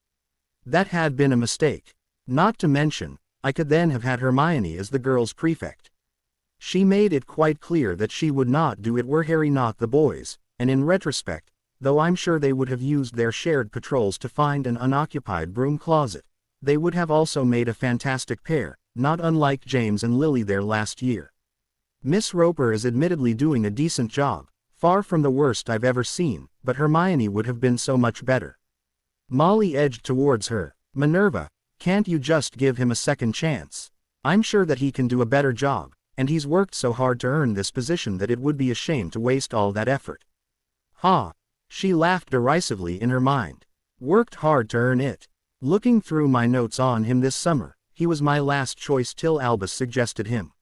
That had been a mistake. Not to mention, I could then have had Hermione as the girls' prefect. She made it quite clear that she would not do it were Harry not the boys, and in retrospect, though I'm sure they would have used their shared patrols to find an unoccupied broom closet, they would have also made a fantastic pair, not unlike James and Lily there last year. Miss Roper is admittedly doing a decent job, far from the worst I've ever seen, but Hermione would have been so much better. Molly edged towards her. Minerva, can't you just give him a second chance? I'm sure that he can do a better job, and he's worked so hard to earn this position that it would be a shame to waste all that effort. Ha! She laughed derisively in her mind. Worked hard to earn it. Looking through my notes on him this summer, he was my last choice till Albus suggested him.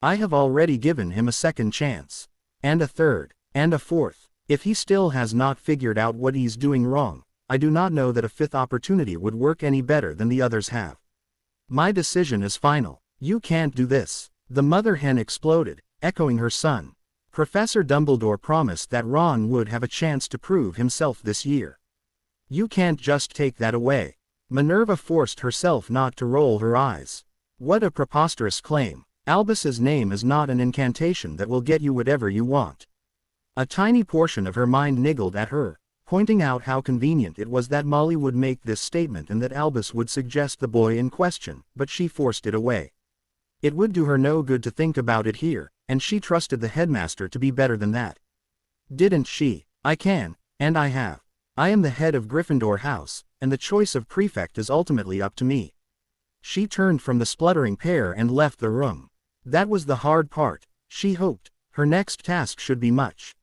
I have already given him a second chance. And a third. And a fourth. If he still has not figured out what he's doing wrong, I do not know that a 5th opportunity would work any better than the others have. My decision is final. You can't do this. The mother hen exploded, echoing her son. Professor Dumbledore promised that Ron would have a chance to prove himself this year. You can't just take that away. Minerva forced herself not to roll her eyes. What a preposterous claim. Albus's name is not an incantation that will get you whatever you want. A tiny portion of her mind niggled at her, pointing out how convenient it was that Molly would make this statement and that Albus would suggest the boy in question, but she forced it away. It would do her no good to think about it here, and she trusted the headmaster to be better than that. Didn't she? I can, and I have. I am the head of Gryffindor House, and the choice of prefect is ultimately up to me. She turned from the spluttering pair and left the room. That was the hard part, she hoped. Her next task should be much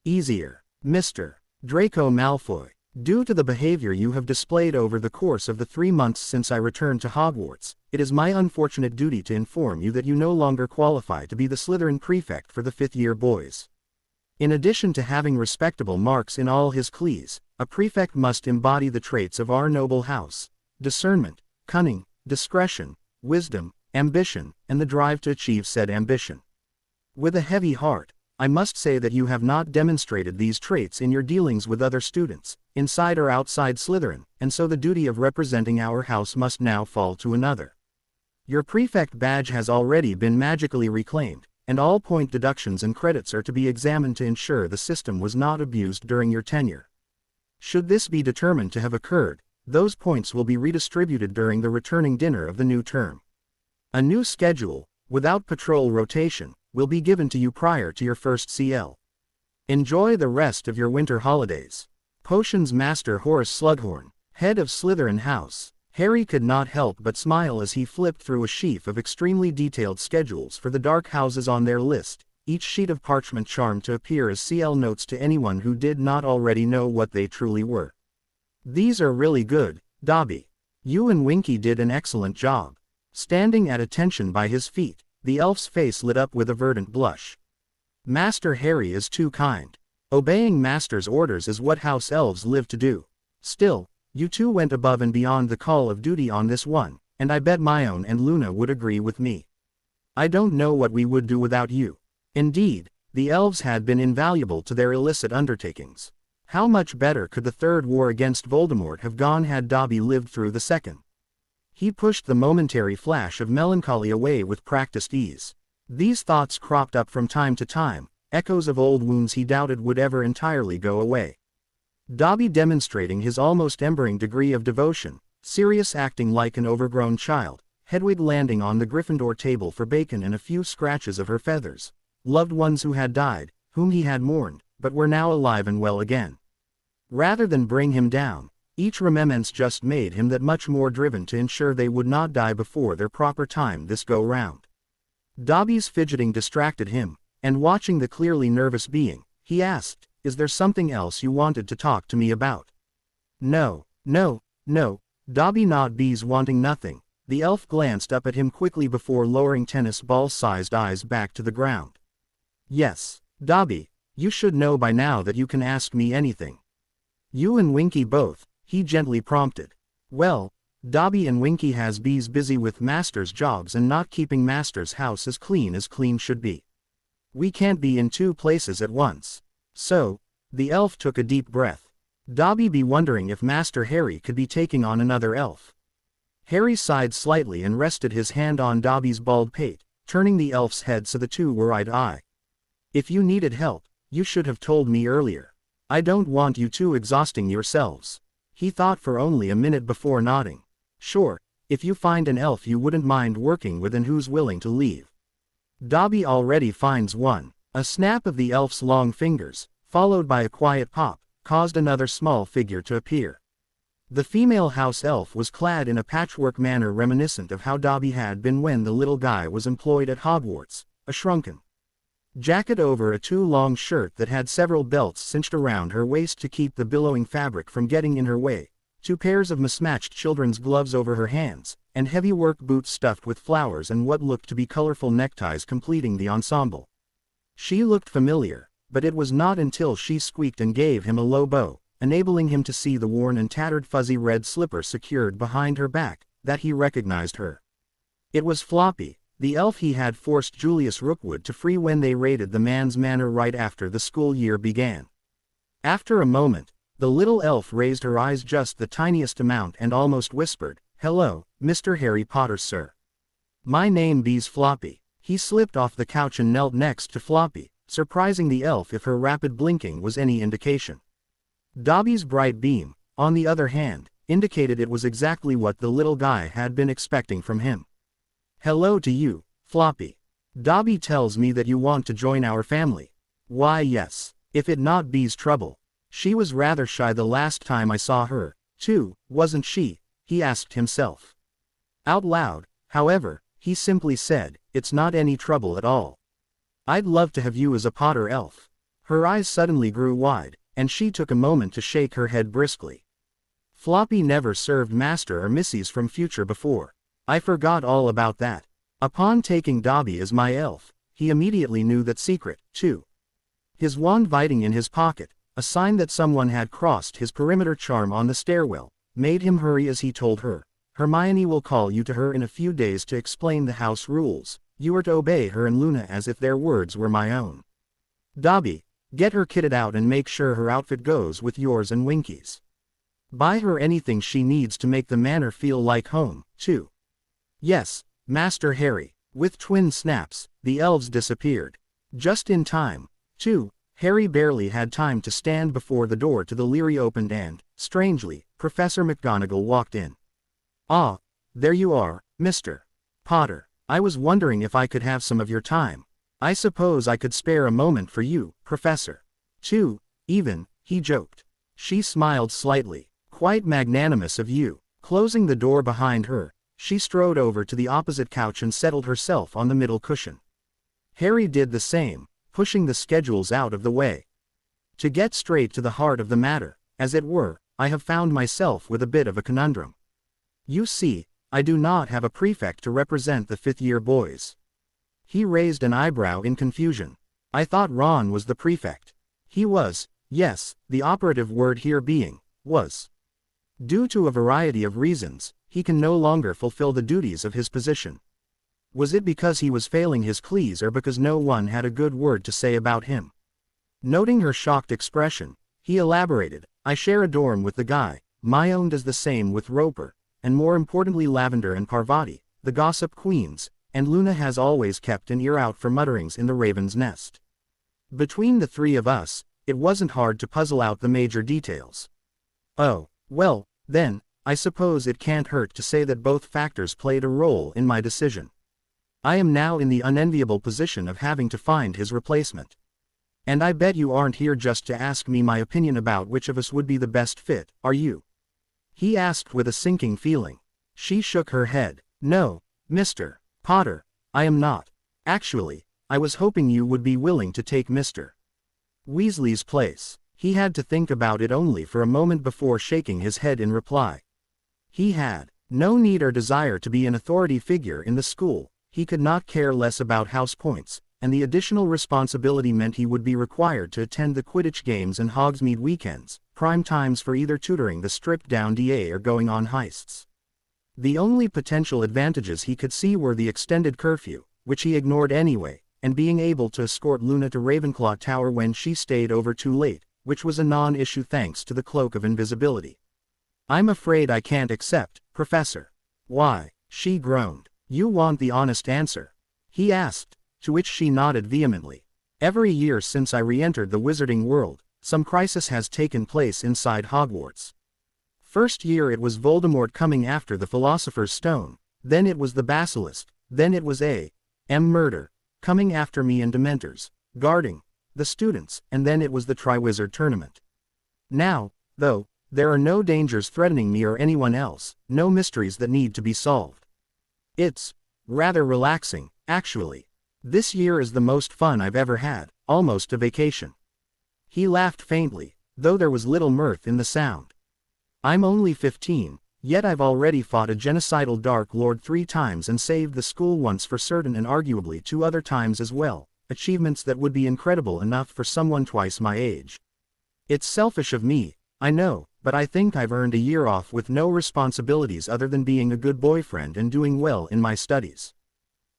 easier. Mr. Draco Malfoy, due to the behavior you have displayed over the course of the 3 months since I returned to Hogwarts, it is my unfortunate duty to inform you that you no longer qualify to be the Slytherin prefect for the 5th-year boys. In addition to having respectable marks in all his clees, a prefect must embody the traits of our noble house: discernment, cunning, discretion, wisdom, ambition, and the drive to achieve said ambition. With a heavy heart, I must say that you have not demonstrated these traits in your dealings with other students, inside or outside Slytherin, and so the duty of representing our house must now fall to another. Your prefect badge has already been magically reclaimed, and all point deductions and credits are to be examined to ensure the system was not abused during your tenure. Should this be determined to have occurred, those points will be redistributed during the returning dinner of the new term. A new schedule, without patrol rotation, will be given to you prior to your first CL. Enjoy the rest of your winter holidays. Potions Master Horace Slughorn, head of Slytherin House, Harry could not help but smile as he flipped through a sheaf of extremely detailed schedules for the dark houses on their list, each sheet of parchment charmed to appear as CL notes to anyone who did not already know what they truly were. These are really good, Dobby. You and Winky did an excellent job. Standing at attention by his feet, the elf's face lit up with a verdant blush. Master Harry is too kind. Obeying Master's orders is what house elves live to do. Still, you two went above and beyond the call of duty on this one, and I bet Myone and Luna would agree with me. I don't know what we would do without you. Indeed, the elves had been invaluable to their illicit undertakings. How much better could the Third War against Voldemort have gone had Dobby lived through the second? He pushed the momentary flash of melancholy away with practiced ease. These thoughts cropped up from time to time, echoes of old wounds he doubted would ever entirely go away. Dobby demonstrating his almost embering degree of devotion, Sirius acting like an overgrown child, Hedwig landing on the Gryffindor table for bacon and a few scratches of her feathers. Loved ones who had died, whom he had mourned, but were now alive and well again. Rather than bring him down, each remembrance just made him that much more driven to ensure they would not die before their proper time this go-round. Dobby's fidgeting distracted him, and watching the clearly nervous being, he asked, "Is there something else you wanted to talk to me about?" No. Dobby not bees wanting nothing. The elf glanced up at him quickly before lowering tennis ball-sized eyes back to the ground. Yes, Dobby, you should know by now that you can ask me anything. You and Winky both, he gently prompted. Well, Dobby and Winky has bees busy with Master's jobs and not keeping Master's house as clean should be. We can't be in two places at once. So, the elf took a deep breath. Dobby be wondering if Master Harry could be taking on another elf. Harry sighed slightly and rested his hand on Dobby's bald pate, turning the elf's head so the two were eye to eye. If you needed help, you should have told me earlier. I don't want you two exhausting yourselves. He thought for only a minute before nodding. Sure, if you find an elf you wouldn't mind working with and who's willing to leave. Dobby already finds one. A snap of the elf's long fingers, followed by a quiet pop, caused another small figure to appear. The female house elf was clad in a patchwork manner reminiscent of how Dobby had been when the little guy was employed at Hogwarts, a shrunken jacket over a too-long shirt that had several belts cinched around her waist to keep the billowing fabric from getting in her way, 2 pairs of mismatched children's gloves over her hands, and heavy work boots stuffed with flowers and what looked to be colorful neckties completing the ensemble. She looked familiar, but it was not until she squeaked and gave him a low bow, enabling him to see the worn and tattered fuzzy red slipper secured behind her back, that he recognized her. It was Floppy, the elf he had forced Julius Rookwood to free when they raided the man's manor right after the school year began. After a moment, the little elf raised her eyes just the tiniest amount and almost whispered, "Hello, Mr. Harry Potter, sir. My name be's Floppy." He slipped off the couch and knelt next to Floppy, surprising the elf if her rapid blinking was any indication. Dobby's bright beam, on the other hand, indicated it was exactly what the little guy had been expecting from him. "Hello to you, Floppy. Dobby tells me that you want to join our family." "Why yes, if it not be's trouble. She was rather shy the last time I saw her, too, wasn't she?" he asked himself. Out loud, however, he simply said, "It's not any trouble at all. I'd love to have you as a Potter elf." Her eyes suddenly grew wide, and she took a moment to shake her head briskly. Floppy never served Master or Missy's from Future before. I forgot all about that. Upon taking Dobby as my elf, he immediately knew that secret, too. His wand biting in his pocket, a sign that someone had crossed his perimeter charm on the stairwell, made him hurry as he told her, "Hermione will call you to her in a few days to explain the house rules. You are to obey her and Luna as if their words were my own. Dobby, get her kitted out and make sure her outfit goes with yours and Winky's. Buy her anything she needs to make the manor feel like home, too." "Yes, Master Harry." With twin snaps, the elves disappeared. Just in time, too. Harry barely had time to stand before the door to the Leary opened and, strangely, Professor McGonagall walked in. "Ah, there you are, Mr. Potter. I was wondering if I could have some of your time. I suppose I could spare a moment for you, Professor. Too, even," he joked. She smiled slightly. "Quite magnanimous of you. Closing the door behind her, she strode over to the opposite couch and settled herself on the middle cushion. Harry did the same, pushing the schedules out of the way. To get straight to the heart of the matter, as it were, I have found myself with a bit of a conundrum. You see, I do not have a prefect to represent the fifth-year boys. He raised an eyebrow in confusion. I thought Ron was the prefect. He was, yes, the operative word here being, was. Due to a variety of reasons, he can no longer fulfill the duties of his position. Was it because he was failing his cleas or because no one had a good word to say about him? Noting her shocked expression, he elaborated, I share a dorm with the guy, my own does the same with Roper, and more importantly Lavender and Parvati, the gossip queens, and Luna has always kept an ear out for mutterings in the raven's nest. Between the three of us, it wasn't hard to puzzle out the major details. Oh, well, then, I suppose it can't hurt to say that both factors played a role in my decision. I am now in the unenviable position of having to find his replacement. And I bet you aren't here just to ask me my opinion about which of us would be the best fit, are you? He asked with a sinking feeling. She shook her head. No, Mr. Potter, I am not. Actually, I was hoping you would be willing to take Mr. Weasley's place. He had to think about it only for a moment before shaking his head in reply. He had no need or desire to be an authority figure in the school, he could not care less about house points, and the additional responsibility meant he would be required to attend the Quidditch games and Hogsmeade weekends, prime times for either tutoring the stripped-down DA or going on heists. The only potential advantages he could see were the extended curfew, which he ignored anyway, and being able to escort Luna to Ravenclaw Tower when she stayed over too late, which was a non-issue thanks to the Cloak of Invisibility. I'm afraid I can't accept, Professor. Why? She groaned. You want the honest answer? He asked, to which she nodded vehemently. Every year since I re-entered the wizarding world, some crisis has taken place inside Hogwarts. First year it was Voldemort coming after the Philosopher's Stone, then it was the Basilisk, then it was A.M. murder, coming after me and Dementors, guarding the students, and then it was the Triwizard Tournament. Now, though, there are no dangers threatening me or anyone else, no mysteries that need to be solved. It's rather relaxing, actually. This year is the most fun I've ever had, almost a vacation. He laughed faintly, though there was little mirth in the sound. I'm only 15, yet I've already fought a genocidal Dark Lord 3 times and saved the school once for certain and arguably 2 other times as well, achievements that would be incredible enough for someone twice my age. It's selfish of me, I know, but I think I've earned a year off with no responsibilities other than being a good boyfriend and doing well in my studies.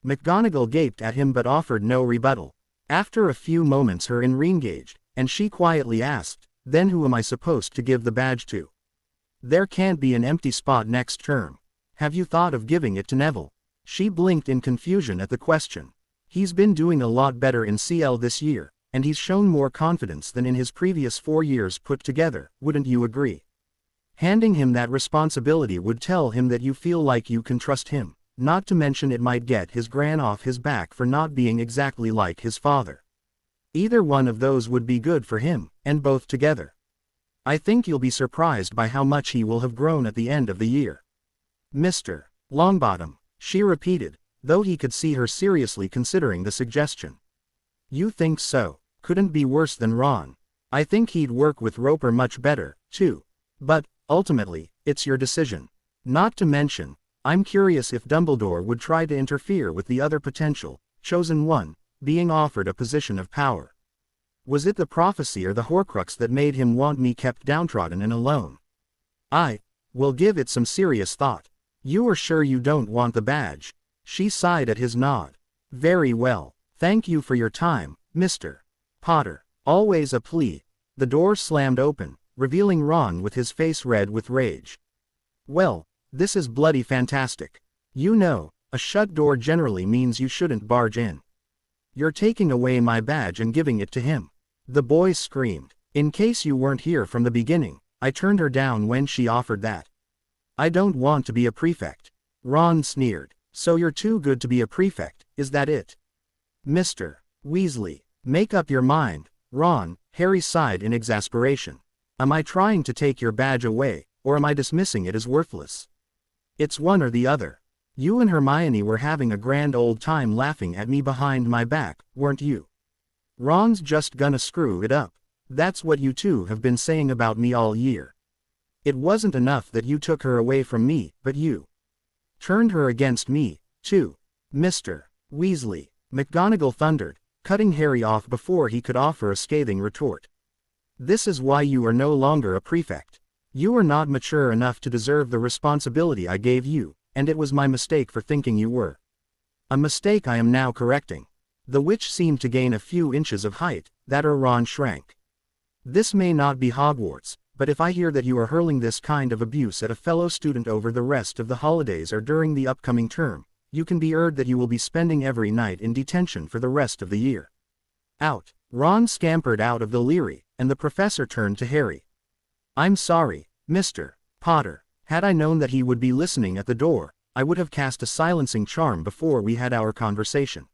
McGonagall gaped at him but offered no rebuttal. After a few moments her re-engaged, and she quietly asked, then who am I supposed to give the badge to? There can't be an empty spot next term. Have you thought of giving it to Neville? She blinked in confusion at the question. He's been doing a lot better in CL this year, and he's shown more confidence than in his previous 4 years put together, wouldn't you agree? Handing him that responsibility would tell him that you feel like you can trust him, not to mention it might get his gran off his back for not being exactly like his father. Either one of those would be good for him, and both together. I think you'll be surprised by how much he will have grown at the end of the year. Mr. Longbottom, she repeated, though he could see her seriously considering the suggestion. You think so? Couldn't be worse than Ron. I think he'd work with Roper much better, too. But, ultimately, it's your decision. Not to mention, I'm curious if Dumbledore would try to interfere with the other potential, chosen one, being offered a position of power. Was it the prophecy or the Horcrux that made him want me kept downtrodden and alone? I will give it some serious thought. You are sure you don't want the badge? She sighed at his nod. Very well. Thank you for your time, Mr. Potter. Always a plea. The door slammed open, revealing Ron with his face red with rage. Well, this is bloody fantastic. You know, a shut door generally means you shouldn't barge in. You're taking away my badge and giving it to him. The boy screamed. In case you weren't here from the beginning, I turned her down when she offered that. I don't want to be a prefect. Ron sneered. So you're too good to be a prefect, is that it? Mr. Weasley, make up your mind. Ron, Harry sighed in exasperation. Am I trying to take your badge away, or am I dismissing it as worthless? It's one or the other. You and Hermione were having a grand old time laughing at me behind my back, weren't you? Ron's just gonna screw it up. That's what you two have been saying about me all year. It wasn't enough that you took her away from me, but you turned her against me, too. Mr. Weasley, McGonagall thundered, cutting Harry off before he could offer a scathing retort. This is why you are no longer a prefect. You are not mature enough to deserve the responsibility I gave you, and it was my mistake for thinking you were. A mistake I am now correcting. The witch seemed to gain a few inches of height, that Ron shrank. This may not be Hogwarts, but if I hear that you are hurling this kind of abuse at a fellow student over the rest of the holidays or during the upcoming term, you can be assured that you will be spending every night in detention for the rest of the year. Out. Ron scampered out of the Leary, and the professor turned to Harry. I'm sorry, Mr. Potter. Had I known that he would be listening at the door, I would have cast a silencing charm before we had our conversation.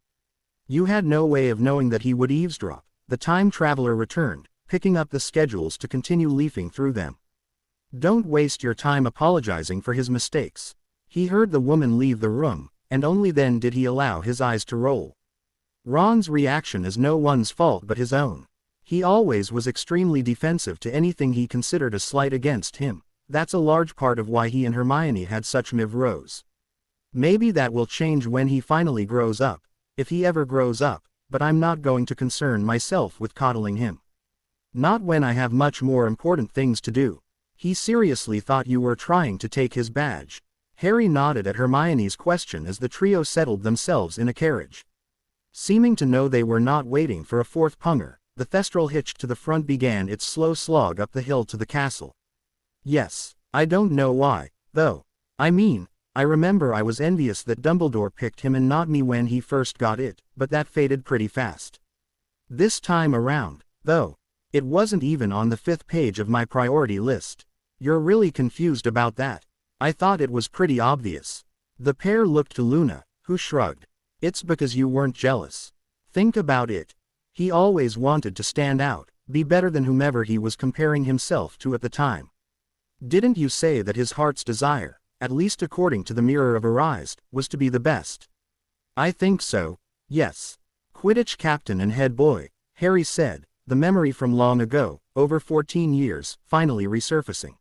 You had no way of knowing that he would eavesdrop. The time traveler returned, picking up the schedules to continue leafing through them. Don't waste your time apologizing for his mistakes. He heard the woman leave the room, and only then did he allow his eyes to roll. Ron's reaction is no one's fault but his own. He always was extremely defensive to anything he considered a slight against him. That's a large part of why he and Hermione had such mivros. Maybe that will change when he finally grows up, if he ever grows up, but I'm not going to concern myself with coddling him. Not when I have much more important things to do. He seriously thought you were trying to take his badge. Harry nodded at Hermione's question as the trio settled themselves in a carriage. Seeming to know they were not waiting for a fourth punger, the Thestral hitched to the front began its slow slog up the hill to the castle. Yes, I don't know why, though. I mean, I remember I was envious that Dumbledore picked him and not me when he first got it, but that faded pretty fast. This time around, though, it wasn't even on the 5th page of my priority list. You're really confused about that. I thought it was pretty obvious. The pair looked to Luna, who shrugged. It's because you weren't jealous. Think about it. He always wanted to stand out, be better than whomever he was comparing himself to at the time. Didn't you say that his heart's desire, at least according to the Mirror of Arise, was to be the best? I think so, yes. Quidditch captain and head boy, Harry said, the memory from long ago, over 14 years, finally resurfacing.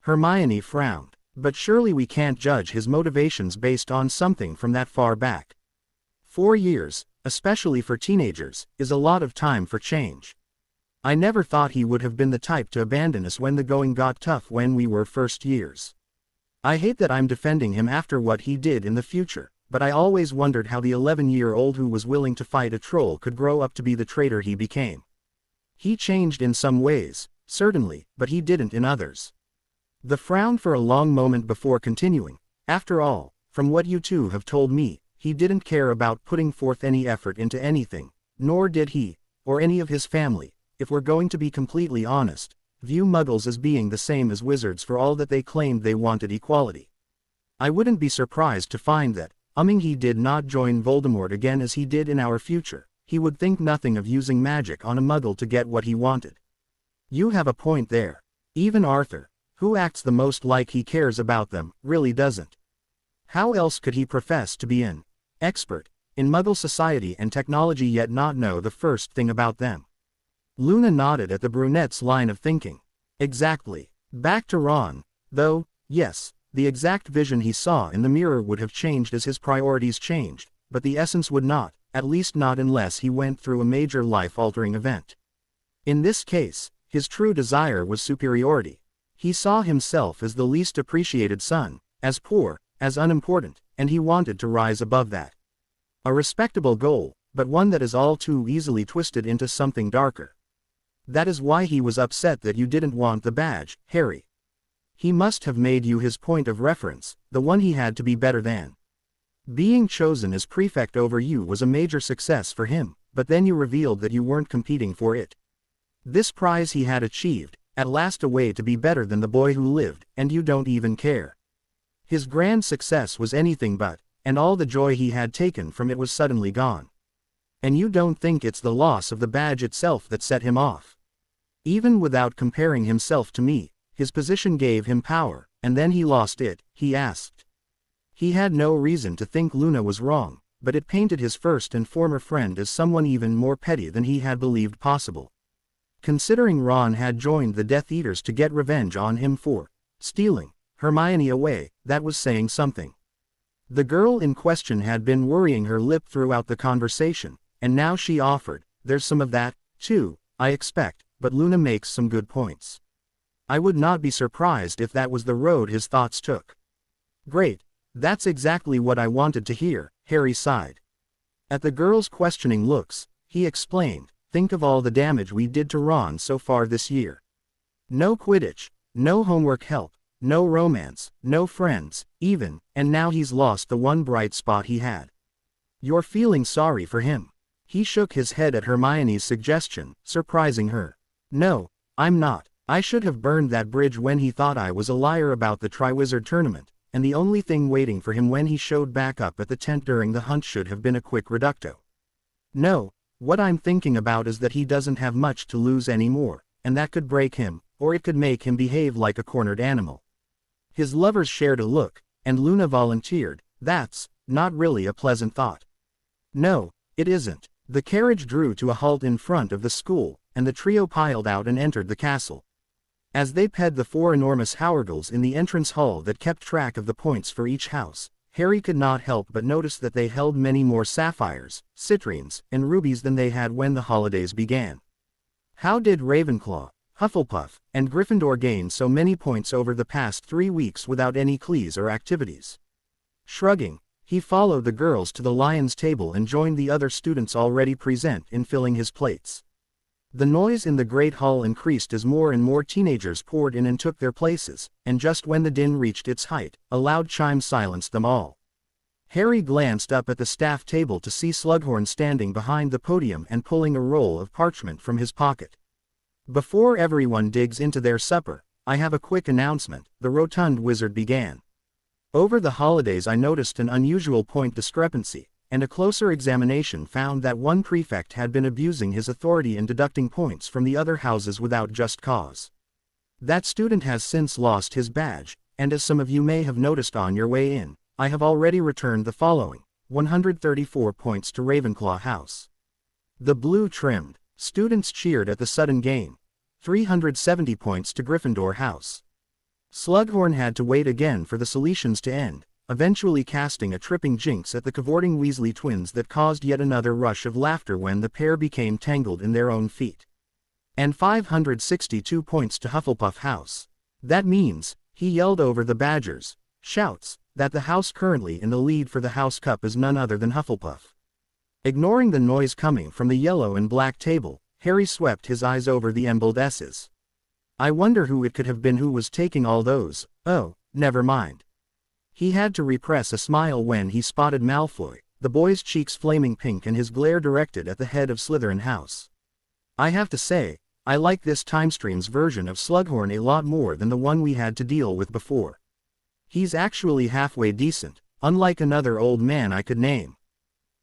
Hermione frowned. But surely we can't judge his motivations based on something from that far back. 4 years, especially for teenagers, is a lot of time for change. I never thought he would have been the type to abandon us when the going got tough when we were first years. I hate that I'm defending him after what he did in the future, but I always wondered how the 11-year-old who was willing to fight a troll could grow up to be the traitor he became. He changed in some ways, certainly, but he didn't in others. The frown for a long moment before continuing. After all, from what you two have told me, he didn't care about putting forth any effort into anything, nor did he, or any of his family, if we're going to be completely honest, view Muggles as being the same as wizards for all that they claimed they wanted equality. I wouldn't be surprised to find that, he did not join Voldemort again as he did in our future, he would think nothing of using magic on a Muggle to get what he wanted. You have a point there. Even Arthur, who acts the most like he cares about them, really doesn't. How else could he profess to be an expert in Muggle society and technology yet not know the first thing about them? Luna nodded at the brunette's line of thinking. Exactly. Back to Ron, though, yes, the exact vision he saw in the mirror would have changed as his priorities changed, but the essence would not, at least not unless he went through a major life-altering event. In this case, his true desire was superiority. He saw himself as the least appreciated son, as poor, as unimportant, and he wanted to rise above that. A respectable goal, but one that is all too easily twisted into something darker. That is why he was upset that you didn't want the badge, Harry. He must have made you his point of reference, the one he had to be better than. Being chosen as prefect over you was a major success for him, but then you revealed that you weren't competing for it. This prize he had achieved, at last a way to be better than the boy who lived, and you don't even care. His grand success was anything but, and all the joy he had taken from it was suddenly gone. And you don't think it's the loss of the badge itself that set him off. Even without comparing himself to me, his position gave him power, and then he lost it, he asked. He had no reason to think Luna was wrong, but it painted his first and former friend as someone even more petty than he had believed possible. Considering Ron had joined the Death Eaters to get revenge on him for stealing Hermione away, that was saying something. The girl in question had been worrying her lip throughout the conversation, and now she offered, "There's some of that, too, I expect, but Luna makes some good points." I would not be surprised if that was the road his thoughts took. Great, that's exactly what I wanted to hear, Harry sighed. At the girl's questioning looks, he explained, "Think of all the damage we did to Ron so far this year. No Quidditch, no homework help, no romance, no friends, even, and now he's lost the one bright spot he had. You're feeling sorry for him." He shook his head at Hermione's suggestion, surprising her. "No, I'm not. I should have burned that bridge when he thought I was a liar about the Triwizard Tournament, and the only thing waiting for him when he showed back up at the tent during the hunt should have been a quick reducto. No, what I'm thinking about is that he doesn't have much to lose anymore, and that could break him, or it could make him behave like a cornered animal." His lovers shared a look, and Luna volunteered, "That's not really a pleasant thought." "No, it isn't." The carriage drew to a halt in front of the school, and the trio piled out and entered the castle. As they ped the 4 enormous Howargles in the entrance hall that kept track of the points for each house, Harry could not help but notice that they held many more sapphires, citrines, and rubies than they had when the holidays began. How did Ravenclaw, Hufflepuff, and Gryffindor gain so many points over the past 3 weeks without any clues or activities? Shrugging, he followed the girls to the lion's table and joined the other students already present in filling his plates. The noise in the great hall increased as more and more teenagers poured in and took their places, and just when the din reached its height, a loud chime silenced them all. Harry glanced up at the staff table to see Slughorn standing behind the podium and pulling a roll of parchment from his pocket. "Before everyone digs into their supper, I have a quick announcement," the rotund wizard began. "Over the holidays I noticed an unusual point discrepancy, and a closer examination found that one prefect had been abusing his authority in deducting points from the other houses without just cause. That student has since lost his badge, and as some of you may have noticed on your way in, I have already returned the following: 134 points to Ravenclaw House." The blue trimmed students cheered at the sudden gain. 370 points to Gryffindor House. Slughorn had to wait again for the solutions to end, eventually casting a tripping jinx at the cavorting Weasley twins that caused yet another rush of laughter when the pair became tangled in their own feet. And 562 points to Hufflepuff House. That means, he yelled over the Badgers' shouts, that the house currently in the lead for the House Cup is none other than Hufflepuff. Ignoring the noise coming from the yellow and black table, Harry swept his eyes over the embled S's. I wonder who it could have been who was taking all those. Oh, never mind. He had to repress a smile when he spotted Malfoy, the boy's cheeks flaming pink and his glare directed at the head of Slytherin House. "I have to say, I like this Timestream's version of Slughorn a lot more than the one we had to deal with before. He's actually halfway decent, unlike another old man I could name."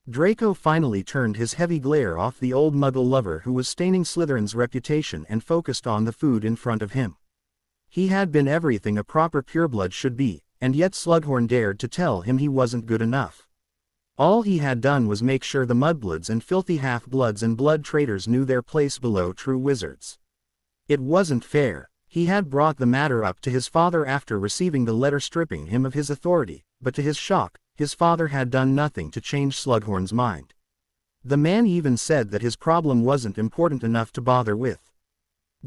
Draco finally turned his heavy glare off the old Muggle lover who was staining Slytherin's reputation and focused on the food in front of him. He had been everything a proper pureblood should be, and yet Slughorn dared to tell him he wasn't good enough. All he had done was make sure the mudbloods and filthy half-bloods and blood traitors knew their place below true wizards. It wasn't fair. He had brought the matter up to his father after receiving the letter stripping him of his authority, but to his shock, his father had done nothing to change Slughorn's mind. The man even said that his problem wasn't important enough to bother with.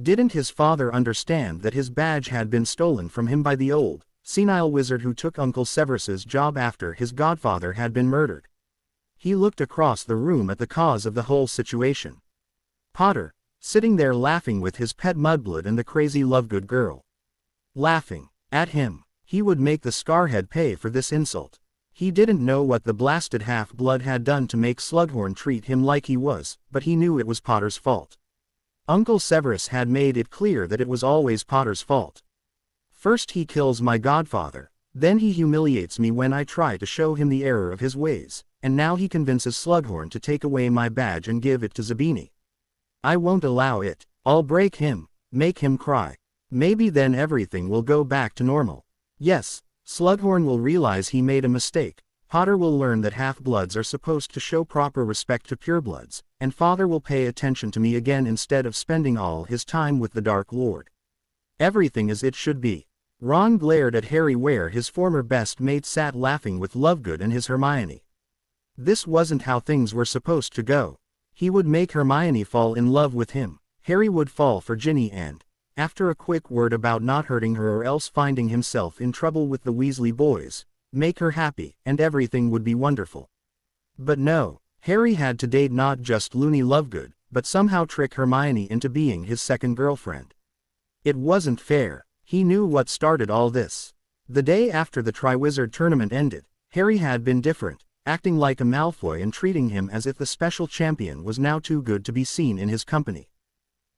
Didn't his father understand that his badge had been stolen from him by the old, senile wizard who took Uncle Severus's job after his godfather had been murdered? He looked across the room at the cause of the whole situation. Potter, sitting there laughing with his pet mudblood and the crazy Lovegood girl. Laughing at him. He would make the Scarhead pay for this insult. He didn't know what the blasted half-blood had done to make Slughorn treat him like he was, but he knew it was Potter's fault. Uncle Severus had made it clear that it was always Potter's fault. First he kills my godfather, then he humiliates me when I try to show him the error of his ways, and now he convinces Slughorn to take away my badge and give it to Zabini. I won't allow it. I'll break him, make him cry. Maybe then everything will go back to normal. Yes, Slughorn will realize he made a mistake, Potter will learn that half-bloods are supposed to show proper respect to purebloods, and Father will pay attention to me again instead of spending all his time with the Dark Lord. Everything as it should be. Ron glared at Harry where his former best mate sat laughing with Lovegood and his Hermione. This wasn't how things were supposed to go. He would make Hermione fall in love with him, Harry would fall for Ginny and, after a quick word about not hurting her or else finding himself in trouble with the Weasley boys, make her happy, and everything would be wonderful. But no, Harry had to date not just loony Lovegood, but somehow trick Hermione into being his second girlfriend. It wasn't fair. He knew what started all this. The day after the Triwizard Tournament ended, Harry had been different, acting like a Malfoy and treating him as if the special champion was now too good to be seen in his company.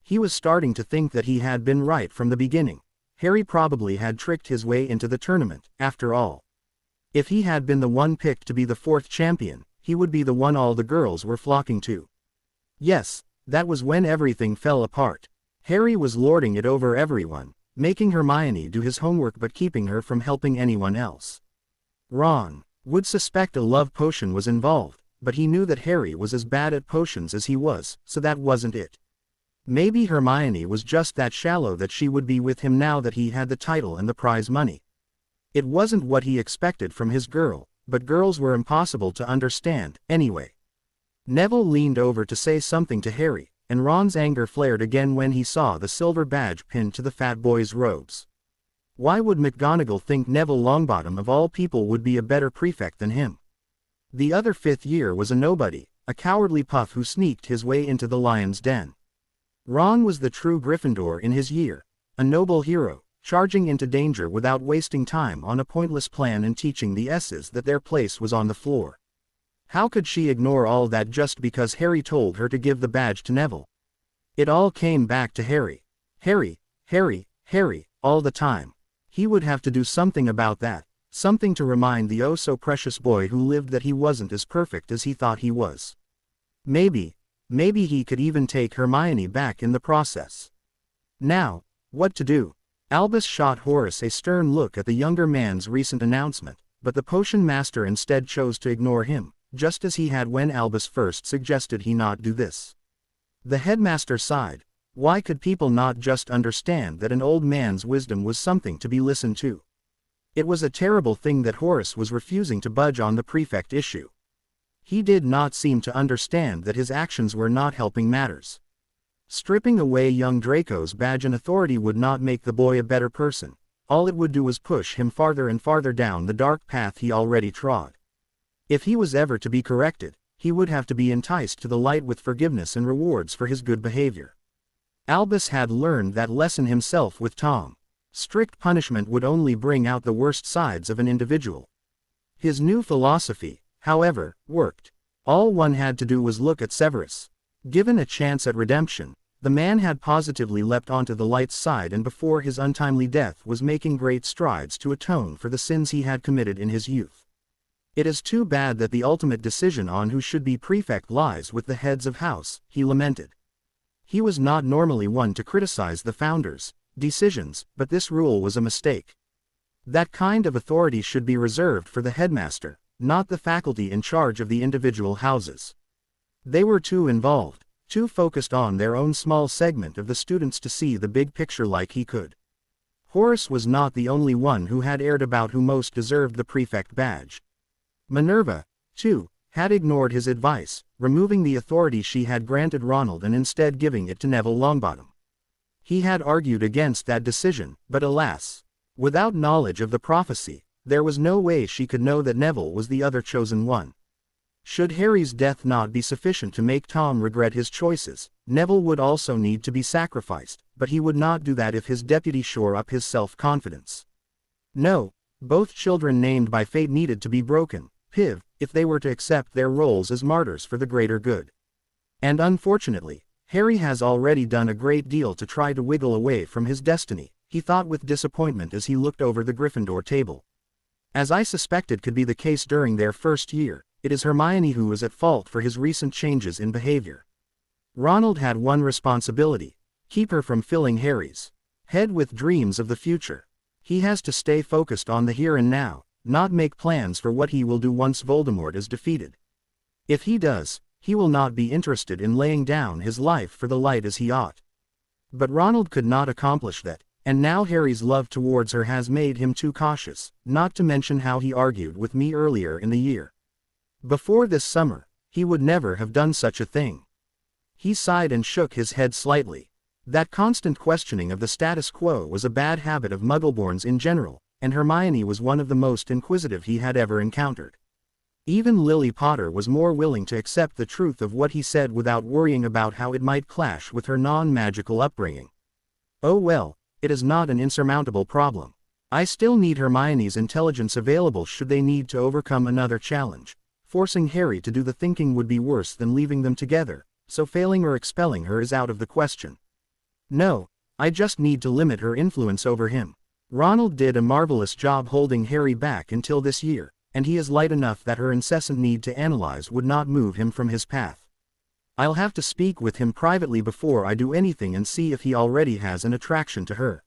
He was starting to think that he had been right from the beginning. Harry probably had tricked his way into the tournament, after all. If he had been the one picked to be the fourth champion, he would be the one all the girls were flocking to. Yes, that was when everything fell apart. Harry was lording it over everyone, making Hermione do his homework but keeping her from helping anyone else. Ron would suspect a love potion was involved, but he knew that Harry was as bad at potions as he was, so that wasn't it. Maybe Hermione was just that shallow that she would be with him now that he had the title and the prize money. It wasn't what he expected from his girl, but girls were impossible to understand, anyway. Neville leaned over to say something to Harry, and Ron's anger flared again when he saw the silver badge pinned to the fat boy's robes. Why would McGonagall think Neville Longbottom of all people would be a better prefect than him? The other fifth year was a nobody, a cowardly puff who sneaked his way into the lion's den. Ron was the true Gryffindor in his year, a noble hero, charging into danger without wasting time on a pointless plan and teaching the S's that their place was on the floor. How could she ignore all that just because Harry told her to give the badge to Neville? It all came back to Harry. Harry, all the time. He would have to do something about that, something to remind the oh-so-precious boy who lived that he wasn't as perfect as he thought he was. Maybe he could even take Hermione back in the process. Now, what to do? Albus shot Horace a stern look at the younger man's recent announcement, but the potion master instead chose to ignore him, just as he had when Albus first suggested he not do this. The headmaster sighed. Why could people not just understand that an old man's wisdom was something to be listened to? It was a terrible thing that Horace was refusing to budge on the prefect issue. He did not seem to understand that his actions were not helping matters. Stripping away young Draco's badge and authority would not make the boy a better person. All it would do was push him farther and farther down the dark path he already trod. If he was ever to be corrected, he would have to be enticed to the light with forgiveness and rewards for his good behavior. Albus had learned that lesson himself with Tom. Strict punishment would only bring out the worst sides of an individual. His new philosophy, however, worked. All one had to do was look at Severus. Given a chance at redemption, the man had positively leapt onto the light's side and before his untimely death was making great strides to atone for the sins he had committed in his youth. It is too bad that the ultimate decision on who should be prefect lies with the heads of house, he lamented. He was not normally one to criticize the founders' decisions, but this rule was a mistake. That kind of authority should be reserved for the headmaster, not the faculty in charge of the individual houses. They were too involved, too focused on their own small segment of the students to see the big picture like he could. Horace was not the only one who had erred about who most deserved the prefect badge. Minerva, too, had ignored his advice, removing the authority she had granted Ronald and instead giving it to Neville Longbottom. He had argued against that decision, but alas, without knowledge of the prophecy, there was no way she could know that Neville was the other chosen one. Should Harry's death not be sufficient to make Tom regret his choices, Neville would also need to be sacrificed, but he would not do that if his deputy shore up his self-confidence. No, both children named by fate needed to be broken, if they were to accept their roles as martyrs for the greater good. And unfortunately, Harry has already done a great deal to try to wiggle away from his destiny, he thought with disappointment as he looked over the Gryffindor table. As I suspected could be the case during their first year, it is Hermione who is at fault for his recent changes in behavior. Ronald had one responsibility: keep her from filling Harry's head with dreams of the future. He has to stay focused on the here and now, not make plans for what he will do once Voldemort is defeated. If he does, he will not be interested in laying down his life for the light as he ought. But Ronald could not accomplish that, and now Harry's love towards her has made him too cautious, not to mention how he argued with me earlier in the year. Before this summer, he would never have done such a thing. He sighed and shook his head slightly. That constant questioning of the status quo was a bad habit of Muggleborns in general, and Hermione was one of the most inquisitive he had ever encountered. Even Lily Potter was more willing to accept the truth of what he said without worrying about how it might clash with her non-magical upbringing. Oh well, it is not an insurmountable problem. I still need Hermione's intelligence available should they need to overcome another challenge. Forcing Harry to do the thinking would be worse than leaving them together, so failing or expelling her is out of the question. No, I just need to limit her influence over him. Ronald did a marvelous job holding Harry back until this year, and he is light enough that her incessant need to analyze would not move him from his path. I'll have to speak with him privately before I do anything and see if he already has an attraction to her.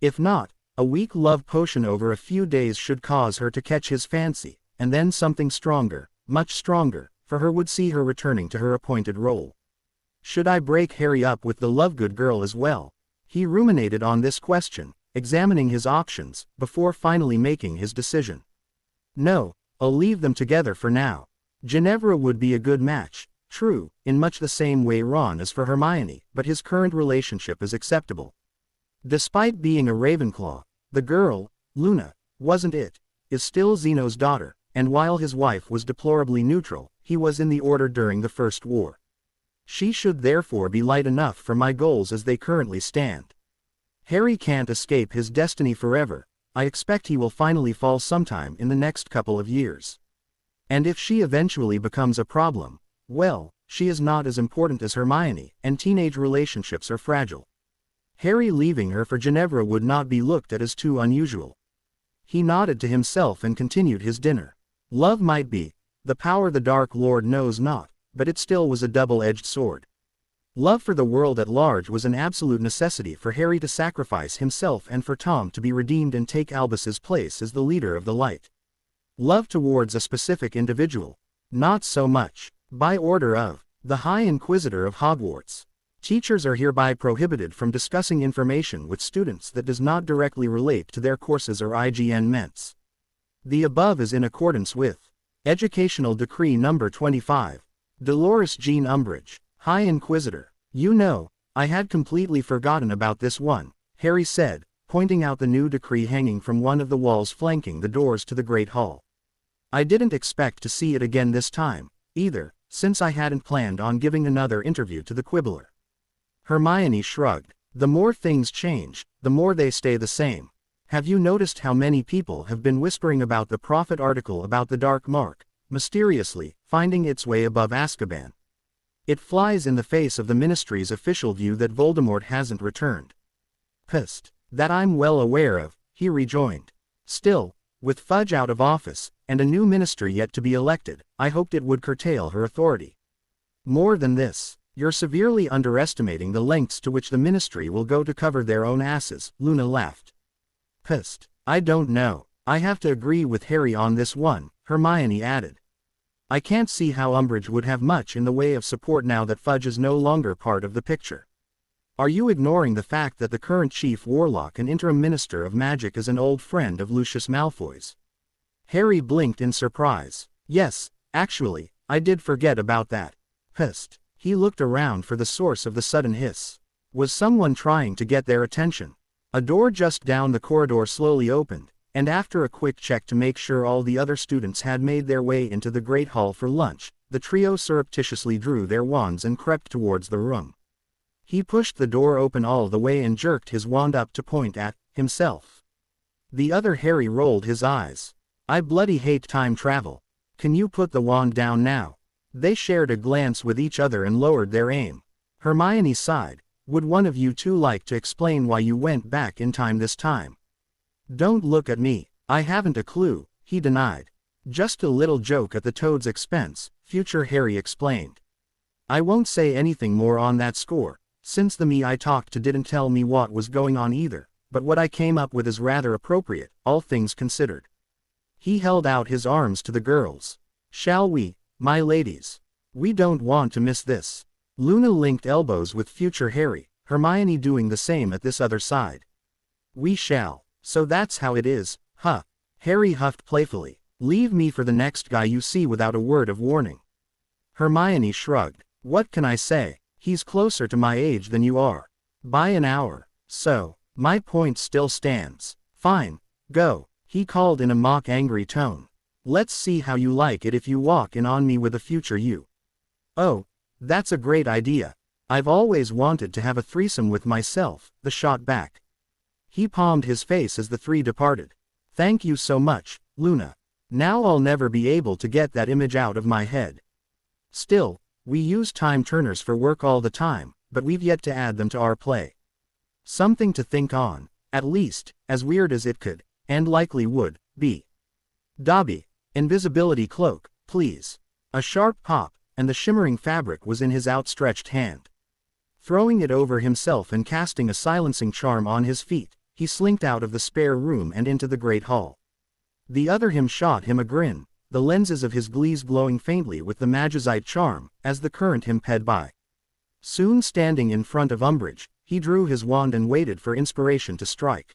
If not, a weak love potion over a few days should cause her to catch his fancy, and then something stronger, much stronger, for her would see her returning to her appointed role. Should I break Harry up with the Lovegood girl as well? He ruminated on this question, examining his options, before finally making his decision. No, I'll leave them together for now. Ginevra would be a good match, true, in much the same way Ron is for Hermione, but his current relationship is acceptable. Despite being a Ravenclaw, the girl, Luna, wasn't it, is still Zeno's daughter, and while his wife was deplorably neutral, he was in the Order during the First War. She should therefore be light enough for my goals as they currently stand. Harry can't escape his destiny forever. I expect he will finally fall sometime in the next couple of years. And if she eventually becomes a problem, well, she is not as important as Hermione, and teenage relationships are fragile. Harry leaving her for Ginevra would not be looked at as too unusual. He nodded to himself and continued his dinner. Love might be, the power the Dark Lord knows not, but it still was a double-edged sword. Love for the world at large was an absolute necessity for Harry to sacrifice himself and for Tom to be redeemed and take Albus's place as the leader of the light. Love towards a specific individual, not so much. By order of the High Inquisitor of Hogwarts, teachers are hereby prohibited from discussing information with students that does not directly relate to their courses or IGN Ments. The above is in accordance with Educational Decree No. 25. Dolores Jean Umbridge, High Inquisitor. You know, I had completely forgotten about this one, Harry said, pointing out the new decree hanging from one of the walls flanking the doors to the Great Hall. I didn't expect to see it again this time, either, since I hadn't planned on giving another interview to the Quibbler. Hermione shrugged. The more things change, the more they stay the same. Have you noticed how many people have been whispering about the Prophet article about the Dark Mark, mysteriously, finding its way above Azkaban? It flies in the face of the Ministry's official view that Voldemort hasn't returned. Pissed. That I'm well aware of, he rejoined. Still, with Fudge out of office, and a new ministry yet to be elected, I hoped it would curtail her authority. More than this, you're severely underestimating the lengths to which the Ministry will go to cover their own asses, Luna laughed. Pissed. I don't know. I have to agree with Harry on this one, Hermione added. I can't see how Umbridge would have much in the way of support now that Fudge is no longer part of the picture. Are you ignoring the fact that the current Chief Warlock and Interim Minister of Magic is an old friend of Lucius Malfoy's? Harry blinked in surprise. Yes, actually, I did forget about that. Pissed. He looked around for the source of the sudden hiss. Was someone trying to get their attention? A door just down the corridor slowly opened, and after a quick check to make sure all the other students had made their way into the Great Hall for lunch, the trio surreptitiously drew their wands and crept towards the room. He pushed the door open all the way and jerked his wand up to point at himself. The other Harry rolled his eyes. I bloody hate time travel. Can you put the wand down now? They shared a glance with each other and lowered their aim. Hermione sighed. Would one of you two like to explain why you went back in time this time? Don't look at me. I haven't a clue, he denied. Just a little joke at the Toad's expense, future Harry explained. I won't say anything more on that score, since the me I talked to didn't tell me what was going on either, but what I came up with is rather appropriate, all things considered. He held out his arms to the girls. Shall we, my ladies? We don't want to miss this. Luna linked elbows with future Harry, Hermione doing the same at this other side. We shall. So that's how it is, huh? Harry huffed playfully. Leave me for the next guy you see without a word of warning. Hermione shrugged. What can I say? He's closer to my age than you are. By an hour. So, my point still stands. Fine. Go, he called in a mock angry tone. Let's see how you like it if you walk in on me with a future you. Oh, that's a great idea. I've always wanted to have a threesome with myself, the shot back. He palmed his face as the three departed. Thank you so much, Luna. Now I'll never be able to get that image out of my head. Still, we use time turners for work all the time, but we've yet to add them to our play. Something to think on, at least, as weird as it could, and likely would, be. Dobby, invisibility cloak, please. A sharp pop, and the shimmering fabric was in his outstretched hand. Throwing it over himself and casting a silencing charm on his feet, he slinked out of the spare room and into the great hall. The other him shot him a grin, the lenses of his glees glowing faintly with the magicite charm, as the current him ped by. Soon standing in front of Umbridge, he drew his wand and waited for inspiration to strike.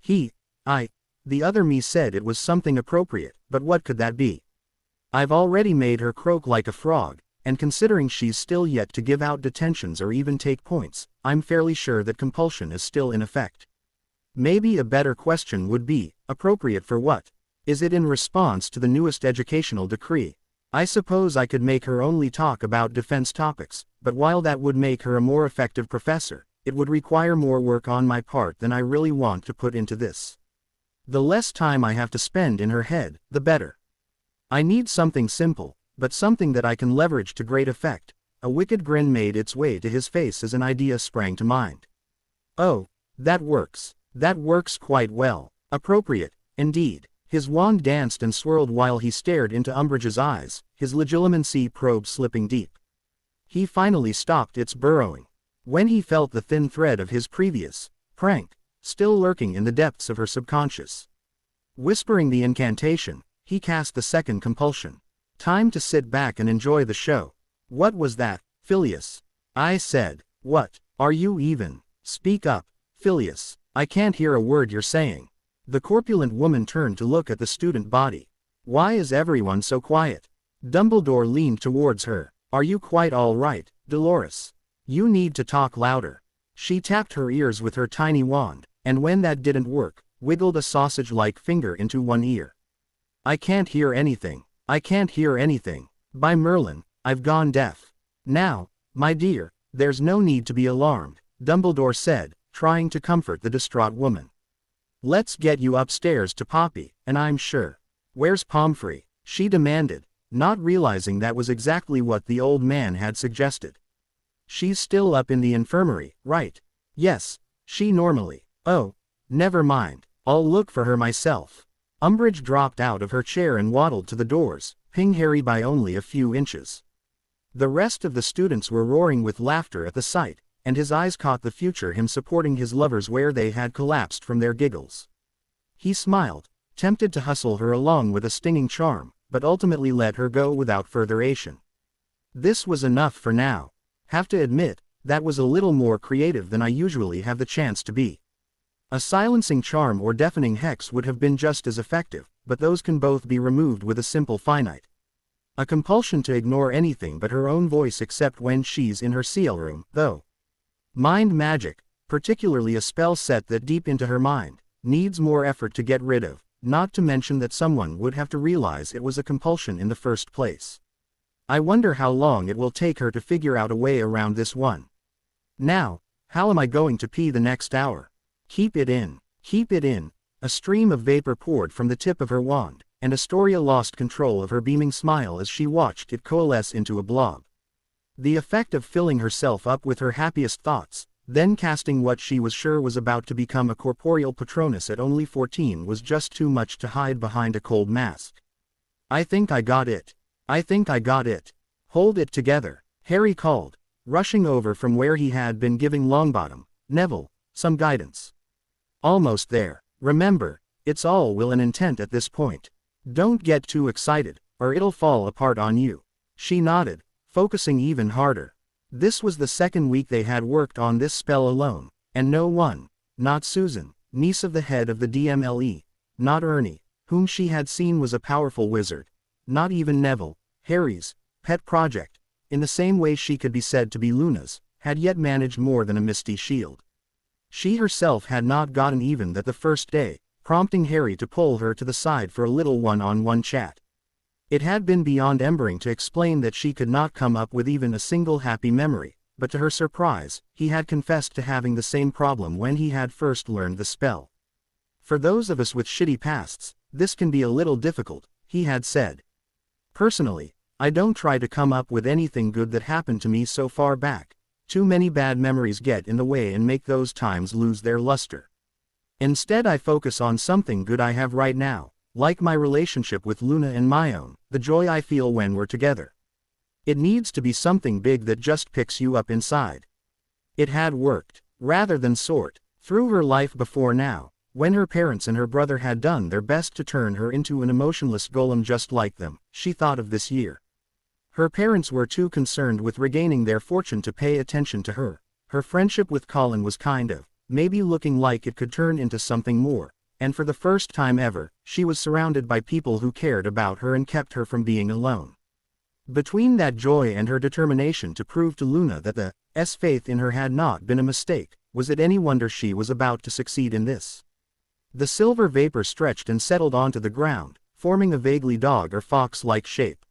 The other me said it was something appropriate, but what could that be? I've already made her croak like a frog, and considering she's still yet to give out detentions or even take points, I'm fairly sure that compulsion is still in effect. Maybe a better question would be, appropriate for what? Is it in response to the newest educational decree? I suppose I could make her only talk about defense topics, but while that would make her a more effective professor, it would require more work on my part than I really want to put into this. The less time I have to spend in her head, the better. I need something simple, but something that I can leverage to great effect. A wicked grin made its way to his face as an idea sprang to mind. Oh, that works. That works quite well. Appropriate, indeed. His wand danced and swirled while he stared into Umbridge's eyes, his legilimency probe slipping deep. He finally stopped its burrowing. When he felt the thin thread of his previous prank still lurking in the depths of her subconscious. Whispering the incantation, he cast the second compulsion. Time to sit back and enjoy the show. What was that, Phileas? I said, what? Are you even? Speak up, Phileas. I can't hear a word you're saying. The corpulent woman turned to look at the student body. Why is everyone so quiet? Dumbledore leaned towards her. Are you quite all right, Dolores? You need to talk louder. She tapped her ears with her tiny wand, and when that didn't work, wiggled a sausage-like finger into one ear. I can't hear anything. I can't hear anything. By Merlin, I've gone deaf. Now, my dear, there's no need to be alarmed, Dumbledore said, trying to comfort the distraught woman. Let's get you upstairs to Poppy, and I'm sure. Where's Pomfrey? She demanded, not realizing that was exactly what the old man had suggested. She's still up in the infirmary, right? Yes, she normally. Oh, never mind, I'll look for her myself. Umbridge dropped out of her chair and waddled to the doors, ping Harry by only a few inches. The rest of the students were roaring with laughter at the sight, and his eyes caught the future him supporting his lovers where they had collapsed from their giggles. He smiled, tempted to hustle her along with a stinging charm, but ultimately let her go without further action. This was enough for now. Have to admit, that was a little more creative than I usually have the chance to be. A silencing charm or deafening hex would have been just as effective, but those can both be removed with a simple finite. A compulsion to ignore anything but her own voice except when she's in her seal room, though. Mind magic, particularly a spell set that deep into her mind, needs more effort to get rid of, not to mention that someone would have to realize it was a compulsion in the first place. I wonder how long it will take her to figure out a way around this one. Now, how am I going to pee the next hour? Keep it in. Keep it in. A stream of vapor poured from the tip of her wand, and Astoria lost control of her beaming smile as she watched it coalesce into a blob. The effect of filling herself up with her happiest thoughts, then casting what she was sure was about to become a corporeal Patronus at only 14 was just too much to hide behind a cold mask. I think I got it. I think I got it. Hold it together, Harry called, rushing over from where he had been giving Longbottom, Neville, some guidance. Almost there. Remember, it's all will and intent at this point. Don't get too excited, or it'll fall apart on you. She nodded, focusing even harder. This was the second week they had worked on this spell alone, and no one, not Susan, niece of the head of the DMLE, not Ernie, whom she had seen was a powerful wizard, not even Neville, Harry's pet project, in the same way she could be said to be Luna's, had yet managed more than a misty shield. She herself had not gotten even that the first day, prompting Harry to pull her to the side for a little one-on-one chat. It had been beyond Embering to explain that she could not come up with even a single happy memory, but to her surprise, he had confessed to having the same problem when he had first learned the spell. For those of us with shitty pasts, this can be a little difficult, he had said. Personally, I don't try to come up with anything good that happened to me so far back. Too many bad memories get in the way and make those times lose their luster. Instead, I focus on something good I have right now, like my relationship with Luna and my own, the joy I feel when we're together. It needs to be something big that just picks you up inside. It had worked, rather than sort, through her life before now, when her parents and her brother had done their best to turn her into an emotionless golem just like them. She thought of this year. Her parents were too concerned with regaining their fortune to pay attention to her. Her friendship with Colin was kind of, maybe looking like it could turn into something more, and for the first time ever, she was surrounded by people who cared about her and kept her from being alone. Between that joy and her determination to prove to Luna that the faith in her had not been a mistake, was it any wonder she was about to succeed in this? The silver vapor stretched and settled onto the ground, forming a vaguely dog or fox-like shape.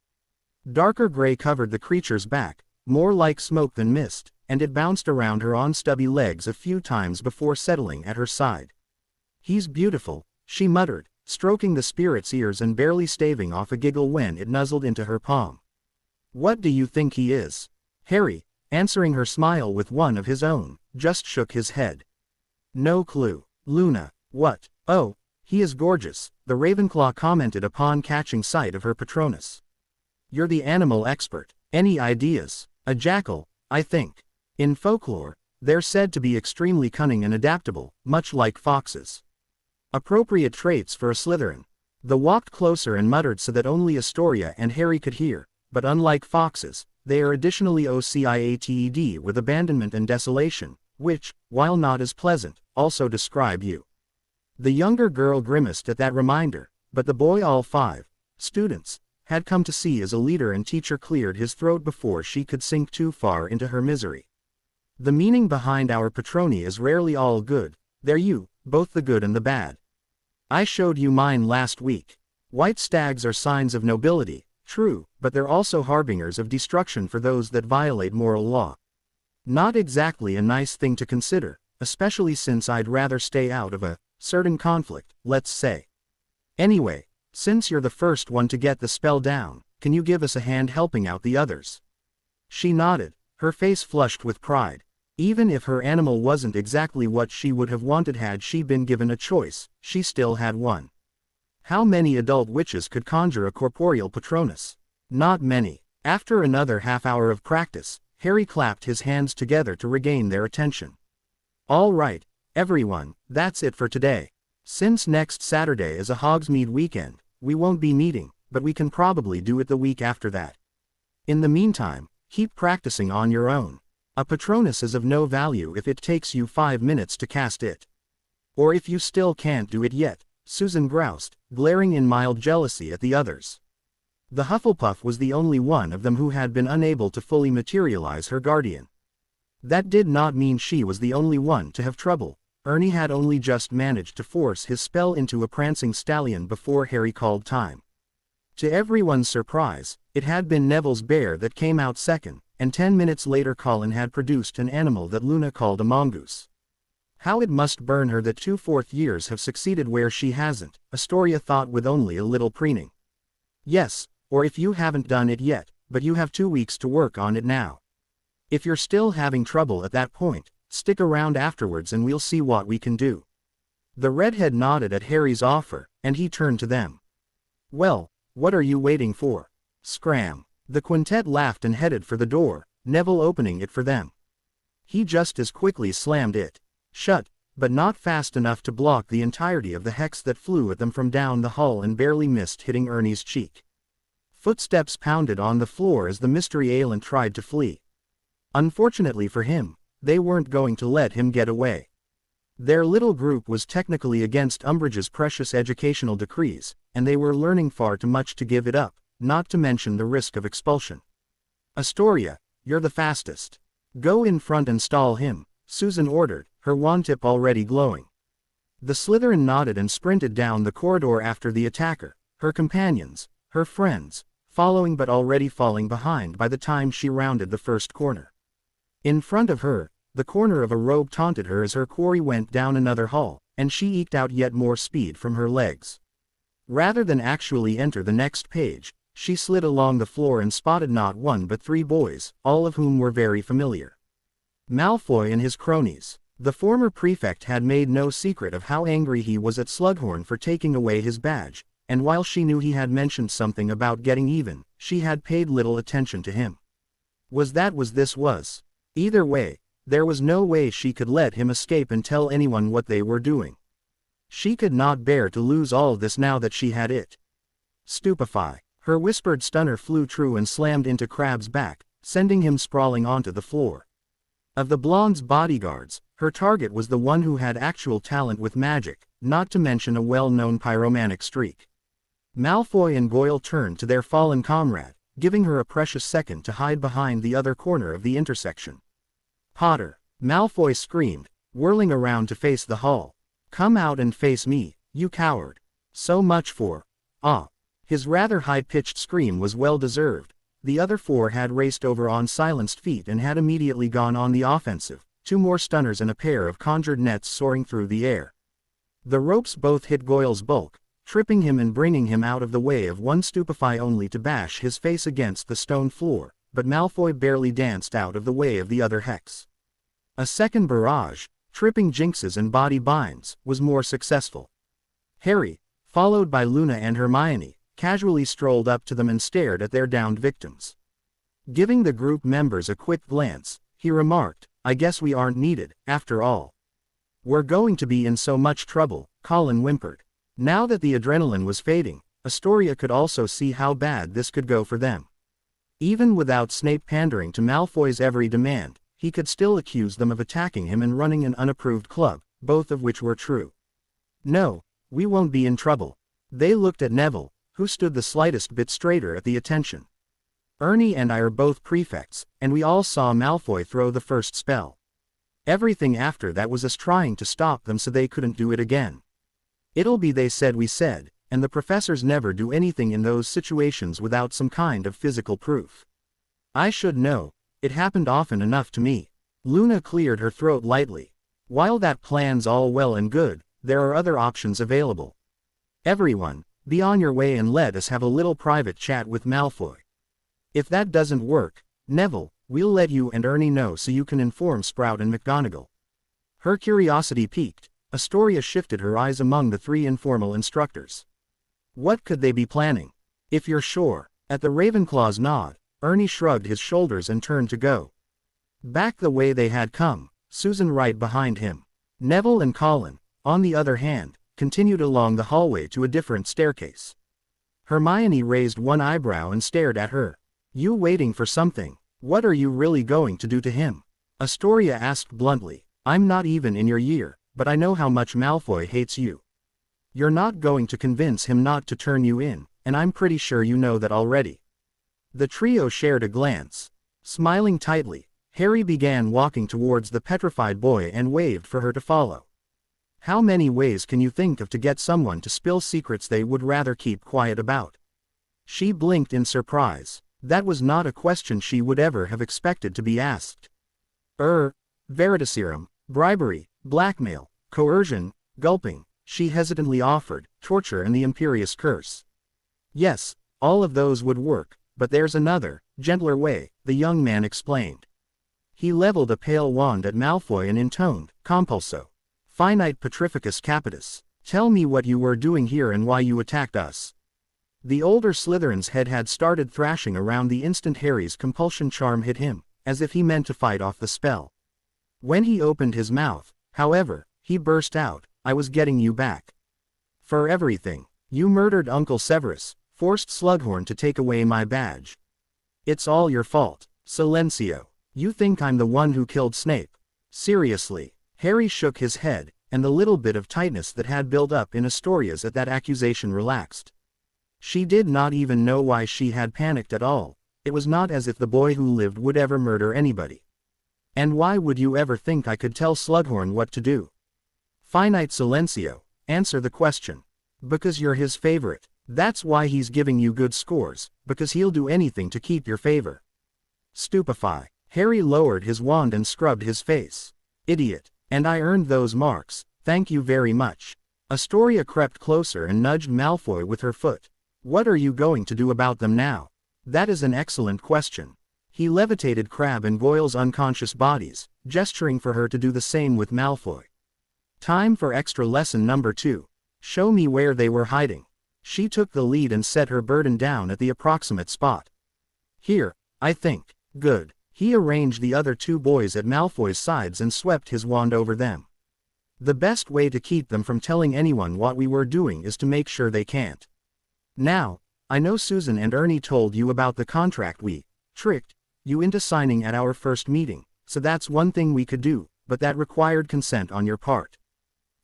Darker gray covered the creature's back, more like smoke than mist, and it bounced around her on stubby legs a few times before settling at her side. "He's beautiful," she muttered, stroking the spirit's ears and barely staving off a giggle when it nuzzled into her palm. "What do you think he is?" Harry, answering her smile with one of his own, just shook his head. "No clue." "Luna, what?" "Oh, he is gorgeous," the Ravenclaw commented upon catching sight of her Patronus. "You're the animal expert. Any ideas?" "A jackal, I think. In folklore, they're said to be extremely cunning and adaptable, much like foxes. Appropriate traits for a Slytherin." They walked closer and muttered so that only Astoria and Harry could hear, but unlike foxes, they are additionally associated with abandonment and desolation, which, while not as pleasant, also describe you. The younger girl grimaced at that reminder, but the boy all 5 students had come to see as a leader and teacher cleared his throat before she could sink too far into her misery. "The meaning behind our patroni is rarely all good. They're you, both the good and the bad. I showed you mine last week. White stags are signs of nobility, true, but they're also harbingers of destruction for those that violate moral law. Not exactly a nice thing to consider, especially since I'd rather stay out of a certain conflict, let's say. Anyway, since you're the first one to get the spell down, can you give us a hand helping out the others?" She nodded, her face flushed with pride. Even if her animal wasn't exactly what she would have wanted had she been given a choice, she still had one. How many adult witches could conjure a corporeal Patronus? Not many. After another half-hour of practice, Harry clapped his hands together to regain their attention. "All right, everyone, that's it for today. Since next Saturday is a Hogsmeade weekend, we won't be meeting, but we can probably do it the week after that. In the meantime, keep practicing on your own. A Patronus is of no value if it takes you 5 minutes to cast it. Or if you still can't do it yet," Susan groused, glaring in mild jealousy at the others. The Hufflepuff was the only one of them who had been unable to fully materialize her guardian. That did not mean she was the only one to have trouble. Ernie had only just managed to force his spell into a prancing stallion before Harry called time. To everyone's surprise, it had been Neville's bear that came out second, and 10 minutes later Colin had produced an animal that Luna called a mongoose. How it must burn her that 2 fourth years have succeeded where she hasn't, Astoria thought with only a little preening. "Yes, or if you haven't done it yet, but you have 2 weeks to work on it now. If you're still having trouble at that point, stick around afterwards and we'll see what we can do." The redhead nodded at Harry's offer, and he turned to them. "Well, what are you waiting for? Scram." The quintet laughed and headed for the door, Neville opening it for them. He just as quickly slammed it shut, but not fast enough to block the entirety of the hex that flew at them from down the hall and barely missed hitting Ernie's cheek. Footsteps pounded on the floor as the mystery alien tried to flee. Unfortunately for him, they weren't going to let him get away. Their little group was technically against Umbridge's precious educational decrees, and they were learning far too much to give it up, not to mention the risk of expulsion. Astoria, you're the fastest. Go in front and stall him, Susan ordered, her wand tip already glowing. The Slytherin nodded and sprinted down the corridor after the attacker, her companions, her friends, following but already falling behind by the time she rounded the first corner. In front of her, the corner of a robe taunted her as her quarry went down another hall, and she eked out yet more speed from her legs. Rather than actually enter the next page, she slid along the floor and spotted not one but 3 boys, all of whom were very familiar. Malfoy and his cronies. The former prefect had made no secret of how angry he was at Slughorn for taking away his badge, and while she knew he had mentioned something about getting even, she had paid little attention to him. Either way, there was no way she could let him escape and tell anyone what they were doing. She could not bear to lose all this now that she had it. Stupefy. Her whispered stunner flew true and slammed into Crabbe's back, sending him sprawling onto the floor. Of the blonde's bodyguards, her target was the one who had actual talent with magic, not to mention a well-known pyromanic streak. Malfoy and Goyle turned to their fallen comrade, giving her a precious second to hide behind the other corner of the intersection. Potter, Malfoy screamed, whirling around to face the hall. Come out and face me, you coward. So much for, His rather high-pitched scream was well-deserved. The other 4 had raced over on silenced feet and had immediately gone on the offensive, 2 more stunners and a pair of conjured nets soaring through the air. The ropes both hit Goyle's bulk, tripping him and bringing him out of the way of one Stupefy only to bash his face against the stone floor, but Malfoy barely danced out of the way of the other hex. A second barrage, tripping Jinxes and body binds, was more successful. Harry, followed by Luna and Hermione, casually strolled up to them and stared at their downed victims. Giving the group members a quick glance, he remarked, I guess we aren't needed, after all. We're going to be in so much trouble, Colin whimpered. Now that the adrenaline was fading, Astoria could also see how bad this could go for them. Even without Snape pandering to Malfoy's every demand, he could still accuse them of attacking him and running an unapproved club, both of which were true. No, we won't be in trouble. They looked at Neville, who stood the slightest bit straighter at the attention. Ernie and I are both prefects, and we all saw Malfoy throw the first spell. Everything after that was us trying to stop them so they couldn't do it again. It'll be they said we said, and the professors never do anything in those situations without some kind of physical proof. I should know, it happened often enough to me. Luna cleared her throat lightly. While that plan's all well and good, there are other options available. Everyone, be on your way and let us have a little private chat with Malfoy. If that doesn't work, Neville, we'll let you and Ernie know so you can inform Sprout and McGonagall. Her curiosity piqued, Astoria shifted her eyes among the 3 informal instructors. What could they be planning? If you're sure. At the Ravenclaw's nod, Ernie shrugged his shoulders and turned to go back the way they had come, Susan right behind him. Neville and Colin, on the other hand, continued along the hallway to a different staircase. Hermione raised one eyebrow and stared at her. You waiting for something? What are you really going to do to him? Astoria asked bluntly. I'm not even in your year, but I know how much Malfoy hates you. You're not going to convince him not to turn you in, and I'm pretty sure you know that already. The trio shared a glance. Smiling tightly, Harry began walking towards the petrified boy and waved for her to follow. How many ways can you think of to get someone to spill secrets they would rather keep quiet about? She blinked in surprise. That was not a question she would ever have expected to be asked. Veritaserum, bribery, blackmail, coercion, gulping, she hesitantly offered, torture and the imperious curse. Yes, all of those would work, but there's another, gentler way, the young man explained. He leveled a pale wand at Malfoy and intoned, compulso. Finite petrificus capitis. Tell me what you were doing here and why you attacked us. The older Slytherin's head had started thrashing around the instant Harry's compulsion charm hit him, as if he meant to fight off the spell. When he opened his mouth, however, he burst out, "I was getting you back. For everything. You murdered Uncle Severus, forced Slughorn to take away my badge. It's all your fault, Silencio. You think I'm the one who killed Snape? Seriously." Harry shook his head, and the little bit of tightness that had built up in Astoria's at that accusation relaxed. She did not even know why she had panicked at all. It was not as if the boy who lived would ever murder anybody. "And why would you ever think I could tell Slughorn what to do?" "Finite Silencio, answer the question." "Because you're his favorite. That's why he's giving you good scores, because he'll do anything to keep your favor." Stupefy. Harry lowered his wand and scrubbed his face. "Idiot. And I earned those marks, thank you very much." Astoria crept closer and nudged Malfoy with her foot. "What are you going to do about them now?" "That is an excellent question." He levitated Crabbe and Goyle's unconscious bodies, gesturing for her to do the same with Malfoy. "Time for extra lesson number 2. Show me where they were hiding." She took the lead and set her burden down at the approximate spot. "Here, I think." "Good." He arranged the other 2 boys at Malfoy's sides and swept his wand over them. "The best way to keep them from telling anyone what we were doing is to make sure they can't. Now, I know Susan and Ernie told you about the contract we tricked you into signing at our first meeting, so that's one thing we could do, but that required consent on your part.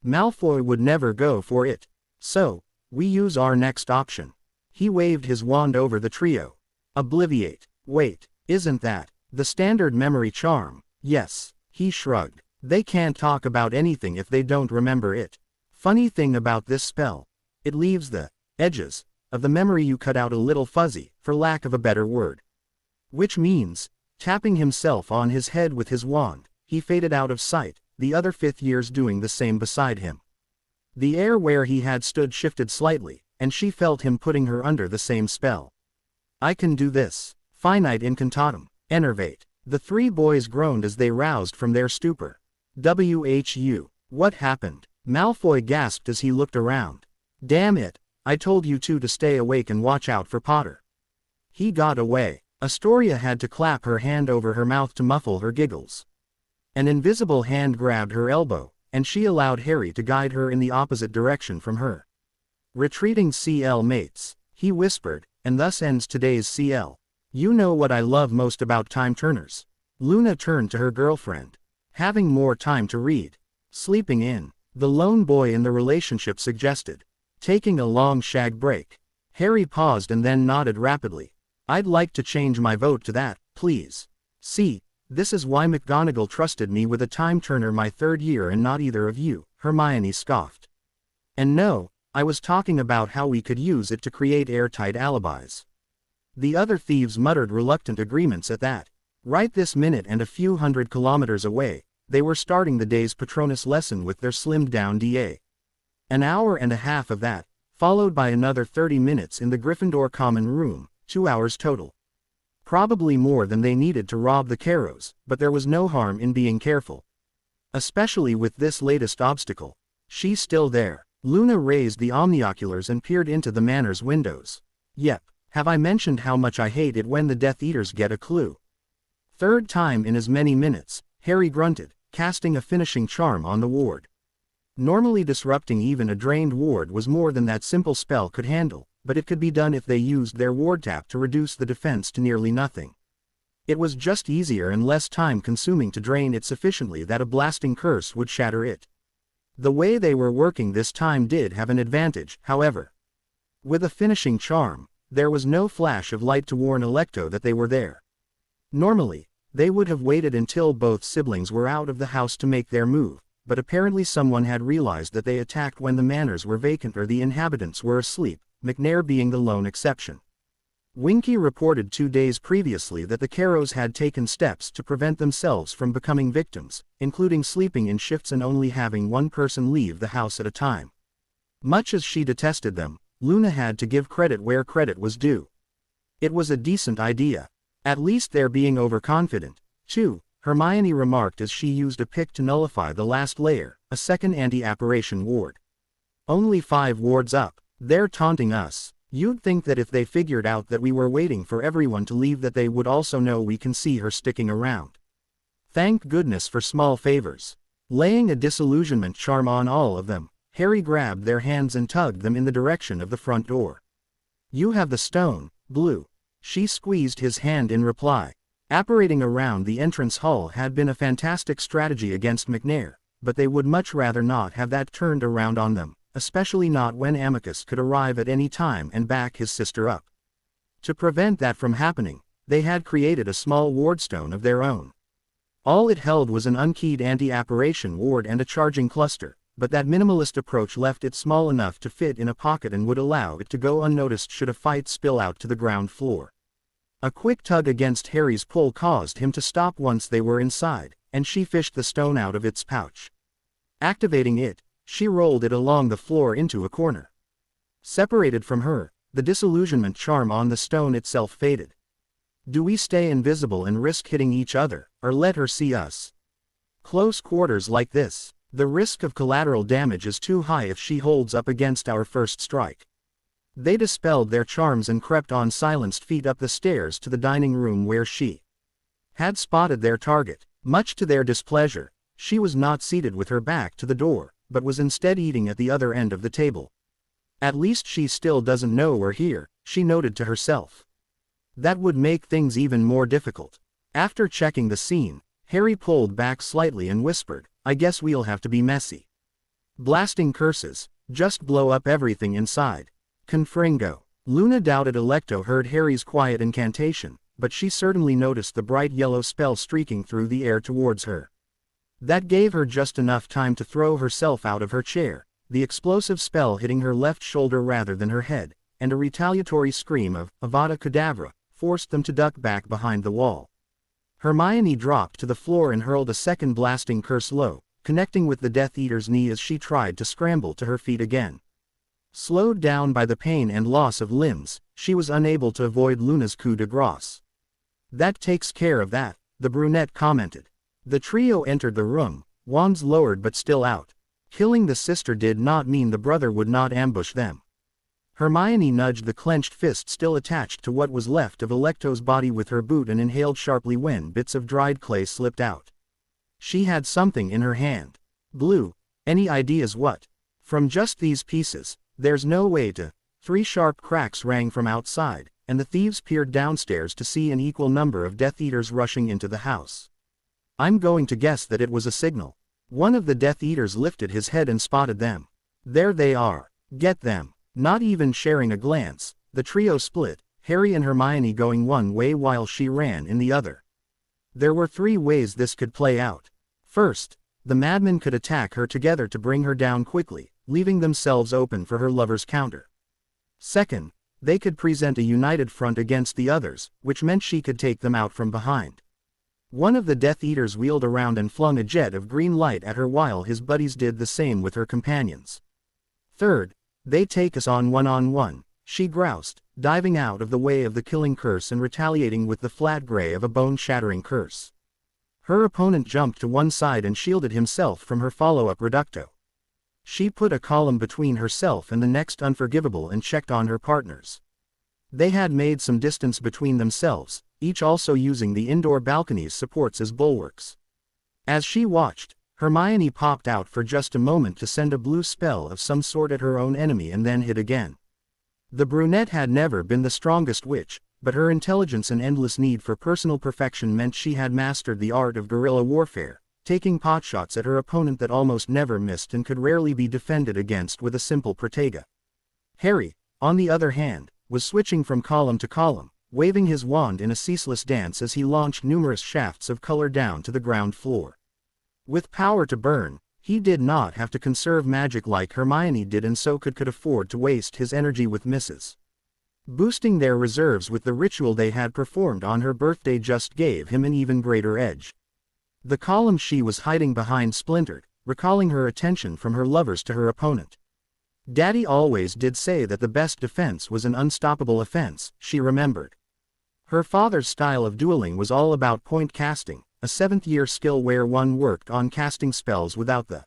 Malfoy would never go for it. So, we use our next option." He waved his wand over the trio. "Obliviate. Wait, isn't that the standard memory charm?" "Yes." He shrugged. "They can't talk about anything if they don't remember it. Funny thing about this spell, it leaves the edges of the memory you cut out a little fuzzy, for lack of a better word. Which means," tapping himself on his head with his wand, he faded out of sight, the other 5th years doing the same beside him. The air where he had stood shifted slightly, and she felt him putting her under the same spell. "I can do this. Finite incantatum. Enervate." The 3 boys groaned as they roused from their stupor. "Whu, what happened?" Malfoy gasped as he looked around. "Damn it, I told you 2 to stay awake and watch out for Potter. He got away." Astoria had to clap her hand over her mouth to muffle her giggles. An invisible hand grabbed her elbow, and she allowed Harry to guide her in the opposite direction from her. "Retreating CL mates," he whispered, "and thus ends today's CL. You know what I love most about time turners." Luna turned to her girlfriend. "Having more time to read. Sleeping in," the lone boy in the relationship suggested. "Taking a long shag break." Harry paused and then nodded rapidly. "I'd like to change my vote to that, please. See, this is why McGonagall trusted me with a time turner my 3rd year and not either of you," Hermione scoffed. "And no, I was talking about how we could use it to create airtight alibis." The other thieves muttered reluctant agreements at that. Right this minute and a few hundred kilometers away, they were starting the day's Patronus lesson with their slimmed-down DA. An hour and a half of that, followed by another 30 minutes in the Gryffindor common room, 2 hours total. Probably more than they needed to rob the Carrows, but there was no harm in being careful. Especially with this latest obstacle. "She's still there." Luna raised the omnioculars and peered into the manor's windows. "Yep. Have I mentioned how much I hate it when the Death Eaters get a clue?" 3rd time in as many minutes, Harry grunted, casting a finishing charm on the ward. Normally disrupting even a drained ward was more than that simple spell could handle, but it could be done if they used their ward tap to reduce the defense to nearly nothing. It was just easier and less time-consuming to drain it sufficiently that a blasting curse would shatter it. The way they were working this time did have an advantage, however. With a finishing charm, there was no flash of light to warn Alecto that they were there. Normally, they would have waited until both siblings were out of the house to make their move, but apparently someone had realized that they attacked when the manors were vacant or the inhabitants were asleep, McNair being the lone exception. Winky reported 2 days previously that the Carrows had taken steps to prevent themselves from becoming victims, including sleeping in shifts and only having one person leave the house at a time. Much as she detested them, Luna had to give credit where credit was due. It was a decent idea. "At least they're being overconfident, too," Hermione remarked as she used a pick to nullify the last layer, a second anti-apparition ward. "Only 5 wards up. They're taunting us. You'd think that if they figured out that we were waiting for everyone to leave that they would also know we can see her sticking around. Thank goodness for small favors." Laying a disillusionment charm on all of them, Harry grabbed their hands and tugged them in the direction of the front door. "You have the stone, Blue." She squeezed his hand in reply. Apparating around the entrance hall had been a fantastic strategy against McNair, but they would much rather not have that turned around on them, especially not when Amicus could arrive at any time and back his sister up. To prevent that from happening, they had created a small wardstone of their own. All it held was an unkeyed anti-apparition ward and a charging cluster, but that minimalist approach left it small enough to fit in a pocket and would allow it to go unnoticed should a fight spill out to the ground floor. A quick tug against Harry's pull caused him to stop once they were inside, and she fished the stone out of its pouch. Activating it, she rolled it along the floor into a corner. Separated from her, the disillusionment charm on the stone itself faded. Do we stay invisible and risk hitting each other, or let her see us? Close quarters like this, the risk of collateral damage is too high if she holds up against our first strike. They dispelled their charms and crept on silenced feet up the stairs to the dining room where she had spotted their target. Much to their displeasure, she was not seated with her back to the door, but was instead eating at the other end of the table. At least she still doesn't know we're here, she noted to herself. That would make things even more difficult. After checking the scene, Harry pulled back slightly and whispered, "I guess we'll have to be messy. Blasting curses, just blow up everything inside." Confringo. Luna doubted Electo heard Harry's quiet incantation, but she certainly noticed the bright yellow spell streaking through the air towards her. That gave her just enough time to throw herself out of her chair, the explosive spell hitting her left shoulder rather than her head, and a retaliatory scream of Avada Kedavra forced them to duck back behind the wall. Hermione dropped to the floor and hurled a second blasting curse low, connecting with the Death Eater's knee as she tried to scramble to her feet again. Slowed down by the pain and loss of limbs, she was unable to avoid Luna's coup de grace. "That takes care of that," the brunette commented. The trio entered the room, wands lowered but still out. Killing the sister did not mean the brother would not ambush them. Hermione nudged the clenched fist still attached to what was left of Electo's body with her boot and inhaled sharply when bits of dried clay slipped out. She had something in her hand. "Blue, any ideas what? From just these pieces, there's no way to." 3 sharp cracks rang from outside, and the thieves peered downstairs to see an equal number of Death Eaters rushing into the house. "I'm going to guess that it was a signal." One of the Death Eaters lifted his head and spotted them. "There they are. Get them." Not even sharing a glance, the trio split, Harry and Hermione going one way while she ran in the other. There were 3 ways this could play out. First, the madmen could attack her together to bring her down quickly, leaving themselves open for her lover's counter. Second, they could present a united front against the others, which meant she could take them out from behind. One of the Death Eaters wheeled around and flung a jet of green light at her while his buddies did the same with her companions. Third, they take us on one, she groused, diving out of the way of the killing curse and retaliating with the flat gray of a bone-shattering curse. Her opponent jumped to one side and shielded himself from her follow-up reducto. She put a column between herself and the next unforgivable and checked on her partners. They had made some distance between themselves, each also using the indoor balcony's supports as bulwarks. As she watched, Hermione popped out for just a moment to send a blue spell of some sort at her own enemy and then hid again. The brunette had never been the strongest witch, but her intelligence and endless need for personal perfection meant she had mastered the art of guerrilla warfare, taking potshots at her opponent that almost never missed and could rarely be defended against with a simple protega. Harry, on the other hand, was switching from column to column, waving his wand in a ceaseless dance as he launched numerous shafts of color down to the ground floor. With power to burn, he did not have to conserve magic like Hermione did and so could afford to waste his energy with misses. Boosting their reserves with the ritual they had performed on her birthday just gave him an even greater edge. The column she was hiding behind splintered, recalling her attention from her lovers to her opponent. Daddy always did say that the best defense was an unstoppable offense, she remembered. Her father's style of dueling was all about point casting, a 7th-year skill where one worked on casting spells without the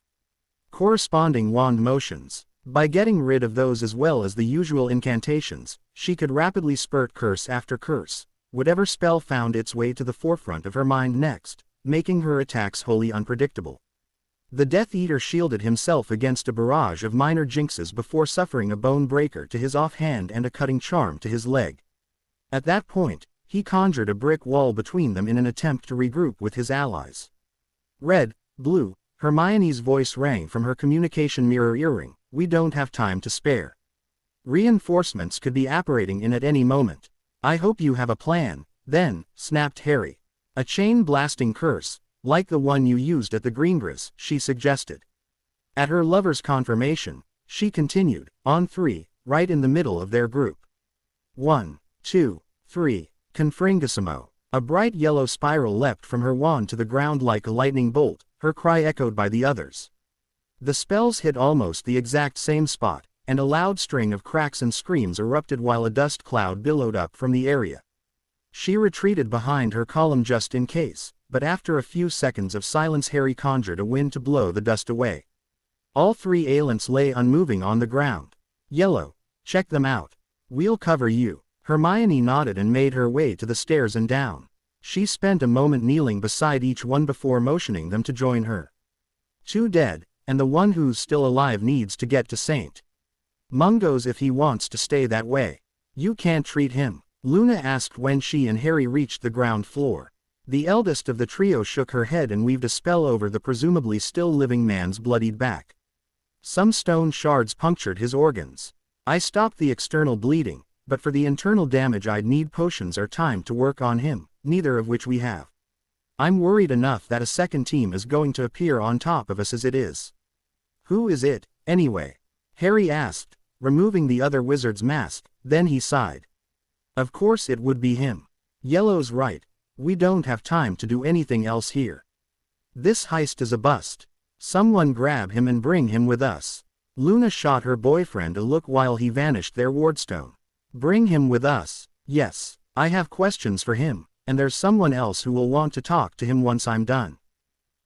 corresponding wand motions. By getting rid of those as well as the usual incantations, she could rapidly spurt curse after curse, whatever spell found its way to the forefront of her mind next, making her attacks wholly unpredictable. The Death Eater shielded himself against a barrage of minor jinxes before suffering a bone breaker to his offhand and a cutting charm to his leg. At that point, he conjured a brick wall between them in an attempt to regroup with his allies. Red, blue, Hermione's voice rang from her communication mirror earring, "We don't have time to spare. Reinforcements could be apparating in at any moment. I hope you have a plan." "Then," snapped Harry. "A chain-blasting curse, like the one you used at the Greengrass," she suggested. At her lover's confirmation, she continued, "On three, right in the middle of their group. 1, 2, 3, confringisimo." A bright yellow spiral leapt from her wand to the ground like a lightning bolt, her cry echoed by the others. The spells hit almost the exact same spot, and a loud string of cracks and screams erupted while a dust cloud billowed up from the area. She retreated behind her column just in case, but after a few seconds of silence Harry conjured a wind to blow the dust away. All three ailants lay unmoving on the ground. "Yellow, check them out. We'll cover you." Hermione nodded and made her way to the stairs and down. She spent a moment kneeling beside each one before motioning them to join her. "Two dead, and the one who's still alive needs to get to St. Mungo's if he wants to stay that way. You can't treat him," Luna asked when she and Harry reached the ground floor. The eldest of the trio shook her head and weaved a spell over the presumably still living man's bloodied back. Some stone shards punctured his organs. "I stopped the external bleeding, but for the internal damage I'd need potions or time to work on him, neither of which we have. I'm worried enough that a second team is going to appear on top of us as it is." "Who is it, anyway?" Harry asked, removing the other wizard's mask, then he sighed. "Of course it would be him. Yellow's right. We don't have time to do anything else here. This heist is a bust. Someone grab him and bring him with us." Luna shot her boyfriend a look while he vanished their wardstone. "Bring him with us." "Yes, I have questions for him, and there's someone else who will want to talk to him once I'm done."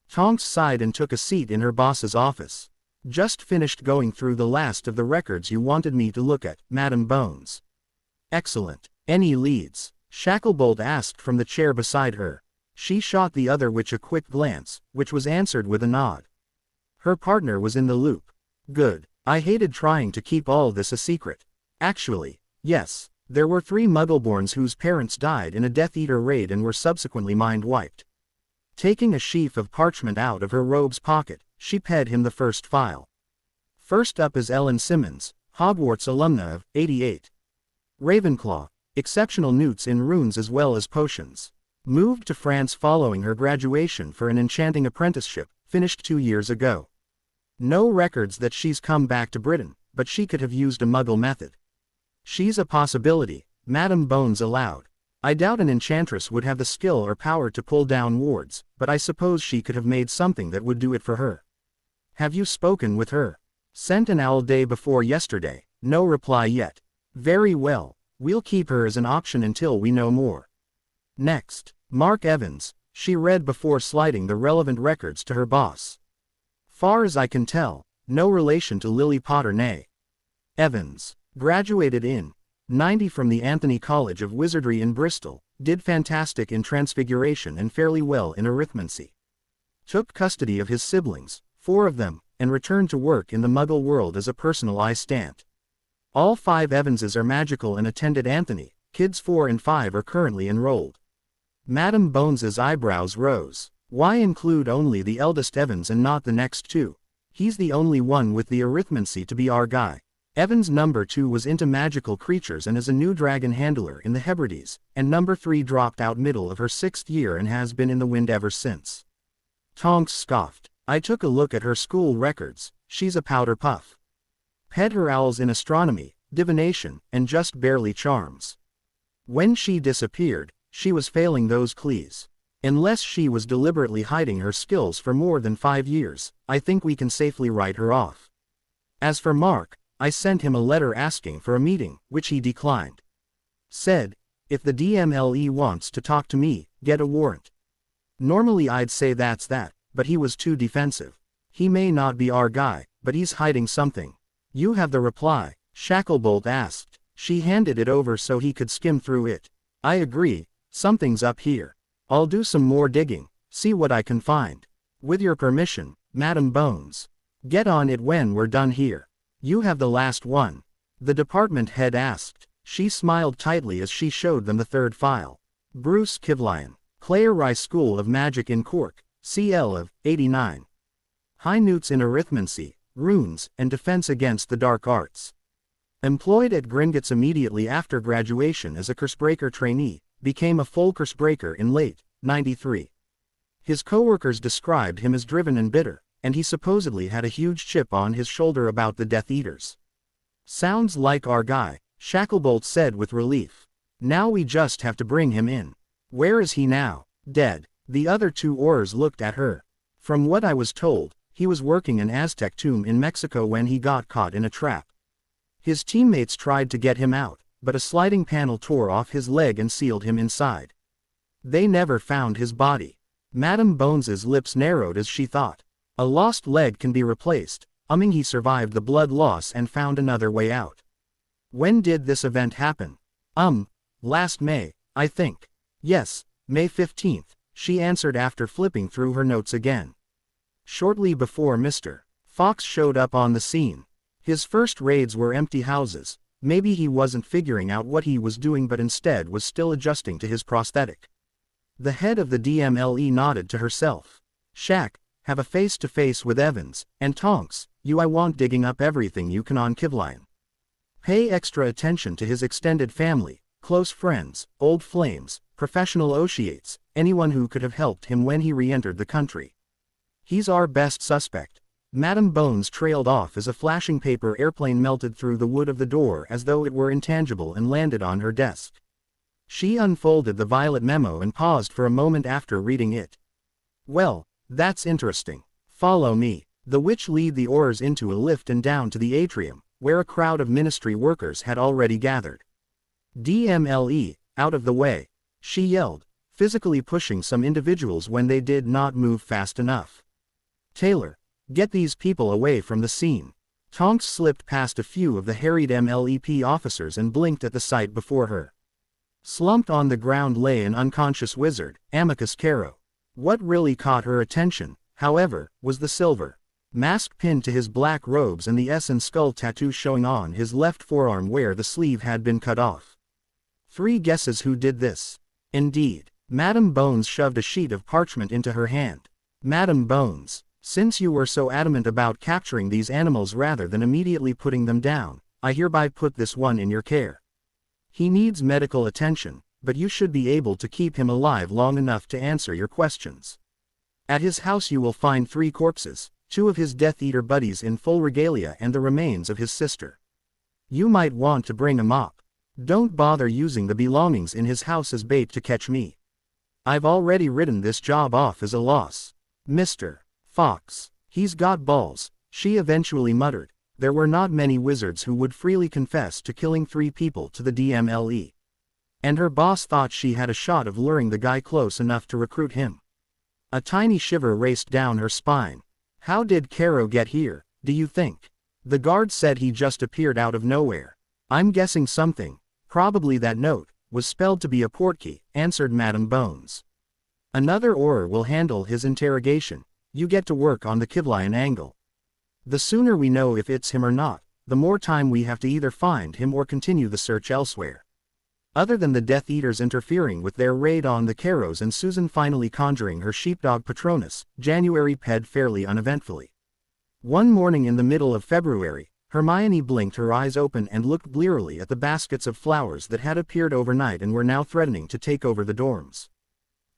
Tonks sighed and took a seat in her boss's office. "Just finished going through the last of the records you wanted me to look at, Madam Bones." "Excellent. Any leads?" Shacklebolt asked from the chair beside her. She shot the other witch a quick glance, which was answered with a nod. Her partner was in the loop. "Good. I hated trying to keep all this a secret. Actually, yes, there were 3 Muggleborns whose parents died in a Death Eater raid and were subsequently mind-wiped." Taking a sheaf of parchment out of her robe's pocket, she ped him the first file. "First up is Ellen Simmons, Hogwarts alumna of '88. Ravenclaw, exceptional newts in runes as well as potions. Moved to France following her graduation for an enchanting apprenticeship, finished 2 years ago. No records that she's come back to Britain, but she could have used a Muggle method." "She's a possibility," Madam Bones allowed. "I doubt an enchantress would have the skill or power to pull down wards, but I suppose she could have made something that would do it for her." "Have you spoken with her?" "Sent an owl day before yesterday, no reply yet." "Very well, we'll keep her as an option until we know more." "Next, Mark Evans," she read before sliding the relevant records to her boss. "Far as I can tell, no relation to Lily Potter nay. Evans, graduated in '90 from the Anthony College of Wizardry in Bristol, did fantastic in Transfiguration and fairly well in arithmancy. Took custody of his siblings, 4 of them, and returned to work in the Muggle world as a personal assistant. All 5 Evanses are magical and attended Anthony. Kids 4 and 5 are currently enrolled." Madam Bones's eyebrows rose. "Why include only the eldest Evans and not the next 2? He's the only one with the arithmancy to be our guy." Evans number 2 was into magical creatures and is a new dragon handler in the Hebrides, and number 3 dropped out middle of her 6th year and has been in the wind ever since. Tonks scoffed. "I took a look at her school records. She's a powder puff. Ped her owls in astronomy, divination, and just barely charms. When she disappeared, she was failing those clees. Unless she was deliberately hiding her skills for more than 5 years, I think we can safely write her off. As for Mark, I sent him a letter asking for a meeting, which he declined. Said, if the DMLE wants to talk to me, get a warrant. Normally I'd say that's that, but he was too defensive. He may not be our guy, but he's hiding something." "You have the reply?" Shacklebolt asked. She handed it over so he could skim through it. "I agree, something's up here. I'll do some more digging, see what I can find. With your permission, Madam Bones. Get on it when we're done here. You have the last one. The department head asked. She smiled tightly as she showed them the third file. Bruce Kivlian. Clare Rye School of Magic in Cork, CL of 89. High Newts in Arithmancy, Runes, and Defense Against the Dark Arts. Employed at Gringotts immediately after graduation as a Cursebreaker trainee, became a full Cursebreaker in late 93. His co-workers described him as driven and bitter, and he supposedly had a huge chip on his shoulder about the Death Eaters. Sounds like our guy, Shacklebolt said with relief. Now we just have to bring him in. Where is he now? Dead. The other two Aurors looked at her. From what I was told, he was working an Aztec tomb in Mexico when he got caught in a trap. His teammates tried to get him out, but a sliding panel tore off his leg and sealed him inside. They never found his body. Madam Bones's lips narrowed as she thought. A lost leg can be replaced, he survived the blood loss and found another way out. When did this event happen? Last May, I think. Yes, May 15th, she answered after flipping through her notes again. Shortly before Mr. Fox showed up on the scene. His first raids were empty houses. Maybe he wasn't figuring out what he was doing but instead was still adjusting to his prosthetic. The head of the DMLE nodded to herself. Shack, have a face-to-face with Evans, and Tonks, I want digging up everything you can on Kivlian. Pay extra attention to his extended family, close friends, old flames, professional otiates, anyone who could have helped him when he re-entered the country. He's our best suspect. Madam Bones trailed off as a flashing paper airplane melted through the wood of the door as though it were intangible and landed on her desk. She unfolded the violet memo and paused for a moment after reading it. Well, that's interesting. Follow me. The witch lead the Aurors into a lift and down to the atrium, where a crowd of ministry workers had already gathered. DMLE, out of the way, she yelled, physically pushing some individuals when they did not move fast enough. Taylor, get these people away from the scene. Tonks slipped past a few of the harried MLEP officers and blinked at the sight before her. Slumped on the ground lay an unconscious wizard, Amicus Caro. What really caught her attention, however, was the silver mask pinned to his black robes and the S and skull tattoo showing on his left forearm where the sleeve had been cut off. 3 guesses who did this. Indeed, Madam Bones shoved a sheet of parchment into her hand. Madam Bones, since you were so adamant about capturing these animals rather than immediately putting them down, I hereby put this one in your care. He needs medical attention, but you should be able to keep him alive long enough to answer your questions. At his house you will find 3 corpses, 2 of his Death Eater buddies in full regalia and the remains of his sister. You might want to bring a mop. Don't bother using the belongings in his house as bait to catch me. I've already written this job off as a loss. Mr. Fox, he's got balls, she eventually muttered. There were not many wizards who would freely confess to killing 3 people to the DMLE. And her boss thought she had a shot of luring the guy close enough to recruit him. A tiny shiver raced down her spine. How did Caro get here, do you think? The guard said he just appeared out of nowhere. I'm guessing something, probably that note, was spelled to be a portkey, answered Madam Bones. Another Auror will handle his interrogation. You get to work on the Kivlian angle. The sooner we know if it's him or not, the more time we have to either find him or continue the search elsewhere. Other than the Death Eaters interfering with their raid on the Caros and Susan finally conjuring her sheepdog Patronus, January ped fairly uneventfully. One morning in the middle of February, Hermione blinked her eyes open and looked blearily at the baskets of flowers that had appeared overnight and were now threatening to take over the dorms.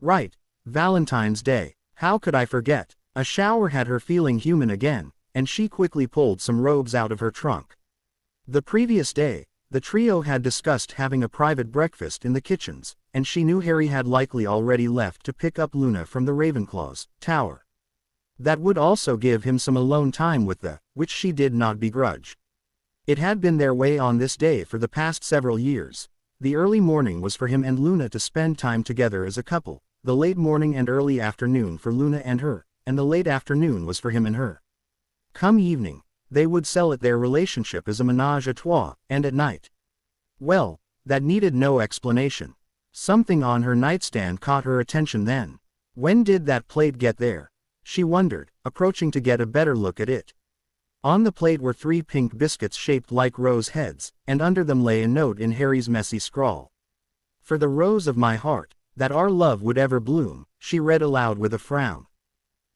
Right, Valentine's Day, how could I forget? A shower had her feeling human again, and she quickly pulled some robes out of her trunk. The previous day, the trio had discussed having a private breakfast in the kitchens, and she knew Harry had likely already left to pick up Luna from the Ravenclaw's tower. That would also give him some alone time with which she did not begrudge. It had been their way on this day for the past several years. The early morning was for him and Luna to spend time together as a couple, the late morning and early afternoon for Luna and her, and the late afternoon was for him and her. Come evening, they would sell it their relationship as a ménage à trois, and at night. Well, that needed no explanation. Something on her nightstand caught her attention then. When did that plate get there? She wondered, approaching to get a better look at it. On the plate were 3 pink biscuits shaped like rose heads, and under them lay a note in Harry's messy scrawl. "For the rose of my heart, that our love would ever bloom," she read aloud with a frown.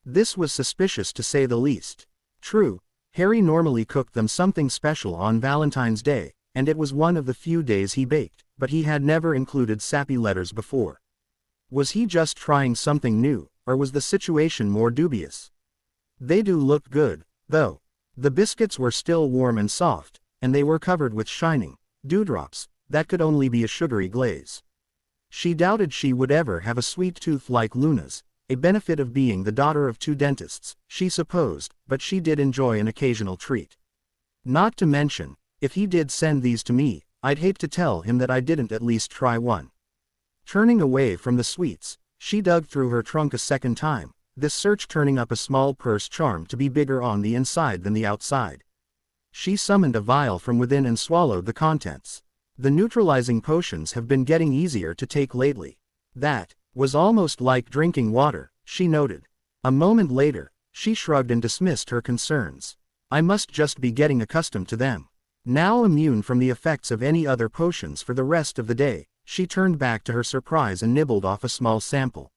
This was suspicious to say the least. True, Harry normally cooked them something special on Valentine's Day, and it was one of the few days he baked, but he had never included sappy letters before. Was he just trying something new, or was the situation more dubious? They do look good, though. The biscuits were still warm and soft, and they were covered with shining dewdrops that could only be a sugary glaze. She doubted she would ever have a sweet tooth like Luna's, a benefit of being the daughter of 2 dentists, she supposed, but she did enjoy an occasional treat. Not to mention, if he did send these to me, I'd hate to tell him that I didn't at least try one. Turning away from the sweets, she dug through her trunk a second time, this search turning up a small purse charmed to be bigger on the inside than the outside. She summoned a vial from within and swallowed the contents. The neutralizing potions have been getting easier to take lately. That was almost like drinking water, she noted. A moment later, she shrugged and dismissed her concerns. I must just be getting accustomed to them. Now immune from the effects of any other potions for the rest of the day, she turned back to her surprise and nibbled off a small sample.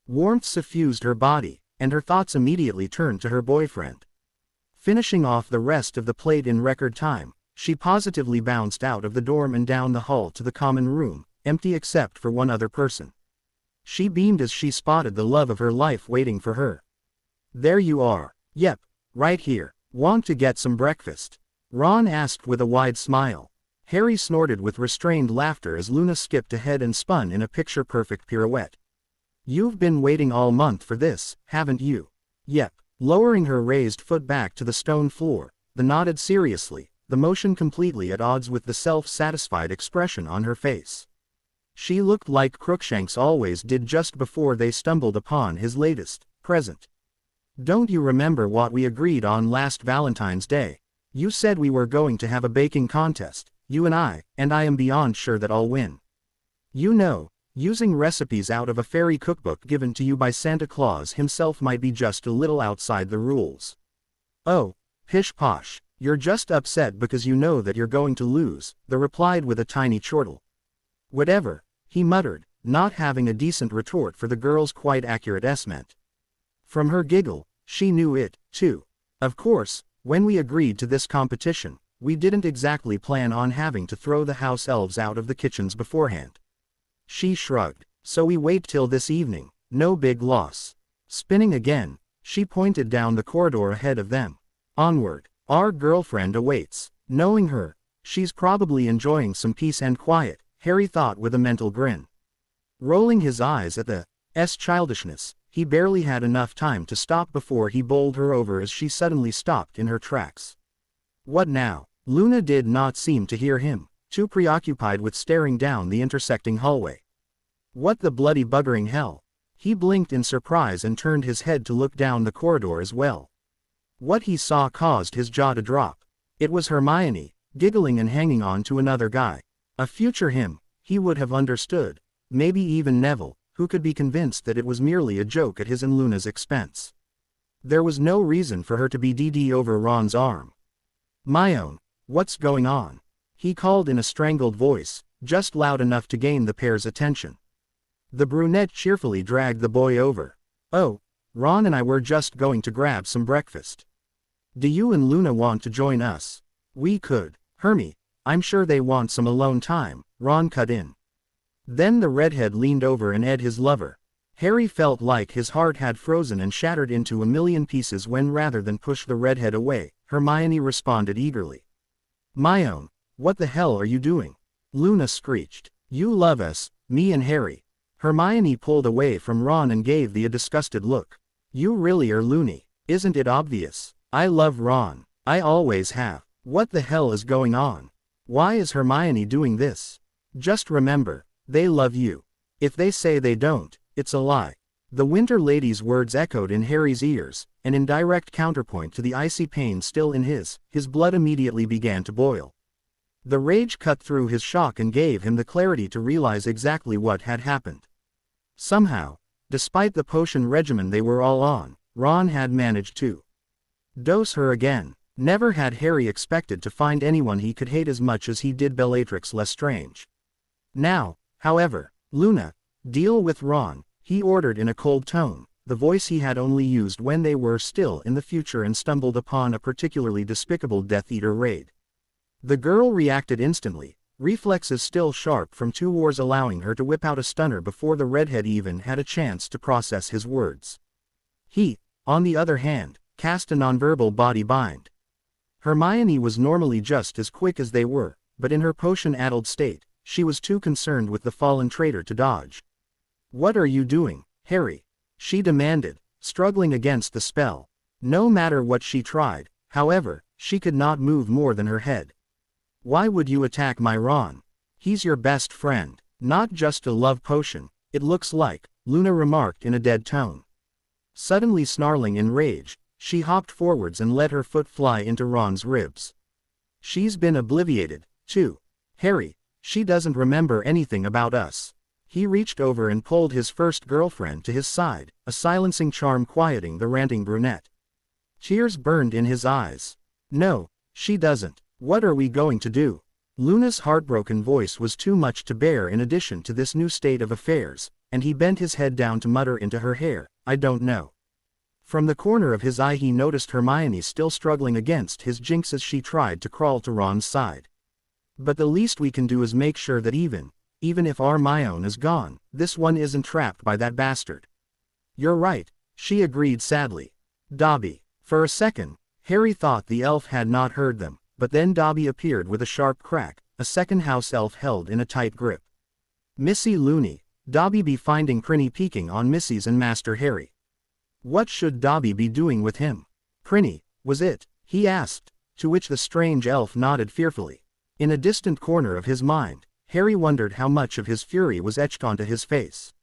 Warmth suffused her body, and her thoughts immediately turned to her boyfriend. Finishing off the rest of the plate in record time, she positively bounced out of the dorm and down the hall to the common room, empty except for one other person. She beamed as she spotted the love of her life waiting for her. "There you are." "Yep, right here. Want to get some breakfast?" Ron asked with a wide smile. Harry snorted with restrained laughter as Luna skipped ahead and spun in a picture-perfect pirouette. "You've been waiting all month for this, haven't you?" "Yep." Lowering her raised foot back to the stone floor, the nodded seriously, the motion completely at odds with the self-satisfied expression on her face. She looked like Crookshanks always did just before they stumbled upon his latest present. "Don't you remember what we agreed on last Valentine's Day? You said we were going to have a baking contest, you and I am beyond sure that I'll win. You know, using recipes out of a fairy cookbook given to you by Santa Claus himself might be just a little outside the rules." "Oh, pish posh, you're just upset because you know that you're going to lose," the replied with a tiny chortle. "Whatever," he muttered, not having a decent retort for the girl's quite accurate estimate. From her giggle, she knew it, too. "Of course, when we agreed to this competition, we didn't exactly plan on having to throw the house elves out of the kitchens beforehand." She shrugged. "So we wait till this evening, no big loss." Spinning again, she pointed down the corridor ahead of them. "Onward. Our girlfriend awaits." Knowing her, she's probably enjoying some peace and quiet, Harry thought with a mental grin. Rolling his eyes at the childishness, he barely had enough time to stop before he bowled her over as she suddenly stopped in her tracks. "What now?" Luna did not seem to hear him, too preoccupied with staring down the intersecting hallway. "What the bloody buggering hell?" He blinked in surprise and turned his head to look down the corridor as well. What he saw caused his jaw to drop. It was Hermione, giggling and hanging on to another guy. A future him, he would have understood. Maybe even Neville, who could be convinced that it was merely a joke at his and Luna's expense. There was no reason for her to be DD over Ron's arm. "My own, what's going on?" he called in a strangled voice, just loud enough to gain the pair's attention. The brunette cheerfully dragged the boy over. "Oh, Ron and I were just going to grab some breakfast. Do you and Luna want to join us?" "We could." "Hermie, I'm sure they want some alone time," Ron cut in. Then the redhead leaned over and ed his lover. Harry felt like his heart had frozen and shattered into a million pieces when rather than push the redhead away, Hermione responded eagerly. "My own, what the hell are you doing?" Luna screeched. "You love us, me and Harry." Hermione pulled away from Ron and gave the a disgusted look. "You really are loony, isn't it obvious? I love Ron. I always have. What the hell is going on? Why is Hermione doing this? Just remember, they love you. If they say they don't, it's a lie." The Winter Lady's words echoed in Harry's ears, and in direct counterpoint to the icy pain still in his blood immediately began to boil. The rage cut through his shock and gave him the clarity to realize exactly what had happened. Somehow, despite the potion regimen they were all on, Ron had managed to dose her again. Never had Harry expected to find anyone he could hate as much as he did Bellatrix Lestrange. Now, however, Luna, deal with Ron, he ordered in a cold tone, the voice he had only used when they were still in the future and stumbled upon a particularly despicable Death Eater raid. The girl reacted instantly, reflexes still sharp from 2 wars allowing her to whip out a stunner before the redhead even had a chance to process his words. He, on the other hand, cast a nonverbal body bind. Hermione was normally just as quick as they were, but in her potion-addled state, she was too concerned with the fallen traitor to dodge. "What are you doing, Harry?" she demanded, struggling against the spell. No matter what she tried, however, she could not move more than her head. "Why would you attack my Ron? He's your best friend, not just a love potion, it looks like," Luna remarked in a dead tone. Suddenly snarling in rage, she hopped forwards and let her foot fly into Ron's ribs. "She's been obliviated, too. Harry, she doesn't remember anything about us." He reached over and pulled his first girlfriend to his side, a silencing charm quieting the ranting brunette. Tears burned in his eyes. "No, she doesn't. What are we going to do?" Luna's heartbroken voice was too much to bear in addition to this new state of affairs, and he bent his head down to mutter into her hair, "I don't know." From the corner of his eye he noticed Hermione still struggling against his jinx as she tried to crawl to Ron's side. "But the least we can do is make sure that even if Hermione is gone, this one isn't trapped by that bastard." "You're right," she agreed sadly. "Dobby." For a second, Harry thought the elf had not heard them, but then Dobby appeared with a sharp crack, a second house elf held in a tight grip. "Missy Looney." Dobby be finding Prinny peeking on Missy's and Master Harry. What should Dobby be doing with him? Prinny, was it? He asked, to which the strange elf nodded fearfully. In a distant corner of his mind, Harry wondered how much of his fury was etched onto his face.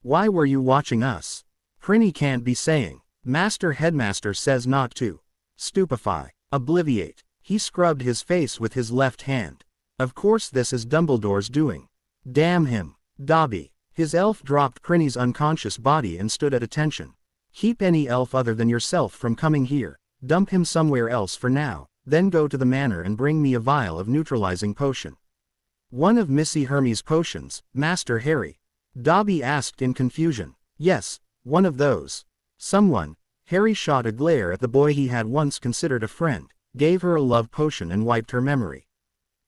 "Why were you watching us?" Prinny can't be saying. "Master Headmaster says not to." Stupefy. Obliviate. He scrubbed his face with his left hand. "Of course this is Dumbledore's doing. Damn him." Dobby. His elf dropped Prinny's unconscious body and stood at attention. "Keep any elf other than yourself from coming here, dump him somewhere else for now, then go to the manor and bring me a vial of neutralizing potion." "One of Missy Hermie's potions, Master Harry?" Dobby asked in confusion. "Yes, one of those." Someone. Harry shot a glare at the boy he had once considered a friend, gave her a love potion and wiped her memory.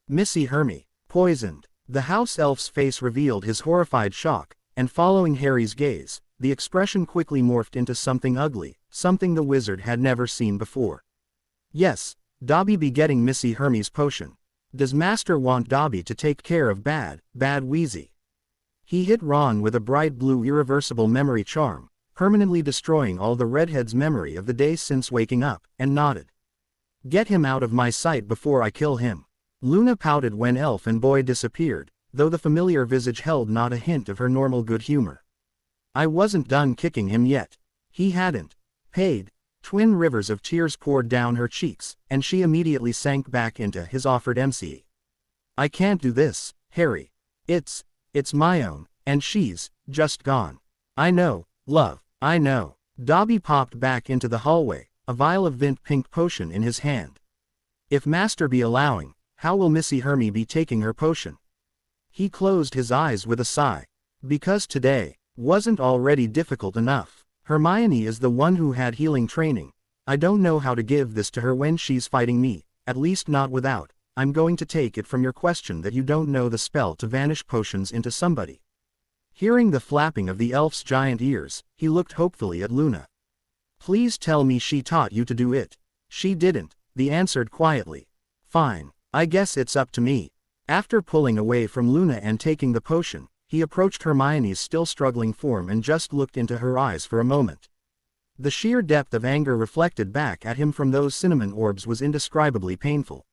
"Missy Hermie, poisoned." The house elf's face revealed his horrified shock, and following Harry's gaze, the expression quickly morphed into something ugly, something the wizard had never seen before. "Yes, Dobby be getting Missy Hermie's potion. Does Master want Dobby to take care of bad Wheezy?" He hit Ron with a bright blue irreversible memory charm, permanently destroying all the redhead's memory of the day since waking up, and nodded. "Get him out of my sight before I kill him." Luna pouted when elf and boy disappeared, though the familiar visage held not a hint of her normal good humor. "I wasn't done kicking him yet." He hadn't paid. Twin rivers of tears poured down her cheeks, and she immediately sank back into his offered MC. "I can't do this, Harry. It's my own, and she's just gone." "I know, love, I know." Dobby popped back into the hallway, a vial of Vint pink potion in his hand. "If Master be allowing, how will Missy Hermie be taking her potion?" He closed his eyes with a sigh. Because today wasn't already difficult enough. Hermione is the one who had healing training. I don't know how to give this to her when she's fighting me, at least not without. I'm going to take it from your question that you don't know the spell to vanish potions into somebody. Hearing the flapping of the elf's giant ears, he looked hopefully at Luna. "Please tell me she taught you to do it." "She didn't," the answered quietly. "Fine, I guess it's up to me." After pulling away from Luna and taking the potion, he approached Hermione's still struggling form and just looked into her eyes for a moment. The sheer depth of anger reflected back at him from those cinnamon orbs was indescribably painful.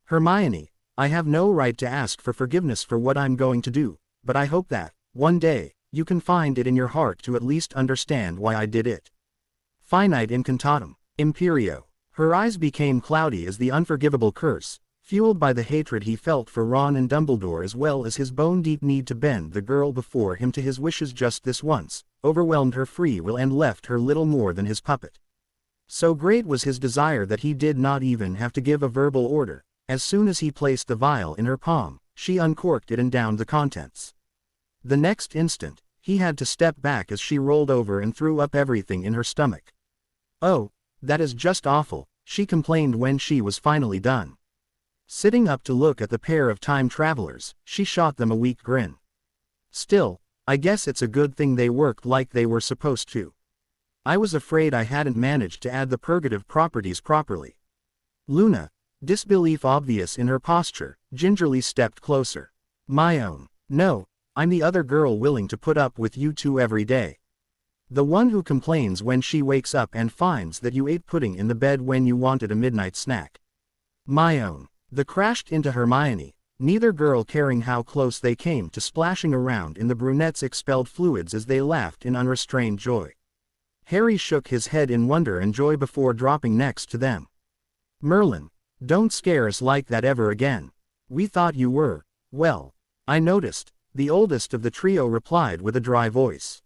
"Hermione, I have no right to ask for forgiveness for what I'm going to do, but I hope that, one day, you can find it in your heart to at least understand why I did it." Finite incantatem. Imperio. Her eyes became cloudy as the unforgivable curse, fueled by the hatred he felt for Ron and Dumbledore as well as his bone-deep need to bend the girl before him to his wishes just this once, overwhelmed her free will and left her little more than his puppet. So great was his desire that he did not even have to give a verbal order. As soon as he placed the vial in her palm, she uncorked it and downed the contents. The next instant, he had to step back as she rolled over and threw up everything in her stomach. "Oh, that is just awful," she complained when she was finally done. Sitting up to look at the pair of time travelers, she shot them a weak grin. "Still, I guess it's a good thing they worked like they were supposed to. I was afraid I hadn't managed to add the purgative properties properly." Luna, disbelief obvious in her posture, gingerly stepped closer. "My own. No, I'm the other girl willing to put up with you two every day. The one who complains when she wakes up and finds that you ate pudding in the bed when you wanted a midnight snack. My own." The crashed into Hermione, neither girl caring how close they came to splashing around in the brunette's expelled fluids as they laughed in unrestrained joy. Harry shook his head in wonder and joy before dropping next to them. "Merlin, don't scare us like that ever again. We thought you were, well, I noticed," the oldest of the trio replied with a dry voice.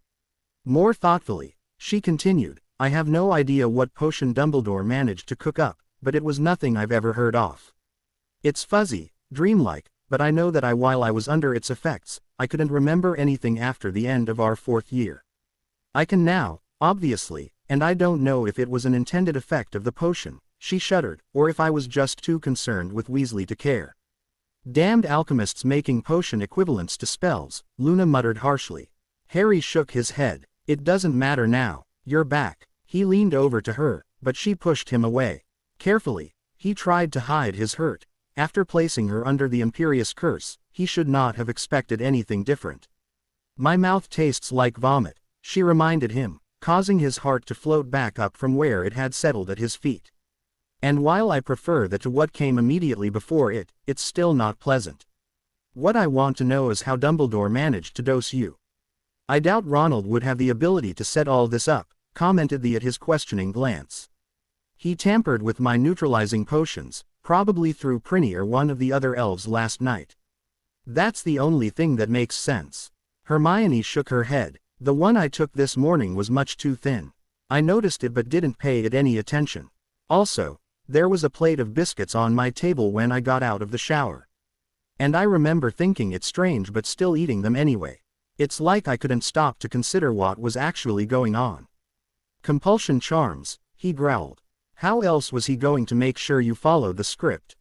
More thoughtfully, she continued, "I have no idea what potion Dumbledore managed to cook up, but it was nothing I've ever heard of. It's fuzzy, dreamlike, but I know that while I was under its effects, I couldn't remember anything after the end of our 4th year. I can now, obviously, and I don't know if it was an intended effect of the potion," she shuddered, "or if I was just too concerned with Weasley to care. Damned alchemists making potion equivalents to spells," Luna muttered harshly. Harry shook his head. "It doesn't matter now, you're back." He leaned over to her, but she pushed him away. Carefully, he tried to hide his hurt. After placing her under the imperious curse, he should not have expected anything different. "My mouth tastes like vomit," she reminded him, causing his heart to float back up from where it had settled at his feet. "And while I prefer that to what came immediately before it, it's still not pleasant. What I want to know is how Dumbledore managed to dose you." "I doubt Ronald would have the ability to set all this up," commented the at his questioning glance. "He tampered with my neutralizing potions, probably through Prinny or one of the other elves last night. That's the only thing that makes sense." Hermione shook her head. "The one I took this morning was much too thin. I noticed it but didn't pay it any attention. Also, there was a plate of biscuits on my table when I got out of the shower. And I remember thinking it strange but still eating them anyway. It's like I couldn't stop to consider what was actually going on." "Compulsion charms," he growled. "How else was he going to make sure you followed the script?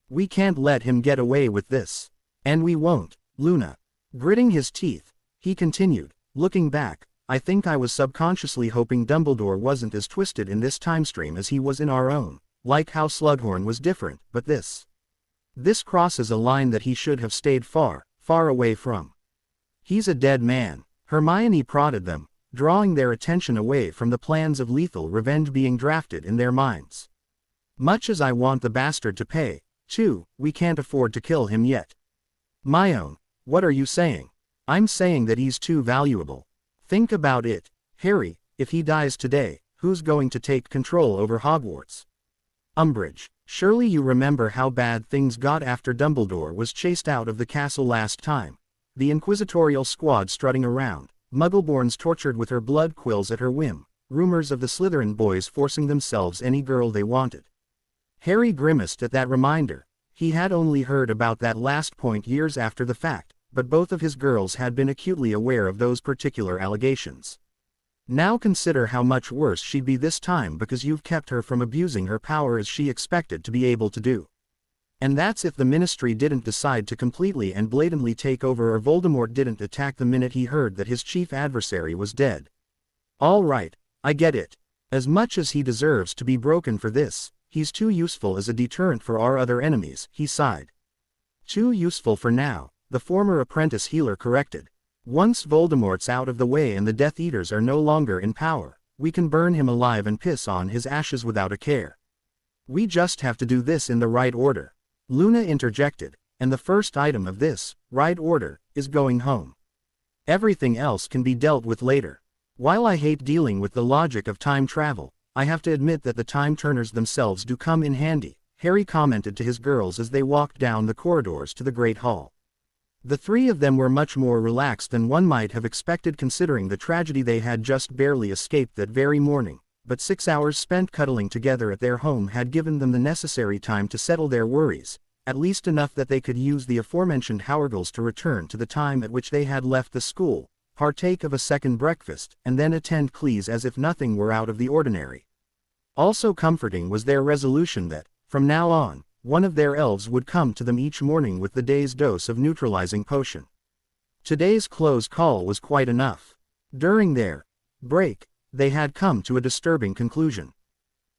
We can't let him get away with this. And we won't." Luna, gritting his teeth, he continued, looking back, "I think I was subconsciously hoping Dumbledore wasn't as twisted in this timestream as he was in our own, like how Slughorn was different, but this crosses a line that he should have stayed far, far away from. He's a dead man." Hermione prodded them, drawing their attention away from the plans of lethal revenge being drafted in their minds. "Much as I want the bastard to pay, too, we can't afford to kill him yet." "My own, what are you saying?" "I'm saying that he's too valuable. Think about it, Harry, if he dies today, who's going to take control over Hogwarts? Umbridge, surely you remember how bad things got after Dumbledore was chased out of the castle last time. The inquisitorial squad strutting around, Muggleborns tortured with her blood quills at her whim, rumors of the Slytherin boys forcing themselves any girl they wanted." Harry grimaced at that reminder. He had only heard about that last point years after the fact, but both of his girls had been acutely aware of those particular allegations. "Now consider how much worse she'd be this time because you've kept her from abusing her power as she expected to be able to do. And that's if the Ministry didn't decide to completely and blatantly take over or Voldemort didn't attack the minute he heard that his chief adversary was dead. All right, I get it. As much as he deserves to be broken for this, he's too useful as a deterrent for our other enemies," he sighed. "Too useful for now," the former apprentice healer corrected. "Once Voldemort's out of the way and the Death Eaters are no longer in power, we can burn him alive and piss on his ashes without a care. We just have to do this in the right order." Luna interjected, "And the first item of this, right order, is going home. Everything else can be dealt with later. While I hate dealing with the logic of time travel, I have to admit that the time turners themselves do come in handy," Harry commented to his girls as they walked down the corridors to the Great Hall. The three of them were much more relaxed than one might have expected considering the tragedy they had just barely escaped that very morning, but 6 hours spent cuddling together at their home had given them the necessary time to settle their worries, at least enough that they could use the aforementioned Hourgles to return to the time at which they had left the school, partake of a second breakfast, and then attend Cleese as if nothing were out of the ordinary. Also comforting was their resolution that, from now on, one of their elves would come to them each morning with the day's dose of neutralizing potion. Today's close call was quite enough. During their break, they had come to a disturbing conclusion.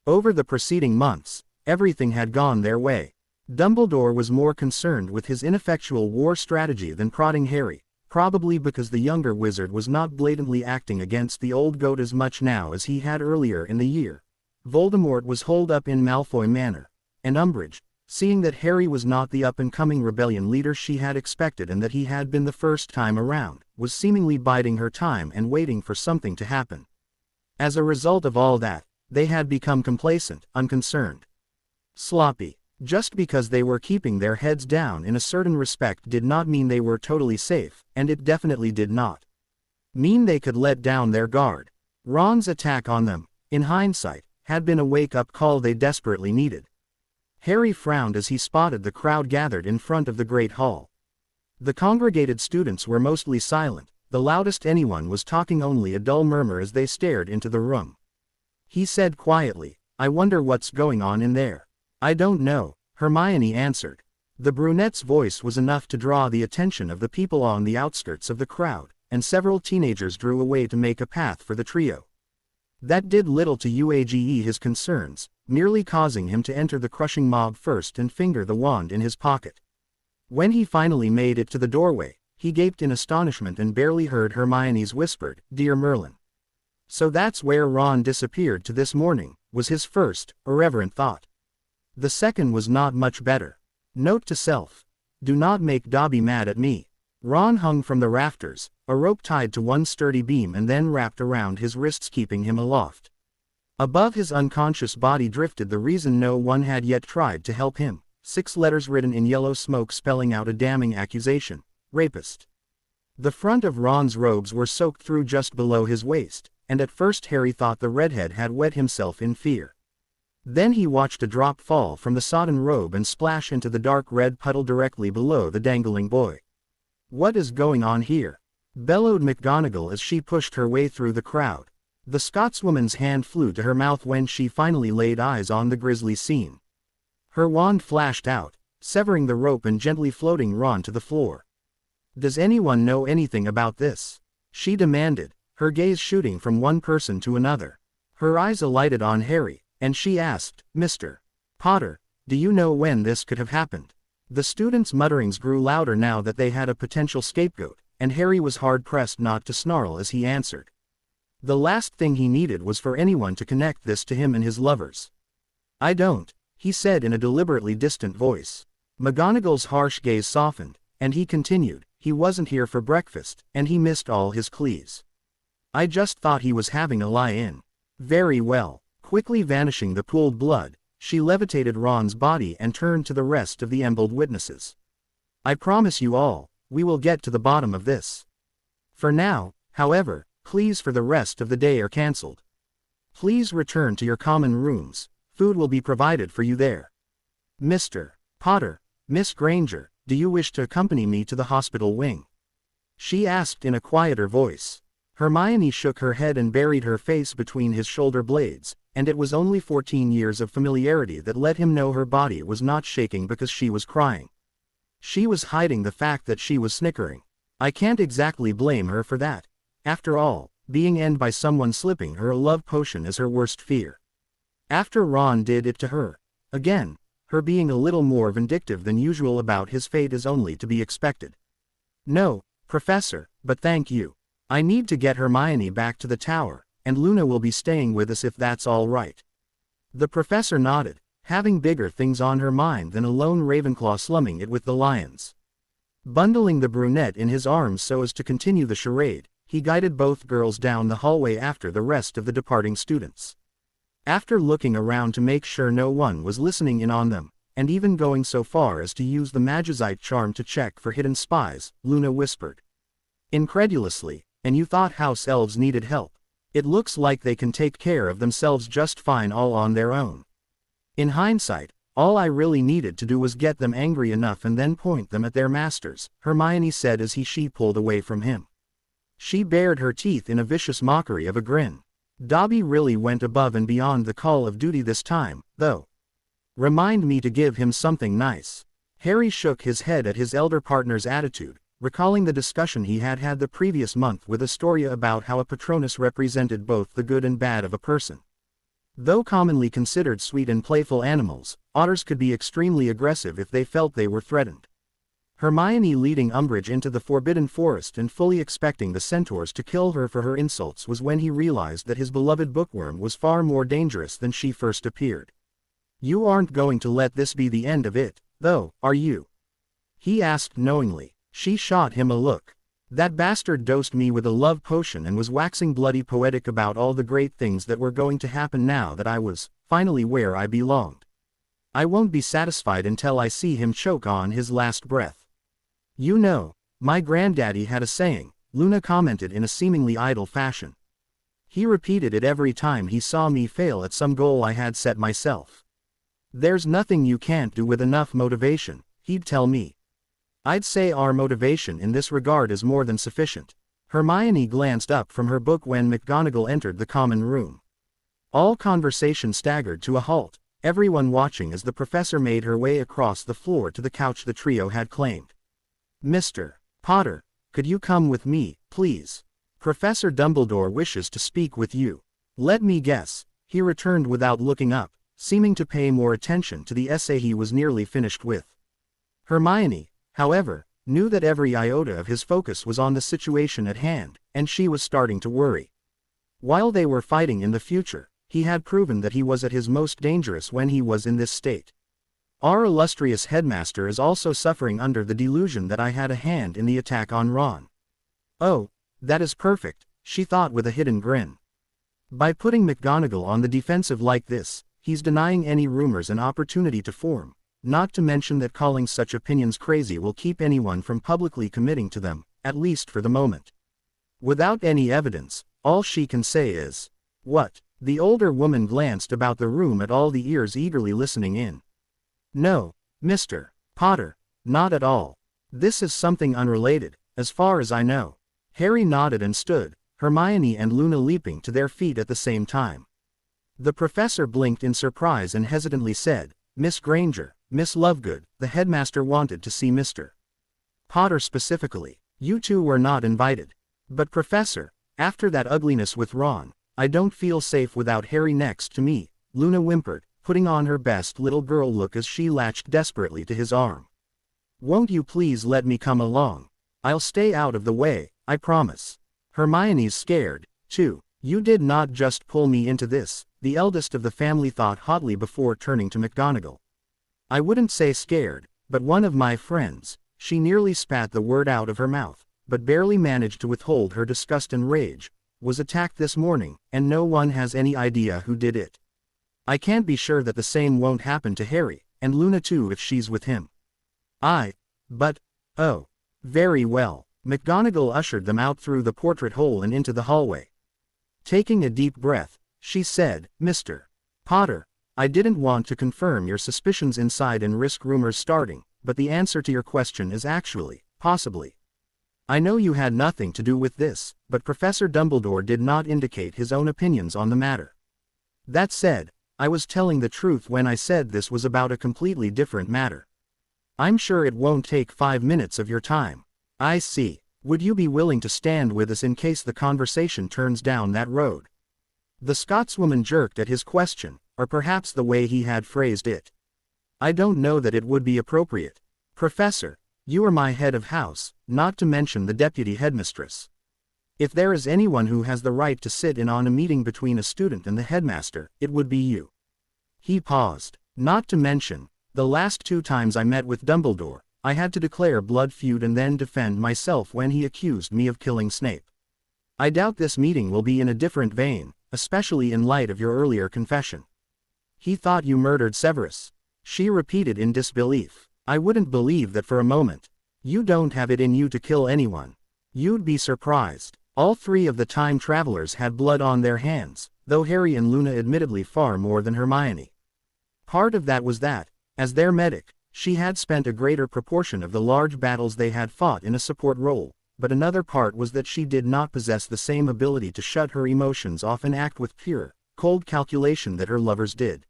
Over the preceding months, everything had gone their way. Dumbledore was more concerned with his ineffectual war strategy than prodding Harry, probably because the younger wizard was not blatantly acting against the old goat as much now as he had earlier in the year. Voldemort was holed up in Malfoy Manor, and Umbridge, seeing that Harry was not the up-and-coming rebellion leader she had expected and that he had been the first time around, was seemingly biding her time and waiting for something to happen. As a result of all that, they had become complacent, unconcerned, sloppy. Just because they were keeping their heads down in a certain respect did not mean they were totally safe, and it definitely did not mean they could let down their guard. Ron's attack on them, in hindsight, had been a wake-up call they desperately needed. Harry frowned as he spotted the crowd gathered in front of the Great Hall. The congregated students were mostly silent, the loudest anyone was talking only a dull murmur as they stared into the room. He said quietly, "I wonder what's going on in there." "I don't know," Hermione answered. The brunette's voice was enough to draw the attention of the people on the outskirts of the crowd, and several teenagers drew away to make a path for the trio. That did little to assuage his concerns, merely causing him to enter the crushing mob first and finger the wand in his pocket. When he finally made it to the doorway, he gaped in astonishment and barely heard Hermione's whispered, "Dear Merlin." So that's where Ron disappeared to this morning, was his first, irreverent thought. The second was not much better. Note to self: do not make Dobby mad at me. Ron hung from the rafters, a rope tied to one sturdy beam and then wrapped around his wrists keeping him aloft. Above his unconscious body drifted the reason no one had yet tried to help him, 6 letters written in yellow smoke spelling out a damning accusation: rapist. The front of Ron's robes were soaked through just below his waist, and at first Harry thought the redhead had wet himself in fear. Then he watched a drop fall from the sodden robe and splash into the dark red puddle directly below the dangling boy. "What is going on here?" bellowed McGonagall as she pushed her way through the crowd. The Scotswoman's hand flew to her mouth when she finally laid eyes on the grisly scene. Her wand flashed out, severing the rope and gently floating Ron to the floor. "Does anyone know anything about this?" she demanded, her gaze shooting from one person to another. Her eyes alighted on Harry, and she asked, "Mr. Potter, do you know when this could have happened?" The students' mutterings grew louder now that they had a potential scapegoat, and Harry was hard-pressed not to snarl as he answered. The last thing he needed was for anyone to connect this to him and his lovers. "I don't," he said in a deliberately distant voice. McGonagall's harsh gaze softened, and he continued, "He wasn't here for breakfast, and he missed all his Cleese. I just thought he was having a lie-in." "Very well." Quickly vanishing the pooled blood, she levitated Ron's body and turned to the rest of the embled witnesses. "I promise you all, we will get to the bottom of this. For now, however, Cleese for the rest of the day are cancelled. Please return to your common rooms, food will be provided for you there. Mr. Potter, Miss Granger, do you wish to accompany me to the hospital wing?" she asked in a quieter voice. Hermione shook her head and buried her face between his shoulder blades, and it was only 14 years of familiarity that let him know her body was not shaking because she was crying. She was hiding the fact that she was snickering. I can't exactly blame her for that. After all, being ended by someone slipping her a love potion is her worst fear. After Ron did it to her. Again, her being a little more vindictive than usual about his fate is only to be expected. "No, Professor, but thank you. I need to get Hermione back to the tower, and Luna will be staying with us if that's all right." The professor nodded, having bigger things on her mind than a lone Ravenclaw slumming it with the lions. Bundling the brunette in his arms so as to continue the charade, he guided both girls down the hallway after the rest of the departing students. After looking around to make sure no one was listening in on them, and even going so far as to use the Magicite charm to check for hidden spies, Luna whispered. Incredulously, and you thought house elves needed help? It looks like they can take care of themselves just fine all on their own. In hindsight, all I really needed to do was get them angry enough and then point them at their masters, Hermione said as she pulled away from him. She bared her teeth in a vicious mockery of a grin. Dobby really went above and beyond the call of duty this time, though. Remind me to give him something nice. Harry shook his head at his elder partner's attitude, recalling the discussion he had had the previous month with Astoria about how a Patronus represented both the good and bad of a person. Though commonly considered sweet and playful animals, otters could be extremely aggressive if they felt they were threatened. Hermione leading Umbridge into the Forbidden Forest and fully expecting the centaurs to kill her for her insults was when he realized that his beloved bookworm was far more dangerous than she first appeared. You aren't going to let this be the end of it, though, are you? He asked knowingly. She shot him a look. That bastard dosed me with a love potion and was waxing bloody poetic about all the great things that were going to happen now that I was, finally where I belonged. I won't be satisfied until I see him choke on his last breath. You know, my granddaddy had a saying, Luna commented in a seemingly idle fashion. He repeated it every time he saw me fail at some goal I had set myself. There's nothing you can't do with enough motivation, he'd tell me. I'd say our motivation in this regard is more than sufficient. Hermione glanced up from her book when McGonagall entered the common room. All conversation staggered to a halt, everyone watching as the professor made her way across the floor to the couch the trio had claimed. Mr. Potter, could you come with me, please? Professor Dumbledore wishes to speak with you. Let me guess, he returned without looking up, seeming to pay more attention to the essay he was nearly finished with. Hermione, however, knew that every iota of his focus was on the situation at hand, and she was starting to worry. While they were fighting in the future, he had proven that he was at his most dangerous when he was in this state. Our illustrious headmaster is also suffering under the delusion that I had a hand in the attack on Ron. Oh, that is perfect, she thought with a hidden grin. By putting McGonagall on the defensive like this, he's denying any rumors an opportunity to form, not to mention that calling such opinions crazy will keep anyone from publicly committing to them, at least for the moment. Without any evidence, all she can say is, what? The older woman glanced about the room at all the ears eagerly listening in. No, Mr. Potter, not at all. This is something unrelated, as far as I know. Harry nodded and stood, Hermione and Luna leaping to their feet at the same time. The professor blinked in surprise and hesitantly said, Miss Granger, Miss Lovegood, the headmaster wanted to see Mr. Potter specifically. You two were not invited. But Professor, after that ugliness with Ron, I don't feel safe without Harry next to me, Luna whimpered, putting on her best little girl look as she latched desperately to his arm. Won't you please let me come along? I'll stay out of the way, I promise. Hermione's scared, too. You did not just pull me into this, the eldest of the family thought hotly before turning to McGonagall. I wouldn't say scared, but one of my friends, she nearly spat the word out of her mouth, but barely managed to withhold her disgust and rage, was attacked this morning, and no one has any idea who did it. I can't be sure that the same won't happen to Harry, and Luna too if she's with him. But, oh. Very well. McGonagall ushered them out through the portrait hole and into the hallway. Taking a deep breath, she said, Mr. Potter, I didn't want to confirm your suspicions inside and risk rumors starting, but the answer to your question is actually, possibly. I know you had nothing to do with this, but Professor Dumbledore did not indicate his own opinions on the matter. That said, I was telling the truth when I said this was about a completely different matter. I'm sure it won't take 5 minutes of your time. I see. Would you be willing to stand with us in case the conversation turns down that road? The Scotswoman jerked at his question, or perhaps the way he had phrased it. I don't know that it would be appropriate. Professor, you are my head of house, not to mention the deputy headmistress. If there is anyone who has the right to sit in on a meeting between a student and the headmaster, it would be you. He paused. Not to mention, the last 2 times I met with Dumbledore, I had to declare blood feud and then defend myself when he accused me of killing Snape. I doubt this meeting will be in a different vein, especially in light of your earlier confession. He thought you murdered Severus. She repeated in disbelief. I wouldn't believe that for a moment. You don't have it in you to kill anyone. You'd be surprised. All three of the time travelers had blood on their hands, though Harry and Luna admittedly far more than Hermione. Part of that was that, as their medic, she had spent a greater proportion of the large battles they had fought in a support role, but another part was that she did not possess the same ability to shut her emotions off and act with pure, cold calculation that her lovers did.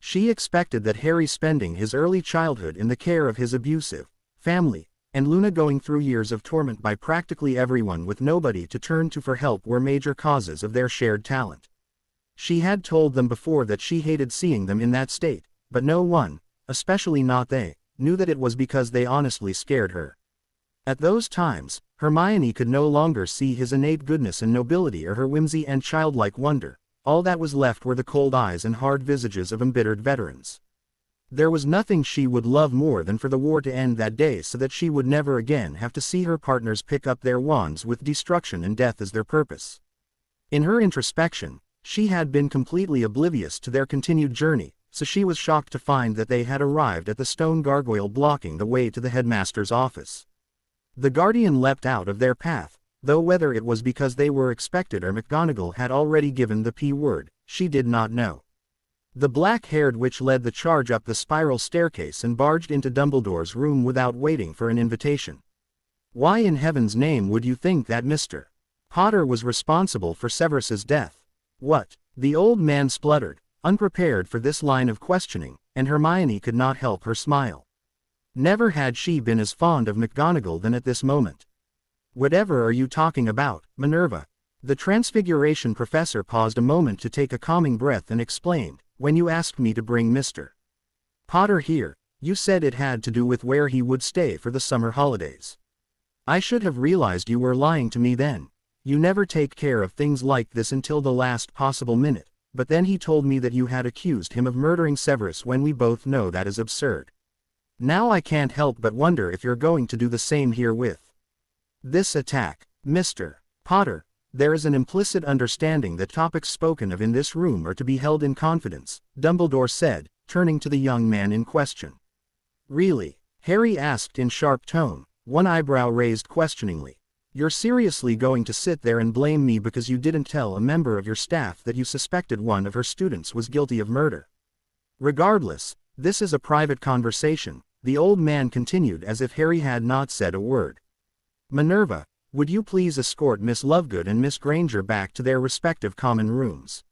She expected that Harry spending his early childhood in the care of his abusive family, and Luna going through years of torment by practically everyone with nobody to turn to for help were major causes of their shared talent. She had told them before that she hated seeing them in that state, but no one, especially not they, knew that it was because they honestly scared her. At those times, Hermione could no longer see his innate goodness and nobility or her whimsy and childlike wonder. All that was left were the cold eyes and hard visages of embittered veterans. There was nothing she would love more than for the war to end that day so that she would never again have to see her partners pick up their wands with destruction and death as their purpose. In her introspection, she had been completely oblivious to their continued journey, so she was shocked to find that they had arrived at the stone gargoyle blocking the way to the headmaster's office. The guardian leapt out of their path, though whether it was because they were expected or McGonagall had already given the P-word, she did not know. The black-haired witch led the charge up the spiral staircase and barged into Dumbledore's room without waiting for an invitation. Why in heaven's name would you think that Mr. Potter was responsible for Severus's death? What? The old man spluttered, unprepared for this line of questioning, and Hermione could not help her smile. Never had she been as fond of McGonagall than at this moment. Whatever are you talking about, Minerva? The Transfiguration professor paused a moment to take a calming breath and explained, when you asked me to bring Mr. Potter here, you said it had to do with where he would stay for the summer holidays. I should have realized you were lying to me then. You never take care of things like this until the last possible minute, but then he told me that you had accused him of murdering Severus when we both know that is absurd. Now I can't help but wonder if you're going to do the same here with this attack, Mr. Potter. There is an implicit understanding that topics spoken of in this room are to be held in confidence, Dumbledore said, turning to the young man in question. Really? Harry asked in sharp tone, one eyebrow raised questioningly. You're seriously going to sit there and blame me because you didn't tell a member of your staff that you suspected one of her students was guilty of murder? Regardless, this is a private conversation, the old man continued as if Harry had not said a word. Minerva, would you please escort Miss Lovegood and Miss Granger back to their respective common rooms?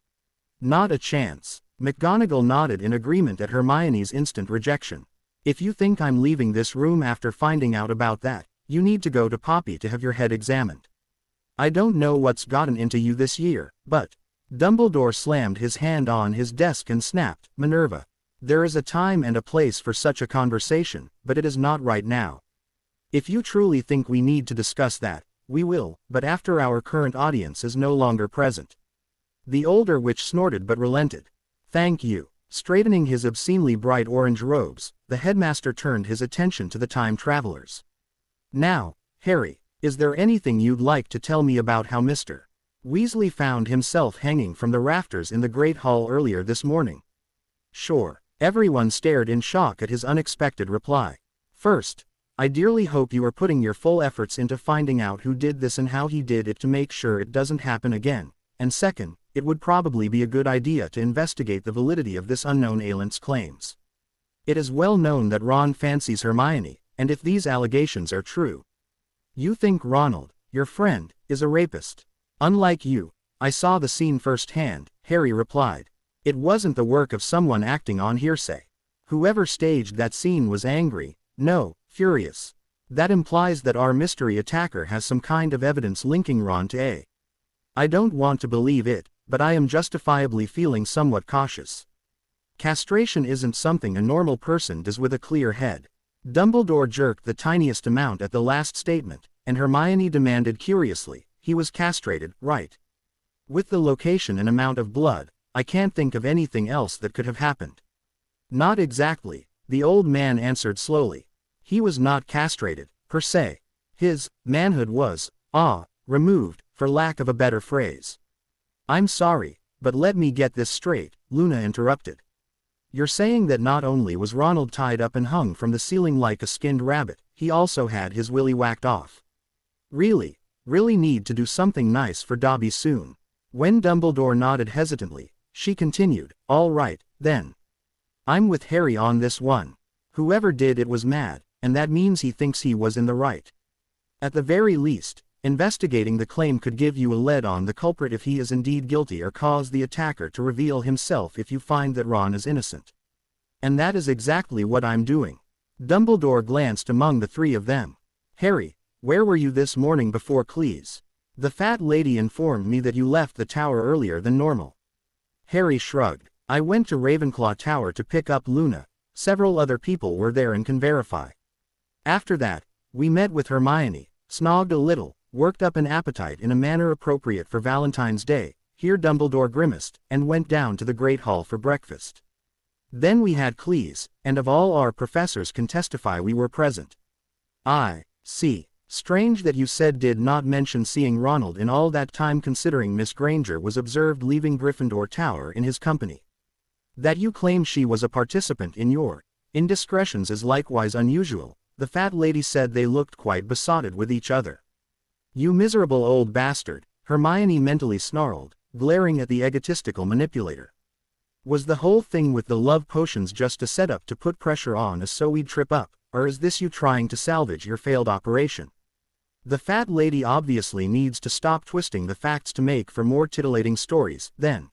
Not a chance. McGonagall nodded in agreement at Hermione's instant rejection. If you think I'm leaving this room after finding out about that, you need to go to Poppy to have your head examined. I don't know what's gotten into you this year, but... Dumbledore slammed his hand on his desk and snapped, Minerva. There is a time and a place for such a conversation, but it is not right now. If you truly think we need to discuss that, we will, but after our current audience is no longer present. The older witch snorted but relented. Thank you. Straightening his obscenely bright orange robes, the headmaster turned his attention to the time travelers. Now, Harry, is there anything you'd like to tell me about how Mr. Weasley found himself hanging from the rafters in the Great Hall earlier this morning? Sure. Everyone stared in shock at his unexpected reply. First, I dearly hope you are putting your full efforts into finding out who did this and how he did it to make sure it doesn't happen again, and second, it would probably be a good idea to investigate the validity of this unknown alien's claims. It is well known that Ron fancies Hermione, and if these allegations are true, you think Ronald, your friend, is a rapist. Unlike you, I saw the scene firsthand, Harry replied. It wasn't the work of someone acting on hearsay. Whoever staged that scene was angry, no, furious. That implies that our mystery attacker has some kind of evidence linking Ron to A. I don't want to believe it, but I am justifiably feeling somewhat cautious. Castration isn't something a normal person does with a clear head. Dumbledore jerked the tiniest amount at the last statement, and Hermione demanded curiously, he was castrated, right? With the location and amount of blood, I can't think of anything else that could have happened. Not exactly, the old man answered slowly. He was not castrated, per se. His manhood was, removed, for lack of a better phrase. I'm sorry, but let me get this straight, Luna interrupted. You're saying that not only was Ronald tied up and hung from the ceiling like a skinned rabbit, he also had his willy whacked off. Really need to do something nice for Dobby soon. When Dumbledore nodded hesitantly, she continued, all right, then. I'm with Harry on this one. Whoever did it was mad, and that means he thinks he was in the right. At the very least, investigating the claim could give you a lead on the culprit if he is indeed guilty or cause the attacker to reveal himself if you find that Ron is innocent. And that is exactly what I'm doing. Dumbledore glanced among the three of them. Harry, where were you this morning before Cleese? The fat lady informed me that you left the tower earlier than normal. Harry shrugged. I went to Ravenclaw Tower to pick up Luna. Several other people were there and can verify. After that, we met with Hermione, snogged a little, worked up an appetite in a manner appropriate for Valentine's Day, here Dumbledore grimaced, and went down to the Great Hall for breakfast. Then we had Cleese, and of all our professors can testify we were present. I see. Strange that you said did not mention seeing Ronald in all that time considering Miss Granger was observed leaving Gryffindor Tower in his company. That you claim she was a participant in your indiscretions is likewise unusual. The fat lady said they looked quite besotted with each other. You miserable old bastard, Hermione mentally snarled, glaring at the egotistical manipulator. Was the whole thing with the love potions just a setup to put pressure on us so we'd trip up, or is this you trying to salvage your failed operation? The fat lady obviously needs to stop twisting the facts to make for more titillating stories, then.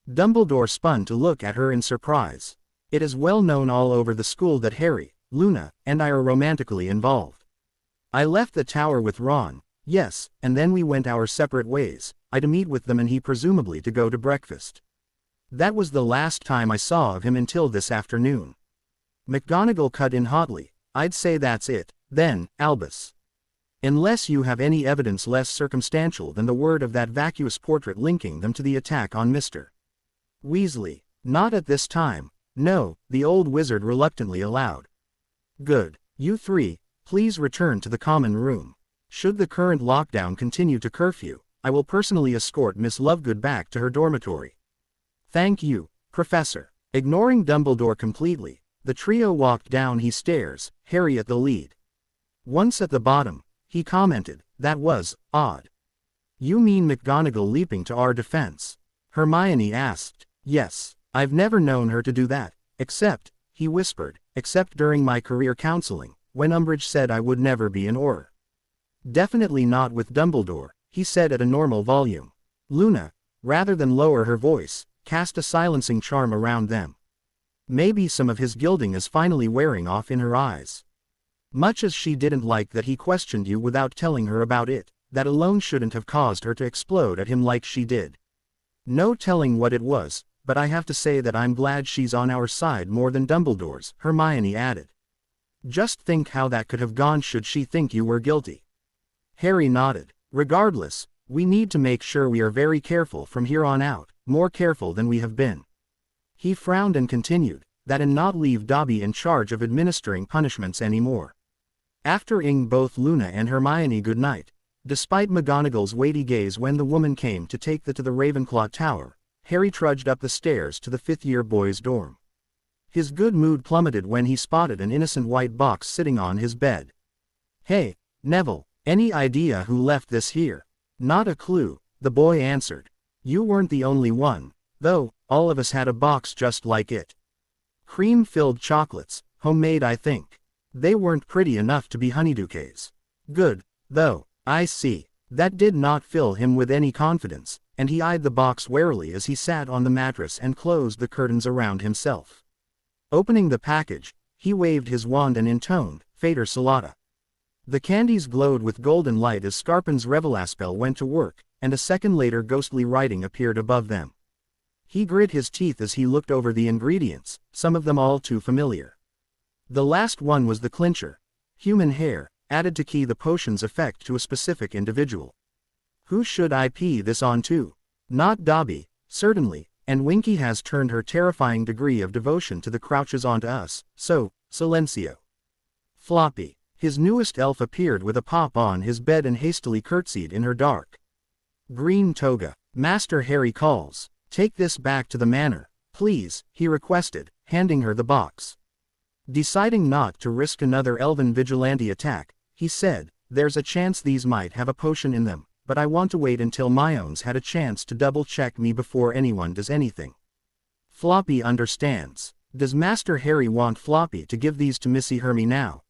Dumbledore spun to look at her in surprise. It is well known all over the school that Harry, Luna, and I are romantically involved. I left the tower with Ron, yes, and then we went our separate ways, I to meet with them and he presumably to go to breakfast. That was the last time I saw of him until this afternoon. McGonagall cut in hotly, I'd say that's it, then, Albus. Unless you have any evidence less circumstantial than the word of that vacuous portrait linking them to the attack on Mr. Weasley. Not at this time, no, the old wizard reluctantly allowed. Good. You three, please return to the common room. Should the current lockdown continue to curfew, I will personally escort Miss Lovegood back to her dormitory. Thank you, Professor. Ignoring Dumbledore completely, the trio walked down his stairs, Harry at the lead. Once at the bottom, he commented, that was odd. You mean McGonagall leaping to our defense? Hermione asked. Yes, I've never known her to do that, except, he whispered, except during my career counseling, when Umbridge said I would never be an Auror. Definitely not with Dumbledore, he said at a normal volume. Luna, rather than lower her voice, cast a silencing charm around them. Maybe some of his gilding is finally wearing off in her eyes. Much as she didn't like that he questioned you without telling her about it, that alone shouldn't have caused her to explode at him like she did. No telling what it was, but I have to say that I'm glad she's on our side more than Dumbledore's, Hermione added. Just think how that could have gone should she think you were guilty. Harry nodded. Regardless, we need to make sure we are very careful from here on out, more careful than we have been. He frowned and continued, that and not leave Dobby in charge of administering punishments anymore. After ing both Luna and Hermione good night, despite McGonagall's weighty gaze when the woman came to take them to the Ravenclaw Tower, Harry trudged up the stairs to the fifth-year boys' dorm. His good mood plummeted when he spotted an innocent white box sitting on his bed. Hey, Neville, any idea who left this here? Not a clue, the boy answered. You weren't the only one, though, all of us had a box just like it. Cream-filled chocolates, homemade I think. They weren't pretty enough to be honeydukes. Good, though, I see. That did not fill him with any confidence, and he eyed the box warily as he sat on the mattress and closed the curtains around himself. Opening the package, he waved his wand and intoned, Fater Salata. The candies glowed with golden light as Scarpin's Revelaspell went to work, and a second later ghostly writing appeared above them. He grit his teeth as he looked over the ingredients, some of them all too familiar. The last one was the clincher. Human hair, added to key the potion's effect to a specific individual. Who should I pee this on to? Not Dobby, certainly, and Winky has turned her terrifying degree of devotion to the Crouches onto us, so, Silencio. Floppy. His newest elf appeared with a pop on his bed and hastily curtsied in her dark green toga. Master Harry calls. Take this back to the manor, please, he requested, handing her the box. Deciding not to risk another elven vigilante attack, he said, "There's a chance these might have a potion in them, but I want to wait until Myone's had a chance to double-check me before anyone does anything." Floppy understands. Does Master Harry want Floppy to give these to Missy Hermy now?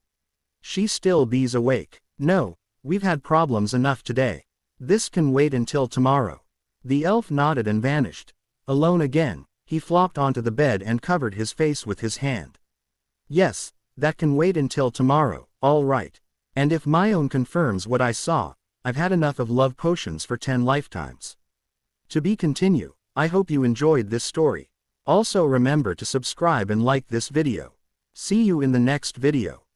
She still be's awake. "No, we've had problems enough today. This can wait until tomorrow." The elf nodded and vanished. Alone again, he flopped onto the bed and covered his face with his hand. "Yes, that can wait until tomorrow, all right. And if Myone confirms what I saw, I've had enough of love potions for 10 lifetimes." To be continued. I hope you enjoyed this story. Also remember to subscribe and like this video. See you in the next video.